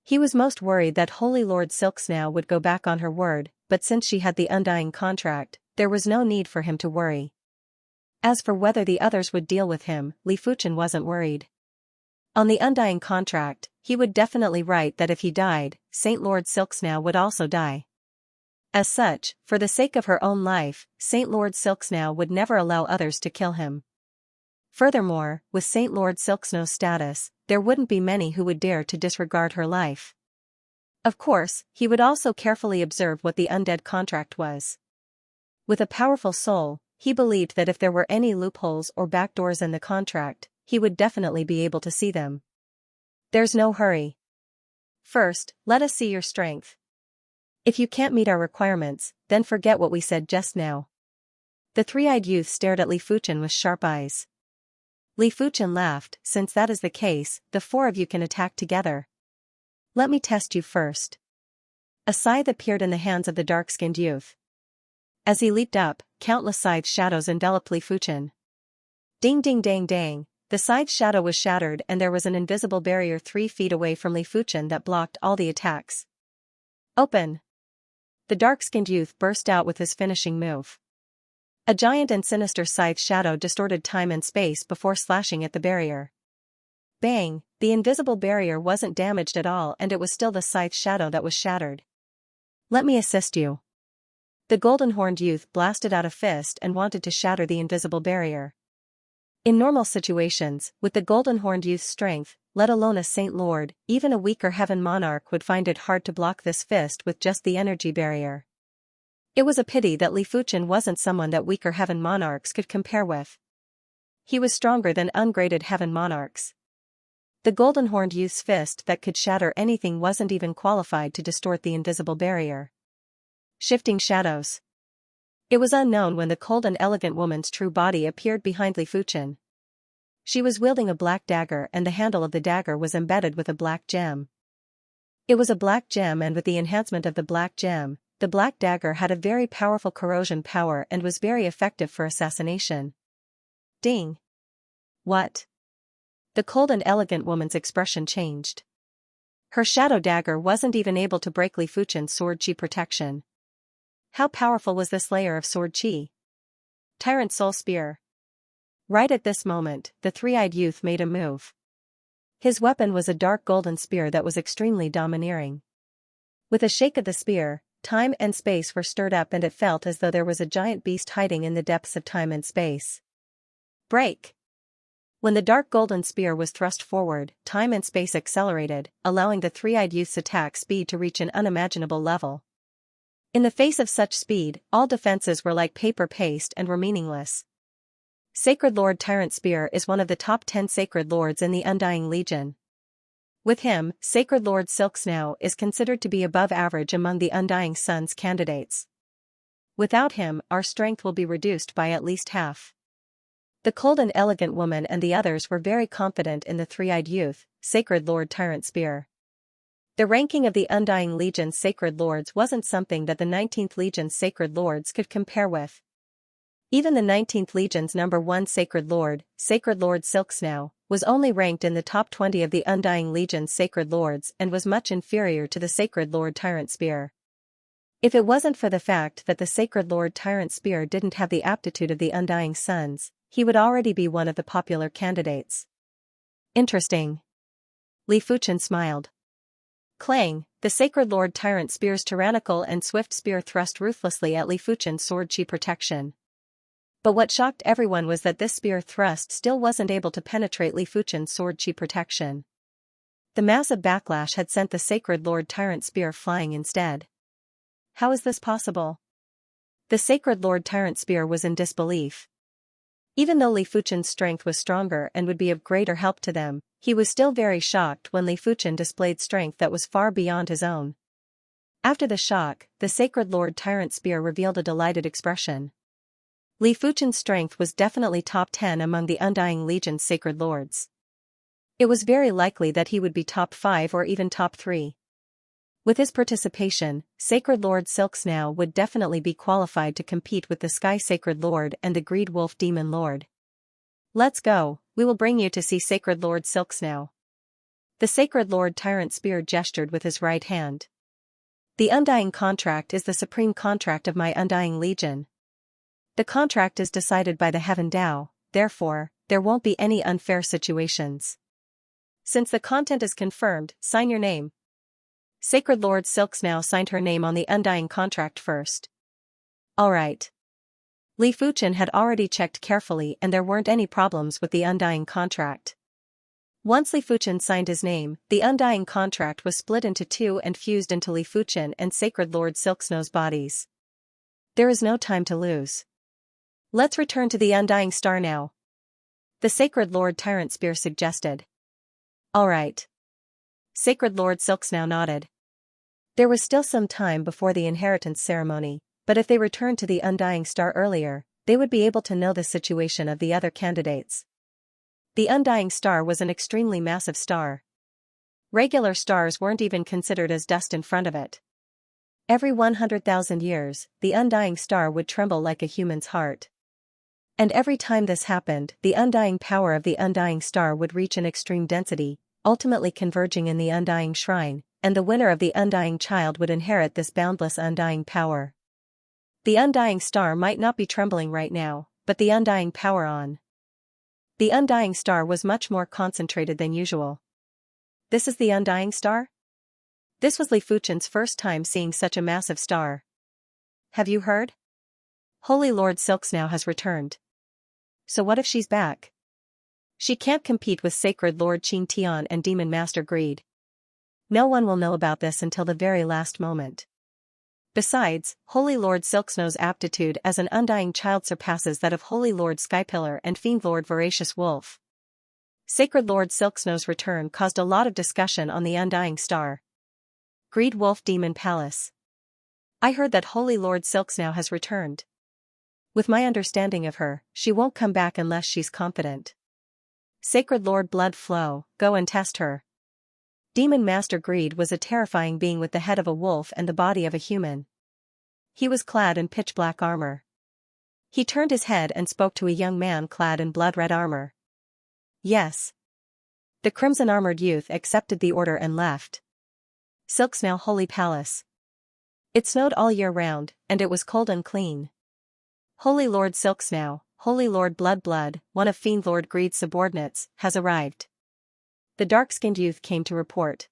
He was most worried that Holy Lord Silksnow would go back on her word, but since she had the Undying contract, there was no need for him to worry. As for whether the others would deal with him, Li Fuchen wasn't worried. On the Undying contract, he would definitely write that if he died, Saint Lord Silksnow would also die. As such, for the sake of her own life, Saint Lord Silksnow would never allow others to kill him. Furthermore, with Saint Lord Silksnow's status, there wouldn't be many who would dare to disregard her life. Of course, he would also carefully observe what the undead contract was. With a powerful soul, he believed that if there were any loopholes or backdoors in the contract, he would definitely be able to see them. There's no hurry. First, let us see your strength. If you can't meet our requirements, then forget what we said just now. The three-eyed youth stared at Li Fuchen with sharp eyes. Li Fuchen laughed. Since that is the case, the four of you can attack together. Let me test you first. A scythe appeared in the hands of the dark-skinned youth. As he leaped up, countless scythe shadows enveloped Li Fuchen. Ding ding dang dang, the scythe shadow was shattered and there was an invisible barrier 3 feet away from Li Fuchen that blocked all the attacks. Open! The dark-skinned youth burst out with his finishing move. A giant and sinister scythe shadow distorted time and space before slashing at the barrier. Bang! The invisible barrier wasn't damaged at all and it was still the scythe shadow that was shattered. Let me assist you. The golden-horned youth blasted out a fist and wanted to shatter the invisible barrier. In normal situations, with the golden-horned youth's strength, let alone a Saint Lord, even a weaker heaven monarch would find it hard to block this fist with just the energy barrier. It was a pity that Li Fuchen wasn't someone that weaker heaven monarchs could compare with. He was stronger than ungraded heaven monarchs. The golden-horned youth's fist that could shatter anything wasn't even qualified to distort the invisible barrier. Shifting shadows. It was unknown when the cold and elegant woman's true body appeared behind Li Fuchen. She was wielding a black dagger and the handle of the dagger was embedded with a black gem. It was a black gem and with the enhancement of the black gem, the black dagger had a very powerful corrosion power and was very effective for assassination. Ding! What? The cold and elegant woman's expression changed. Her shadow dagger wasn't even able to break Li Fuchen's sword chi protection. How powerful was this layer of sword chi? Tyrant Soul Spear. Right at this moment, the three-eyed youth made a move. His weapon was a dark golden spear that was extremely domineering. With a shake of the spear, time and space were stirred up and it felt as though there was a giant beast hiding in the depths of time and space. Break! When the dark golden spear was thrust forward, time and space accelerated, allowing the three-eyed youth's attack speed to reach an unimaginable level. In the face of such speed, all defenses were like paper paste and were meaningless. Sacred Lord Tyrant Spear is one of the top 10 Sacred Lords in the Undying Legion. With him, Sacred Lord Xianxia is considered to be above average among the Undying Sun's candidates. Without him, our strength will be reduced by at least half. The cold and elegant woman and the others were very confident in the three-eyed youth, Sacred Lord Tyrant Spear. The ranking of the Undying Legion's Sacred Lords wasn't something that the 19th Legion's Sacred Lords could compare with. Even the 19th Legion's number 1 Sacred Lord Xianxia, was only ranked in the top 20 of the Undying Legion's Sacred Lords and was much inferior to the Sacred Lord Tyrant Spear. If it wasn't for the fact that the Sacred Lord Tyrant Spear didn't have the aptitude of the Undying Suns, he would already be one of the popular candidates. Interesting. Li Fuchen smiled. Clang, the Sacred Lord Tyrant Spear's tyrannical and swift spear thrust ruthlessly at Li Fuchen's sword chi protection. But what shocked everyone was that this spear thrust still wasn't able to penetrate Li Fuchen's sword chi protection. The massive backlash had sent the Sacred Lord Tyrant Spear flying instead. How is this possible? The Sacred Lord Tyrant Spear was in disbelief. Even though Li Fuchen's strength was stronger and would be of greater help to them, he was still very shocked when Li Fuchen displayed strength that was far beyond his own. After the shock, the Sacred Lord Tyrant Spear revealed a delighted expression. Li Fuchen's strength was definitely top 10 among the Undying Legion's Sacred Lords. It was very likely that he would be top 5 or even top 3. With his participation, Sacred Lord Xianxia would definitely be qualified to compete with the Sky Sacred Lord and the Greed Wolf Demon Lord. Let's go, we will bring you to see Sacred Lord Xianxia. The Sacred Lord Tyrant Spear gestured with his right hand. The Undying Contract is the supreme contract of my Undying Legion. The contract is decided by the Heaven Tao, therefore, there won't be any unfair situations. Since the content is confirmed, sign your name. Sacred Lord Xianxia signed her name on the Undying Contract first. Alright. Li Fuchen had already checked carefully and there weren't any problems with the Undying Contract. Once Li Fuchen signed his name, the Undying Contract was split into two and fused into Li Fuchen and Sacred Lord Xianxia's bodies. There is no time to lose. Let's return to the Undying Star now. The Sacred Lord Tyrant Spear suggested. Alright. Sacred Lord Xianxia nodded. There was still some time before the inheritance ceremony, but if they returned to the Undying Star earlier, they would be able to know the situation of the other candidates. The Undying Star was an extremely massive star. Regular stars weren't even considered as dust in front of it. Every 100,000 years, the Undying Star would tremble like a human's heart. And every time this happened, the undying power of the Undying Star would reach an extreme density, ultimately converging in the Undying Shrine, and the winner of the Undying Child would inherit this boundless undying power. The Undying Star might not be trembling right now, but the undying power on. The Undying Star was much more concentrated than usual. This is the Undying Star? This was Li Fuchen's first time seeing such a massive star. Have you heard? Holy Lord Xianxia has returned. So what if she's back? She can't compete with Sacred Lord Qin Tian and Demon Master Greed. No one will know about this until the very last moment. Besides, Holy Lord Xianxia's aptitude as an undying child surpasses that of Holy Lord Skypillar and Fiend Lord Voracious Wolf. Sacred Lord Xianxia's return caused a lot of discussion on the Undying Star. Greed Wolf Demon Palace. I heard that Holy Lord Xianxia has returned. With my understanding of her, she won't come back unless she's confident. Sacred Lord Blood Flow, go and test her. Demon Master Greed was a terrifying being with the head of a wolf and the body of a human. He was clad in pitch-black armor. He turned his head and spoke to a young man clad in blood-red armor. Yes. The crimson-armored youth accepted the order and left. Xianxia Holy Palace. It snowed all year round, and it was cold and clean. Holy Lord Xianxia, Holy Lord Blood, one of Fiend Lord Greed's subordinates, has arrived. The dark-skinned youth came to report.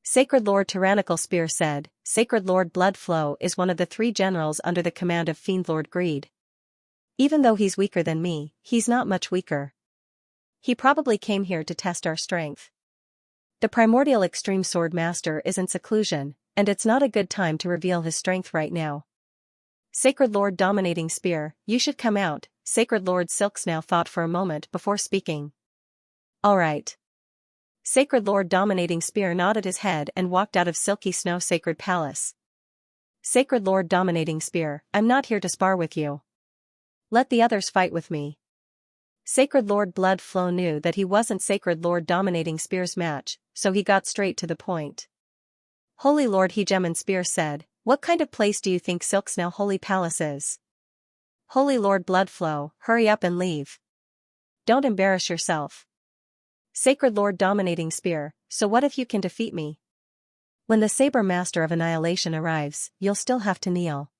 Sacred Lord Tyrannical Spear said, Sacred Lord Blood Flow is one of the 3 generals under the command of Fiend Lord Greed. Even though he's weaker than me, he's not much weaker. He probably came here to test our strength. The primordial extreme sword master is in seclusion, and it's not a good time to reveal his strength right now. Sacred Lord Dominating Spear, you should come out, Sacred Lord Xianxia thought for a moment before speaking. All right. Sacred Lord Dominating Spear nodded his head and walked out of Silky Snow Sacred Palace. Sacred Lord Dominating Spear, I'm not here to spar with you. Let the others fight with me. Sacred Lord Blood Flow knew that he wasn't Sacred Lord Dominating Spear's match, so he got straight to the point. Holy Lord Hegemon Spear said, what kind of place do you think Xianxia Holy Palace is? Holy Lord Blood Flow, hurry up and leave. Don't embarrass yourself. Sacred Lord Dominating Spear, so what if you can defeat me? When the Saber Master of Annihilation arrives, you'll still have to kneel.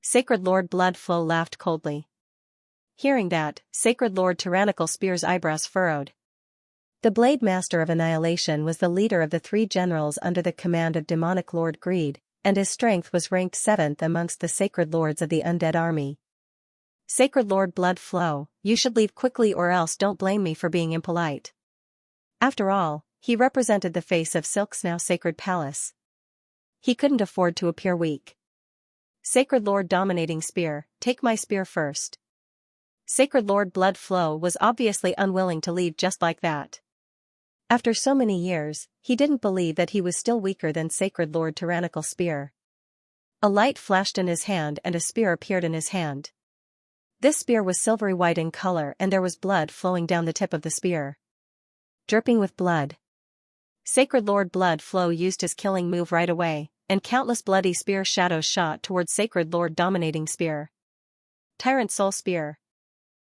Sacred Lord Blood Flow laughed coldly. Hearing that, Sacred Lord Tyrannical Spear's eyebrows furrowed. The Blade Master of Annihilation was the leader of the 3 generals under the command of Demonic Lord Greed, and his strength was ranked 7th amongst the Sacred Lords of the Undead Army. Sacred Lord Blood Flow, you should leave quickly or else don't blame me for being impolite. After all, he represented the face of Xianxia Sacred Palace. He couldn't afford to appear weak. Sacred Lord Dominating Spear, take my spear first. Sacred Lord Blood Flow was obviously unwilling to leave just like that. After so many years, he didn't believe that he was still weaker than Sacred Lord Tyrannical Spear. A light flashed in his hand and a spear appeared in his hand. This spear was silvery white in color and there was blood flowing down the tip of the spear. Dripping with blood. Sacred Lord Blood Flow used his killing move right away, and countless bloody spear shadows shot towards Sacred Lord Dominating Spear. Tyrant Soul Spear.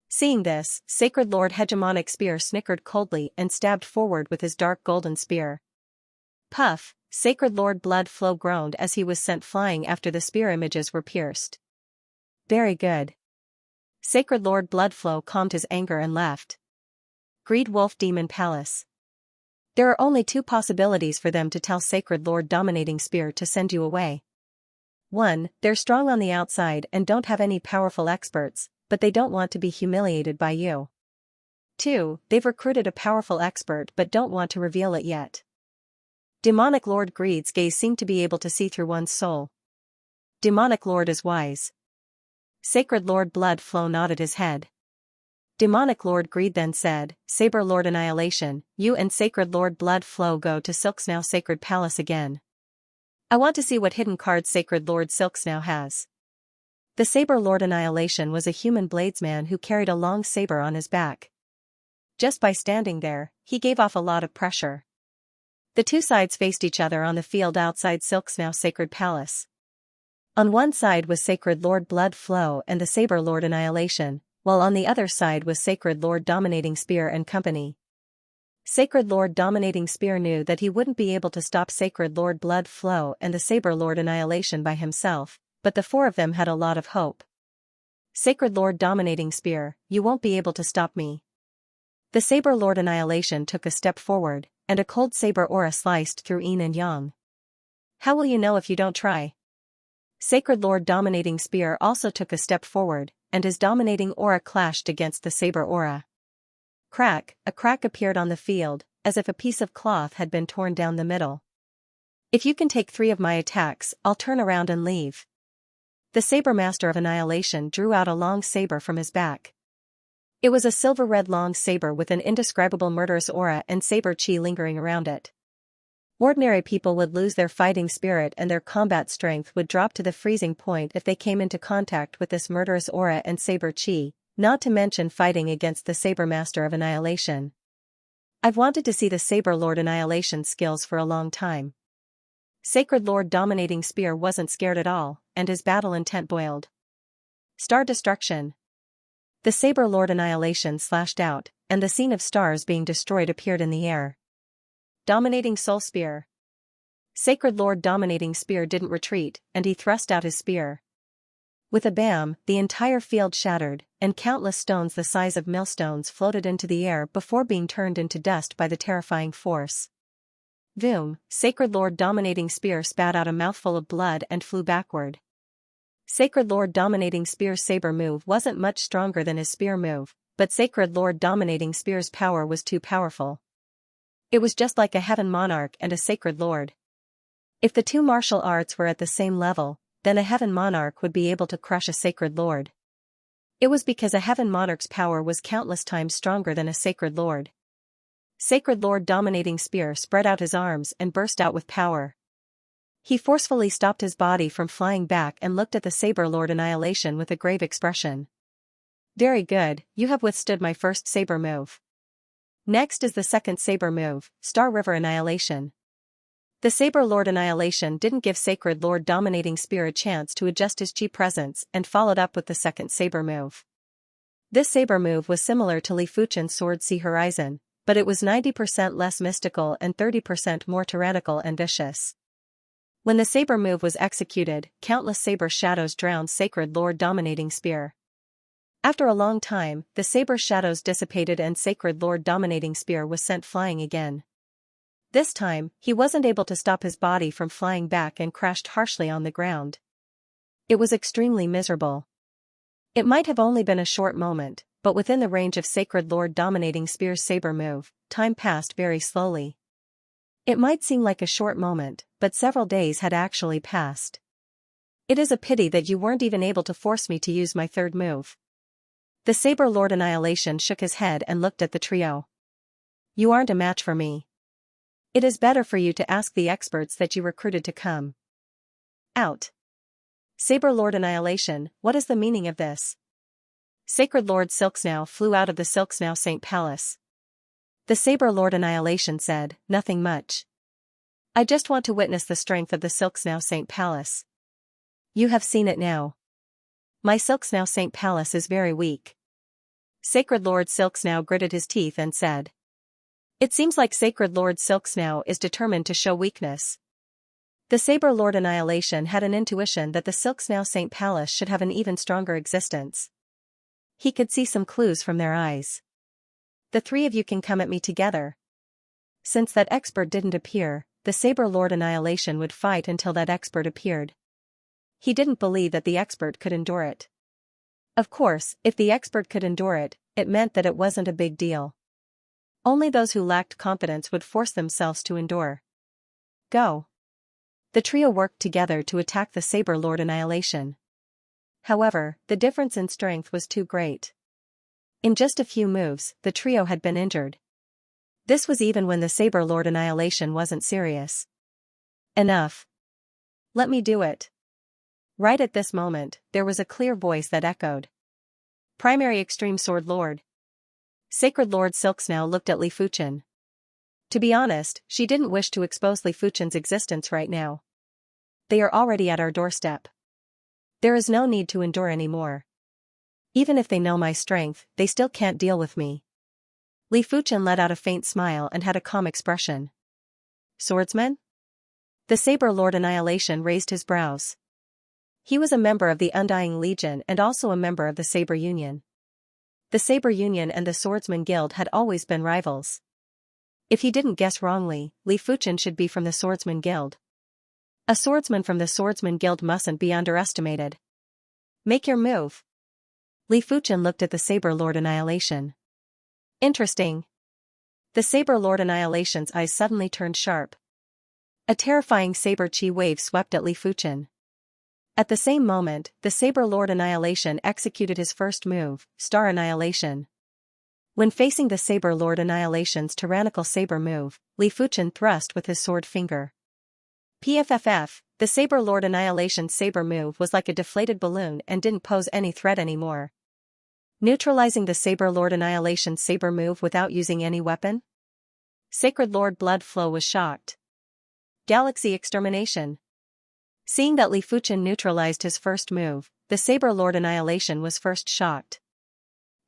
Seeing this, Sacred Lord Hegemonic Spear snickered coldly and stabbed forward with his dark golden spear. Puff, Sacred Lord Blood Flow groaned as he was sent flying after the spear images were pierced. Very good. Sacred Lord Blood Flow calmed his anger and left. Greed Wolf Demon Palace. There are only 2 possibilities for them to tell Sacred Lord Dominating Spear to send you away. 1. They're strong on the outside and don't have any powerful experts, but they don't want to be humiliated by you. 2. They've recruited a powerful expert but don't want to reveal it yet. Demonic Lord Greed's gaze seemed to be able to see through one's soul. Demonic Lord is wise. Sacred Lord Blood Flow nodded his head. Demonic Lord Greed then said, Saber Lord Annihilation, you and Sacred Lord Blood Flow go to Xianxia Sacred Palace again. I want to see what hidden cards Sacred Lord Xianxia has. The Saber Lord Annihilation was a human bladesman who carried a long saber on his back. Just by standing there, he gave off a lot of pressure. The two sides faced each other on the field outside Xianxia's sacred palace. On one side was Sacred Lord Blood Flow and the Saber Lord Annihilation, while on the other side was Sacred Lord Dominating Spear and company. Sacred Lord Dominating Spear knew that he wouldn't be able to stop Sacred Lord Blood Flow and the Saber Lord Annihilation by himself, but the four of them had a lot of hope. Sacred Lord Dominating Spear, you won't be able to stop me. The Saber Lord Annihilation took a step forward, and a cold saber aura sliced through yin and yang. How will you know if you don't try? Sacred Lord Dominating Spear also took a step forward, and his dominating aura clashed against the saber aura. Crack, a crack appeared on the field, as if a piece of cloth had been torn down the middle. If you can take 3 of my attacks, I'll turn around and leave. The Saber Master of Annihilation drew out a long saber from his back. It was a silver-red long saber with an indescribable murderous aura and saber chi lingering around it. Ordinary people would lose their fighting spirit and their combat strength would drop to the freezing point if they came into contact with this murderous aura and saber chi, not to mention fighting against the Saber Master of Annihilation. I've wanted to see the Saber Lord Annihilation skills for a long time. Sacred Lord Dominating Spear wasn't scared at all, and his battle intent boiled. Star Destruction. The Saber Lord Annihilation slashed out, and the scene of stars being destroyed appeared in the air. Dominating Soul Spear. Sacred Lord Dominating Spear didn't retreat, and he thrust out his spear. With a bam, the entire field shattered, and countless stones the size of millstones floated into the air before being turned into dust by the terrifying force. Voom, Sacred Lord Dominating Spear spat out a mouthful of blood and flew backward. Sacred Lord Dominating Spear's saber move wasn't much stronger than his spear move, but Sacred Lord Dominating Spear's power was too powerful. It was just like a Heaven Monarch and a Sacred Lord. If the two martial arts were at the same level, then a Heaven Monarch would be able to crush a Sacred Lord. It was because a Heaven Monarch's power was countless times stronger than a Sacred Lord. Sacred Lord Dominating Spear spread out his arms and burst out with power. He forcefully stopped his body from flying back and looked at the Saber Lord Annihilation with a grave expression. Very good, you have withstood my first saber move. Next is the second saber move, Star River Annihilation. The Saber Lord Annihilation didn't give Sacred Lord Dominating Spear a chance to adjust his chi presence and followed up with the second saber move. This saber move was similar to Li Fuchen's Sword Sea Horizon, but it was 90% less mystical and 30% more tyrannical and vicious. When the saber move was executed, countless saber shadows drowned Sacred Lord Dominating Spear. After a long time, the saber shadows dissipated and Sacred Lord Dominating Spear was sent flying again. This time, he wasn't able to stop his body from flying back and crashed harshly on the ground. It was extremely miserable. It might have only been a short moment, but within the range of Sacred Lord Dominating Spear's saber move, time passed very slowly. It might seem like a short moment, but several days had actually passed. It is a pity that you weren't even able to force me to use my third move. The Saber Lord Annihilation shook his head and looked at the trio. You aren't a match for me. It is better for you to ask the experts that you recruited to come. Out. Saber Lord Annihilation, what is the meaning of this? Sacred Lord Xianxia flew out of the Xianxia Saint Palace. The Saber Lord Annihilation said, nothing much. I just want to witness the strength of the Xianxia Saint Palace. You have seen it now. My Xianxia Saint Palace is very weak. Sacred Lord Xianxia gritted his teeth and said. It seems like Sacred Lord Xianxia is determined to show weakness. The Saber Lord Annihilation had an intuition that the Xianxia Saint Palace should have an even stronger existence. He could see some clues from their eyes. The 3 of you can come at me together. Since that expert didn't appear, the Saber Lord Annihilation would fight until that expert appeared. He didn't believe that the expert could endure it. Of course, if the expert could endure it, it meant that it wasn't a big deal. Only those who lacked confidence would force themselves to endure. Go. The trio worked together to attack the Saber Lord Annihilation. However, the difference in strength was too great. In just a few moves, the trio had been injured. This was even when the Saber Lord Annihilation wasn't serious. Enough. Let me do it. Right at this moment, there was a clear voice that echoed. Primary Extreme Sword Lord. Sacred Lord Silksnow looked at Li Fuchen. To be honest, she didn't wish to expose Li Fuchen's existence right now. They are already at our doorstep. There is no need to endure any more. Even if they know my strength, they still can't deal with me. Li Fuchen let out a faint smile and had a calm expression. Swordsman? The Saber Lord Annihilation raised his brows. He was a member of the Undying Legion and also a member of the Saber Union. The Saber Union and the Swordsman Guild had always been rivals. If he didn't guess wrongly, Li Fuchen should be from the Swordsman Guild. A swordsman from the Swordsman Guild mustn't be underestimated. Make your move. Li Fuchen looked at the Saber Lord Annihilation. Interesting. The Saber Lord Annihilation's eyes suddenly turned sharp. A terrifying saber chi wave swept at Li Fuchen. At the same moment, the Saber Lord Annihilation executed his first move, Star Annihilation. When facing the Saber Lord Annihilation's tyrannical saber move, Li Fuchen thrust with his sword finger. PFFF, the Saber Lord Annihilation's saber move was like a deflated balloon and didn't pose any threat anymore. Neutralizing the Saber Lord Annihilation's saber move without using any weapon? Sacred Lord Blood Flow was shocked. Galaxy Extermination. Seeing that Li Fuchen neutralized his first move, the Saber Lord Annihilation was first shocked.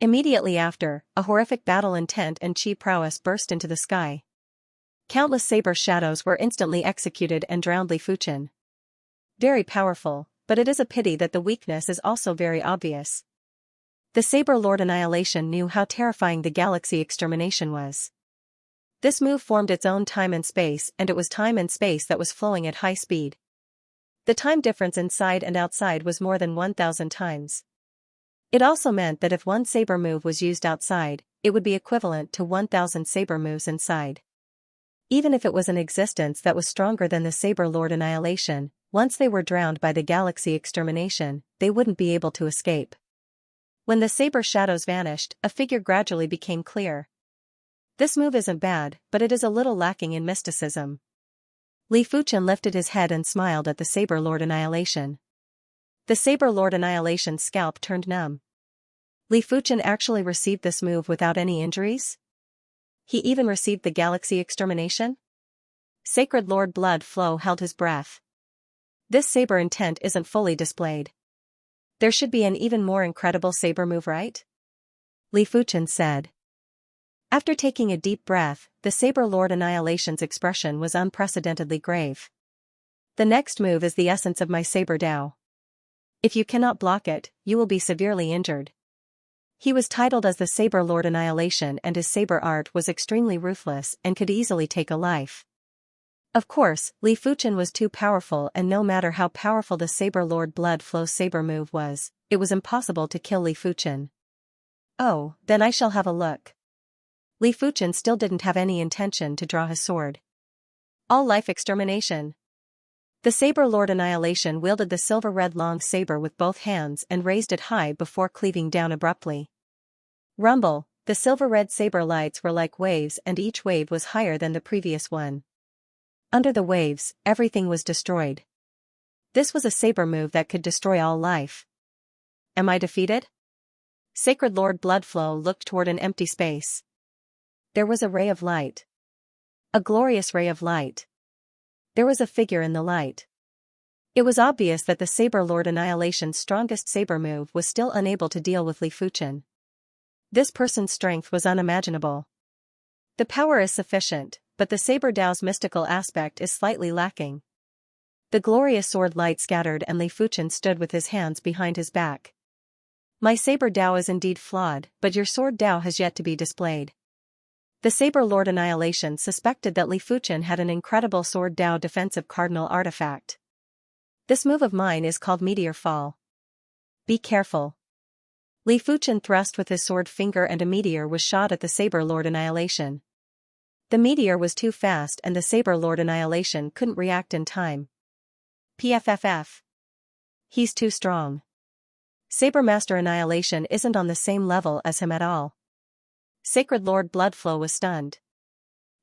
Immediately after, a horrific battle intent and chi prowess burst into the sky. Countless saber shadows were instantly executed and drowned Li Fuchen. Very powerful, but it is a pity that the weakness is also very obvious. The Saber Lord Annihilation knew how terrifying the Galaxy Extermination was. This move formed its own time and space, and it was time and space that was flowing at high speed. The time difference inside and outside was more than 1,000 times. It also meant that if one saber move was used outside, it would be equivalent to 1,000 saber moves inside. Even if it was an existence that was stronger than the Saber Lord Annihilation, once they were drowned by the Galaxy Extermination, they wouldn't be able to escape. When the saber shadows vanished, a figure gradually became clear. This move isn't bad, but it is a little lacking in mysticism. Li Fuchen lifted his head and smiled at the Saber Lord Annihilation. The Saber Lord Annihilation's scalp turned numb. Li Fuchen actually received this move without any injuries? He even received the Galaxy Extermination? Sacred Lord Blood Flow held his breath. This saber intent isn't fully displayed. There should be an even more incredible saber move, right? Li Fuchen said. After taking a deep breath, the Saber Lord Annihilation's expression was unprecedentedly grave. The next move is the essence of my Saber Dao. If you cannot block it, you will be severely injured. He was titled as the Saber Lord Annihilation and his saber art was extremely ruthless and could easily take a life. Of course, Li Fuchen was too powerful, and no matter how powerful the Saber Lord Blood Flow saber move was, it was impossible to kill Li Fuchen. Oh, then I shall have a look. Li Fuchen still didn't have any intention to draw his sword. All life extermination. The Saber Lord Annihilation wielded the silver-red long saber with both hands and raised it high before cleaving down abruptly. Rumble, the silver-red saber lights were like waves and each wave was higher than the previous one. Under the waves, everything was destroyed. This was a saber move that could destroy all life. Am I defeated? Sacred Lord Bloodflow looked toward an empty space. There was a ray of light. A glorious ray of light. There was a figure in the light. It was obvious that the Saber Lord Annihilation's strongest saber move was still unable to deal with Li Fuchen. This person's strength was unimaginable. The power is sufficient, but the Saber Dao's mystical aspect is slightly lacking. The glorious sword light scattered and Li Fuchen stood with his hands behind his back. My Saber Dao is indeed flawed, but your sword Dao has yet to be displayed. The Saber Lord Annihilation suspected that Li Fuchen had an incredible sword Dao defensive cardinal artifact. This move of mine is called Meteor Fall. Be careful. Li Fuchen thrust with his sword finger and a meteor was shot at the Saber Lord Annihilation. The meteor was too fast and the Saber Lord Annihilation couldn't react in time. PFFF. He's too strong. Saber Master Annihilation isn't on the same level as him at all. Sacred Lord Bloodflow was stunned.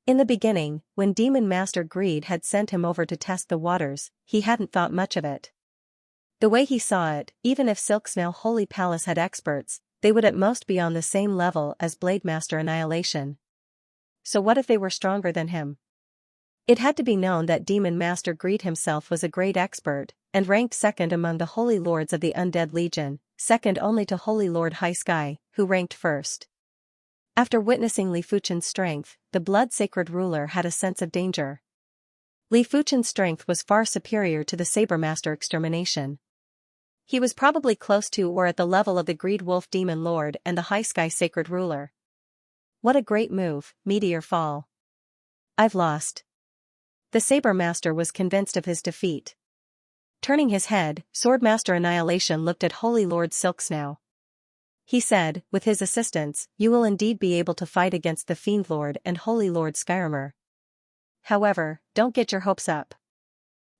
In the beginning, when Demon Master Greed had sent him over to test the waters, he hadn't thought much of it. The way he saw it, even if Xianxia Holy Palace had experts, they would at most be on the same level as Blade Master Annihilation. So what if they were stronger than him? It had to be known that Demon Master Greed himself was a great expert, and ranked second among the Holy Lords of the Undead Legion, second only to Holy Lord High Sky, who ranked first. After witnessing Li Fuchen's strength, the blood-sacred ruler had a sense of danger. Li Fuchen's strength was far superior to the Saber Master Extermination. He was probably close to or at the level of the Greed Wolf Demon Lord and the High Sky Sacred Ruler. What a great move, Meteor Fall. I've lost. The Saber Master was convinced of his defeat. Turning his head, Swordmaster Annihilation looked at Holy Lord Silksnow. He said, with his assistance, you will indeed be able to fight against the Fiend Lord and Holy Lord Skyrimer. However, don't get your hopes up.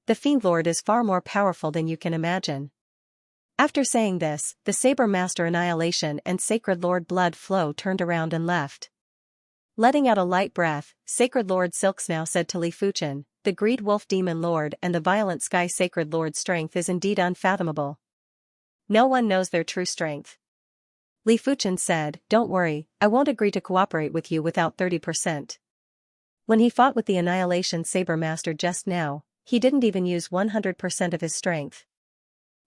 The Fiend Lord is far more powerful than you can imagine. After saying this, the Saber Master Annihilation and Sacred Lord Blood Flow turned around and left. Letting out a light breath, Sacred Lord Silksnow said to Li Fuchen, the Greed Wolf Demon Lord and the Violent Sky Sacred Lord's strength is indeed unfathomable. No one knows their true strength. Li Fuchen said, don't worry, I won't agree to cooperate with you without 30%. When he fought with the Annihilation Saber Master just now, he didn't even use 100% of his strength.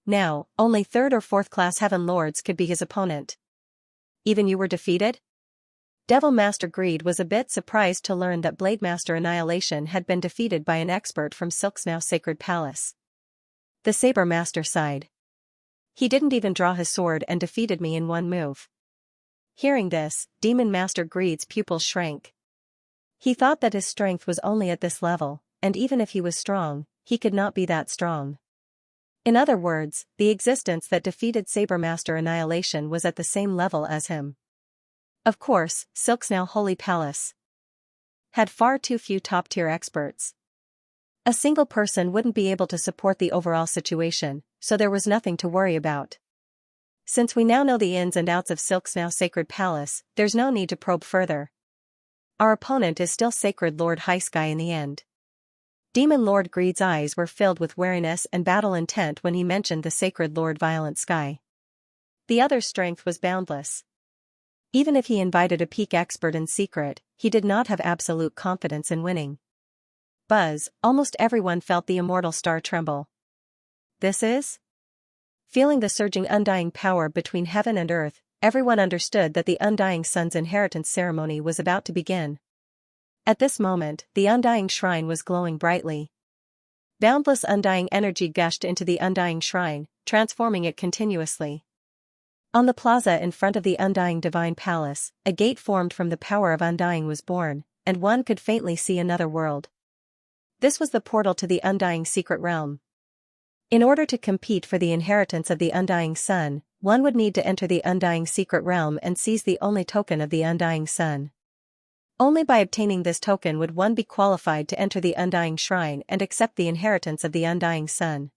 Now, only 3rd or 4th class Heaven Lords could be his opponent. Even you were defeated? Devil Master Greed was a bit surprised to learn that Blade Master Annihilation had been defeated by an expert from Silksnow Sacred Palace. The Saber Master sighed. He didn't even draw his sword and defeated me in one move. Hearing this, Demon Master Greed's pupils shrank. He thought that his strength was only at this level, and even if he was strong, he could not be that strong. In other words, the existence that defeated Saber Master Annihilation was at the same level as him. Of course, Silksnow Holy Palace had far too few top-tier experts. A single person wouldn't be able to support the overall situation, so there was nothing to worry about. Since we now know the ins and outs of Silksnow Sacred Palace, there's no need to probe further. Our opponent is still Sacred Lord High Sky in the end. Demon Lord Greed's eyes were filled with wariness and battle intent when he mentioned the Sacred Lord Violent Sky. The other's strength was boundless. Even if he invited a peak expert in secret, he did not have absolute confidence in winning. Buzz, almost everyone felt the immortal star tremble. This is? Feeling the surging undying power between heaven and earth, everyone understood that the undying sun's inheritance ceremony was about to begin. At this moment, the undying shrine was glowing brightly. Boundless undying energy gushed into the undying shrine, transforming it continuously. On the plaza in front of the undying divine palace, a gate formed from the power of undying was born, and one could faintly see another world. This was the portal to the undying secret realm. In order to compete for the inheritance of the undying sun, one would need to enter the undying secret realm and seize the only token of the undying sun. Only by obtaining this token would one be qualified to enter the undying shrine and accept the inheritance of the undying sun.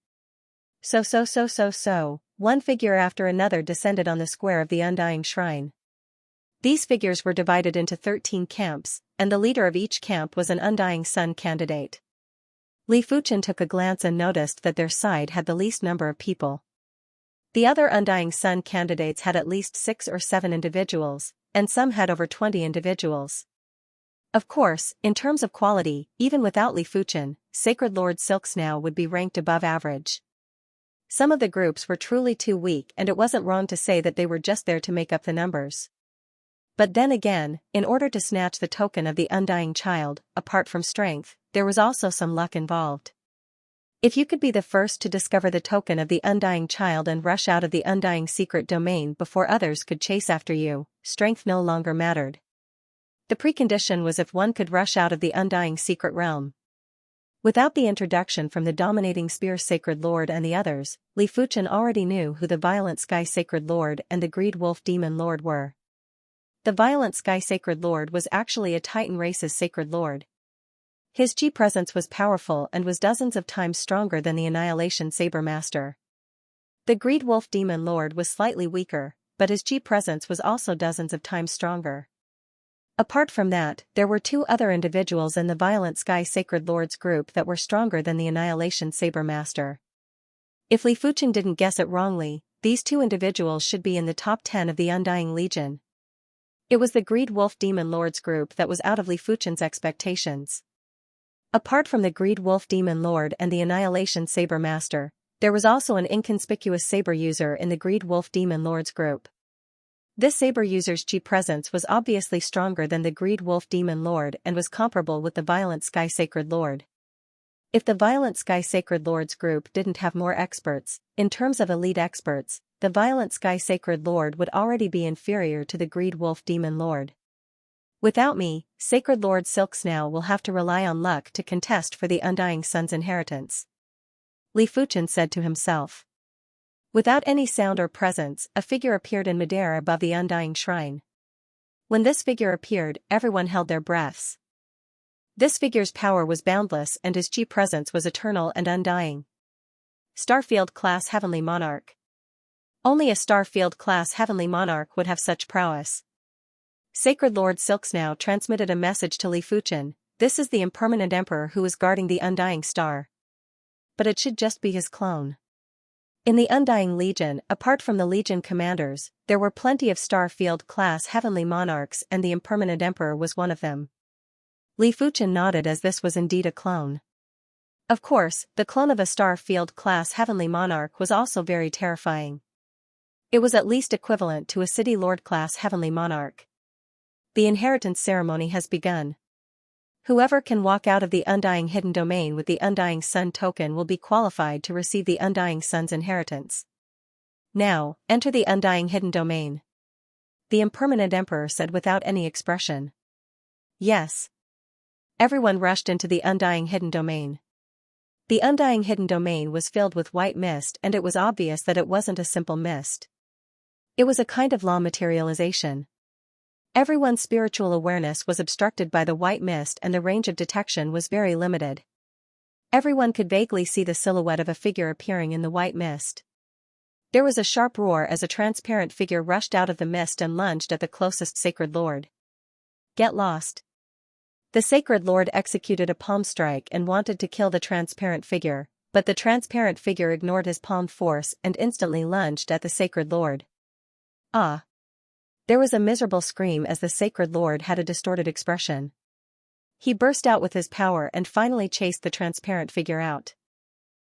So, one figure after another descended on the square of the undying shrine. These figures were divided into 13 camps, and the leader of each camp was an undying sun candidate. Li Fuchen took a glance and noticed that their side had the least number of people. The other undying sun candidates had at least 6 or 7 individuals, and some had over 20 individuals. Of course, in terms of quality, even without Li Fuchen, Sacred Lord Silksnow would be ranked above average. Some of the groups were truly too weak, and it wasn't wrong to say that they were just there to make up the numbers. But then again, in order to snatch the token of the undying child, apart from strength, there was also some luck involved. If you could be the first to discover the token of the undying child and rush out of the undying secret domain before others could chase after you, strength no longer mattered. The precondition was if one could rush out of the undying secret realm. Without the introduction from the dominating Spear Sacred Lord and the others, Li Fuchen already knew who the Violent Sky Sacred Lord and the Greed Wolf Demon Lord were. The Violent Sky Sacred Lord was actually a Titan race's Sacred Lord. His chi presence was powerful and was dozens of times stronger than the Annihilation Saber Master. The Greed Wolf Demon Lord was slightly weaker, but his chi presence was also dozens of times stronger. Apart from that, there were two other individuals in the Violent Sky Sacred Lords group that were stronger than the Annihilation Saber Master. If Li Fuchen didn't guess it wrongly, these two individuals should be in the top 10 of the Undying Legion. It was the Greed Wolf Demon Lords group that was out of Li Fuchen's expectations. Apart from the Greed Wolf Demon Lord and the Annihilation Saber Master, there was also an inconspicuous saber user in the Greed Wolf Demon Lords group. This saber user's chi presence was obviously stronger than the Greed Wolf Demon Lord and was comparable with the Violent Sky Sacred Lord. If the Violent Sky Sacred Lords group didn't have more experts, in terms of elite experts, the Violent Sky Sacred Lord would already be inferior to the Greed Wolf Demon Lord. Without me, Sacred Lord Xianxia will have to rely on luck to contest for the Undying Sun's inheritance. Li Fuchen said to himself. Without any sound or presence, a figure appeared in midair above the Undying Shrine. When this figure appeared, everyone held their breaths. This figure's power was boundless and his chi presence was eternal and undying. Starfield-class Heavenly Monarch. Only a Starfield-class Heavenly Monarch would have such prowess. Sacred Lord Xianxia transmitted a message to Li Fuchen. This is the impermanent emperor who is guarding the Undying Star. But it should just be his clone. In the Undying Legion, apart from the Legion commanders, there were plenty of Starfield-class Heavenly Monarchs and the impermanent emperor was one of them. Li Fuchen nodded as this was indeed a clone. Of course, the clone of a Starfield-class Heavenly Monarch was also very terrifying. It was at least equivalent to a City Lord-class Heavenly Monarch. The inheritance ceremony has begun. Whoever can walk out of the Undying Hidden Domain with the Undying Sun token will be qualified to receive the Undying Sun's inheritance. Now, enter the Undying Hidden Domain. The impermanent emperor said without any expression. Yes. Everyone rushed into the Undying Hidden Domain. The Undying Hidden Domain was filled with white mist and it was obvious that it wasn't a simple mist. It was a kind of law materialization. Everyone's spiritual awareness was obstructed by the white mist and the range of detection was very limited. Everyone could vaguely see the silhouette of a figure appearing in the white mist. There was a sharp roar as a transparent figure rushed out of the mist and lunged at the closest Sacred Lord. Get lost. The Sacred Lord executed a palm strike and wanted to kill the transparent figure, but the transparent figure ignored his palm force and instantly lunged at the Sacred Lord. Ah! There was a miserable scream as the Sacred Lord had a distorted expression. He burst out with his power and finally chased the transparent figure out.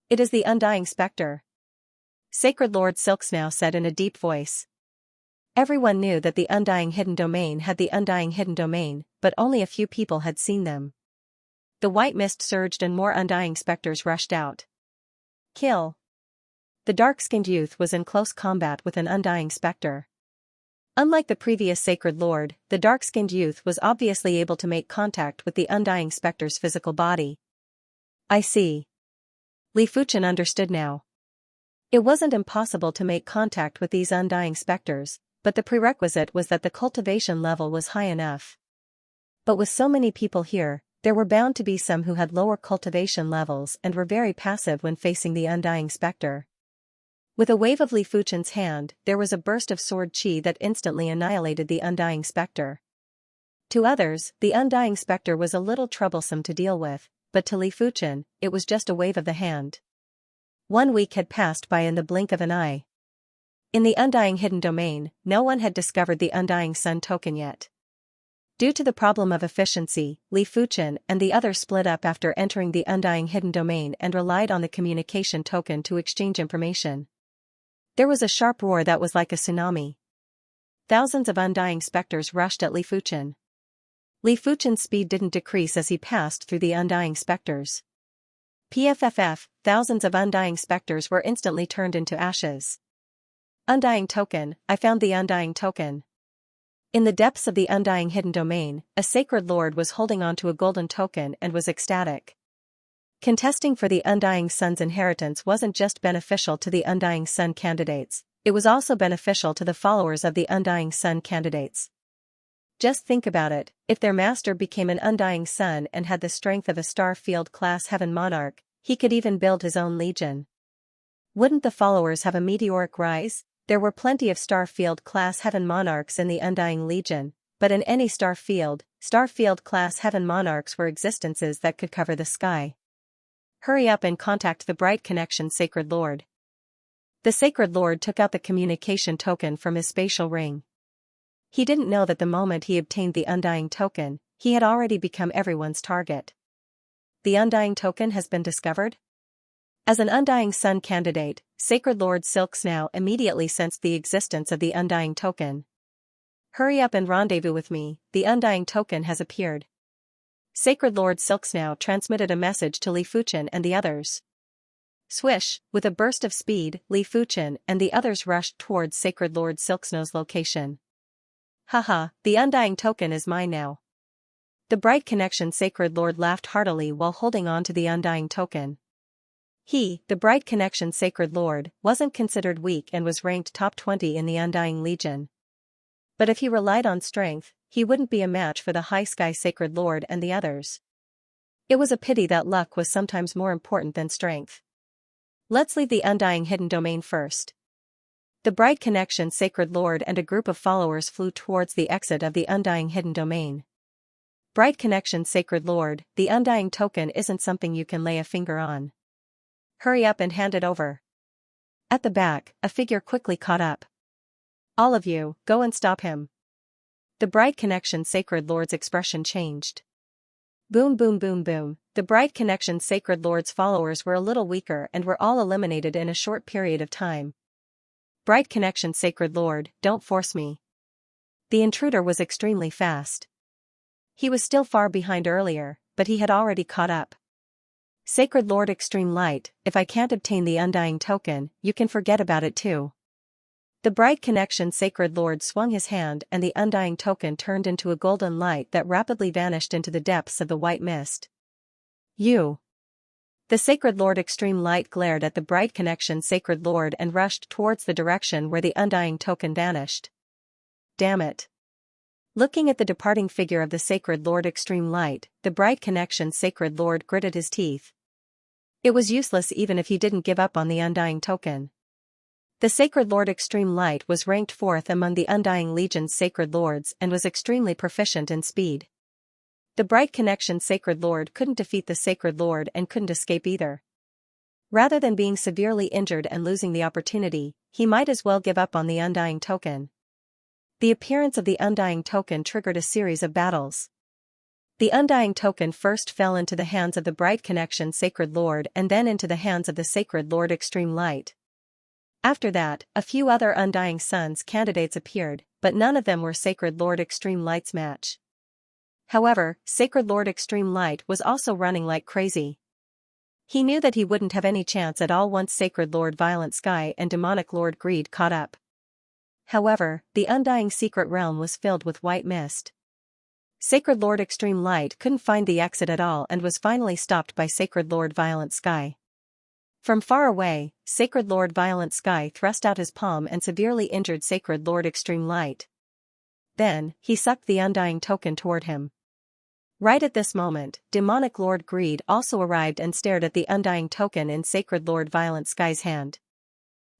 It is the Undying Spectre. Sacred Lord Xianxia said in a deep voice. Everyone knew that the Undying Hidden Domain had the Undying Hidden Domain, but only a few people had seen them. The white mist surged and more Undying Spectres rushed out. Kill. The dark-skinned youth was in close combat with an Undying Spectre. Unlike the previous Sacred Lord, the dark-skinned youth was obviously able to make contact with the Undying Spectre's physical body. I see. Li Fuchen understood now. It wasn't impossible to make contact with these Undying Spectres, but the prerequisite was that the cultivation level was high enough. But with so many people here, there were bound to be some who had lower cultivation levels and were very passive when facing the Undying Spectre. With a wave of Li Fuchen's hand, there was a burst of sword chi that instantly annihilated the Undying Spectre. To others, the Undying Spectre was a little troublesome to deal with, but to Li Fuchen, it was just a wave of the hand. 1 week had passed by in the blink of an eye. In the Undying Hidden Domain, no one had discovered the Undying Sun token yet. Due to the problem of efficiency, Li Fuchen and the others split up after entering the Undying Hidden Domain and relied on the communication token to exchange information. There was a sharp roar that was like a tsunami. Thousands of Undying Spectres rushed at Li Fuchen. Li Fuchen's speed didn't decrease as he passed through the Undying Spectres. PFFF, thousands of Undying Spectres were instantly turned into ashes. Undying Token, I found the Undying Token. In the depths of the Undying Hidden Domain, a Sacred Lord was holding onto a golden token and was ecstatic. Contesting for the Undying Sun's inheritance wasn't just beneficial to the Undying Sun candidates, it was also beneficial to the followers of the Undying Sun candidates. Just think about it, if their master became an Undying Sun and had the strength of a Starfield-class Heaven Monarch, he could even build his own legion. Wouldn't the followers have a meteoric rise? There were plenty of Starfield-class Heaven Monarchs in the Undying Legion, but in any star field class heaven monarchs were existences that could cover the sky. Hurry up and contact the Bright Connection Sacred Lord. The Sacred Lord took out the communication token from his spatial ring. He didn't know that the moment he obtained the Undying token, he had already become everyone's target. The Undying token has been discovered? As an Undying Sun candidate, Sacred Lord Xianxia immediately sensed the existence of the Undying token. Hurry up and rendezvous with me, the Undying token has appeared. Sacred Lord Xianxia transmitted a message to Li Fuchen and the others. Swish, with a burst of speed, Li Fuchen and the others rushed towards Sacred Lord Xianxia's location. Haha, the Undying token is mine now. The Bright Connection Sacred Lord laughed heartily while holding on to the Undying token. He, the Bright Connection Sacred Lord, wasn't considered weak and was ranked top 20 in the Undying Legion. But if he relied on strength, he wouldn't be a match for the High Sky Sacred Lord and the others. It was a pity that luck was sometimes more important than strength. Let's leave the Undying Hidden Domain first. The Bright Connection Sacred Lord and a group of followers flew towards the exit of the Undying Hidden Domain. Bright Connection Sacred Lord, the Undying token isn't something you can lay a finger on. Hurry up and hand it over. At the back, a figure quickly caught up. All of you, go and stop him. The Bright Connection Sacred Lord's expression changed. Boom boom boom boom, the Bright Connection Sacred Lord's followers were a little weaker and were all eliminated in a short period of time. Bright Connection Sacred Lord, don't force me. The intruder was extremely fast. He was still far behind earlier, but he had already caught up. Sacred Lord Extreme Light, if I can't obtain the Undying token, you can forget about it too. The Bright Connection Sacred Lord swung his hand and the Undying token turned into a golden light that rapidly vanished into the depths of the white mist. You. The Sacred Lord Extreme Light glared at the Bright Connection Sacred Lord and rushed towards the direction where the Undying token vanished. Damn it. Looking at the departing figure of the Sacred Lord Extreme Light, the Bright Connection Sacred Lord gritted his teeth. It was useless even if he didn't give up on the Undying token. The Sacred Lord Extreme Light was ranked 4th among the Undying Legion's Sacred Lords and was extremely proficient in speed. The Bright Connection Sacred Lord couldn't defeat the Sacred Lord and couldn't escape either. Rather than being severely injured and losing the opportunity, he might as well give up on the Undying token. The appearance of the Undying token triggered a series of battles. The Undying token first fell into the hands of the Bright Connection Sacred Lord and then into the hands of the Sacred Lord Extreme Light. After that, a few other Undying Suns candidates appeared, but none of them were Sacred Lord Extreme Light's match. However, Sacred Lord Extreme Light was also running like crazy. He knew that he wouldn't have any chance at all once Sacred Lord Violent Sky and Demonic Lord Greed caught up. However, the Undying Secret Realm was filled with white mist. Sacred Lord Extreme Light couldn't find the exit at all and was finally stopped by Sacred Lord Violent Sky. From far away, Sacred Lord Violent Sky thrust out his palm and severely injured Sacred Lord Extreme Light. Then, he sucked the Undying token toward him. Right at this moment, Demonic Lord Greed also arrived and stared at the Undying token in Sacred Lord Violent Sky's hand.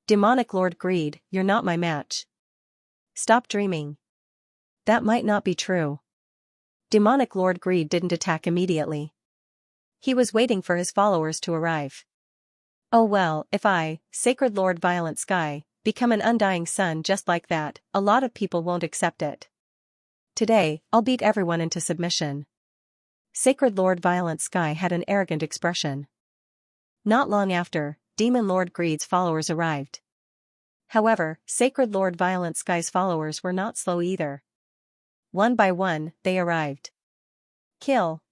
Demonic Lord Greed, you're not my match. Stop dreaming. That might not be true. Demonic Lord Greed didn't attack immediately. He was waiting for his followers to arrive. Oh well, if I, Sacred Lord Violent Sky, become an Undying Sun just like that, a lot of people won't accept it. Today, I'll beat everyone into submission. Sacred Lord Violent Sky had an arrogant expression. Not long after, Demon Lord Greed's followers arrived. However, Sacred Lord Violent Sky's followers were not slow either. One by one, they arrived. Kill.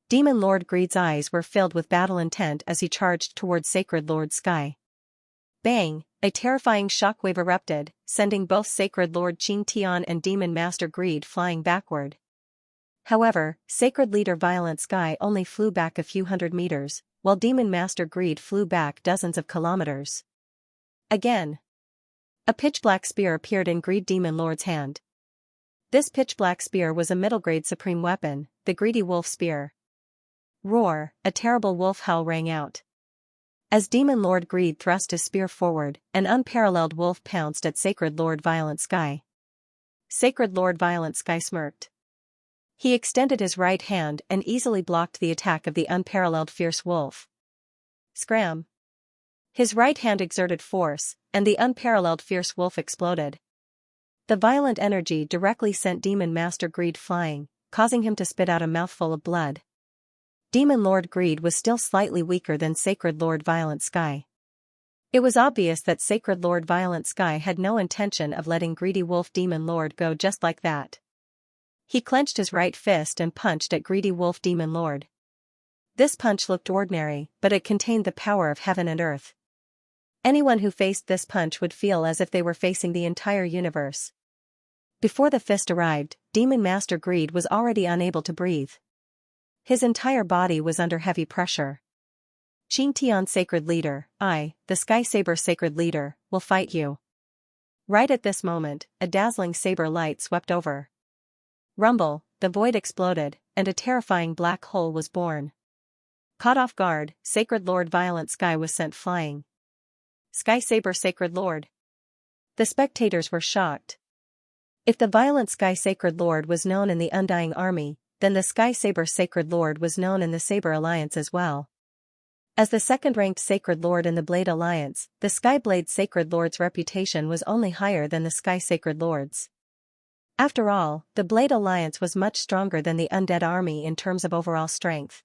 Demon Lord Greed's eyes were filled with battle intent as he charged towards Sacred Lord Sky. Bang! A terrifying shockwave erupted, sending both Sacred Lord Xianxia and Demon Master Greed flying backward. However, Sacred Leader Violent Sky only flew back a few hundred meters, while Demon Master Greed flew back dozens of kilometers. Again. A pitch-black spear appeared in Greed Demon Lord's hand. This pitch-black spear was a middle-grade supreme weapon, the Greedy Wolf Spear. Roar! A terrible wolf howl rang out. As Demon Lord Greed thrust his spear forward, an unparalleled wolf pounced at Sacred Lord Violent Sky. Sacred Lord Violent Sky smirked. He extended his right hand and easily blocked the attack of the unparalleled fierce wolf. Scram! His right hand exerted force, and the unparalleled fierce wolf exploded. The violent energy directly sent Demon Master Greed flying, causing him to spit out a mouthful of blood. Demon Lord Greed was still slightly weaker than Sacred Lord Violent Sky. It was obvious that Sacred Lord Violent Sky had no intention of letting Greedy Wolf Demon Lord go just like that. He clenched his right fist and punched at Greedy Wolf Demon Lord. This punch looked ordinary, but it contained the power of heaven and earth. Anyone who faced this punch would feel as if they were facing the entire universe. Before the fist arrived, Demon Master Greed was already unable to breathe. His entire body was under heavy pressure. Xianxia Sacred Leader, I, the Sky Saber Sacred Leader, will fight you. Right at this moment, a dazzling saber light swept over. Rumble, the void exploded, and a terrifying black hole was born. Caught off guard, Sacred Lord Violent Sky was sent flying. Sky Saber Sacred Lord. The spectators were shocked. If the Violent Sky Sacred Lord was known in the Undying Army, then the Sky Saber Sacred Lord was known in the Saber Alliance as well. As the second-ranked Sacred Lord in the Blade Alliance, the Sky Blade Sacred Lord's reputation was only higher than the Sky Sacred Lord's. After all, the Blade Alliance was much stronger than the Undead Army in terms of overall strength.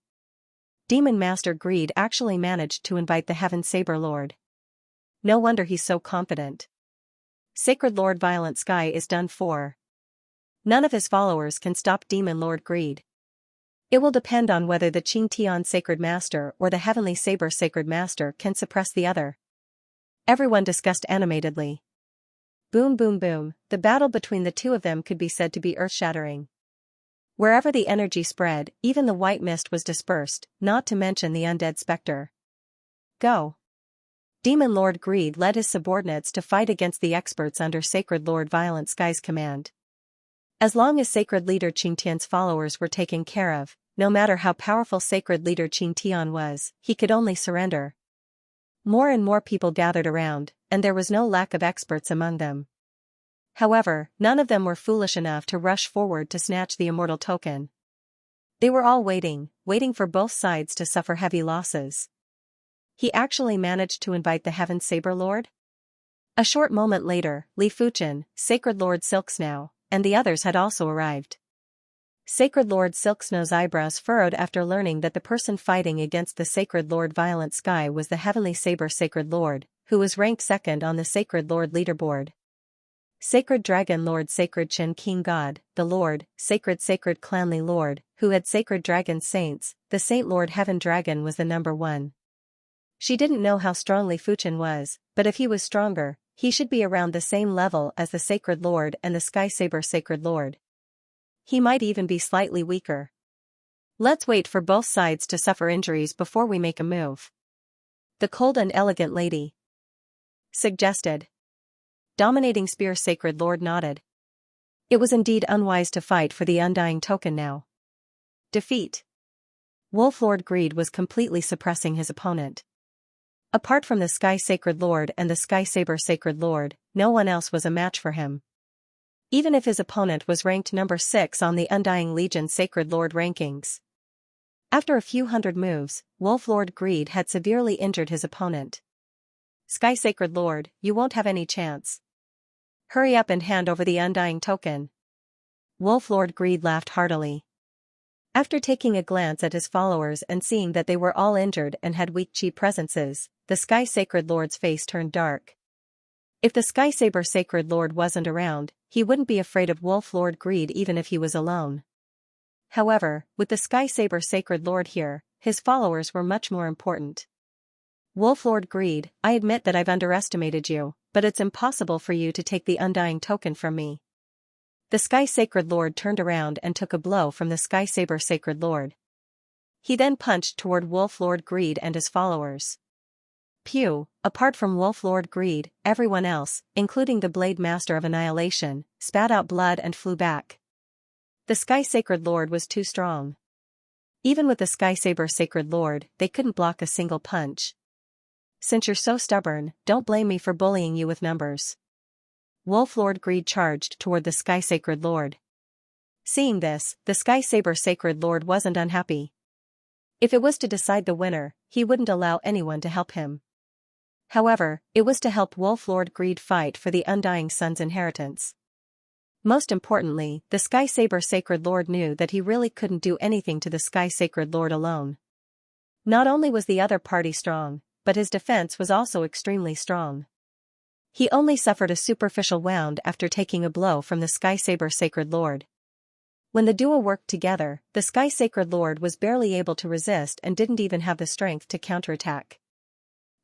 Demon Master Greed actually managed to invite the Heaven Saber Lord. No wonder he's so confident. Sacred Lord Violent Sky is done for. None of his followers can stop Demon Lord Greed. It will depend on whether the Xianxia Sacred Master or the Heavenly Saber Sacred Master can suppress the other. Everyone discussed animatedly. Boom boom boom, the battle between the two of them could be said to be earth-shattering. Wherever the energy spread, even the white mist was dispersed, not to mention the undead specter. Go! Demon Lord Greed led his subordinates to fight against the experts under Sacred Lord Violent Sky's command. As long as Sacred Leader Xianxia's followers were taken care of, no matter how powerful Sacred Leader Xianxia was, he could only surrender. More and more people gathered around, and there was no lack of experts among them. However, none of them were foolish enough to rush forward to snatch the immortal token. They were all waiting for both sides to suffer heavy losses. He actually managed to invite the Heaven Saber Lord? A short moment later, Li Fuchen, Sacred Lord Silksnow, and the others had also arrived. Sacred Lord Silksnow's eyebrows furrowed after learning that the person fighting against the Sacred Lord Violent Sky was the Heavenly Saber Sacred Lord, who was ranked second on the Sacred Lord leaderboard. Sacred Dragon Lord Sacred Chen King God, the Lord, Sacred Clanly Lord, who had Sacred Dragon Saints, the Saint Lord Heaven Dragon was the number one. She didn't know how strong Li Fuchen was, but if he was stronger, he should be around the same level as the Sacred Lord and the Sky Saber Sacred Lord. He might even be slightly weaker. Let's wait for both sides to suffer injuries before we make a move. The Cold and Elegant Lady suggested. Dominating Spear Sacred Lord nodded. It was indeed unwise to fight for the Undying Token now. Defeat. Wolf Lord Greed was completely suppressing his opponent. Apart from the Sky Sacred Lord and the Sky Saber Sacred Lord, no one else was a match for him. Even if his opponent was ranked number 6 on the Undying Legion Sacred Lord rankings. After a few hundred moves, Wolf Lord Greed had severely injured his opponent. Sky Sacred Lord, you won't have any chance. Hurry up and hand over the Undying Token. Wolf Lord Greed laughed heartily. After taking a glance at his followers and seeing that they were all injured and had weak chi presences, the Sky Sacred Lord's face turned dark. If the Sky Saber Sacred Lord wasn't around, he wouldn't be afraid of Wolf Lord Greed even if he was alone. However, with the Sky Saber Sacred Lord here, his followers were much more important. Wolf Lord Greed, I admit that I've underestimated you, but it's impossible for you to take the Undying Token from me. The Sky Sacred Lord turned around and took a blow from the Sky Saber Sacred Lord. He then punched toward Wolf Lord Greed and his followers. Pew, apart from Wolf Lord Greed, everyone else, including the Blade Master of Annihilation, spat out blood and flew back. The Sky Sacred Lord was too strong. Even with the Sky Saber Sacred Lord, they couldn't block a single punch. Since you're so stubborn, don't blame me for bullying you with numbers. Wolf Lord Greed charged toward the Sky Sacred Lord. Seeing this, the Sky Saber Sacred Lord wasn't unhappy. If it was to decide the winner, he wouldn't allow anyone to help him. However, it was to help Wolf Lord Greed fight for the Undying Sun's inheritance. Most importantly, the Sky Saber Sacred Lord knew that he really couldn't do anything to the Sky Sacred Lord alone. Not only was the other party strong, but his defense was also extremely strong. He only suffered a superficial wound after taking a blow from the Sky Saber Sacred Lord. When the duo worked together, the Sky Sacred Lord was barely able to resist and didn't even have the strength to counterattack.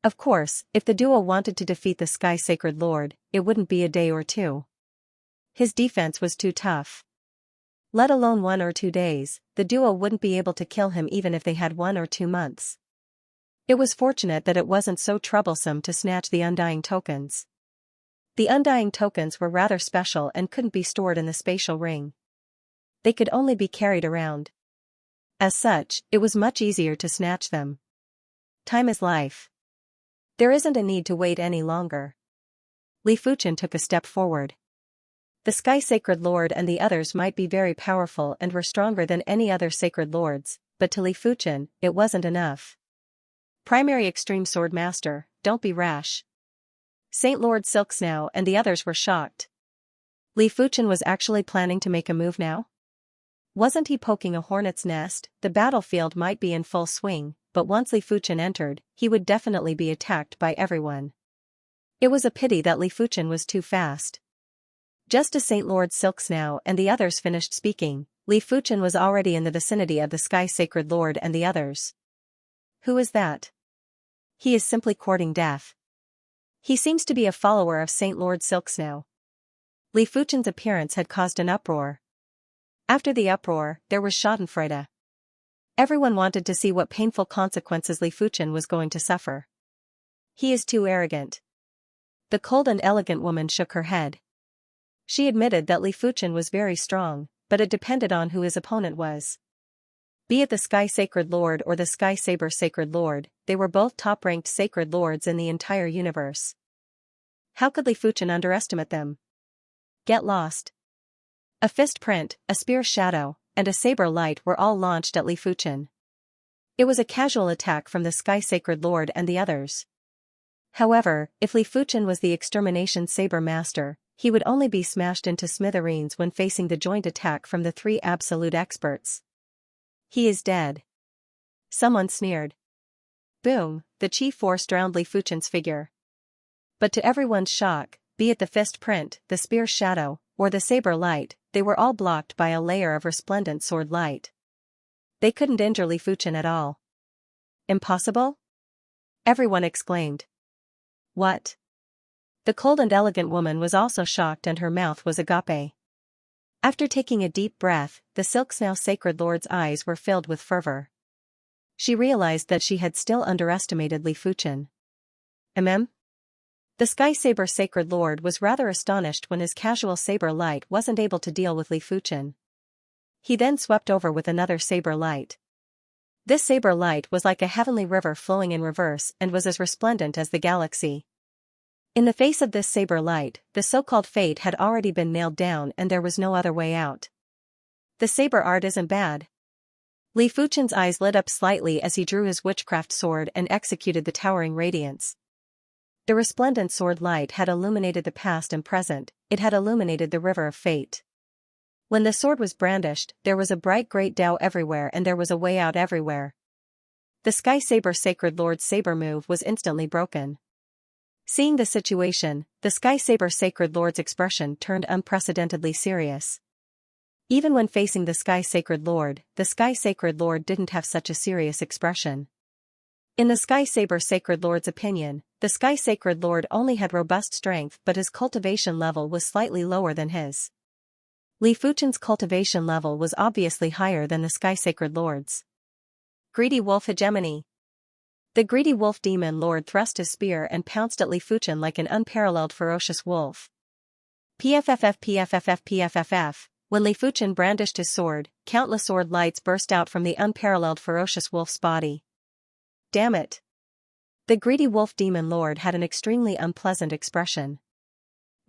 Of course, if the duo wanted to defeat the Sky Sacred Lord, it wouldn't be a day or two. His defense was too tough. Let alone 1 or 2 days, the duo wouldn't be able to kill him even if they had 1 or 2 months. It was fortunate that it wasn't so troublesome to snatch the Undying tokens. The Undying tokens were rather special and couldn't be stored in the spatial ring. They could only be carried around. As such, it was much easier to snatch them. Time is life. There isn't a need to wait any longer. Li Fuchen took a step forward. The Sky Sacred Lord and the others might be very powerful and were stronger than any other Sacred Lords, but to Li Fuchen, it wasn't enough. Primary Extreme Sword Master, don't be rash. Saint Lord Xianxia and the others were shocked. Li Fuchen was actually planning to make a move now? Wasn't he poking a hornet's nest? The battlefield might be in full swing, but once Li Fuchen entered, he would definitely be attacked by everyone. It was a pity that Li Fuchen was too fast. Just as Saint Lord Xianxia and the others finished speaking, Li Fuchen was already in the vicinity of the Sky Sacred Lord and the others. Who is that? He is simply courting death. He seems to be a follower of Saint Lord Xianxia. Li Fuchen's appearance had caused an uproar. After the uproar, there was schadenfreude. Everyone wanted to see what painful consequences Li Fuchen was going to suffer. He is too arrogant. The cold and elegant woman shook her head. She admitted that Li Fuchen was very strong, but it depended on who his opponent was. Be it the Sky Sacred Lord or the Sky Saber Sacred Lord, they were both top-ranked Sacred Lords in the entire universe. How could Li Fuchen underestimate them? Get lost. A fist print, a spear shadow, and a saber light were all launched at Li Fuchen. It was a casual attack from the Sky Sacred Lord and the others. However, if Li Fuchen was the Extermination Saber Master, he would only be smashed into smithereens when facing the joint attack from the 3 absolute experts. He is dead. Someone sneered. Boom, the chi force drowned Li Fuchen's figure. But to everyone's shock, be it the fist print, the spear shadow, or the saber light, they were all blocked by a layer of resplendent sword light. They couldn't injure Li Fuchen at all. Impossible? Everyone exclaimed. What? The cold and elegant woman was also shocked and her mouth was agape. After taking a deep breath, the Xianxia Sacred Lord's eyes were filled with fervor. She realized that she had still underestimated Li Fuchen. The Sky Saber Sacred Lord was rather astonished when his casual saber light wasn't able to deal with Li Fuchen. He then swept over with another saber light. This saber light was like a heavenly river flowing in reverse and was as resplendent as the galaxy. In the face of this saber light, the so-called fate had already been nailed down and there was no other way out. The saber art isn't bad. Li Fuchen's eyes lit up slightly as he drew his witchcraft sword and executed the towering radiance. The resplendent sword light had illuminated the past and present, it had illuminated the river of fate. When the sword was brandished, there was a bright great Tao everywhere and there was a way out everywhere. The Sky Saber Sacred Lord's saber move was instantly broken. Seeing the situation, the Sky Saber Sacred Lord's expression turned unprecedentedly serious. Even when facing the Sky Sacred Lord, the Sky Sacred Lord didn't have such a serious expression. In the Sky Saber Sacred Lord's opinion, the Sky Sacred Lord only had robust strength but his cultivation level was slightly lower than his. Li Fuchen's cultivation level was obviously higher than the Sky Sacred Lord's. Greedy Wolf Hegemony. The greedy wolf demon lord thrust his spear and pounced at Li Fuchen like an unparalleled ferocious wolf. PFFF. When Li Fuchen brandished his sword, countless sword lights burst out from the unparalleled ferocious wolf's body. Damn it! The greedy wolf demon lord had an extremely unpleasant expression.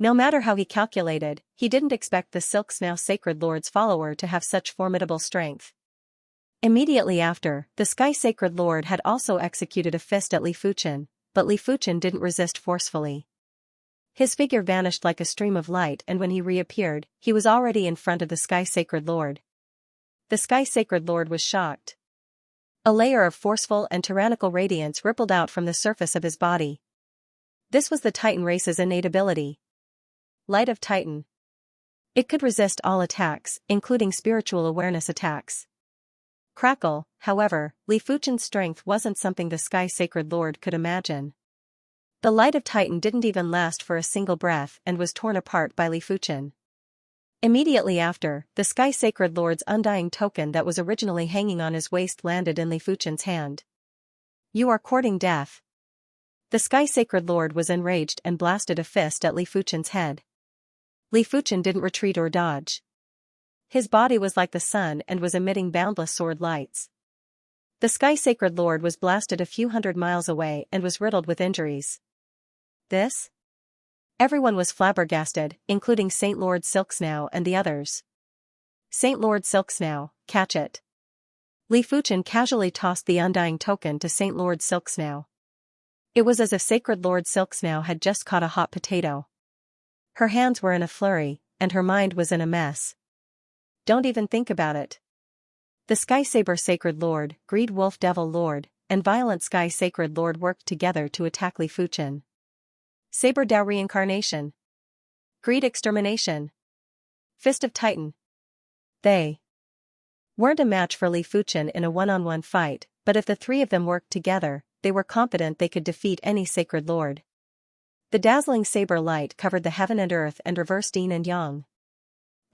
No matter how he calculated, he didn't expect the Silk Snow Sacred Lord's follower to have such formidable strength. Immediately after, the Sky Sacred Lord had also executed a fist at Li Fuchen, but Li Fuchen didn't resist forcefully. His figure vanished like a stream of light, and when he reappeared, he was already in front of the Sky Sacred Lord. The Sky Sacred Lord was shocked. A layer of forceful and tyrannical radiance rippled out from the surface of his body. This was the Titan race's innate ability. Light of Titan. It could resist all attacks, including spiritual awareness attacks. Crackle, however, Li Fuchen's strength wasn't something the Sky Sacred Lord could imagine. The light of Titan didn't even last for a single breath and was torn apart by Li Fuchen. Immediately after, the Sky Sacred Lord's undying token that was originally hanging on his waist landed in Li Fuchen's hand. You are courting death. The Sky Sacred Lord was enraged and blasted a fist at Li Fuchen's head. Li Fuchen didn't retreat or dodge. His body was like the sun and was emitting boundless sword lights. The Sky Sacred Lord was blasted a few hundred miles away and was riddled with injuries. This? Everyone was flabbergasted, including Saint Lord Silksnow and the others. Saint Lord Silksnow, catch it. Li Fuchen casually tossed the undying token to Saint Lord Silksnow. It was as if Sacred Lord Silksnow had just caught a hot potato. Her hands were in a flurry, and her mind was in a mess. Don't even think about it. The Sky Saber Sacred Lord, Greed Wolf Devil Lord, and Violent Sky Sacred Lord worked together to attack Li Fuchen. Saber Dao Reincarnation. Greed Extermination. Fist of Titan. They weren't a match for Li Fuchen in a one-on-one fight, but if the three of them worked together, they were confident they could defeat any Sacred Lord. The dazzling saber light covered the heaven and earth and reversed yin and yang.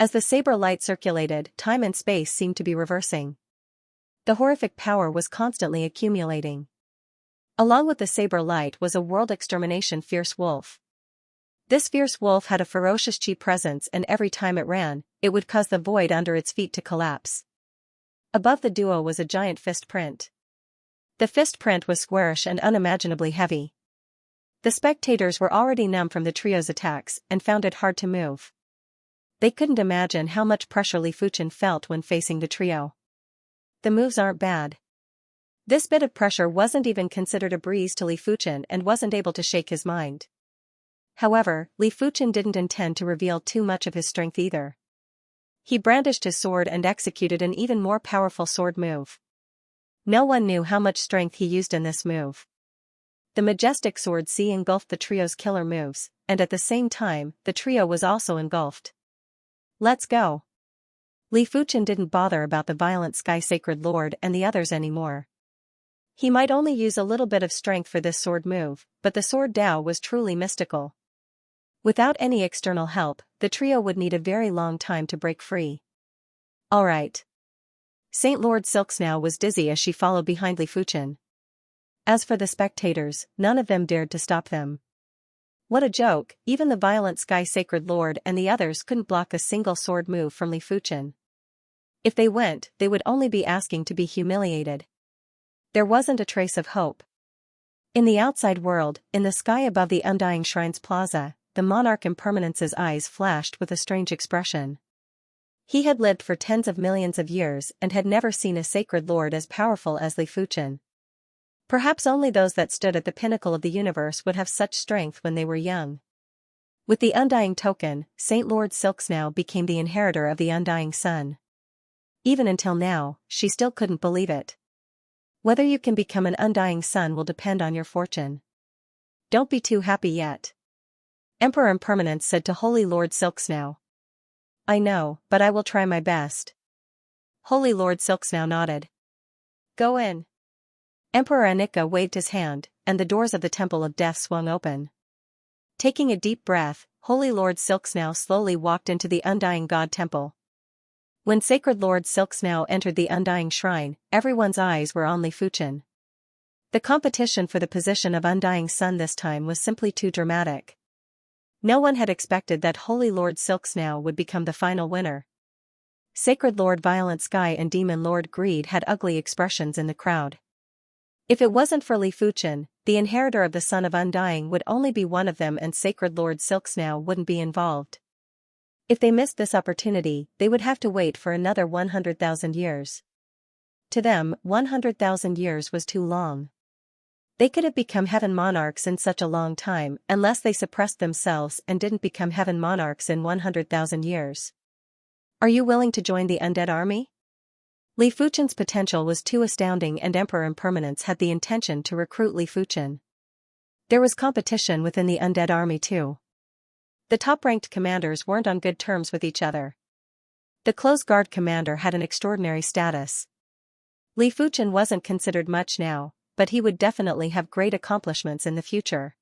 As the saber light circulated, time and space seemed to be reversing. The horrific power was constantly accumulating. Along with the saber light was a world extermination fierce wolf. This fierce wolf had a ferocious chi presence, and every time it ran, it would cause the void under its feet to collapse. Above the duo was a giant fist print. The fist print was squarish and unimaginably heavy. The spectators were already numb from the trio's attacks and found it hard to move. They couldn't imagine how much pressure Li Fuchen felt when facing the trio. The moves aren't bad. This bit of pressure wasn't even considered a breeze to Li Fuchen and wasn't able to shake his mind. However, Li Fuchen didn't intend to reveal too much of his strength either. He brandished his sword and executed an even more powerful sword move. No one knew how much strength he used in this move. The majestic sword C engulfed the trio's killer moves, and at the same time, the trio was also engulfed. Let's go. Li Fuchen didn't bother about the Violent Sky Sacred Lord and the others anymore. He might only use a little bit of strength for this sword move, but the sword Dao was truly mystical. Without any external help, the trio would need a very long time to break free. Alright. Saint Lord Silksnow was dizzy as she followed behind Li Fuchen. As for the spectators, none of them dared to stop them. What a joke, even the Violent Sky Sacred Lord and the others couldn't block a single sword move from Li Fuchen. If they went, they would only be asking to be humiliated. There wasn't a trace of hope. In the outside world, in the sky above the Undying Shrine's plaza, the monarch Impermanence's eyes flashed with a strange expression. He had lived for tens of millions of years and had never seen a Sacred Lord as powerful as Li Fuchen. Perhaps only those that stood at the pinnacle of the universe would have such strength when they were young. With the Undying token, Saint Lord Silksnow became the inheritor of the Undying Sun. Even until now, she still couldn't believe it. Whether you can become an Undying Sun will depend on your fortune. Don't be too happy yet. Emperor Impermanence said to Holy Lord Silksnow. I know, but I will try my best. Holy Lord Silksnow nodded. Go in. Emperor Anika waved his hand, and the doors of the Temple of Death swung open. Taking a deep breath, Holy Lord Silksnow slowly walked into the Undying God Temple. When Sacred Lord Silksnow entered the Undying Shrine, everyone's eyes were on Li Fuchen. The competition for the position of Undying Sun this time was simply too dramatic. No one had expected that Holy Lord Silksnow would become the final winner. Sacred Lord Violent Sky and Demon Lord Greed had ugly expressions in the crowd. If it wasn't for Li Fuchen, the inheritor of the Son of Undying would only be one of them and Sacred Lord Xianxia wouldn't be involved. If they missed this opportunity, they would have to wait for another 100,000 years. To them, 100,000 years was too long. They could have become heaven monarchs in such a long time unless they suppressed themselves and didn't become heaven monarchs in 100,000 years. Are you willing to join the undead army? Li Fuchen's potential was too astounding, and Emperor Impermanence had the intention to recruit Li Fuchen. There was competition within the undead army too. The top-ranked commanders weren't on good terms with each other. The close guard commander had an extraordinary status. Li Fuchen wasn't considered much now, but he would definitely have great accomplishments in the future.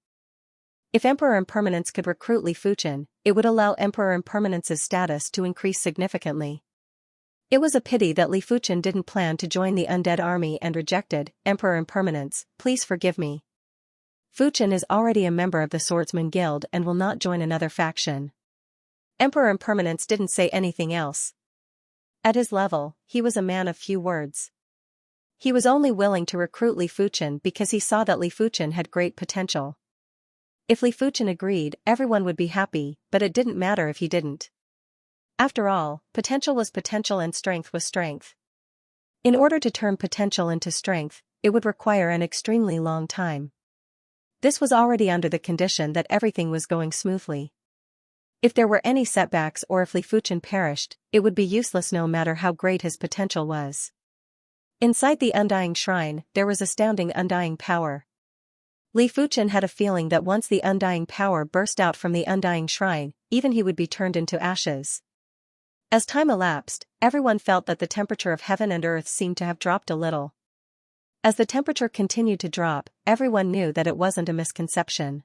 If Emperor Impermanence could recruit Li Fuchen, it would allow Emperor Impermanence's status to increase significantly. It was a pity that Li Fuchen didn't plan to join the undead army and rejected, "Emperor Impermanence, please forgive me. Fuchen is already a member of the Swordsman Guild and will not join another faction." Emperor Impermanence didn't say anything else. At his level, he was a man of few words. He was only willing to recruit Li Fuchen because he saw that Li Fuchen had great potential. If Li Fuchen agreed, everyone would be happy, but it didn't matter if he didn't. After all, potential was potential and strength was strength. In order to turn potential into strength, it would require an extremely long time. This was already under the condition that everything was going smoothly. If there were any setbacks or if Li Fuchen perished, it would be useless no matter how great his potential was. Inside the Undying Shrine, there was astounding undying power. Li Fuchen had a feeling that once the undying power burst out from the Undying Shrine, even he would be turned into ashes. As time elapsed, everyone felt that the temperature of heaven and earth seemed to have dropped a little. As the temperature continued to drop, everyone knew that it wasn't a misconception.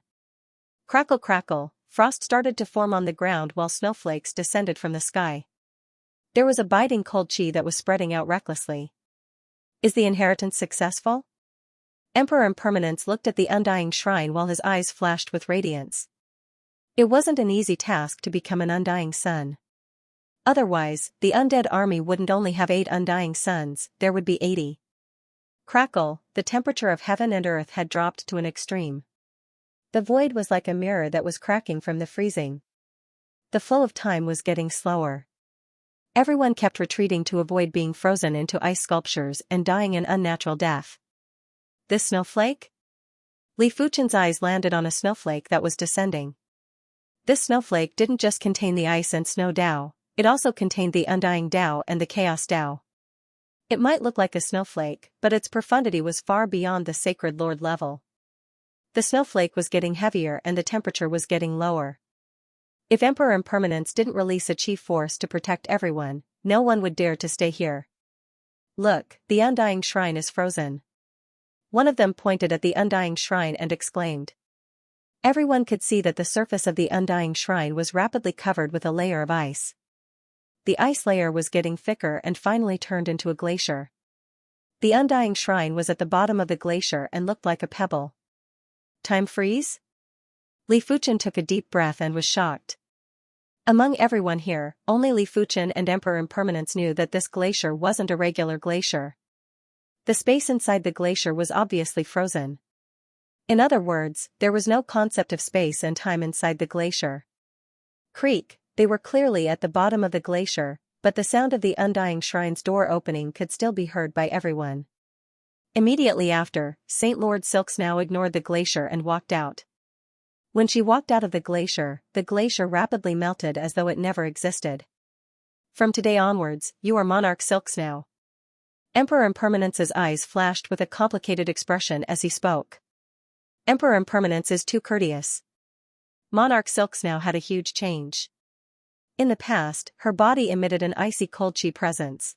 Crackle crackle, frost started to form on the ground while snowflakes descended from the sky. There was a biting cold chi that was spreading out recklessly. Is the inheritance successful? Emperor Impermanence looked at the Undying Shrine while his eyes flashed with radiance. It wasn't an easy task to become an Undying Sun. Otherwise, the undead army wouldn't only have 8 Undying Suns, there would be 80. Crackle, the temperature of heaven and earth had dropped to an extreme. The void was like a mirror that was cracking from the freezing. The flow of time was getting slower. Everyone kept retreating to avoid being frozen into ice sculptures and dying an unnatural death. This snowflake? Li Fuchen's eyes landed on a snowflake that was descending. This snowflake didn't just contain the ice and snow Dao, it also contained the Undying Dao and the Chaos Dao. It might look like a snowflake, but its profundity was far beyond the Sacred Lord level. The snowflake was getting heavier and the temperature was getting lower. If Emperor Impermanence didn't release a chief force to protect everyone, no one would dare to stay here. Look, the Undying Shrine is frozen. One of them pointed at the Undying Shrine and exclaimed. Everyone could see that the surface of the Undying Shrine was rapidly covered with a layer of ice. The ice layer was getting thicker and finally turned into a glacier. The Undying Shrine was at the bottom of the glacier and looked like a pebble. Time freeze? Li Fuchen took a deep breath and was shocked. Among everyone here, only Li Fuchen and Emperor Impermanence knew that this glacier wasn't a regular glacier. The space inside the glacier was obviously frozen. In other words, there was no concept of space and time inside the glacier. Creak, they were clearly at the bottom of the glacier, but the sound of the Undying Shrine's door opening could still be heard by everyone. Immediately after, Saint Lord Xianxia ignored the glacier and walked out. When she walked out of the glacier rapidly melted as though it never existed. From today onwards, you are Monarch Xianxia. Emperor Impermanence's eyes flashed with a complicated expression as he spoke. Emperor Impermanence is too courteous. Monarch Xianxia had a huge change. In the past, her body emitted an icy cold chi presence.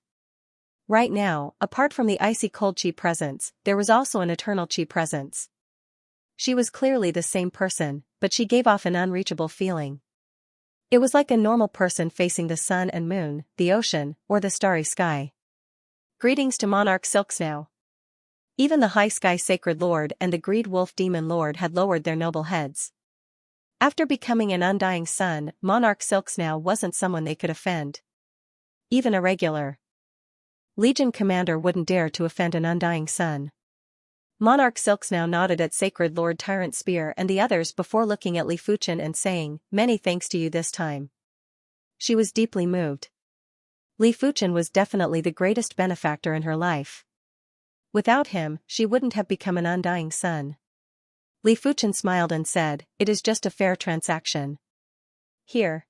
Right now, apart from the icy cold chi presence, there was also an eternal chi presence. She was clearly the same person, but she gave off an unreachable feeling. It was like a normal person facing the sun and moon, the ocean, or the starry sky. Greetings to Monarch Xianxia. Even the High Sky Sacred Lord and the Greed Wolf Demon Lord had lowered their noble heads. After becoming an Undying Sun, Monarch Xianxia wasn't someone they could offend. Even a regular Legion commander wouldn't dare to offend an Undying Sun. Monarch Xianxia nodded at Sacred Lord Tyrant Spear and the others before looking at Li Fuchen and saying, "Many thanks to you this time." She was deeply moved. Li Fuchen was definitely the greatest benefactor in her life. Without him, she wouldn't have become an undying sun. Li Fuchen smiled and said, "It is just a fair transaction. Here."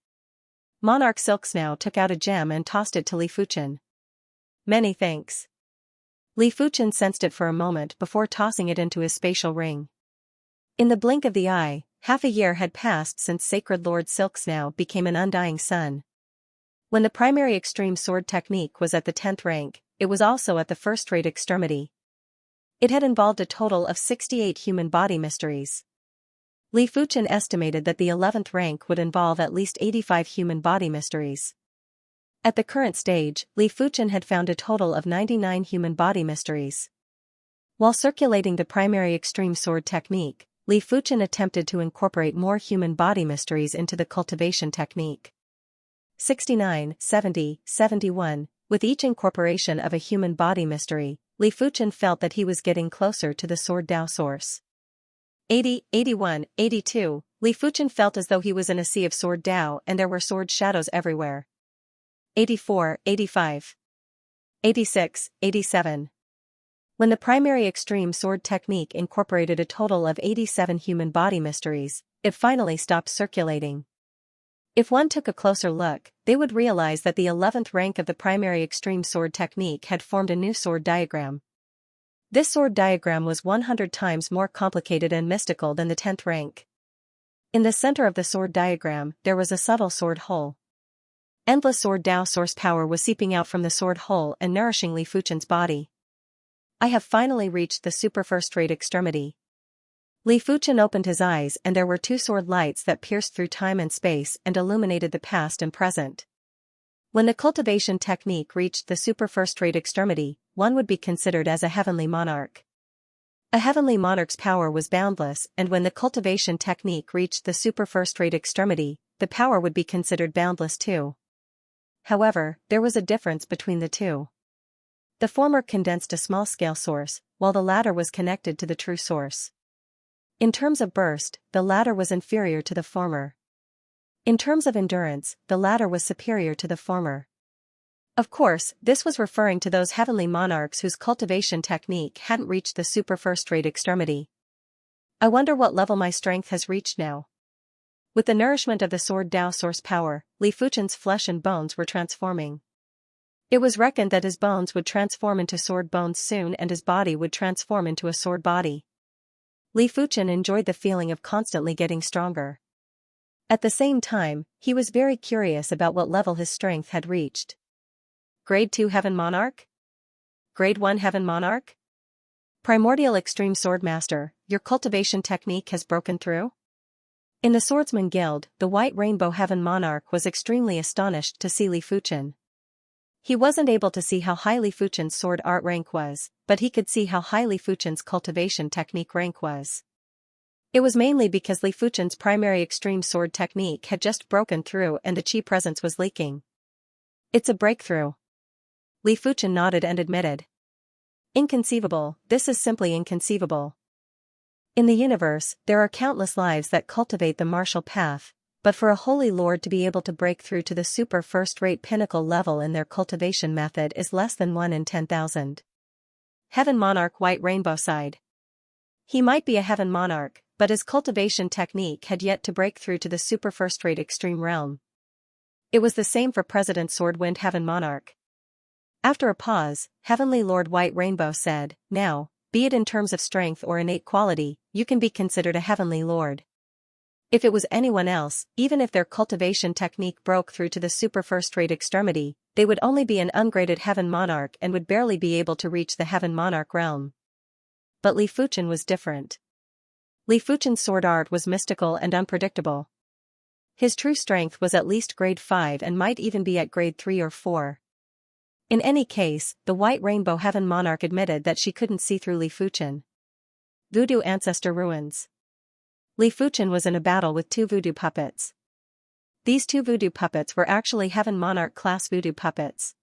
Monarch Xianxia took out a gem and tossed it to Li Fuchen. "Many thanks." Li Fuchen sensed it for a moment before tossing it into his spatial ring. In the blink of the eye, half a year had passed since Sacred Lord Xianxia became an undying sun. When the primary extreme sword technique was at the 10th rank, it was also at the first-rate extremity. It had involved a total of 68 human body mysteries. Li Fuchen estimated that the 11th rank would involve at least 85 human body mysteries. At the current stage, Li Fuchen had found a total of 99 human body mysteries. While circulating the primary extreme sword technique, Li Fuchen attempted to incorporate more human body mysteries into the cultivation technique. 69, 70, 71, with each incorporation of a human body mystery, Li Fuchen felt that he was getting closer to the sword Dao source. 80, 81, 82, Li Fuchen felt as though he was in a sea of sword Dao and there were sword shadows everywhere. 84, 85, 86, 87. When the primary extreme sword technique incorporated a total of 87 human body mysteries, it finally stopped circulating. If one took a closer look, they would realize that the 11th rank of the primary extreme sword technique had formed a new sword diagram. This sword diagram was 100 times more complicated and mystical than the 10th rank. In the center of the sword diagram, there was a subtle sword hole. Endless sword Dao source power was seeping out from the sword hole and nourishing Li Fuchen's body. "I have finally reached the super first-rate extremity." Li Fuchen opened his eyes and there were two sword lights that pierced through time and space and illuminated the past and present. When the cultivation technique reached the super first-rate extremity, one would be considered as a heavenly monarch. A heavenly monarch's power was boundless, and when the cultivation technique reached the super first-rate extremity, the power would be considered boundless too. However, there was a difference between the two. The former condensed a small-scale source, while the latter was connected to the true source. In terms of burst, the latter was inferior to the former. In terms of endurance, the latter was superior to the former. Of course, this was referring to those heavenly monarchs whose cultivation technique hadn't reached the super first-rate extremity. "I wonder what level my strength has reached now." With the nourishment of the sword Dao source power, Li Fuchen's flesh and bones were transforming. It was reckoned that his bones would transform into sword bones soon and his body would transform into a sword body. Li Fuchen enjoyed the feeling of constantly getting stronger. At the same time, he was very curious about what level his strength had reached. Grade 2 Heaven Monarch? Grade 1 Heaven Monarch? Primordial Extreme Sword Master, your cultivation technique has broken through? In the Swordsman Guild, the White Rainbow Heaven Monarch was extremely astonished to see Li Fuchen. He wasn't able to see how high Li Fuchen's sword art rank was, but he could see how high Li Fuchen's cultivation technique rank was. It was mainly because Li Fuchen's primary extreme sword technique had just broken through and the chi presence was leaking. "It's a breakthrough." Li Fuchen nodded and admitted. "Inconceivable, this is simply inconceivable. In the universe, there are countless lives that cultivate the martial path, but for a holy lord to be able to break through to the super first-rate pinnacle level in their cultivation method is less than 1 in 10,000. Heaven Monarch White Rainbow sighed. He might be a heaven monarch, but his cultivation technique had yet to break through to the super first-rate extreme realm. It was the same for President Swordwind Heaven Monarch. After a pause, Heavenly Lord White Rainbow said, "Now, be it in terms of strength or innate quality, you can be considered a heavenly lord. If it was anyone else, even if their cultivation technique broke through to the super first-rate extremity, they would only be an ungraded heaven monarch and would barely be able to reach the heaven monarch realm." But Li Fuchen was different. Li Fuchen's sword art was mystical and unpredictable. His true strength was at least grade 5 and might even be at grade 3 or 4. In any case, the White Rainbow Heaven Monarch admitted that she couldn't see through Li Fuchen. Voodoo Ancestor Ruins. Li Fuchen was in a battle with two voodoo puppets. These two voodoo puppets were actually Heaven Monarch class voodoo puppets.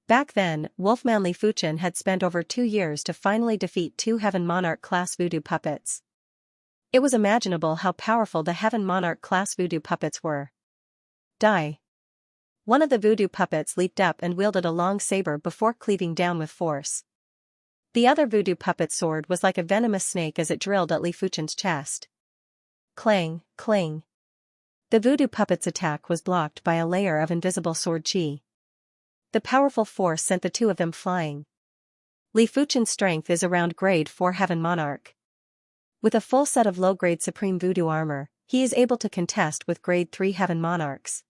Back then, Wolfman Li Fuchen had spent over 2 years to finally defeat 2 Heaven Monarch-class voodoo puppets. It was imaginable how powerful the Heaven Monarch-class voodoo puppets were. Die. One of the voodoo puppets leaped up and wielded a long saber before cleaving down with force. The other voodoo puppet's sword was like a venomous snake as it drilled at Li Fuchen's chest. Clang, clang. The voodoo puppet's attack was blocked by a layer of invisible sword chi. The powerful force sent the two of them flying. Li Fuchen's strength is around grade 4 Heaven Monarch. With a full set of low-grade Supreme Voodoo armor, he is able to contest with grade 3 Heaven Monarchs.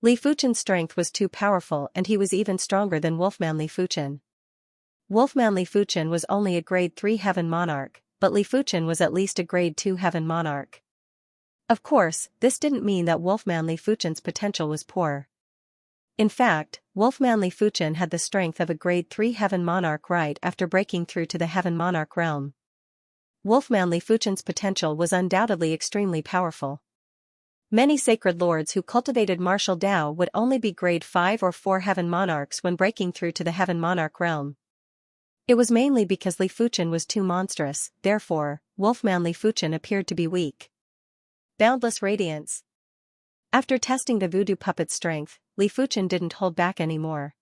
Li Fuchen's strength was too powerful and he was even stronger than Wolfman Li Fuchen. Wolfman Li Fuchen was only a grade 3 Heaven Monarch, but Li Fuchen was at least a grade 2 Heaven Monarch. Of course, this didn't mean that Wolfman Li Fuchen's potential was poor. In fact, Wolfman Li Fuchen had the strength of a grade 3 Heaven Monarch right after breaking through to the Heaven Monarch realm. Wolfman Li Fuchen's potential was undoubtedly extremely powerful. Many sacred lords who cultivated martial Dao would only be grade 5 or 4 Heaven Monarchs when breaking through to the Heaven Monarch realm. It was mainly because Li Fuchen was too monstrous, therefore, Wolfman Li Fuchen appeared to be weak. Boundless Radiance. After testing the voodoo puppet's strength, Li Fuchen didn't hold back anymore.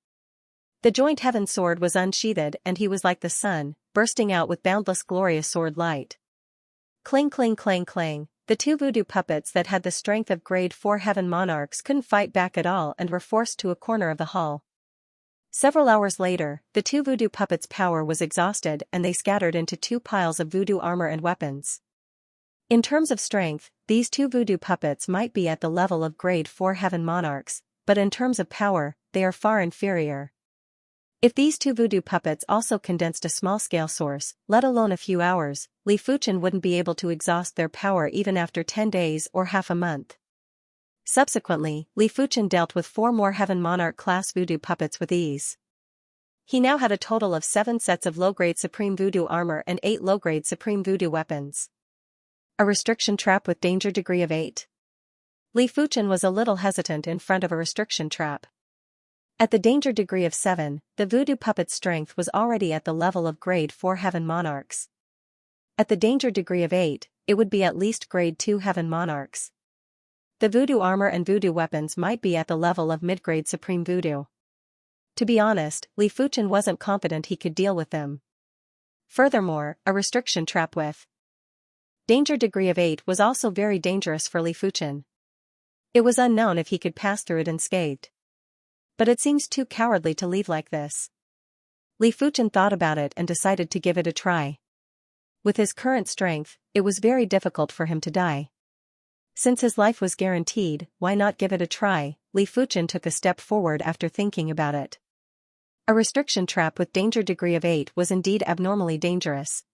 The joint heaven sword was unsheathed and he was like the sun, bursting out with boundless glorious sword light. Clang clang clang clang, the two voodoo puppets that had the strength of grade 4 Heaven Monarchs couldn't fight back at all and were forced to a corner of the hall. Several hours later, the two voodoo puppets' power was exhausted and they scattered into 2 piles of voodoo armor and weapons. In terms of strength, these two voodoo puppets might be at the level of grade 4 Heaven Monarchs, but in terms of power, they are far inferior. If these two voodoo puppets also condensed a small-scale source, let alone a few hours, Li Fuchen wouldn't be able to exhaust their power even after 10 days or half a month. Subsequently, Li Fuchen dealt with 4 more Heaven Monarch-class voodoo puppets with ease. He now had a total of 7 sets of low-grade Supreme Voodoo armor and 8 low-grade Supreme Voodoo weapons. A restriction trap with danger degree of 8. Li Fuchen was a little hesitant in front of a restriction trap. At the danger degree of 7, the voodoo puppet's strength was already at the level of grade 4 Heaven Monarchs. At the danger degree of 8, it would be at least grade 2 Heaven Monarchs. The voodoo armor and voodoo weapons might be at the level of mid-grade Supreme Voodoo. To be honest, Li Fuchen wasn't confident he could deal with them. Furthermore, a restriction trap with danger degree of 8 was also very dangerous for Li Fuchen. It was unknown if he could pass through it unscathed. But it seems too cowardly to leave like this. Li Fuchen thought about it and decided to give it a try. With his current strength, it was very difficult for him to die. Since his life was guaranteed, why not give it a try? Li Fuchen took a step forward after thinking about it. A restriction trap with danger degree of 8 was indeed abnormally dangerous.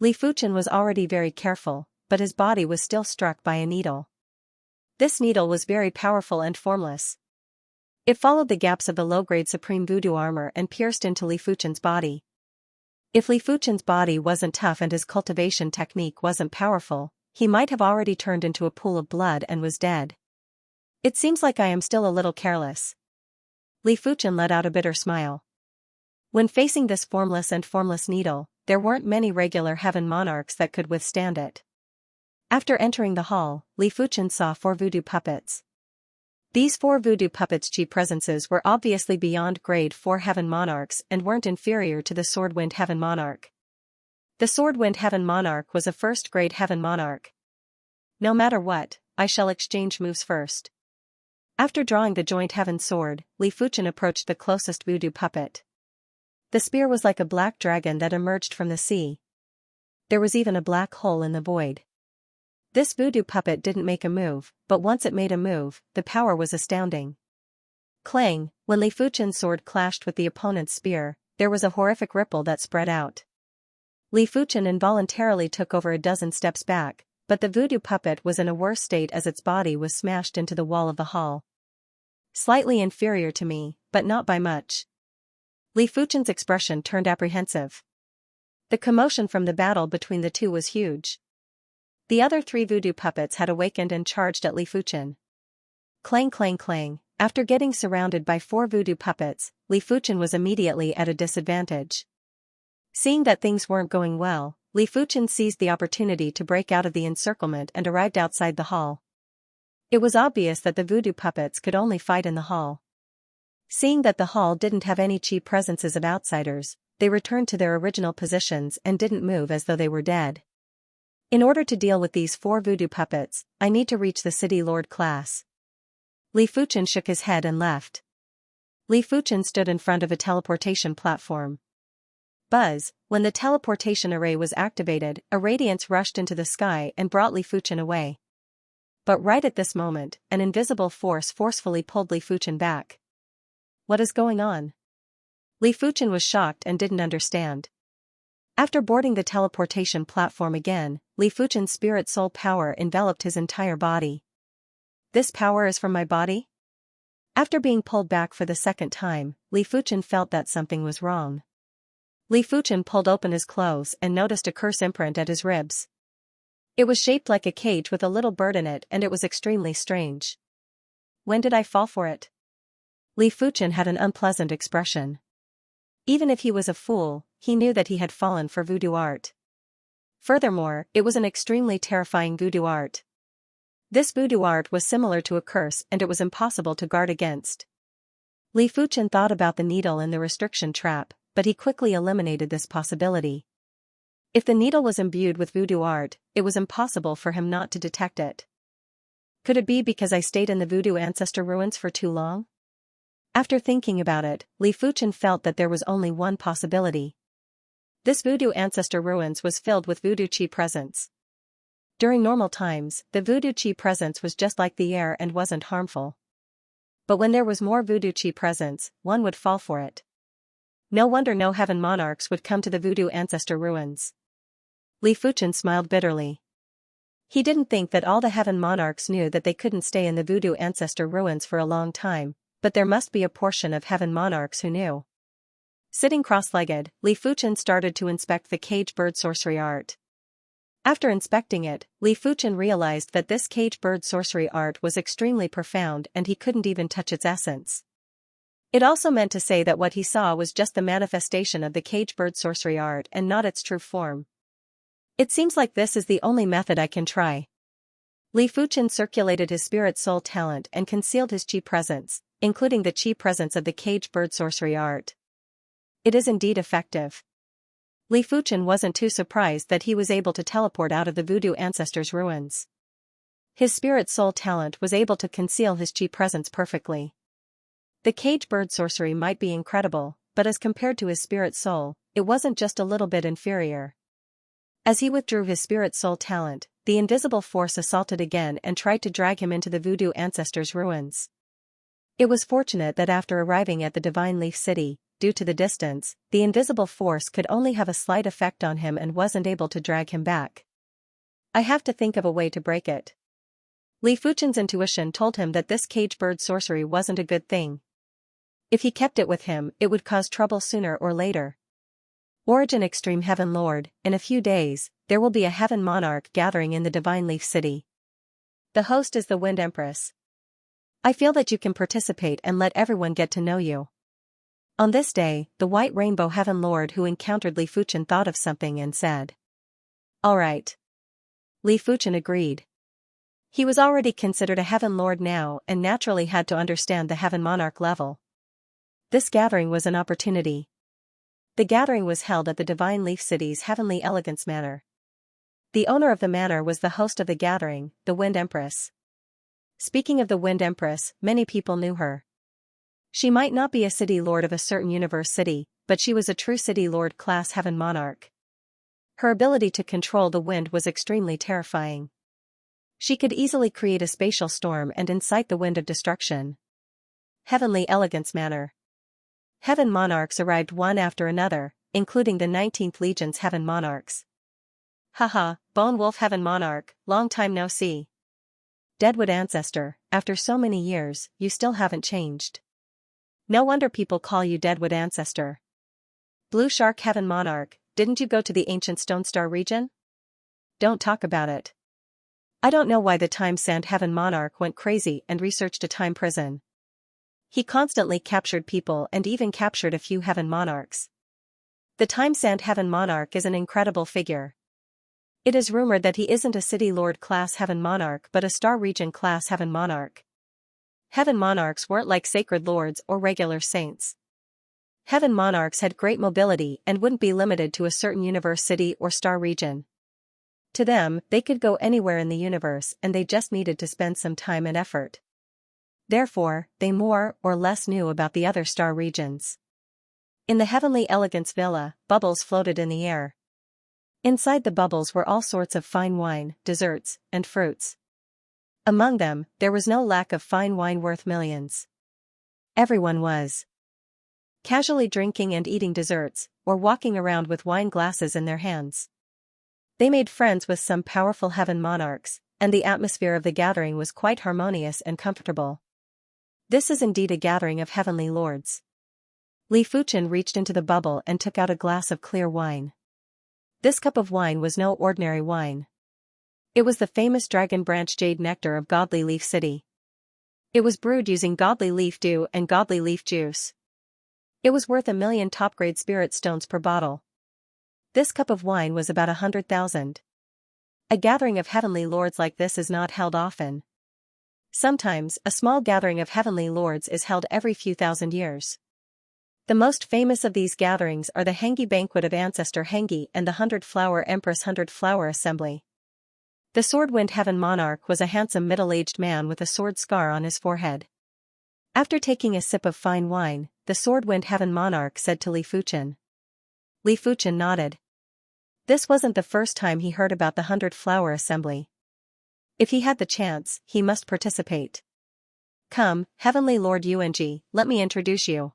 Li Fuchen was already very careful, but his body was still struck by a needle. This needle was very powerful and formless. It followed the gaps of the low-grade Supreme Voodoo armor and pierced into Li Fuchen's body. If Li Fuchen's body wasn't tough and his cultivation technique wasn't powerful, he might have already turned into a pool of blood and was dead. It seems like I am still a little careless. Li Fuchen let out a bitter smile. When facing this formless needle, there weren't many regular Heaven Monarchs that could withstand it. After entering the hall, Li Fuchen saw 4 voodoo puppets. These 4 voodoo puppets' chi presences were obviously beyond grade 4 Heaven Monarchs and weren't inferior to the Swordwind Heaven Monarch. The Swordwind Heaven Monarch was a first-grade Heaven Monarch. No matter what, I shall exchange moves first. After drawing the joint heaven sword, Li Fuchen approached the closest voodoo puppet. The spear was like a black dragon that emerged from the sea. There was even a black hole in the void. This voodoo puppet didn't make a move, but once it made a move, the power was astounding. Clang, when Li Fuchen's sword clashed with the opponent's spear, there was a horrific ripple that spread out. Li Fuchen involuntarily took over a dozen steps back, but the voodoo puppet was in a worse state as its body was smashed into the wall of the hall. Slightly inferior to me, but not by much. Li Fuchen's expression turned apprehensive. The commotion from the battle between the two was huge. The other 3 voodoo puppets had awakened and charged at Li Fuchen. Clang clang clang, after getting surrounded by 4 voodoo puppets, Li Fuchen was immediately at a disadvantage. Seeing that things weren't going well, Li Fuchen seized the opportunity to break out of the encirclement and arrived outside the hall. It was obvious that the voodoo puppets could only fight in the hall. Seeing that the hall didn't have any chi presences of outsiders, they returned to their original positions and didn't move as though they were dead. In order to deal with these 4 voodoo puppets, I need to reach the city lord class. Li Fuchen shook his head and left. Li Fuchen stood in front of a teleportation platform. Buzz, when the teleportation array was activated, a radiance rushed into the sky and brought Li Fuchen away. But right at this moment, an invisible force forcefully pulled Li Fuchen back. What is going on? Li Fuchen was shocked and didn't understand. After boarding the teleportation platform again, Li Fuchen's spirit soul power enveloped his entire body. This power is from my body? After being pulled back for the second time, Li Fuchen felt that something was wrong. Li Fuchen pulled open his clothes and noticed a curse imprint at his ribs. It was shaped like a cage with a little bird in it, and it was extremely strange. When did I fall for it? Li Fuchen had an unpleasant expression. Even if he was a fool, he knew that he had fallen for voodoo art. Furthermore, it was an extremely terrifying voodoo art. This voodoo art was similar to a curse and it was impossible to guard against. Li Fuchen thought about the needle in the restriction trap, but he quickly eliminated this possibility. If the needle was imbued with voodoo art, it was impossible for him not to detect it. Could it be because I stayed in the voodoo ancestor ruins for too long? After thinking about it, Li Fuchen felt that there was only one possibility. This voodoo ancestor ruins was filled with voodoo chi presence. During normal times, the voodoo chi presence was just like the air and wasn't harmful. But when there was more voodoo chi presence, one would fall for it. No wonder no heaven monarchs would come to the voodoo ancestor ruins. Li Fuchen smiled bitterly. He didn't think that all the heaven monarchs knew that they couldn't stay in the voodoo ancestor ruins for a long time, but there must be a portion of heaven monarchs who knew. Sitting cross-legged, Li Fuchen started to inspect the cage bird sorcery art. After inspecting it, Li Fuchen realized that this cage bird sorcery art was extremely profound and he couldn't even touch its essence. It also meant to say that what he saw was just the manifestation of the cage bird sorcery art and not its true form. It seems like this is the only method I can try. Li Fuchen circulated his spirit soul talent and concealed his chi presence, including the chi presence of the cage bird sorcery art. It is indeed effective. Li Fuchen wasn't too surprised that he was able to teleport out of the voodoo ancestors' ruins. His spirit soul talent was able to conceal his chi presence perfectly. The cage bird sorcery might be incredible, but as compared to his spirit soul, it wasn't just a little bit inferior. As he withdrew his spirit soul talent, the invisible force assaulted again and tried to drag him into the voodoo ancestors' ruins. It was fortunate that after arriving at the Divine Leaf City, due to the distance, the invisible force could only have a slight effect on him and wasn't able to drag him back. I have to think of a way to break it. Li Fuchen's intuition told him that this cage bird sorcery wasn't a good thing. If he kept it with him, it would cause trouble sooner or later. Origin Extreme Heaven Lord, in a few days, there will be a heaven monarch gathering in the Divine Leaf City. The host is the Wind Empress. I feel that you can participate and let everyone get to know you. On this day, the White Rainbow Heaven Lord who encountered Li Fuchen thought of something and said, "All right." Li Fuchen agreed. He was already considered a Heaven Lord now and naturally had to understand the Heaven Monarch level. This gathering was an opportunity. The gathering was held at the Divine Leaf City's Heavenly Elegance Manor. The owner of the manor was the host of the gathering, the Wind Empress. Speaking of the Wind Empress, many people knew her. She might not be a city lord of a certain universe city, but she was a true city lord class heaven monarch. Her ability to control the wind was extremely terrifying. She could easily create a spatial storm and incite the wind of destruction. Heavenly Elegance Manor. Heaven monarchs arrived one after another, including the 19th Legion's heaven monarchs. Haha, Bone Wolf Heaven Monarch, long time no see. Deadwood Ancestor, after so many years, you still haven't changed. No wonder people call you Deadwood Ancestor. Blue Shark Heaven Monarch, didn't you go to the ancient Stone Star region? Don't talk about it. I don't know why the Time Sand Heaven Monarch went crazy and researched a time prison. He constantly captured people and even captured a few heaven monarchs. The Time Sand Heaven Monarch is an incredible figure. It is rumored that he isn't a City Lord class Heaven Monarch but a Star Region class Heaven Monarch. Heaven Monarchs weren't like Sacred Lords or regular saints. Heaven Monarchs had great mobility and wouldn't be limited to a certain universe, city, or star region. To them, they could go anywhere in the universe and they just needed to spend some time and effort. Therefore, they more or less knew about the other star regions. In the Heavenly Elegance Villa, bubbles floated in the air. Inside the bubbles were all sorts of fine wine, desserts, and fruits. Among them, there was no lack of fine wine worth millions. Everyone was casually drinking and eating desserts, or walking around with wine glasses in their hands. They made friends with some powerful heaven monarchs, and the atmosphere of the gathering was quite harmonious and comfortable. This is indeed a gathering of heavenly lords. Li Fuchen reached into the bubble and took out a glass of clear wine. This cup of wine was no ordinary wine. It was the famous Dragon Branch Jade Nectar of Godly Leaf City. It was brewed using godly leaf dew and godly leaf juice. It was worth 1 million top-grade spirit stones per bottle. This cup of wine was about 100,000. A gathering of heavenly lords like this is not held often. Sometimes, a small gathering of heavenly lords is held every few thousand years. The most famous of these gatherings are the Hengi Banquet of Ancestor Hengi and the 100-Flower Empress 100-Flower Assembly. The Sword-Wind Heaven Monarch was a handsome middle-aged man with a sword scar on his forehead. After taking a sip of fine wine, the Sword-Wind Heaven Monarch said to Li Fuchen. Li Fuchen nodded. This wasn't the first time he heard about the 100-Flower Assembly. If he had the chance, he must participate. Come, Heavenly Lord Yuanji, let me introduce you.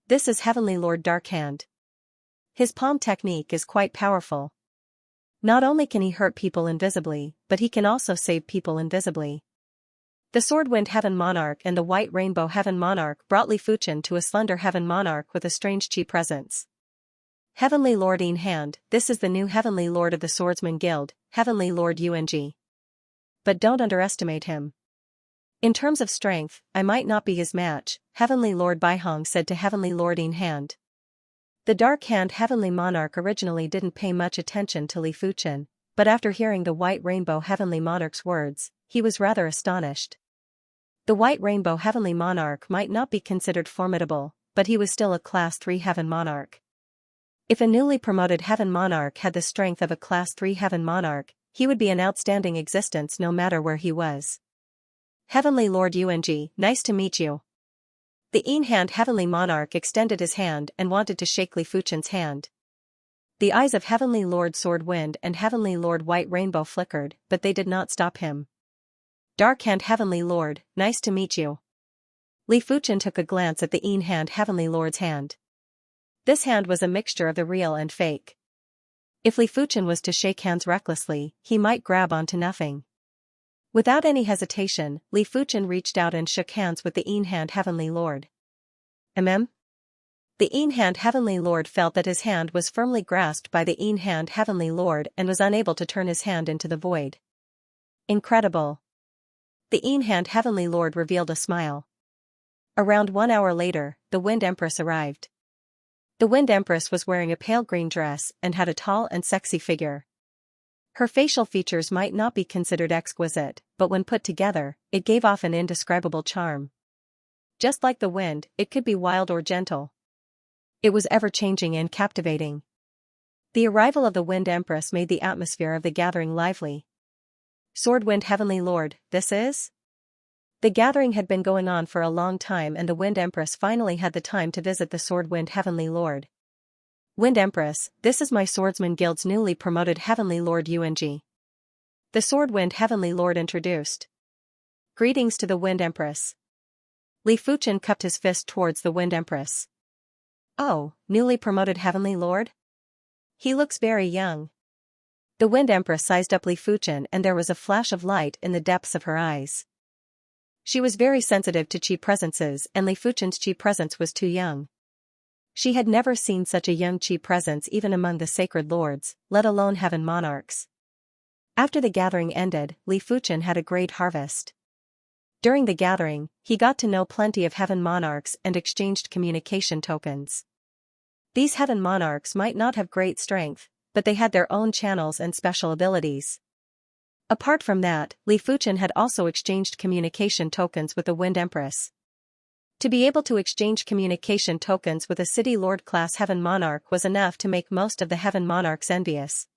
This is Heavenly Lord Darkhand. His palm technique is quite powerful. Not only can he hurt people invisibly, but he can also save people invisibly. The Sword-Wind Heaven Monarch and the White Rainbow Heaven Monarch brought Li Fuchen to a slender Heaven Monarch with a strange chi presence. Heavenly Lord Hand, this is the new Heavenly Lord of the Swordsman Guild, Heavenly Lord Yuanji. But don't underestimate him. In terms of strength, I might not be his match, Heavenly Lord Baihong said to Heavenly Lord Hand. The Dark Hand Heavenly Monarch originally didn't pay much attention to Li Fuchen, but after hearing the White Rainbow Heavenly Monarch's words, he was rather astonished. The White Rainbow Heavenly Monarch might not be considered formidable, but he was still a Class 3 Heaven Monarch. If a newly promoted Heaven Monarch had the strength of a Class 3 Heaven Monarch, he would be an outstanding existence no matter where he was. Heavenly Lord Yuanji, nice to meet you. The Hand Heavenly Monarch extended his hand and wanted to shake Li Fuchen's hand. The eyes of Heavenly Lord Swordwind and Heavenly Lord White Rainbow flickered, but they did not stop him. Darkhand Heavenly Lord, nice to meet you. Li Fuchen took a glance at the Hand Heavenly Lord's hand. This hand was a mixture of the real and fake. If Li Fuchen was to shake hands recklessly, he might grab onto nothing. Without any hesitation, Li Fuchen reached out and shook hands with the Hand Heavenly Lord. The Hand Heavenly Lord felt that his hand was firmly grasped by the Hand Heavenly Lord and was unable to turn his hand into the void. Incredible. The Hand Heavenly Lord revealed a smile. Around 1 hour later, the Wind Empress arrived. The Wind Empress was wearing a pale green dress and had a tall and sexy figure. Her facial features might not be considered exquisite, but when put together, it gave off an indescribable charm. Just like the wind, it could be wild or gentle. It was ever-changing and captivating. The arrival of the Wind Empress made the atmosphere of the gathering lively. Swordwind Heavenly Lord, this is? The gathering had been going on for a long time and the Wind Empress finally had the time to visit the Swordwind Heavenly Lord. Wind Empress, this is my Swordsman Guild's newly promoted Heavenly Lord Yuanji. The Swordwind Heavenly Lord introduced. Greetings to the Wind Empress. Li Fuchen cupped his fist towards the Wind Empress. Oh, newly promoted Heavenly Lord? He looks very young. The Wind Empress sized up Li Fuchen and there was a flash of light in the depths of her eyes. She was very sensitive to chi presences and Li Fuchen's chi presence was too young. She had never seen such a young chi presence even among the sacred lords, let alone heaven monarchs. After the gathering ended, Li Fuchen had a great harvest. During the gathering, he got to know plenty of heaven monarchs and exchanged communication tokens. These heaven monarchs might not have great strength, but they had their own channels and special abilities. Apart from that, Li Fuchen had also exchanged communication tokens with the Wind Empress. To be able to exchange communication tokens with a City Lord class heaven monarch was enough to make most of the heaven monarchs envious.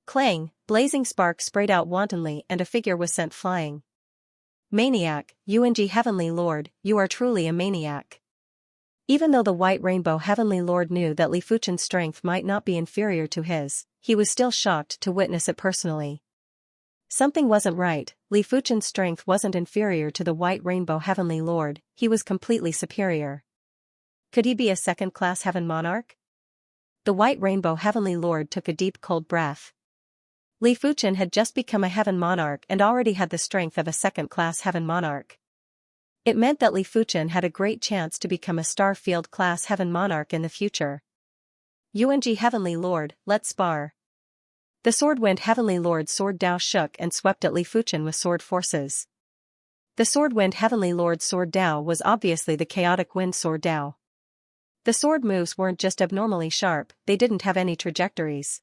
Clang, blazing sparks sprayed out wantonly and a figure was sent flying. Maniac, UNG Heavenly Lord, you are truly a maniac. Even though the White Rainbow Heavenly Lord knew that Li Fuchen's strength might not be inferior to his, he was still shocked to witness it personally. Something wasn't right. Li Fuchen's strength wasn't inferior to the White Rainbow Heavenly Lord, he was completely superior. Could he be a second-class heaven monarch? The White Rainbow Heavenly Lord took a deep cold breath. Li Fuchen had just become a heaven monarch and already had the strength of a second-class heaven monarch. It meant that Li Fuchen had a great chance to become a Starfield-class heaven monarch in the future. UNG Heavenly Lord, let's spar. The Swordwind Heavenly Lord's sword Dao shook and swept at Li Fuchen with sword forces. The Swordwind Heavenly Lord's sword Dao was obviously the chaotic wind sword Dao. The sword moves weren't just abnormally sharp, they didn't have any trajectories.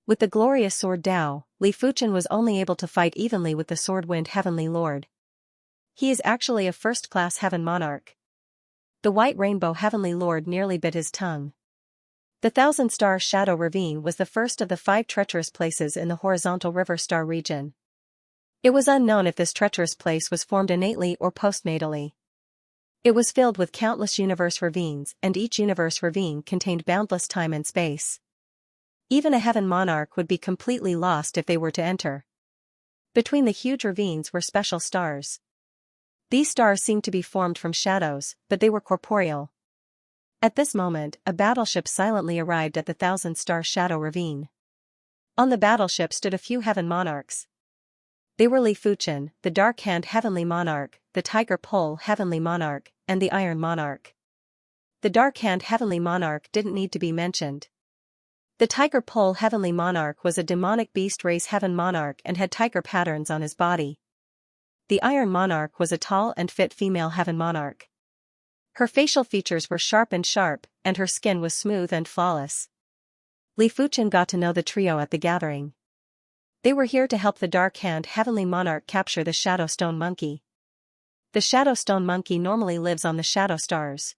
With the glorious sword Dao, Li Fuchen was only able to fight evenly with the Swordwind Heavenly Lord. He is actually a first-class heaven monarch. The White Rainbow Heavenly Lord nearly bit his tongue. The Thousand Star Shadow Ravine was the first of the 5 treacherous places in the horizontal river star region. It was unknown if this treacherous place was formed innately or postnatally. It was filled with countless universe ravines, and each universe ravine contained boundless time and space. Even a heaven monarch would be completely lost if they were to enter. Between the huge ravines were special stars. These stars seemed to be formed from shadows, but they were corporeal. At this moment, a battleship silently arrived at the Thousand Star Shadow Ravine. On the battleship stood a few heaven monarchs. They were Li Fuchen, the Dark Hand Heavenly Monarch, the Tiger Pole Heavenly Monarch, and the Iron Monarch. The Dark Hand Heavenly Monarch didn't need to be mentioned. The Tiger Pole Heavenly Monarch was a demonic beast race heaven monarch and had tiger patterns on his body. The Iron Monarch was a tall and fit female heaven monarch. Her facial features were sharp, and her skin was smooth and flawless. Li Fuchen got to know the trio at the gathering. They were here to help the Dark Hand Heavenly Monarch capture the Shadow Stone Monkey. The Shadow Stone Monkey normally lives on the shadow stars.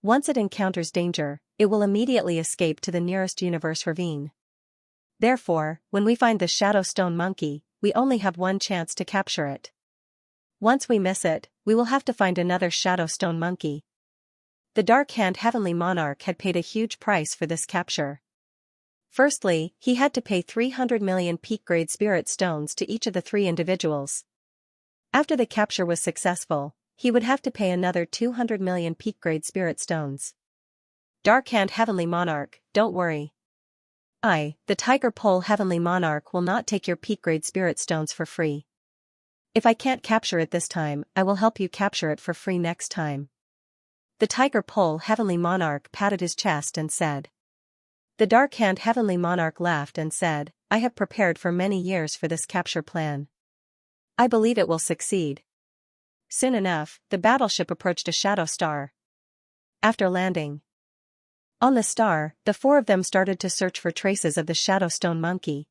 Once it encounters danger, it will immediately escape to the nearest universe ravine. Therefore, when we find the Shadow Stone Monkey, we only have one chance to capture it. Once we miss it, we will have to find another Shadow Stone Monkey. The Dark Hand Heavenly Monarch had paid a huge price for this capture. Firstly, he had to pay 300 million peak-grade spirit stones to each of the 3 individuals. After the capture was successful, he would have to pay another 200 million peak-grade spirit stones. Dark Hand Heavenly Monarch, don't worry. I, the Tiger Pole Heavenly Monarch, will not take your peak-grade spirit stones for free. If I can't capture it this time, I will help you capture it for free next time. The Tiger Pole Heavenly Monarch patted his chest and said. The Dark Hand Heavenly Monarch laughed and said, I have prepared for many years for this capture plan. I believe it will succeed. Soon enough, the battleship approached a shadow star. After landing on the star, the 4 of them started to search for traces of the Shadow Stone Monkey.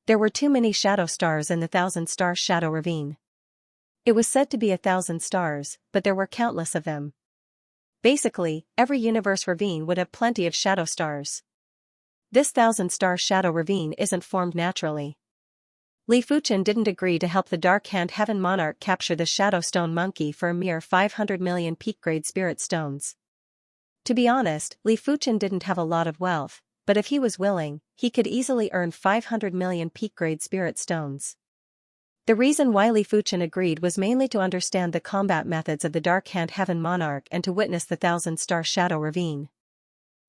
There were too many shadow stars in the Thousand Star Shadow Ravine. It was said to be 1,000 stars, but there were countless of them. Basically, every universe ravine would have plenty of shadow stars. This 1,000-star Shadow Ravine isn't formed naturally. Li Fuchen didn't agree to help the Dark Hand Heaven Monarch capture the Shadow Stone Monkey for a mere 500 million peak-grade spirit stones. To be honest, Li Fuchen didn't have a lot of wealth, but if he was willing, he could easily earn 500 million peak-grade spirit stones. The reason why Li Fuchen agreed was mainly to understand the combat methods of the Dark Hand Heaven Monarch and to witness the 1,000-star Shadow Ravine.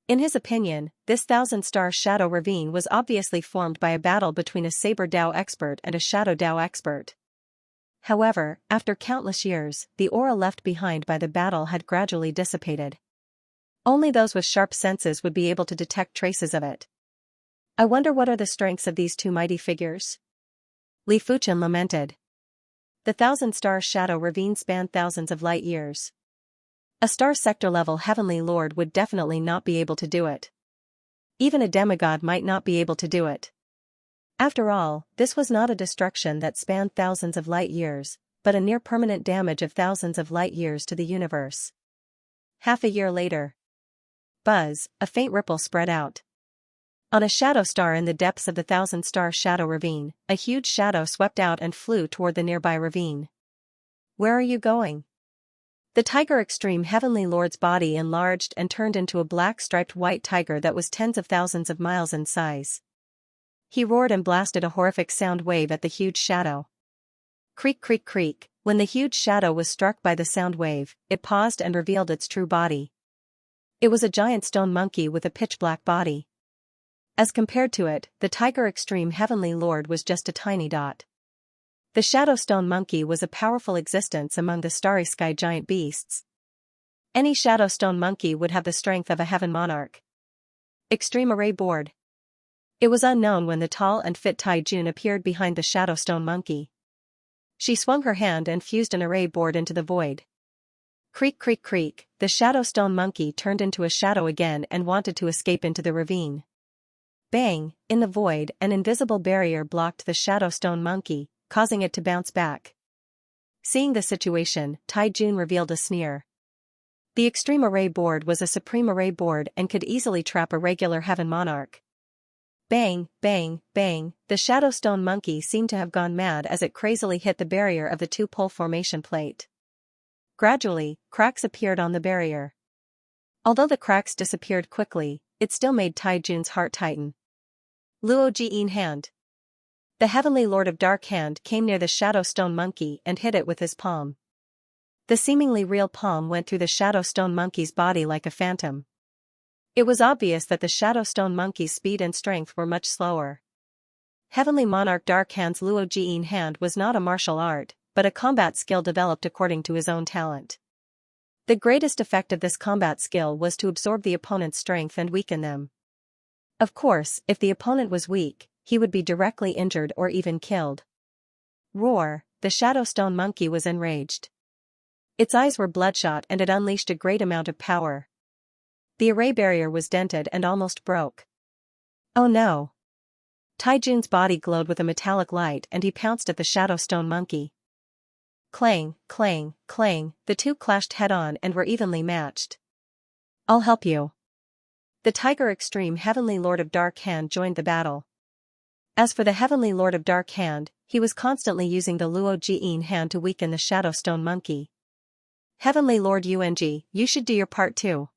In his opinion, this 1,000-star Shadow Ravine was obviously formed by a battle between a Saber Dao expert and a Shadow Dao expert. However, after countless years, the aura left behind by the battle had gradually dissipated. Only those with sharp senses would be able to detect traces of it. I wonder what are the strengths of these 2 mighty figures? Li Fuchen lamented. The thousand-star shadow ravine spanned thousands of light years. A star sector-level heavenly lord would definitely not be able to do it. Even a demigod might not be able to do it. After all, this was not a destruction that spanned thousands of light years, but a near-permanent damage of thousands of light years to the universe. Half a year later. Buzz, a faint ripple spread out. On a shadow star in the depths of the thousand-star shadow ravine, a huge shadow swept out and flew toward the nearby ravine. Where are you going? The Tiger Extreme Heavenly Lord's body enlarged and turned into a black striped white tiger that was tens of thousands of miles in size. He roared and blasted a horrific sound wave at the huge shadow. Creak creak creak, when the huge shadow was struck by the sound wave, it paused and revealed its true body. It was a giant stone monkey with a pitch-black body. As compared to it, the Tiger Extreme Heavenly Lord was just a tiny dot. The Shadow Stone Monkey was a powerful existence among the starry sky giant beasts. Any Shadow Stone Monkey would have the strength of a heaven monarch. Extreme Array Board. It was unknown when the tall and fit Tai Jun appeared behind the Shadow Stone Monkey. She swung her hand and fused an array board into the void. Creak creak creak, the Shadow Stone Monkey turned into a shadow again and wanted to escape into the ravine. Bang, in the void, an invisible barrier blocked the Shadow Stone Monkey, causing it to bounce back. Seeing the situation, Tai Jun revealed a sneer. The Extreme Array Board was a supreme array board and could easily trap a regular heaven monarch. Bang, bang, bang, the Shadow Stone Monkey seemed to have gone mad as it crazily hit the barrier of the two-pole formation plate. Gradually, cracks appeared on the barrier. Although the cracks disappeared quickly, it still made Tai Jun's heart tighten. Luo Jiyin Hand. The Heavenly Lord of Dark Hand came near the Shadow Stone Monkey and hit it with his palm. The seemingly real palm went through the Shadow Stone Monkey's body like a phantom. It was obvious that the Shadow Stone Monkey's speed and strength were much slower. Heavenly Monarch Dark Hand's Luo Jiyin Hand was not a martial art, but a combat skill developed according to his own talent. The greatest effect of this combat skill was to absorb the opponent's strength and weaken them. Of course, if the opponent was weak, he would be directly injured or even killed. Roar, the Shadow Stone Monkey was enraged. Its eyes were bloodshot and it unleashed a great amount of power. The array barrier was dented and almost broke. Oh no! Tai Jun's body glowed with a metallic light and he pounced at the Shadow Stone Monkey. Clang, clang, clang, the two clashed head-on and were evenly matched. I'll help you. The Tiger Extreme Heavenly Lord of Dark Hand joined the battle. As for the Heavenly Lord of Dark Hand, he was constantly using the Luo Jiyin Hand to weaken the Shadow Stone Monkey. Heavenly Lord Yung, you should do your part too.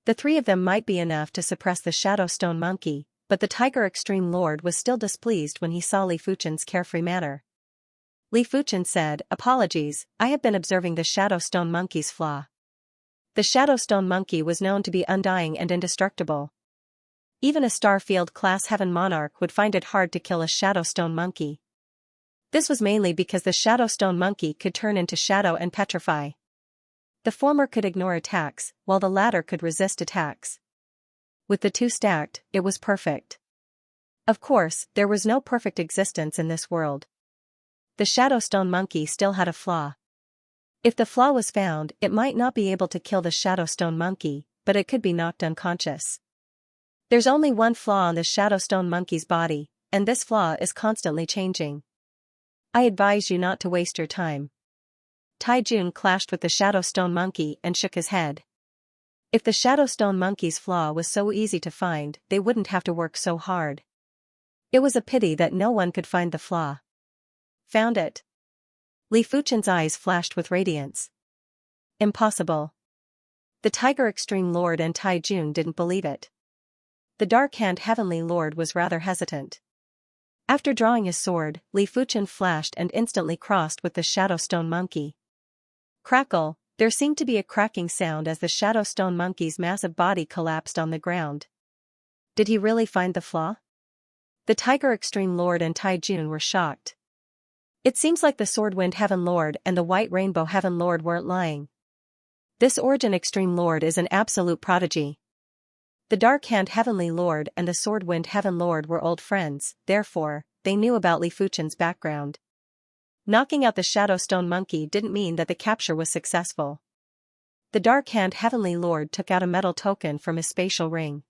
The three of them might be enough to suppress the Shadow Stone Monkey, but the Tiger Extreme Lord was still displeased when he saw Li Fuchen's carefree manner. Li Fuchen said, "Apologies, I have been observing the Shadow Stone Monkey's flaw." The Shadow Stone Monkey was known to be undying and indestructible. Even a Starfield-class Heaven Monarch would find it hard to kill a Shadow Stone Monkey. This was mainly because the Shadow Stone Monkey could turn into shadow and petrify. The former could ignore attacks, while the latter could resist attacks. With the two stacked, it was perfect. Of course, there was no perfect existence in this world. The Shadow Stone Monkey still had a flaw. If the flaw was found, it might not be able to kill the Shadow Stone Monkey, but it could be knocked unconscious. There's only one flaw on the Shadow Stone Monkey's body, and this flaw is constantly changing. I advise you not to waste your time. Tai Jun clashed with the Shadow Stone Monkey and shook his head. If the Shadow Stone Monkey's flaw was so easy to find, they wouldn't have to work so hard. It was a pity that no one could find the flaw. Found it. Li Fuchen's eyes flashed with radiance. Impossible. The Tiger Extreme Lord and Tai Jun didn't believe it. The Dark Hand Heavenly Lord was rather hesitant. After drawing his sword, Li Fuchen flashed and instantly crossed with the Shadow Stone Monkey. Crackle, there seemed to be a cracking sound as the Shadow Stone Monkey's massive body collapsed on the ground. Did he really find the flaw? The Tiger Extreme Lord and Tai Jun were shocked. It seems like the Swordwind Heaven Lord and the White Rainbow Heaven Lord weren't lying. This Origin Extreme Lord is an absolute prodigy. The Dark Hand Heavenly Lord and the Swordwind Heaven Lord were old friends, therefore, they knew about Li Fuchen's background. Knocking out the Shadow Stone Monkey didn't mean that the capture was successful. The Dark Hand Heavenly Lord took out a metal token from his spatial ring.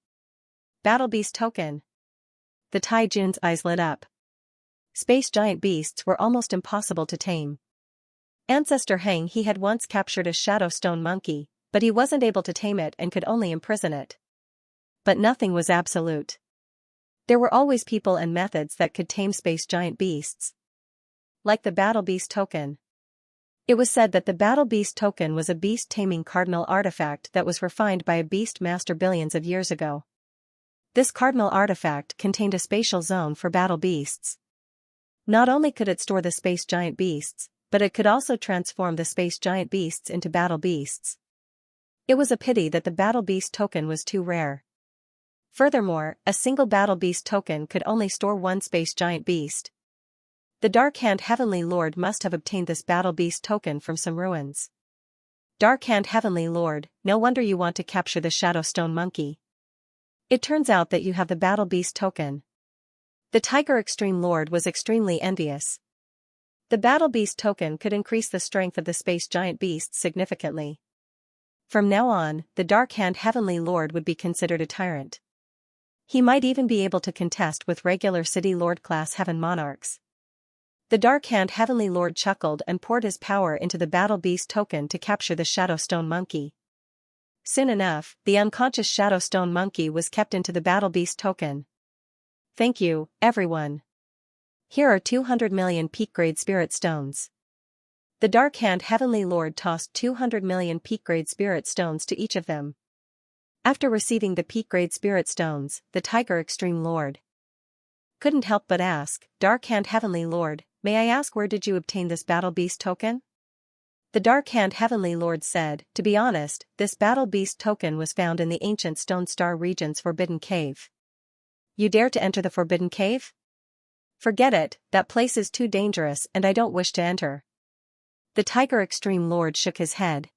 Battle Beast Token. The Tai Jun's eyes lit up. Space giant beasts were almost impossible to tame. Ancestor Heng he had once captured a Shadow Stone Monkey, but he wasn't able to tame it and could only imprison it. But nothing was absolute. There were always people and methods that could tame space giant beasts. Like the Battle Beast Token. It was said that the Battle Beast Token was a beast-taming cardinal artifact that was refined by a beast master billions of years ago. This cardinal artifact contained a spatial zone for battle beasts. Not only could it store the space giant beasts, but it could also transform the space giant beasts into battle beasts. It was a pity that the Battle Beast Token was too rare. Furthermore, a single Battle Beast Token could only store one space giant beast. The Dark Hand Heavenly Lord must have obtained this Battle Beast Token from some ruins. Dark Hand Heavenly Lord, no wonder you want to capture the Shadow Stone Monkey. It turns out that you have the Battle Beast Token. The Tiger Extreme Lord was extremely envious. The Battle Beast Token could increase the strength of the space giant beasts significantly. From now on, the Dark Hand Heavenly Lord would be considered a tyrant. He might even be able to contest with regular City Lord class Heaven Monarchs. The Dark Hand Heavenly Lord chuckled and poured his power into the Battle Beast Token to capture the Shadow Stone Monkey. Soon enough, the unconscious Shadow Stone Monkey was kept into the Battle Beast Token. Thank you, everyone. Here are 200 million peak-grade spirit stones. The Dark Hand Heavenly Lord tossed 200 million peak-grade spirit stones to each of them. After receiving the peak-grade spirit stones, the Tiger Extreme Lord couldn't help but ask, Dark Hand Heavenly Lord, may I ask where did you obtain this Battle Beast Token? The Dark Hand Heavenly Lord said, to be honest, this Battle Beast Token was found in the ancient Stone Star region's Forbidden Cave. You dare to enter the Forbidden Cave? Forget it, that place is too dangerous and I don't wish to enter. The Tiger Extreme Lord shook his head.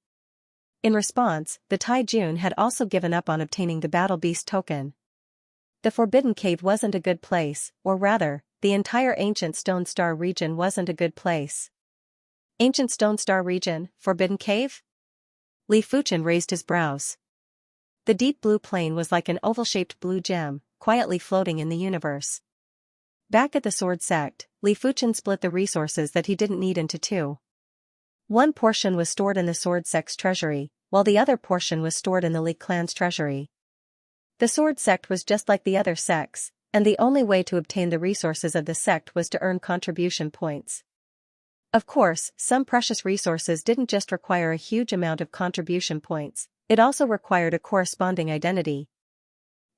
In response, the Tai Jun had also given up on obtaining the Battle Beast Token. The Forbidden Cave wasn't a good place, or rather, the entire ancient Stone Star region wasn't a good place. Ancient Stone Star region, Forbidden Cave? Li Fuchen raised his brows. The deep blue plain was like an oval-shaped blue gem, quietly floating in the universe. Back at the Sword Sect, Li Fuchen split the resources that he didn't need into two. One portion was stored in the Sword Sect's treasury, while the other portion was stored in the Li clan's treasury. The Sword Sect was just like the other sects, and the only way to obtain the resources of the sect was to earn contribution points. Of course, some precious resources didn't just require a huge amount of contribution points, it also required a corresponding identity.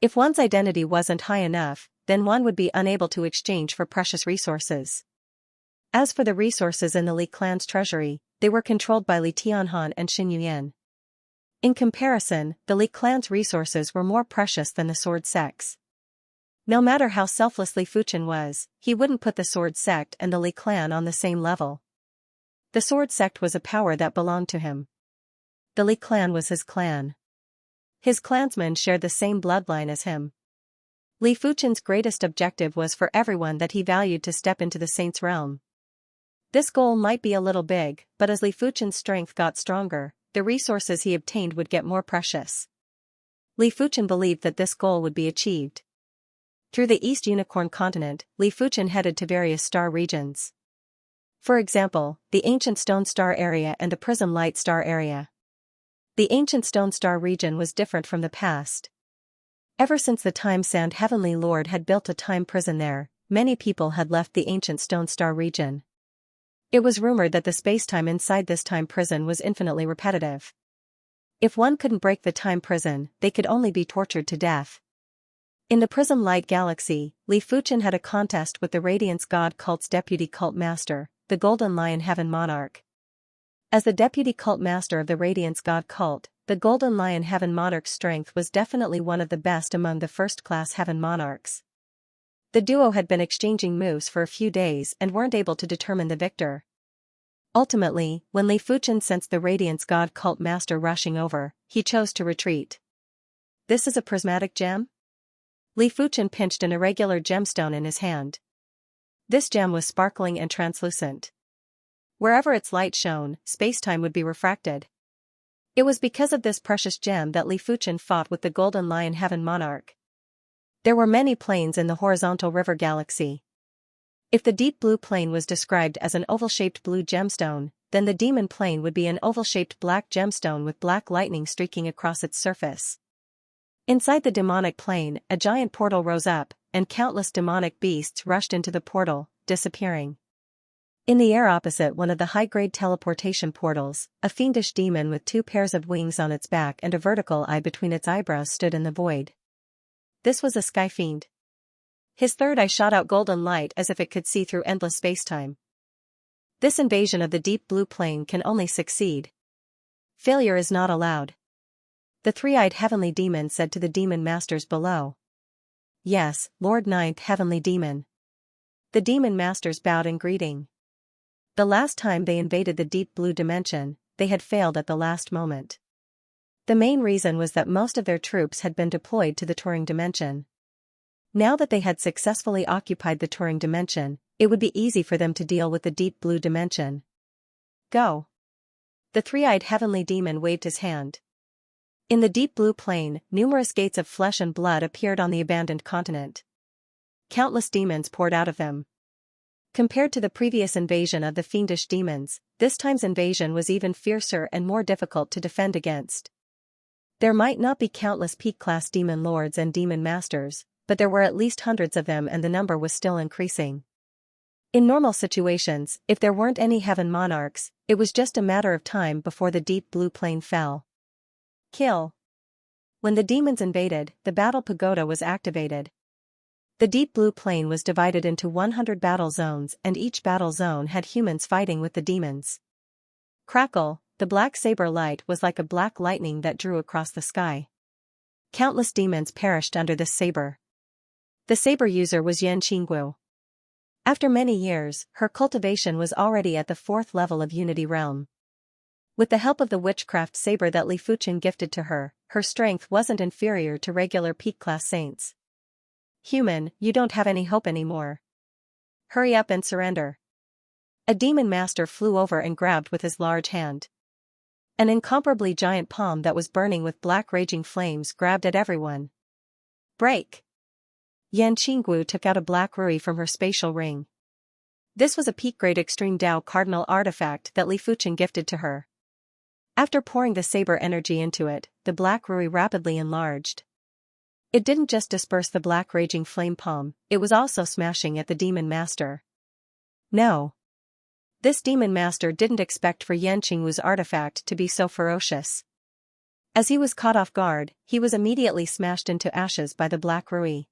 If one's identity wasn't high enough, then one would be unable to exchange for precious resources. As for the resources in the Li clan's treasury, they were controlled by Li Tianhan and Xin Yuyan. In comparison, the Li clan's resources were more precious than the Sword Sect's. No matter how selfless Li Fuchen was, he wouldn't put the Sword Sect and the Li clan on the same level. The Sword Sect was a power that belonged to him. The Li clan was his clan. His clansmen shared the same bloodline as him. Li Fuchen's greatest objective was for everyone that he valued to step into the Saint's realm. This goal might be a little big, but as Li Fuchen's strength got stronger, the resources he obtained would get more precious. Li Fuchen believed that this goal would be achieved. Through the East Unicorn continent, Li Fuchen headed to various star regions. For example, the Ancient Stone Star area and the Prism Light Star area. The Ancient Stone Star region was different from the past. Ever since the Time Sand Heavenly Lord had built a time prison there, many people had left the Ancient Stone Star region. It was rumored that the spacetime inside this time prison was infinitely repetitive. If one couldn't break the time prison, they could only be tortured to death. In the Prism Light Galaxy, Li Fuchen had a contest with the Radiance God Cult's deputy cult master, the Golden Lion Heaven Monarch. As the deputy cult master of the Radiance God Cult, the Golden Lion Heaven Monarch's strength was definitely one of the best among the first-class Heaven Monarchs. The duo had been exchanging moves for a few days and weren't able to determine the victor. Ultimately, when Li Fuchen sensed the Radiance God Cult master rushing over, he chose to retreat. This is a prismatic gem? Li Fuchen pinched an irregular gemstone in his hand. This gem was sparkling and translucent. Wherever its light shone, spacetime would be refracted. It was because of this precious gem that Li Fuchen fought with the Golden Lion Heaven Monarch. There were many planes in the horizontal river galaxy. If the deep blue plane was described as an oval-shaped blue gemstone, then the demon plane would be an oval-shaped black gemstone with black lightning streaking across its surface. Inside the demonic plane, a giant portal rose up, and countless demonic beasts rushed into the portal, disappearing. In the air opposite one of the high-grade teleportation portals, a fiendish demon with 2 pairs of wings on its back and a vertical eye between its eyebrows stood in the void. This was a sky fiend. His third eye shot out golden light as if it could see through endless spacetime. This invasion of the deep blue plane can only succeed. Failure is not allowed. The 3-eyed heavenly demon said to the demon masters below. Yes, Lord Ninth Heavenly Demon. The demon masters bowed in greeting. The last time they invaded the deep blue dimension, they had failed at the last moment. The main reason was that most of their troops had been deployed to the Turing dimension. Now that they had successfully occupied the Turing dimension, it would be easy for them to deal with the deep blue dimension. Go. The 3-eyed heavenly demon waved his hand. In the deep blue plane, numerous gates of flesh and blood appeared on the abandoned continent. Countless demons poured out of them. Compared to the previous invasion of the fiendish demons, this time's invasion was even fiercer and more difficult to defend against. There might not be countless peak-class demon lords and demon masters, but there were at least hundreds of them and the number was still increasing. In normal situations, if there weren't any heaven monarchs, it was just a matter of time before the deep blue plane fell. Kill. When the demons invaded, the battle pagoda was activated. The deep blue plane was divided into 100 battle zones and each battle zone had humans fighting with the demons. Crackle, the black saber light was like a black lightning that drew across the sky. Countless demons perished under this saber. The saber user was Xianxia. After many years, her cultivation was already at the 4th level of Unity Realm. With the help of the witchcraft saber that Li Fuchen gifted to her, her strength wasn't inferior to regular peak-class saints. Human, you don't have any hope anymore. Hurry up and surrender. A demon master flew over and grabbed with his large hand. An incomparably giant palm that was burning with black raging flames grabbed at everyone. Break! Yan Qinggu took out a black rui from her spatial ring. This was a peak-grade extreme Dao cardinal artifact that Li Fuchen gifted to her. After pouring the saber energy into it, the black rui rapidly enlarged. It didn't just disperse the black raging flame palm, it was also smashing at the demon master. No. This demon master didn't expect for Yan Qinggu's artifact to be so ferocious. As he was caught off guard, he was immediately smashed into ashes by the black rui.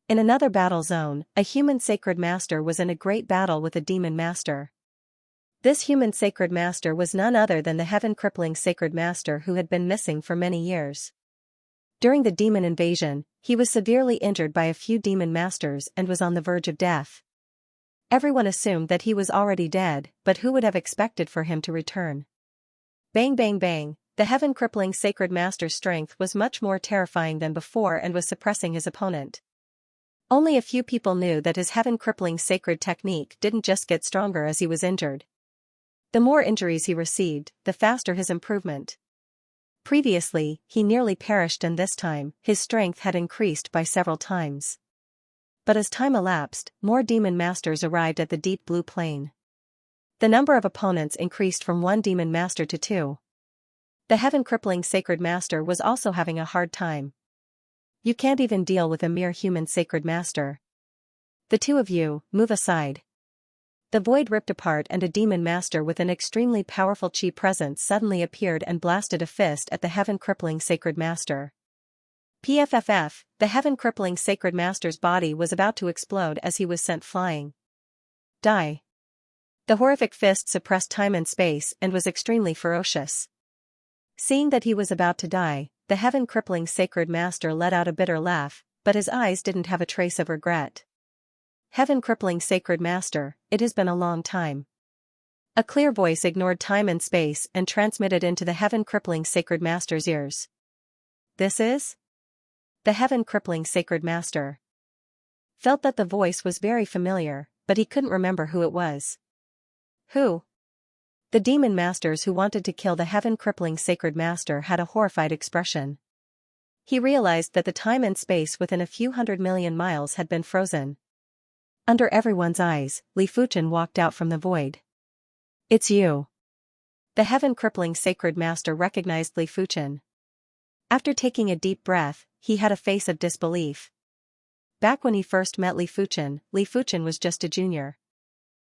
In another battle zone, a human sacred master was in a great battle with a demon master. This human sacred master was none other than the heaven-crippling sacred master who had been missing for many years. During the demon invasion, he was severely injured by a few demon masters and was on the verge of death. Everyone assumed that he was already dead, but who would have expected for him to return? Bang bang bang, the heaven-crippling sacred master's strength was much more terrifying than before and was suppressing his opponent. Only a few people knew that his heaven-crippling sacred technique didn't just get stronger as he was injured. The more injuries he received, the faster his improvement. Previously, he nearly perished and this time, his strength had increased by several times. But as time elapsed, more demon masters arrived at the deep blue plane. The number of opponents increased from 1 demon master to 2. The heaven-crippling sacred master was also having a hard time. You can't even deal with a mere human sacred master. The 2 of you, move aside. The void ripped apart and a demon master with an extremely powerful chi presence suddenly appeared and blasted a fist at the heaven-crippling sacred master. PFFF, the heaven-crippling sacred master's body was about to explode as he was sent flying. Die. The horrific fist suppressed time and space and was extremely ferocious. Seeing that he was about to die, the heaven-crippling sacred master let out a bitter laugh, but his eyes didn't have a trace of regret. Heaven-crippling sacred master, it has been a long time. A clear voice ignored time and space and transmitted into the heaven-crippling sacred master's ears. This is? The heaven-crippling sacred master felt that the voice was very familiar, but he couldn't remember who it was. Who? The demon masters who wanted to kill the heaven-crippling sacred master had a horrified expression. He realized that the time and space within a few 100 million miles had been frozen. Under everyone's eyes, Li Fuchen walked out from the void. "It's you." The heaven-crippling sacred master recognized Li Fuchen. After taking a deep breath, he had a face of disbelief. Back when he first met Li Fuchen was just a junior.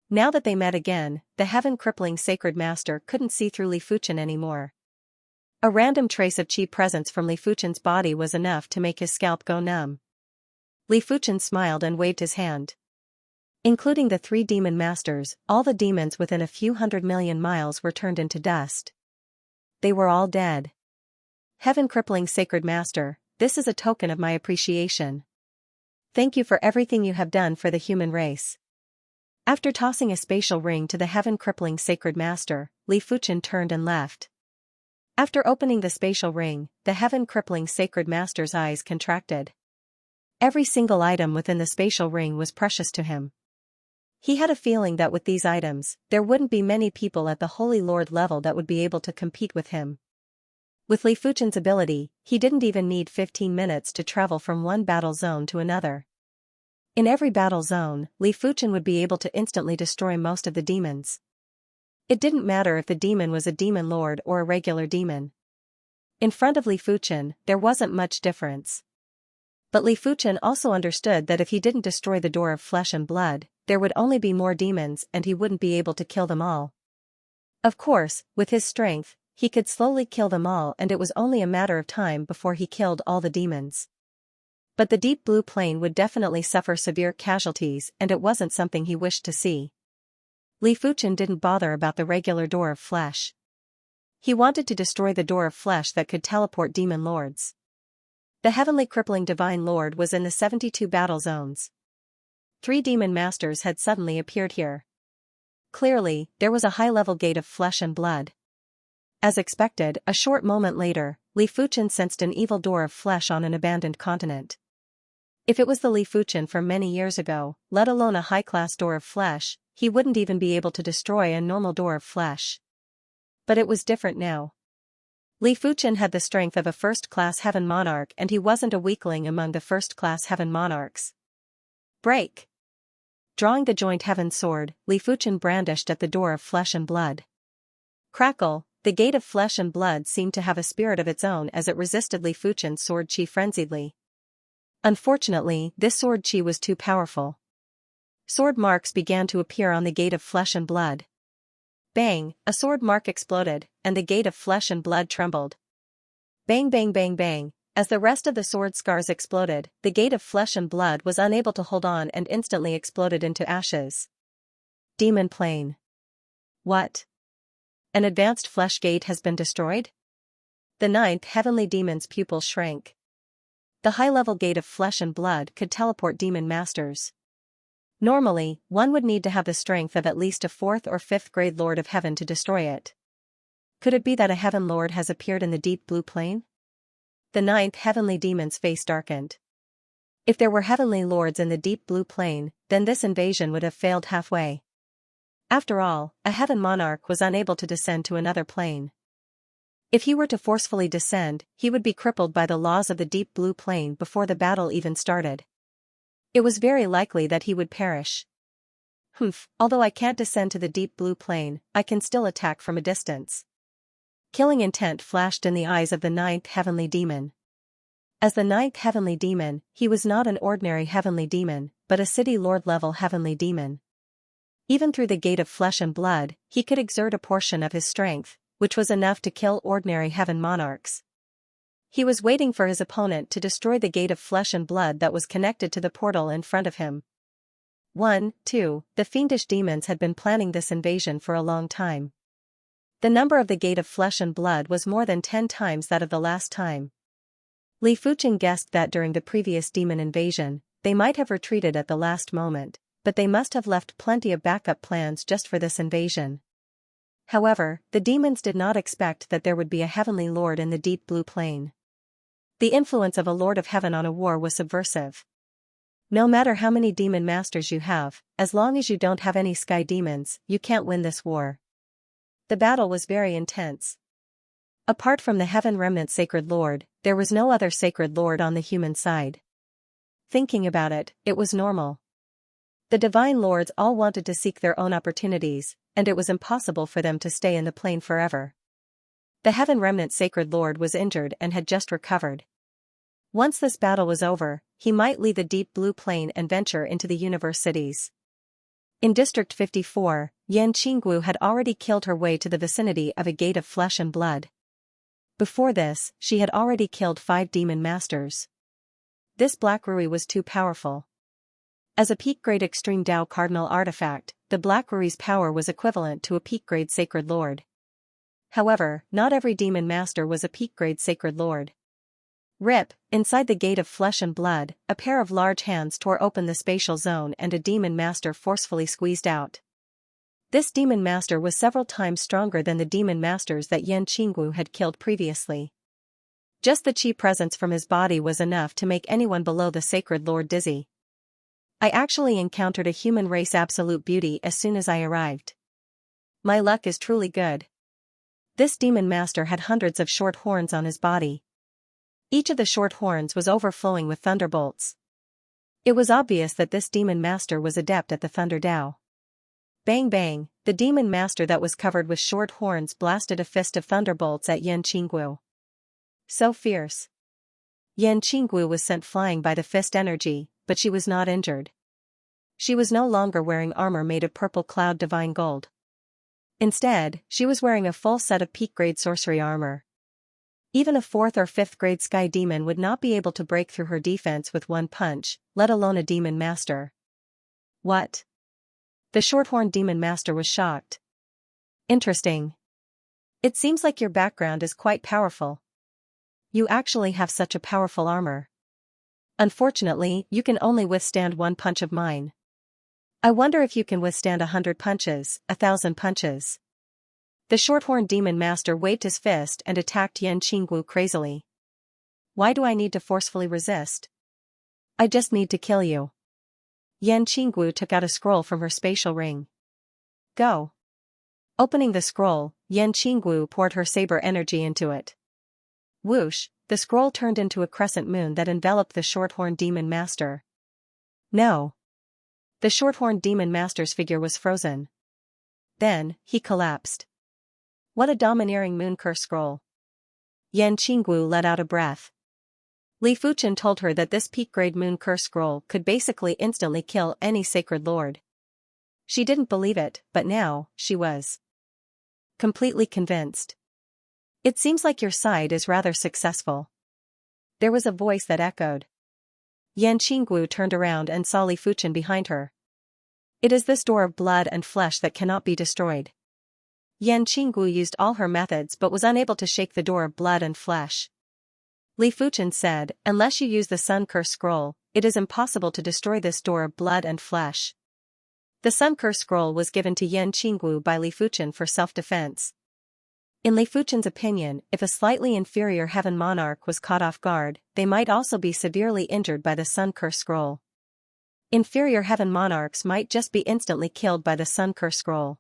Now that they met again, the heaven-crippling sacred master couldn't see through Li Fuchen anymore. A random trace of chi presence from Li Fuchen's body was enough to make his scalp go numb. Li Fuchen smiled and waved his hand. Including the 3 demon masters, all the demons within a few 100 million miles were turned into dust. They were all dead. "Heaven-crippling sacred master, this is a token of my appreciation. Thank you for everything you have done for the human race." After tossing a spatial ring to the heaven-crippling sacred master, Li Fuchen turned and left. After opening the spatial ring, the heaven-crippling sacred master's eyes contracted. Every single item within the spatial ring was precious to him. He had a feeling that with these items, there wouldn't be many people at the Holy Lord level that would be able to compete with him. With Li Fuchen's ability, he didn't even need 15 minutes to travel from one battle zone to another. In every battle zone, Li Fuchen would be able to instantly destroy most of the demons. It didn't matter if the demon was a demon lord or a regular demon. In front of Li Fuchen, there wasn't much difference. But Li Fuchen also understood that if he didn't destroy the door of flesh and blood, there would only be more demons and he wouldn't be able to kill them all. Of course, with his strength, he could slowly kill them all and it was only a matter of time before he killed all the demons. But the deep blue plane would definitely suffer severe casualties and it wasn't something he wished to see. Li Fuchen didn't bother about the regular door of flesh. He wanted to destroy the door of flesh that could teleport demon lords. The heavenly crippling divine lord was in the 72 battle zones. 3 demon masters had suddenly appeared here. Clearly, there was a high-level gate of flesh and blood. As expected, a short moment later, Li Fuchen sensed an evil door of flesh on an abandoned continent. If it was the Li Fuchen from many years ago, let alone a high-class door of flesh, he wouldn't even be able to destroy a normal door of flesh. But it was different now. Li Fuchen had the strength of a first-class heaven monarch and he wasn't a weakling among the first-class heaven monarchs. Break! Drawing the joint heaven sword, Li Fuchen brandished at the door of flesh and blood. Crackle! The gate of flesh and blood seemed to have a spirit of its own as it resisted Li Fuchen's sword chi frenziedly. Unfortunately, this sword chi was too powerful. Sword marks began to appear on the gate of flesh and blood. Bang! A sword mark exploded, and the gate of flesh and blood trembled. Bang bang bang bang! As the rest of the sword scars exploded, the gate of flesh and blood was unable to hold on and instantly exploded into ashes. Demon plane. What? An advanced flesh gate has been destroyed? The 9th heavenly demon's pupil shrank. The high-level gate of flesh and blood could teleport demon masters. Normally, one would need to have the strength of at least a 4th or 5th grade Lord of Heaven to destroy it. Could it be that a Heaven Lord has appeared in the deep blue plane? The 9th heavenly demon's face darkened. If there were heavenly lords in the deep blue plane, then this invasion would have failed halfway. After all, a heaven monarch was unable to descend to another plane. If he were to forcefully descend, he would be crippled by the laws of the deep blue plane before the battle even started. It was very likely that he would perish. Although I can't descend to the deep blue plane, I can still attack from a distance. Killing intent flashed in the eyes of the 9th heavenly demon. As the 9th heavenly demon, he was not an ordinary heavenly demon, but a city lord level heavenly demon. Even through the gate of flesh and blood, he could exert a portion of his strength, which was enough to kill ordinary heaven monarchs. He was waiting for his opponent to destroy the gate of flesh and blood that was connected to the portal in front of him. 2. The fiendish demons had been planning this invasion for a long time. The number of the gate of flesh and blood was more than 10 times that of the last time. Li Fuchen guessed that during the previous demon invasion, they might have retreated at the last moment, but they must have left plenty of backup plans just for this invasion. However, the demons did not expect that there would be a heavenly lord in the deep blue plane. The influence of a lord of heaven on a war was subversive. No matter how many demon masters you have, as long as you don't have any sky demons, you can't win this war. The battle was very intense. Apart from the Heaven Remnant Sacred Lord, there was no other Sacred Lord on the human side. Thinking about it, it was normal. The Divine Lords all wanted to seek their own opportunities, and it was impossible for them to stay in the plane forever. The Heaven Remnant Sacred Lord was injured and had just recovered. Once this battle was over, he might leave the deep blue plane and venture into the universe cities. In District 54, Yan Qinggu had already killed her way to the vicinity of a gate of flesh and blood. Before this, she had already killed 5 demon masters. This Black Rui was too powerful. As a peak-grade Extreme Dao Cardinal artifact, the Black Rui's power was equivalent to a peak-grade Sacred Lord. However, not every demon master was a peak-grade Sacred Lord. Rip, inside the gate of flesh and blood, a pair of large hands tore open the spatial zone and a demon master forcefully squeezed out. This demon master was several times stronger than the demon masters that Yan Qinggu had killed previously. Just the chi presence from his body was enough to make anyone below the Sacred Lord dizzy. I actually encountered a human race absolute beauty as soon as I arrived. My luck is truly good. This demon master had hundreds of short horns on his body. Each of the short horns was overflowing with thunderbolts. It was obvious that this demon master was adept at the Thunder Dao. Bang bang, the demon master that was covered with short horns blasted a fist of thunderbolts at Yan Qinggu. So fierce. Yan Qinggu was sent flying by the fist energy, but she was not injured. She was no longer wearing armor made of purple cloud divine gold. Instead, she was wearing a full set of peak-grade sorcery armor. Even a 4th or 5th grade sky demon would not be able to break through her defense with one punch, let alone a demon master. What? The short-horned demon master was shocked. Interesting. It seems like your background is quite powerful. You actually have such a powerful armor. Unfortunately, you can only withstand one punch of mine. I wonder if you can withstand 100 punches, 1,000 punches. The short-horned demon master waved his fist and attacked Yan Qinggu crazily. Why do I need to forcefully resist? I just need to kill you. Yan Qinggu took out a scroll from her spatial ring. Go. Opening the scroll, Yan Qinggu poured her saber energy into it. Whoosh, the scroll turned into a crescent moon that enveloped the short-horned demon master. No. The short-horned demon master's figure was frozen. Then, he collapsed. What a domineering moon curse scroll. Yan Qinggu let out a breath. Li Fuchen told her that this peak-grade moon curse scroll could basically instantly kill any Sacred Lord. She didn't believe it, but now, she was completely convinced. It seems like your side is rather successful. There was a voice that echoed. Yan Qinggu turned around and saw Li Fuchen behind her. It is this door of blood and flesh that cannot be destroyed. Yan Qinggu used all her methods but was unable to shake the door of blood and flesh. Li Fuchen said, unless you use the Sun Curse Scroll, it is impossible to destroy this door of blood and flesh. The Sun Curse Scroll was given to Yan Qinggu by Li Fuchen for self-defense. In Li Fuchen's opinion, if a slightly inferior heaven monarch was caught off guard, they might also be severely injured by the Sun Curse Scroll. Inferior heaven monarchs might just be instantly killed by the Sun Curse Scroll.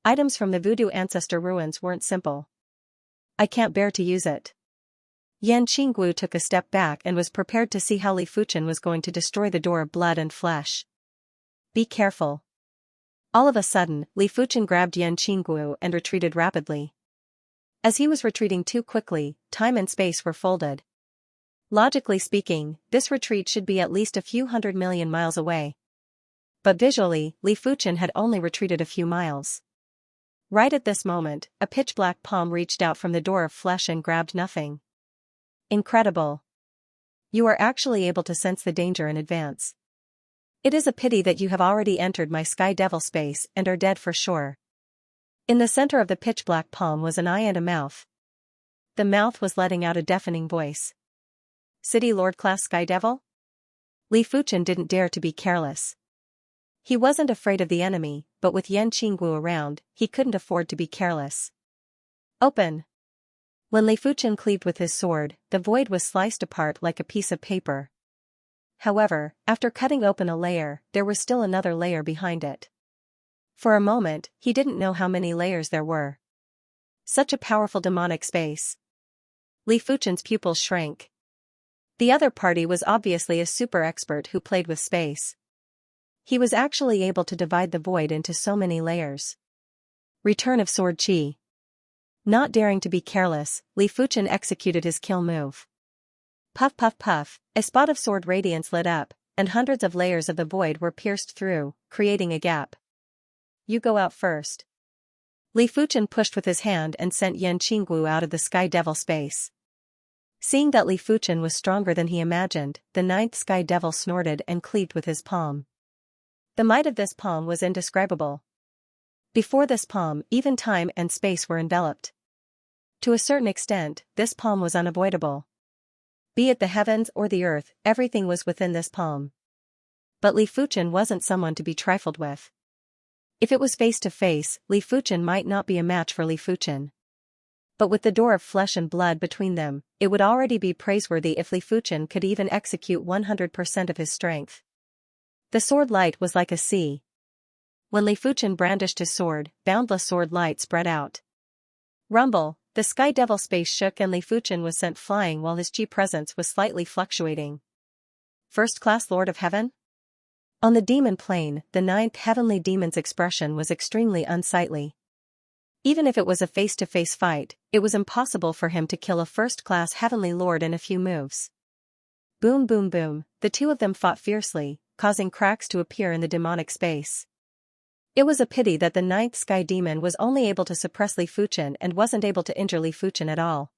Items from the Voodoo Ancestor ruins weren't simple. I can't bear to use it. Yan Qinggu took a step back and was prepared to see how Li Fuchen was going to destroy the door of blood and flesh. Be careful. All of a sudden, Li Fuchen grabbed Yan Qinggu and retreated rapidly. As he was retreating too quickly, time and space were folded. Logically speaking, this retreat should be at least a few 100 million miles away. But visually, Li Fuchen had only retreated a few miles. Right at this moment, a pitch-black palm reached out from the door of flesh and grabbed nothing. Incredible. You are actually able to sense the danger in advance. It is a pity that you have already entered my Sky Devil space and are dead for sure. In the center of the pitch-black palm was an eye and a mouth. The mouth was letting out a deafening voice. City Lord Class Sky Devil? Li Fuchen didn't dare to be careless. He wasn't afraid of the enemy, but with Yan Qinggu around, he couldn't afford to be careless. Open! When Li Fuchen cleaved with his sword, the void was sliced apart like a piece of paper. However, after cutting open a layer, there was still another layer behind it. For a moment, he didn't know how many layers there were. Such a powerful demonic space. Li Fuchen's pupils shrank. The other party was obviously a super expert who played with space. He was actually able to divide the void into so many layers. Return of Sword Chi. Not daring to be careless, Li Fuchen executed his kill move. Puff puff puff, a spot of sword radiance lit up, and hundreds of layers of the void were pierced through, creating a gap. You go out first. Li Fuchen pushed with his hand and sent Yan Qinggu out of the Sky Devil space. Seeing that Li Fuchen was stronger than he imagined, the ninth Sky Devil snorted and cleaved with his palm. The might of this palm was indescribable. Before this palm, even time and space were enveloped. To a certain extent, this palm was unavoidable. Be it the heavens or the earth, everything was within this palm. But Li Fuchen wasn't someone to be trifled with. If it was face to face, Li Fuchen might not be a match for Li Fuchen. But with the door of flesh and blood between them, it would already be praiseworthy if Li Fuchen could even execute 100% of his strength. The sword light was like a sea. When Li Fuchen brandished his sword, boundless sword light spread out. Rumble, the Sky Devil space shook and Li Fuchen was sent flying while his chi presence was slightly fluctuating. First-class Lord of Heaven? On the demon plane, the ninth heavenly demon's expression was extremely unsightly. Even if it was a face-to-face fight, it was impossible for him to kill a first-class heavenly lord in a few moves. Boom boom boom, the two of them fought fiercely, causing cracks to appear in the demonic space. It was a pity that the ninth sky demon was only able to suppress Li Fuchen and wasn't able to injure Li Fuchen at all.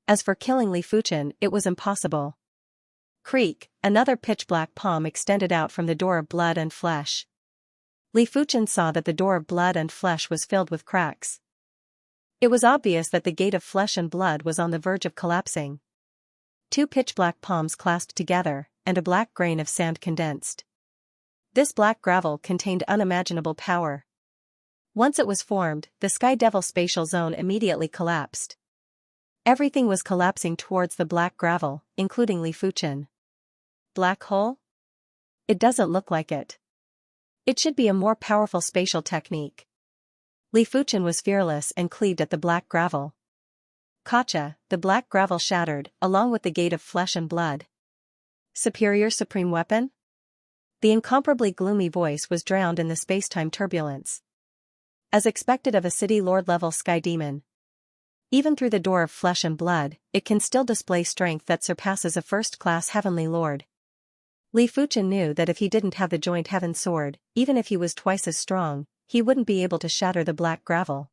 As for killing Li Fuchen, it was impossible. Creak, another pitch-black palm extended out from the door of blood and flesh. Li Fuchen saw that the door of blood and flesh was filled with cracks. It was obvious that the gate of flesh and blood was on the verge of collapsing. Two pitch-black palms clasped together, and a black grain of sand condensed. This black gravel contained unimaginable power. Once it was formed, the Sky Devil spatial zone immediately collapsed. Everything was collapsing towards the black gravel, including Li Fuchen. Black hole? It doesn't look like it. It should be a more powerful spatial technique. Li Fuchen was fearless and cleaved at the black gravel. Gotcha, the black gravel shattered, along with the gate of flesh and blood. Superior supreme weapon? The incomparably gloomy voice was drowned in the space-time turbulence. As expected of a city lord-level sky demon. Even through the door of flesh and blood, it can still display strength that surpasses a first-class heavenly lord. Li Fuchen knew that if he didn't have the joint heaven sword, even if he was twice as strong, he wouldn't be able to shatter the black gravel.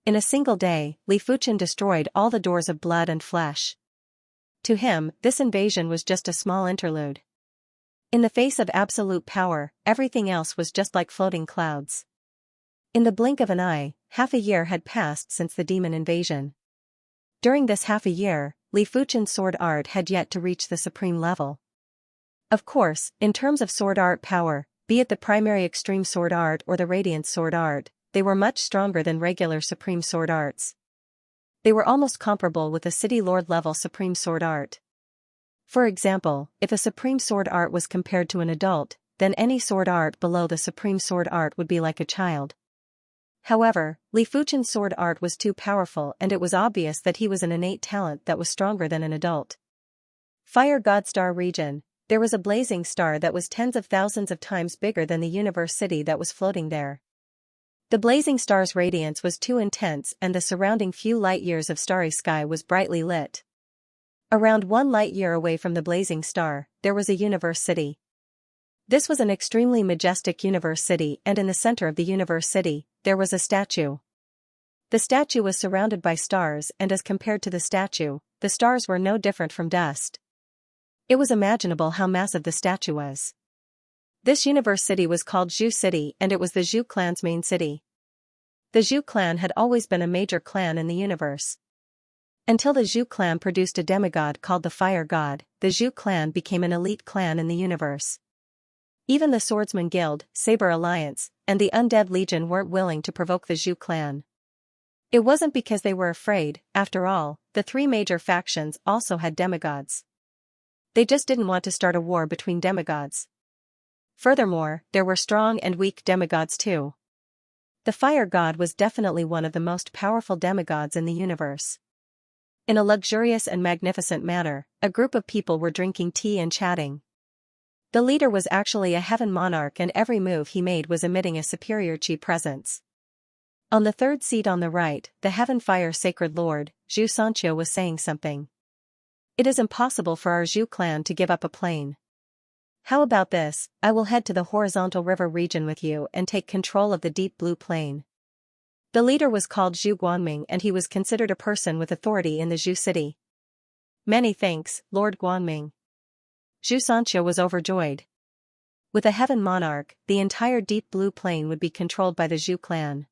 In a single day, Li Fuchen destroyed all the doors of blood and flesh. To him, this invasion was just a small interlude. In the face of absolute power, everything else was just like floating clouds. In the blink of an eye, half a year had passed since the demon invasion. During this half a year, Li Fuchen's sword art had yet to reach the supreme level. Of course, in terms of sword art power, be it the primary extreme sword art or the radiant sword art, they were much stronger than regular supreme sword arts. They were almost comparable with the city lord level supreme sword art. For example, if a supreme sword art was compared to an adult, then any sword art below the supreme sword art would be like a child. However, Li Fuchen's sword art was too powerful and it was obvious that he was an innate talent that was stronger than an adult. Fire God Star region, there was a blazing star that was tens of thousands of times bigger than the universe city that was floating there. The blazing star's radiance was too intense and the surrounding few light-years of starry sky was brightly lit. Around 1 light-year away from the blazing star, there was a universe city. This was an extremely majestic universe city and in the center of the universe city, there was a statue. The statue was surrounded by stars and as compared to the statue, the stars were no different from dust. It was imaginable how massive the statue was. This universe city was called Zhu City and it was the Zhu clan's main city. The Zhu clan had always been a major clan in the universe. Until the Zhu clan produced a demigod called the Fire God, the Zhu clan became an elite clan in the universe. Even the Swordsman Guild, Saber Alliance, and the Undead Legion weren't willing to provoke the Zhu clan. It wasn't because they were afraid, after all, the three major factions also had demigods. They just didn't want to start a war between demigods. Furthermore, there were strong and weak demigods too. The fire god was definitely one of the most powerful demigods in the universe. In a luxurious and magnificent manner, a group of people were drinking tea and chatting. The leader was actually a heaven monarch, and every move he made was emitting a superior chi presence. On the third seat on the right, the heaven fire sacred lord, Xianxia, was saying something. It is impossible for our Zhu clan to give up a plane. How about this? I will head to the horizontal river region with you and take control of the deep blue plain. The leader was called Zhu Guangming, and he was considered a person with authority in the Zhu city. Many thanks, Lord Guangming. Xianxia was overjoyed. With a heaven monarch, the entire deep blue plain would be controlled by the Zhu clan.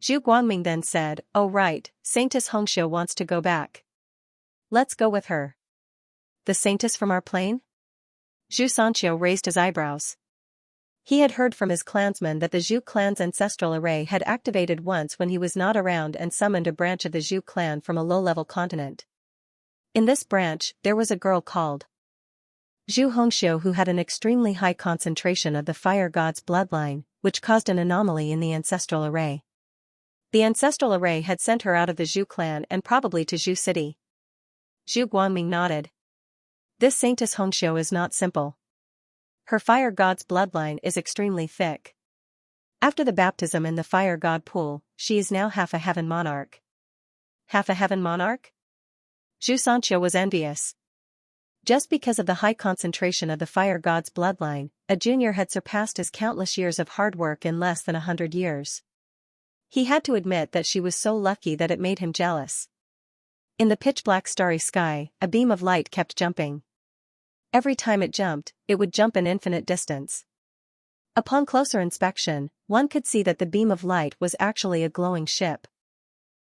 Zhu Guangming then said, "Oh right, Saintess Hongxia wants to go back. Let's go with her." The saintess from our plane? Xianxia raised his eyebrows. He had heard from his clansmen that the Zhu clan's ancestral array had activated once when he was not around and summoned a branch of the Zhu clan from a low-level continent. In this branch, there was a girl called Zhu Hongxiu who had an extremely high concentration of the fire god's bloodline, which caused an anomaly in the ancestral array. The ancestral array had sent her out of the Zhu clan and probably to Zhu city. Zhu Guangming nodded. This Saintess Hongxiu is not simple. Her fire god's bloodline is extremely thick. After the baptism in the fire god pool, she is now half a heaven monarch. Half a heaven monarch? Xianxia was envious. Just because of the high concentration of the fire god's bloodline, a junior had surpassed his countless years of hard work in less than 100 years. He had to admit that she was so lucky that it made him jealous. In the pitch-black starry sky, a beam of light kept jumping. Every time it jumped, it would jump an infinite distance. Upon closer inspection, one could see that the beam of light was actually a glowing ship.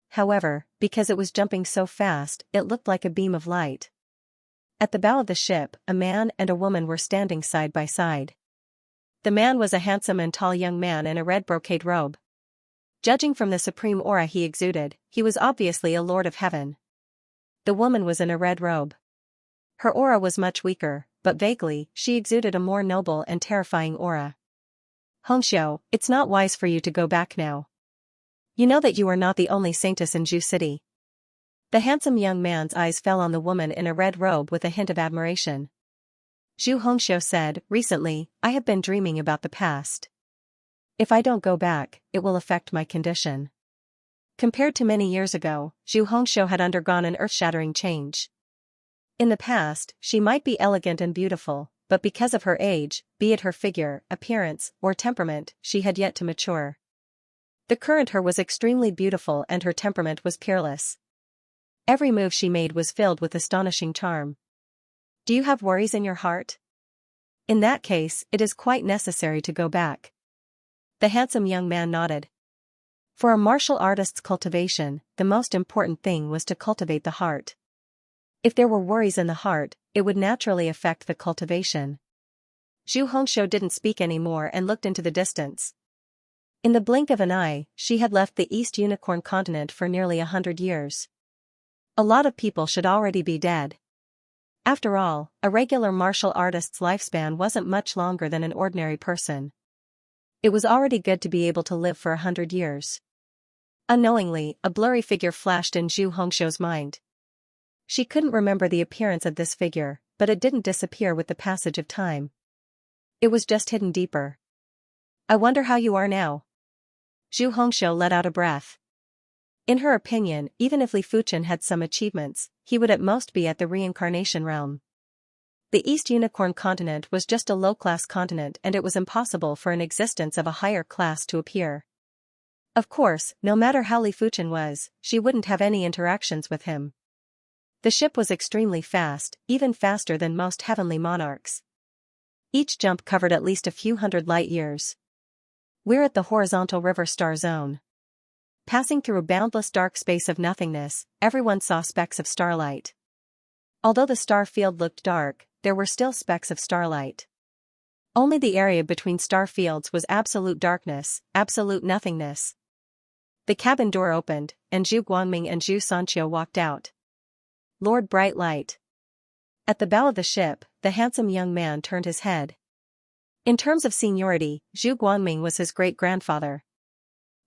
However, because it was jumping so fast, it looked like a beam of light. At the bow of the ship, a man and a woman were standing side by side. The man was a handsome and tall young man in a red brocade robe. Judging from the supreme aura he exuded, he was obviously a lord of heaven. The woman was in a red robe. Her aura was much weaker, but vaguely, she exuded a more noble and terrifying aura. Hongxiu, it's not wise for you to go back now. You know that you are not the only saintess in Zhu city. The handsome young man's eyes fell on the woman in a red robe with a hint of admiration. Zhu Hongxiu said, "Recently, I have been dreaming about the past. If I don't go back, it will affect my condition." Compared to many years ago, Zhu Hongxiu had undergone an earth-shattering change. In the past, she might be elegant and beautiful, but because of her age, be it her figure, appearance, or temperament, she had yet to mature. The current her was extremely beautiful and her temperament was peerless. Every move she made was filled with astonishing charm. Do you have worries in your heart? In that case, it is quite necessary to go back. The handsome young man nodded. For a martial artist's cultivation, the most important thing was to cultivate the heart. If there were worries in the heart, it would naturally affect the cultivation. Zhu Hongxiu didn't speak anymore and looked into the distance. In the blink of an eye, she had left the East Unicorn continent for nearly 100 years. A lot of people should already be dead. After all, a regular martial artist's lifespan wasn't much longer than an ordinary person. It was already good to be able to live for 100 years. Unknowingly, a blurry figure flashed in Zhu Hongxiu's mind. She couldn't remember the appearance of this figure, but it didn't disappear with the passage of time. It was just hidden deeper. I wonder how you are now. Zhu Hongxiu let out a breath. In her opinion, even if Li Fuchen had some achievements, he would at most be at the reincarnation realm. The East Unicorn continent was just a low-class continent and it was impossible for an existence of a higher class to appear. Of course, no matter how Li Fuchen was, she wouldn't have any interactions with him. The ship was extremely fast, even faster than most heavenly monarchs. Each jump covered at least a few hundred light years. We're at the horizontal river star zone. Passing through a boundless dark space of nothingness, everyone saw specks of starlight. Although the star field looked dark, there were still specks of starlight. Only the area between star fields was absolute darkness, absolute nothingness. The cabin door opened, and Zhu Guangming and Xianxia walked out. Lord Bright Light. At the bow of the ship, the handsome young man turned his head. In terms of seniority, Zhu Guangming was his great-grandfather.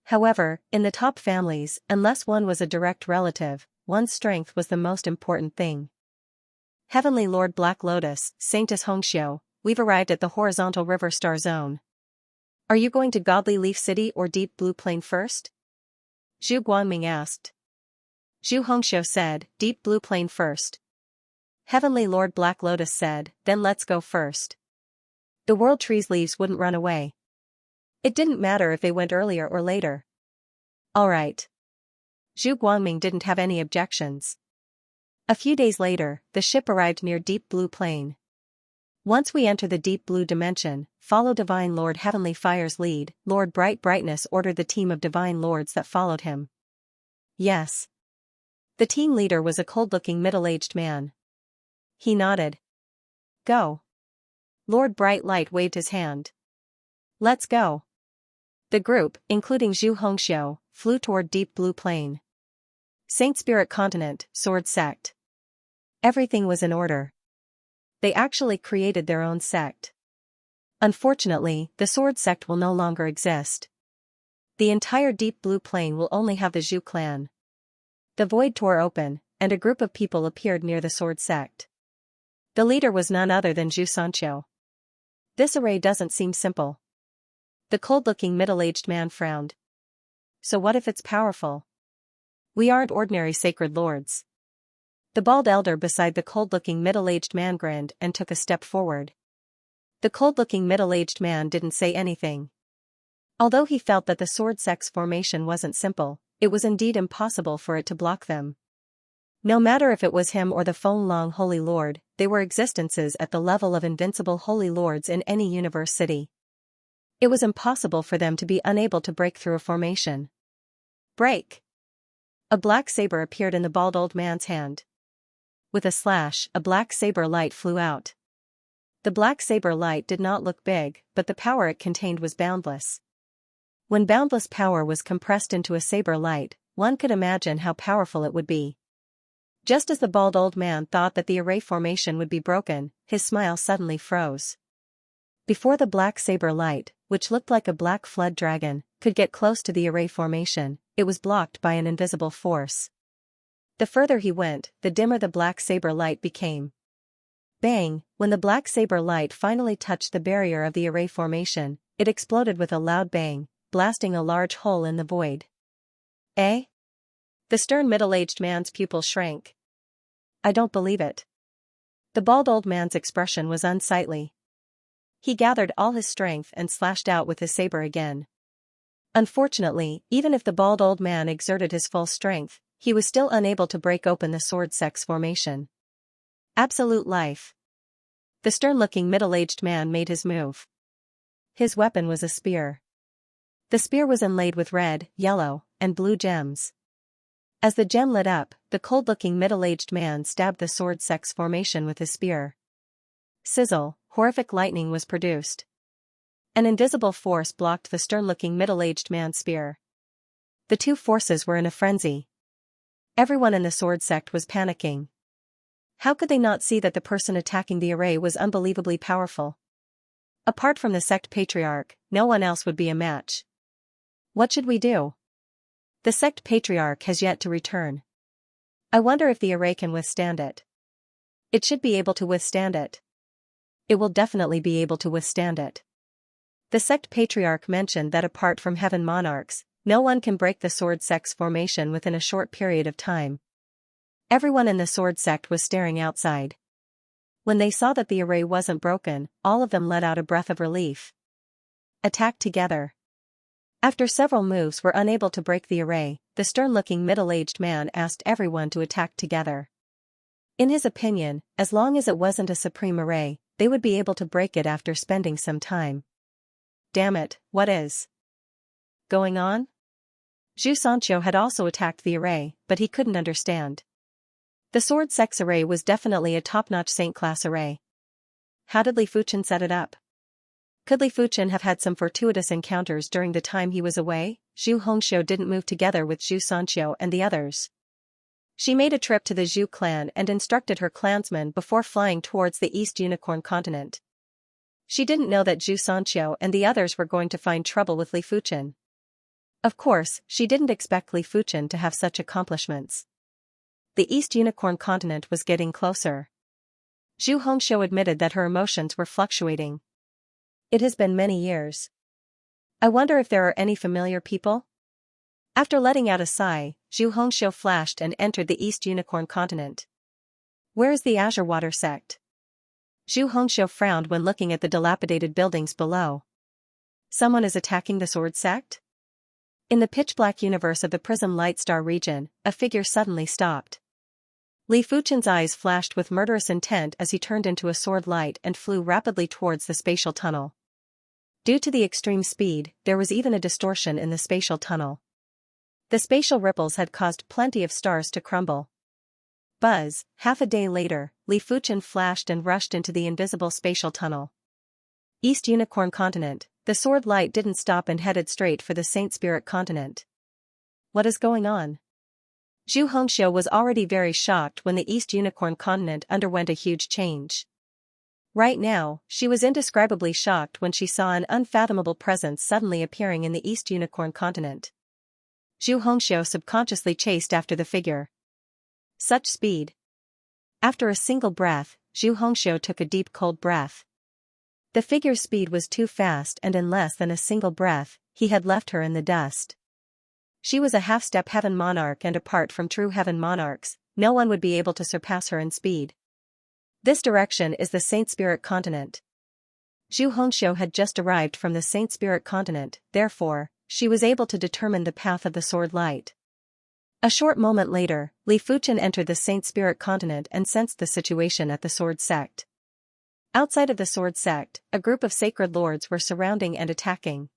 However, in the top families, unless one was a direct relative, one's strength was the most important thing. Heavenly Lord Black Lotus, Saintess Xianxia, we've arrived at the horizontal river star zone. Are you going to Godly Leaf City or Deep Blue Plain first? Zhu Guangming asked. Zhu Hongxiu said, Deep Blue Plain first. Heavenly Lord Black Lotus said, then let's go first. The world tree's leaves wouldn't run away. It didn't matter if they went earlier or later. Alright. Zhu Guangming didn't have any objections. A few days later, the ship arrived near Deep Blue Plain. Once we enter the Deep Blue dimension, follow Divine Lord Heavenly Fire's lead, Lord Bright Brightness ordered the team of Divine Lords that followed him. Yes. The team leader was a cold-looking middle-aged man. He nodded. Go. Lord Bright Light waved his hand. Let's go. The group, including Zhu Hongxiu, flew toward Deep Blue Plain. Saint Spirit Continent, Sword Sect. Everything was in order. They actually created their own sect. Unfortunately, the Sword Sect will no longer exist. The entire Deep Blue Plain will only have the Zhu clan. The void tore open, and a group of people appeared near the Sword Sect. The leader was none other than Xianxia. This array doesn't seem simple. The cold-looking middle-aged man frowned. So what if it's powerful? We aren't ordinary sacred lords. The bald elder beside the cold-looking middle-aged man grinned and took a step forward. The cold-looking middle-aged man didn't say anything. Although he felt that the Sword Sect's formation wasn't simple, it was indeed impossible for it to block them. No matter if it was him or the Feng Long Holy Lord, they were existences at the level of invincible Holy Lords in any universe city. It was impossible for them to be unable to break through a formation. Break! A black saber appeared in the bald old man's hand. With a slash, a black saber light flew out. The black saber light did not look big, but the power it contained was boundless. When boundless power was compressed into a saber light, one could imagine how powerful it would be. Just as the bald old man thought that the array formation would be broken, his smile suddenly froze. Before the black saber light, which looked like a black flood dragon, could get close to the array formation, it was blocked by an invisible force. The further he went, the dimmer the black saber light became. Bang! When the black saber light finally touched the barrier of the array formation, it exploded with a loud bang, blasting a large hole in the void. Eh? The stern middle-aged man's pupil shrank. I don't believe it. The bald old man's expression was unsightly. He gathered all his strength and slashed out with his saber again. Unfortunately, even if the bald old man exerted his full strength, he was still unable to break open the Sword Sect's formation. Absolute life. The stern-looking middle-aged man made his move. His weapon was a spear. The spear was inlaid with red, yellow, and blue gems. As the gem lit up, the cold-looking middle-aged man stabbed the Sword Sect's formation with his spear. Sizzle, horrific lightning was produced. An invisible force blocked the stern-looking middle-aged man's spear. The two forces were in a frenzy. Everyone in the Sword Sect was panicking. How could they not see that the person attacking the array was unbelievably powerful? Apart from the sect patriarch, no one else would be a match. What should we do? The sect patriarch has yet to return. I wonder if the array can withstand it. It should be able to withstand it. It will definitely be able to withstand it. The sect patriarch mentioned that apart from heaven monarchs, no one can break the Sword Sect's formation within a short period of time. Everyone in the Sword Sect was staring outside. When they saw that the array wasn't broken, all of them let out a breath of relief. Attack together. After several moves were unable to break the array, the stern-looking middle-aged man asked everyone to attack together. In his opinion, as long as it wasn't a supreme array, they would be able to break it after spending some time. Damn it, what is going on? Xianxia had also attacked the array, but he couldn't understand. The Sword Sect's array was definitely a top-notch Saint-class array. How did Li Fuchen set it up? Could Li Fuchen have had some fortuitous encounters during the time he was away? Zhu Hongxiu didn't move together with Xianxia and the others. She made a trip to the Zhu clan and instructed her clansmen before flying towards the East Unicorn continent. She didn't know that Xianxia and the others were going to find trouble with Li Fuchen. Of course, she didn't expect Li Fuchen to have such accomplishments. The East Unicorn continent was getting closer. Zhu Hongxiu admitted that her emotions were fluctuating. It has been many years. I wonder if there are any familiar people? After letting out a sigh, Zhu Hongxiu flashed and entered the East Unicorn continent. Where is the Azure Water sect? Zhu Hongxiu frowned when looking at the dilapidated buildings below. Someone is attacking the Sword sect? In the pitch-black universe of the Prism Light Star region, a figure suddenly stopped. Li Fuchen's eyes flashed with murderous intent as he turned into a sword light and flew rapidly towards the spatial tunnel. Due to the extreme speed, there was even a distortion in the spatial tunnel. The spatial ripples had caused plenty of stars to crumble. Buzz, half a day later, Li Fuchen flashed and rushed into the invisible spatial tunnel. East Unicorn continent, the sword light didn't stop and headed straight for the Saint Spirit continent. What is going on? Zhu Hongxiu was already very shocked when the East Unicorn continent underwent a huge change. Right now, she was indescribably shocked when she saw an unfathomable presence suddenly appearing in the East Unicorn continent. Zhu Hongxiu subconsciously chased after the figure. Such speed. After a single breath, Zhu Hongxiu took a deep cold breath. The figure's speed was too fast, and in less than a single breath, he had left her in the dust. She was a half-step heaven monarch, and apart from true heaven monarchs, no one would be able to surpass her in speed. This direction is the Saint Spirit continent. Zhu Hongxiu had just arrived from the Saint Spirit continent, therefore, she was able to determine the path of the sword light. A short moment later, Li Fuchen entered the Saint Spirit continent and sensed the situation at the sword sect. Outside of the sword sect, a group of sacred lords were surrounding and attacking.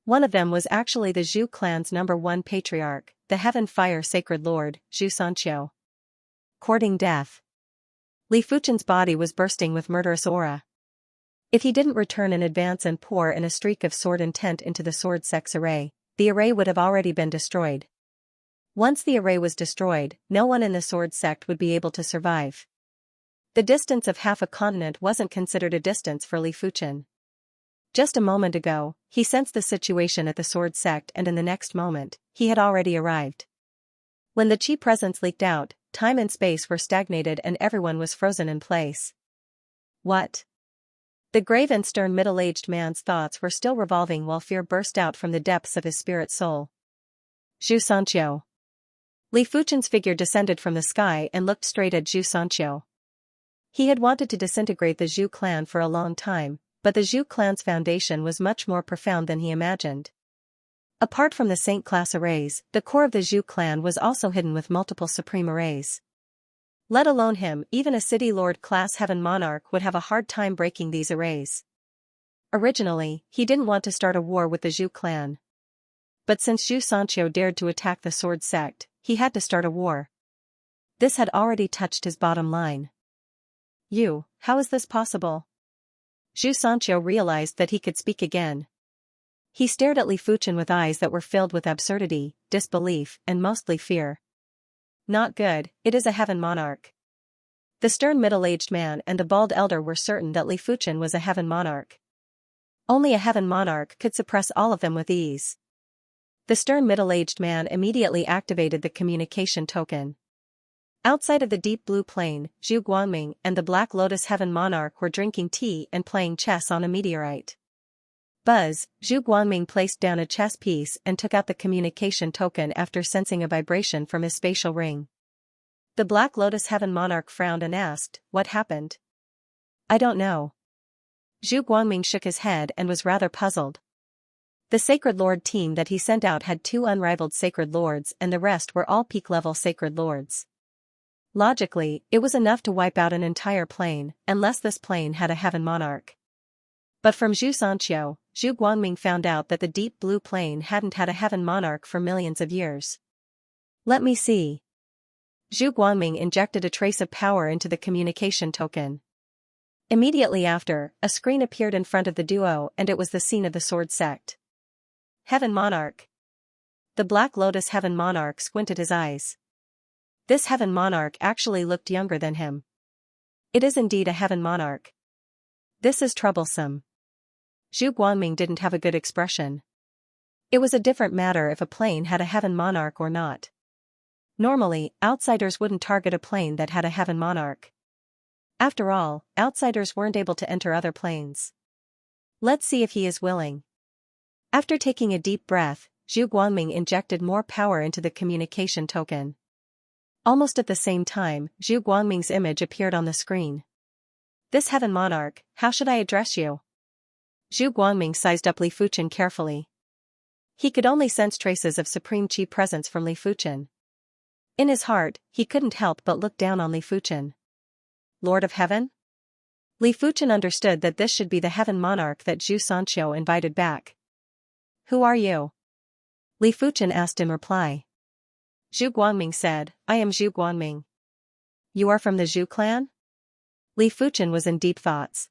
One of them was actually the Zhu clan's #1 patriarch, the Heaven Fire Sacred Lord, Xianxia. Courting death. Li Fuchen's body was bursting with murderous aura. If he didn't return in advance and pour in a streak of sword intent into the sword sect's array, the array would have already been destroyed. Once the array was destroyed, no one in the sword sect would be able to survive. The distance of half a continent wasn't considered a distance for Li Fuchen. Just a moment ago, he sensed the situation at the sword sect, and in the next moment, he had already arrived. When the Qi presence leaked out, time and space were stagnated and everyone was frozen in place. What? The grave and stern middle-aged man's thoughts were still revolving while fear burst out from the depths of his spirit soul. Xianxia. Li Fuchen's figure descended from the sky and looked straight at Xianxia. He had wanted to disintegrate the Zhu clan for a long time, but the Zhu clan's foundation was much more profound than he imagined. Apart from the Saint-class arrays, the core of the Zhu clan was also hidden with multiple supreme arrays. Let alone him, even a City Lord-class Heaven Monarch would have a hard time breaking these arrays. Originally, he didn't want to start a war with the Zhu clan. But since Xianxia dared to attack the sword sect, he had to start a war. This had already touched his bottom line. How is this possible? Xianxia realized that he could speak again. He stared at Li Fuchen with eyes that were filled with absurdity, disbelief, and mostly fear. Not good, it is a heaven monarch. The stern middle-aged man and the bald elder were certain that Li Fuchen was a heaven monarch. Only a heaven monarch could suppress all of them with ease. The stern middle-aged man immediately activated the communication token. Outside of the deep blue plain, Zhu Guangming and the Black Lotus Heaven Monarch were drinking tea and playing chess on a meteorite. Buzz, Zhu Guangming placed down a chess piece and took out the communication token after sensing a vibration from his spatial ring. The Black Lotus Heaven Monarch frowned and asked, "What happened?" "I don't know." Zhu Guangming shook his head and was rather puzzled. The Sacred Lord team that he sent out had 2 unrivaled Sacred Lords and the rest were all peak-level Sacred Lords. Logically, it was enough to wipe out an entire plane, unless this plane had a heaven monarch. But from Xianxia, Zhu Guangming found out that the deep blue plane hadn't had a heaven monarch for millions of years. "Let me see." Zhu Guangming injected a trace of power into the communication token. Immediately after, a screen appeared in front of the duo and it was the scene of the sword sect. Heaven monarch. The Black Lotus Heaven Monarch squinted his eyes. This heaven monarch actually looked younger than him. It is indeed a heaven monarch. This is troublesome. Zhu Guangming didn't have a good expression. It was a different matter if a plane had a heaven monarch or not. Normally, outsiders wouldn't target a plane that had a heaven monarch. After all, outsiders weren't able to enter other planes. Let's see if he is willing. After taking a deep breath, Zhu Guangming injected more power into the communication token. Almost at the same time, Zhu Guangming's image appeared on the screen. This heaven monarch, how should I address you? Zhu Guangming sized up Li Fuchen carefully. He could only sense traces of supreme qi presence from Li Fuchen. In his heart, he couldn't help but look down on Li Fuchen. Lord of Heaven? Li Fuchen understood that this should be the heaven monarch that Zhu Xianxia invited back. Who are you? Li Fuchen asked in reply. Zhu Guangming said, I am Zhu Guangming. You are from the Zhu clan? Li Fuchen was in deep thoughts.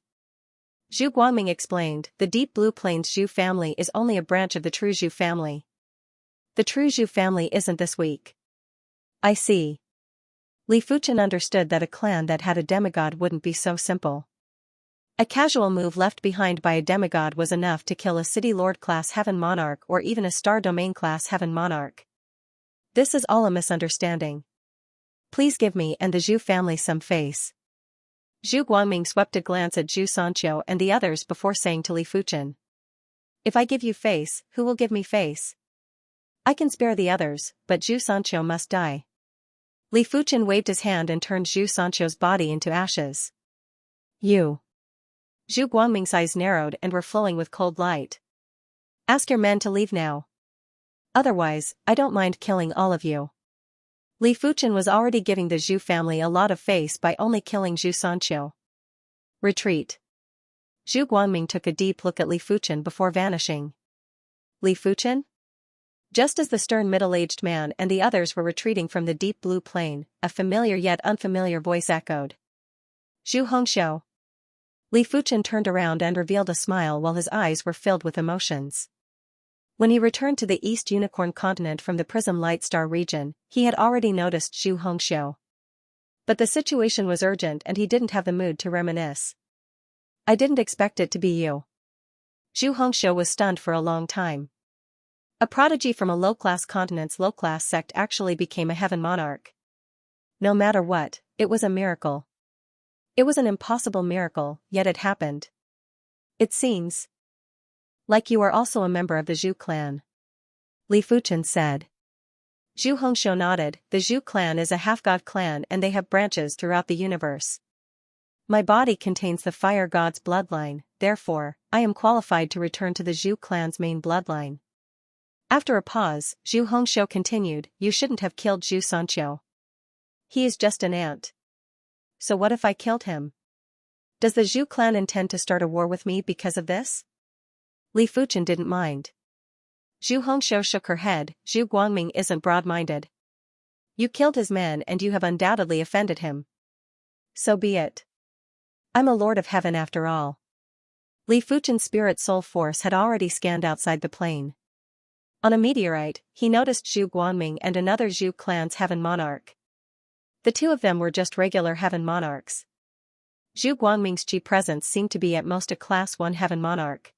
Zhu Guangming explained, the Deep Blue Plains Zhu family is only a branch of the true Zhu family. The true Zhu family isn't this weak. I see. Li Fuchen understood that a clan that had a demigod wouldn't be so simple. A casual move left behind by a demigod was enough to kill a City Lord class heaven monarch or even a Star Domain class heaven monarch. This is all a misunderstanding. Please give me and the Zhu family some face. Zhu Guangming swept a glance at Zhu Xianxia and the others before saying to Li Fuchen. If I give you face, who will give me face? I can spare the others, but Zhu Xianxia must die. Li Fuchen waved his hand and turned Zhu Xianxia's body into ashes. You. Zhu Guangming's eyes narrowed and were flowing with cold light. Ask your men to leave now. Otherwise, I don't mind killing all of you. Li Fuchen was already giving the Zhu family a lot of face by only killing Zhu Xianxia. Retreat. Zhu Guangming took a deep look at Li Fuchen before vanishing. Li Fuchen? Just as the stern middle-aged man and the others were retreating from the deep blue plain, a familiar yet unfamiliar voice echoed. Zhu Hongxiu. Li Fuchen turned around and revealed a smile while his eyes were filled with emotions. When he returned to the East Unicorn continent from the Prism Light Star region, he had already noticed Zhu Hongxiu. But the situation was urgent and he didn't have the mood to reminisce. I didn't expect it to be you. Zhu Hongxiu was stunned for a long time. A prodigy from a low-class continent's low-class sect actually became a heaven monarch. No matter what, it was a miracle. It was an impossible miracle, yet it happened. It seems like you are also a member of the Zhu clan. Li Fuchen said. Zhu Hongxiu nodded. The Zhu clan is a half-god clan and they have branches throughout the universe. My body contains the fire god's bloodline, therefore, I am qualified to return to the Zhu clan's main bloodline. After a pause, Zhu Hongxiu continued, you shouldn't have killed Zhu Xianxia. He is just an ant. So what if I killed him? Does the Zhu clan intend to start a war with me because of this? Li Fuchen didn't mind. Zhu Hongxiu shook her head, Zhu Guangming isn't broad-minded. You killed his man and you have undoubtedly offended him. So be it. I'm a Lord of Heaven after all. Li Fuchen's spirit soul force had already scanned outside the plane. On a meteorite, he noticed Zhu Guangming and another Zhu clan's heaven monarch. The two of them were just regular heaven monarchs. Zhu Guangming's qi presence seemed to be at most a class 1 heaven monarch.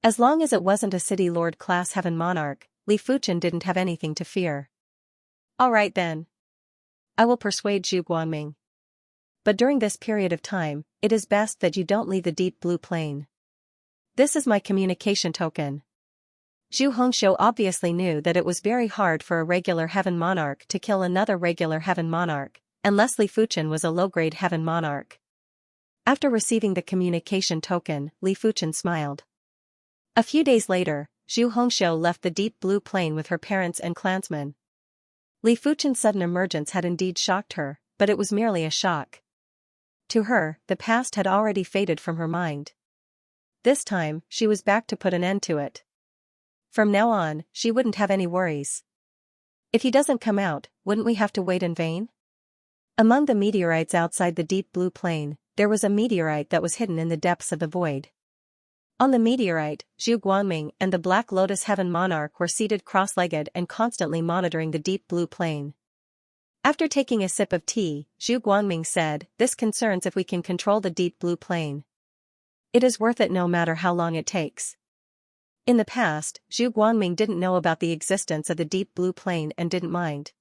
As long as it wasn't a city lord class heaven monarch, Li Fuchen didn't have anything to fear. Alright then. I will persuade Zhu Guangming. But during this period of time, it is best that you don't leave the deep blue plain. This is my communication token. Zhu Hongxiu obviously knew that it was very hard for a regular heaven monarch to kill another regular heaven monarch, unless Li Fuchen was a low-grade heaven monarch. After receiving the communication token, Li Fuchen smiled. A few days later, Zhu Hongxiu left the deep blue plain with her parents and clansmen. Li Fuchen's sudden emergence had indeed shocked her, but it was merely a shock. To her, the past had already faded from her mind. This time, she was back to put an end to it. From now on, she wouldn't have any worries. If he doesn't come out, wouldn't we have to wait in vain? Among the meteorites outside the deep blue plain, there was a meteorite that was hidden in the depths of the void. On the meteorite, Zhu Guangming and the Black Lotus Heaven Monarch were seated cross-legged and constantly monitoring the deep blue plain. After taking a sip of tea, Zhu Guangming said, "This concerns if we can control the deep blue plain. It is worth it no matter how long it takes." In the past, Zhu Guangming didn't know about the existence of the deep blue plane and didn't mind.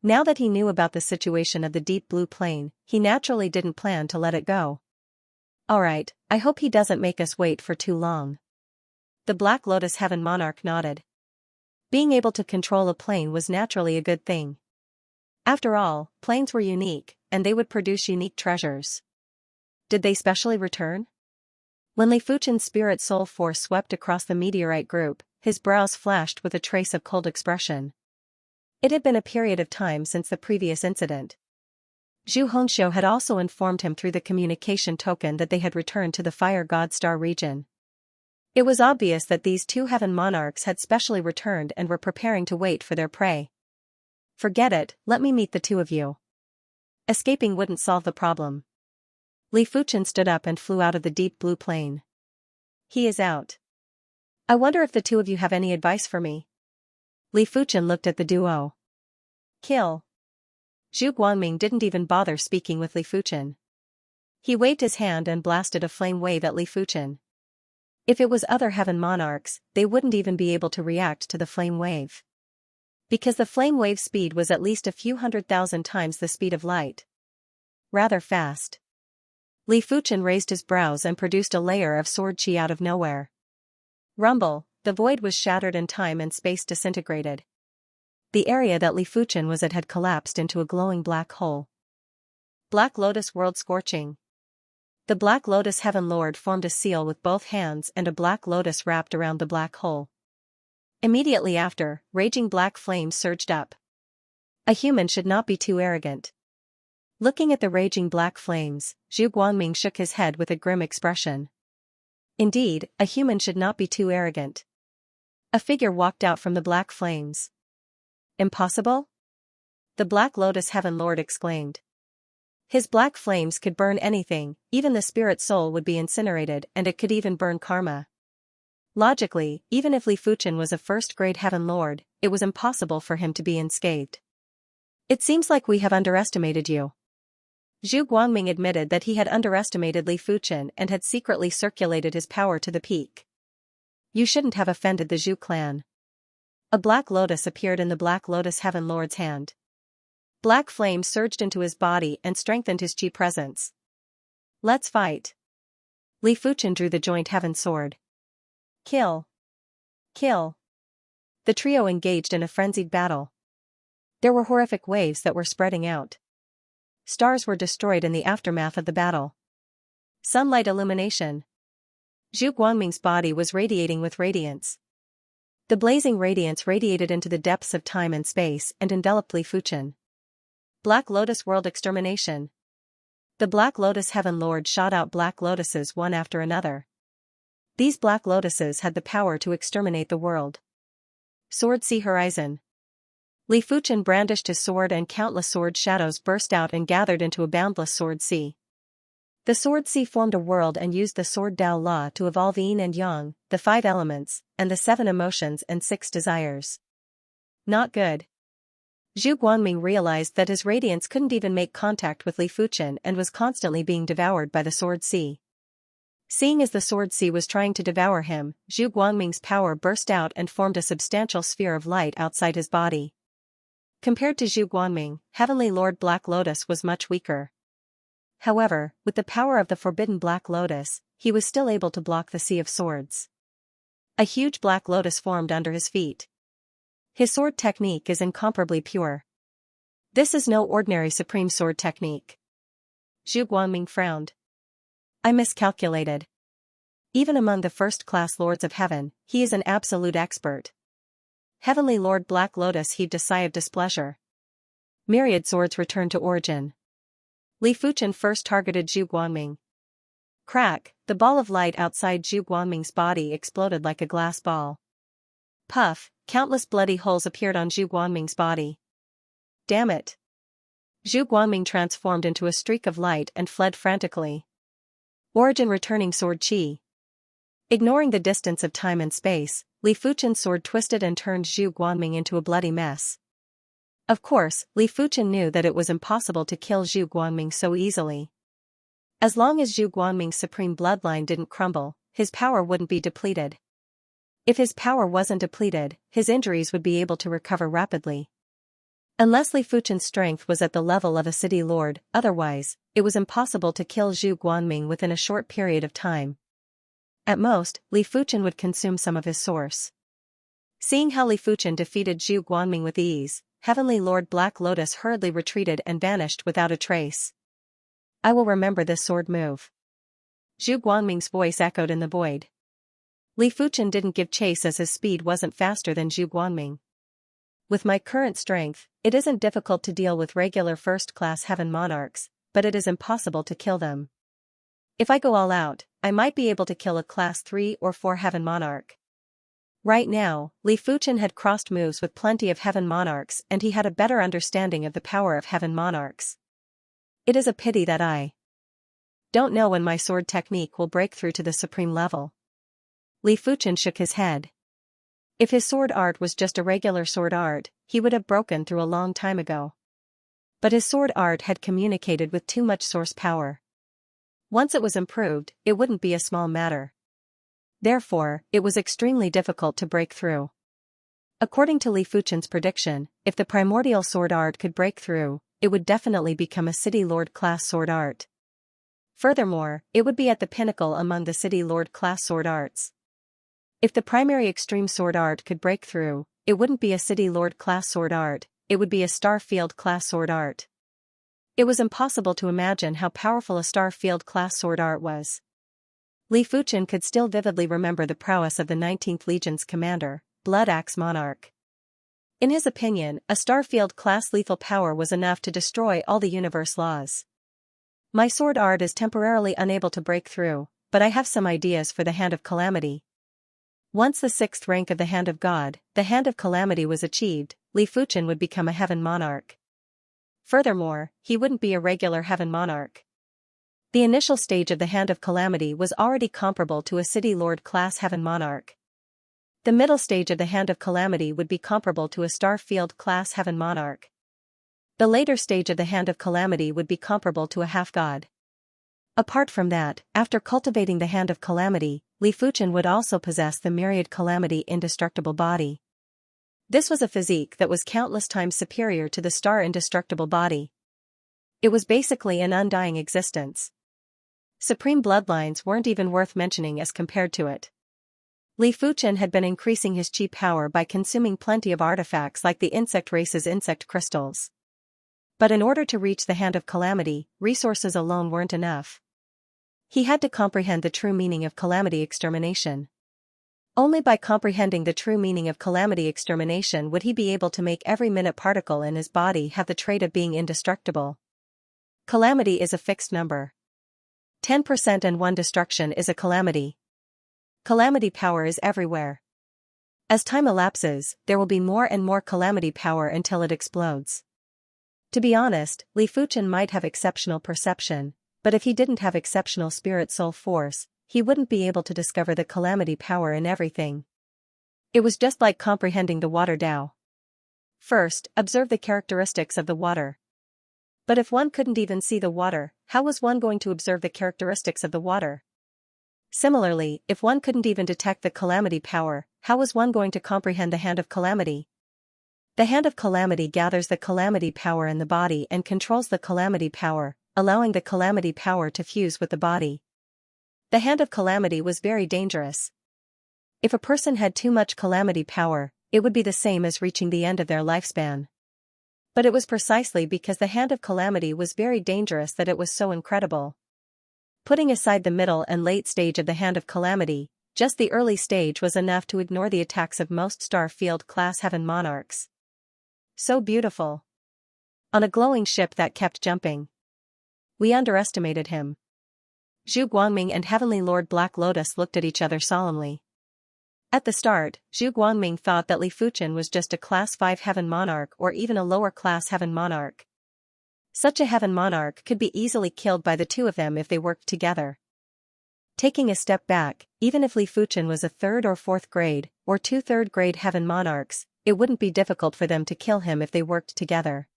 Now that he knew about the situation of the deep blue plane, he naturally didn't plan to let it go. Alright, I hope he doesn't make us wait for too long. The Black Lotus Heaven Monarch nodded. Being able to control a plane was naturally a good thing. After all, planes were unique, and they would produce unique treasures. Did they specially return? When Li Fuchen's spirit soul force swept across the meteorite group, his brows flashed with a trace of cold expression. It had been a period of time since the previous incident. Zhu Hongxiu had also informed him through the communication token that they had returned to the Fire God Star region. It was obvious that these two heaven monarchs had specially returned and were preparing to wait for their prey. Forget it, let me meet the two of you. Escaping wouldn't solve the problem. Li Fuchen stood up and flew out of the deep blue plane. He is out. I wonder if the two of you have any advice for me. Li Fuchen looked at the duo. Kill. Zhu Guangming didn't even bother speaking with Li Fuchen. He waved his hand and blasted a flame wave at Li Fuchen. If it was other heaven monarchs, they wouldn't even be able to react to the flame wave. Because the flame wave speed was at least a few 100,000 times the speed of light. Rather fast. Li Fuchen raised his brows and produced a layer of sword chi out of nowhere. Rumble, the void was shattered and time and space disintegrated. The area that Li Fuchen was at had collapsed into a glowing black hole. Black Lotus World Scorching. The Black Lotus Heaven Lord formed a seal with both hands and a black lotus wrapped around the black hole. Immediately after, raging black flames surged up. A human should not be too arrogant. Looking at the raging black flames, Zhu Guangming shook his head with a grim expression. Indeed, a human should not be too arrogant. A figure walked out from the black flames. Impossible? The Black Lotus Heaven Lord exclaimed. His black flames could burn anything, even the spirit soul would be incinerated, and it could even burn karma. Logically, even if Li Fuchen was a first-grade Heaven Lord, it was impossible for him to be unscathed. It seems like we have underestimated you. Zhu Guangming admitted that he had underestimated Li Fuchen and had secretly circulated his power to the peak. You shouldn't have offended the Zhu clan. A black lotus appeared in the Black Lotus Heaven Lord's hand. Black flame surged into his body and strengthened his chi presence. Let's fight. Li Fuchen drew the joint heaven sword. Kill. Kill. The trio engaged in a frenzied battle. There were horrific waves that were spreading out. Stars were destroyed in the aftermath of the battle. Sunlight illumination. Zhu Guangming's body was radiating with radiance. The blazing radiance radiated into the depths of time and space and enveloped Li Fuchen. Black Lotus World Extermination. The Black Lotus Heaven Lord shot out black lotuses one after another. These black lotuses had the power to exterminate the world. Sword Sea Horizon. Li Fuchen brandished his sword and countless sword shadows burst out and gathered into a boundless sword sea. The sword sea formed a world and used the sword Dao law to evolve yin and yang, the 5 elements, and the 7 emotions and 6 desires. Not good. Zhu Guangming realized that his radiance couldn't even make contact with Li Fuchen and was constantly being devoured by the sword sea. Seeing as the sword sea was trying to devour him, Zhu Guangming's power burst out and formed a substantial sphere of light outside his body. Compared to Zhu Guangming, Heavenly Lord Black Lotus was much weaker. However, with the power of the forbidden Black Lotus, he was still able to block the Sea of Swords. A huge Black Lotus formed under his feet. His sword technique is incomparably pure. This is no ordinary supreme sword technique. Zhu Guangming frowned. I miscalculated. Even among the first-class lords of heaven, he is an absolute expert. Heavenly Lord Black Lotus heaved a sigh of displeasure. Myriad swords returned to origin. Li Fuchen first targeted Zhu Guangming. Crack, the ball of light outside Zhu Guangming's body exploded like a glass ball. Puff, countless bloody holes appeared on Zhu Guangming's body. Damn it. Zhu Guangming transformed into a streak of light and fled frantically. Origin returning sword chi. Ignoring the distance of time and space, Li Fuchen's sword twisted and turned Zhu Guangming into a bloody mess. Of course, Li Fuchen knew that it was impossible to kill Zhu Guangming so easily. As long as Zhu Guangming's supreme bloodline didn't crumble, his power wouldn't be depleted. If his power wasn't depleted, his injuries would be able to recover rapidly. Unless Li Fuchen's strength was at the level of a city lord, otherwise, it was impossible to kill Zhu Guangming within a short period of time. At most, Li Fuchen would consume some of his source. Seeing how Li Fuchen defeated Zhu Guangming with ease, Heavenly Lord Black Lotus hurriedly retreated and vanished without a trace. I will remember this sword move. Zhu Guangming's voice echoed in the void. Li Fuchen didn't give chase as his speed wasn't faster than Zhu Guangming. With my current strength, it isn't difficult to deal with regular first-class heaven monarchs, but it is impossible to kill them. If I go all out, I might be able to kill a class 3 or 4 heaven monarch. Right now, Li Fuchen had crossed moves with plenty of heaven monarchs and he had a better understanding of the power of heaven monarchs. It is a pity that I don't know when my sword technique will break through to the supreme level. Li Fuchen shook his head. If his sword art was just a regular sword art, he would have broken through a long time ago. But his sword art had communicated with too much source power. Once it was improved, it wouldn't be a small matter. Therefore, it was extremely difficult to break through. According to Li Fuchen's prediction, if the primordial sword art could break through, it would definitely become a city lord class sword art. Furthermore, it would be at the pinnacle among the city lord class sword arts. If the primary extreme sword art could break through, it wouldn't be a city lord class sword art, it would be a star field class sword art. It was impossible to imagine how powerful a star field class sword art was. Li Fuchen could still vividly remember the prowess of the 19th Legion's commander, Blood Axe Monarch. In his opinion, a star field class lethal power was enough to destroy all the universe laws. My sword art is temporarily unable to break through, but I have some ideas for the Hand of Calamity. Once the 6th rank of the Hand of God, the Hand of Calamity was achieved, Li Fuchen would become a heaven monarch. Furthermore, he wouldn't be a regular heaven monarch. The initial stage of the Hand of Calamity was already comparable to a city lord class heaven monarch. The middle stage of the Hand of Calamity would be comparable to a star field class heaven monarch. The later stage of the Hand of Calamity would be comparable to a half god. Apart from that, after cultivating the Hand of Calamity, Li Fuchen would also possess the myriad calamity indestructible body. This was a physique that was countless times superior to the star indestructible body. It was basically an undying existence. Supreme bloodlines weren't even worth mentioning as compared to it. Li Fuchen had been increasing his chi power by consuming plenty of artifacts like the insect race's insect crystals. But in order to reach the Hand of Calamity, resources alone weren't enough. He had to comprehend the true meaning of calamity extermination. Only by comprehending the true meaning of calamity extermination would he be able to make every minute particle in his body have the trait of being indestructible. Calamity is a fixed number. 10% and 1 destruction is a calamity. Calamity power is everywhere. As time elapses, there will be more and more calamity power until it explodes. To be honest, Li Fuchen might have exceptional perception, but if he didn't have exceptional spirit soul force, he wouldn't be able to discover the calamity power in everything. It was just like comprehending the water Tao. First, observe the characteristics of the water. But if one couldn't even see the water, how was one going to observe the characteristics of the water? Similarly, if one couldn't even detect the calamity power, how was one going to comprehend the Hand of Calamity? The Hand of Calamity gathers the calamity power in the body and controls the calamity power, allowing the calamity power to fuse with the body. The Hand of Calamity was very dangerous. If a person had too much calamity power, it would be the same as reaching the end of their lifespan. But it was precisely because the Hand of Calamity was very dangerous that it was so incredible. Putting aside the middle and late stage of the Hand of Calamity, just the early stage was enough to ignore the attacks of most star field class heaven monarchs. So beautiful. On a glowing ship that kept jumping. We underestimated him. Zhu Guangming and Heavenly Lord Black Lotus looked at each other solemnly. At the start, Zhu Guangming thought that Li Fuchen was just a class 5 heaven monarch or even a lower class heaven monarch. Such a heaven monarch could be easily killed by the two of them if they worked together. Taking a step back, even if Li Fuchen was a 3rd or 4th grade, or 2 3rd grade heaven monarchs, it wouldn't be difficult for them to kill him if they worked together.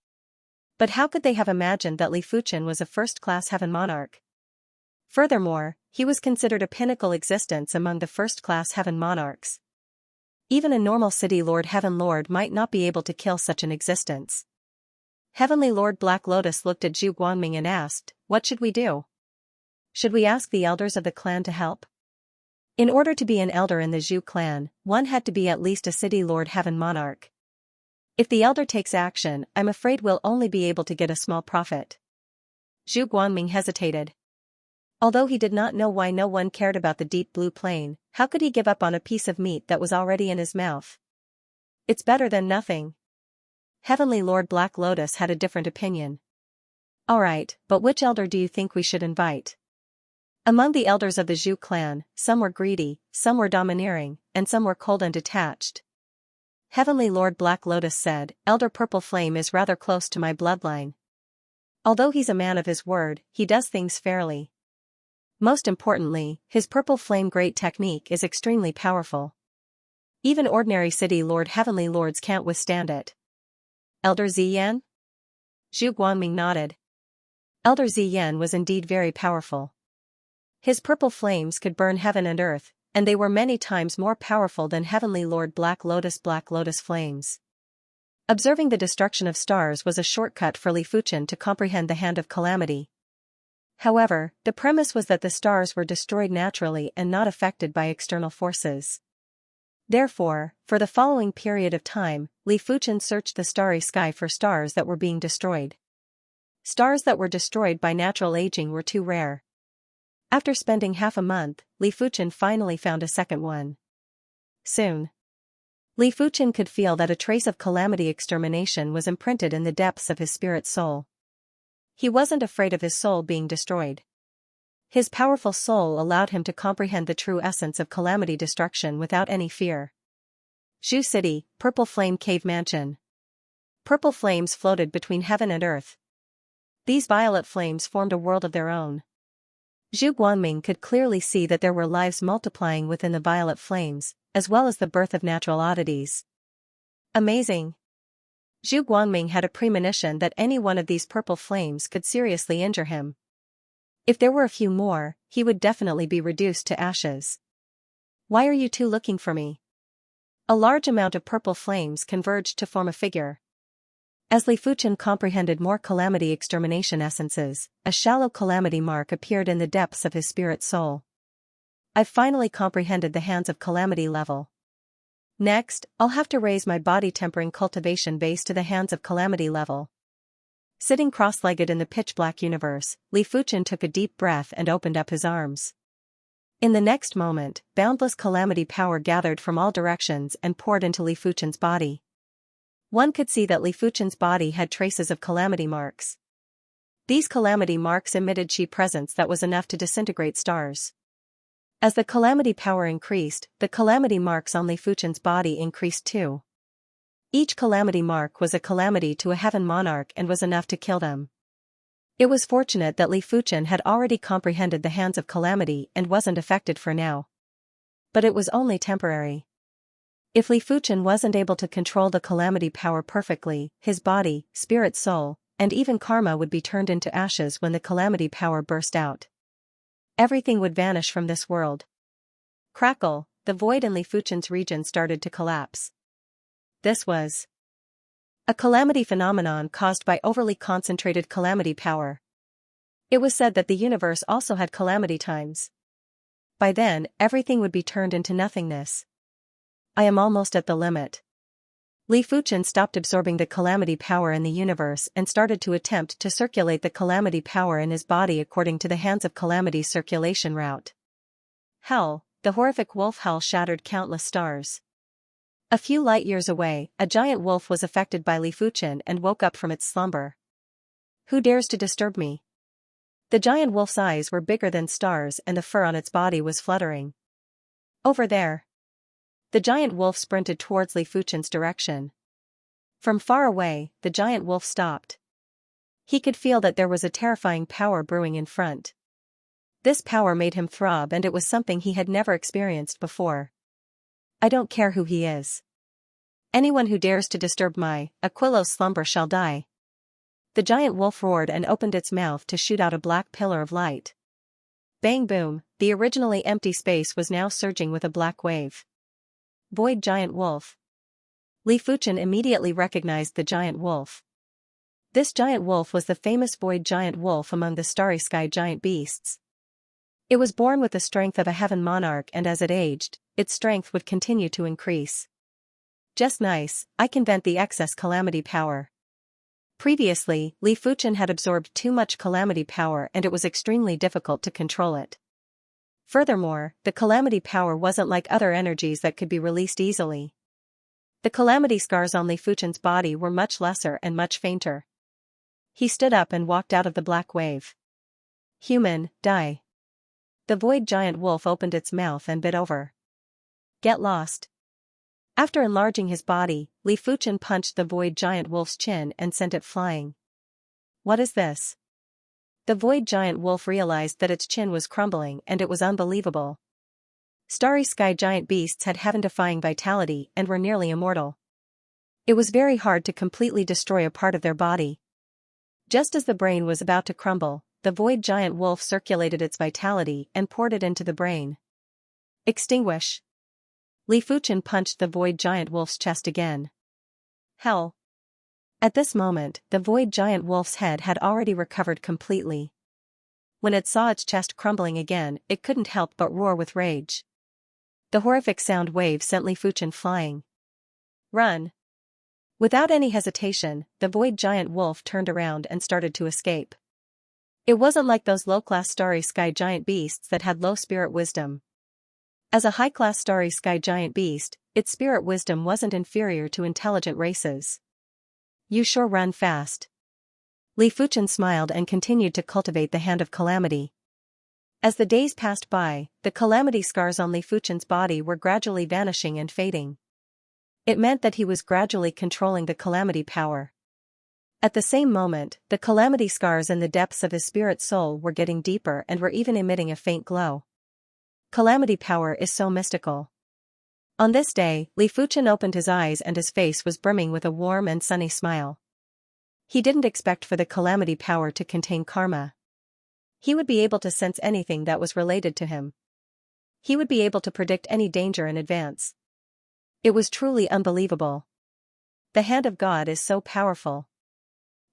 But how could they have imagined that Li Fuchen was a first-class heaven monarch? Furthermore, he was considered a pinnacle existence among the first-class heaven monarchs. Even a normal city Lord Heaven Lord might not be able to kill such an existence. Heavenly Lord Black Lotus looked at Zhu Guangming and asked, "What should we do? Should we ask the elders of the clan to help?" In order to be an elder in the Zhu clan, one had to be at least a city Lord Heaven monarch. If the elder takes action, I'm afraid we'll only be able to get a small profit. Zhu Guangming hesitated. Although he did not know why no one cared about the deep blue plain, how could he give up on a piece of meat that was already in his mouth? It's better than nothing. Heavenly Lord Black Lotus had a different opinion. Alright, but which elder do you think we should invite? Among the elders of the Zhu clan, some were greedy, some were domineering, and some were cold and detached. Heavenly Lord Black Lotus said, "Elder Purple Flame is rather close to my bloodline. Although he's a man of his word, he does things fairly. Most importantly, his Purple Flame Great Technique is extremely powerful. Even ordinary city Lord Heavenly Lords can't withstand it." Elder Ziyan? Zhu Guangming nodded. Elder Ziyan was indeed very powerful. His purple flames could burn heaven and earth, and they were many times more powerful than Heavenly Lord Black Lotus flames. Observing the destruction of stars was a shortcut for Li Fuchen to comprehend the Hand of Calamity. However, the premise was that the stars were destroyed naturally and not affected by external forces. Therefore, for the following period of time, Li Fuchen searched the starry sky for stars that were being destroyed. Stars that were destroyed by natural aging were too rare. After spending half a month, Li Fuchen finally found a second one. Soon, Li Fuchen could feel that a trace of calamity extermination was imprinted in the depths of his spirit soul. He wasn't afraid of his soul being destroyed. His powerful soul allowed him to comprehend the true essence of calamity destruction without any fear. Zhu City, Purple Flame Cave Mansion. Purple flames floated between heaven and earth. These violet flames formed a world of their own. Zhu Guangming could clearly see that there were lives multiplying within the violet flames, as well as the birth of natural oddities. Amazing! Zhu Guangming had a premonition that any one of these purple flames could seriously injure him. If there were a few more, he would definitely be reduced to ashes. "Why are you two looking for me?" A large amount of purple flames converged to form a figure. As Li Fuchen comprehended more calamity extermination essences, a shallow calamity mark appeared in the depths of his spirit soul. "I've finally comprehended the Hands of Calamity level. Next, I'll have to raise my body tempering cultivation base to the Hands of Calamity level." Sitting cross-legged in the pitch-black universe, Li Fuchen took a deep breath and opened up his arms. In the next moment, boundless calamity power gathered from all directions and poured into Li Fuchen's body. One could see that Li Fuchen's body had traces of calamity marks. These calamity marks emitted chi presence that was enough to disintegrate stars. As the calamity power increased, the calamity marks on Li Fuchen's body increased too. Each calamity mark was a calamity to a heaven monarch and was enough to kill them. It was fortunate that Li Fuchen had already comprehended the Hands of Calamity and wasn't affected for now. But it was only temporary. If Li Fuchen wasn't able to control the calamity power perfectly, his body, spirit soul, and even karma would be turned into ashes when the calamity power burst out. Everything would vanish from this world. Crackle, the void in Li Fuchen's region started to collapse. This was a calamity phenomenon caused by overly concentrated calamity power. It was said that the universe also had calamity times. By then, everything would be turned into nothingness. I am almost at the limit. Li Fuchen stopped absorbing the calamity power in the universe and started to attempt to circulate the calamity power in his body according to the Hands of Calamity circulation route. Hell, the horrific wolf howl shattered countless stars. A few light years away, a giant wolf was affected by Li Fuchen and woke up from its slumber. "Who dares to disturb me?" The giant wolf's eyes were bigger than stars and the fur on its body was fluttering. "Over there." The giant wolf sprinted towards Li Fuchen's direction. From far away, the giant wolf stopped. He could feel that there was a terrifying power brewing in front. This power made him throb and it was something he had never experienced before. "I don't care who he is. Anyone who dares to disturb my Aquilos's slumber shall die." The giant wolf roared and opened its mouth to shoot out a black pillar of light. Bang boom, the originally empty space was now surging with a black wave. Void Giant Wolf. Li Fuchen immediately recognized the giant wolf. This giant wolf was the famous Void Giant Wolf among the starry sky giant beasts. It was born with the strength of a heaven monarch, and as it aged, its strength would continue to increase. Just nice, I can vent the excess calamity power. Previously, Li Fuchen had absorbed too much calamity power and it was extremely difficult to control it. Furthermore, the calamity power wasn't like other energies that could be released easily. The calamity scars on Li Fuchen's body were much lesser and much fainter. He stood up and walked out of the black wave. Human, die. The Void Giant Wolf opened its mouth and bit over. Get lost. After enlarging his body, Li Fuchen punched the Void Giant Wolf's chin and sent it flying. What is this? The Void Giant Wolf realized that its chin was crumbling and it was unbelievable. Starry sky giant beasts had heaven-defying vitality and were nearly immortal. It was very hard to completely destroy a part of their body. Just as the brain was about to crumble, the Void Giant Wolf circulated its vitality and poured it into the brain. Extinguish. Li Fuchen punched the Void Giant Wolf's chest again. Hell. At this moment, the Void Giant Wolf's head had already recovered completely. When it saw its chest crumbling again, it couldn't help but roar with rage. The horrific sound wave sent Li Fuchen flying. Run. Without any hesitation, the Void Giant Wolf turned around and started to escape. It wasn't like those low-class starry sky giant beasts that had low spirit wisdom. As a high-class starry sky giant beast, its spirit wisdom wasn't inferior to intelligent races. You sure run fast. Li Fuchen smiled and continued to cultivate the Hand of Calamity. As the days passed by, the calamity scars on Li Fuchen's body were gradually vanishing and fading. It meant that he was gradually controlling the calamity power. At the same moment, the calamity scars in the depths of his spirit soul were getting deeper and were even emitting a faint glow. Calamity power is so mystical. On this day, Li Fuchen opened his eyes and his face was brimming with a warm and sunny smile. He didn't expect for the calamity power to contain karma. He would be able to sense anything that was related to him. He would be able to predict any danger in advance. It was truly unbelievable. The Hand of God is so powerful.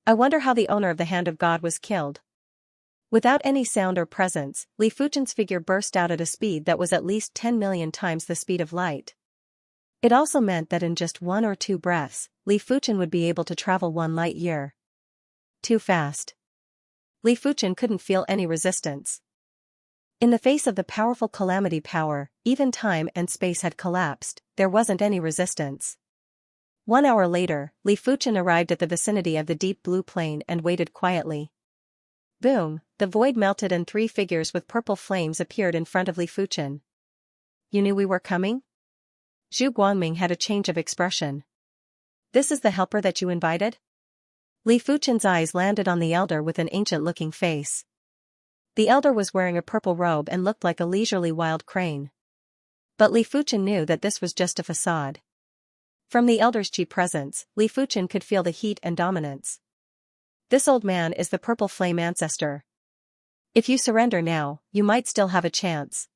I wonder how the owner of the Hand of God was killed. Without any sound or presence, Li Fuchen's figure burst out at a speed that was at least 10 million times the speed of light. It also meant that in just 1 or 2 breaths, Li Fuchen would be able to travel 1 light year. Too fast. Li Fuchen couldn't feel any resistance. In the face of the powerful calamity power, even time and space had collapsed, there wasn't any resistance. 1 hour later, Li Fuchen arrived at the vicinity of the deep blue plain and waited quietly. Boom, the void melted and 3 figures with purple flames appeared in front of Li Fuchen. You knew we were coming? Zhu Guangming had a change of expression. This is the helper that you invited? Li Fuchen's eyes landed on the elder with an ancient-looking face. The elder was wearing a purple robe and looked like a leisurely wild crane. But Li Fuchen knew that this was just a facade. From the elder's chi presence, Li Fuchen could feel the heat and dominance. This old man is the Purple Flame Ancestor. If you surrender now, you might still have a chance.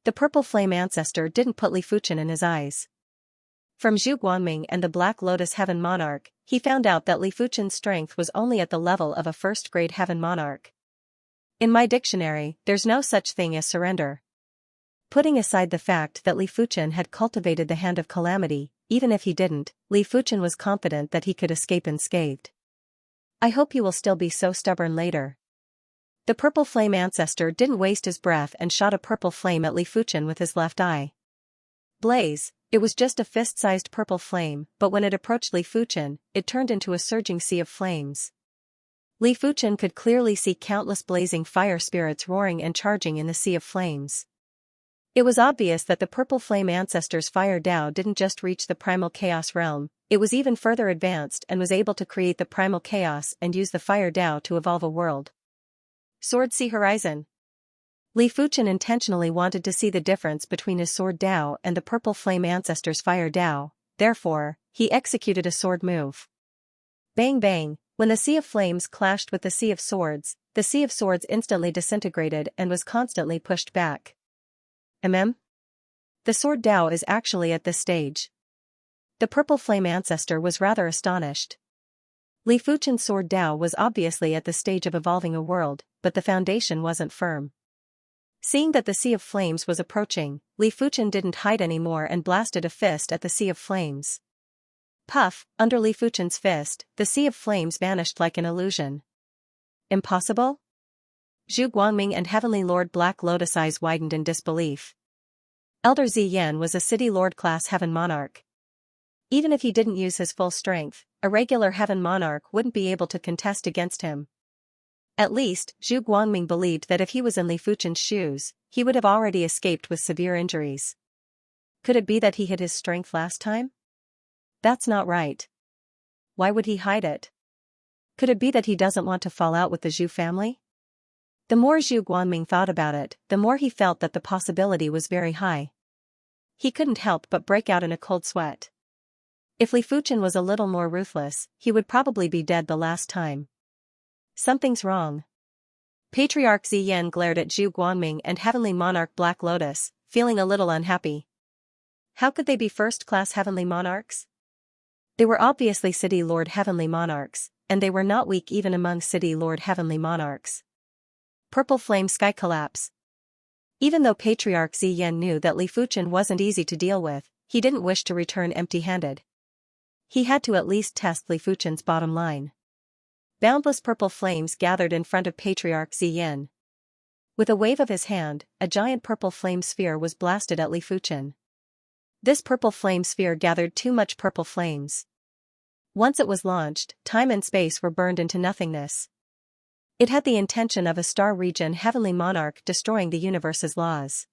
The Purple Flame Ancestor didn't put Li Fuchen in his eyes. From Zhu Guangming and the Black Lotus Heaven Monarch, he found out that Li Fuchen's strength was only at the level of a first-grade Heaven Monarch. In my dictionary, there's no such thing as surrender. Putting aside the fact that Li Fuchen had cultivated the Hand of Calamity, even if he didn't, Li Fuchen was confident that he could escape unscathed. I hope you will still be so stubborn later. The Purple Flame Ancestor didn't waste his breath and shot a purple flame at Li Fuchen with his left eye. Blaze, it was just a fist-sized purple flame, but when it approached Li Fuchen, it turned into a surging sea of flames. Li Fuchen could clearly see countless blazing fire spirits roaring and charging in the sea of flames. It was obvious that the Purple Flame Ancestor's fire Dao didn't just reach the primal chaos realm, it was even further advanced and was able to create the primal chaos and use the fire Dao to evolve a world. Sword Sea Horizon. Li Fuchen intentionally wanted to see the difference between his sword Dao and the Purple Flame Ancestor's fire Dao, therefore, he executed a sword move. Bang bang, when the Sea of Flames clashed with the Sea of Swords instantly disintegrated and was constantly pushed back. The The sword Dao is actually at this stage. The purple flame ancestor was rather astonished. Li Fuchen's sword Dao was obviously at the stage of evolving a world, but the foundation wasn't firm. Seeing that the sea of flames was approaching, Li Fuchen didn't hide anymore and blasted a fist at the sea of flames. Puff, under Li Fuchen's fist, the sea of flames vanished like an illusion. Impossible? Zhu Guangming and Heavenly Lord Black Lotus eyes widened in disbelief. Elder Ziyan was a City Lord class Heaven Monarch. Even if he didn't use his full strength, a regular Heaven Monarch wouldn't be able to contest against him. At least, Zhu Guangming believed that if he was in Li Fuchen's shoes, he would have already escaped with severe injuries. Could it be that he hid his strength last time? That's not right. Why would he hide it? Could it be that he doesn't want to fall out with the Zhu family? The more Zhu Guangming thought about it, the more he felt that the possibility was very high. He couldn't help but break out in a cold sweat. If Li Fuchen was a little more ruthless, he would probably be dead the last time. Something's wrong. Patriarch Ziyan glared at Zhu Guangming and Heavenly Monarch Black Lotus, feeling a little unhappy. How could they be first-class Heavenly Monarchs? They were obviously City Lord Heavenly Monarchs, and they were not weak even among City Lord Heavenly Monarchs. Purple Flame Sky Collapse. Even though Patriarch Ziyan knew that Li Fuchen wasn't easy to deal with, he didn't wish to return empty-handed. He had to at least test Li Fuchen's bottom line. Boundless purple flames gathered in front of Patriarch Ziyan. With a wave of his hand, a giant purple flame sphere was blasted at Li Fuchen. This purple flame sphere gathered too much purple flames. Once it was launched, time and space were burned into nothingness. It had the intention of a star region Heavenly Monarch destroying the universe's laws.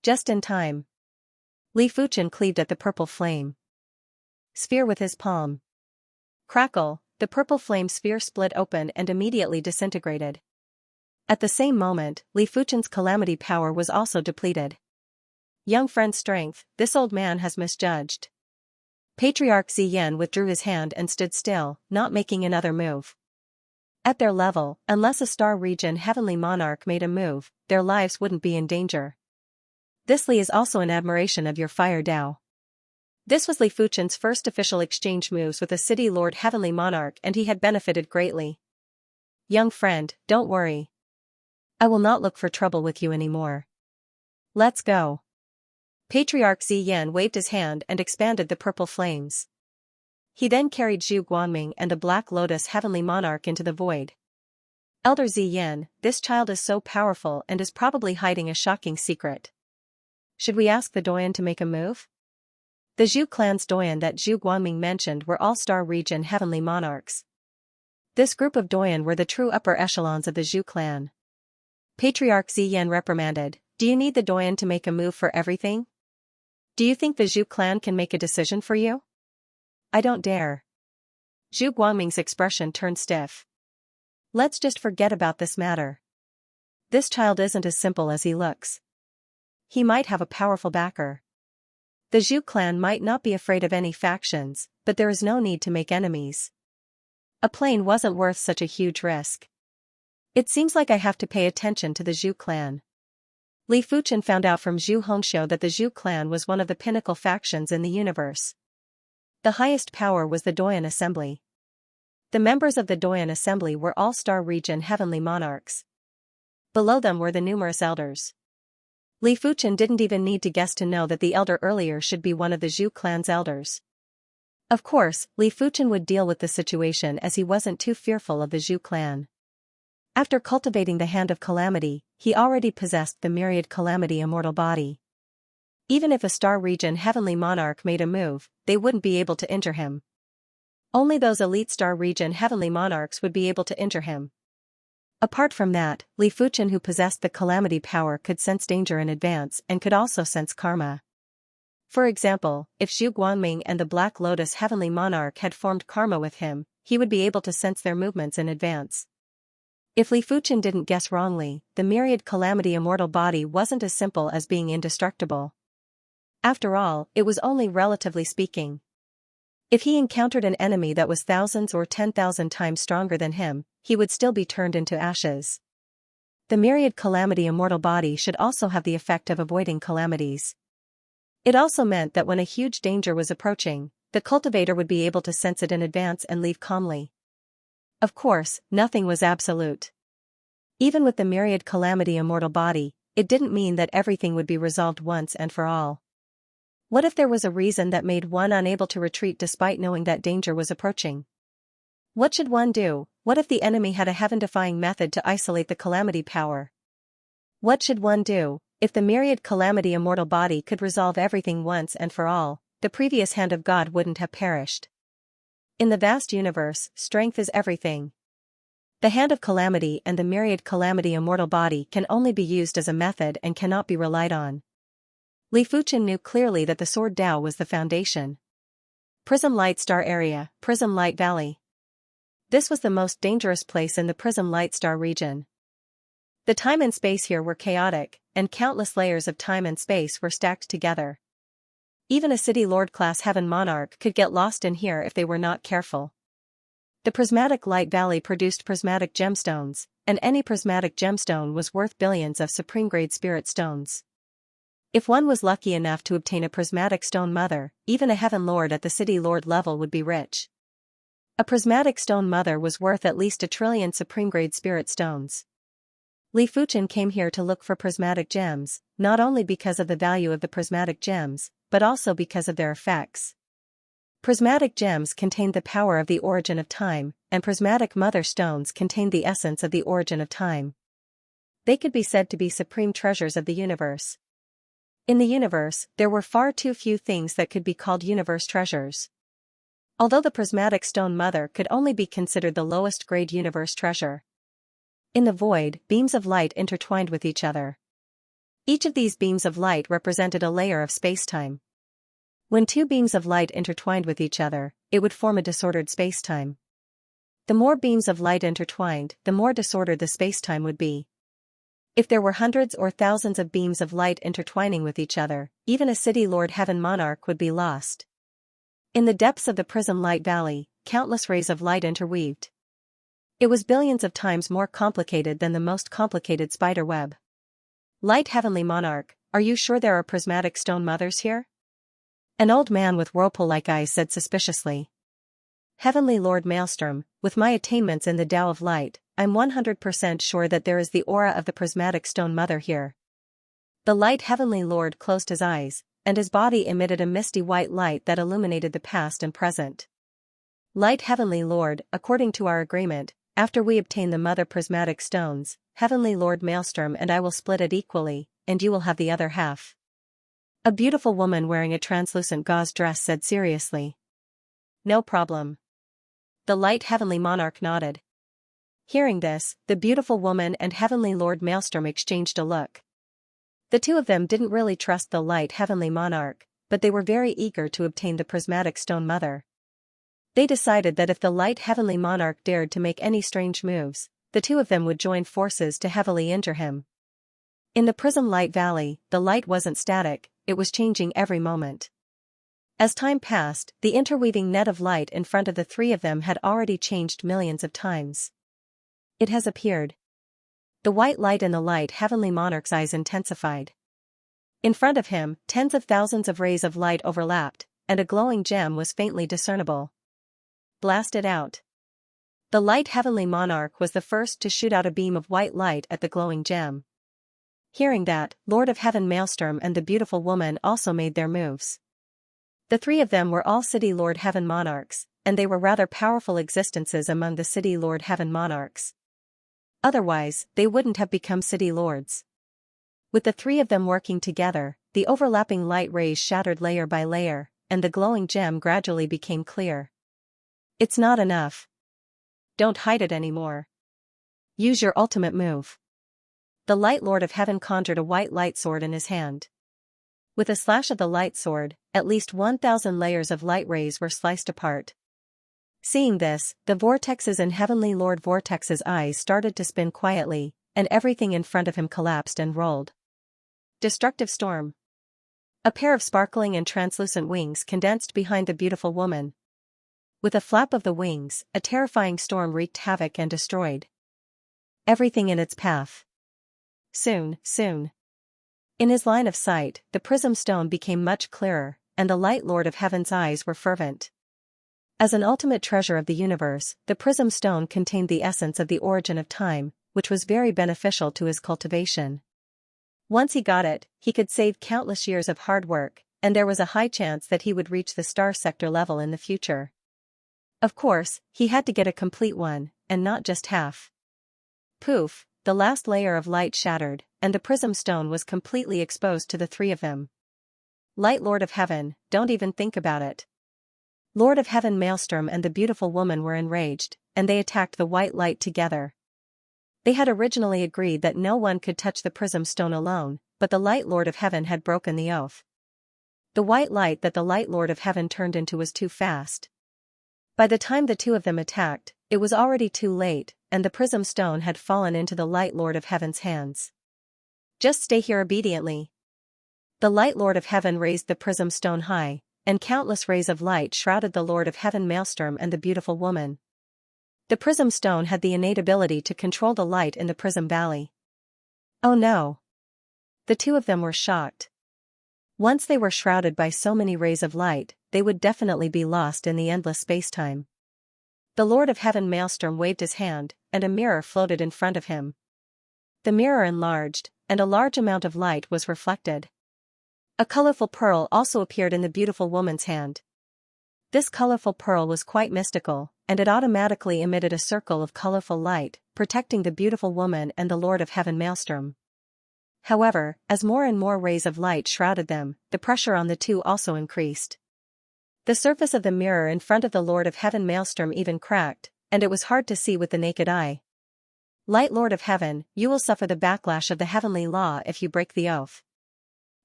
Just in time. Li Fuchen cleaved at the purple flame sphere with his palm. Crackle, the purple flame sphere split open and immediately disintegrated. At the same moment, Li Fuchen's calamity power was also depleted. Young friend's strength, this old man has misjudged. Patriarch Ziyan withdrew his hand and stood still, not making another move. At their level, unless a star region Heavenly Monarch made a move, their lives wouldn't be in danger. This Li is also an admiration of your fire Dao. This was Li Fuchen's first official exchange moves with a City Lord Heavenly Monarch and he had benefited greatly. Young friend, don't worry. I will not look for trouble with you anymore. Let's go. Patriarch Ziyan waved his hand and expanded the purple flames. He then carried Zhu Guangming and the Black Lotus Heavenly Monarch into the void. Elder Ziyan, this child is so powerful and is probably hiding a shocking secret. Should we ask the Doyen to make a move? The Zhu clan's Doyen that Zhu Guangming mentioned were all Star Region Heavenly Monarchs. This group of Doyen were the true upper echelons of the Zhu clan. Patriarch Ziyan reprimanded, do you need the Doyen to make a move for everything? Do you think the Zhu clan can make a decision for you? I don't dare. Zhu Guangming's expression turned stiff. Let's just forget about this matter. This child isn't as simple as he looks. He might have a powerful backer. The Zhu clan might not be afraid of any factions, but there is no need to make enemies. A plane wasn't worth such a huge risk. It seems like I have to pay attention to the Zhu clan. Li Fuchen found out from Zhu Hongxiu that the Zhu clan was one of the pinnacle factions in the universe. The highest power was the Doyen Assembly. The members of the Doyen Assembly were all Star Region Heavenly Monarchs. Below them were the numerous elders. Li Fuchen didn't even need to guess to know that the elder earlier should be one of the Zhu clan's elders. Of course, Li Fuchen would deal with the situation as he wasn't too fearful of the Zhu clan. After cultivating the Hand of Calamity, he already possessed the Myriad Calamity Immortal Body. Even if a Star Region Heavenly Monarch made a move, they wouldn't be able to injure him. Only those elite Star Region Heavenly Monarchs would be able to injure him. Apart from that, Li Fuchen who possessed the Calamity power could sense danger in advance and could also sense karma. For example, if Zhu Guangming and the Black Lotus Heavenly Monarch had formed karma with him, he would be able to sense their movements in advance. If Li Fuchen didn't guess wrongly, the Myriad Calamity Immortal Body wasn't as simple as being indestructible. After all, it was only relatively speaking. If he encountered an enemy that was thousands or 10,000 times stronger than him, he would still be turned into ashes. The Myriad Calamity Immortal Body should also have the effect of avoiding calamities. It also meant that when a huge danger was approaching, the cultivator would be able to sense it in advance and leave calmly. Of course, nothing was absolute. Even with the myriad calamity immortal body, it didn't mean that everything would be resolved once and for all. What if there was a reason that made one unable to retreat despite knowing that danger was approaching? What should one do? What if the enemy had a heaven-defying method to isolate the calamity power? What should one do? If the myriad calamity immortal body could resolve everything once and for all, the previous hand of God wouldn't have perished. In the vast universe, strength is everything. The hand of calamity and the myriad calamity immortal body can only be used as a method and cannot be relied on. Li Fuchen knew clearly that the Sword Dao was the foundation. Prism Light Star Area, Prism Light Valley. This was the most dangerous place in the Prism Light Star region. The time and space here were chaotic, and countless layers of time and space were stacked together. Even a City Lord-class Heaven Monarch could get lost in here if they were not careful. The Prismatic Light Valley produced prismatic gemstones, and any prismatic gemstone was worth billions of supreme-grade spirit stones. If one was lucky enough to obtain a prismatic stone mother, even a Heaven Lord at the City Lord level would be rich. A prismatic stone mother was worth at least 1 trillion supreme-grade spirit stones. Li Fuchen came here to look for prismatic gems, not only because of the value of the prismatic gems, but also because of their effects. Prismatic gems contained the power of the origin of time, and prismatic mother stones contained the essence of the origin of time. They could be said to be supreme treasures of the universe. In the universe, there were far too few things that could be called universe treasures. Although the prismatic stone mother could only be considered the lowest grade universe treasure. In the void, beams of light intertwined with each other. Each of these beams of light represented a layer of spacetime. When two beams of light intertwined with each other, it would form a disordered spacetime. The more beams of light intertwined, the more disordered the spacetime would be. If there were hundreds or thousands of beams of light intertwining with each other, even a City Lord Heaven Monarch would be lost. In the depths of the Prism Light Valley, countless rays of light interweaved. It was billions of times more complicated than the most complicated spider web. Light Heavenly Monarch, are you sure there are prismatic stone mothers here? An old man with whirlpool-like eyes said suspiciously. Heavenly Lord Maelstrom, with my attainments in the Tao of Light, I'm 100% sure that there is the aura of the prismatic stone mother here. The Light Heavenly Lord closed his eyes, and his body emitted a misty white light that illuminated the past and present. Light Heavenly Lord, according to our agreement, after we obtain the mother prismatic stones, Heavenly Lord Maelstrom and I will split it equally, and you will have the other half. A beautiful woman wearing a translucent gauze dress said seriously. No problem. The Light Heavenly Monarch nodded. Hearing this, the beautiful woman and Heavenly Lord Maelstrom exchanged a look. The two of them didn't really trust the Light Heavenly Monarch, but they were very eager to obtain the prismatic stone mother. They decided that if the Light Heavenly Monarch dared to make any strange moves, the two of them would join forces to heavily injure him. In the Prism Light Valley, the light wasn't static, it was changing every moment. As time passed, the interweaving net of light in front of the three of them had already changed millions of times. It has appeared. The white light in the Light Heavenly Monarch's eyes intensified. In front of him, tens of thousands of rays of light overlapped, and a glowing gem was faintly discernible. Blast it out. The Light Heavenly Monarch was the first to shoot out a beam of white light at the glowing gem. Hearing that, Lord of Heaven Maelstrom and the beautiful woman also made their moves. The three of them were all City Lord Heaven Monarchs, and they were rather powerful existences among the City Lord Heaven Monarchs. Otherwise, they wouldn't have become City Lords. With the three of them working together, the overlapping light rays shattered layer by layer, and the glowing gem gradually became clear. It's not enough. Don't hide it anymore. Use your ultimate move. The Light Lord of Heaven conjured a white light sword in his hand. With a slash of the light sword, at least 1,000 layers of light rays were sliced apart. Seeing this, the vortexes in Heavenly Lord Vortex's eyes started to spin quietly, and everything in front of him collapsed and rolled. Destructive storm. A pair of sparkling and translucent wings condensed behind the beautiful woman. With a flap of the wings, a terrifying storm wreaked havoc and destroyed everything in its path. Soon. In his line of sight, the prism stone became much clearer, and the Light Lord of Heaven's eyes were fervent. As an ultimate treasure of the universe, the prism stone contained the essence of the origin of time, which was very beneficial to his cultivation. Once he got it, he could save countless years of hard work, and there was a high chance that he would reach the star sector level in the future. Of course, he had to get a complete one, and not just half. Poof, the last layer of light shattered, and the prism stone was completely exposed to the three of them. Light Lord of Heaven, don't even think about it. Lord of Heaven Maelstrom and the beautiful woman were enraged, and they attacked the white light together. They had originally agreed that no one could touch the prism stone alone, but the Light Lord of Heaven had broken the oath. The white light that the Light Lord of Heaven turned into was too fast. By the time the two of them attacked, it was already too late, and the prism stone had fallen into the Light Lord of Heaven's hands. Just stay here obediently. The Light Lord of Heaven raised the prism stone high, and countless rays of light shrouded the Lord of Heaven Maelstrom and the beautiful woman. The prism stone had the innate ability to control the light in the prism valley. Oh no! The two of them were shocked. Once they were shrouded by so many rays of light, they would definitely be lost in the endless spacetime. The Lord of Heaven Maelstrom waved his hand, and a mirror floated in front of him. The mirror enlarged, and a large amount of light was reflected. A colorful pearl also appeared in the beautiful woman's hand. This colorful pearl was quite mystical, and it automatically emitted a circle of colorful light, protecting the beautiful woman and the Lord of Heaven Maelstrom. However, as more and more rays of light shrouded them, the pressure on the two also increased. The surface of the mirror in front of the Lord of Heaven Maelstrom even cracked, and it was hard to see with the naked eye. Light Lord of Heaven, you will suffer the backlash of the heavenly law if you break the oath.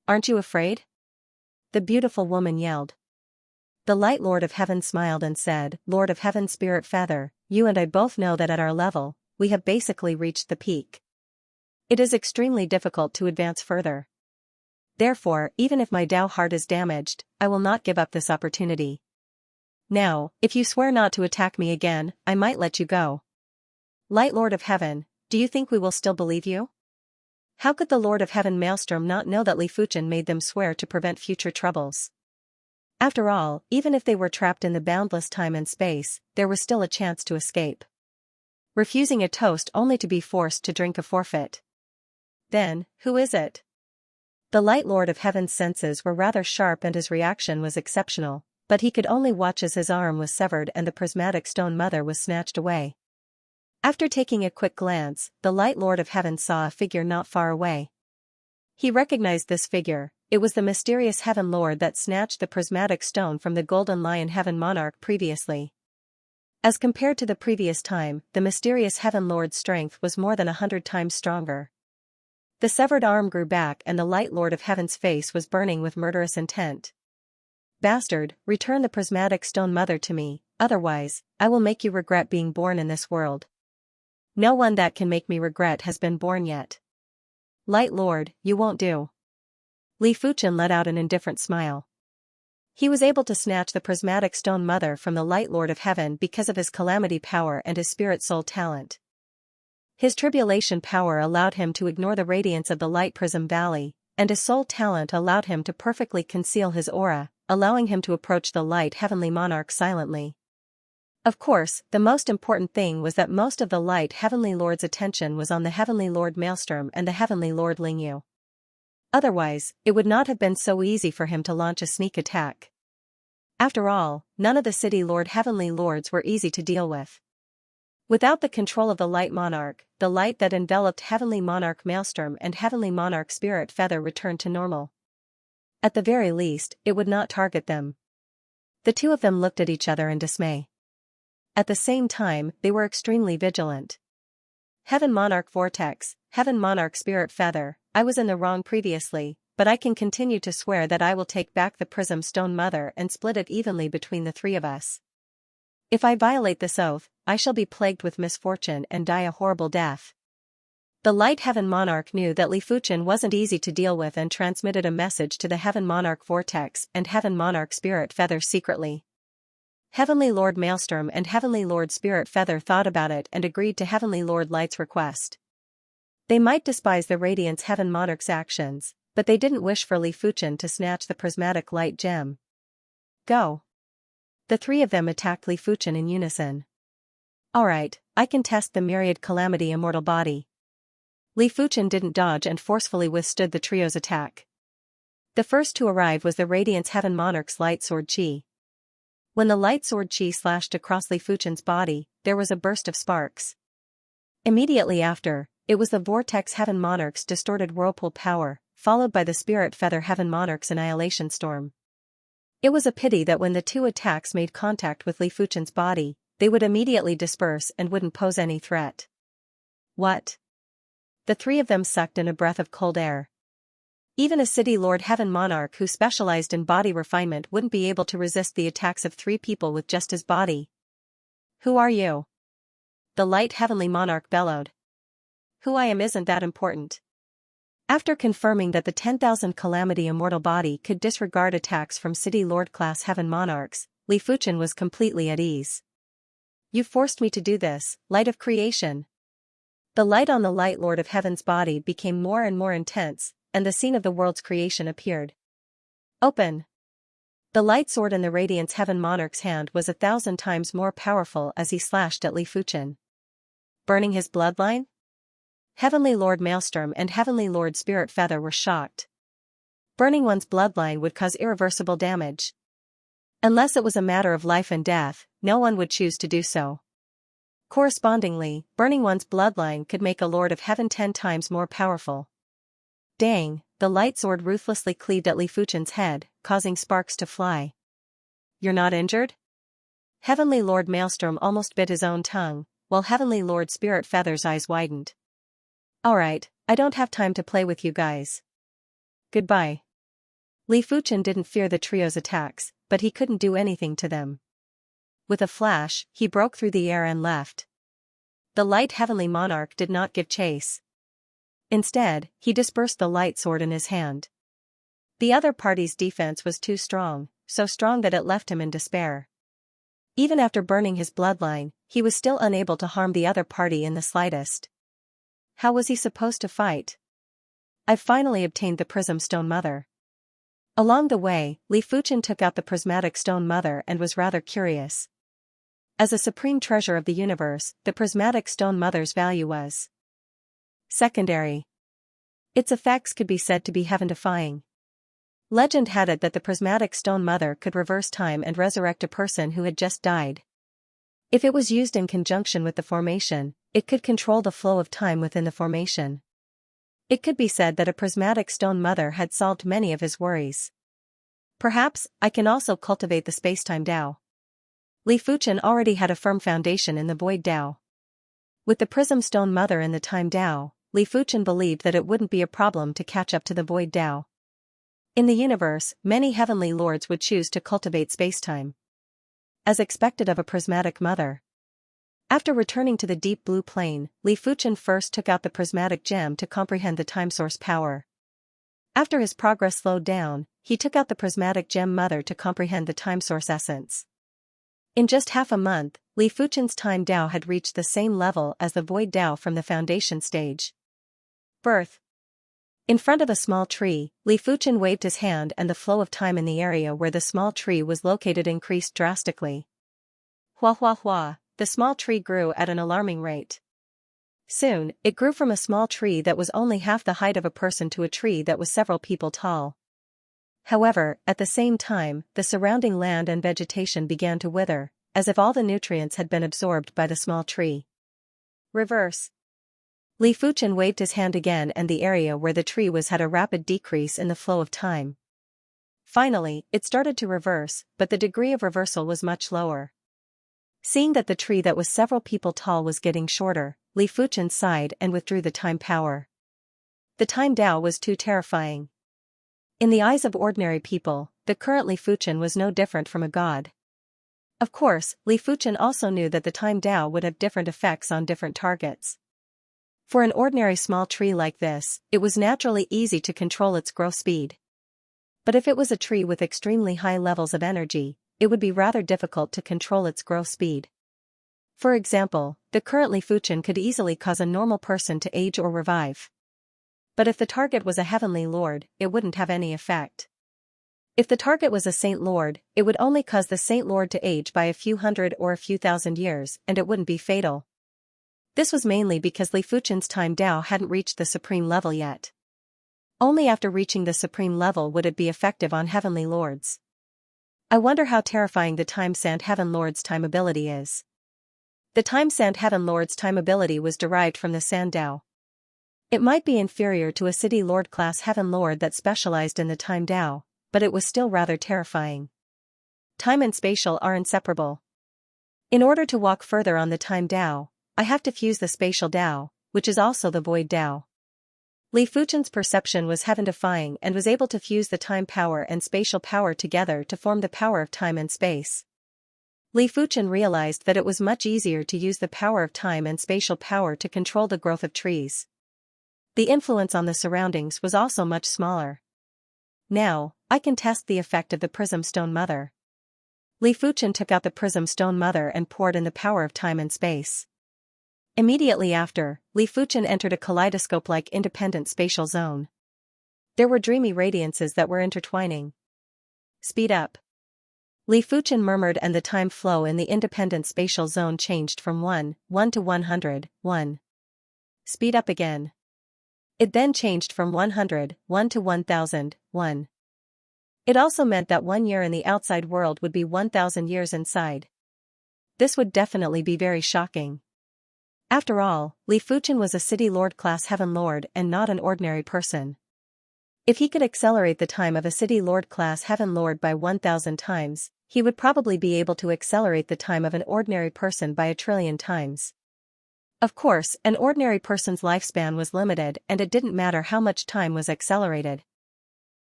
Aren't you afraid? The beautiful woman yelled. The Light Lord of Heaven smiled and said, Lord of Heaven Spirit Feather, you and I both know that at our level, we have basically reached the peak. It is extremely difficult to advance further. Therefore, even if my Tao heart is damaged, I will not give up this opportunity. Now, if you swear not to attack me again, I might let you go. Light Lord of Heaven, do you think we will still believe you? How could the Lord of Heaven Maelstrom not know that Li Fuchen made them swear to prevent future troubles? After all, even if they were trapped in the boundless time and space, there was still a chance to escape. Refusing a toast only to be forced to drink a forfeit. Then, who is it? The Light Lord of Heaven's senses were rather sharp and his reaction was exceptional, but he could only watch as his arm was severed and the prismatic stone mother was snatched away. After taking a quick glance, the Light Lord of Heaven saw a figure not far away. He recognized this figure. It was the mysterious Heaven Lord that snatched the prismatic stone from the Golden Lion Heaven Monarch previously. As compared to the previous time, the mysterious Heaven Lord's strength was more than 100 times stronger. The severed arm grew back and the Light Lord of Heaven's face was burning with murderous intent. Bastard, return the prismatic stone mother to me, otherwise, I will make you regret being born in this world. No one that can make me regret has been born yet. Light Lord, you won't do. Li Fuchen let out an indifferent smile. He was able to snatch the prismatic stone mother from the Light Lord of Heaven because of his calamity power and his spirit soul talent. His tribulation power allowed him to ignore the radiance of the light prism valley, and his soul talent allowed him to perfectly conceal his aura, allowing him to approach the light heavenly monarch silently. Of course, the most important thing was that most of the light heavenly lord's attention was on the heavenly lord Maelstrom and the heavenly lord Lingyu. Otherwise, it would not have been so easy for him to launch a sneak attack. After all, none of the city lord heavenly lords were easy to deal with. Without the control of the light monarch, the light that enveloped heavenly monarch Maelstrom and heavenly monarch Spirit Feather returned to normal. At the very least, it would not target them. The two of them looked at each other in dismay. At the same time, they were extremely vigilant. Heaven Monarch Vortex, Heaven Monarch Spirit Feather, I was in the wrong previously, but I can continue to swear that I will take back the Prism Stone Mother and split it evenly between the three of us. If I violate this oath, I shall be plagued with misfortune and die a horrible death. The Light Heaven Monarch knew that Li Fuchen wasn't easy to deal with and transmitted a message to the Heaven Monarch Vortex and Heaven Monarch Spirit Feather secretly. Heavenly Lord Maelstrom and Heavenly Lord Spirit Feather thought about it and agreed to Heavenly Lord Light's request. They might despise the Radiance Heaven Monarch's actions, But they didn't wish for Li Fuchen to snatch the prismatic light gem. Go! The three of them attacked Li Fuchen in unison. Alright, I can test the myriad calamity immortal body. Li Fuchen didn't dodge and forcefully withstood the trio's attack. The first to arrive was the Radiance Heaven Monarch's light sword chi. When the light sword chi slashed across Li Fuchen's body, there was a burst of sparks. Immediately after, it was the Vortex Heaven Monarch's distorted whirlpool power, followed by the Spirit Feather Heaven Monarch's annihilation storm. It was a pity that when the two attacks made contact with Li Fuchen's body, they would immediately disperse and wouldn't pose any threat. What? The three of them sucked in a breath of cold air. Even a City Lord Heaven Monarch who specialized in body refinement wouldn't be able to resist the attacks of three people with just his body. Who are you? The Light Heavenly Monarch bellowed. Who I am isn't that important. After confirming that the 10,000 Calamity Immortal body could disregard attacks from City Lord class Heaven Monarchs, Li Fuchen was completely at ease. You forced me to do this, Light of Creation. The light on the Light Lord of Heaven's body became more and more intense, and the scene of the world's creation appeared. Open! The light sword in the Radiance Heaven Monarch's hand was 1,000 times more powerful as he slashed at Li Fuchen. Burning his bloodline? Heavenly Lord Maelstrom and Heavenly Lord Spirit Feather were shocked. Burning one's bloodline would cause irreversible damage. Unless it was a matter of life and death, no one would choose to do so. Correspondingly, burning one's bloodline could make a Lord of Heaven 10 times more powerful. Dang, the light sword ruthlessly cleaved at Li Fuchen's head, causing sparks to fly. You're not injured? Heavenly Lord Maelstrom almost bit his own tongue, while Heavenly Lord Spirit Feather's eyes widened. Alright, I don't have time to play with you guys. Goodbye. Li Fuchen didn't fear the trio's attacks, but he couldn't do anything to them. With a flash, he broke through the air and left. The Light Heavenly Monarch did not give chase. Instead, he dispersed the light sword in his hand. The other party's defense was too strong, so strong that it left him in despair. Even after burning his bloodline, he was still unable to harm the other party in the slightest. How was he supposed to fight? I've finally obtained the Prism Stone Mother. Along the way, Li Fuchen took out the Prismatic Stone Mother and was rather curious. As a supreme treasure of the universe, the Prismatic Stone Mother's value was secondary. Its effects could be said to be heaven-defying. Legend had it that the Prismatic Stone Mother could reverse time and resurrect a person who had just died. If it was used in conjunction with the formation, it could control the flow of time within the formation. It could be said that a Prismatic Stone Mother had solved many of his worries. Perhaps, I can also cultivate the Spacetime Tao. Li Fuchen already had a firm foundation in the Void Tao. With the Prism Stone Mother in the Time Tao, Li Fuchen believed that it wouldn't be a problem to catch up to the Void Tao. In the universe, many heavenly lords would choose to cultivate spacetime, as expected of a prismatic mother. After returning to the deep blue plane, Li Fuchen first took out the prismatic gem to comprehend the time source power. After his progress slowed down, he took out the prismatic gem mother to comprehend the time source essence. In just half a month, Li Fuchen's time Tao had reached the same level as the Void Tao from the foundation stage. Birth. In front of a small tree, Li Fuchen waved his hand and the flow of time in the area where the small tree was located increased drastically. Hua hua hua, the small tree grew at an alarming rate. Soon, it grew from a small tree that was only half the height of a person to a tree that was several people tall. However, at the same time, the surrounding land and vegetation began to wither, as if all the nutrients had been absorbed by the small tree. Reverse. Li Fuchen waved his hand again and the area where the tree was had a rapid decrease in the flow of time. Finally, it started to reverse, but the degree of reversal was much lower. Seeing that the tree that was several people tall was getting shorter, Li Fuchen sighed and withdrew the time power. The time Tao was too terrifying. In the eyes of ordinary people, the current Li Fuchen was no different from a god. Of course, Li Fuchen also knew that the time Tao would have different effects on different targets. For an ordinary small tree like this, it was naturally easy to control its growth speed. But if it was a tree with extremely high levels of energy, it would be rather difficult to control its growth speed. For example, the current Li Fuchen could easily cause a normal person to age or revive. But if the target was a heavenly lord, it wouldn't have any effect. If the target was a saint lord, it would only cause the saint lord to age by a few hundred or a few thousand years, and it wouldn't be fatal. This was mainly because Li Fuchen's time Dao hadn't reached the supreme level yet. Only after reaching the supreme level would it be effective on heavenly lords. I wonder how terrifying the Time Sand Heaven Lord's time ability is. The Time Sand Heaven Lord's time ability was derived from the Sand Dao. It might be inferior to a City Lord class Heaven Lord that specialized in the Time Dao, but it was still rather terrifying. Time and spatial are inseparable. In order to walk further on the Time Dao, I have to fuse the spatial Dao, which is also the Void Dao. Li Fuchen's perception was heaven-defying and was able to fuse the time power and spatial power together to form the power of time and space. Li Fuchen realized that it was much easier to use the power of time and spatial power to control the growth of trees. The influence on the surroundings was also much smaller. Now, I can test the effect of the Prism Stone Mother. Li Fuchen took out the Prism Stone Mother and poured in the power of time and space. Immediately after, Li Fuchen entered a kaleidoscope-like independent spatial zone. There were dreamy radiances that were intertwining. Speed up. Li Fuchen murmured, and the time flow in the independent spatial zone changed from 1 to 100, 1. Speed up again. It then changed from 100, 1 to 1000, 1. It also meant that 1 year in the outside world would be 1000 years inside. This would definitely be very shocking. After all, Li Fuchen was a City Lord class Heaven Lord and not an ordinary person. If he could accelerate the time of a City Lord class Heaven Lord by 1000 times, he would probably be able to accelerate the time of an ordinary person by 1,000,000,000,000 times. Of course, an ordinary person's lifespan was limited and it didn't matter how much time was accelerated.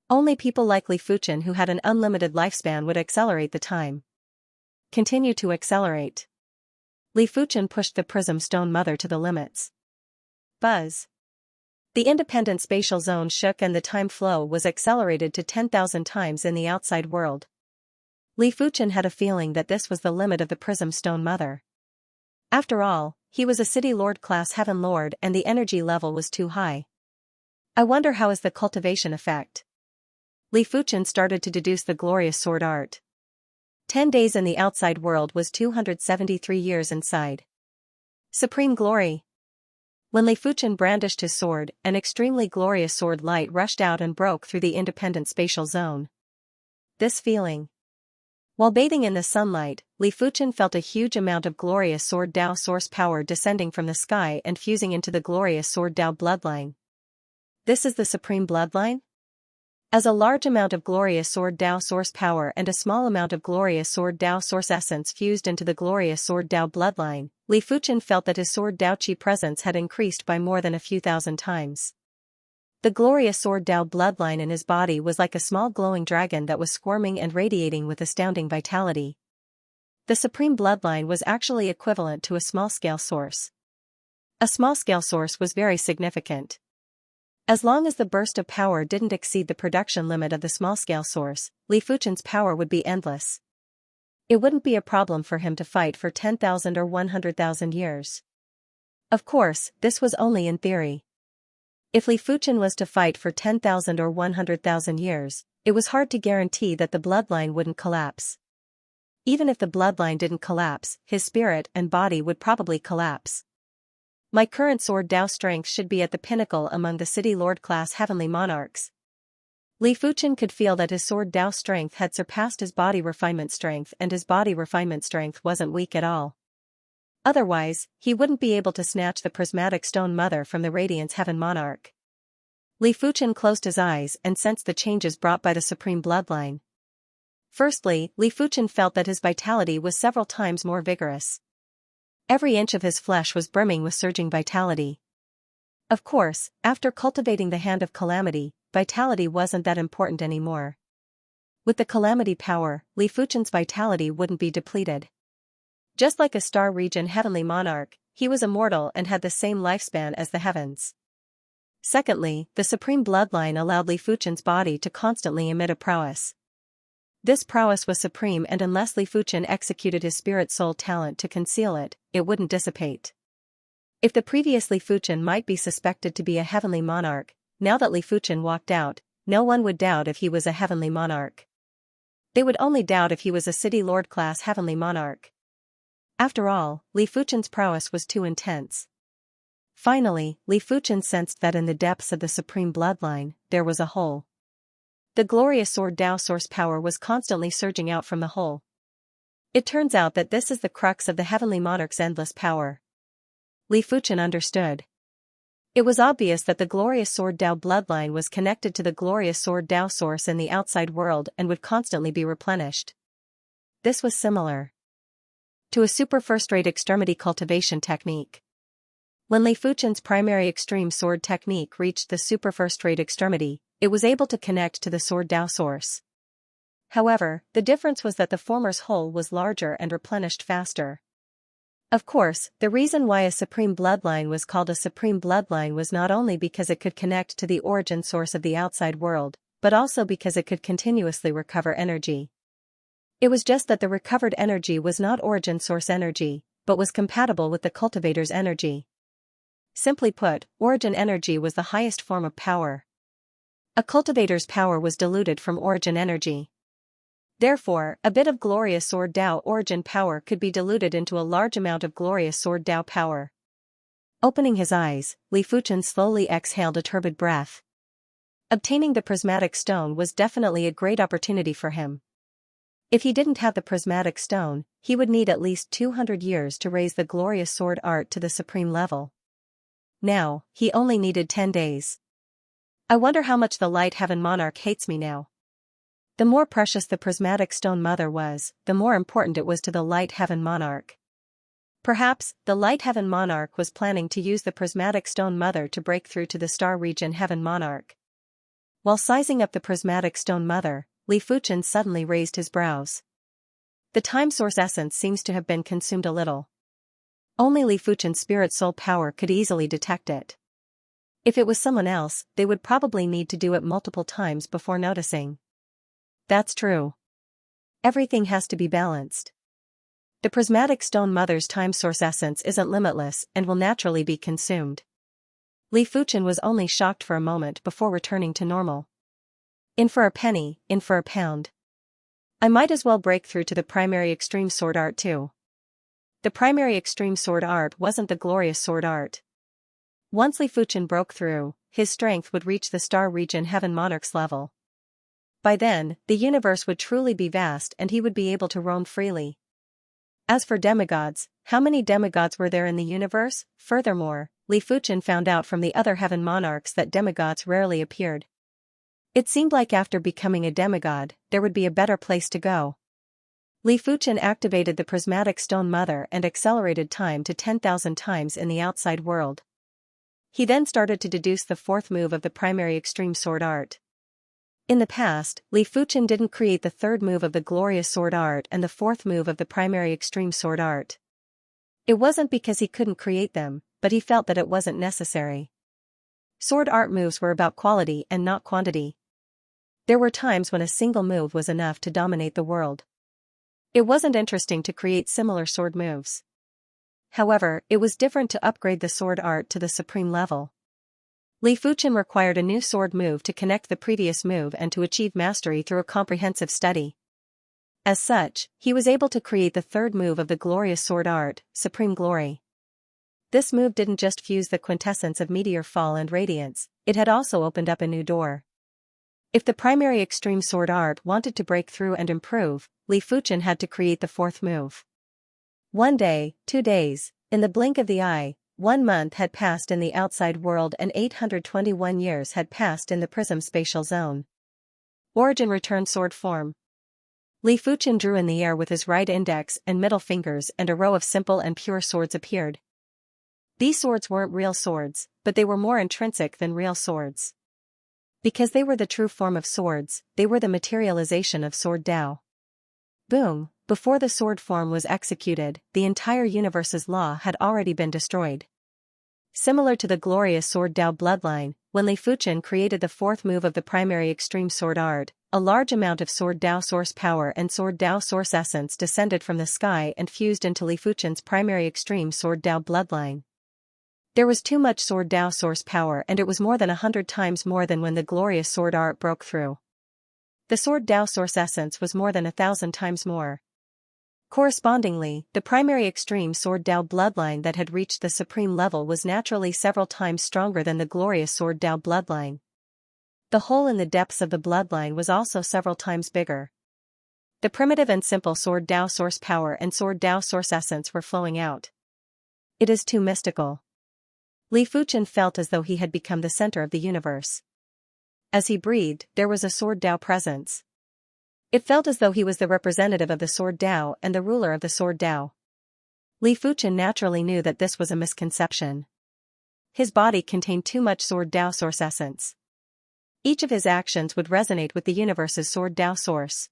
Only people like Li Fuchen who had an unlimited lifespan would accelerate the time. Continue to accelerate. Li Fuchen pushed the Prism Stone Mother to the limits. Buzz. The independent spatial zone shook and the time flow was accelerated to 10,000 times in the outside world. Li Fuchen had a feeling that this was the limit of the Prism Stone Mother. After all, he was a City Lord class Heaven Lord and the energy level was too high. I wonder how is the cultivation effect. Li Fuchen started to deduce the glorious sword art. 10 days in the outside world was 273 years inside. Supreme glory. When Li Fuchen brandished his sword, an extremely glorious sword light rushed out and broke through the independent spatial zone. This feeling. While bathing in the sunlight, Li Fuchen felt a huge amount of glorious sword Dao source power descending from the sky and fusing into the glorious sword Dao bloodline. This is the supreme bloodline? As a large amount of glorious sword Dao source power and a small amount of glorious sword Dao source essence fused into the glorious sword Dao bloodline, Li Fuchen felt that his sword Dao Qi presence had increased by more than a few thousand times. The glorious sword Dao bloodline in his body was like a small glowing dragon that was squirming and radiating with astounding vitality. The supreme bloodline was actually equivalent to a small-scale source. A small-scale source was very significant. As long as the burst of power didn't exceed the production limit of the small-scale source, Li Fuchen's power would be endless. It wouldn't be a problem for him to fight for 10,000 or 100,000 years. Of course, this was only in theory. If Li Fuchen was to fight for 10,000 or 100,000 years, it was hard to guarantee that the bloodline wouldn't collapse. Even if the bloodline didn't collapse, his spirit and body would probably collapse. My current sword Dao strength should be at the pinnacle among the City Lord class heavenly monarchs. Li Fuchen could feel that his sword Dao strength had surpassed his body refinement strength and his body refinement strength wasn't weak at all. Otherwise, he wouldn't be able to snatch the prismatic stone mother from the Radiance Heaven Monarch. Li Fuchen closed his eyes and sensed the changes brought by the supreme bloodline. Firstly, Li Fuchen felt that his vitality was several times more vigorous. Every inch of his flesh was brimming with surging vitality. Of course, after cultivating the Hand of Calamity, vitality wasn't that important anymore. With the Calamity power, Li Fuchen's vitality wouldn't be depleted. Just like a star region heavenly monarch, he was immortal and had the same lifespan as the heavens. Secondly, the supreme bloodline allowed Li Fuchen's body to constantly emit a prowess. This prowess was supreme and unless Li Fuchen executed his spirit soul talent to conceal it, it wouldn't dissipate. If the previous Li Fuchen might be suspected to be a heavenly monarch, now that Li Fuchen walked out, no one would doubt if he was a heavenly monarch. They would only doubt if he was a city lord-class heavenly monarch. After all, Li Fuchen's prowess was too intense. Finally, Li Fuchen sensed that in the depths of the supreme bloodline, there was a hole. The glorious Sword Dao source power was constantly surging out from the hole. It turns out that this is the crux of the heavenly monarch's endless power. Li Fuchen understood. It was obvious that the glorious Sword Dao bloodline was connected to the glorious Sword Dao source in the outside world and would constantly be replenished. This was similar to a super first-rate extremity cultivation technique. When Li Fuchen's primary extreme sword technique reached the super first-rate extremity, it was able to connect to the Sword Dao source. However, the difference was that the former's hole was larger and replenished faster. Of course, the reason why a supreme bloodline was called a supreme bloodline was not only because it could connect to the origin source of the outside world, but also because it could continuously recover energy. It was just that the recovered energy was not origin source energy, but was compatible with the cultivator's energy. Simply put, origin energy was the highest form of power. A cultivator's power was diluted from origin energy. Therefore, a bit of glorious Sword Dao origin power could be diluted into a large amount of glorious Sword Dao power. Opening his eyes, Li Fuchen slowly exhaled a turbid breath. Obtaining the prismatic stone was definitely a great opportunity for him. If he didn't have the prismatic stone, he would need at least 200 years to raise the glorious sword art to the supreme level. Now, he only needed 10 days. I wonder how much the Light Heaven Monarch hates me now. The more precious the prismatic stone mother was, the more important it was to the Light Heaven Monarch. Perhaps, the Light Heaven Monarch was planning to use the prismatic stone mother to break through to the Star Region Heaven Monarch. While sizing up the prismatic stone mother, Li Fuchen suddenly raised his brows. The time source essence seems to have been consumed a little. Only Li Fuchen's spirit soul power could easily detect it. If it was someone else, they would probably need to do it multiple times before noticing. That's true. Everything has to be balanced. The prismatic stone mother's time source essence isn't limitless and will naturally be consumed. Li Fuchen was only shocked for a moment before returning to normal. In for a penny, in for a pound. I might as well break through to the primary extreme sword art too. The primary extreme sword art wasn't the glorious sword art. Once Li Fuchen broke through, his strength would reach the Star Region Heaven Monarch's level. By then, the universe would truly be vast and he would be able to roam freely. As for demigods, how many demigods were there in the universe? Furthermore, Li Fuchen found out from the other heaven monarchs that demigods rarely appeared. It seemed like after becoming a demigod, there would be a better place to go. Li Fuchen activated the prismatic stone mother and accelerated time to 10,000 times in the outside world. He then started to deduce the fourth move of the primary extreme sword art. In the past, Li Fuchen didn't create the third move of the glorious sword art and the fourth move of the primary extreme sword art. It wasn't because he couldn't create them, but he felt that it wasn't necessary. Sword art moves were about quality and not quantity. There were times when a single move was enough to dominate the world. It wasn't interesting to create similar sword moves. However, it was different to upgrade the sword art to the supreme level. Li Fuchen required a new sword move to connect the previous move and to achieve mastery through a comprehensive study. As such, he was able to create the third move of the glorious sword art, Supreme Glory. This move didn't just fuse the quintessence of meteor fall and radiance, it had also opened up a new door. If the primary extreme sword art wanted to break through and improve, Li Fuchen had to create the fourth move. 1 day, 2 days, in the blink of the eye, 1 month had passed in the outside world and 821 years had passed in the prism spatial zone. Origin returned sword form. Li Fuchen drew in the air with his right index and middle fingers and a row of simple and pure swords appeared. These swords weren't real swords, but they were more intrinsic than real swords. Because they were the true form of swords, they were the materialization of Sword Dao. Boom! Before the sword form was executed, the entire universe's law had already been destroyed. Similar to the glorious Sword Dao bloodline, when Li Fuchen created the fourth move of the primary extreme sword art, a large amount of Sword Dao source power and Sword Dao source essence descended from the sky and fused into Li Fuchen's primary extreme Sword Dao bloodline. There was too much Sword Dao source power, and it was more than 100 times more than when the glorious sword art broke through. The Sword Dao source essence was more than 1,000 times more. Correspondingly, the primary extreme Sword Dao bloodline that had reached the supreme level was naturally several times stronger than the glorious Sword Dao bloodline. The hole in the depths of the bloodline was also several times bigger. The primitive and simple Sword Dao source power and Sword Dao source essence were flowing out. It is too mystical. Li Fuchen felt as though he had become the center of the universe. As he breathed, there was a Sword Dao presence. It felt as though he was the representative of the Sword Dao and the ruler of the Sword Dao. Li Fuchen naturally knew that this was a misconception. His body contained too much Sword Dao source essence. Each of his actions would resonate with the universe's Sword Dao source.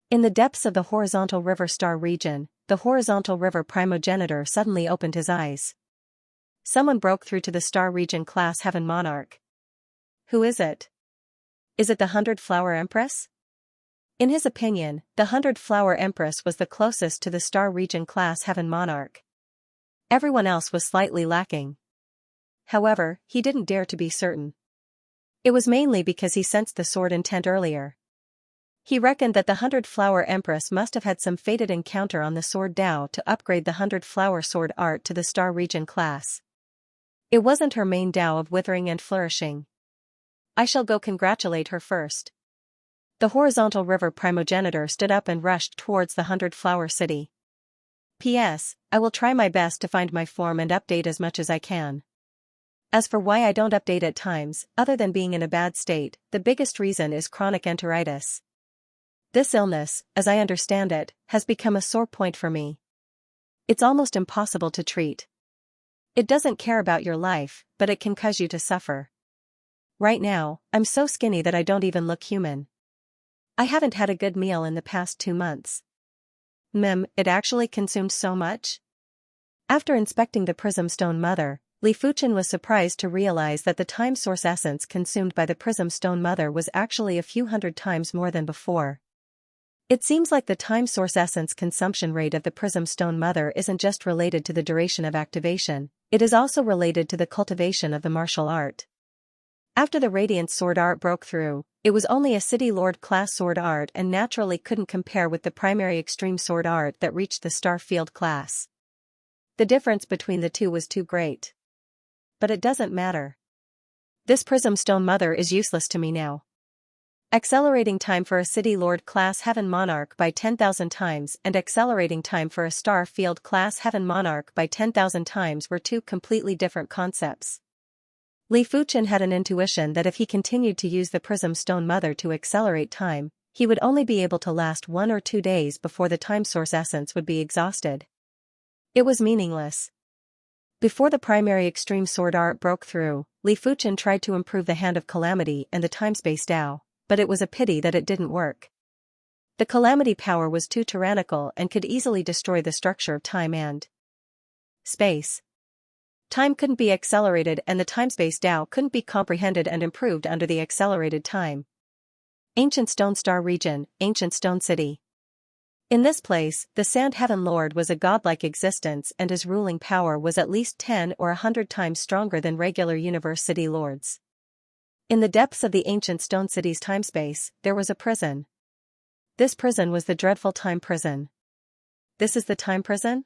In the depths of the horizontal river star region, the horizontal river primogenitor suddenly opened his eyes. Someone broke through to the star region class Heaven Monarch. Who is it? Is it the 100-Flower Empress? In his opinion, the 100-Flower Empress was the closest to the star region class Heaven Monarch. Everyone else was slightly lacking. However, he didn't dare to be certain. It was mainly because he sensed the sword intent earlier. He reckoned that the 100-Flower Empress must have had some fated encounter on the Sword Dao to upgrade the 100-Flower Sword art to the Star Region class. It wasn't her main Dao of withering and flourishing. I shall go congratulate her first. The horizontal river primogenitor stood up and rushed towards the 100-Flower City. P.S. I will try my best to find my form and update as much as I can. As for why I don't update at times, other than being in a bad state, the biggest reason is chronic enteritis. This illness, as I understand it, has become a sore point for me. It's almost impossible to treat. It doesn't care about your life, but it can cause you to suffer. Right now, I'm so skinny that I don't even look human. I haven't had a good meal in the past 2 months. It actually consumed so much? After inspecting the Prism Stone Mother, Li Fuchen was surprised to realize that the time source essence consumed by the Prism Stone Mother was actually a few hundred times more than before. It seems like the time source essence consumption rate of the Prism Stone Mother isn't just related to the duration of activation, it is also related to the cultivation of the martial art. After the Radiant Sword art broke through, it was only a City Lord class sword art and naturally couldn't compare with the primary extreme sword art that reached the Star Field class. The difference between the two was too great. But it doesn't matter. This Prism Stone Mother is useless to me now. Accelerating time for a City Lord class Heaven Monarch by 10,000 times and accelerating time for a Star Field class Heaven Monarch by 10,000 times were two completely different concepts. Li Fuchen had an intuition that if he continued to use the Prism Stone Mother to accelerate time, he would only be able to last 1 or 2 days before the time source essence would be exhausted. It was meaningless. Before the primary extreme sword art broke through, Li Fuchen tried to improve the Hand of Calamity and the Time-Space Dao, but it was a pity that it didn't work. The Calamity power was too tyrannical and could easily destroy the structure of time and space. Time couldn't be accelerated and the Time-Space Dao couldn't be comprehended and improved under the accelerated time. Ancient Stone Star Region, Ancient Stone City. In this place, the Sand Heaven Lord was a godlike existence and his ruling power was at least 10 or 100 times stronger than regular Universe City Lords. In the depths of the ancient stone city's time-space, there was a prison. This prison was the dreadful Time Prison. This is the Time Prison?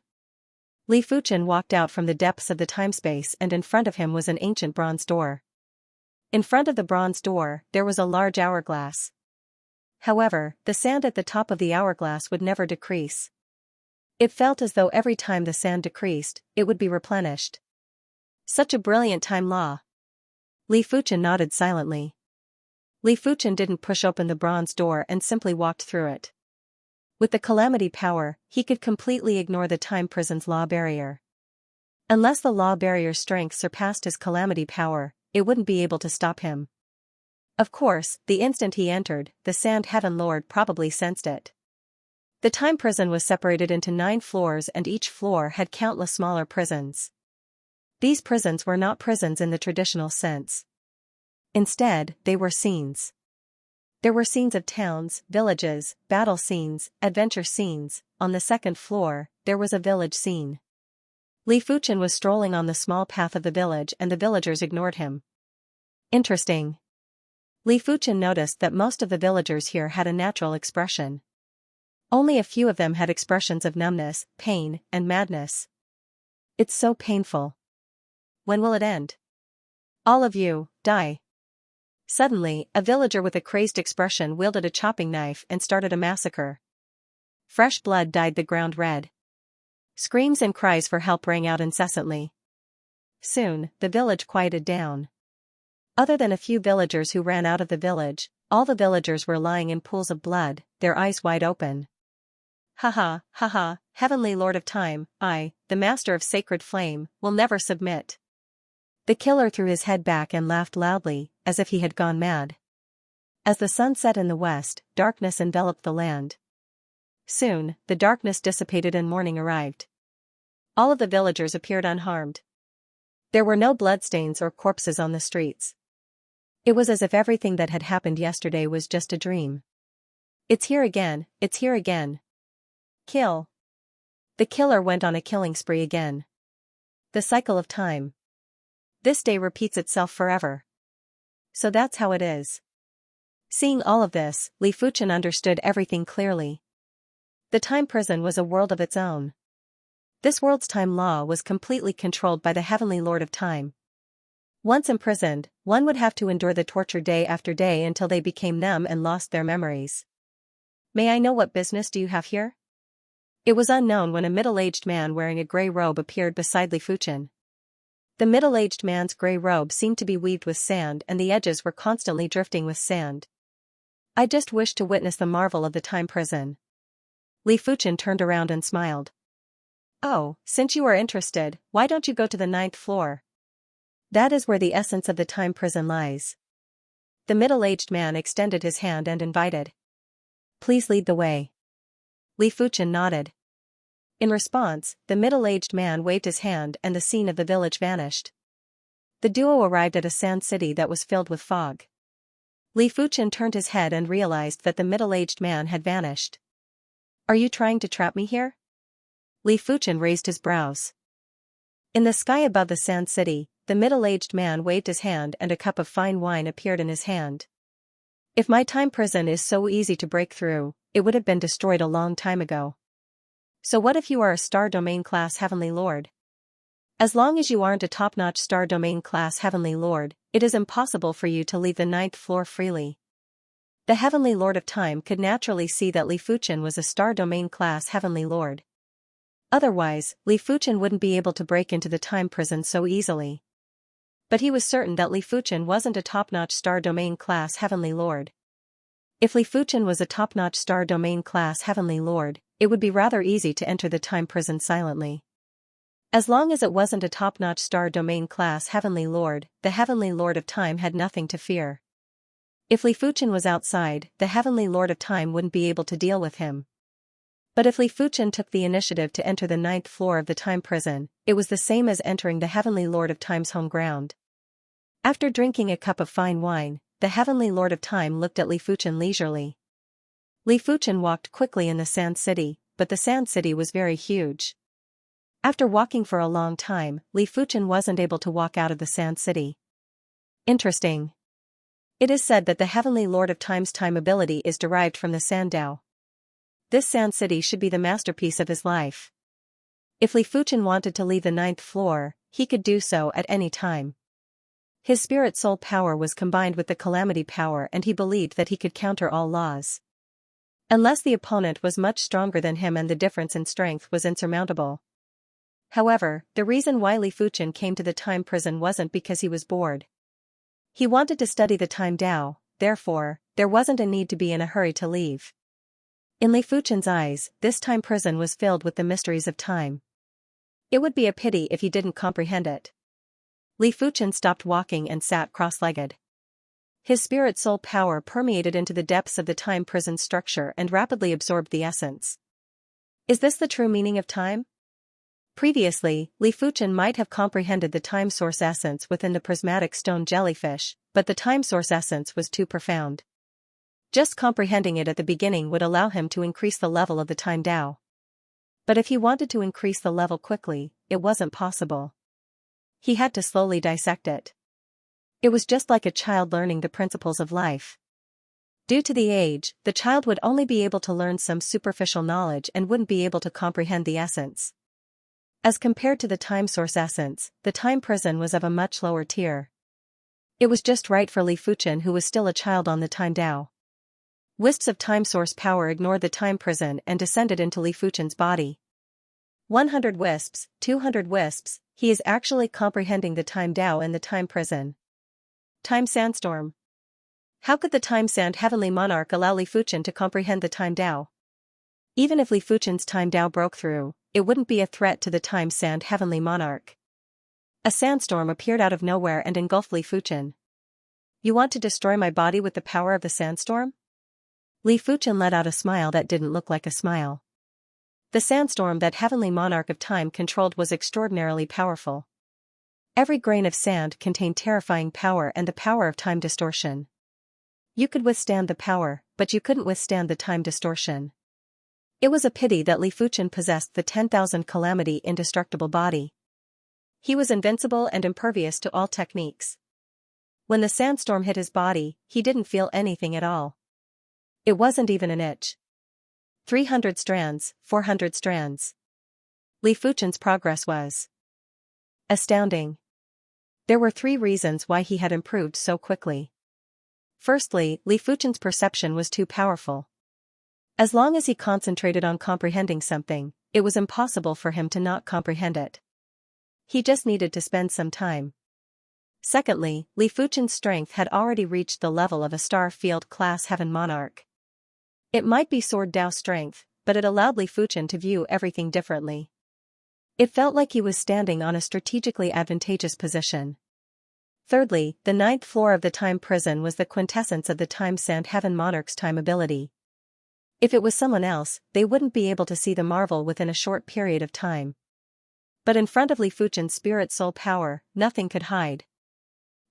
Li Fuchen walked out from the depths of the time-space and in front of him was an ancient bronze door. In front of the bronze door, there was a large hourglass. However, the sand at the top of the hourglass would never decrease. It felt as though every time the sand decreased, it would be replenished. Such a brilliant time law. Li Fuchen nodded silently. Li Fuchen didn't push open the bronze door and simply walked through it. With the Calamity power, he could completely ignore the Time Prison's law barrier. Unless the law barrier's strength surpassed his Calamity power, it wouldn't be able to stop him. Of course, the instant he entered, the Sand Heaven Lord probably sensed it. The Time Prison was separated into 9 floors and each floor had countless smaller prisons. These prisons were not prisons in the traditional sense. Instead, they were scenes. There were scenes of towns, villages, battle scenes, adventure scenes. On the 2nd floor, there was a village scene. Li Fuchen was strolling on the small path of the village and the villagers ignored him. Interesting. Li Fuchen noticed that most of the villagers here had a natural expression. Only a few of them had expressions of numbness, pain, and madness. It's so painful. When will it end? All of you, die. Suddenly, a villager with a crazed expression wielded a chopping knife and started a massacre. Fresh blood dyed the ground red. Screams and cries for help rang out incessantly. Soon, the village quieted down. Other than a few villagers who ran out of the village, all the villagers were lying in pools of blood, their eyes wide open. Haha, haha, Heavenly Lord of Time, I, the Master of Sacred Flame, will never submit. The killer threw his head back and laughed loudly, as if he had gone mad. As the sun set in the west, darkness enveloped the land. Soon, the darkness dissipated and morning arrived. All of the villagers appeared unharmed. There were no bloodstains or corpses on the streets. It was as if everything that had happened yesterday was just a dream. It's here again, it's here again. Kill. The killer went on a killing spree again. The cycle of time. This day repeats itself forever. So that's how it is. Seeing all of this, Li Fuchen understood everything clearly. The time prison was a world of its own. This world's time law was completely controlled by the Heavenly Lord of Time. Once imprisoned, one would have to endure the torture day after day until they became numb and lost their memories. May I know what business do you have here? It was unknown when a middle-aged man wearing a gray robe appeared beside Li Fuchen. The middle-aged man's gray robe seemed to be weaved with sand and the edges were constantly drifting with sand. I just wished to witness the marvel of the time prison. Li Fuchen turned around and smiled. Oh, since you are interested, why don't you go to the 9th floor? That is where the essence of the time prison lies. The middle-aged man extended his hand and invited. Please lead the way. Li Fuchen nodded. In response, the middle-aged man waved his hand and the scene of the village vanished. The duo arrived at a sand city that was filled with fog. Li Fuchen turned his head and realized that the middle-aged man had vanished. Are you trying to trap me here? Li Fuchen raised his brows. In the sky above the sand city, the middle-aged man waved his hand and a cup of fine wine appeared in his hand. If my time prison is so easy to break through, it would have been destroyed a long time ago. So what if you are a star domain class Heavenly Lord? As long as you aren't a top-notch star domain class Heavenly Lord, it is impossible for you to leave the 9th floor freely. The Heavenly Lord of Time could naturally see that Li Fuchen was a star domain class Heavenly Lord. Otherwise, Li Fuchen wouldn't be able to break into the time prison so easily. But he was certain that Li Fuchen wasn't a top-notch star domain class Heavenly Lord. If Li Fuchen was a top-notch star domain class Heavenly Lord, it would be rather easy to enter the time prison silently. As long as it wasn't a top-notch star domain class Heavenly Lord, the Heavenly Lord of Time had nothing to fear. If Li Fuchen was outside, the Heavenly Lord of Time wouldn't be able to deal with him. But if Li Fuchen took the initiative to enter the 9th floor of the time prison, it was the same as entering the Heavenly Lord of Time's home ground. After drinking a cup of fine wine, the Heavenly Lord of Time looked at Li Fuchen leisurely. Li Fuchen walked quickly in the Sand City, but the Sand City was very huge. After walking for a long time, Li Fuchen wasn't able to walk out of the Sand City. Interesting. It is said that the Heavenly Lord of Time's time ability is derived from the Sand Dao. This Sand City should be the masterpiece of his life. If Li Fuchen wanted to leave the 9th floor, he could do so at any time. His spirit soul power was combined with the calamity power and he believed that he could counter all laws. Unless the opponent was much stronger than him and the difference in strength was insurmountable. However, the reason why Li Fuchen came to the time prison wasn't because he was bored. He wanted to study the time Dao, therefore, there wasn't a need to be in a hurry to leave. In Li Fuchen's eyes, this time prison was filled with the mysteries of time. It would be a pity if he didn't comprehend it. Li Fuchen stopped walking and sat cross-legged. His spirit soul power permeated into the depths of the time prison structure and rapidly absorbed the essence. Is this the true meaning of time? Previously, Li Fuchen might have comprehended the time source essence within the prismatic stone jellyfish, but the time source essence was too profound. Just comprehending it at the beginning would allow him to increase the level of the time Dao. But if he wanted to increase the level quickly, it wasn't possible. He had to slowly dissect it. It was just like a child learning the principles of life. Due to the age, the child would only be able to learn some superficial knowledge and wouldn't be able to comprehend the essence. As compared to the time source essence, the time prison was of a much lower tier. It was just right for Li Fuchen, who was still a child on the time Tao. Wisps of time source power ignored the time prison and descended into Li Fuchen's body. 100 wisps, 200 wisps, he is actually comprehending the time Tao and the time prison. Time sandstorm. How could the time sand heavenly monarch allow Li Fuchen to comprehend the time Tao? Even if Li Fuchen's time Tao broke through, it wouldn't be a threat to the time sand heavenly monarch. A sandstorm appeared out of nowhere and engulfed Li Fuchen. You want to destroy my body with the power of the sandstorm? Li Fuchen let out a smile that didn't look like a smile. The sandstorm that heavenly monarch of time controlled was extraordinarily powerful. Every grain of sand contained terrifying power and the power of time distortion. You could withstand the power, but you couldn't withstand the time distortion. It was a pity that Li Fuchen possessed the 10,000 calamity indestructible body. He was invincible and impervious to all techniques. When the sandstorm hit his body, he didn't feel anything at all. It wasn't even an itch. 300 strands, 400 strands. Li Fuchen's progress was astounding. There were 3 reasons why he had improved so quickly. Firstly, Li Fuchen's perception was too powerful. As long as he concentrated on comprehending something, it was impossible for him to not comprehend it. He just needed to spend some time. Secondly, Li Fuchen's strength had already reached the level of a star field class heaven monarch. It might be sword Dao strength, but it allowed Li Fuchen to view everything differently. It felt like he was standing on a strategically advantageous position. Thirdly, the 9th floor of the time prison was the quintessence of the time sand heaven monarch's time ability. If it was someone else, they wouldn't be able to see the marvel within a short period of time. But in front of Li Fuchen's spirit soul power, nothing could hide.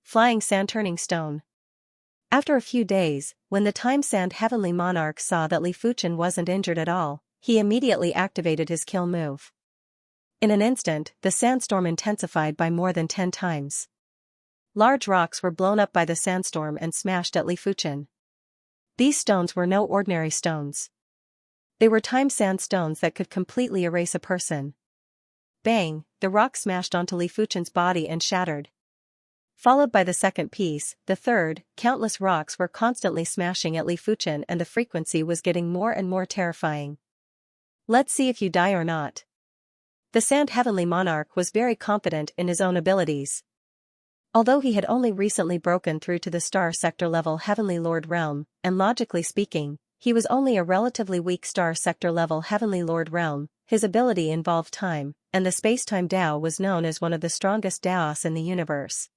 Flying sand turning stone. After a few days, when the time sand heavenly monarch saw that Li Fuchen wasn't injured at all, he immediately activated his kill move. In an instant, the sandstorm intensified by more than 10 times. Large rocks were blown up by the sandstorm and smashed at Li Fuchen. These stones were no ordinary stones. They were time sand stones that could completely erase a person. Bang, the rock smashed onto Li Fuchen's body and shattered. Followed by the second piece, the third, countless rocks were constantly smashing at Li Fuchen and the frequency was getting more and more terrifying. Let's see if you die or not. The sand heavenly monarch was very confident in his own abilities. Although he had only recently broken through to the star sector level heavenly lord realm, and logically speaking, he was only a relatively weak star sector level heavenly lord realm, his ability involved time, and the space-time Dao was known as one of the strongest Daos in the universe.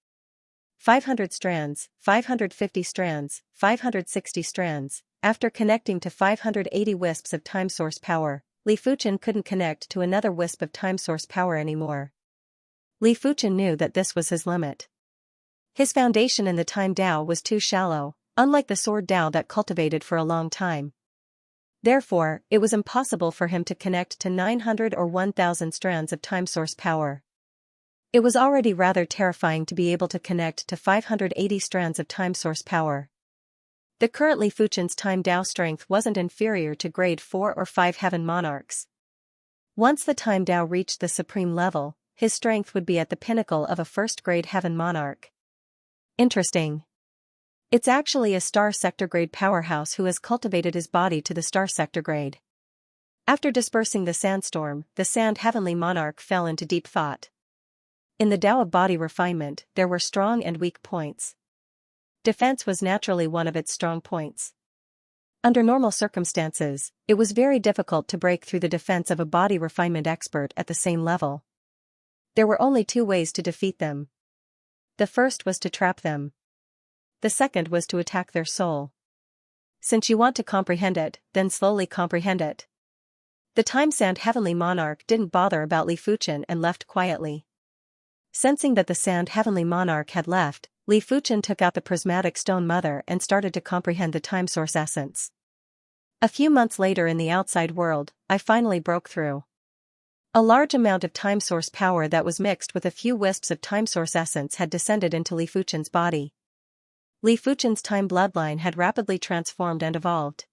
500 strands, 550 strands, 560 strands. After connecting to 580 wisps of time source power, Li Fuchen couldn't connect to another wisp of time source power anymore. Li Fuchen knew that this was his limit. His foundation in the time Dao was too shallow, unlike the sword Dao that cultivated for a long time. Therefore, it was impossible for him to connect to 900 or 1000 strands of time source power. It was already rather terrifying to be able to connect to 580 strands of time source power. The current Li Fuchen's time Dao strength wasn't inferior to grade 4 or 5 heaven monarchs. Once the time Dao reached the supreme level, his strength would be at the pinnacle of a first-grade heaven monarch. Interesting. It's actually a star sector grade powerhouse who has cultivated his body to the star sector grade. After dispersing the sandstorm, the sand heavenly monarch fell into deep thought. In the Tao of body refinement, there were strong and weak points. Defense was naturally one of its strong points. Under normal circumstances, it was very difficult to break through the defense of a body refinement expert at the same level. There were only 2 ways to defeat them. The first was to trap them. The second was to attack their soul. Since you want to comprehend it, then slowly comprehend it. The time sand heavenly monarch didn't bother about Li Fuchen and left quietly. Sensing that the sand heavenly monarch had left, Li Fuchen took out the prismatic stone mother and started to comprehend the time source essence. A few months later in the outside world, I finally broke through. A large amount of time source power that was mixed with a few wisps of time source essence had descended into Li Fuchen's body. Li Fuchen's time bloodline had rapidly transformed and evolved.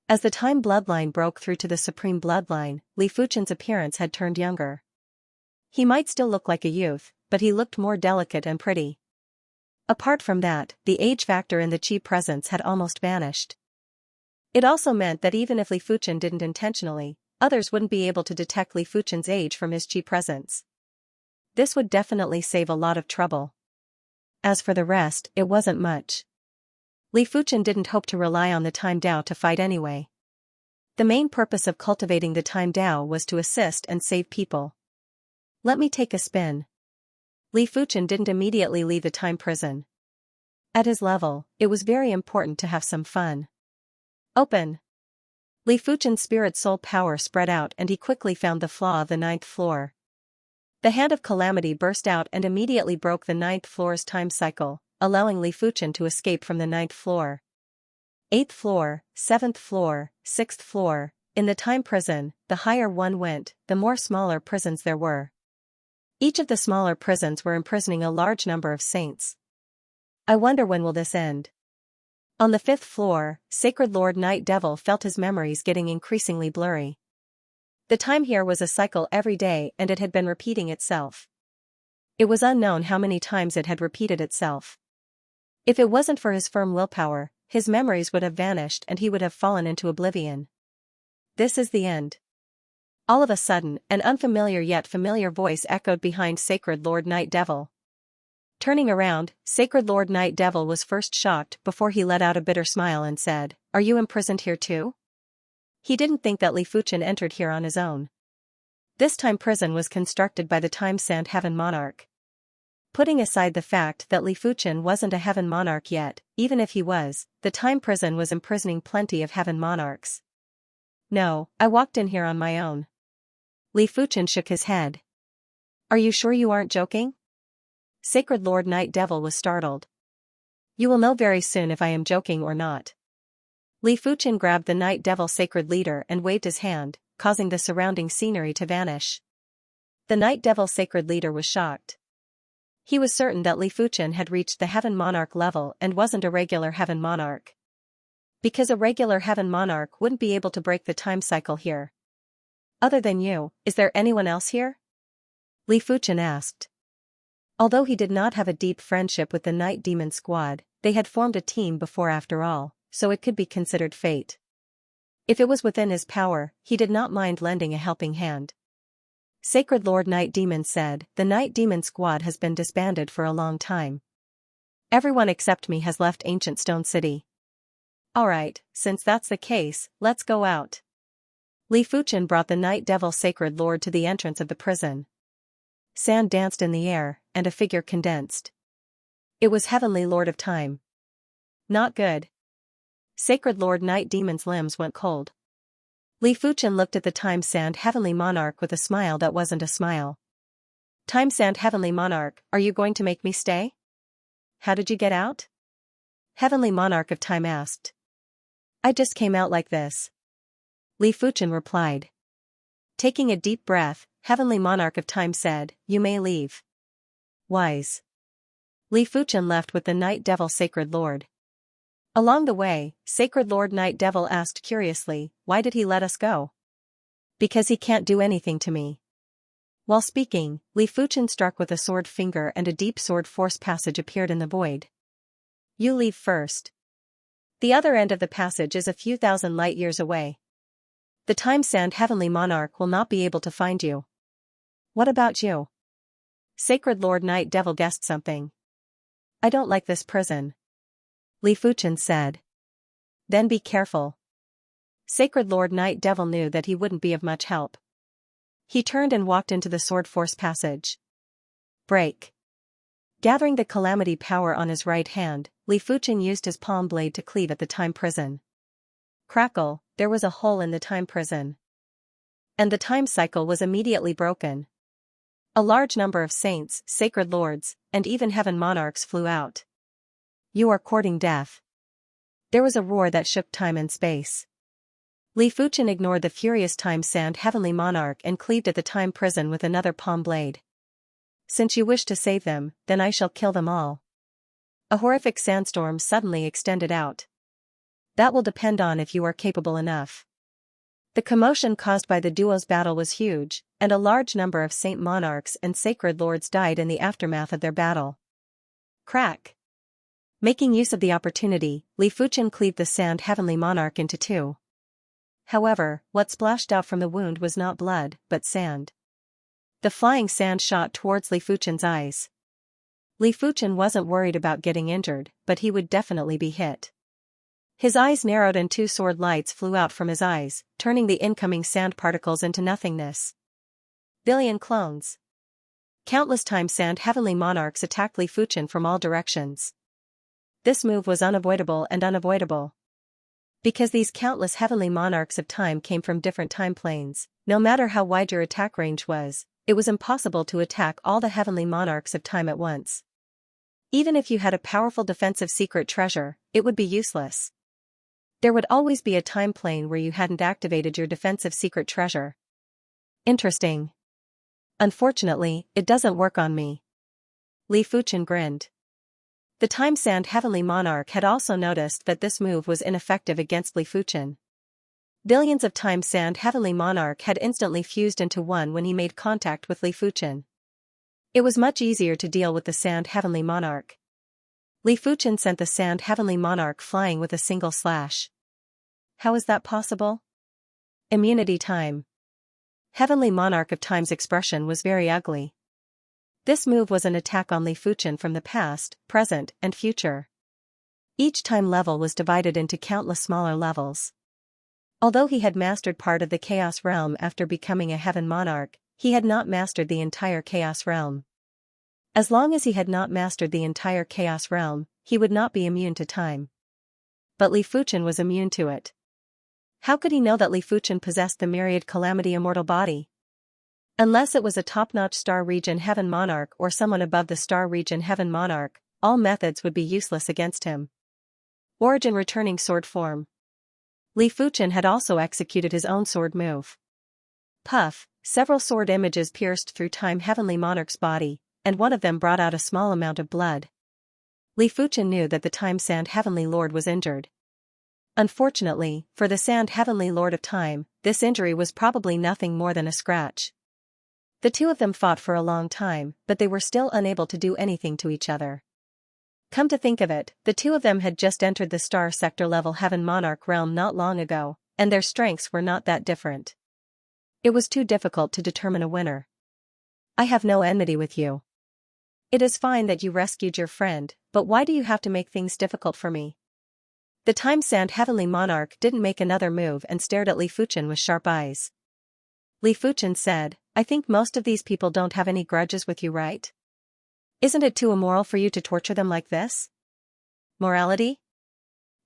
As the time bloodline broke through to the supreme bloodline, Li Fuchen's appearance had turned younger. He might still look like a youth, but he looked more delicate and pretty. Apart from that, the age factor in the Qi presence had almost vanished. It also meant that even if Li Fuchen didn't intentionally, others wouldn't be able to detect Li Fuchen's age from his Qi presence. This would definitely save a lot of trouble. As for the rest, it wasn't much. Li Fuchen didn't hope to rely on the Time Dao to fight anyway. The main purpose of cultivating the Time Dao was to assist and save people. Let me take a spin. Li Fuchen didn't immediately leave the time prison. At his level, it was very important to have some fun. Open. Li Fuchen's spirit soul power spread out and he quickly found the flaw of the 9th floor. The hand of calamity burst out and immediately broke the 9th floor's time cycle, allowing Li Fuchen to escape from the 9th floor. 8th floor, 7th floor, 6th floor. In the time prison, the higher one went, the more smaller prisons there were. Each of the smaller prisons were imprisoning a large number of saints. I wonder when will this end? On the 5th floor, Sacred Lord Night Devil felt his memories getting increasingly blurry. The time here was a cycle every day and it had been repeating itself. It was unknown how many times it had repeated itself. If it wasn't for his firm willpower, his memories would have vanished and he would have fallen into oblivion. This is the end. All of a sudden, an unfamiliar yet familiar voice echoed behind Sacred Lord Night Devil. Turning around, Sacred Lord Night Devil was first shocked before he let out a bitter smile and said, "Are you imprisoned here too?" He didn't think that Li Fuchen entered here on his own. This time prison was constructed by the Time Sand Heaven Monarch. Putting aside the fact that Li Fuchen wasn't a Heaven Monarch yet, even if he was, the time prison was imprisoning plenty of Heaven Monarchs. No, I walked in here on my own. Li Fuchen shook his head. Are you sure you aren't joking? Sacred Lord Night Devil was startled. You will know very soon if I am joking or not. Li Fuchen grabbed the Night Devil Sacred Leader and waved his hand, causing the surrounding scenery to vanish. The Night Devil Sacred Leader was shocked. He was certain that Li Fuchen had reached the Heaven Monarch level and wasn't a regular Heaven Monarch. Because a regular Heaven Monarch wouldn't be able to break the time cycle here. Other than you, is there anyone else here? Li Fuchen asked. Although he did not have a deep friendship with the Night Demon Squad, they had formed a team before after all, so it could be considered fate. If it was within his power, he did not mind lending a helping hand. Sacred Lord Night Demon said, the Night Demon Squad has been disbanded for a long time. Everyone except me has left Ancient Stone City. Alright, since that's the case, let's go out. Li Fuchen brought the Night Devil Sacred Lord to the entrance of the prison. Sand danced in the air, and a figure condensed. It was Heavenly Lord of Time. Not good. Sacred Lord Night Demon's limbs went cold. Li Fuchen looked at the Time Sand Heavenly Monarch with a smile that wasn't a smile. Time Sand Heavenly Monarch, are you going to make me stay? How did you get out? Heavenly Monarch of Time asked. I just came out like this. Li Fuchen replied. Taking a deep breath, Heavenly Monarch of Time said, you may leave. Wise. Li Fuchen left with the Night Devil Sacred Lord. Along the way, Sacred Lord Night Devil asked curiously, why did he let us go? Because he can't do anything to me. While speaking, Li Fuchen struck with a sword finger and a deep sword force passage appeared in the void. You leave first. The other end of the passage is a few thousand light years away. The Time Sand Heavenly Monarch will not be able to find you. What about you? Sacred Lord Night Devil guessed something. I don't like this prison. Li Fuchen said. Then be careful. Sacred Lord Night Devil knew that he wouldn't be of much help. He turned and walked into the sword force passage. Break. Gathering the calamity power on his right hand, Li Fuchen used his palm blade to cleave at the time prison. Crackle, there was a hole in the time prison. And the time cycle was immediately broken. A large number of saints, sacred lords, and even heaven monarchs flew out. You are courting death. There was a roar that shook time and space. Li Fuchen ignored the furious Time Sand Heavenly Monarch and cleaved at the Time Prison with another palm blade. Since you wish to save them, then I shall kill them all. A horrific sandstorm suddenly extended out. That will depend on if you are capable enough. The commotion caused by the duo's battle was huge, and a large number of saint monarchs and sacred lords died in the aftermath of their battle. Crack! Making use of the opportunity, Li Fuchen cleaved the Sand Heavenly Monarch into two. However, what splashed out from the wound was not blood, but sand. The flying sand shot towards Li Fuchen's eyes. Li Fuchen wasn't worried about getting injured, but he would definitely be hit. His eyes narrowed and two sword lights flew out from his eyes, turning the incoming sand particles into nothingness. Billion clones. Countless Time Sand Heavenly Monarchs attacked Li Fuchen from all directions. This move was unavoidable and unavoidable. Because these countless Heavenly Monarchs of Time came from different time planes, no matter how wide your attack range was, it was impossible to attack all the Heavenly Monarchs of Time at once. Even if you had a powerful defensive secret treasure, it would be useless. There would always be a time plane where you hadn't activated your defensive secret treasure. Interesting. Unfortunately, it doesn't work on me. Li Fuchen grinned. The Time Sand Heavenly Monarch had also noticed that this move was ineffective against Li Fuchen. Billions of Time Sand Heavenly Monarch had instantly fused into one when he made contact with Li Fuchen. It was much easier to deal with the Sand Heavenly Monarch. Li Fuchen sent the Sand Heavenly Monarch flying with a single slash. How is that possible? Immunity time. Heavenly Monarch of Time's expression was very ugly. This move was an attack on Li Fuchen from the past, present, and future. Each time level was divided into countless smaller levels. Although he had mastered part of the Chaos Realm after becoming a Heaven Monarch, he had not mastered the entire Chaos Realm. As long as he had not mastered the entire Chaos Realm, he would not be immune to time. But Li Fuchen was immune to it. How could he know that Li Fuchen possessed the myriad calamity immortal body? Unless it was a top-notch Star Region Heaven Monarch or someone above the Star Region Heaven Monarch, all methods would be useless against him. Origin returning sword form. Li Fuchen had also executed his own sword move. Puff, several sword images pierced through Time Heavenly Monarch's body, and one of them brought out a small amount of blood. Li Fuchen knew that the Time Sand Heavenly Lord was injured. Unfortunately, for the Sand Heavenly Lord of Time, this injury was probably nothing more than a scratch. The two of them fought for a long time, but they were still unable to do anything to each other. Come to think of it, the two of them had just entered the Star Sector level Heaven Monarch realm not long ago, and their strengths were not that different. It was too difficult to determine a winner. I have no enmity with you. It is fine that you rescued your friend, but why do you have to make things difficult for me? The Time Sand Heavenly Monarch didn't make another move and stared at Li Fuchen with sharp eyes. Li Fuchen said, I think most of these people don't have any grudges with you, right? Isn't it too immoral for you to torture them like this? Morality?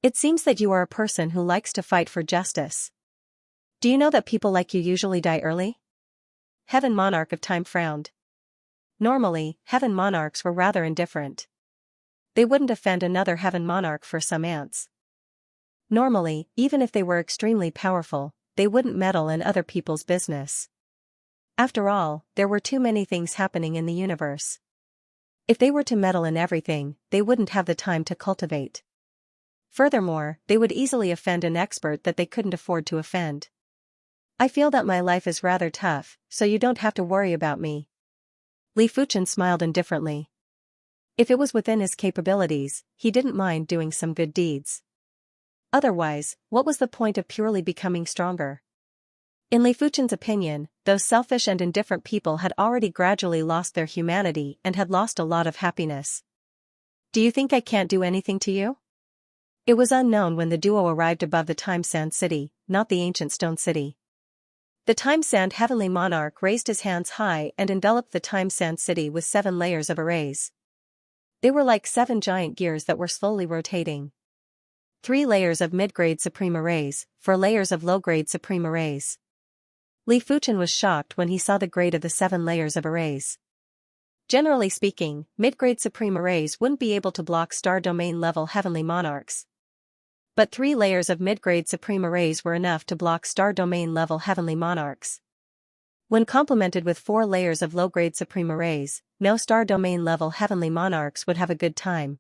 It seems that you are a person who likes to fight for justice. Do you know that people like you usually die early? Heaven Monarch of Time frowned. Normally, Heaven Monarchs were rather indifferent. They wouldn't offend another Heaven Monarch for some ants. Normally, even if they were extremely powerful, they wouldn't meddle in other people's business. After all, there were too many things happening in the universe. If they were to meddle in everything, they wouldn't have the time to cultivate. Furthermore, they would easily offend an expert that they couldn't afford to offend. I feel that my life is rather tough, so you don't have to worry about me. Li Fuchen smiled indifferently. If it was within his capabilities, he didn't mind doing some good deeds. Otherwise, what was the point of purely becoming stronger? In Li Fuchen's opinion, those selfish and indifferent people had already gradually lost their humanity and had lost a lot of happiness. Do you think I can't do anything to you? It was unknown when the duo arrived above the Time Sand City, not the ancient stone city. The Time Sand Heavenly Monarch raised his hands high and enveloped the Time Sand City with 7 layers of arrays. They were like 7 giant gears that were slowly rotating. 3 layers of mid-grade supreme arrays, 4 layers of low-grade supreme arrays. Li Fuchen was shocked when he saw the grade of the 7 layers of arrays. Generally speaking, mid-grade supreme arrays wouldn't be able to block star domain level Heavenly Monarchs. But 3 layers of mid-grade supreme arrays were enough to block star domain level heavenly monarchs. When complemented with 4 layers of low-grade supreme arrays, no star domain level heavenly monarchs would have a good time.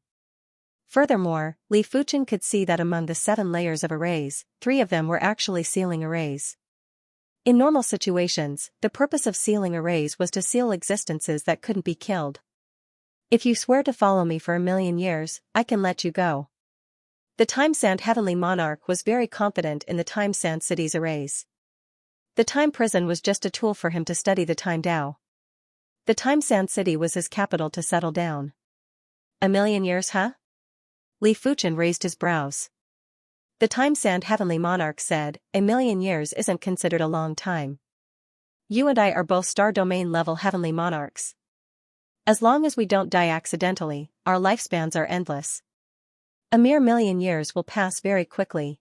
Furthermore, Li Fuchen could see that among the 7 layers of arrays, 3 of them were actually sealing arrays. In normal situations, the purpose of sealing arrays was to seal existences that couldn't be killed. If you swear to follow me for 1,000,000 years, I can let you go. The Time Sand Heavenly Monarch was very confident in the Time Sand City's arrays. The Time Prison was just a tool for him to study the Time Tao. The Time Sand City was his capital to settle down. 1,000,000 years, huh? Li Fuchen raised his brows. The Time Sand Heavenly Monarch said, 1,000,000 years isn't considered a long time. You and I are both star domain level heavenly monarchs. As long as we don't die accidentally, our lifespans are endless. A mere 1,000,000 years will pass very quickly.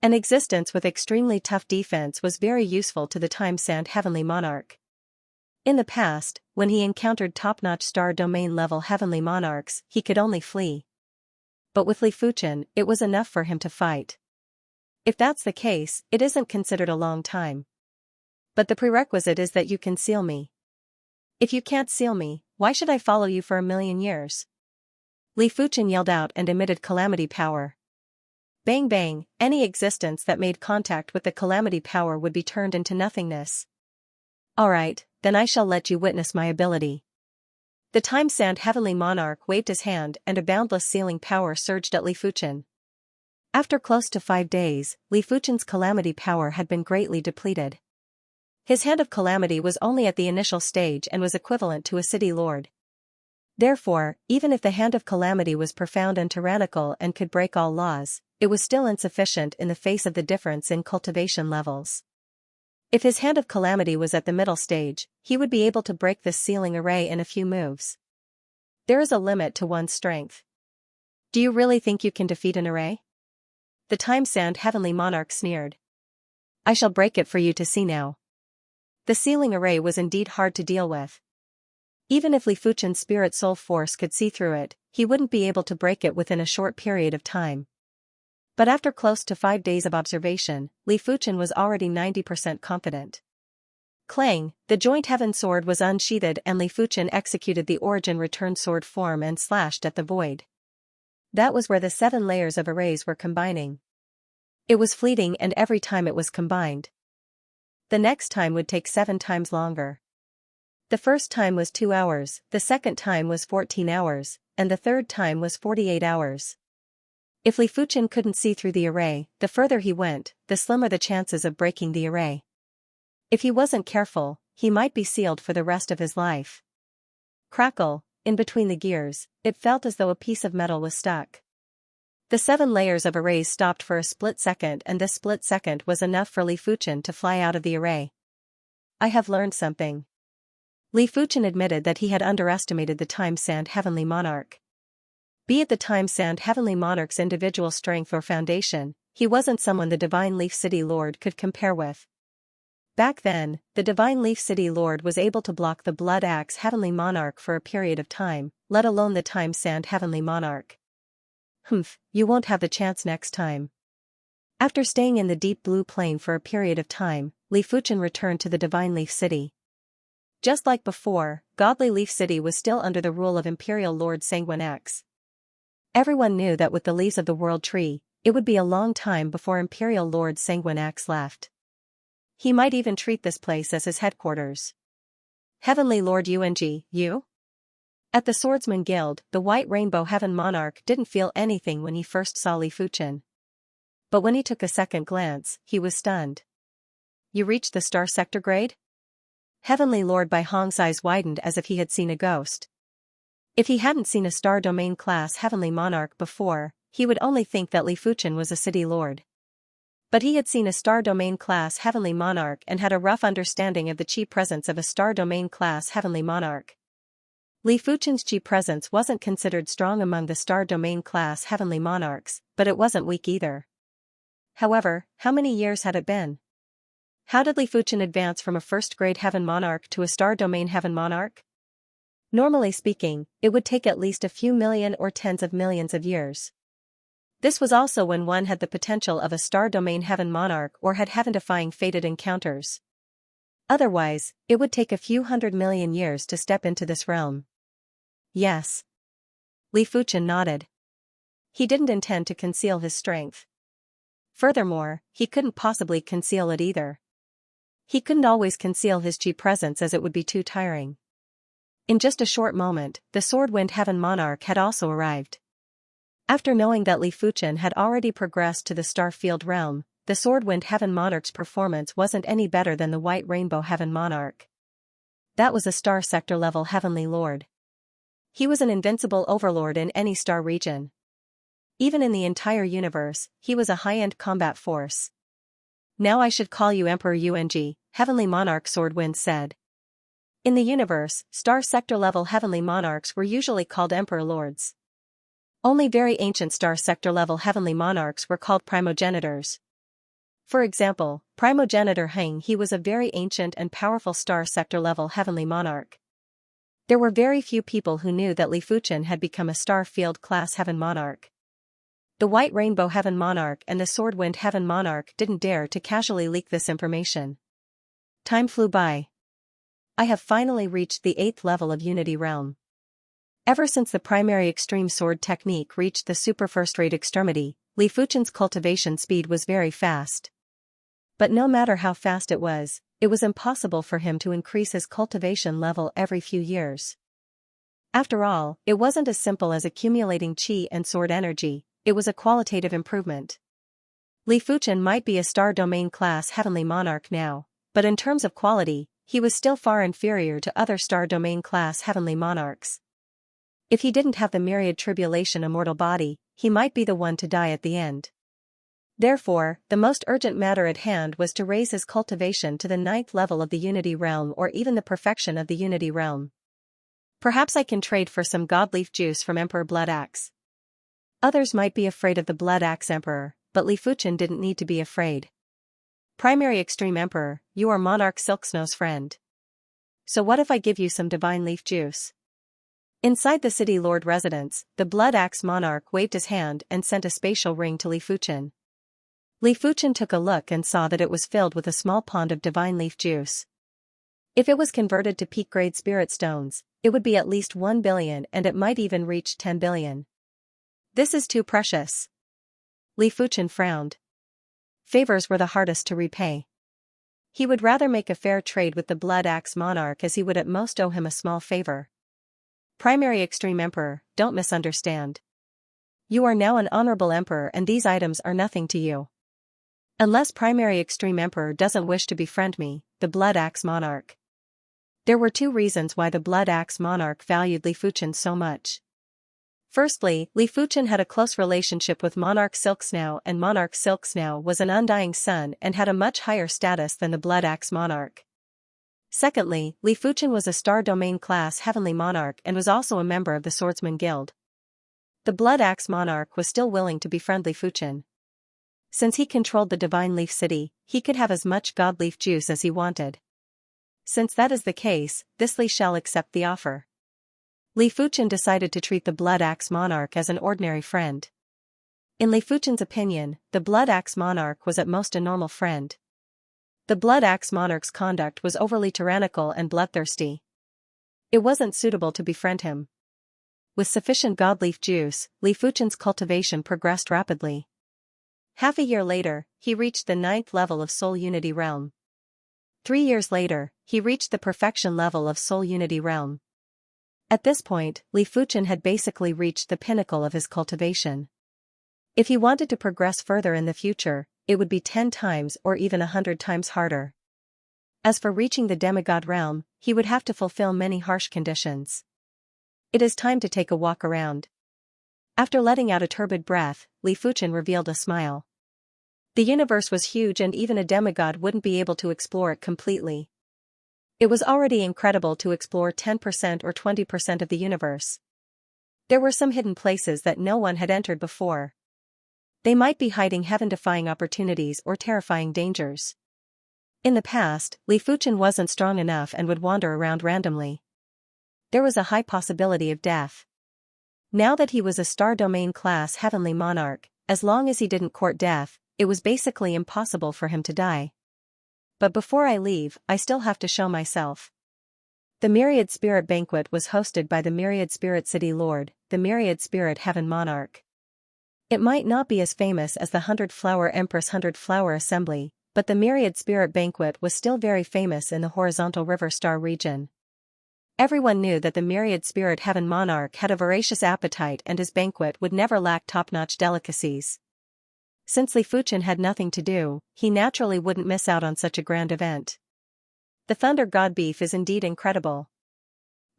An existence with extremely tough defense was very useful to the Time Sand Heavenly Monarch. In the past, when he encountered top-notch star domain level heavenly monarchs, he could only flee. But with Li Fuchen, it was enough for him to fight. If that's the case, it isn't considered a long time. But the prerequisite is that you can seal me. If you can't seal me, why should I follow you for 1,000,000 years? Li Fuchen yelled out and emitted calamity power. Bang bang, any existence that made contact with the calamity power would be turned into nothingness. Alright, then I shall let you witness my ability. The Time Sand Heavenly Monarch waved his hand and a boundless sealing power surged at Li Fuchen. After close to 5 days, Li Fuchen's calamity power had been greatly depleted. His hand of calamity was only at the initial stage and was equivalent to a city lord. Therefore, even if the hand of calamity was profound and tyrannical and could break all laws, it was still insufficient in the face of the difference in cultivation levels. If his hand of calamity was at the middle stage, he would be able to break this sealing array in a few moves. There is a limit to one's strength. Do you really think you can defeat an array? The Time Sand Heavenly Monarch sneered. I shall break it for you to see now. The sealing array was indeed hard to deal with. Even if Li Fuchen's spirit soul force could see through it, he wouldn't be able to break it within a short period of time. But after close to 5 days of observation, Li Fuchen was already 90% confident. Clang, the joint heaven sword was unsheathed and Li Fuchen executed the origin return sword form and slashed at the void. That was where the 7 layers of arrays were combining. It was fleeting and every time it was combined. The next time would take 7 times longer. The first time was 2 hours, the second time was 14 hours, and the third time was 48 hours. If Li Fuchen couldn't see through the array, the further he went, the slimmer the chances of breaking the array. If he wasn't careful, he might be sealed for the rest of his life. Crackle, in between the gears, it felt as though a piece of metal was stuck. The 7 layers of arrays stopped for a split second and this split second was enough for Li Fuchen to fly out of the array. I have learned something. Li Fuchen admitted that he had underestimated the Time Sand Heavenly Monarch. Be it the Time Sand Heavenly Monarch's individual strength or foundation, he wasn't someone the Divine Leaf City Lord could compare with. Back then, the Divine Leaf City Lord was able to block the Blood Axe Heavenly Monarch for a period of time, let alone the Time Sand Heavenly Monarch. Humph, you won't have the chance next time. After staying in the deep blue plane for a period of time, Li Fuchen returned to the Divine Leaf City. Just like before, Godly Leaf City was still under the rule of Imperial Lord Sanguine X. Everyone knew that with the leaves of the World Tree, it would be a long time before Imperial Lord Sanguine X left. He might even treat this place as his headquarters. Heavenly Lord Yuanji, you? At the Swordsman Guild, the White Rainbow Heaven Monarch didn't feel anything when he first saw Li Fuchen. But when he took a second glance, he was stunned. You reached the Star Sector grade? Heavenly Lord Bai Hong's eyes widened as if he had seen a ghost. If he hadn't seen a Star Domain class Heavenly Monarch before, he would only think that Li Fuchen was a city lord. But he had seen a Star Domain class Heavenly Monarch and had a rough understanding of the chi presence of a Star Domain class Heavenly Monarch. Li Fuchen's chi presence wasn't considered strong among the Star Domain class Heavenly Monarchs, but it wasn't weak either. However, how many years had it been? How did Li Fuchen advance from a first-grade Heaven Monarch to a Star Domain Heaven Monarch? Normally speaking, it would take at least a few million or tens of millions of years. This was also when one had the potential of a star domain heaven monarch or had heaven-defying fated encounters. Otherwise, it would take a few 100 million years to step into this realm. Yes. Li Fuchen nodded. He didn't intend to conceal his strength. Furthermore, he couldn't possibly conceal it either. He couldn't always conceal his chi presence as it would be too tiring. In just a short moment, the Sword-Wind Heaven Monarch had also arrived. After knowing that Li Fuchen had already progressed to the Star Field realm, the Sword-Wind Heaven Monarch's performance wasn't any better than the White Rainbow Heaven Monarch. That was a star sector level heavenly lord. He was an invincible overlord in any star region. Even in the entire universe, he was a high-end combat force. Now I should call you Emperor Yung, Heavenly Monarch Sword-Wind said. In the universe, star sector level heavenly monarchs were usually called Emperor Lords. Only very ancient star sector level heavenly monarchs were called primogenitors. For example, primogenitor Heng He was a very ancient and powerful star sector level heavenly monarch. There were very few people who knew that Li Fuchen had become a star field class heaven monarch. The White Rainbow Heaven Monarch and the Sword-Wind Heaven Monarch didn't dare to casually leak this information. Time flew by. I have finally reached the 8th level of Unity Realm. Ever since the primary extreme sword technique reached the super first-rate extremity, Li Fuchen's cultivation speed was very fast. But no matter how fast it was impossible for him to increase his cultivation level every few years. After all, it wasn't as simple as accumulating chi and sword energy, it was a qualitative improvement. Li Fuchen might be a star domain class heavenly monarch now, but in terms of quality, he was still far inferior to other star domain class heavenly monarchs. If he didn't have the myriad tribulation immortal body, he might be the one to die at the end. Therefore, the most urgent matter at hand was to raise his cultivation to the 9th level of the Unity Realm or even the perfection of the Unity Realm. Perhaps I can trade for some godleaf juice from Emperor Blood Axe. Others might be afraid of the Blood Axe Emperor, but Li Fuchen didn't need to be afraid. Primary Extreme Emperor, you are Monarch Silksnow's friend. So what if I give you some divine leaf juice? Inside the city lord residence, the Blood Axe Monarch waved his hand and sent a spatial ring to Li Fuchen. Li Fuchen took a look and saw that it was filled with a small pond of divine leaf juice. If it was converted to peak-grade spirit stones, it would be at least 1 billion and it might even reach 10 billion. This is too precious. Li Fuchen frowned. Favors were the hardest to repay. He would rather make a fair trade with the Blood Axe Monarch as he would at most owe him a small favor. Primary Extreme Emperor, don't misunderstand. You are now an honorable emperor and these items are nothing to you. Unless Primary Extreme Emperor doesn't wish to befriend me, the Blood Axe Monarch. There were 2 reasons why the Blood Axe Monarch valued Li Fuchen so much. Firstly, Li Fuchen had a close relationship with Monarch Silksnow and Monarch Silksnow was an undying son and had a much higher status than the Blood Axe Monarch. Secondly, Li Fuchen was a star domain class heavenly monarch and was also a member of the Swordsman Guild. The Blood Axe Monarch was still willing to befriend Li Fuchen. Since he controlled the Divine Leaf City, he could have as much God Leaf juice as he wanted. Since that is the case, this Li shall accept the offer. Li Fuchen decided to treat the Blood Axe Monarch as an ordinary friend. In Li Fuchen's opinion, the Blood Axe Monarch was at most a normal friend. The Blood Axe Monarch's conduct was overly tyrannical and bloodthirsty. It wasn't suitable to befriend him. With sufficient godleaf juice, Li Fuchen's cultivation progressed rapidly. Half a year later, he reached the 9th level of Soul Unity Realm. 3 years later, he reached the perfection level of Soul Unity Realm. At this point, Li Fuchen had basically reached the pinnacle of his cultivation. If he wanted to progress further in the future, it would be 10 times or even 100 times harder. As for reaching the demigod realm, he would have to fulfill many harsh conditions. It is time to take a walk around. After letting out a turbid breath, Li Fuchen revealed a smile. The universe was huge and even a demigod wouldn't be able to explore it completely. It was already incredible to explore 10% or 20% of the universe. There were some hidden places that no one had entered before. They might be hiding heaven-defying opportunities or terrifying dangers. In the past, Li Fuchen wasn't strong enough and would wander around randomly. There was a high possibility of death. Now that he was a star domain class heavenly monarch, as long as he didn't court death, it was basically impossible for him to die. But before I leave, I still have to show myself. The Myriad Spirit Banquet was hosted by the Myriad Spirit City Lord, the Myriad Spirit Heaven Monarch. It might not be as famous as the 100-Flower Empress 100-Flower Assembly, but the Myriad Spirit Banquet was still very famous in the horizontal river star region. Everyone knew that the Myriad Spirit Heaven Monarch had a voracious appetite and his banquet would never lack top-notch delicacies. Since Li Fuchen had nothing to do, he naturally wouldn't miss out on such a grand event. The Thunder God beef is indeed incredible.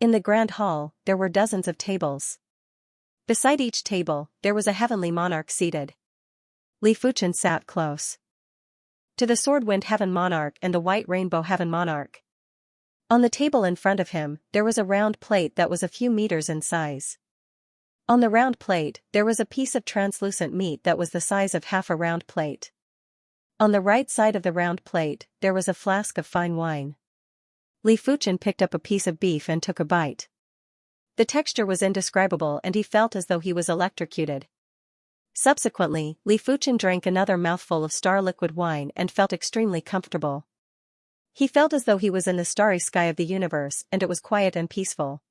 In the Grand Hall, there were dozens of tables. Beside each table, there was a heavenly monarch seated. Li Fuchen sat close to the Sword-Wind Heaven Monarch and the White Rainbow Heaven Monarch. On the table in front of him, there was a round plate that was a few meters in size. On the round plate, there was a piece of translucent meat that was the size of half a round plate. On the right side of the round plate, there was a flask of fine wine. Li Fuchen picked up a piece of beef and took a bite. The texture was indescribable and he felt as though he was electrocuted. Subsequently, Li Fuchen drank another mouthful of star liquid wine and felt extremely comfortable. He felt as though he was in the starry sky of the universe and it was quiet and peaceful.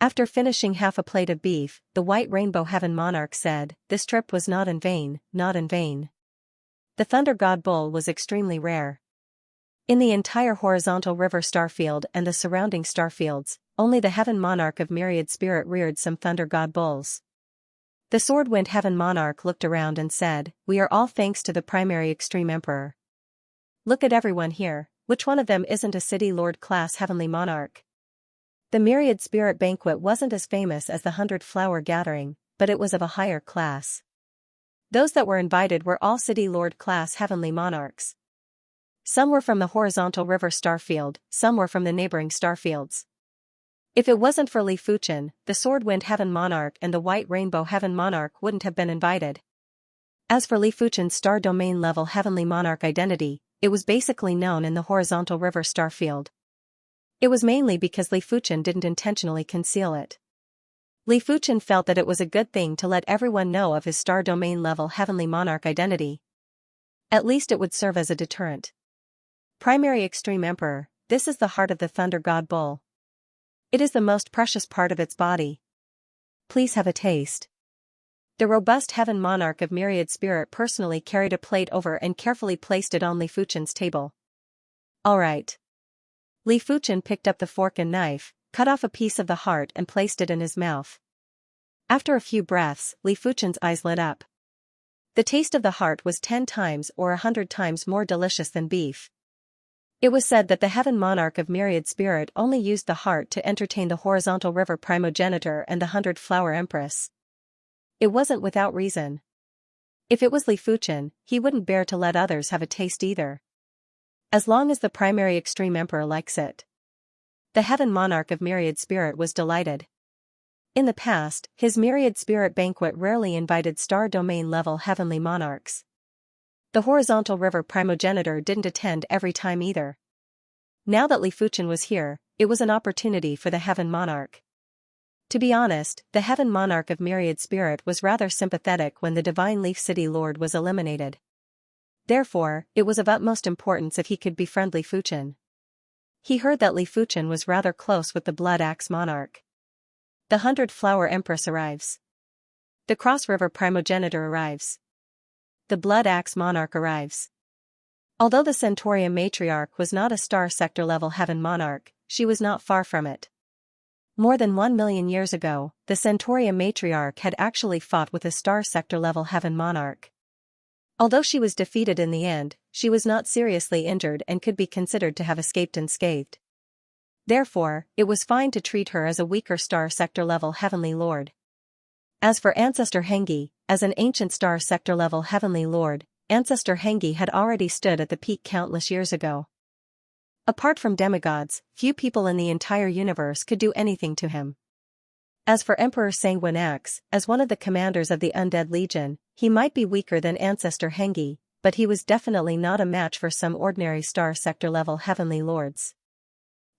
After finishing half a plate of beef, the White Rainbow Heaven Monarch said, "This trip was not in vain, not in vain." The Thunder God Bull was extremely rare. In the entire horizontal river starfield and the surrounding starfields, only the Heaven Monarch of Myriad Spirit reared some Thunder God Bulls. The Sword-Wind Heaven Monarch looked around and said, "We are all thanks to the primary Extreme Emperor. Look at everyone here, which one of them isn't a City Lord class Heavenly Monarch?" The Myriad Spirit Banquet wasn't as famous as the 100-Flower Gathering, but it was of a higher class. Those that were invited were all City Lord class Heavenly Monarchs. Some were from the horizontal river starfield, some were from the neighboring starfields. If it wasn't for Li Fuchen, the Sword-Wind Heaven Monarch and the White Rainbow Heaven Monarch wouldn't have been invited. As for Li Fuchen's star domain level Heavenly Monarch identity, it was basically known in the horizontal river starfield. It was mainly because Li Fuchen didn't intentionally conceal it. Li Fuchen felt that it was a good thing to let everyone know of his star domain level Heavenly Monarch identity. At least it would serve as a deterrent. Primary Extreme Emperor, this is the heart of the Thunder God Bull. It is the most precious part of its body. Please have a taste. The robust Heaven Monarch of Myriad Spirit personally carried a plate over and carefully placed it on Li Fuchen's table. All right. Li Fuchen picked up the fork and knife, cut off a piece of the heart and placed it in his mouth. After a few breaths, Li Fuchen's eyes lit up. The taste of the heart was 10 times or 100 times more delicious than beef. It was said that the Heaven Monarch of Myriad Spirit only used the heart to entertain the horizontal river primogenitor and the 100-Flower Empress. It wasn't without reason. If it was Li Fuchen, he wouldn't bear to let others have a taste either. As long as the primary Extreme Emperor likes it. The Heaven Monarch of Myriad Spirit was delighted. In the past, his Myriad Spirit Banquet rarely invited star domain level Heavenly Monarchs. The horizontal river primogenitor didn't attend every time either. Now that Li Fuchen was here, it was an opportunity for the Heaven Monarch. To be honest, the Heaven Monarch of Myriad Spirit was rather sympathetic when the Divine Leaf City Lord was eliminated. Therefore, it was of utmost importance if he could befriend Li Fuchen. He heard that Li Fuchen was rather close with the Blood Axe Monarch. The 100-Flower Empress arrives. The Cross River Primogenitor arrives. The Blood Axe Monarch arrives. Although the Centauria Matriarch was not a star sector level Heaven Monarch, she was not far from it. More than 1 million years ago, the Centauria Matriarch had actually fought with a star sector level Heaven Monarch. Although she was defeated in the end, she was not seriously injured and could be considered to have escaped unscathed. Therefore, it was fine to treat her as a weaker star sector level Heavenly Lord. As for Ancestor Hengi, as an ancient star sector level Heavenly Lord, Ancestor Hengi had already stood at the peak countless years ago. Apart from demigods, few people in the entire universe could do anything to him. As for Emperor Sanguine X, as one of the commanders of the Undead Legion, he might be weaker than Ancestor Hengi, but he was definitely not a match for some ordinary star sector level Heavenly Lords.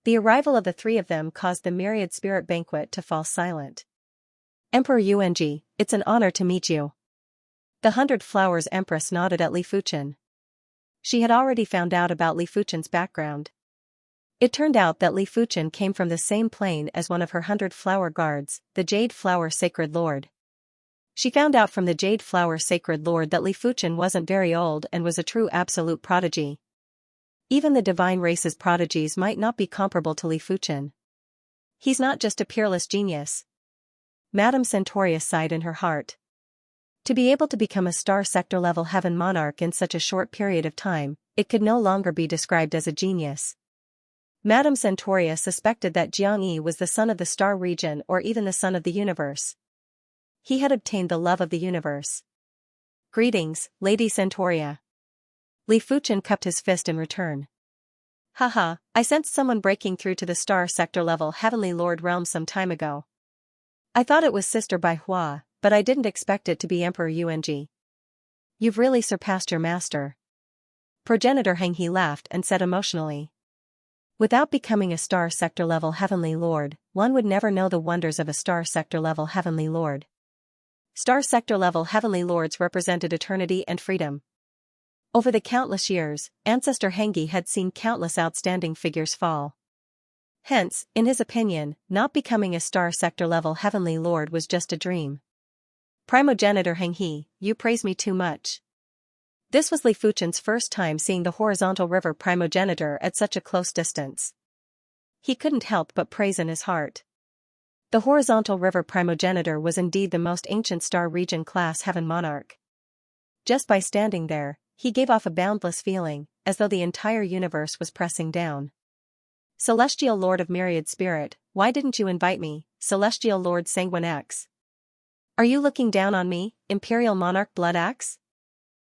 The arrival of the three of them caused the Myriad Spirit Banquet to fall silent. Emperor Yuanji, it's an honor to meet you. The 100 Flowers Empress nodded at Li Fuchen. She had already found out about Li Fuchen's background. It turned out that Li Fuchen came from the same plane as one of her 100 Flower Guards, the Jade Flower Sacred Lord. She found out from the Jade Flower Sacred Lord that Li Fuchen wasn't very old and was a true absolute prodigy. Even the divine race's prodigies might not be comparable to Li Fuchen. He's not just a peerless genius. Madame Centaurus sighed in her heart. To be able to become a star sector level heaven monarch in such a short period of time, it could no longer be described as a genius. Madame Centaurus suspected that Xianxia was the son of the star region or even the son of the universe. He had obtained the love of the universe. Greetings, Lady Centauria. Li Fuchen cupped his fist in return. Haha, I sensed someone breaking through to the star sector level heavenly lord realm some time ago. I thought it was Sister Bai Hua, but I didn't expect it to be Emperor Yuanji. You've really surpassed your master. Progenitor Heng He laughed and said emotionally. Without becoming a star sector level heavenly lord, one would never know the wonders of a star sector level heavenly lord. Star sector level heavenly lords represented eternity and freedom. Over the countless years, Ancestor Henghi had seen countless outstanding figures fall. Hence, in his opinion, not becoming a star sector level heavenly lord was just a dream. Primogenitor Henghi, you praise me too much. This was Li Fuchen's first time seeing the horizontal river primogenitor at such a close distance. He couldn't help but praise in his heart. The horizontal river primogenitor was indeed the most ancient star region class heaven monarch. Just by standing there, he gave off a boundless feeling, as though the entire universe was pressing down. Celestial Lord of Myriad Spirit, why didn't you invite me, Celestial Lord Sanguine X? Are you looking down on me, Imperial Monarch Blood Axe?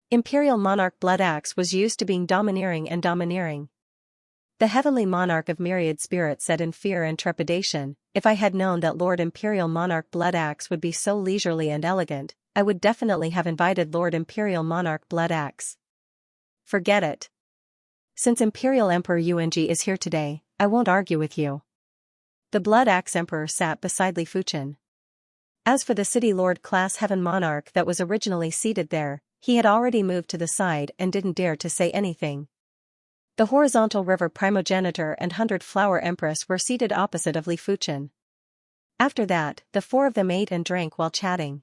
Imperial Monarch Blood Axe was used to being domineering and domineering. The Heavenly Monarch of Myriad Spirit said in fear and trepidation, if I had known that Lord Imperial Monarch Blood Axe would be so leisurely and elegant, I would definitely have invited Lord Imperial Monarch Blood Axe. Forget it. Since Imperial Emperor Yuanji is here today, I won't argue with you. The Blood Axe Emperor sat beside Li Fuchen. As for the City Lord class heaven monarch that was originally seated there, he had already moved to the side and didn't dare to say anything. The horizontal river primogenitor and 100 Flower Empress were seated opposite of Li Fuchen. After that, the four of them ate and drank while chatting.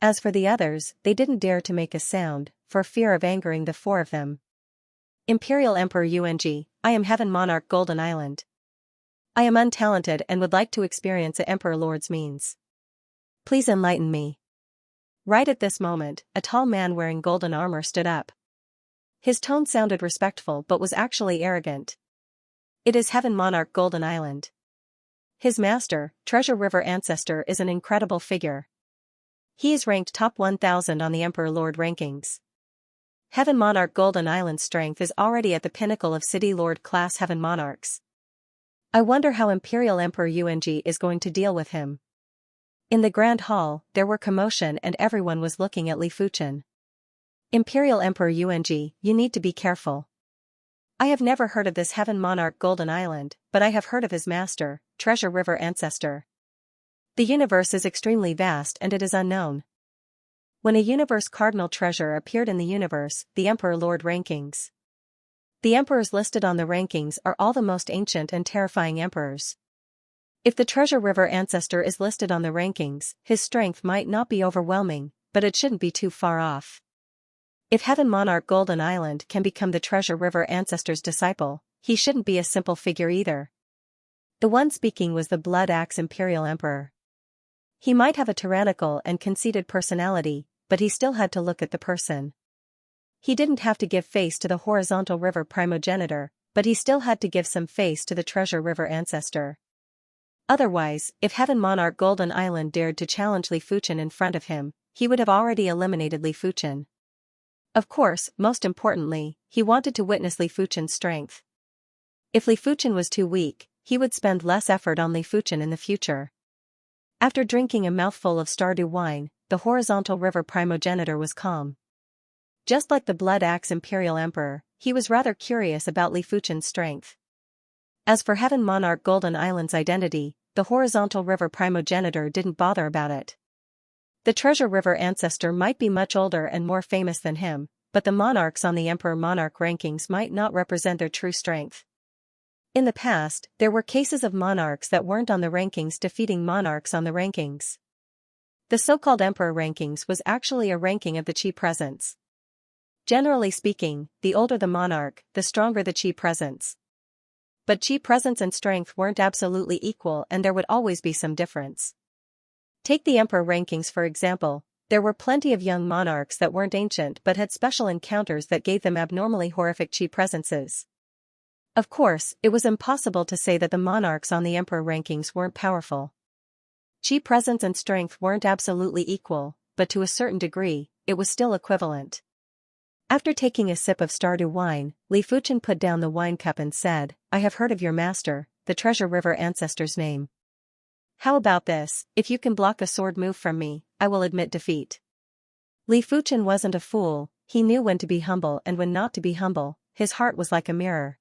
As for the others, they didn't dare to make a sound, for fear of angering the four of them. Imperial Emperor Yuanji, I am Heaven Monarch Golden Island. I am untalented and would like to experience a Emperor Lord's means. Please enlighten me. Right at this moment, a tall man wearing golden armor stood up. His tone sounded respectful but was actually arrogant. It is Heaven Monarch Golden Island. His master, Treasure River Ancestor, is an incredible figure. He is ranked top 1000 on the Emperor Lord rankings. Heaven Monarch Golden Island's strength is already at the pinnacle of City Lord class Heaven Monarchs. I wonder how Imperial Emperor Yuanji is going to deal with him. In the Grand Hall, there were commotion and everyone was looking at Li Fuchen. Imperial Emperor Yuanji, you need to be careful. I have never heard of this Heaven Monarch Golden Island, but I have heard of his master, Treasure River Ancestor. The universe is extremely vast and it is unknown. When a universe cardinal treasure appeared in the universe, the Emperor Lord rankings. The emperors listed on the rankings are all the most ancient and terrifying emperors. If the Treasure River Ancestor is listed on the rankings, his strength might not be overwhelming, but it shouldn't be too far off. If Heaven Monarch Golden Island can become the Treasure River Ancestor's disciple, he shouldn't be a simple figure either. The one speaking was the Blood Axe Imperial Emperor. He might have a tyrannical and conceited personality, but he still had to look at the person. He didn't have to give face to the horizontal river primogenitor, but he still had to give some face to the Treasure River Ancestor. Otherwise, if Heaven Monarch Golden Island dared to challenge Li Fuchen in front of him, he would have already eliminated Li Fuchen. Of course, most importantly, he wanted to witness Li Fuchen's strength. If Li Fuchen was too weak, he would spend less effort on Li Fuchen in the future. After drinking a mouthful of Stardew wine, the horizontal river primogenitor was calm. Just like the Blood Axe Imperial Emperor, he was rather curious about Li Fuchen's strength. As for Heaven Monarch Golden Island's identity, the horizontal river primogenitor didn't bother about it. The Treasure River ancestor might be much older and more famous than him, but the monarchs on the emperor-monarch rankings might not represent their true strength. In the past, there were cases of monarchs that weren't on the rankings defeating monarchs on the rankings. The so-called emperor rankings was actually a ranking of the chi presence. Generally speaking, the older the monarch, the stronger the chi presence. But chi presence and strength weren't absolutely equal, and there would always be some difference. Take the emperor rankings for example. There were plenty of young monarchs that weren't ancient but had special encounters that gave them abnormally horrific chi presences. Of course, it was impossible to say that the monarchs on the emperor rankings weren't powerful. Chi presence and strength weren't absolutely equal, but to a certain degree, it was still equivalent. After taking a sip of Stardew wine, Li Fuchen put down the wine cup and said, "I have heard of your master, the Treasure River ancestor's name. How about this? If you can block a sword move from me, I will admit defeat." Li Fuchen wasn't a fool. He knew when to be humble and when not to be humble. His heart was like a mirror.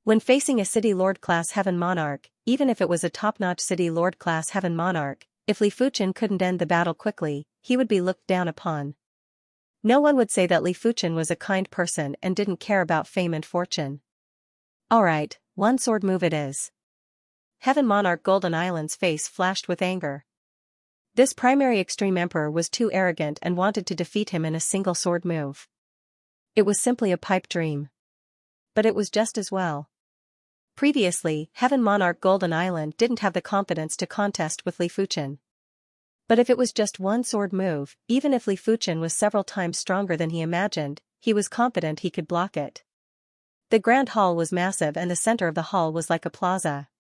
When facing a City Lord class Heaven Monarch, even if it was a top-notch City Lord class Heaven Monarch, if Li Fuchen couldn't end the battle quickly, he would be looked down upon. No one would say that Li Fuchen was a kind person and didn't care about fame and fortune. Alright, one sword move it is. Heaven Monarch Golden Island's face flashed with anger. This primary extreme emperor was too arrogant and wanted to defeat him in a single sword move. It was simply a pipe dream. But it was just as well. Previously, Heaven Monarch Golden Island didn't have the confidence to contest with Li Fuchen. But if it was just one sword move, even if Li Fuchen was several times stronger than he imagined, he was confident he could block it. The Grand Hall was massive and the center of the hall was like a plaza.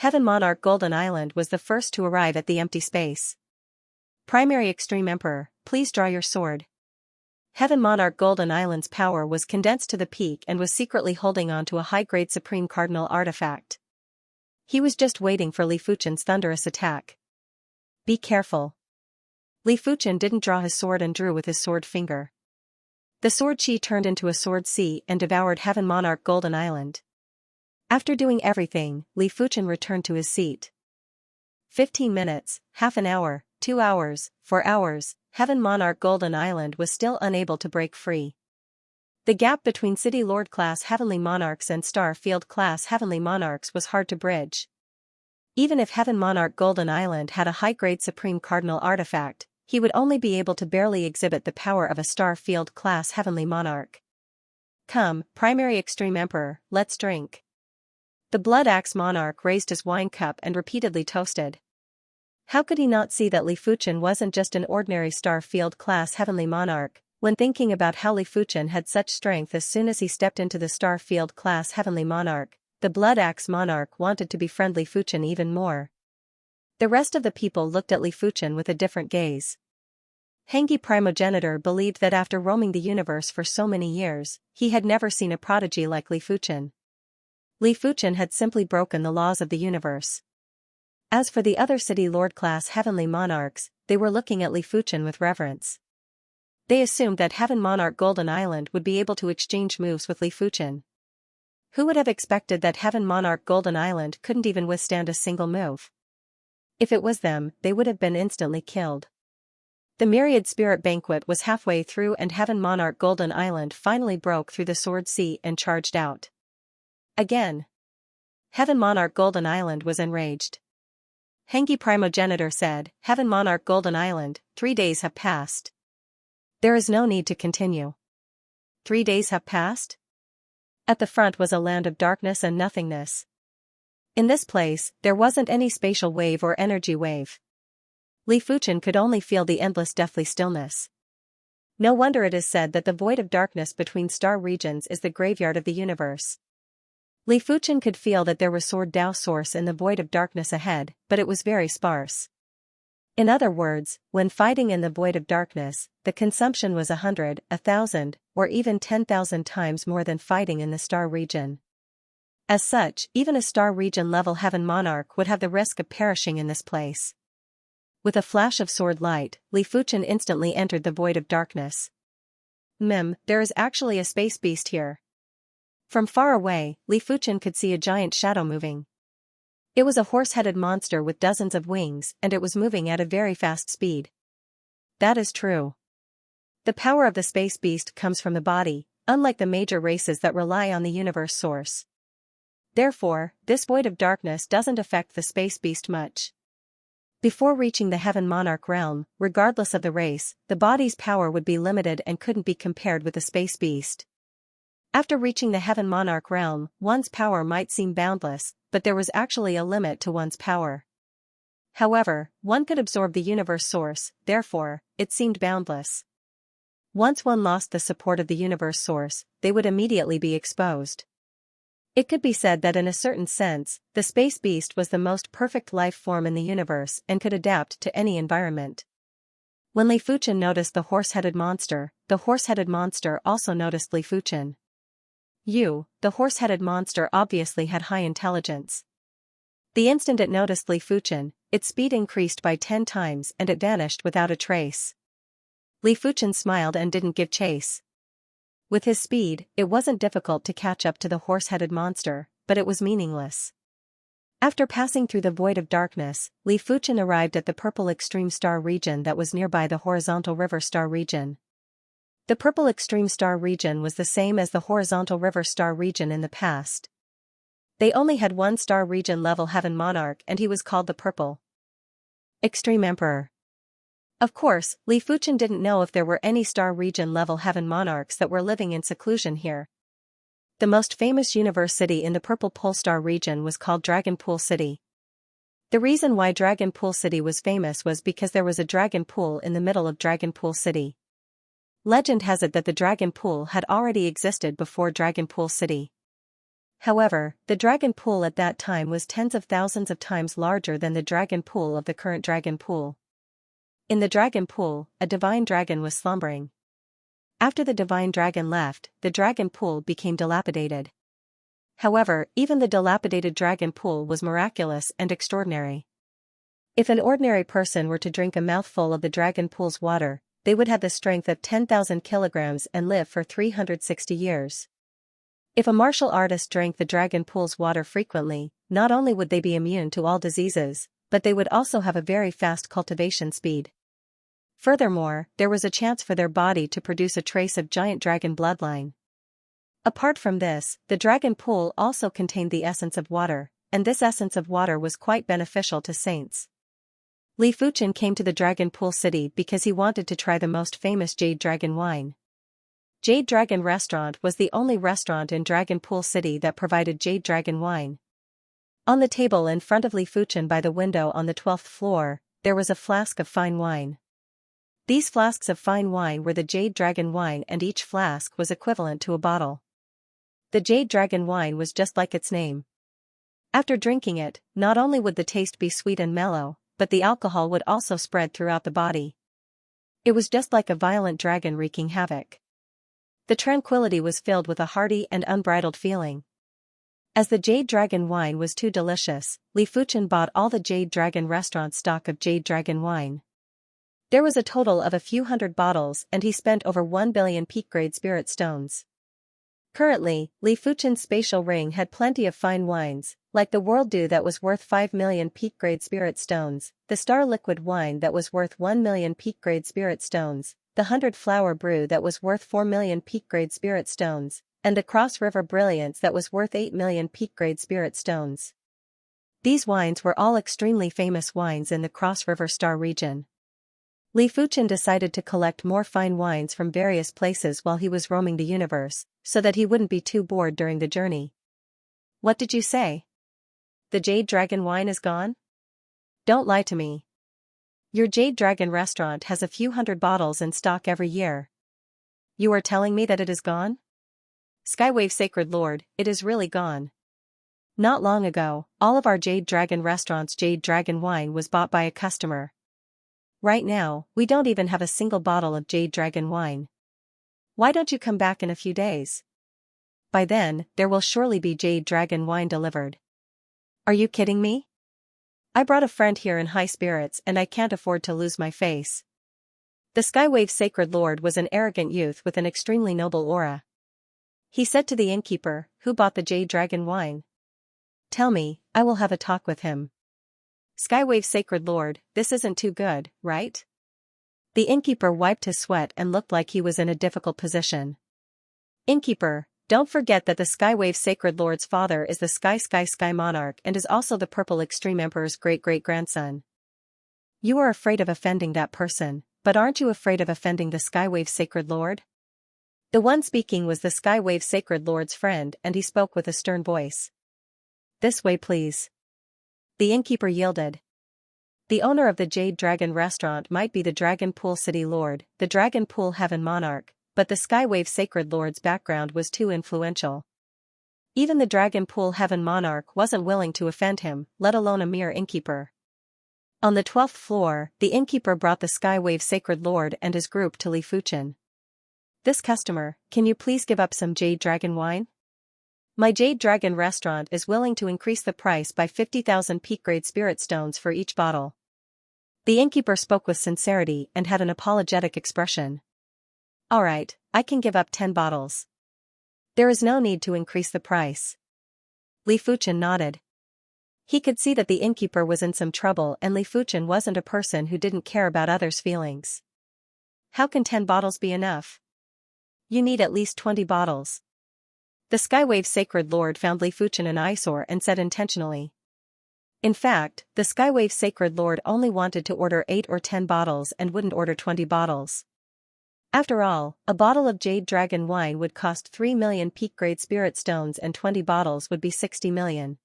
Heaven Monarch Golden Island was the first to arrive at the empty space. Primary Extreme Emperor, please draw your sword. Heaven Monarch Golden Island's power was condensed to the peak and was secretly holding on to a high-grade Supreme Cardinal artifact. He was just waiting for Li Fuchen's thunderous attack. Be careful. Li Fuchen didn't draw his sword and drew with his sword finger. The sword chi turned into a sword sea and devoured Heaven Monarch Golden Island. After doing everything, Li Fuchen returned to his seat. 15 minutes, half an hour, 2 hours, 4 hours, Heaven Monarch Golden Island was still unable to break free. The gap between City Lord class Heavenly Monarchs and Star Field class Heavenly Monarchs was hard to bridge. Even if Heaven Monarch Golden Island had a high-grade Supreme Cardinal artifact, he would only be able to barely exhibit the power of a Star Field class Heavenly Monarch. Come, Primary Extreme Emperor, let's drink. The Blood Axe Monarch raised his wine cup and repeatedly toasted. How could he not see that Li Fuchen wasn't just an ordinary Star Field class Heavenly Monarch, when thinking about how Li Fuchen had such strength as soon as he stepped into the Star Field class Heavenly Monarch, the Blood Axe Monarch wanted to befriend Li Fuchen even more. The rest of the people looked at Li Fuchen with a different gaze. Hengi Primogenitor believed that after roaming the universe for so many years, he had never seen a prodigy like Li Fuchen. Li Fuchen had simply broken the laws of the universe. As for the other City Lord class Heavenly Monarchs, they were looking at Li Fuchen with reverence. They assumed that Heaven Monarch Golden Island would be able to exchange moves with Li Fuchen. Who would have expected that Heaven Monarch Golden Island couldn't even withstand a single move? If it was them, they would have been instantly killed. The Myriad Spirit Banquet was halfway through and Heaven Monarch Golden Island finally broke through the Sword Sea and charged out. Again. Heaven Monarch Golden Island was enraged. Hengi Primogenitor said, "Heaven Monarch Golden Island, 3 days have passed. There is no need to continue." 3 days have passed? At the front was a land of darkness and nothingness. In this place, there wasn't any spatial wave or energy wave. Li Fuchen could only feel the endless deathly stillness. No wonder it is said that the void of darkness between star regions is the graveyard of the universe. Li Fuchen could feel that there was Sword Dao source in the void of darkness ahead, but it was very sparse. In other words, when fighting in the void of darkness, the consumption was 100, 1,000, or even 10,000 times more than fighting in the star region. As such, even a star region level Heaven Monarch would have the risk of perishing in this place. With a flash of sword light, Li Fuchen instantly entered the void of darkness. There is actually a space beast here. From far away, Li Fuchen could see a giant shadow moving. It was a horse-headed monster with dozens of wings and it was moving at a very fast speed. That is true. The power of the space beast comes from the body, unlike the major races that rely on the universe source. Therefore, this void of darkness doesn't affect the space beast much. Before reaching the heaven monarch realm, regardless of the race, the body's power would be limited and couldn't be compared with the space beast. After reaching the heaven monarch realm, one's power might seem boundless, but there was actually a limit to one's power. However, one could absorb the universe source, therefore, it seemed boundless. Once one lost the support of the universe source, they would immediately be exposed. It could be said that in a certain sense, the space beast was the most perfect life form in the universe and could adapt to any environment. When Li Fuchen noticed the horse-headed monster, the horse-headed monster also noticed Li Fuchen. The horse-headed monster obviously had high intelligence. The instant it noticed Li Fuchen, its speed increased by 10 times and it vanished without a trace. Li Fuchen smiled and didn't give chase. With his speed, it wasn't difficult to catch up to the horse-headed monster, but it was meaningless. After passing through the void of darkness, Li Fuchen arrived at the purple extreme star region that was nearby the horizontal river star region. The purple extreme star region was the same as the horizontal river star region in the past. They only had one star region level heaven monarch and he was called the purple extreme emperor. Of course, Li Fuchen didn't know if there were any star region level heaven monarchs that were living in seclusion here. The most famous universe city in the purple pole star region was called Dragon Pool City. The reason why Dragon Pool City was famous was because there was a dragon pool in the middle of Dragon Pool City. Legend has it that the dragon pool had already existed before Dragon Pool City. However, the dragon pool at that time was tens of thousands of times larger than the dragon pool of the current dragon pool. In the dragon pool, a divine dragon was slumbering. After the divine dragon left, the dragon pool became dilapidated. However, even the dilapidated dragon pool was miraculous and extraordinary. If an ordinary person were to drink a mouthful of the dragon pool's water, they would have the strength of 10,000 kilograms and live for 360 years. If a martial artist drank the dragon pool's water frequently, not only would they be immune to all diseases, but they would also have a very fast cultivation speed. Furthermore, there was a chance for their body to produce a trace of giant dragon bloodline. Apart from this, the dragon pool also contained the essence of water, and this essence of water was quite beneficial to saints. Li Fuchen came to the Dragon Pool City because he wanted to try the most famous Jade Dragon wine. Jade Dragon Restaurant was the only restaurant in Dragon Pool City that provided Jade Dragon wine. On the table in front of Li Fuchen by the window on the 12th floor, there was a flask of fine wine. These flasks of fine wine were the Jade Dragon wine and each flask was equivalent to a bottle. The Jade Dragon wine was just like its name. After drinking it, not only would the taste be sweet and mellow, but the alcohol would also spread throughout the body. It was just like a violent dragon wreaking havoc. The tranquility was filled with a hearty and unbridled feeling. As the Jade Dragon wine was too delicious, Li Fuchen bought all the Jade Dragon restaurant stock of Jade Dragon wine. There was a total of a few hundred bottles and he spent over 1 billion peak-grade spirit stones. Currently, Li Fuchen's spatial ring had plenty of fine wines, like the World Dew that was worth 5 million peak-grade spirit stones, the Star Liquid wine that was worth 1 million peak-grade spirit stones, the 100 Flower Brew that was worth 4 million peak-grade spirit stones, and the Cross River Brilliance that was worth 8 million peak-grade spirit stones. These wines were all extremely famous wines in the Cross River Star region. Li Fuchen decided to collect more fine wines from various places while he was roaming the universe, so that he wouldn't be too bored during the journey. What did you say? The Jade Dragon wine is gone? Don't lie to me. Your Jade Dragon restaurant has a few hundred bottles in stock every year. You are telling me that it is gone? Skywave Sacred Lord, it is really gone. Not long ago, all of our Jade Dragon restaurant's Jade Dragon wine was bought by a customer. Right now, we don't even have a single bottle of Jade Dragon wine. Why don't you come back in a few days? By then, there will surely be Jade Dragon wine delivered. Are you kidding me? I brought a friend here in high spirits and I can't afford to lose my face. The Skywave Sacred Lord was an arrogant youth with an extremely noble aura. He said to the innkeeper, who bought the Jade Dragon wine. Tell me, I will have a talk with him. Skywave Sacred Lord, this isn't too good, right? The innkeeper wiped his sweat and looked like he was in a difficult position. Innkeeper, don't forget that the Skywave Sacred Lord's father is the Sky Monarch and is also the Purple Extreme Emperor's great-great-grandson. You are afraid of offending that person, but aren't you afraid of offending the Skywave Sacred Lord? The one speaking was the Skywave Sacred Lord's friend, and he spoke with a stern voice. This way, please. The innkeeper yielded. The owner of the Jade Dragon restaurant might be the Dragon Pool City Lord, the Dragon Pool Heaven Monarch, but the Skywave Sacred Lord's background was too influential. Even the Dragon Pool Heaven Monarch wasn't willing to offend him, let alone a mere innkeeper. On the 12th floor, the innkeeper brought the Skywave Sacred Lord and his group to Li Fuchen. This customer, can you please give up some Jade Dragon wine? My Jade Dragon restaurant is willing to increase the price by 50,000 peak-grade spirit stones for each bottle. The innkeeper spoke with sincerity and had an apologetic expression. Alright, I can give up 10 bottles. There is no need to increase the price. Li Fuchen nodded. He could see that the innkeeper was in some trouble, and Li Fuchen wasn't a person who didn't care about others' feelings. How can 10 bottles be enough? You need at least 20 bottles. The Skywave Sacred Lord found Li Fuchen an eyesore and said intentionally. In fact, the Skywave Sacred Lord only wanted to order 8 or 10 bottles and wouldn't order 20 bottles. After all, a bottle of Jade Dragon wine would cost 3 million peak-grade spirit stones and 20 bottles would be 60 million.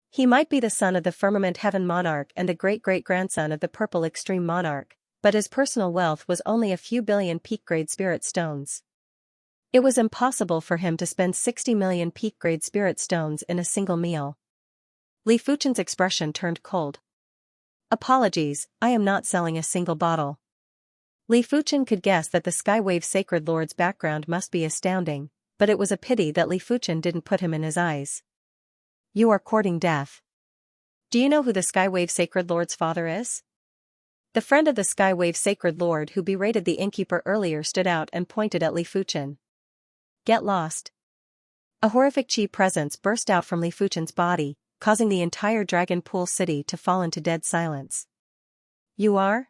He might be the son of the Firmament Heaven Monarch and the great-great-grandson of the Purple Extreme Monarch, but his personal wealth was only a few billion peak-grade spirit stones. It was impossible for him to spend 60 million peak-grade spirit stones in a single meal. Li Fuchen's expression turned cold. Apologies, I am not selling a single bottle. Li Fuchen could guess that the Skywave Sacred Lord's background must be astounding, but it was a pity that Li Fuchen didn't put him in his eyes. You are courting death. Do you know who the Skywave Sacred Lord's father is? The friend of the Skywave Sacred Lord who berated the innkeeper earlier stood out and pointed at Li Fuchen. Get lost. A horrific chi presence burst out from Li Fuchen's body, causing the entire Dragon Pool City to fall into dead silence. You are?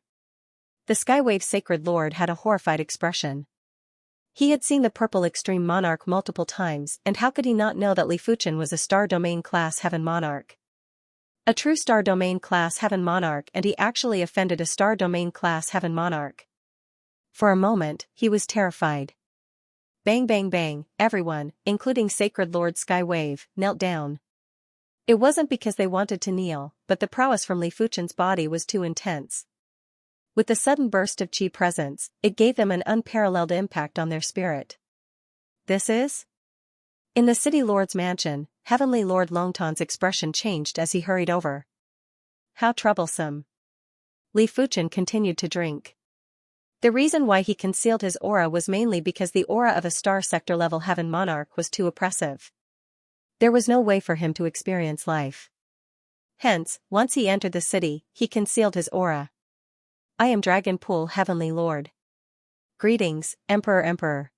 The Skywave Sacred Lord had a horrified expression. He had seen the Purple Extreme Monarch multiple times, and how could he not know that Li Fuchen was a Star Domain Class Heaven Monarch? A true Star Domain Class Heaven Monarch, and he actually offended a Star Domain Class Heaven Monarch. For a moment, he was terrified. Bang bang bang, everyone, including Sacred Lord Skywave, knelt down. It wasn't because they wanted to kneel, but the prowess from Li Fuchen's body was too intense. With the sudden burst of chi presence, it gave them an unparalleled impact on their spirit. This is? In the City Lord's mansion, Heavenly Lord Longtan's expression changed as he hurried over. How troublesome. Li Fuchen continued to drink. The reason why he concealed his aura was mainly because the aura of a star sector level Heaven Monarch was too oppressive. There was no way for him to experience life. Hence, once he entered the city, he concealed his aura. I am Dragon Pool Heavenly Lord. Greetings, Emperor.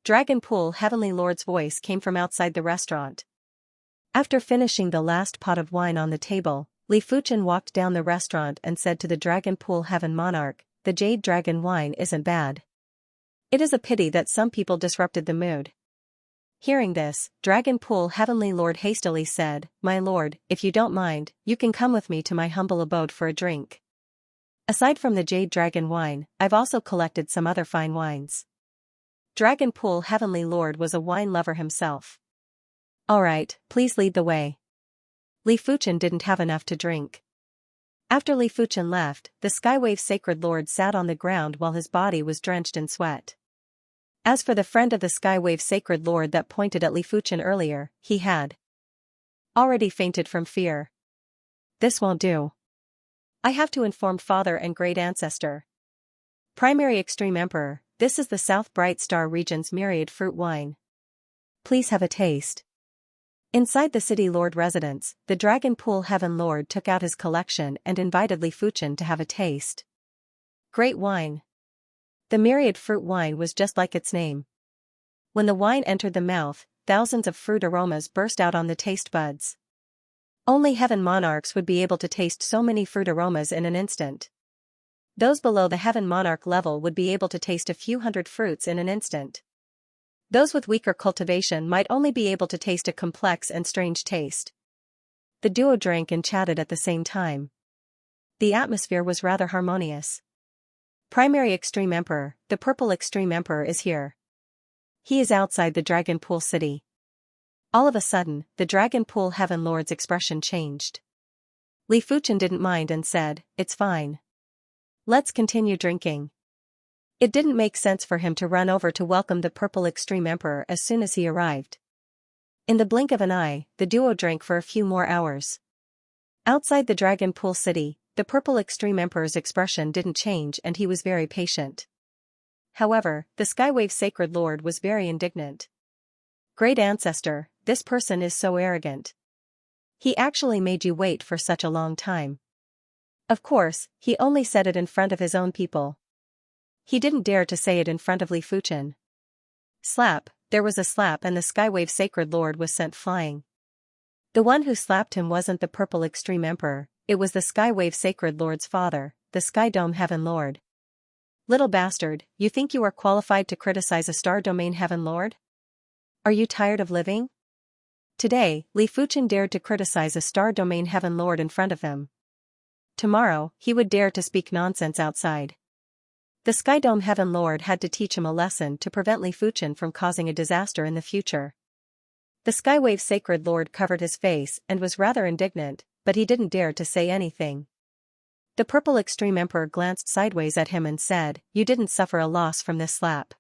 Dragon Pool Heavenly Lord's voice came from outside the restaurant. After finishing the last pot of wine on the table, Li Fuchen walked down the restaurant and said to the Dragon Pool Heaven Monarch, the Jade Dragon wine isn't bad. It is a pity that some people disrupted the mood. Hearing this, Dragon Pool Heavenly Lord hastily said, My lord, if you don't mind, you can come with me to my humble abode for a drink. Aside from the Jade Dragon wine, I've also collected some other fine wines. Dragon Pool Heavenly Lord was a wine lover himself. Alright, please lead the way. Li Fuchen didn't have enough to drink. After Li Fuchen left, the Skywave Sacred Lord sat on the ground while his body was drenched in sweat. As for the friend of the Skywave Sacred Lord that pointed at Li Fuchen earlier, he had already fainted from fear. This won't do. I have to inform Father and Great Ancestor. Primary Extreme Emperor, this is the South Bright Star region's myriad fruit wine. Please have a taste. Inside the City Lord residence, the Dragon Pool Heaven Lord took out his collection and invited Li Fuchen to have a taste. Great wine. The myriad fruit wine was just like its name. When the wine entered the mouth, thousands of fruit aromas burst out on the taste buds. Only Heaven Monarchs would be able to taste so many fruit aromas in an instant. Those below the Heaven Monarch level would be able to taste a few hundred fruits in an instant. Those with weaker cultivation might only be able to taste a complex and strange taste. The duo drank and chatted at the same time. The atmosphere was rather harmonious. Primary Extreme Emperor, the Purple Extreme Emperor is here. He is outside the Dragon Pool City. All of a sudden, the Dragon Pool Heaven Lord's expression changed. Li Fuchen didn't mind and said, "It's fine. Let's continue drinking." It didn't make sense for him to run over to welcome the Purple Extreme Emperor as soon as he arrived. In the blink of an eye, the duo drank for a few more hours. Outside the Dragon Pool City, the Purple Extreme Emperor's expression didn't change and he was very patient. However, the Skywave Sacred Lord was very indignant. "Great Ancestor, this person is so arrogant. He actually made you wait for such a long time." Of course, he only said it in front of his own people. He didn't dare to say it in front of Li Fuchen. Slap, there was a slap and the Skywave Sacred Lord was sent flying. The one who slapped him wasn't the Purple Extreme Emperor, it was the Skywave Sacred Lord's father, the Sky Dome Heaven Lord. "Little bastard, you think you are qualified to criticize a Star Domain Heaven Lord? Are you tired of living?" Today, Li Fuchen dared to criticize a Star Domain Heaven Lord in front of him. Tomorrow, he would dare to speak nonsense outside. The Sky Dome Heaven Lord had to teach him a lesson to prevent Li Fuchen from causing a disaster in the future. The Skywave Sacred Lord covered his face and was rather indignant, but he didn't dare to say anything. The Purple Extreme Emperor glanced sideways at him and said, "You didn't suffer a loss from this slap.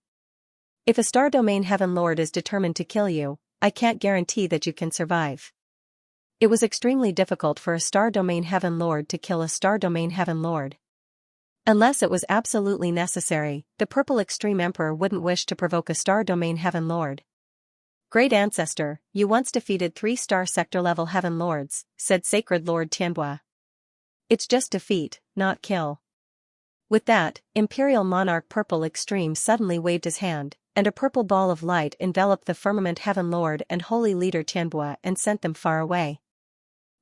If a Star Domain Heaven Lord is determined to kill you, I can't guarantee that you can survive." It was extremely difficult for a Star Domain Heaven Lord to kill a Star Domain Heaven Lord. Unless it was absolutely necessary, the Purple Extreme Emperor wouldn't wish to provoke a Star Domain Heaven Lord. "Great Ancestor, you once defeated 3-star sector-level Heaven Lords," said Sacred Lord Tianhua. "It's just defeat, not kill." With that, Imperial Monarch Purple Extreme suddenly waved his hand, and a purple ball of light enveloped the Firmament Heaven Lord and Holy Leader Tianhua and sent them far away.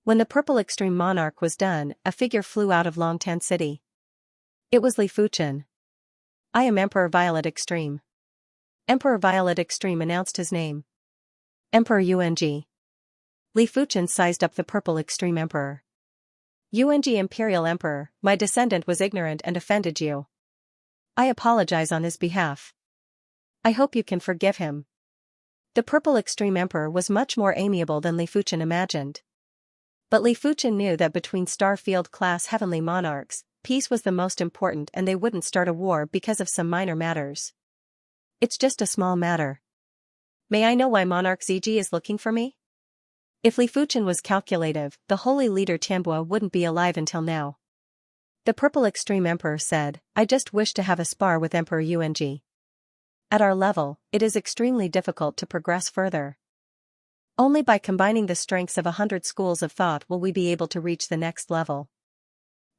When the Purple Extreme Monarch was done, a figure flew out of Longtan City. It was Li Fuchen. "I am Emperor Violet Extreme." Emperor Violet Extreme announced his name. "Emperor Yuanji." Li Fuchen sized up the Purple Extreme Emperor. "Yuanji Imperial Emperor, my descendant was ignorant and offended you. I apologize on his behalf. I hope you can forgive him." The Purple Extreme Emperor was much more amiable than Li Fuchen imagined. But Li Fuchen knew that between Starfield-class heavenly monarchs, peace was the most important and they wouldn't start a war because of some minor matters. "It's just a small matter. May I know why Monarch Ziji is looking for me?" If Li Fuchen was calculative, the Holy Leader Tianhua wouldn't be alive until now. The Purple Extreme Emperor said, "I just wish to have a spar with Emperor Yuanji. At our level, it is extremely difficult to progress further. Only by combining the strengths of 100 schools of thought will we be able to reach the next level.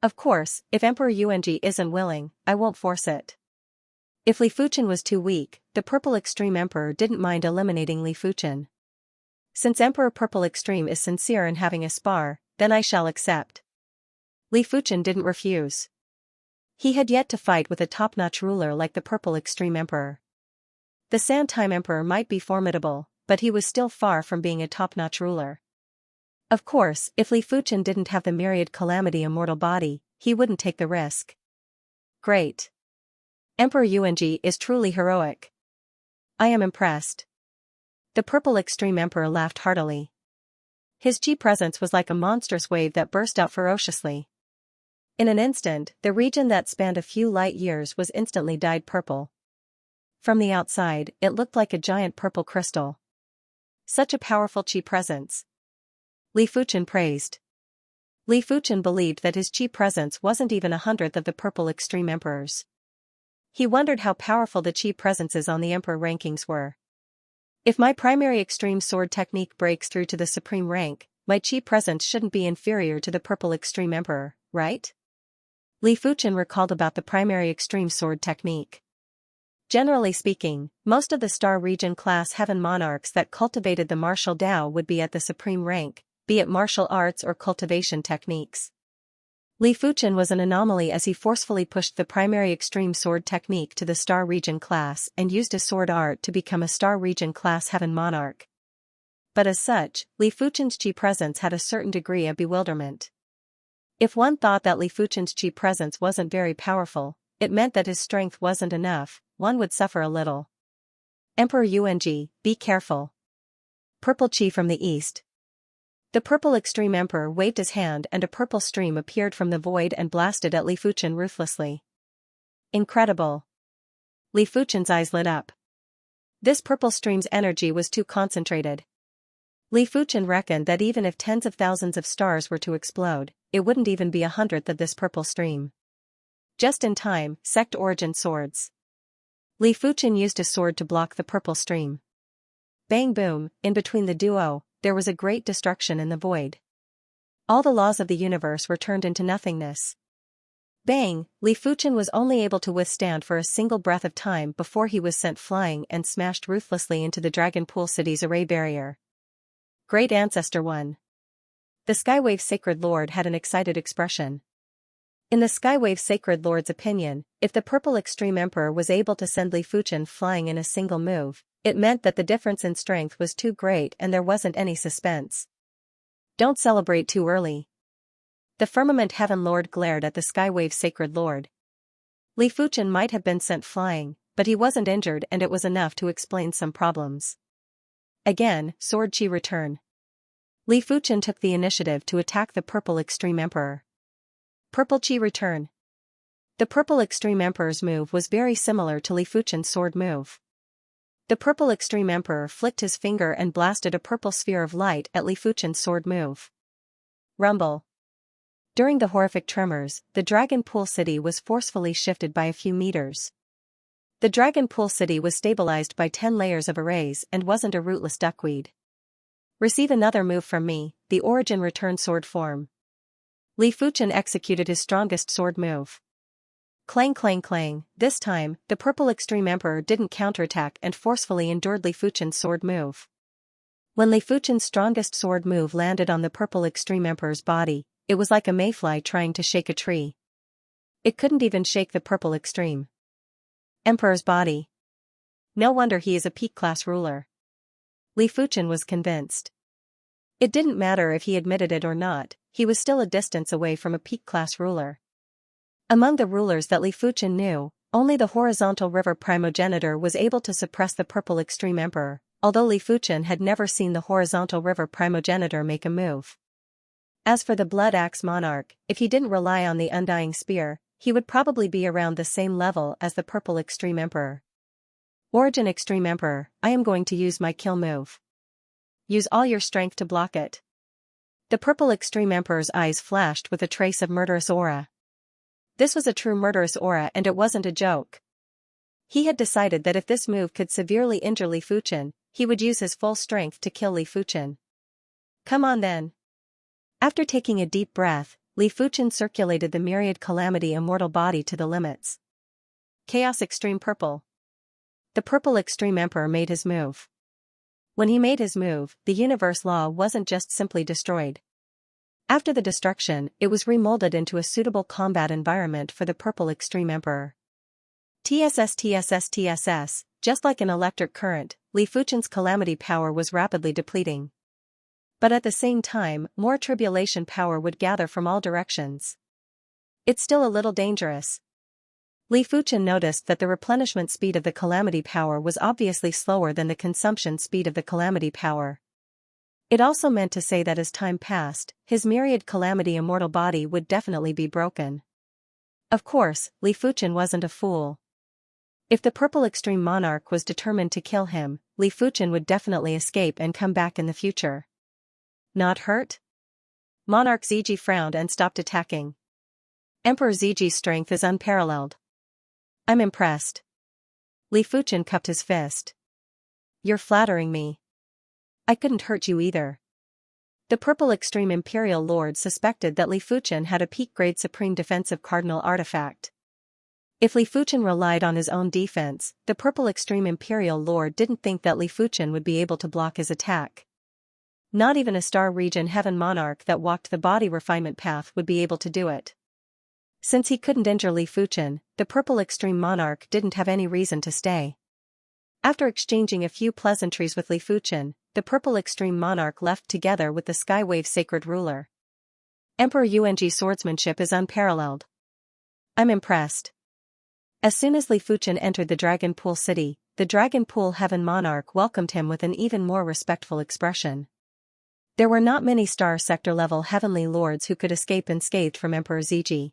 Of course, if Emperor Yuanji isn't willing, I won't force it." If Li Fuchen was too weak, the Purple Extreme Emperor didn't mind eliminating Li Fuchen. "Since Emperor Purple Extreme is sincere in having a spar, then I shall accept." Li Fuchen didn't refuse. He had yet to fight with a top-notch ruler like the Purple Extreme Emperor. The Sand Time Emperor might be formidable, but he was still far from being a top-notch ruler. Of course, if Li Fuchen didn't have the Myriad Calamity Immortal Body, he wouldn't take the risk. "Great. Emperor Yuanji is truly heroic. I am impressed." The Purple Extreme Emperor laughed heartily. His chi presence was like a monstrous wave that burst out ferociously. In an instant, the region that spanned a few light years was instantly dyed purple. From the outside, it looked like a giant purple crystal. Such a powerful chi presence. Li Fuchen praised. Li Fuchen believed that his chi presence wasn't even 1/100th of the Purple Extreme Emperor's. He wondered how powerful the chi presences on the Emperor rankings were. "If my primary extreme sword technique breaks through to the supreme rank, my chi presence shouldn't be inferior to the Purple Extreme Emperor, right?" Li Fuchen recalled about the primary extreme sword technique. Generally speaking, most of the Star Region class Heaven Monarchs that cultivated the martial Tao would be at the supreme rank, be it martial arts or cultivation techniques. Li Fuchen was an anomaly as he forcefully pushed the primary extreme sword technique to the Star Region class and used his sword art to become a Star Region class Heaven Monarch. But as such, Li Fuchen's Qi presence had a certain degree of bewilderment. If one thought that Li Fuchen's Qi presence wasn't very powerful, it meant that his strength wasn't enough, one would suffer a little. Emperor Yuanji, be careful. Purple Qi from the east. The purple extreme emperor waved his hand and a purple stream appeared from the void and blasted at Li Fuchen ruthlessly. Incredible. Li Fuchen's eyes lit up. This purple stream's energy was too concentrated. Li Fuchen reckoned that even if tens of thousands of stars were to explode, it wouldn't even be 1/100th of this purple stream. Just in time, sect origin swords. Li Fuchen used his sword to block the purple stream. Bang boom, in between the duo, there was a great destruction in the void. All the laws of the universe were turned into nothingness. Bang, Li Fuchen was only able to withstand for a single breath of time before he was sent flying and smashed ruthlessly into the Dragon Pool City's array barrier. Great Ancestor 1. The Skywave Sacred Lord had an excited expression. In the Skywave Sacred Lord's opinion, if the Purple Extreme Emperor was able to send Li Fuchen flying in a single move, it meant that the difference in strength was too great and there wasn't any suspense. Don't celebrate too early. The Firmament Heaven Lord glared at the Skywave Sacred Lord. Li Fuchen might have been sent flying, but he wasn't injured and it was enough to explain some problems. Again, Sword Qi return. Li Fuchen took the initiative to attack the Purple Extreme Emperor. Purple Qi return. The Purple Extreme Emperor's move was very similar to Li Fuchen's sword move. The Purple Extreme Emperor flicked his finger and blasted a purple sphere of light at Li Fuchen's sword move. Rumble. During the horrific tremors, the Dragon Pool City was forcefully shifted by a few meters. The Dragon Pool City was stabilized by 10 layers of arrays and wasn't a rootless duckweed. Receive another move from me, the Origin Return Sword Form. Li Fuchen executed his strongest sword move. Clang clang clang, this time, the Purple Extreme Emperor didn't counterattack and forcefully endured Li Fuchen's sword move. When Li Fuchen's strongest sword move landed on the Purple Extreme Emperor's body, it was like a mayfly trying to shake a tree. It couldn't even shake the Purple Extreme Emperor's body. No wonder he is a peak class ruler. Li Fuchen was convinced. It didn't matter if he admitted it or not, he was still a distance away from a peak class ruler. Among the rulers that Li Fuchen knew, only the Horizontal River Primogenitor was able to suppress the Purple Extreme Emperor, although Li Fuchen had never seen the Horizontal River Primogenitor make a move. As for the Blood Axe Monarch, if he didn't rely on the Undying Spear, he would probably be around the same level as the Purple Extreme Emperor. Origin Extreme Emperor, I am going to use my kill move. Use all your strength to block it. The Purple Extreme Emperor's eyes flashed with a trace of murderous aura. This was a true murderous aura and it wasn't a joke. He had decided that if this move could severely injure Li Fuchen, he would use his full strength to kill Li Fuchen. Come on then. After taking a deep breath, Li Fuchen circulated the myriad calamity immortal body to the limits. Chaos Extreme Purple. The Purple Extreme Emperor made his move. When he made his move, the universe law wasn't just simply destroyed. After the destruction, it was remolded into a suitable combat environment for the Purple Extreme Emperor. TSS, just like an electric current, Li Fuchen's calamity power was rapidly depleting. But at the same time, more tribulation power would gather from all directions. It's still a little dangerous. Li Fuchen noticed that the replenishment speed of the calamity power was obviously slower than the consumption speed of the calamity power. It also meant to say that as time passed, his myriad calamity immortal body would definitely be broken. Of course, Li Fuchen wasn't a fool. If the Purple Extreme Monarch was determined to kill him, Li Fuchen would definitely escape and come back in the future. Not hurt? Monarch Ziji frowned and stopped attacking. Emperor Ziji's strength is unparalleled. I'm impressed. Li Fuchen cupped his fist. You're flattering me. I couldn't hurt you either. The Purple Extreme Imperial Lord suspected that Li Fuchen had a peak-grade Supreme Defensive Cardinal artifact. If Li Fuchen relied on his own defense, the Purple Extreme Imperial Lord didn't think that Li Fuchen would be able to block his attack. Not even a Star Region Heaven Monarch that walked the body refinement path would be able to do it. Since he couldn't injure Li Fuchen, the purple extreme monarch didn't have any reason to stay. After exchanging a few pleasantries with Li Fuchen, the purple extreme monarch left together with the Skywave sacred ruler. Emperor Yuanji's swordsmanship is unparalleled. I'm impressed. As soon as Li Fuchen entered the Dragon Pool city, the Dragon Pool Heaven monarch welcomed him with an even more respectful expression. There were not many star sector level heavenly lords who could escape unscathed from Emperor Ziji.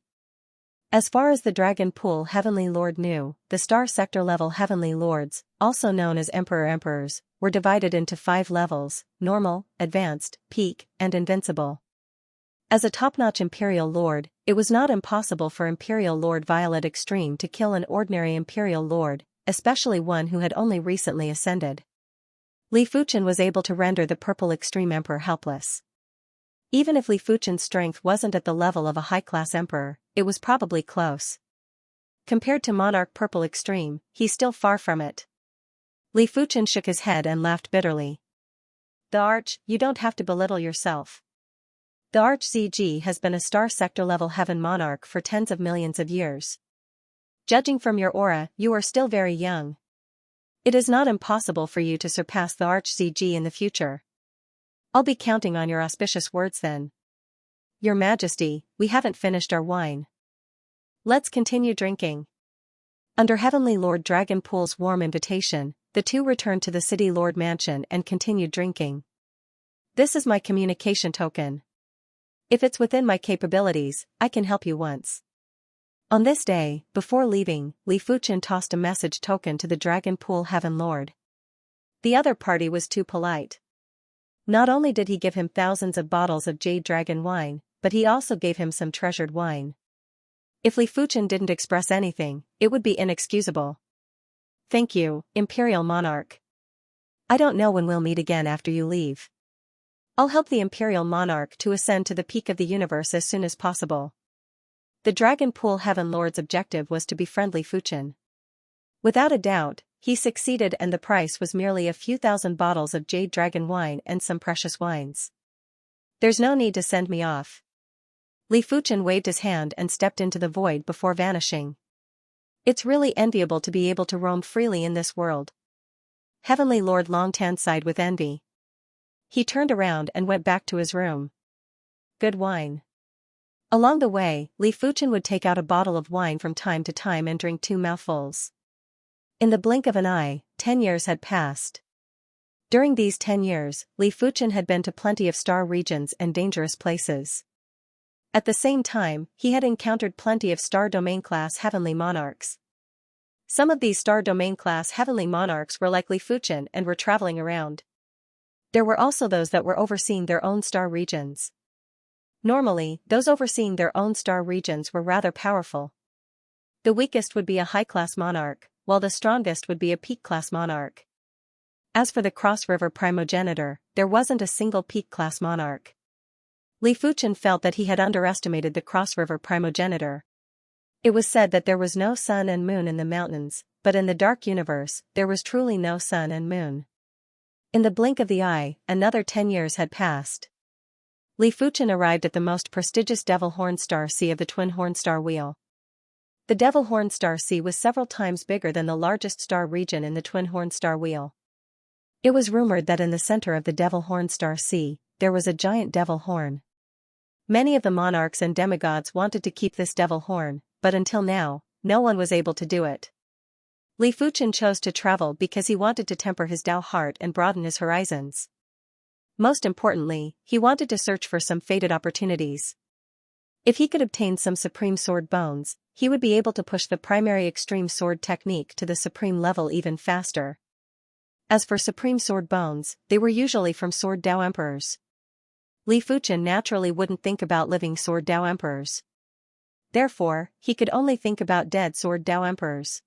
As far as the Dragon Pool Heavenly Lord knew, the star sector level heavenly lords, also known as Emperors, were divided into 5 levels: normal, advanced, peak, and invincible. As a top-notch Imperial Lord, it was not impossible for Imperial Lord Violet Extreme to kill an ordinary Imperial Lord, especially one who had only recently ascended. Li Fuchen was able to render the Purple Extreme Emperor helpless. Even if Li Fuchen's strength wasn't at the level of a high-class Emperor, it was probably close. Compared to Monarch Purple Extreme, he's still far from it. Li Fuchen shook his head and laughed bitterly. The Arch, you don't have to belittle yourself. The Arch ZG has been a star sector level heaven monarch for tens of millions of years. Judging from your aura, you are still very young. It is not impossible for you to surpass the Arch ZG in the future. I'll be counting on your auspicious words then. Your Majesty, we haven't finished our wine. Let's continue drinking. Under Heavenly Lord Dragon Pool's warm invitation, the two returned to the City Lord Mansion and continued drinking. This is my communication token. If it's within my capabilities, I can help you once. On this day, before leaving, Li Fuchen tossed a message token to the Dragon Pool Heaven Lord. The other party was too polite. Not only did he give him thousands of bottles of Jade Dragon wine, but he also gave him some treasured wine. If Li Fuchen didn't express anything, it would be inexcusable. Thank you, Imperial Monarch. I don't know when we'll meet again after you leave. I'll help the Imperial Monarch to ascend to the peak of the universe as soon as possible. The Dragon Pool Heaven Lord's objective was to befriend Li Fuchen. Without a doubt, he succeeded, and the price was merely a few thousand bottles of Jade Dragon wine and some precious wines. There's no need to send me off. Li Fuchen waved his hand and stepped into the void before vanishing. It's really enviable to be able to roam freely in this world. Heavenly Lord Longtan sighed with envy. He turned around and went back to his room. Good wine. Along the way, Li Fuchen would take out a bottle of wine from time to time and drink 2 mouthfuls. In the blink of an eye, 10 years had passed. During these 10 years, Li Fuchen had been to plenty of star regions and dangerous places. At the same time, he had encountered plenty of Star Domain class heavenly monarchs. Some of these Star Domain class heavenly monarchs were like Li Fuchen and were traveling around. There were also those that were overseeing their own star regions. Normally, those overseeing their own star regions were rather powerful. The weakest would be a high-class monarch, while the strongest would be a peak-class monarch. As for the Cross River primogenitor, there wasn't a single peak-class monarch. Li Fuchen felt that he had underestimated the Cross River primogenitor. It was said that there was no sun and moon in the mountains, but in the dark universe, there was truly no sun and moon. In the blink of the eye, another 10 years had passed. Li Fuchen arrived at the most prestigious Devil Horn Star Sea of the Twin Horn Star Wheel. The Devil Horn Star Sea was several times bigger than the largest star region in the Twin Horn Star Wheel. It was rumored that in the center of the Devil Horn Star Sea, there was a giant devil horn. Many of the monarchs and demigods wanted to keep this devil horn, but until now, no one was able to do it. Li Fuchen chose to travel because he wanted to temper his Tao heart and broaden his horizons. Most importantly, he wanted to search for some fated opportunities. If he could obtain some supreme sword bones, he would be able to push the primary extreme sword technique to the supreme level even faster. As for supreme sword bones, they were usually from Sword Dao Emperors. Li Fuchen naturally wouldn't think about living Sword Dao Emperors. Therefore, he could only think about dead Sword Dao Emperors.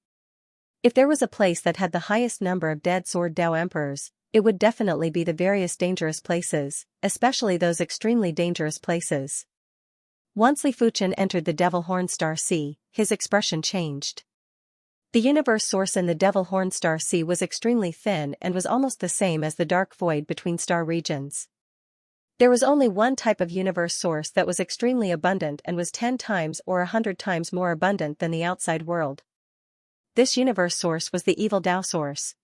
If there was a place that had the highest number of dead Sword Dao Emperors, it would definitely be the various dangerous places, especially those extremely dangerous places. Once Li Fuchen entered the Devil Horn Star Sea, his expression changed. The universe source in the Devil Horn Star Sea was extremely thin and was almost the same as the dark void between star regions. There was only one type of universe source that was extremely abundant and was 10 times or 100 times more abundant than the outside world. This universe source was the evil Tao source.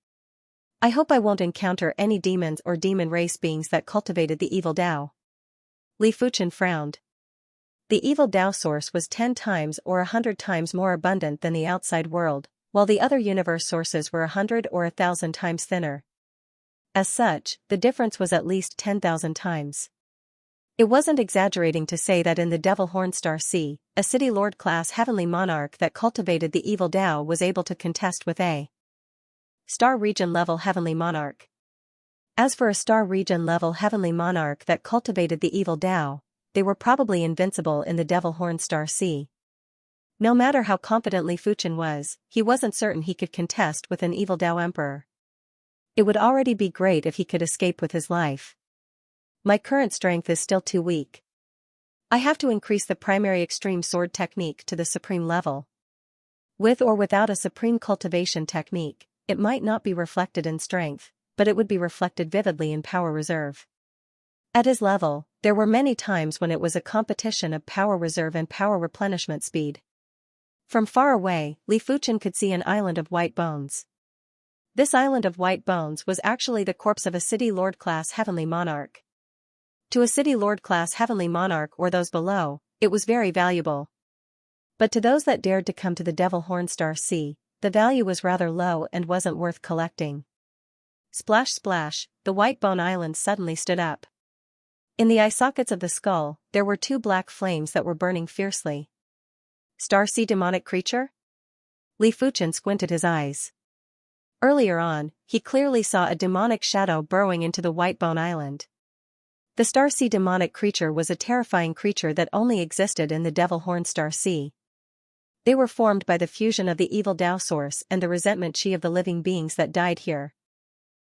I hope I won't encounter any demons or demon race beings that cultivated the evil Tao. Li Fuchen frowned. The evil Tao source was 10 times or 100 times more abundant than the outside world, while the other universe sources were 100 or 1,000 times thinner. As such, the difference was at least 10,000 times. It wasn't exaggerating to say that in the Devil Horn Star Sea, a City Lord-class heavenly monarch that cultivated the evil Tao was able to contest with a Star Region-level heavenly monarch. As for a Star Region-level heavenly monarch that cultivated the evil Tao, they were probably invincible in the Devil Horn Star Sea. No matter how confident Li Fuchen was, he wasn't certain he could contest with an evil Tao emperor. It would already be great if he could escape with his life. My current strength is still too weak. I have to increase the primary extreme sword technique to the supreme level. With or without a supreme cultivation technique, it might not be reflected in strength, but it would be reflected vividly in power reserve. At his level, there were many times when it was a competition of power reserve and power replenishment speed. From far away, Li Fuchen could see an island of white bones. This island of white bones was actually the corpse of a City Lord-class heavenly monarch. To a City Lord-class heavenly monarch or those below, it was very valuable. But to those that dared to come to the Devil Horn Star Sea, the value was rather low and wasn't worth collecting. Splash splash, the white bone island suddenly stood up. In the eye sockets of the skull, there were 2 black flames that were burning fiercely. Star Sea demonic creature? Li Fuchen squinted his eyes. Earlier on, he clearly saw a demonic shadow burrowing into the White Bone Island. The Star Sea demonic creature was a terrifying creature that only existed in the Devil Horn Star Sea. They were formed by the fusion of the evil Tao source and the resentment chi of the living beings that died here.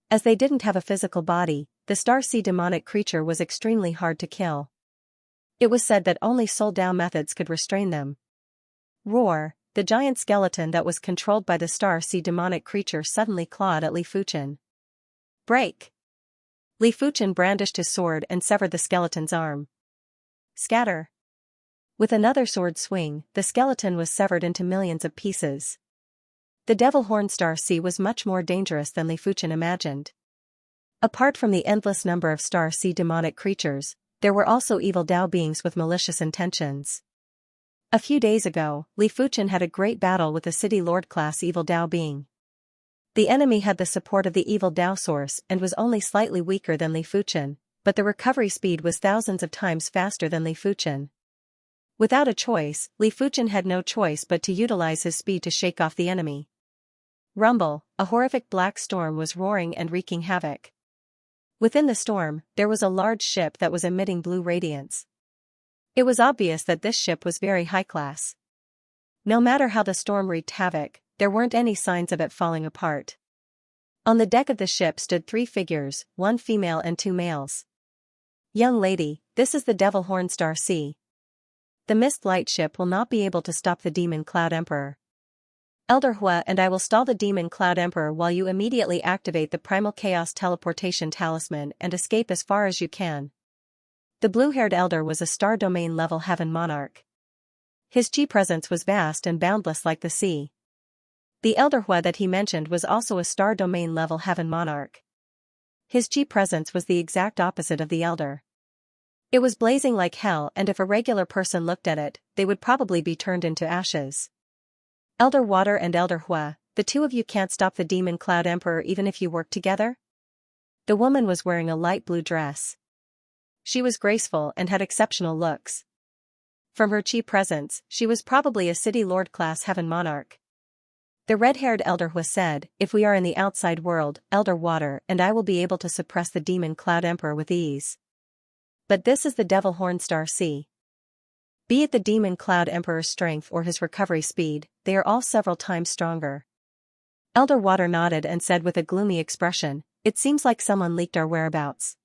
As they didn't have a physical body, the Star Sea demonic creature was extremely hard to kill. It was said that only Soul Tao methods could restrain them. Roar! The giant skeleton that was controlled by the Star Sea demonic creature suddenly clawed at Li Fuchen. Break! Li Fuchen brandished his sword and severed the skeleton's arm. Scatter! With another sword swing, the skeleton was severed into millions of pieces. The Devil Horn Star Sea was much more dangerous than Li Fuchen imagined. Apart from the endless number of Star Sea demonic creatures, there were also evil Tao beings with malicious intentions. A few days ago, Li Fuchen had a great battle with a City Lord-class evil Tao being. The enemy had the support of the evil Tao source and was only slightly weaker than Li Fuchen, but the recovery speed was thousands of times faster than Li Fuchen. Without a choice, Li Fuchen had no choice but to utilize his speed to shake off the enemy. Rumble, a horrific black storm was roaring and wreaking havoc. Within the storm, there was a large ship that was emitting blue radiance. It was obvious that this ship was very high class. No matter how the storm wreaked havoc, there weren't any signs of it falling apart. On the deck of the ship stood 3 figures, 1 female and 2 males. Young lady, this is the Devil Horn Star Sea. The Mist Light ship will not be able to stop the Demon Cloud Emperor. Elder Hua and I will stall the Demon Cloud Emperor while you immediately activate the Primal Chaos Teleportation Talisman and escape as far as you can. The blue-haired elder was a Star Domain-level Heaven Monarch. His chi presence was vast and boundless like the sea. The Elder Hua that he mentioned was also a Star Domain-level Heaven Monarch. His chi presence was the exact opposite of the elder. It was blazing like hell, and if a regular person looked at it, they would probably be turned into ashes. Elder Water and Elder Hua, the 2 of you can't stop the Demon Cloud Emperor even if you work together? The woman was wearing a light blue dress. She was graceful and had exceptional looks. From her chi presence, she was probably a City Lord-class Heaven Monarch. The red-haired Elder Hua said, if we are in the outside world, Elder Water and I will be able to suppress the Demon Cloud Emperor with ease. But this is the Devil Horn Star Sea. Be it the Demon Cloud Emperor's strength or his recovery speed, they are all several times stronger. Elder Water nodded and said with a gloomy expression, it seems like someone leaked our whereabouts.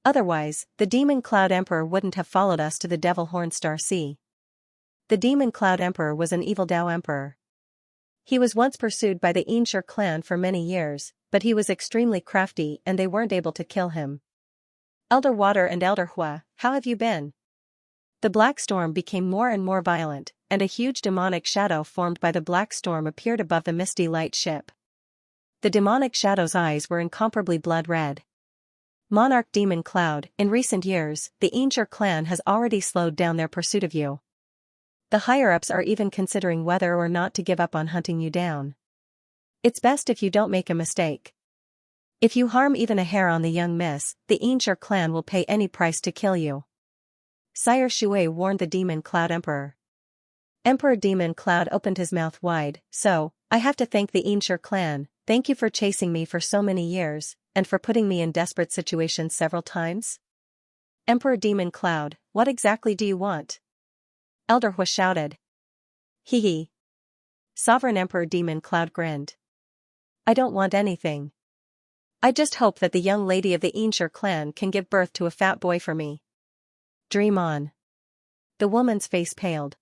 Otherwise, the Demon Cloud Emperor wouldn't have followed us to the Devil Horn Star Sea. The Demon Cloud Emperor was an evil Tao emperor. He was once pursued by the Xianxia clan for many years, but he was extremely crafty and they weren't able to kill him. Elder Water and Elder Hua, how have you been? The black storm became more and more violent, and a huge demonic shadow formed by the black storm appeared above the misty light ship. The demonic shadow's eyes were incomparably blood-red. Monarch Demon Cloud, in recent years, the Xianxia clan has already slowed down their pursuit of you. The higher-ups are even considering whether or not to give up on hunting you down. It's best if you don't make a mistake. If you harm even a hair on the young miss, the Xianxia clan will pay any price to kill you. Sire Shui warned the Demon Cloud Emperor. Emperor Demon Cloud opened his mouth wide. So, I have to thank the Xianxia clan. Thank you for chasing me for so many years, and for putting me in desperate situations several times. Emperor Demon Cloud, what exactly do you want? Elder Hua shouted. Hee hee. Sovereign Emperor Demon Cloud grinned. I don't want anything. I just hope that the young lady of the Xianxia clan can give birth to a fat boy for me. Dream on. The woman's face paled.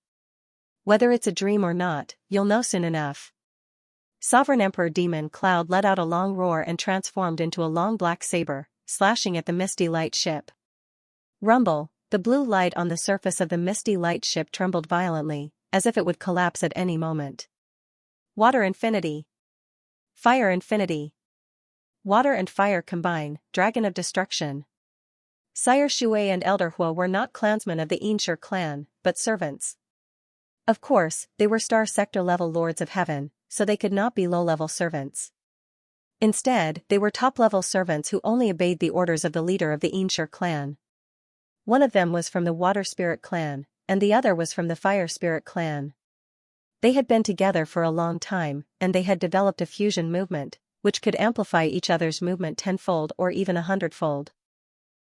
Whether it's a dream or not, you'll know soon enough. Sovereign Emperor Demon Cloud let out a long roar and transformed into a long black saber, slashing at the misty light ship. Rumble, the blue light on the surface of the misty light ship trembled violently, as if it would collapse at any moment. Water Infinity. Fire Infinity. Water and fire combine, Dragon of Destruction. Sire Shui and Elder Hua were not clansmen of the Xianxia clan, but servants. Of course, they were star sector level lords of heaven, so they could not be low-level servants. Instead, they were top-level servants who only obeyed the orders of the leader of the Xianxia clan. One of them was from the Water Spirit clan, and the other was from the Fire Spirit clan. They had been together for a long time, and they had developed a fusion movement, which could amplify each other's movement tenfold or even 100-fold.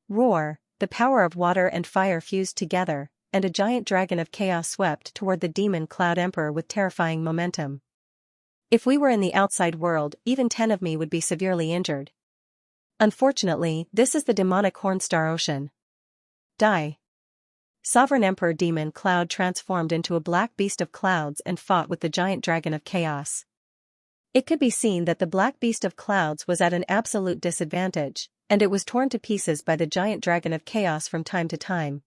Roar, the power of water and fire fused together, and a giant dragon of chaos swept toward the Demon Cloud Emperor with terrifying momentum. If we were in the outside world, even 10 of me would be severely injured. Unfortunately, this is the demonic Hornstar Ocean. Die. Sovereign Emperor Demon Cloud transformed into a black beast of clouds and fought with the giant dragon of chaos. It could be seen that the black beast of clouds was at an absolute disadvantage, and it was torn to pieces by the giant dragon of chaos from time to time.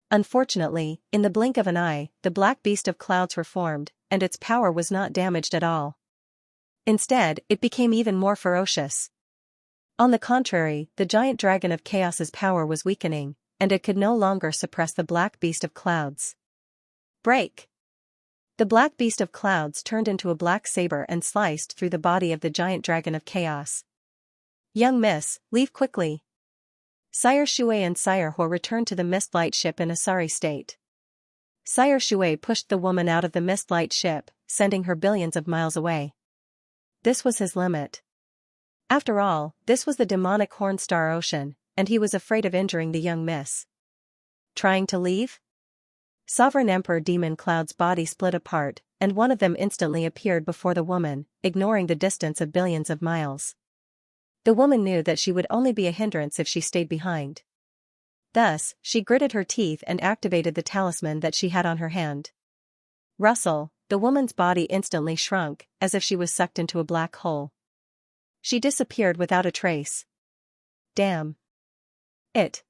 Unfortunately, in the blink of an eye, the black beast of clouds reformed, and its power was not damaged at all. Instead, it became even more ferocious. On the contrary, the giant dragon of chaos's power was weakening, and it could no longer suppress the black beast of clouds. Break! The black beast of clouds turned into a black saber and sliced through the body of the giant dragon of chaos. Young miss, leave quickly. Sire Shui and Sire Hua returned to the mist light ship in a sorry state. Sire Shui pushed the woman out of the mist light ship, sending her billions of miles away. This was his limit. After all, this was the demonic Hornstar Ocean, and he was afraid of injuring the young miss. Trying to leave? Sovereign Emperor Demon Cloud's body split apart, and one of them instantly appeared before the woman, ignoring the distance of billions of miles. The woman knew that she would only be a hindrance if she stayed behind. Thus, she gritted her teeth and activated the talisman that she had on her hand. Rustle, the woman's body instantly shrunk, as if she was sucked into a black hole. She disappeared without a trace. Damn. It.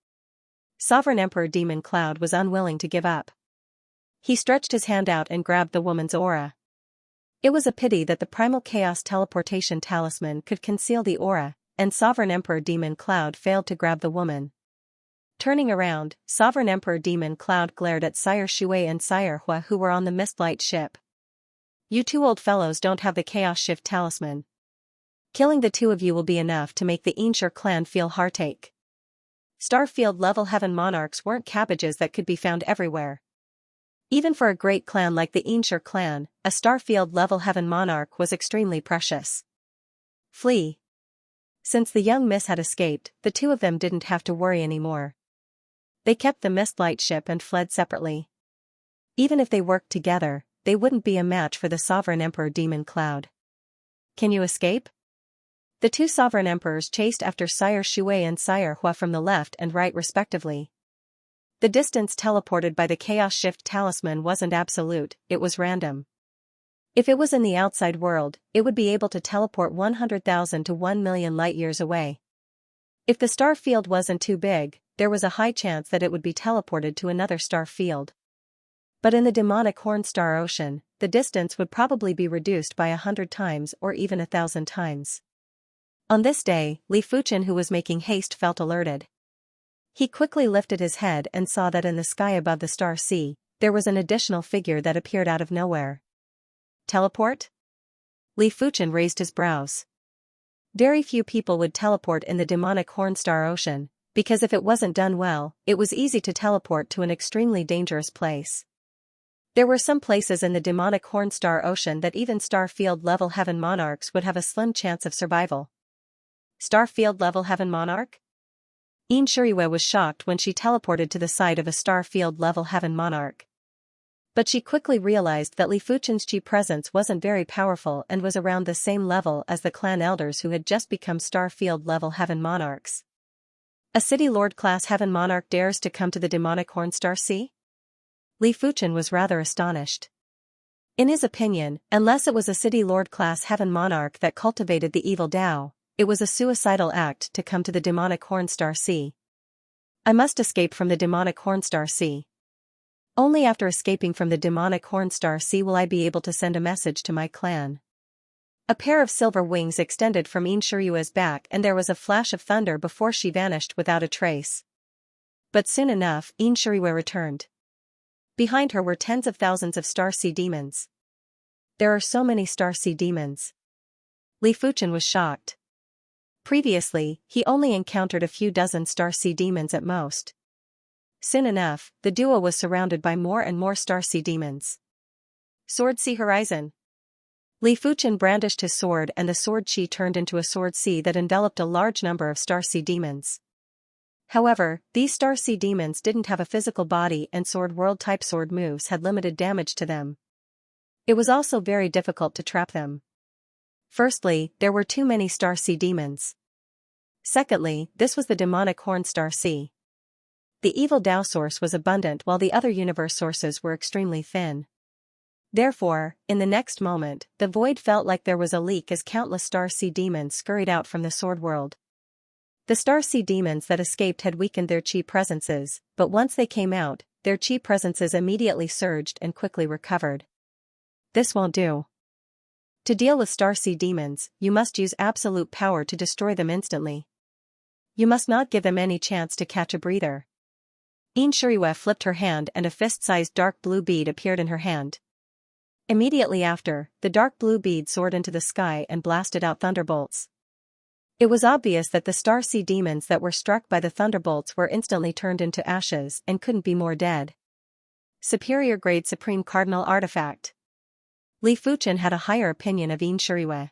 Sovereign Emperor Demon Cloud was unwilling to give up. He stretched his hand out and grabbed the woman's aura. It was a pity that the Primal Chaos Teleportation Talisman could conceal the aura, and Sovereign Emperor Demon Cloud failed to grab the woman. Turning around, Sovereign Emperor Demon Cloud glared at Sire Shui and Sire Hua who were on the Mistlight ship. You two old fellows don't have the Chaos Shift Talisman. Killing the two of you will be enough to make the Xianxia clan feel heartache. Starfield-level heaven monarchs weren't cabbages that could be found everywhere. Even for a great clan like the Xianxia clan, a Starfield-level heaven monarch was extremely precious. Flee. Since the young miss had escaped, the two of them didn't have to worry anymore. They kept the Mistlight ship and fled separately. Even if they worked together, they wouldn't be a match for the Sovereign Emperor Demon Cloud. Can you escape? The two Sovereign Emperors chased after Sire Shui and Sire Hua from the left and right respectively. The distance teleported by the Chaos Shift Talisman wasn't absolute, it was random. If it was in the outside world, it would be able to teleport 100,000 to 1 million light-years away. If the star field wasn't too big, there was a high chance that it would be teleported to another star field. But in the demonic horn star ocean, the distance would probably be reduced by 100 times or even 1,000 times. On this day, Li Fuchen, who was making haste, felt alerted. He quickly lifted his head and saw that in the sky above the star sea, there was an additional figure that appeared out of nowhere. Teleport? Li Fuchen raised his brows. Very few people would teleport in the demonic horn star ocean, because if it wasn't done well, it was easy to teleport to an extremely dangerous place. There were some places in the demonic horn star ocean that even star field level heaven monarchs would have a slim chance of survival. Star field level heaven monarch? Xianxia was shocked when she teleported to the side of a star field level heaven monarch. But she quickly realized that Li Fuchen's chi presence wasn't very powerful and was around the same level as the clan elders who had just become star field level heaven monarchs. A city lord class heaven monarch dares to come to the demonic horn star sea? Li Fuchen was rather astonished. In his opinion, unless it was a city lord class heaven monarch that cultivated the evil Tao, it was a suicidal act to come to the demonic horn star sea. I must escape from the demonic horn star sea. Only after escaping from the demonic horn star sea will I be able to send a message to my clan. A pair of silver wings extended from Xianxia's back and there was a flash of thunder before she vanished without a trace. But soon enough, Xianxia returned. Behind her were tens of thousands of star sea demons. There are so many star sea demons. Li Fuchen was shocked. Previously, he only encountered a few dozen star sea demons at most. Soon enough, the duo was surrounded by more and more star sea demons. Sword Sea Horizon. Li Fuchen brandished his sword and the sword chi turned into a sword sea that enveloped a large number of star sea demons. However, these star sea demons didn't have a physical body and sword world type sword moves had limited damage to them. It was also very difficult to trap them. Firstly, there were too many star sea demons. Secondly, this was the demonic horn star sea. The evil Tao source was abundant while the other universe sources were extremely thin. Therefore, in the next moment, the void felt like there was a leak as countless star sea demons scurried out from the sword world. The star sea demons that escaped had weakened their chi presences, but once they came out, their chi presences immediately surged and quickly recovered. This won't do. To deal with star sea demons, you must use absolute power to destroy them instantly. You must not give them any chance to catch a breather. Xianxia flipped her hand and a fist-sized dark blue bead appeared in her hand. Immediately after, the dark blue bead soared into the sky and blasted out thunderbolts. It was obvious that the star sea demons that were struck by the thunderbolts were instantly turned into ashes and couldn't be more dead. Superior grade Supreme Cardinal Artifact. Li Fuchen had a higher opinion of Xianxia.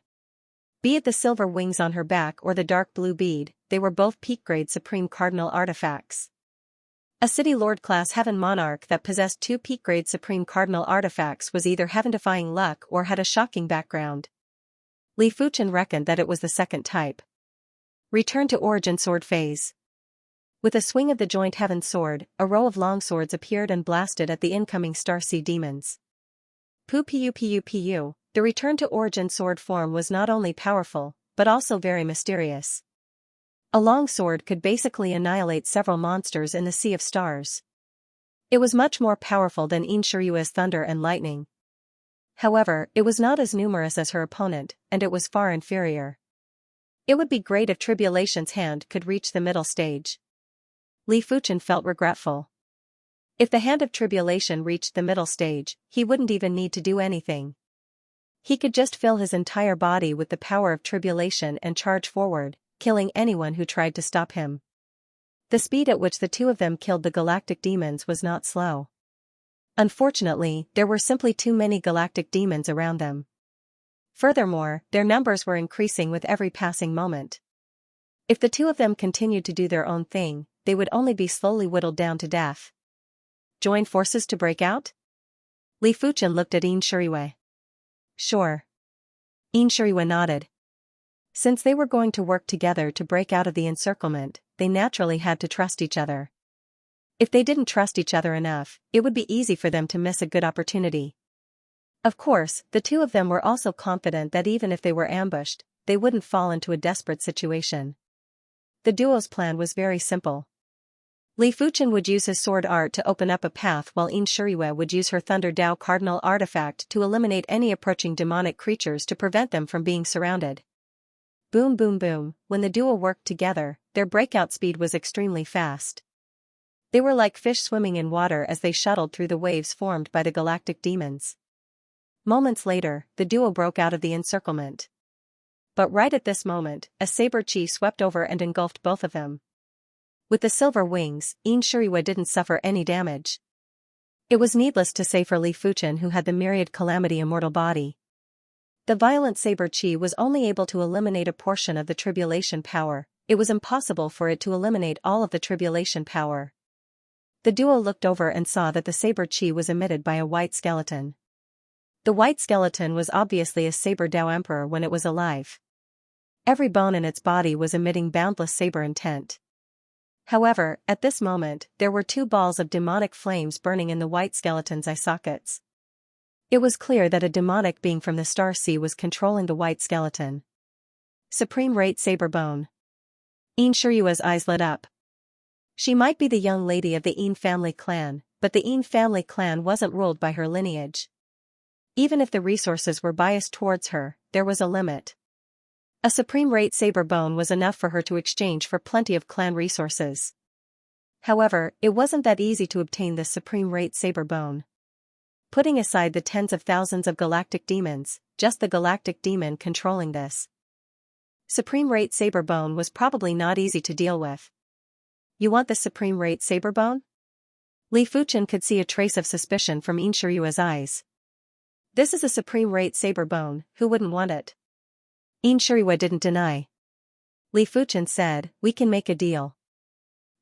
Be it the silver wings on her back or the dark blue bead, they were both peak grade Supreme Cardinal Artifacts. A city lord class heaven monarch that possessed two peak grade Supreme Cardinal Artifacts was either heaven-defying luck or had a shocking background. Li Fuchen reckoned that it was the second type. Return to origin sword phase. With a swing of the joint heaven sword, a row of long swords appeared and blasted at the incoming star sea demons. Pu. The return to origin sword form was not only powerful, but also very mysterious. A long sword could basically annihilate several monsters in the Sea of Stars. It was much more powerful than Xianxia's thunder and lightning. However, it was not as numerous as her opponent, and it was far inferior. It would be great if Tribulation's hand could reach the middle stage. Li Fuchen felt regretful. If the hand of Tribulation reached the middle stage, he wouldn't even need to do anything. He could just fill his entire body with the power of Tribulation and charge forward, killing anyone who tried to stop him. The speed at which the two of them killed the galactic demons was not slow. Unfortunately, there were simply too many galactic demons around them. Furthermore, their numbers were increasing with every passing moment. If the two of them continued to do their own thing, they would only be slowly whittled down to death. Join forces to break out? Li Fuchen looked at Xianxia. Sure. Xianxia nodded. Since they were going to work together to break out of the encirclement, they naturally had to trust each other. If they didn't trust each other enough, it would be easy for them to miss a good opportunity. Of course, the two of them were also confident that even if they were ambushed, they wouldn't fall into a desperate situation. The duo's plan was very simple. Li Fuchen would use his sword art to open up a path while Yin Shiyue would use her Thunder Dao cardinal artifact to eliminate any approaching demonic creatures to prevent them from being surrounded. Boom boom boom, when the duo worked together, their breakout speed was extremely fast. They were like fish swimming in water as they shuttled through the waves formed by the galactic demons. Moments later, the duo broke out of the encirclement. But right at this moment, a saber chi swept over and engulfed both of them. With the silver wings, Yin Shiyue didn't suffer any damage. It was needless to say for Li Fuchen, who had the myriad calamity immortal body. The violent saber chi was only able to eliminate a portion of the tribulation power. It was impossible for it to eliminate all of the tribulation power. The duo looked over and saw that the saber chi was emitted by a white skeleton. The white skeleton was obviously a saber Dao emperor when it was alive. Every bone in its body was emitting boundless saber intent. However, at this moment, there were two balls of demonic flames burning in the white skeleton's eye sockets. It was clear that a demonic being from the Star Sea was controlling the white skeleton. Supreme Rate Saber Bone. Yin Shiyue's eyes lit up. She might be the young lady of the Yin family clan, but the Yin family clan wasn't ruled by her lineage. Even if the resources were biased towards her, there was a limit. A Supreme Rate Saber Bone was enough for her to exchange for plenty of clan resources. However, it wasn't that easy to obtain this Supreme Rate Saber Bone. Putting aside the tens of thousands of galactic demons, just the galactic demon controlling this Supreme Rate Saber Bone was probably not easy to deal with. You want the Supreme Rate Saber Bone? Li Fuchen could see a trace of suspicion from Yin Shiyue's eyes. This is a Supreme Rate Saber Bone, who wouldn't want it? Yin Shiyue didn't deny. Li Fuchen said, we can make a deal.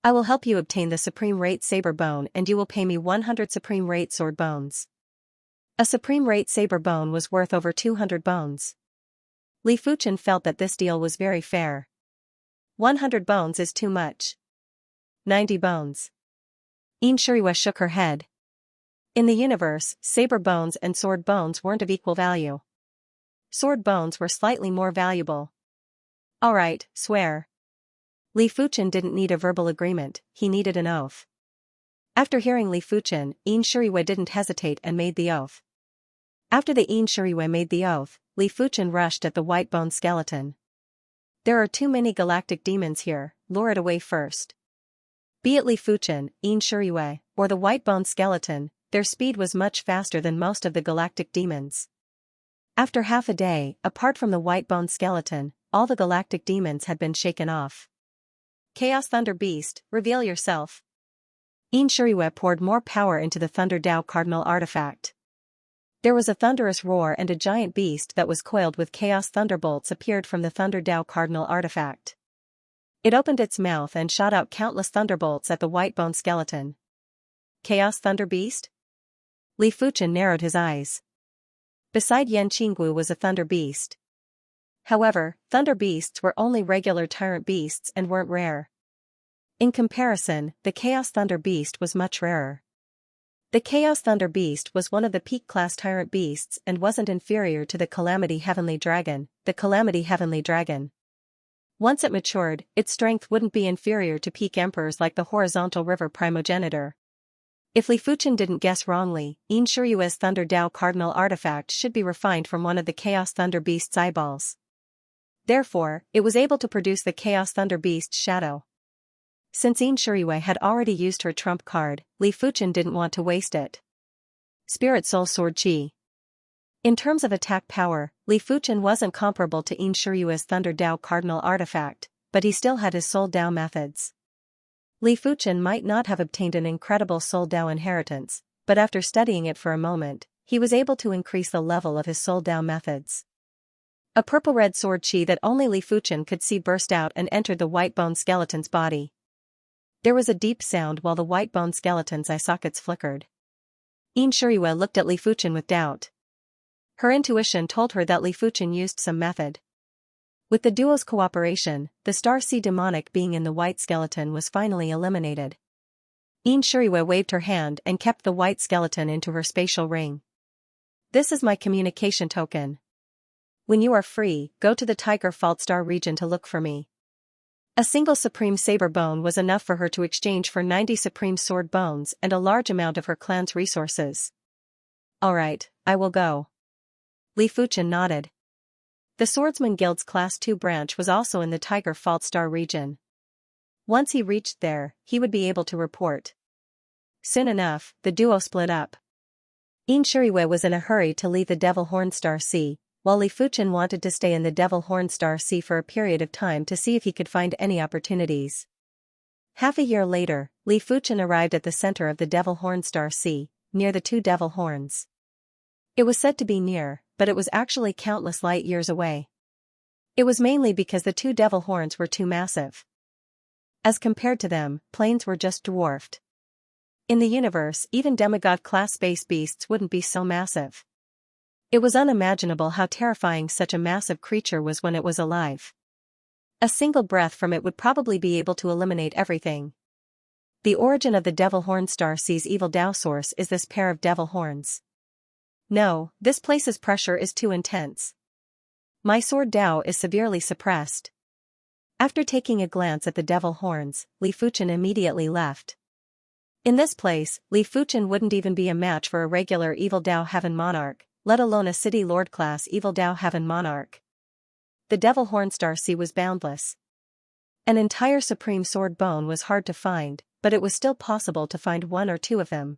I will help you obtain the Supreme Rate Saber Bone and you will pay me 100 Supreme Rate Sword Bones. A Supreme Rate Saber Bone was worth over 200 bones. Li Fuchen felt that this deal was very fair. 100 bones is too much. 90 bones. Yin Shiyue shook her head. In the universe, saber bones and sword bones weren't of equal value. Sword bones were slightly more valuable. Alright, swear. Li Fuchen didn't need a verbal agreement, he needed an oath. After hearing Li Fuchen, Yin Shiyue didn't hesitate and made the oath. After the Yin Shiyue made the oath, Li Fuchen rushed at the white bone skeleton. There are too many galactic demons here, lure it away first. Be it Li Fuchen, Yin Shiyue, or the white bone skeleton, their speed was much faster than most of the galactic demons. After half a day, apart from the white bone skeleton, all the galactic demons had been shaken off. Chaos Thunder Beast, reveal yourself. Yin Shiyue poured more power into the Thunder Dao cardinal artifact. There was a thunderous roar and a giant beast that was coiled with chaos thunderbolts appeared from the Thunder Dao cardinal artifact. It opened its mouth and shot out countless thunderbolts at the white bone skeleton. Chaos Thunder Beast? Li Fuchen narrowed his eyes. Beside Yan Qinggu was a thunder beast. However, thunder beasts were only regular tyrant beasts and weren't rare. In comparison, the Chaos Thunder Beast was much rarer. The Chaos Thunder Beast was one of the peak-class tyrant beasts and wasn't inferior to the Calamity Heavenly Dragon, Once it matured, its strength wouldn't be inferior to peak emperors like the Horizontal River Primogenitor. If Li Fuchen didn't guess wrongly, Yin Shiyue's Thunder Dao cardinal artifact should be refined from one of the Chaos Thunder Beast's eyeballs. Therefore, it was able to produce the Chaos Thunder Beast's shadow. Since Yin Shiyue had already used her trump card, Li Fuchen didn't want to waste it. Spirit Soul Sword Chi. In terms of attack power, Li Fuchen wasn't comparable to Yin Shiyue's Thunder Dao cardinal artifact, but he still had his Soul Dao methods. Li Fuchen might not have obtained an incredible Soul Dao inheritance, but after studying it for a moment, he was able to increase the level of his Soul Dao methods. A purple-red sword chi that only Li Fuchen could see burst out and entered the white bone skeleton's body. There was a deep sound while the white bone skeleton's eye sockets flickered. Yin Shiyue looked at Li Fuchen with doubt. Her intuition told her that Li Fuchen used some method. With the duo's cooperation, the Star Sea demonic being in the white skeleton was finally eliminated. Yin Shiyue waved her hand and kept the white skeleton into her spatial ring. This is my communication token. When you are free, go to the Tiger Fault Star region to look for me. A single supreme saber bone was enough for her to exchange for 90 supreme sword bones and a large amount of her clan's resources. Alright, I will go. Li Fuchen nodded. The Swordsman Guild's Class 2 branch was also in the Tiger Fault Star region. Once he reached there, he would be able to report. Soon enough, the duo split up. Yin Shuriwei was in a hurry to leave the Devil Horn Star Sea, while Li Fuchen wanted to stay in the Devil Horn Star Sea for a period of time to see if he could find any opportunities. Half a year later, Li Fuchen arrived at the center of the Devil Horn Star Sea, near the two devil horns. It was said to be near, but it was actually countless light years away. It was mainly because the two devil horns were too massive. As compared to them, planes were just dwarfed. In the universe, even demigod-class space beasts wouldn't be so massive. It was unimaginable how terrifying such a massive creature was when it was alive. A single breath from it would probably be able to eliminate everything. The origin of the Devil Horn Star Sea's evil Dao source is this pair of devil horns. No, this place's pressure is too intense. My sword Dao is severely suppressed. After taking a glance at the devil horns, Li Fuchen immediately left. In this place, Li Fuchen wouldn't even be a match for a regular evil Dao Heaven Monarch, let alone a City Lord class evil Dao Heaven Monarch. The Devil Horn Star Sea was boundless. An entire supreme sword bone was hard to find, but it was still possible to find one or two of them.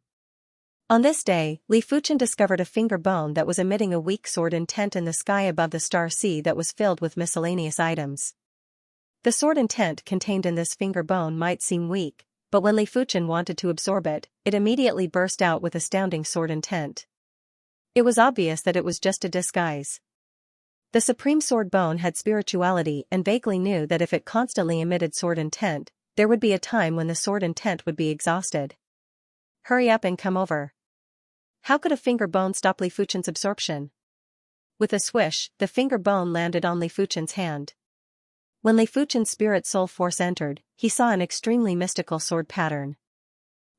On this day, Li Fuchen discovered a finger bone that was emitting a weak sword intent in the sky above the Star Sea that was filled with miscellaneous items. The sword intent contained in this finger bone might seem weak, but when Li Fuchen wanted to absorb it, it immediately burst out with astounding sword intent. It was obvious that it was just a disguise. The Supreme Sword Bone had spirituality and vaguely knew that if it constantly emitted sword intent, there would be a time when the sword intent would be exhausted. Hurry up and come over. How could a finger bone stop Li Fuchen's absorption? With a swish, the finger bone landed on Li Fuchen's hand. When Li Fuchen's spirit soul force entered, he saw an extremely mystical sword pattern.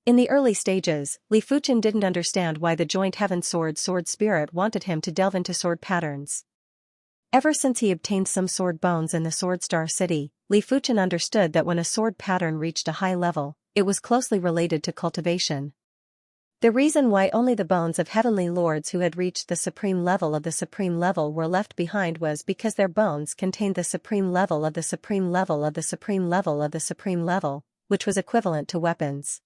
In the early stages, Li Fuchen didn't understand why the joint Heaven Sword Spirit wanted him to delve into sword patterns. Ever since he obtained some sword bones in the Sword Star City, Li Fuchen understood that when a sword pattern reached a high level, it was closely related to cultivation. The reason why only the bones of heavenly lords who had reached the supreme level of the supreme level were left behind was because their bones contained the supreme level of the supreme level of the supreme level of the supreme level, which was equivalent to weapons.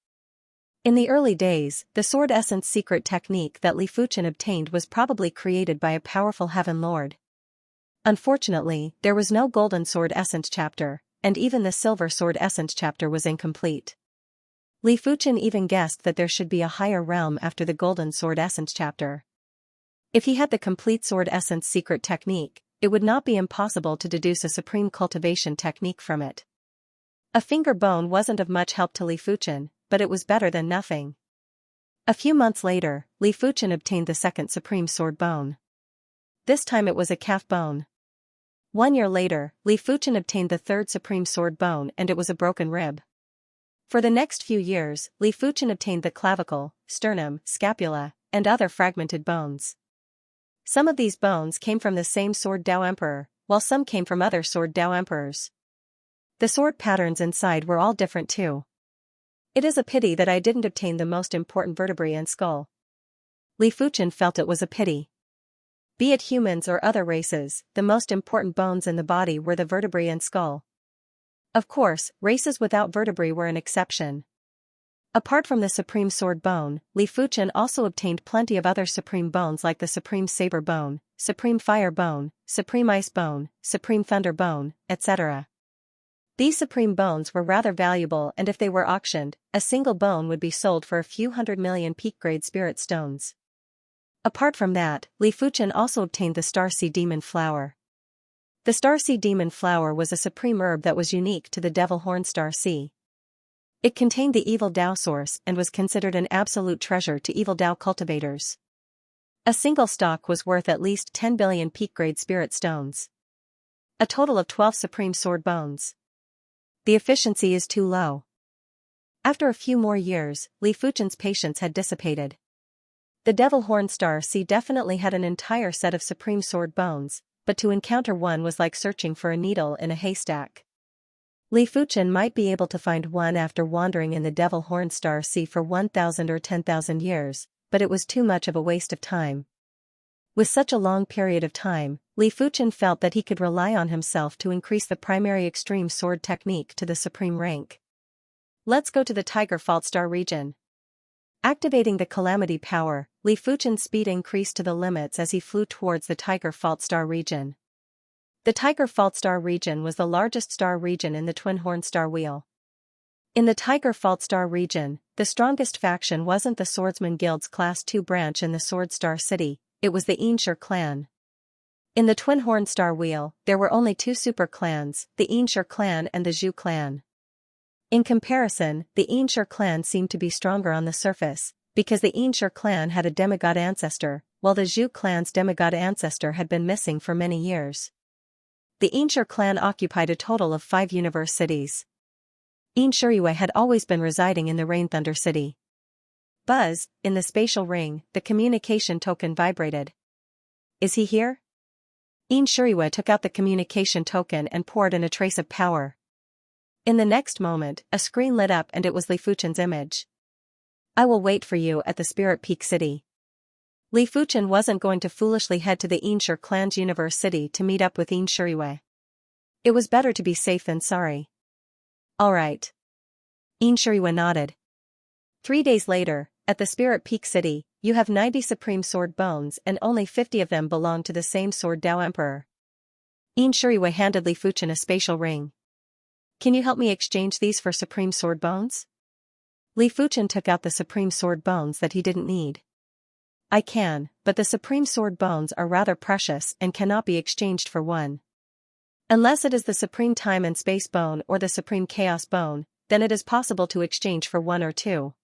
In the early days, the sword essence secret technique that Li Fuchen obtained was probably created by a powerful heaven lord. Unfortunately, there was no golden sword essence chapter, and even the silver sword essence chapter was incomplete. Li Fuchen even guessed that there should be a higher realm after the golden sword essence chapter. If he had the complete sword essence secret technique, it would not be impossible to deduce a supreme cultivation technique from it. A finger bone wasn't of much help to Li Fuchen, but it was better than nothing. A few months later, Li Fuchen obtained the second supreme sword bone. This time it was a calf bone. 1 year later, Li Fuchen obtained the third supreme sword bone and it was a broken rib. For the next few years, Li Fuchen obtained the clavicle, sternum, scapula, and other fragmented bones. Some of these bones came from the same Sword Dao Emperor, while some came from other Sword Dao Emperors. The sword patterns inside were all different too. It is a pity that I didn't obtain the most important vertebrae and skull. Li Fuchen felt it was a pity. Be it humans or other races, the most important bones in the body were the vertebrae and skull. Of course, races without vertebrae were an exception. Apart from the supreme sword bone, Li Fuchen also obtained plenty of other supreme bones like the supreme saber bone, supreme fire bone, supreme ice bone, supreme thunder bone, etc. These supreme bones were rather valuable, and if they were auctioned, a single bone would be sold for a few 100 million peak-grade spirit stones. Apart from that, Li Fuchen also obtained the Starseed Demon Flower. The Starseed Demon Flower was a supreme herb that was unique to the Devil Horn Star Sea. It contained the evil Dao source and was considered an absolute treasure to evil Dao cultivators. A single stalk was worth at least 10 billion peak-grade spirit stones. A total of 12 supreme sword bones. The efficiency is too low. After a few more years, Li Fuchen's patience had dissipated. The Devil Horn Star Sea definitely had an entire set of supreme sword bones, but to encounter one was like searching for a needle in a haystack. Li Fuchen might be able to find one after wandering in the Devil Horn Star Sea for 1,000 or 10,000 years, but it was too much of a waste of time. With such a long period of time, Li Fuchen felt that he could rely on himself to increase the primary extreme sword technique to the supreme rank. Let's go to the Tiger Fault Star region. Activating the Calamity power, Li Fuchen's speed increased to the limits as he flew towards the Tiger Fault Star region. The Tiger Fault Star region was the largest star region in the Twin Horn Star Wheel. In the Tiger Fault Star region, the strongest faction wasn't the Swordsman Guild's Class 2 branch in the Sword Star City, it was the Xianxia clan. In the Twin Horn Star Wheel, there were only two super clans, the Xianxia clan and the Zhu clan. In comparison, the Xianxia clan seemed to be stronger on the surface, because the Xianxia clan had a demigod ancestor, while the Zhu clan's demigod ancestor had been missing for many years. The Xianxia clan occupied a total of 5 universe cities. Xianxia had always been residing in the Rain Thunder City. Buzz, in the spatial ring, the communication token vibrated. Is he here? Xianxia took out the communication token and poured in a trace of power. In the next moment, a screen lit up and it was Li Fuchen's image. I will wait for you at the Spirit Peak City. Li Fuchen wasn't going to foolishly head to the Xianxia clan's universe city to meet up with Xianxia. It was better to be safe than sorry. Alright. Xianxia nodded. 3 days later, at the Spirit Peak City, you have 90 Supreme Sword Bones and only 50 of them belong to the same Sword Dao Emperor. Xianxia handed Li Fuchen a spatial ring. Can you help me exchange these for Supreme Sword Bones? Li Fuchen took out the Supreme Sword Bones that he didn't need. I can, but the Supreme Sword Bones are rather precious and cannot be exchanged for one. Unless it is the Supreme Time and Space Bone or the Supreme Chaos Bone, then it is possible to exchange for one or two.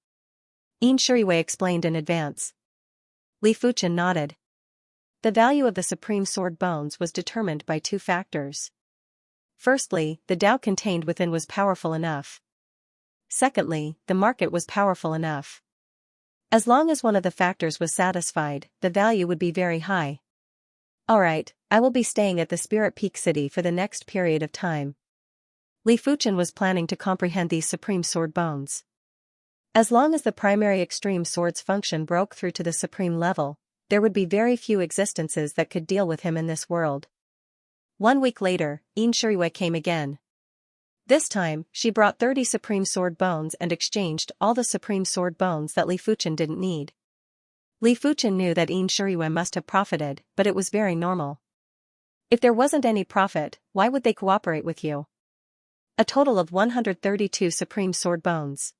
Xianxia explained in advance. Li Fuchen nodded. The value of the Supreme Sword Bones was determined by 2 factors. Firstly, the Tao contained within was powerful enough. Secondly, the market was powerful enough. As long as one of the factors was satisfied, the value would be very high. Alright, I will be staying at the Spirit Peak City for the next period of time. Li Fuchen was planning to comprehend these Supreme Sword Bones. As long as the primary extreme sword's function broke through to the supreme level, there would be very few existences that could deal with him in this world. 1 week later, Xianxia came again. This time, she brought 30 Supreme Sword Bones and exchanged all the Supreme Sword Bones that Li Fuchen didn't need. Li Fuchen knew that Xianxia must have profited, but it was very normal. If there wasn't any profit, why would they cooperate with you? A total of 132 Supreme Sword Bones.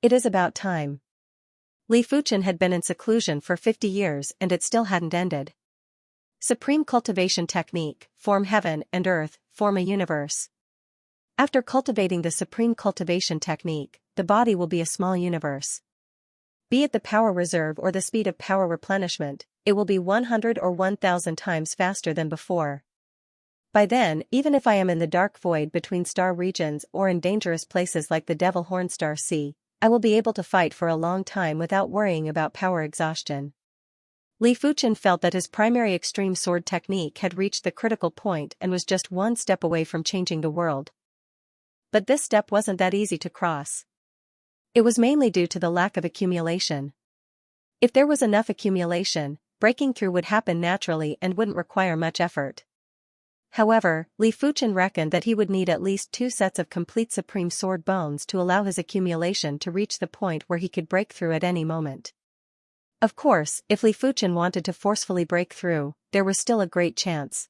It is about time. Li Fuchen had been in seclusion for 50 years and it still hadn't ended. Supreme Cultivation Technique, form heaven and earth, form a universe. After cultivating the Supreme Cultivation Technique, the body will be a small universe. Be it the power reserve or the speed of power replenishment, it will be 100 or 1,000 times faster than before. By then, even if I am in the dark void between star regions or in dangerous places like the Devil Horn Star Sea, I will be able to fight for a long time without worrying about power exhaustion. Li Fuchen felt that his primary extreme sword technique had reached the critical point and was just one step away from changing the world. But this step wasn't that easy to cross. It was mainly due to the lack of accumulation. If there was enough accumulation, breaking through would happen naturally and wouldn't require much effort. However, Li Fuchen reckoned that he would need at least 2 sets of complete Supreme Sword Bones to allow his accumulation to reach the point where he could break through at any moment. Of course, if Li Fuchen wanted to forcefully break through, there was still a great chance.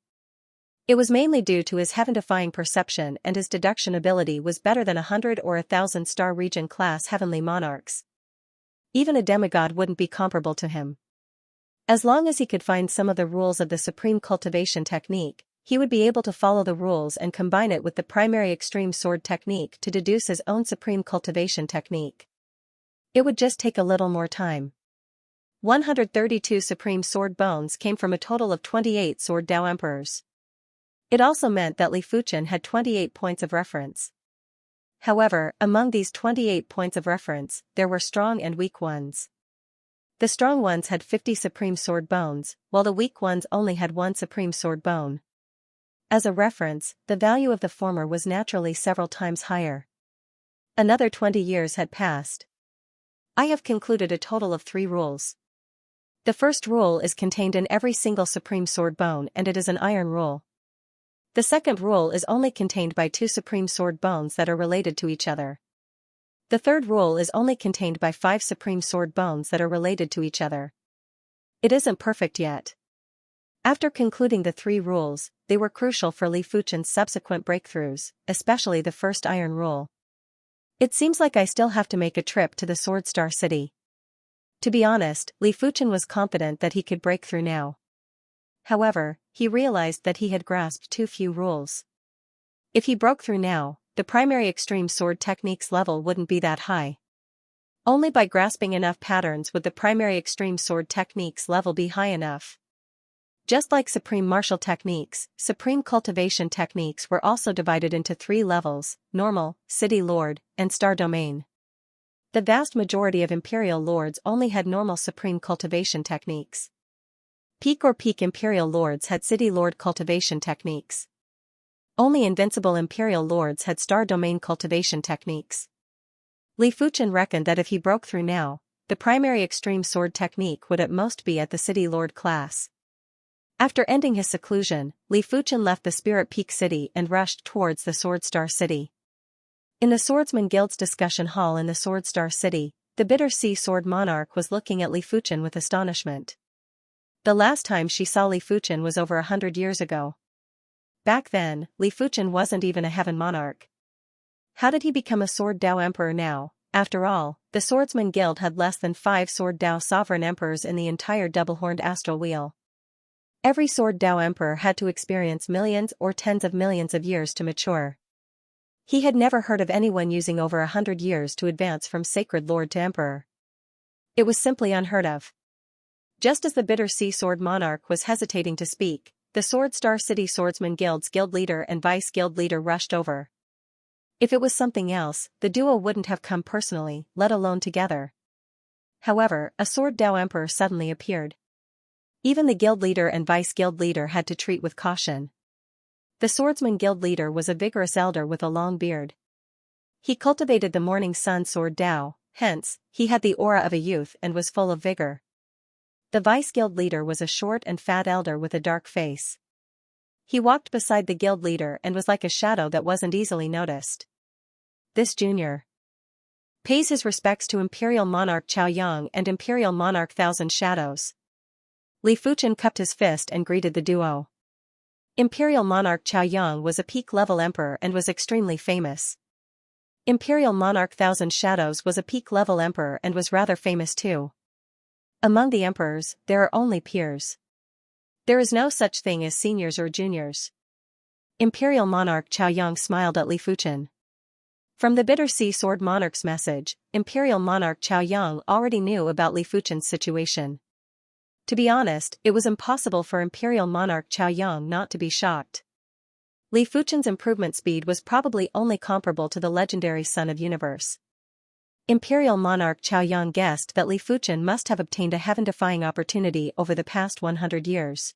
It was mainly due to his heaven-defying perception and his deduction ability was better than 100 or 1,000 star region class heavenly monarchs. Even a demigod wouldn't be comparable to him. As long as he could find some of the rules of the Supreme Cultivation Technique, he would be able to follow the rules and combine it with the primary extreme sword technique to deduce his own Supreme Cultivation Technique. It would just take a little more time. 132 Supreme Sword Bones came from a total of 28 Sword Dao Emperors. It also meant that Li Fuchen had 28 points of reference. However, among these 28 points of reference, there were strong and weak ones. The strong ones had 50 Supreme Sword Bones, while the weak ones only had 1 Supreme Sword Bone. As a reference, the value of the former was naturally several times higher. Another 20 years had passed. I have concluded a total of 3 rules. The first rule is contained in every single supreme sword bone, and it is an iron rule. The second rule is only contained by 2 supreme sword bones that are related to each other. The third rule is only contained by 5 supreme sword bones that are related to each other. It isn't perfect yet. After concluding the 3 rules, they were crucial for Li Fuchen's subsequent breakthroughs, especially the first iron rule. It seems like I still have to make a trip to the Sword Star City. To be honest, Li Fuchen was confident that he could break through now. However, he realized that he had grasped too few rules. If he broke through now, the primary extreme sword techniques level wouldn't be that high. Only by grasping enough patterns would the primary extreme sword techniques level be high enough. Just like supreme martial techniques, supreme cultivation techniques were also divided into 3 levels: normal, city lord, and star domain. The vast majority of imperial lords only had normal supreme cultivation techniques. Peak or peak imperial lords had city lord cultivation techniques. Only invincible imperial lords had star domain cultivation techniques. Li Fuchen reckoned that if he broke through now, the primary extreme sword technique would at most be at the city lord class. After ending his seclusion, Li Fuchen left the Spirit Peak City and rushed towards the Sword Star City. In the Swordsman Guild's discussion hall in the Sword Star City, the Bitter Sea Sword Monarch was looking at Li Fuchen with astonishment. The last time she saw Li Fuchen was over 100 years ago. Back then, Li Fuchen wasn't even a Heaven Monarch. How did he become a Sword Dao Emperor now? After all, the Swordsman Guild had less than 5 Sword Dao Sovereign Emperors in the entire double-horned astral wheel. Every Sword Dao Emperor had to experience millions or tens of millions of years to mature. He had never heard of anyone using over 100 years to advance from Sacred Lord to Emperor. It was simply unheard of. Just as the Bitter Sea Sword Monarch was hesitating to speak, the Sword Star City Swordsman Guild's guild leader and vice guild leader rushed over. If it was something else, the duo wouldn't have come personally, let alone together. However, a Sword Dao Emperor suddenly appeared. Even the guild leader and vice guild leader had to treat with caution. The Swordsman Guild leader was a vigorous elder with a long beard. He cultivated the Morning Sun Sword Dao, hence, he had the aura of a youth and was full of vigor. The vice guild leader was a short and fat elder with a dark face. He walked beside the guild leader and was like a shadow that wasn't easily noticed. This junior pays his respects to Imperial Monarch Xiaoyang and Imperial Monarch Thousand Shadows. Li Fuchen cupped his fist and greeted the duo. Imperial Monarch Xiaoyang was a peak-level emperor and was extremely famous. Imperial Monarch Thousand Shadows was a peak-level emperor and was rather famous too. Among the emperors, there are only peers. There is no such thing as seniors or juniors. Imperial Monarch Xiaoyang smiled at Li Fuchen. From the Bitter Sea Sword Monarch's message, Imperial Monarch Xiaoyang already knew about Li Fuchen's situation. To be honest, it was impossible for Imperial Monarch Xiaoyang not to be shocked. Li Fuchen's improvement speed was probably only comparable to the legendary Son of Universe. Imperial Monarch Xiaoyang guessed that Li Fuchen must have obtained a heaven-defying opportunity over the past 100 years.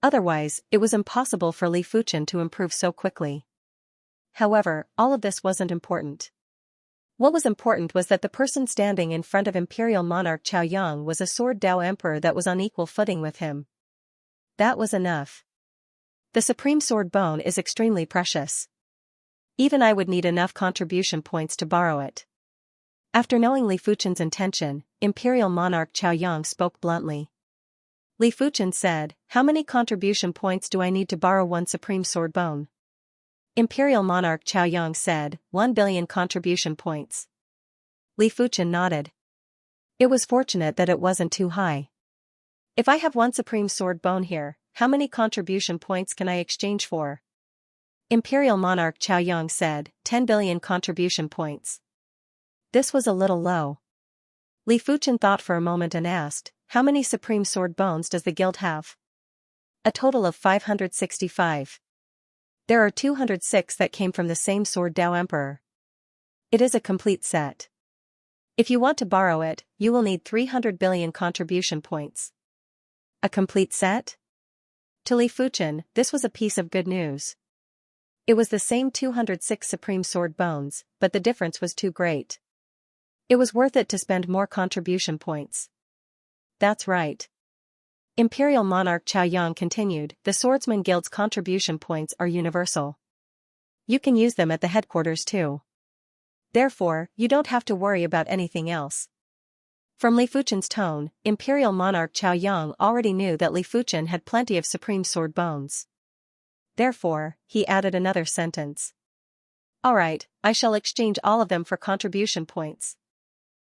Otherwise, it was impossible for Li Fuchen to improve so quickly. However, all of this wasn't important. What was important was that the person standing in front of Imperial Monarch Xiaoyang was a Sword Dao Emperor that was on equal footing with him. That was enough. The Supreme Sword Bone is extremely precious. Even I would need enough contribution points to borrow it. After knowing Li Fuchen's intention, Imperial Monarch Xiaoyang spoke bluntly. Li Fuchen said, "How many contribution points do I need to borrow one Supreme Sword Bone?" Imperial Monarch Xiaoyang said, 1 billion contribution points. Li Fuchen nodded. It was fortunate that it wasn't too high. If I have one Supreme Sword Bone here, how many contribution points can I exchange for? Imperial Monarch Xiaoyang said, 10 billion contribution points. This was a little low. Li Fuchen thought for a moment and asked, how many Supreme Sword Bones does the guild have? A total of 565. There are 206 that came from the same Sword Dao Emperor. It is a complete set. If you want to borrow it, you will need 300 billion contribution points. A complete set? To Li Fuchen, this was a piece of good news. It was the same 206 supreme sword bones, but the difference was too great. It was worth it to spend more contribution points. That's right. Imperial Monarch Xiaoyang continued, the Swordsman Guild's contribution points are universal. You can use them at the headquarters too. Therefore, you don't have to worry about anything else. From Li Fuchen's tone, Imperial Monarch Xiaoyang already knew that Li Fuchen had plenty of supreme sword bones. Therefore, he added another sentence. Alright, I shall exchange all of them for contribution points.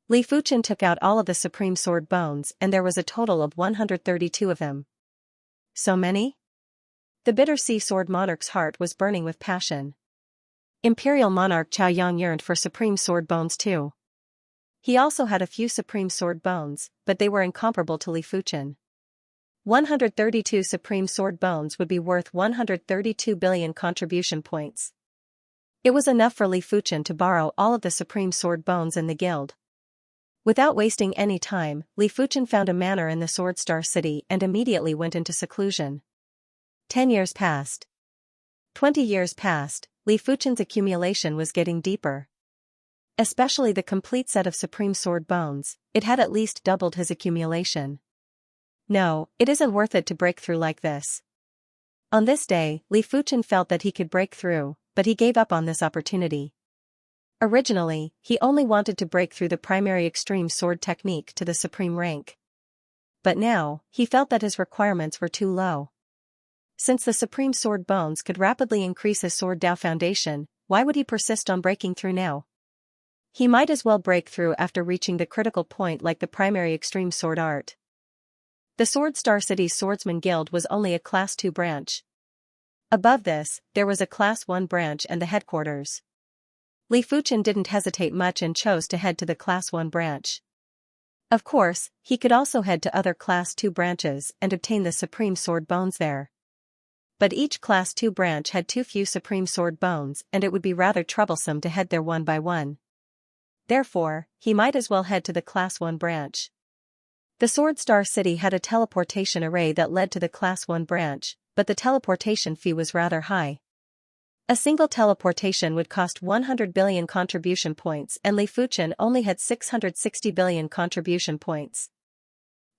Li Fuchen took out all of the supreme sword bones and there was a total of 132 of them. So many? The bitter sea sword monarch's heart was burning with passion. Imperial Monarch Xiaoyang yearned for supreme sword bones too. He also had a few supreme sword bones, but they were incomparable to Li Fuchen. 132 supreme sword bones would be worth 132 billion contribution points. It was enough for Li Fuchen to borrow all of the supreme sword bones in the guild. Without wasting any time, Li Fuchen found a manor in the Sword Star City and immediately went into seclusion. 10 years passed. 20 years passed, Li Fuchen's accumulation was getting deeper. Especially the complete set of supreme sword bones, it had at least doubled his accumulation. No, it isn't worth it to break through like this. On this day, Li Fuchen felt that he could break through, but he gave up on this opportunity. Originally, he only wanted to break through the primary extreme sword technique to the supreme rank. But now, he felt that his requirements were too low. Since the supreme sword bones could rapidly increase his sword Dao foundation, why would he persist on breaking through now? He might as well break through after reaching the critical point like the primary extreme sword art. The Sword Star City's Swordsman Guild was only a Class 2 branch. Above this, there was a Class 1 branch and the headquarters. Li Fuchen didn't hesitate much and chose to head to the Class 1 branch. Of course, he could also head to other Class 2 branches and obtain the supreme sword bones there. But each Class 2 branch had too few supreme sword bones and it would be rather troublesome to head there one by one. Therefore, he might as well head to the Class 1 branch. The Sword Star City had a teleportation array that led to the Class 1 branch, but the teleportation fee was rather high. A single teleportation would cost 100 billion contribution points and Li Fuchen only had 660 billion contribution points.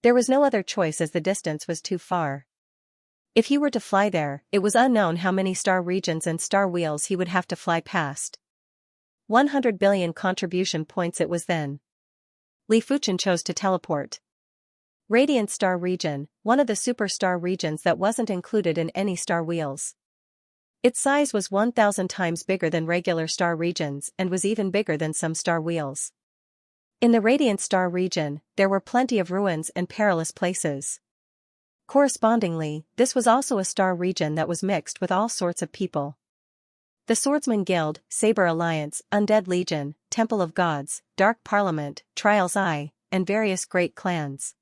There was no other choice as the distance was too far. If he were to fly there, it was unknown how many star regions and star wheels he would have to fly past. 100 billion contribution points it was then. Li Fuchen chose to teleport. Radiant Star Region, one of the superstar regions that wasn't included in any star wheels. Its size was 1,000 times bigger than regular star regions and was even bigger than some star wheels. In the Radiant Star Region, there were plenty of ruins and perilous places. Correspondingly, this was also a star region that was mixed with all sorts of people. The Swordsman Guild, Saber Alliance, Undead Legion, Temple of Gods, Dark Parliament, Trials Eye, and various great clans.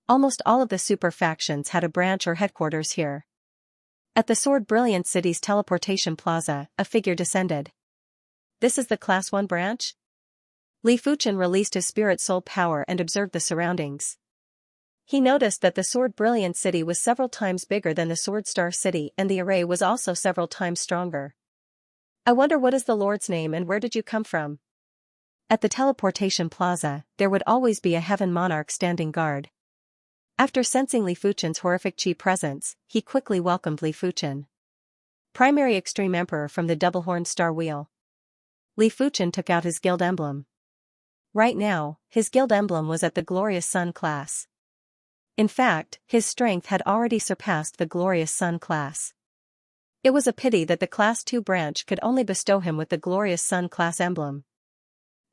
Almost all of the super factions had a branch or headquarters here. At the Sword Brilliant City's teleportation plaza, a figure descended. This is the Class 1 branch? Li Fuchen released his spirit soul power and observed the surroundings. He noticed that the Sword Brilliant City was several times bigger than the Sword Star City and the array was also several times stronger. I wonder what is the Lord's name and where did you come from? At the teleportation plaza, there would always be a Heaven Monarch standing guard. After sensing Li Fuchen's horrific chi presence, he quickly welcomed Li Fuchen. Primary Extreme Emperor from the Double-Horned Star Wheel. Li Fuchen took out his guild emblem. Right now, his guild emblem was at the Glorious Sun class. In fact, his strength had already surpassed the Glorious Sun class. It was a pity that the Class 2 branch could only bestow him with the Glorious Sun class emblem.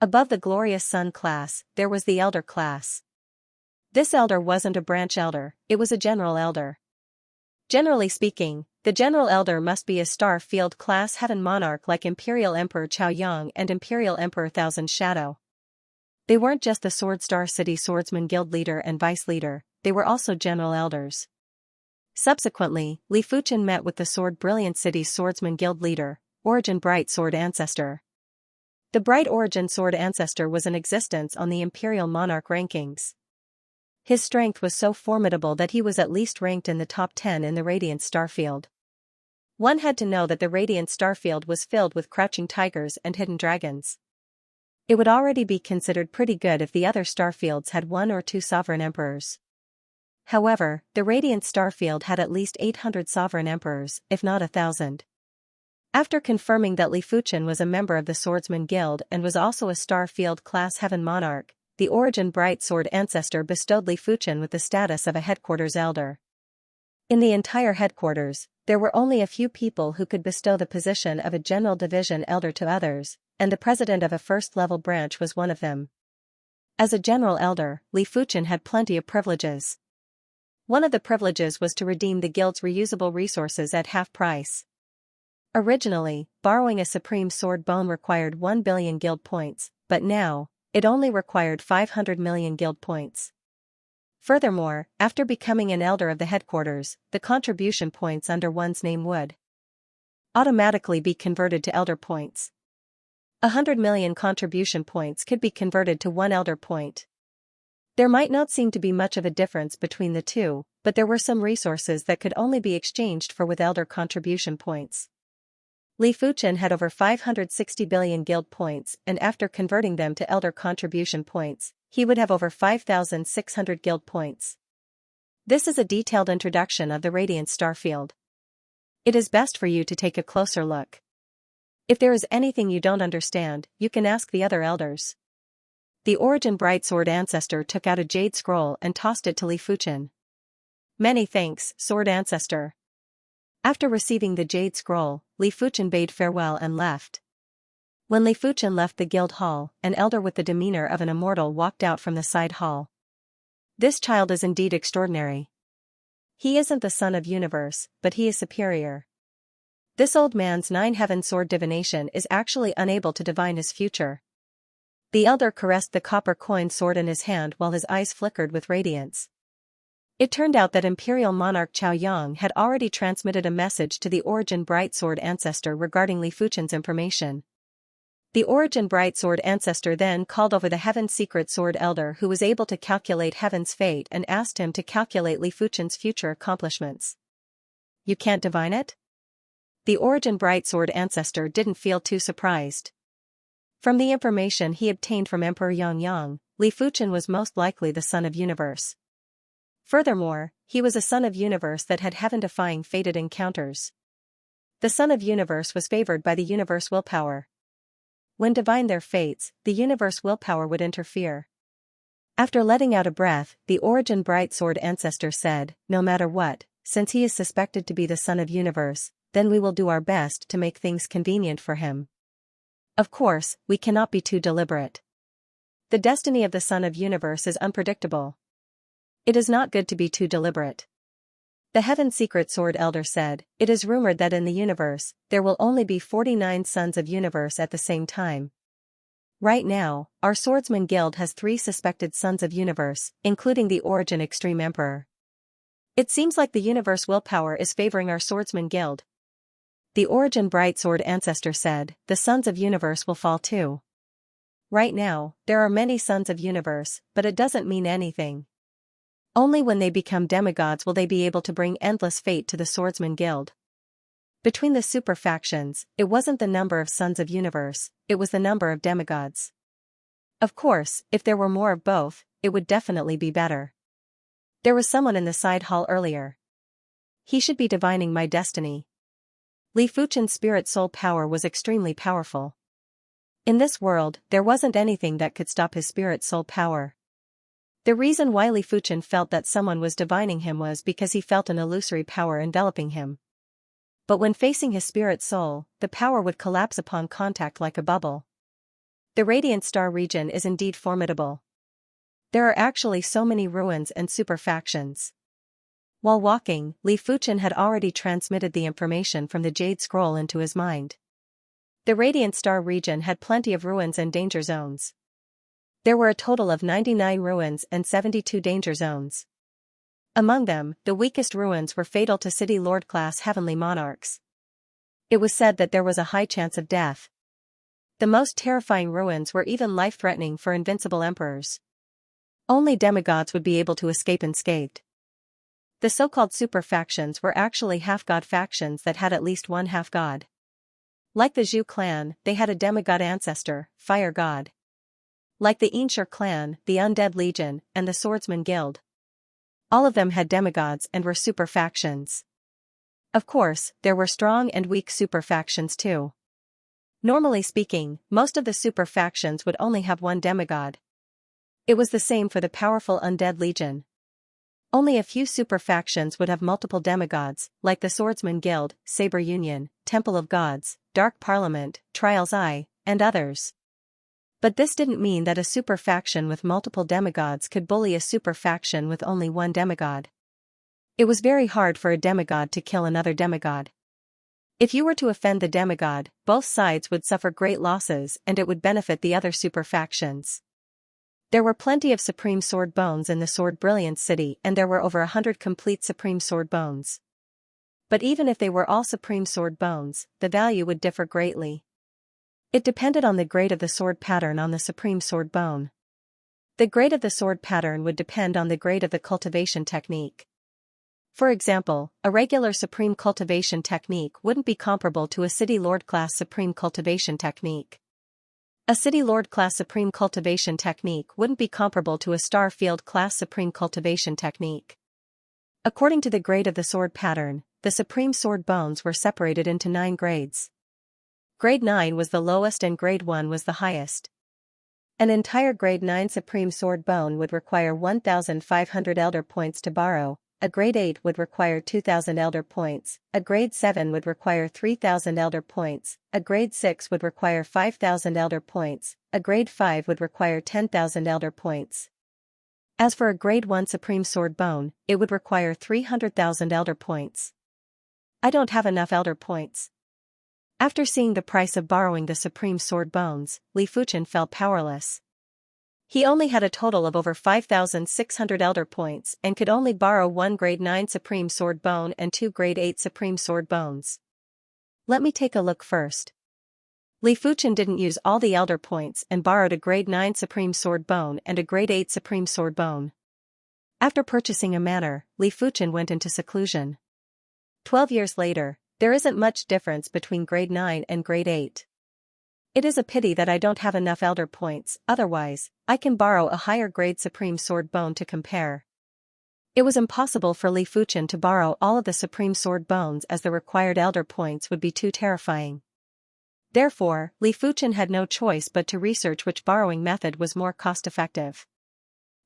Above the Glorious Sun class, there was the Elder class. This elder wasn't a branch elder, it was a general elder. Generally speaking, the general elder must be a star field class Heaven Monarch like Imperial Emperor Xiaoyang and Imperial Emperor Thousand Shadow. They weren't just the Sword Star City Swordsman Guild leader and vice leader, they were also general elders. Subsequently, Li Fuchen met with the Sword Brilliant City's Swordsman Guild leader, Origin Bright Sword Ancestor. The Bright Origin Sword Ancestor was in existence on the Imperial Monarch rankings. His strength was so formidable that he was at least ranked in the top 10 in the Radiant Starfield. One had to know that the Radiant Starfield was filled with crouching tigers and hidden dragons. It would already be considered pretty good if the other starfields had 1 or 2 sovereign emperors. However, the Radiant Starfield had at least 800 sovereign emperors, if not 1,000. After confirming that Li Fuchen was a member of the Swordsman Guild and was also a Starfield-class Heaven Monarch, the Origin Bright Sword ancestor bestowed Li Fuchen with the status of a headquarters elder. In the entire headquarters, there were only a few people who could bestow the position of a general division elder to others, and the president of a first-level branch was one of them. As a general elder, Li Fuchen had plenty of privileges. One of the privileges was to redeem the guild's reusable resources at half price. Originally, borrowing a supreme sword bone required 1 billion guild points, but now, it only required 500 million guild points. Furthermore, after becoming an elder of the headquarters, the contribution points under one's name would automatically be converted to elder points. 100 million contribution points could be converted to 1 elder point. There might not seem to be much of a difference between the two, but there were some resources that could only be exchanged for with elder contribution points. Li Fuchen had over 560 billion guild points, and after converting them to elder contribution points, he would have over 5,600 guild points. This is a detailed introduction of the Radiant Starfield. It is best for you to take a closer look. If there is anything you don't understand, you can ask the other elders. The Origin Bright Sword ancestor took out a jade scroll and tossed it to Li Fuchen. Many thanks, Sword Ancestor. After receiving the jade scroll, Li Fuchen bade farewell and left. When Li Fuchen left the guild hall, an elder with the demeanor of an immortal walked out from the side hall. This child is indeed extraordinary. He isn't the son of universe, but he is superior. This old man's 9-heaven sword divination is actually unable to divine his future. The elder caressed the copper coin sword in his hand while his eyes flickered with radiance. It turned out that Imperial Monarch Chao Yang had already transmitted a message to the Origin Bright Sword ancestor regarding Li Fuchen's information. The Origin Bright Sword ancestor then called over the Heaven Secret Sword Elder who was able to calculate Heaven's fate and asked him to calculate Li Fuchen's future accomplishments. You can't divine it? The Origin Bright Sword ancestor didn't feel too surprised. From the information he obtained from Emperor Yang, Li Fuchen was most likely the son of universe. Furthermore, he was a son of universe that had heaven-defying fated encounters. The son of universe was favored by the universe willpower. When divine their fates, the universe willpower would interfere. After letting out a breath, the Origin Bright Sword ancestor said, "No matter what, since he is suspected to be the son of universe, then we will do our best to make things convenient for him. Of course, we cannot be too deliberate. The destiny of the son of universe is unpredictable. It is not good to be too deliberate." The Heaven Secret Sword Elder said, "It is rumored that in the universe, there will only be 49 sons of universe at the same time. Right now, our Swordsman Guild has 3 suspected sons of universe, including the Origin Extreme Emperor. It seems like the universe willpower is favoring our Swordsman Guild." The Origin Bright Sword ancestor said, "The sons of universe will fall too. Right now, there are many sons of universe, but it doesn't mean anything. Only when they become demigods will they be able to bring endless fate to the Swordsman Guild." Between the super factions, it wasn't the number of sons of universe, it was the number of demigods. Of course, if there were more of both, it would definitely be better. There was someone in the side hall earlier. He should be divining my destiny. Li Fuchen's spirit soul power was extremely powerful. In this world, there wasn't anything that could stop his spirit soul power. The reason why Li Fuchen felt that someone was divining him was because he felt an illusory power enveloping him. But when facing his spirit soul, the power would collapse upon contact like a bubble. The Radiant Star region is indeed formidable. There are actually so many ruins and super factions. While walking, Li Fuchen had already transmitted the information from the Jade Scroll into his mind. The Radiant Star region had plenty of ruins and danger zones. There were a total of 99 ruins and 72 danger zones. Among them, the weakest ruins were fatal to City Lord-class heavenly monarchs. It was said that there was a high chance of death. The most terrifying ruins were even life-threatening for invincible emperors. Only demigods would be able to escape unscathed. The so-called super factions were actually half-god factions that had at least one half-god. Like the Zhu clan, they had a demigod ancestor, Fire God. Like the Xianxia clan, the Undead Legion, and the Swordsman Guild. All of them had demigods and were super factions. Of course, there were strong and weak super factions too. Normally speaking, most of the super factions would only have one demigod. It was the same for the powerful Undead Legion. Only a few super factions would have multiple demigods, like the Swordsman Guild, Saber Union, Temple of Gods, Dark Parliament, Trials Eye, and others. But this didn't mean that a super faction with multiple demigods could bully a super faction with only one demigod. It was very hard for a demigod to kill another demigod. If you were to offend the demigod, both sides would suffer great losses and it would benefit the other super factions. There were plenty of Supreme Sword Bones in the Sword Brilliance City and there were over 100 complete Supreme Sword Bones. But even if they were all Supreme Sword Bones, the value would differ greatly. It depended on the grade of the sword pattern on the Supreme Sword Bone. The grade of the sword pattern would depend on the grade of the cultivation technique. For example, a regular Supreme Cultivation technique wouldn't be comparable to a City Lord class Supreme Cultivation technique. A City Lord class Supreme Cultivation technique wouldn't be comparable to a Star Field class Supreme Cultivation technique. According to the grade of the sword pattern, the Supreme Sword Bones were separated into 9 grades. Grade 9 was the lowest and Grade 1 was the highest. An entire Grade 9 Supreme Sword Bone would require 1,500 Elder Points to borrow, a Grade 8 would require 2,000 Elder Points, a Grade 7 would require 3,000 Elder Points, a Grade 6 would require 5,000 Elder Points, a Grade 5 would require 10,000 Elder Points. As for a Grade 1 Supreme Sword Bone, it would require 300,000 Elder Points. I don't have enough Elder Points. After seeing the price of borrowing the Supreme Sword Bones, Li Fuchen felt powerless. He only had a total of over 5,600 Elder Points and could only borrow 1 Grade 9 Supreme Sword Bone and 2 Grade 8 Supreme Sword Bones. Let me take a look first. Li Fuchen didn't use all the Elder Points and borrowed a Grade 9 Supreme Sword Bone and a Grade 8 Supreme Sword Bone. After purchasing a manor, Li Fuchen went into seclusion. 12 years later, there isn't much difference between Grade 9 and Grade 8. It is a pity that I don't have enough Elder Points, otherwise, I can borrow a higher grade Supreme Sword Bone to compare. It was impossible for Li Fuchen to borrow all of the Supreme Sword Bones as the required Elder Points would be too terrifying. Therefore, Li Fuchen had no choice but to research which borrowing method was more cost-effective.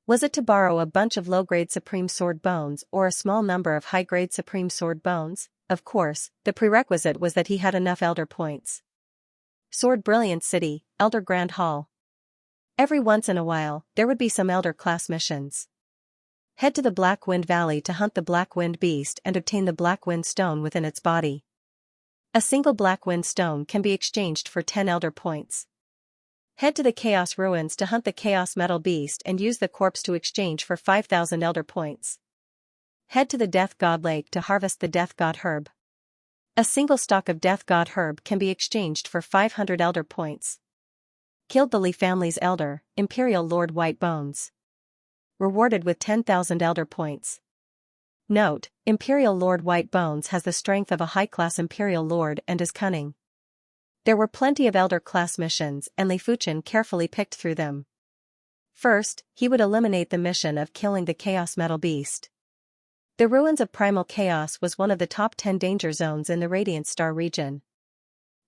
Was it to borrow a bunch of low-grade Supreme Sword Bones or a small number of high-grade Supreme Sword Bones? Of course, the prerequisite was that he had enough Elder Points. Sword Brilliance City, Elder Grand Hall. Every once in a while, there would be some Elder class missions. Head to the Black Wind Valley to hunt the Black Wind Beast and obtain the Black Wind Stone within its body. A single Black Wind Stone can be exchanged for 10 Elder Points. Head to the Chaos Ruins to hunt the Chaos Metal Beast and use the corpse to exchange for 5,000 Elder Points. Head to the Death God Lake to harvest the Death God Herb. A single stalk of Death God Herb can be exchanged for 500 Elder Points. Killed the Li family's elder, Imperial Lord White Bones. Rewarded with 10,000 Elder Points. Note, Imperial Lord White Bones has the strength of a high-class Imperial Lord and is cunning. There were plenty of Elder class missions and Li Fuchen carefully picked through them. First, he would eliminate the mission of killing the Chaos Metal Beast. The Ruins of Primal Chaos was one of the top 10 danger zones in the Radiant Star region.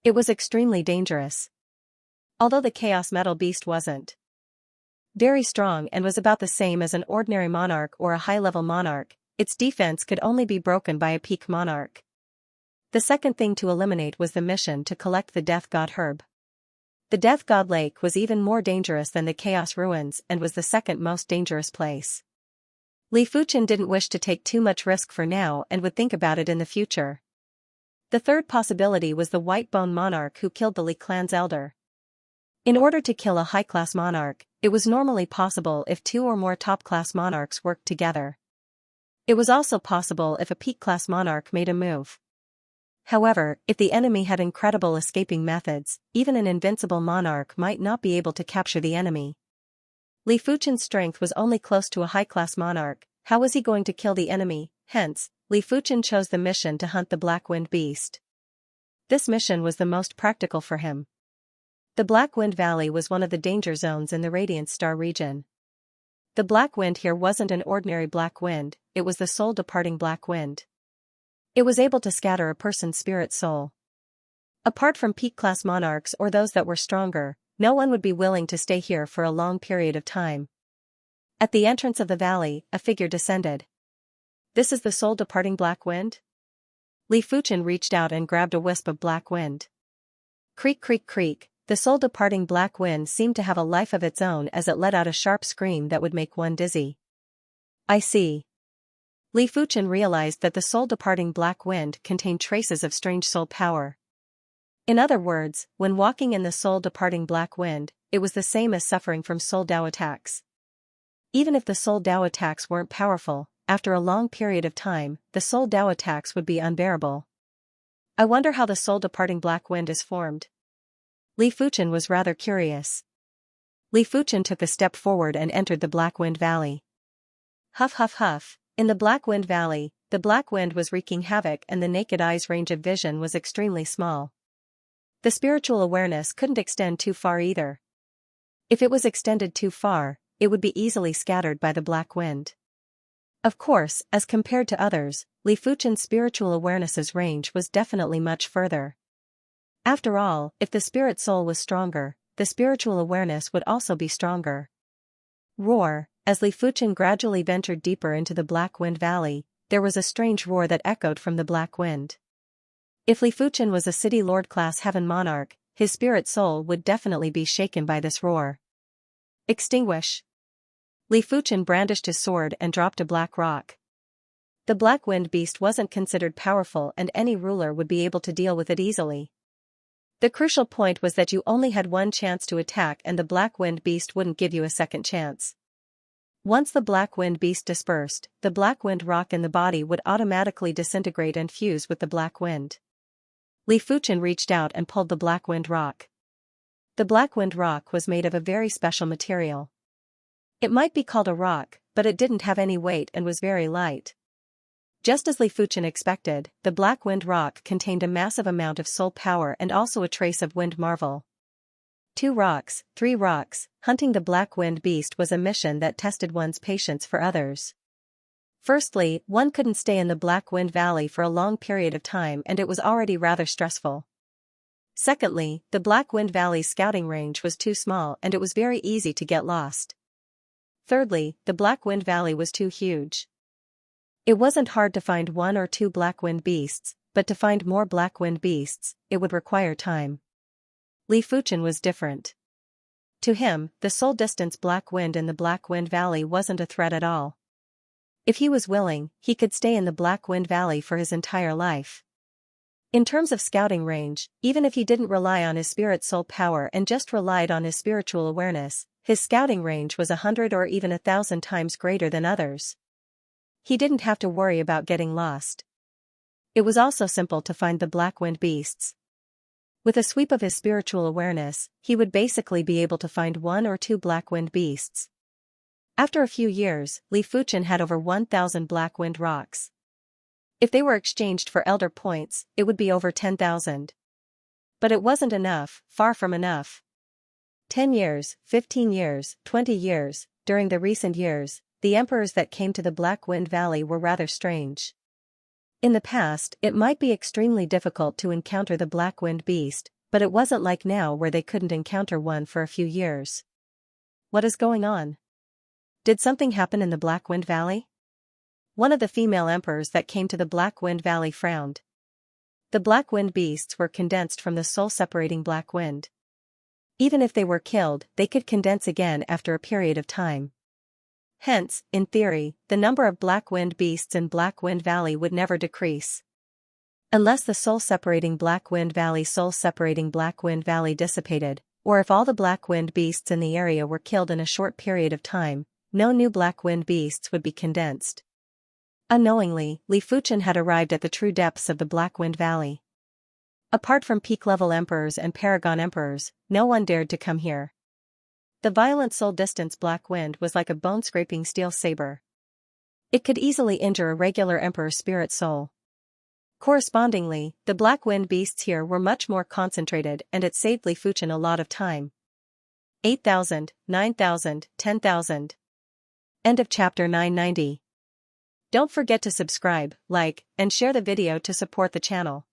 It was extremely dangerous. Although the Chaos Metal Beast wasn't very strong and was about the same as an ordinary monarch or a high-level monarch, its defense could only be broken by a peak monarch. The second thing to eliminate was the mission to collect the Death God Herb. The Death God Lake was even more dangerous than the Chaos Ruins and was the second most dangerous place. Li Fuchen didn't wish to take too much risk for now and would think about it in the future. The third possibility was the White Bone Monarch who killed the Li clan's elder. In order to kill a high-class monarch, it was normally possible if 2 or more top-class monarchs worked together. It was also possible if a peak-class monarch made a move. However, if the enemy had incredible escaping methods, even an invincible monarch might not be able to capture the enemy. Li Fuchen's strength was only close to a high-class monarch. How was he going to kill the enemy? Hence, Li Fuchen chose the mission to hunt the Black Wind Beast. This mission was the most practical for him. The Black Wind Valley was one of the danger zones in the Radiant Star region. The black wind here wasn't an ordinary black wind, it was the soul-departing black wind. It was able to scatter a person's spirit soul. Apart from peak-class monarchs or those that were stronger, no one would be willing to stay here for a long period of time. At the entrance of the valley, a figure descended. This is the soul-departing black wind? Li Fuchen reached out and grabbed a wisp of black wind. Creak creak creak, the soul-departing black wind seemed to have a life of its own as it let out a sharp scream that would make one dizzy. I see. Li Fuchen realized that the soul-departing black wind contained traces of strange soul power. In other words, when walking in the soul-departing black wind, it was the same as suffering from soul Dao attacks. Even if the soul Dao attacks weren't powerful, after a long period of time, the soul Dao attacks would be unbearable. I wonder how the soul-departing black wind is formed. Li Fuchen was rather curious. Li Fuchen took a step forward and entered the Black Wind Valley. Huff huff huff, in the Black Wind Valley, the black wind was wreaking havoc and the naked eye's range of vision was extremely small. The spiritual awareness couldn't extend too far either. If it was extended too far, it would be easily scattered by the black wind. Of course, as compared to others, Li Fuchen's spiritual awareness's range was definitely much further. After all, if the spirit soul was stronger, the spiritual awareness would also be stronger. Roar, as Li Fuchen gradually ventured deeper into the Black Wind Valley, there was a strange roar that echoed from the black wind. If Li Fuchen was a city lord-class heaven monarch, his spirit soul would definitely be shaken by this roar. Extinguish. Li Fuchen brandished his sword and dropped a black rock. The Black Wind Beast wasn't considered powerful and any ruler would be able to deal with it easily. The crucial point was that you only had one chance to attack and the Black Wind Beast wouldn't give you a second chance. Once the Black Wind Beast dispersed, the Black Wind Rock in the body would automatically disintegrate and fuse with the Black Wind. Li Fuchen reached out and pulled the Black Wind Rock. The Black Wind Rock was made of a very special material. It might be called a rock, but it didn't have any weight and was very light. Just as Li Fuchen expected, the Black Wind Rock contained a massive amount of soul power and also a trace of wind marvel. 2 rocks, 3 rocks, hunting the Black Wind Beast was a mission that tested one's patience for others. Firstly, one couldn't stay in the Black Wind Valley for a long period of time and it was already rather stressful. Secondly, the Black Wind Valley's scouting range was too small and it was very easy to get lost. Thirdly, the Black Wind Valley was too huge. It wasn't hard to find 1 or 2 Black Wind Beasts, but to find more Black Wind Beasts, it would require time. Li Fuchen was different. To him, the soul distance Black Wind in the Black Wind Valley wasn't a threat at all. If he was willing, he could stay in the Black Wind Valley for his entire life. In terms of scouting range, even if he didn't rely on his spirit soul power and just relied on his spiritual awareness, his scouting range was 100 or even 1,000 times greater than others. He didn't have to worry about getting lost. It was also simple to find the Black Wind Beasts. With a sweep of his spiritual awareness, he would basically be able to find 1 or 2 Black Wind Beasts. After a few years, Li Fuchen had over 1,000 Black Wind Rocks. If they were exchanged for Elder Points, it would be over 10,000. But it wasn't enough, far from enough. 10 years, 15 years, 20 years, during the recent years, the emperors that came to the Black Wind Valley were rather strange. In the past, it might be extremely difficult to encounter the Black Wind Beast, but it wasn't like now where they couldn't encounter one for a few years. What is going on? Did something happen in the Black Wind Valley? One of the female emperors that came to the Black Wind Valley frowned. The Black Wind Beasts were condensed from the soul-separating Black Wind. Even if they were killed, they could condense again after a period of time. Hence, in theory, the number of Black Wind Beasts in Black Wind Valley would never decrease. Unless the soul-separating Black Wind Valley dissipated, or if all the Black Wind Beasts in the area were killed in a short period of time, no new Black Wind Beasts would be condensed. Unknowingly, Li Fuchen had arrived at the true depths of the Black Wind Valley. Apart from peak-level emperors and paragon emperors, no one dared to come here. The violent soul-distance black wind was like a bone-scraping steel saber. It could easily injure a regular emperor's spirit soul. Correspondingly, the black wind beasts here were much more concentrated and it saved Li Fuchen a lot of time. 8,000, 9,000, 10,000. End of chapter 990. Don't forget to subscribe, like, and share the video to support the channel.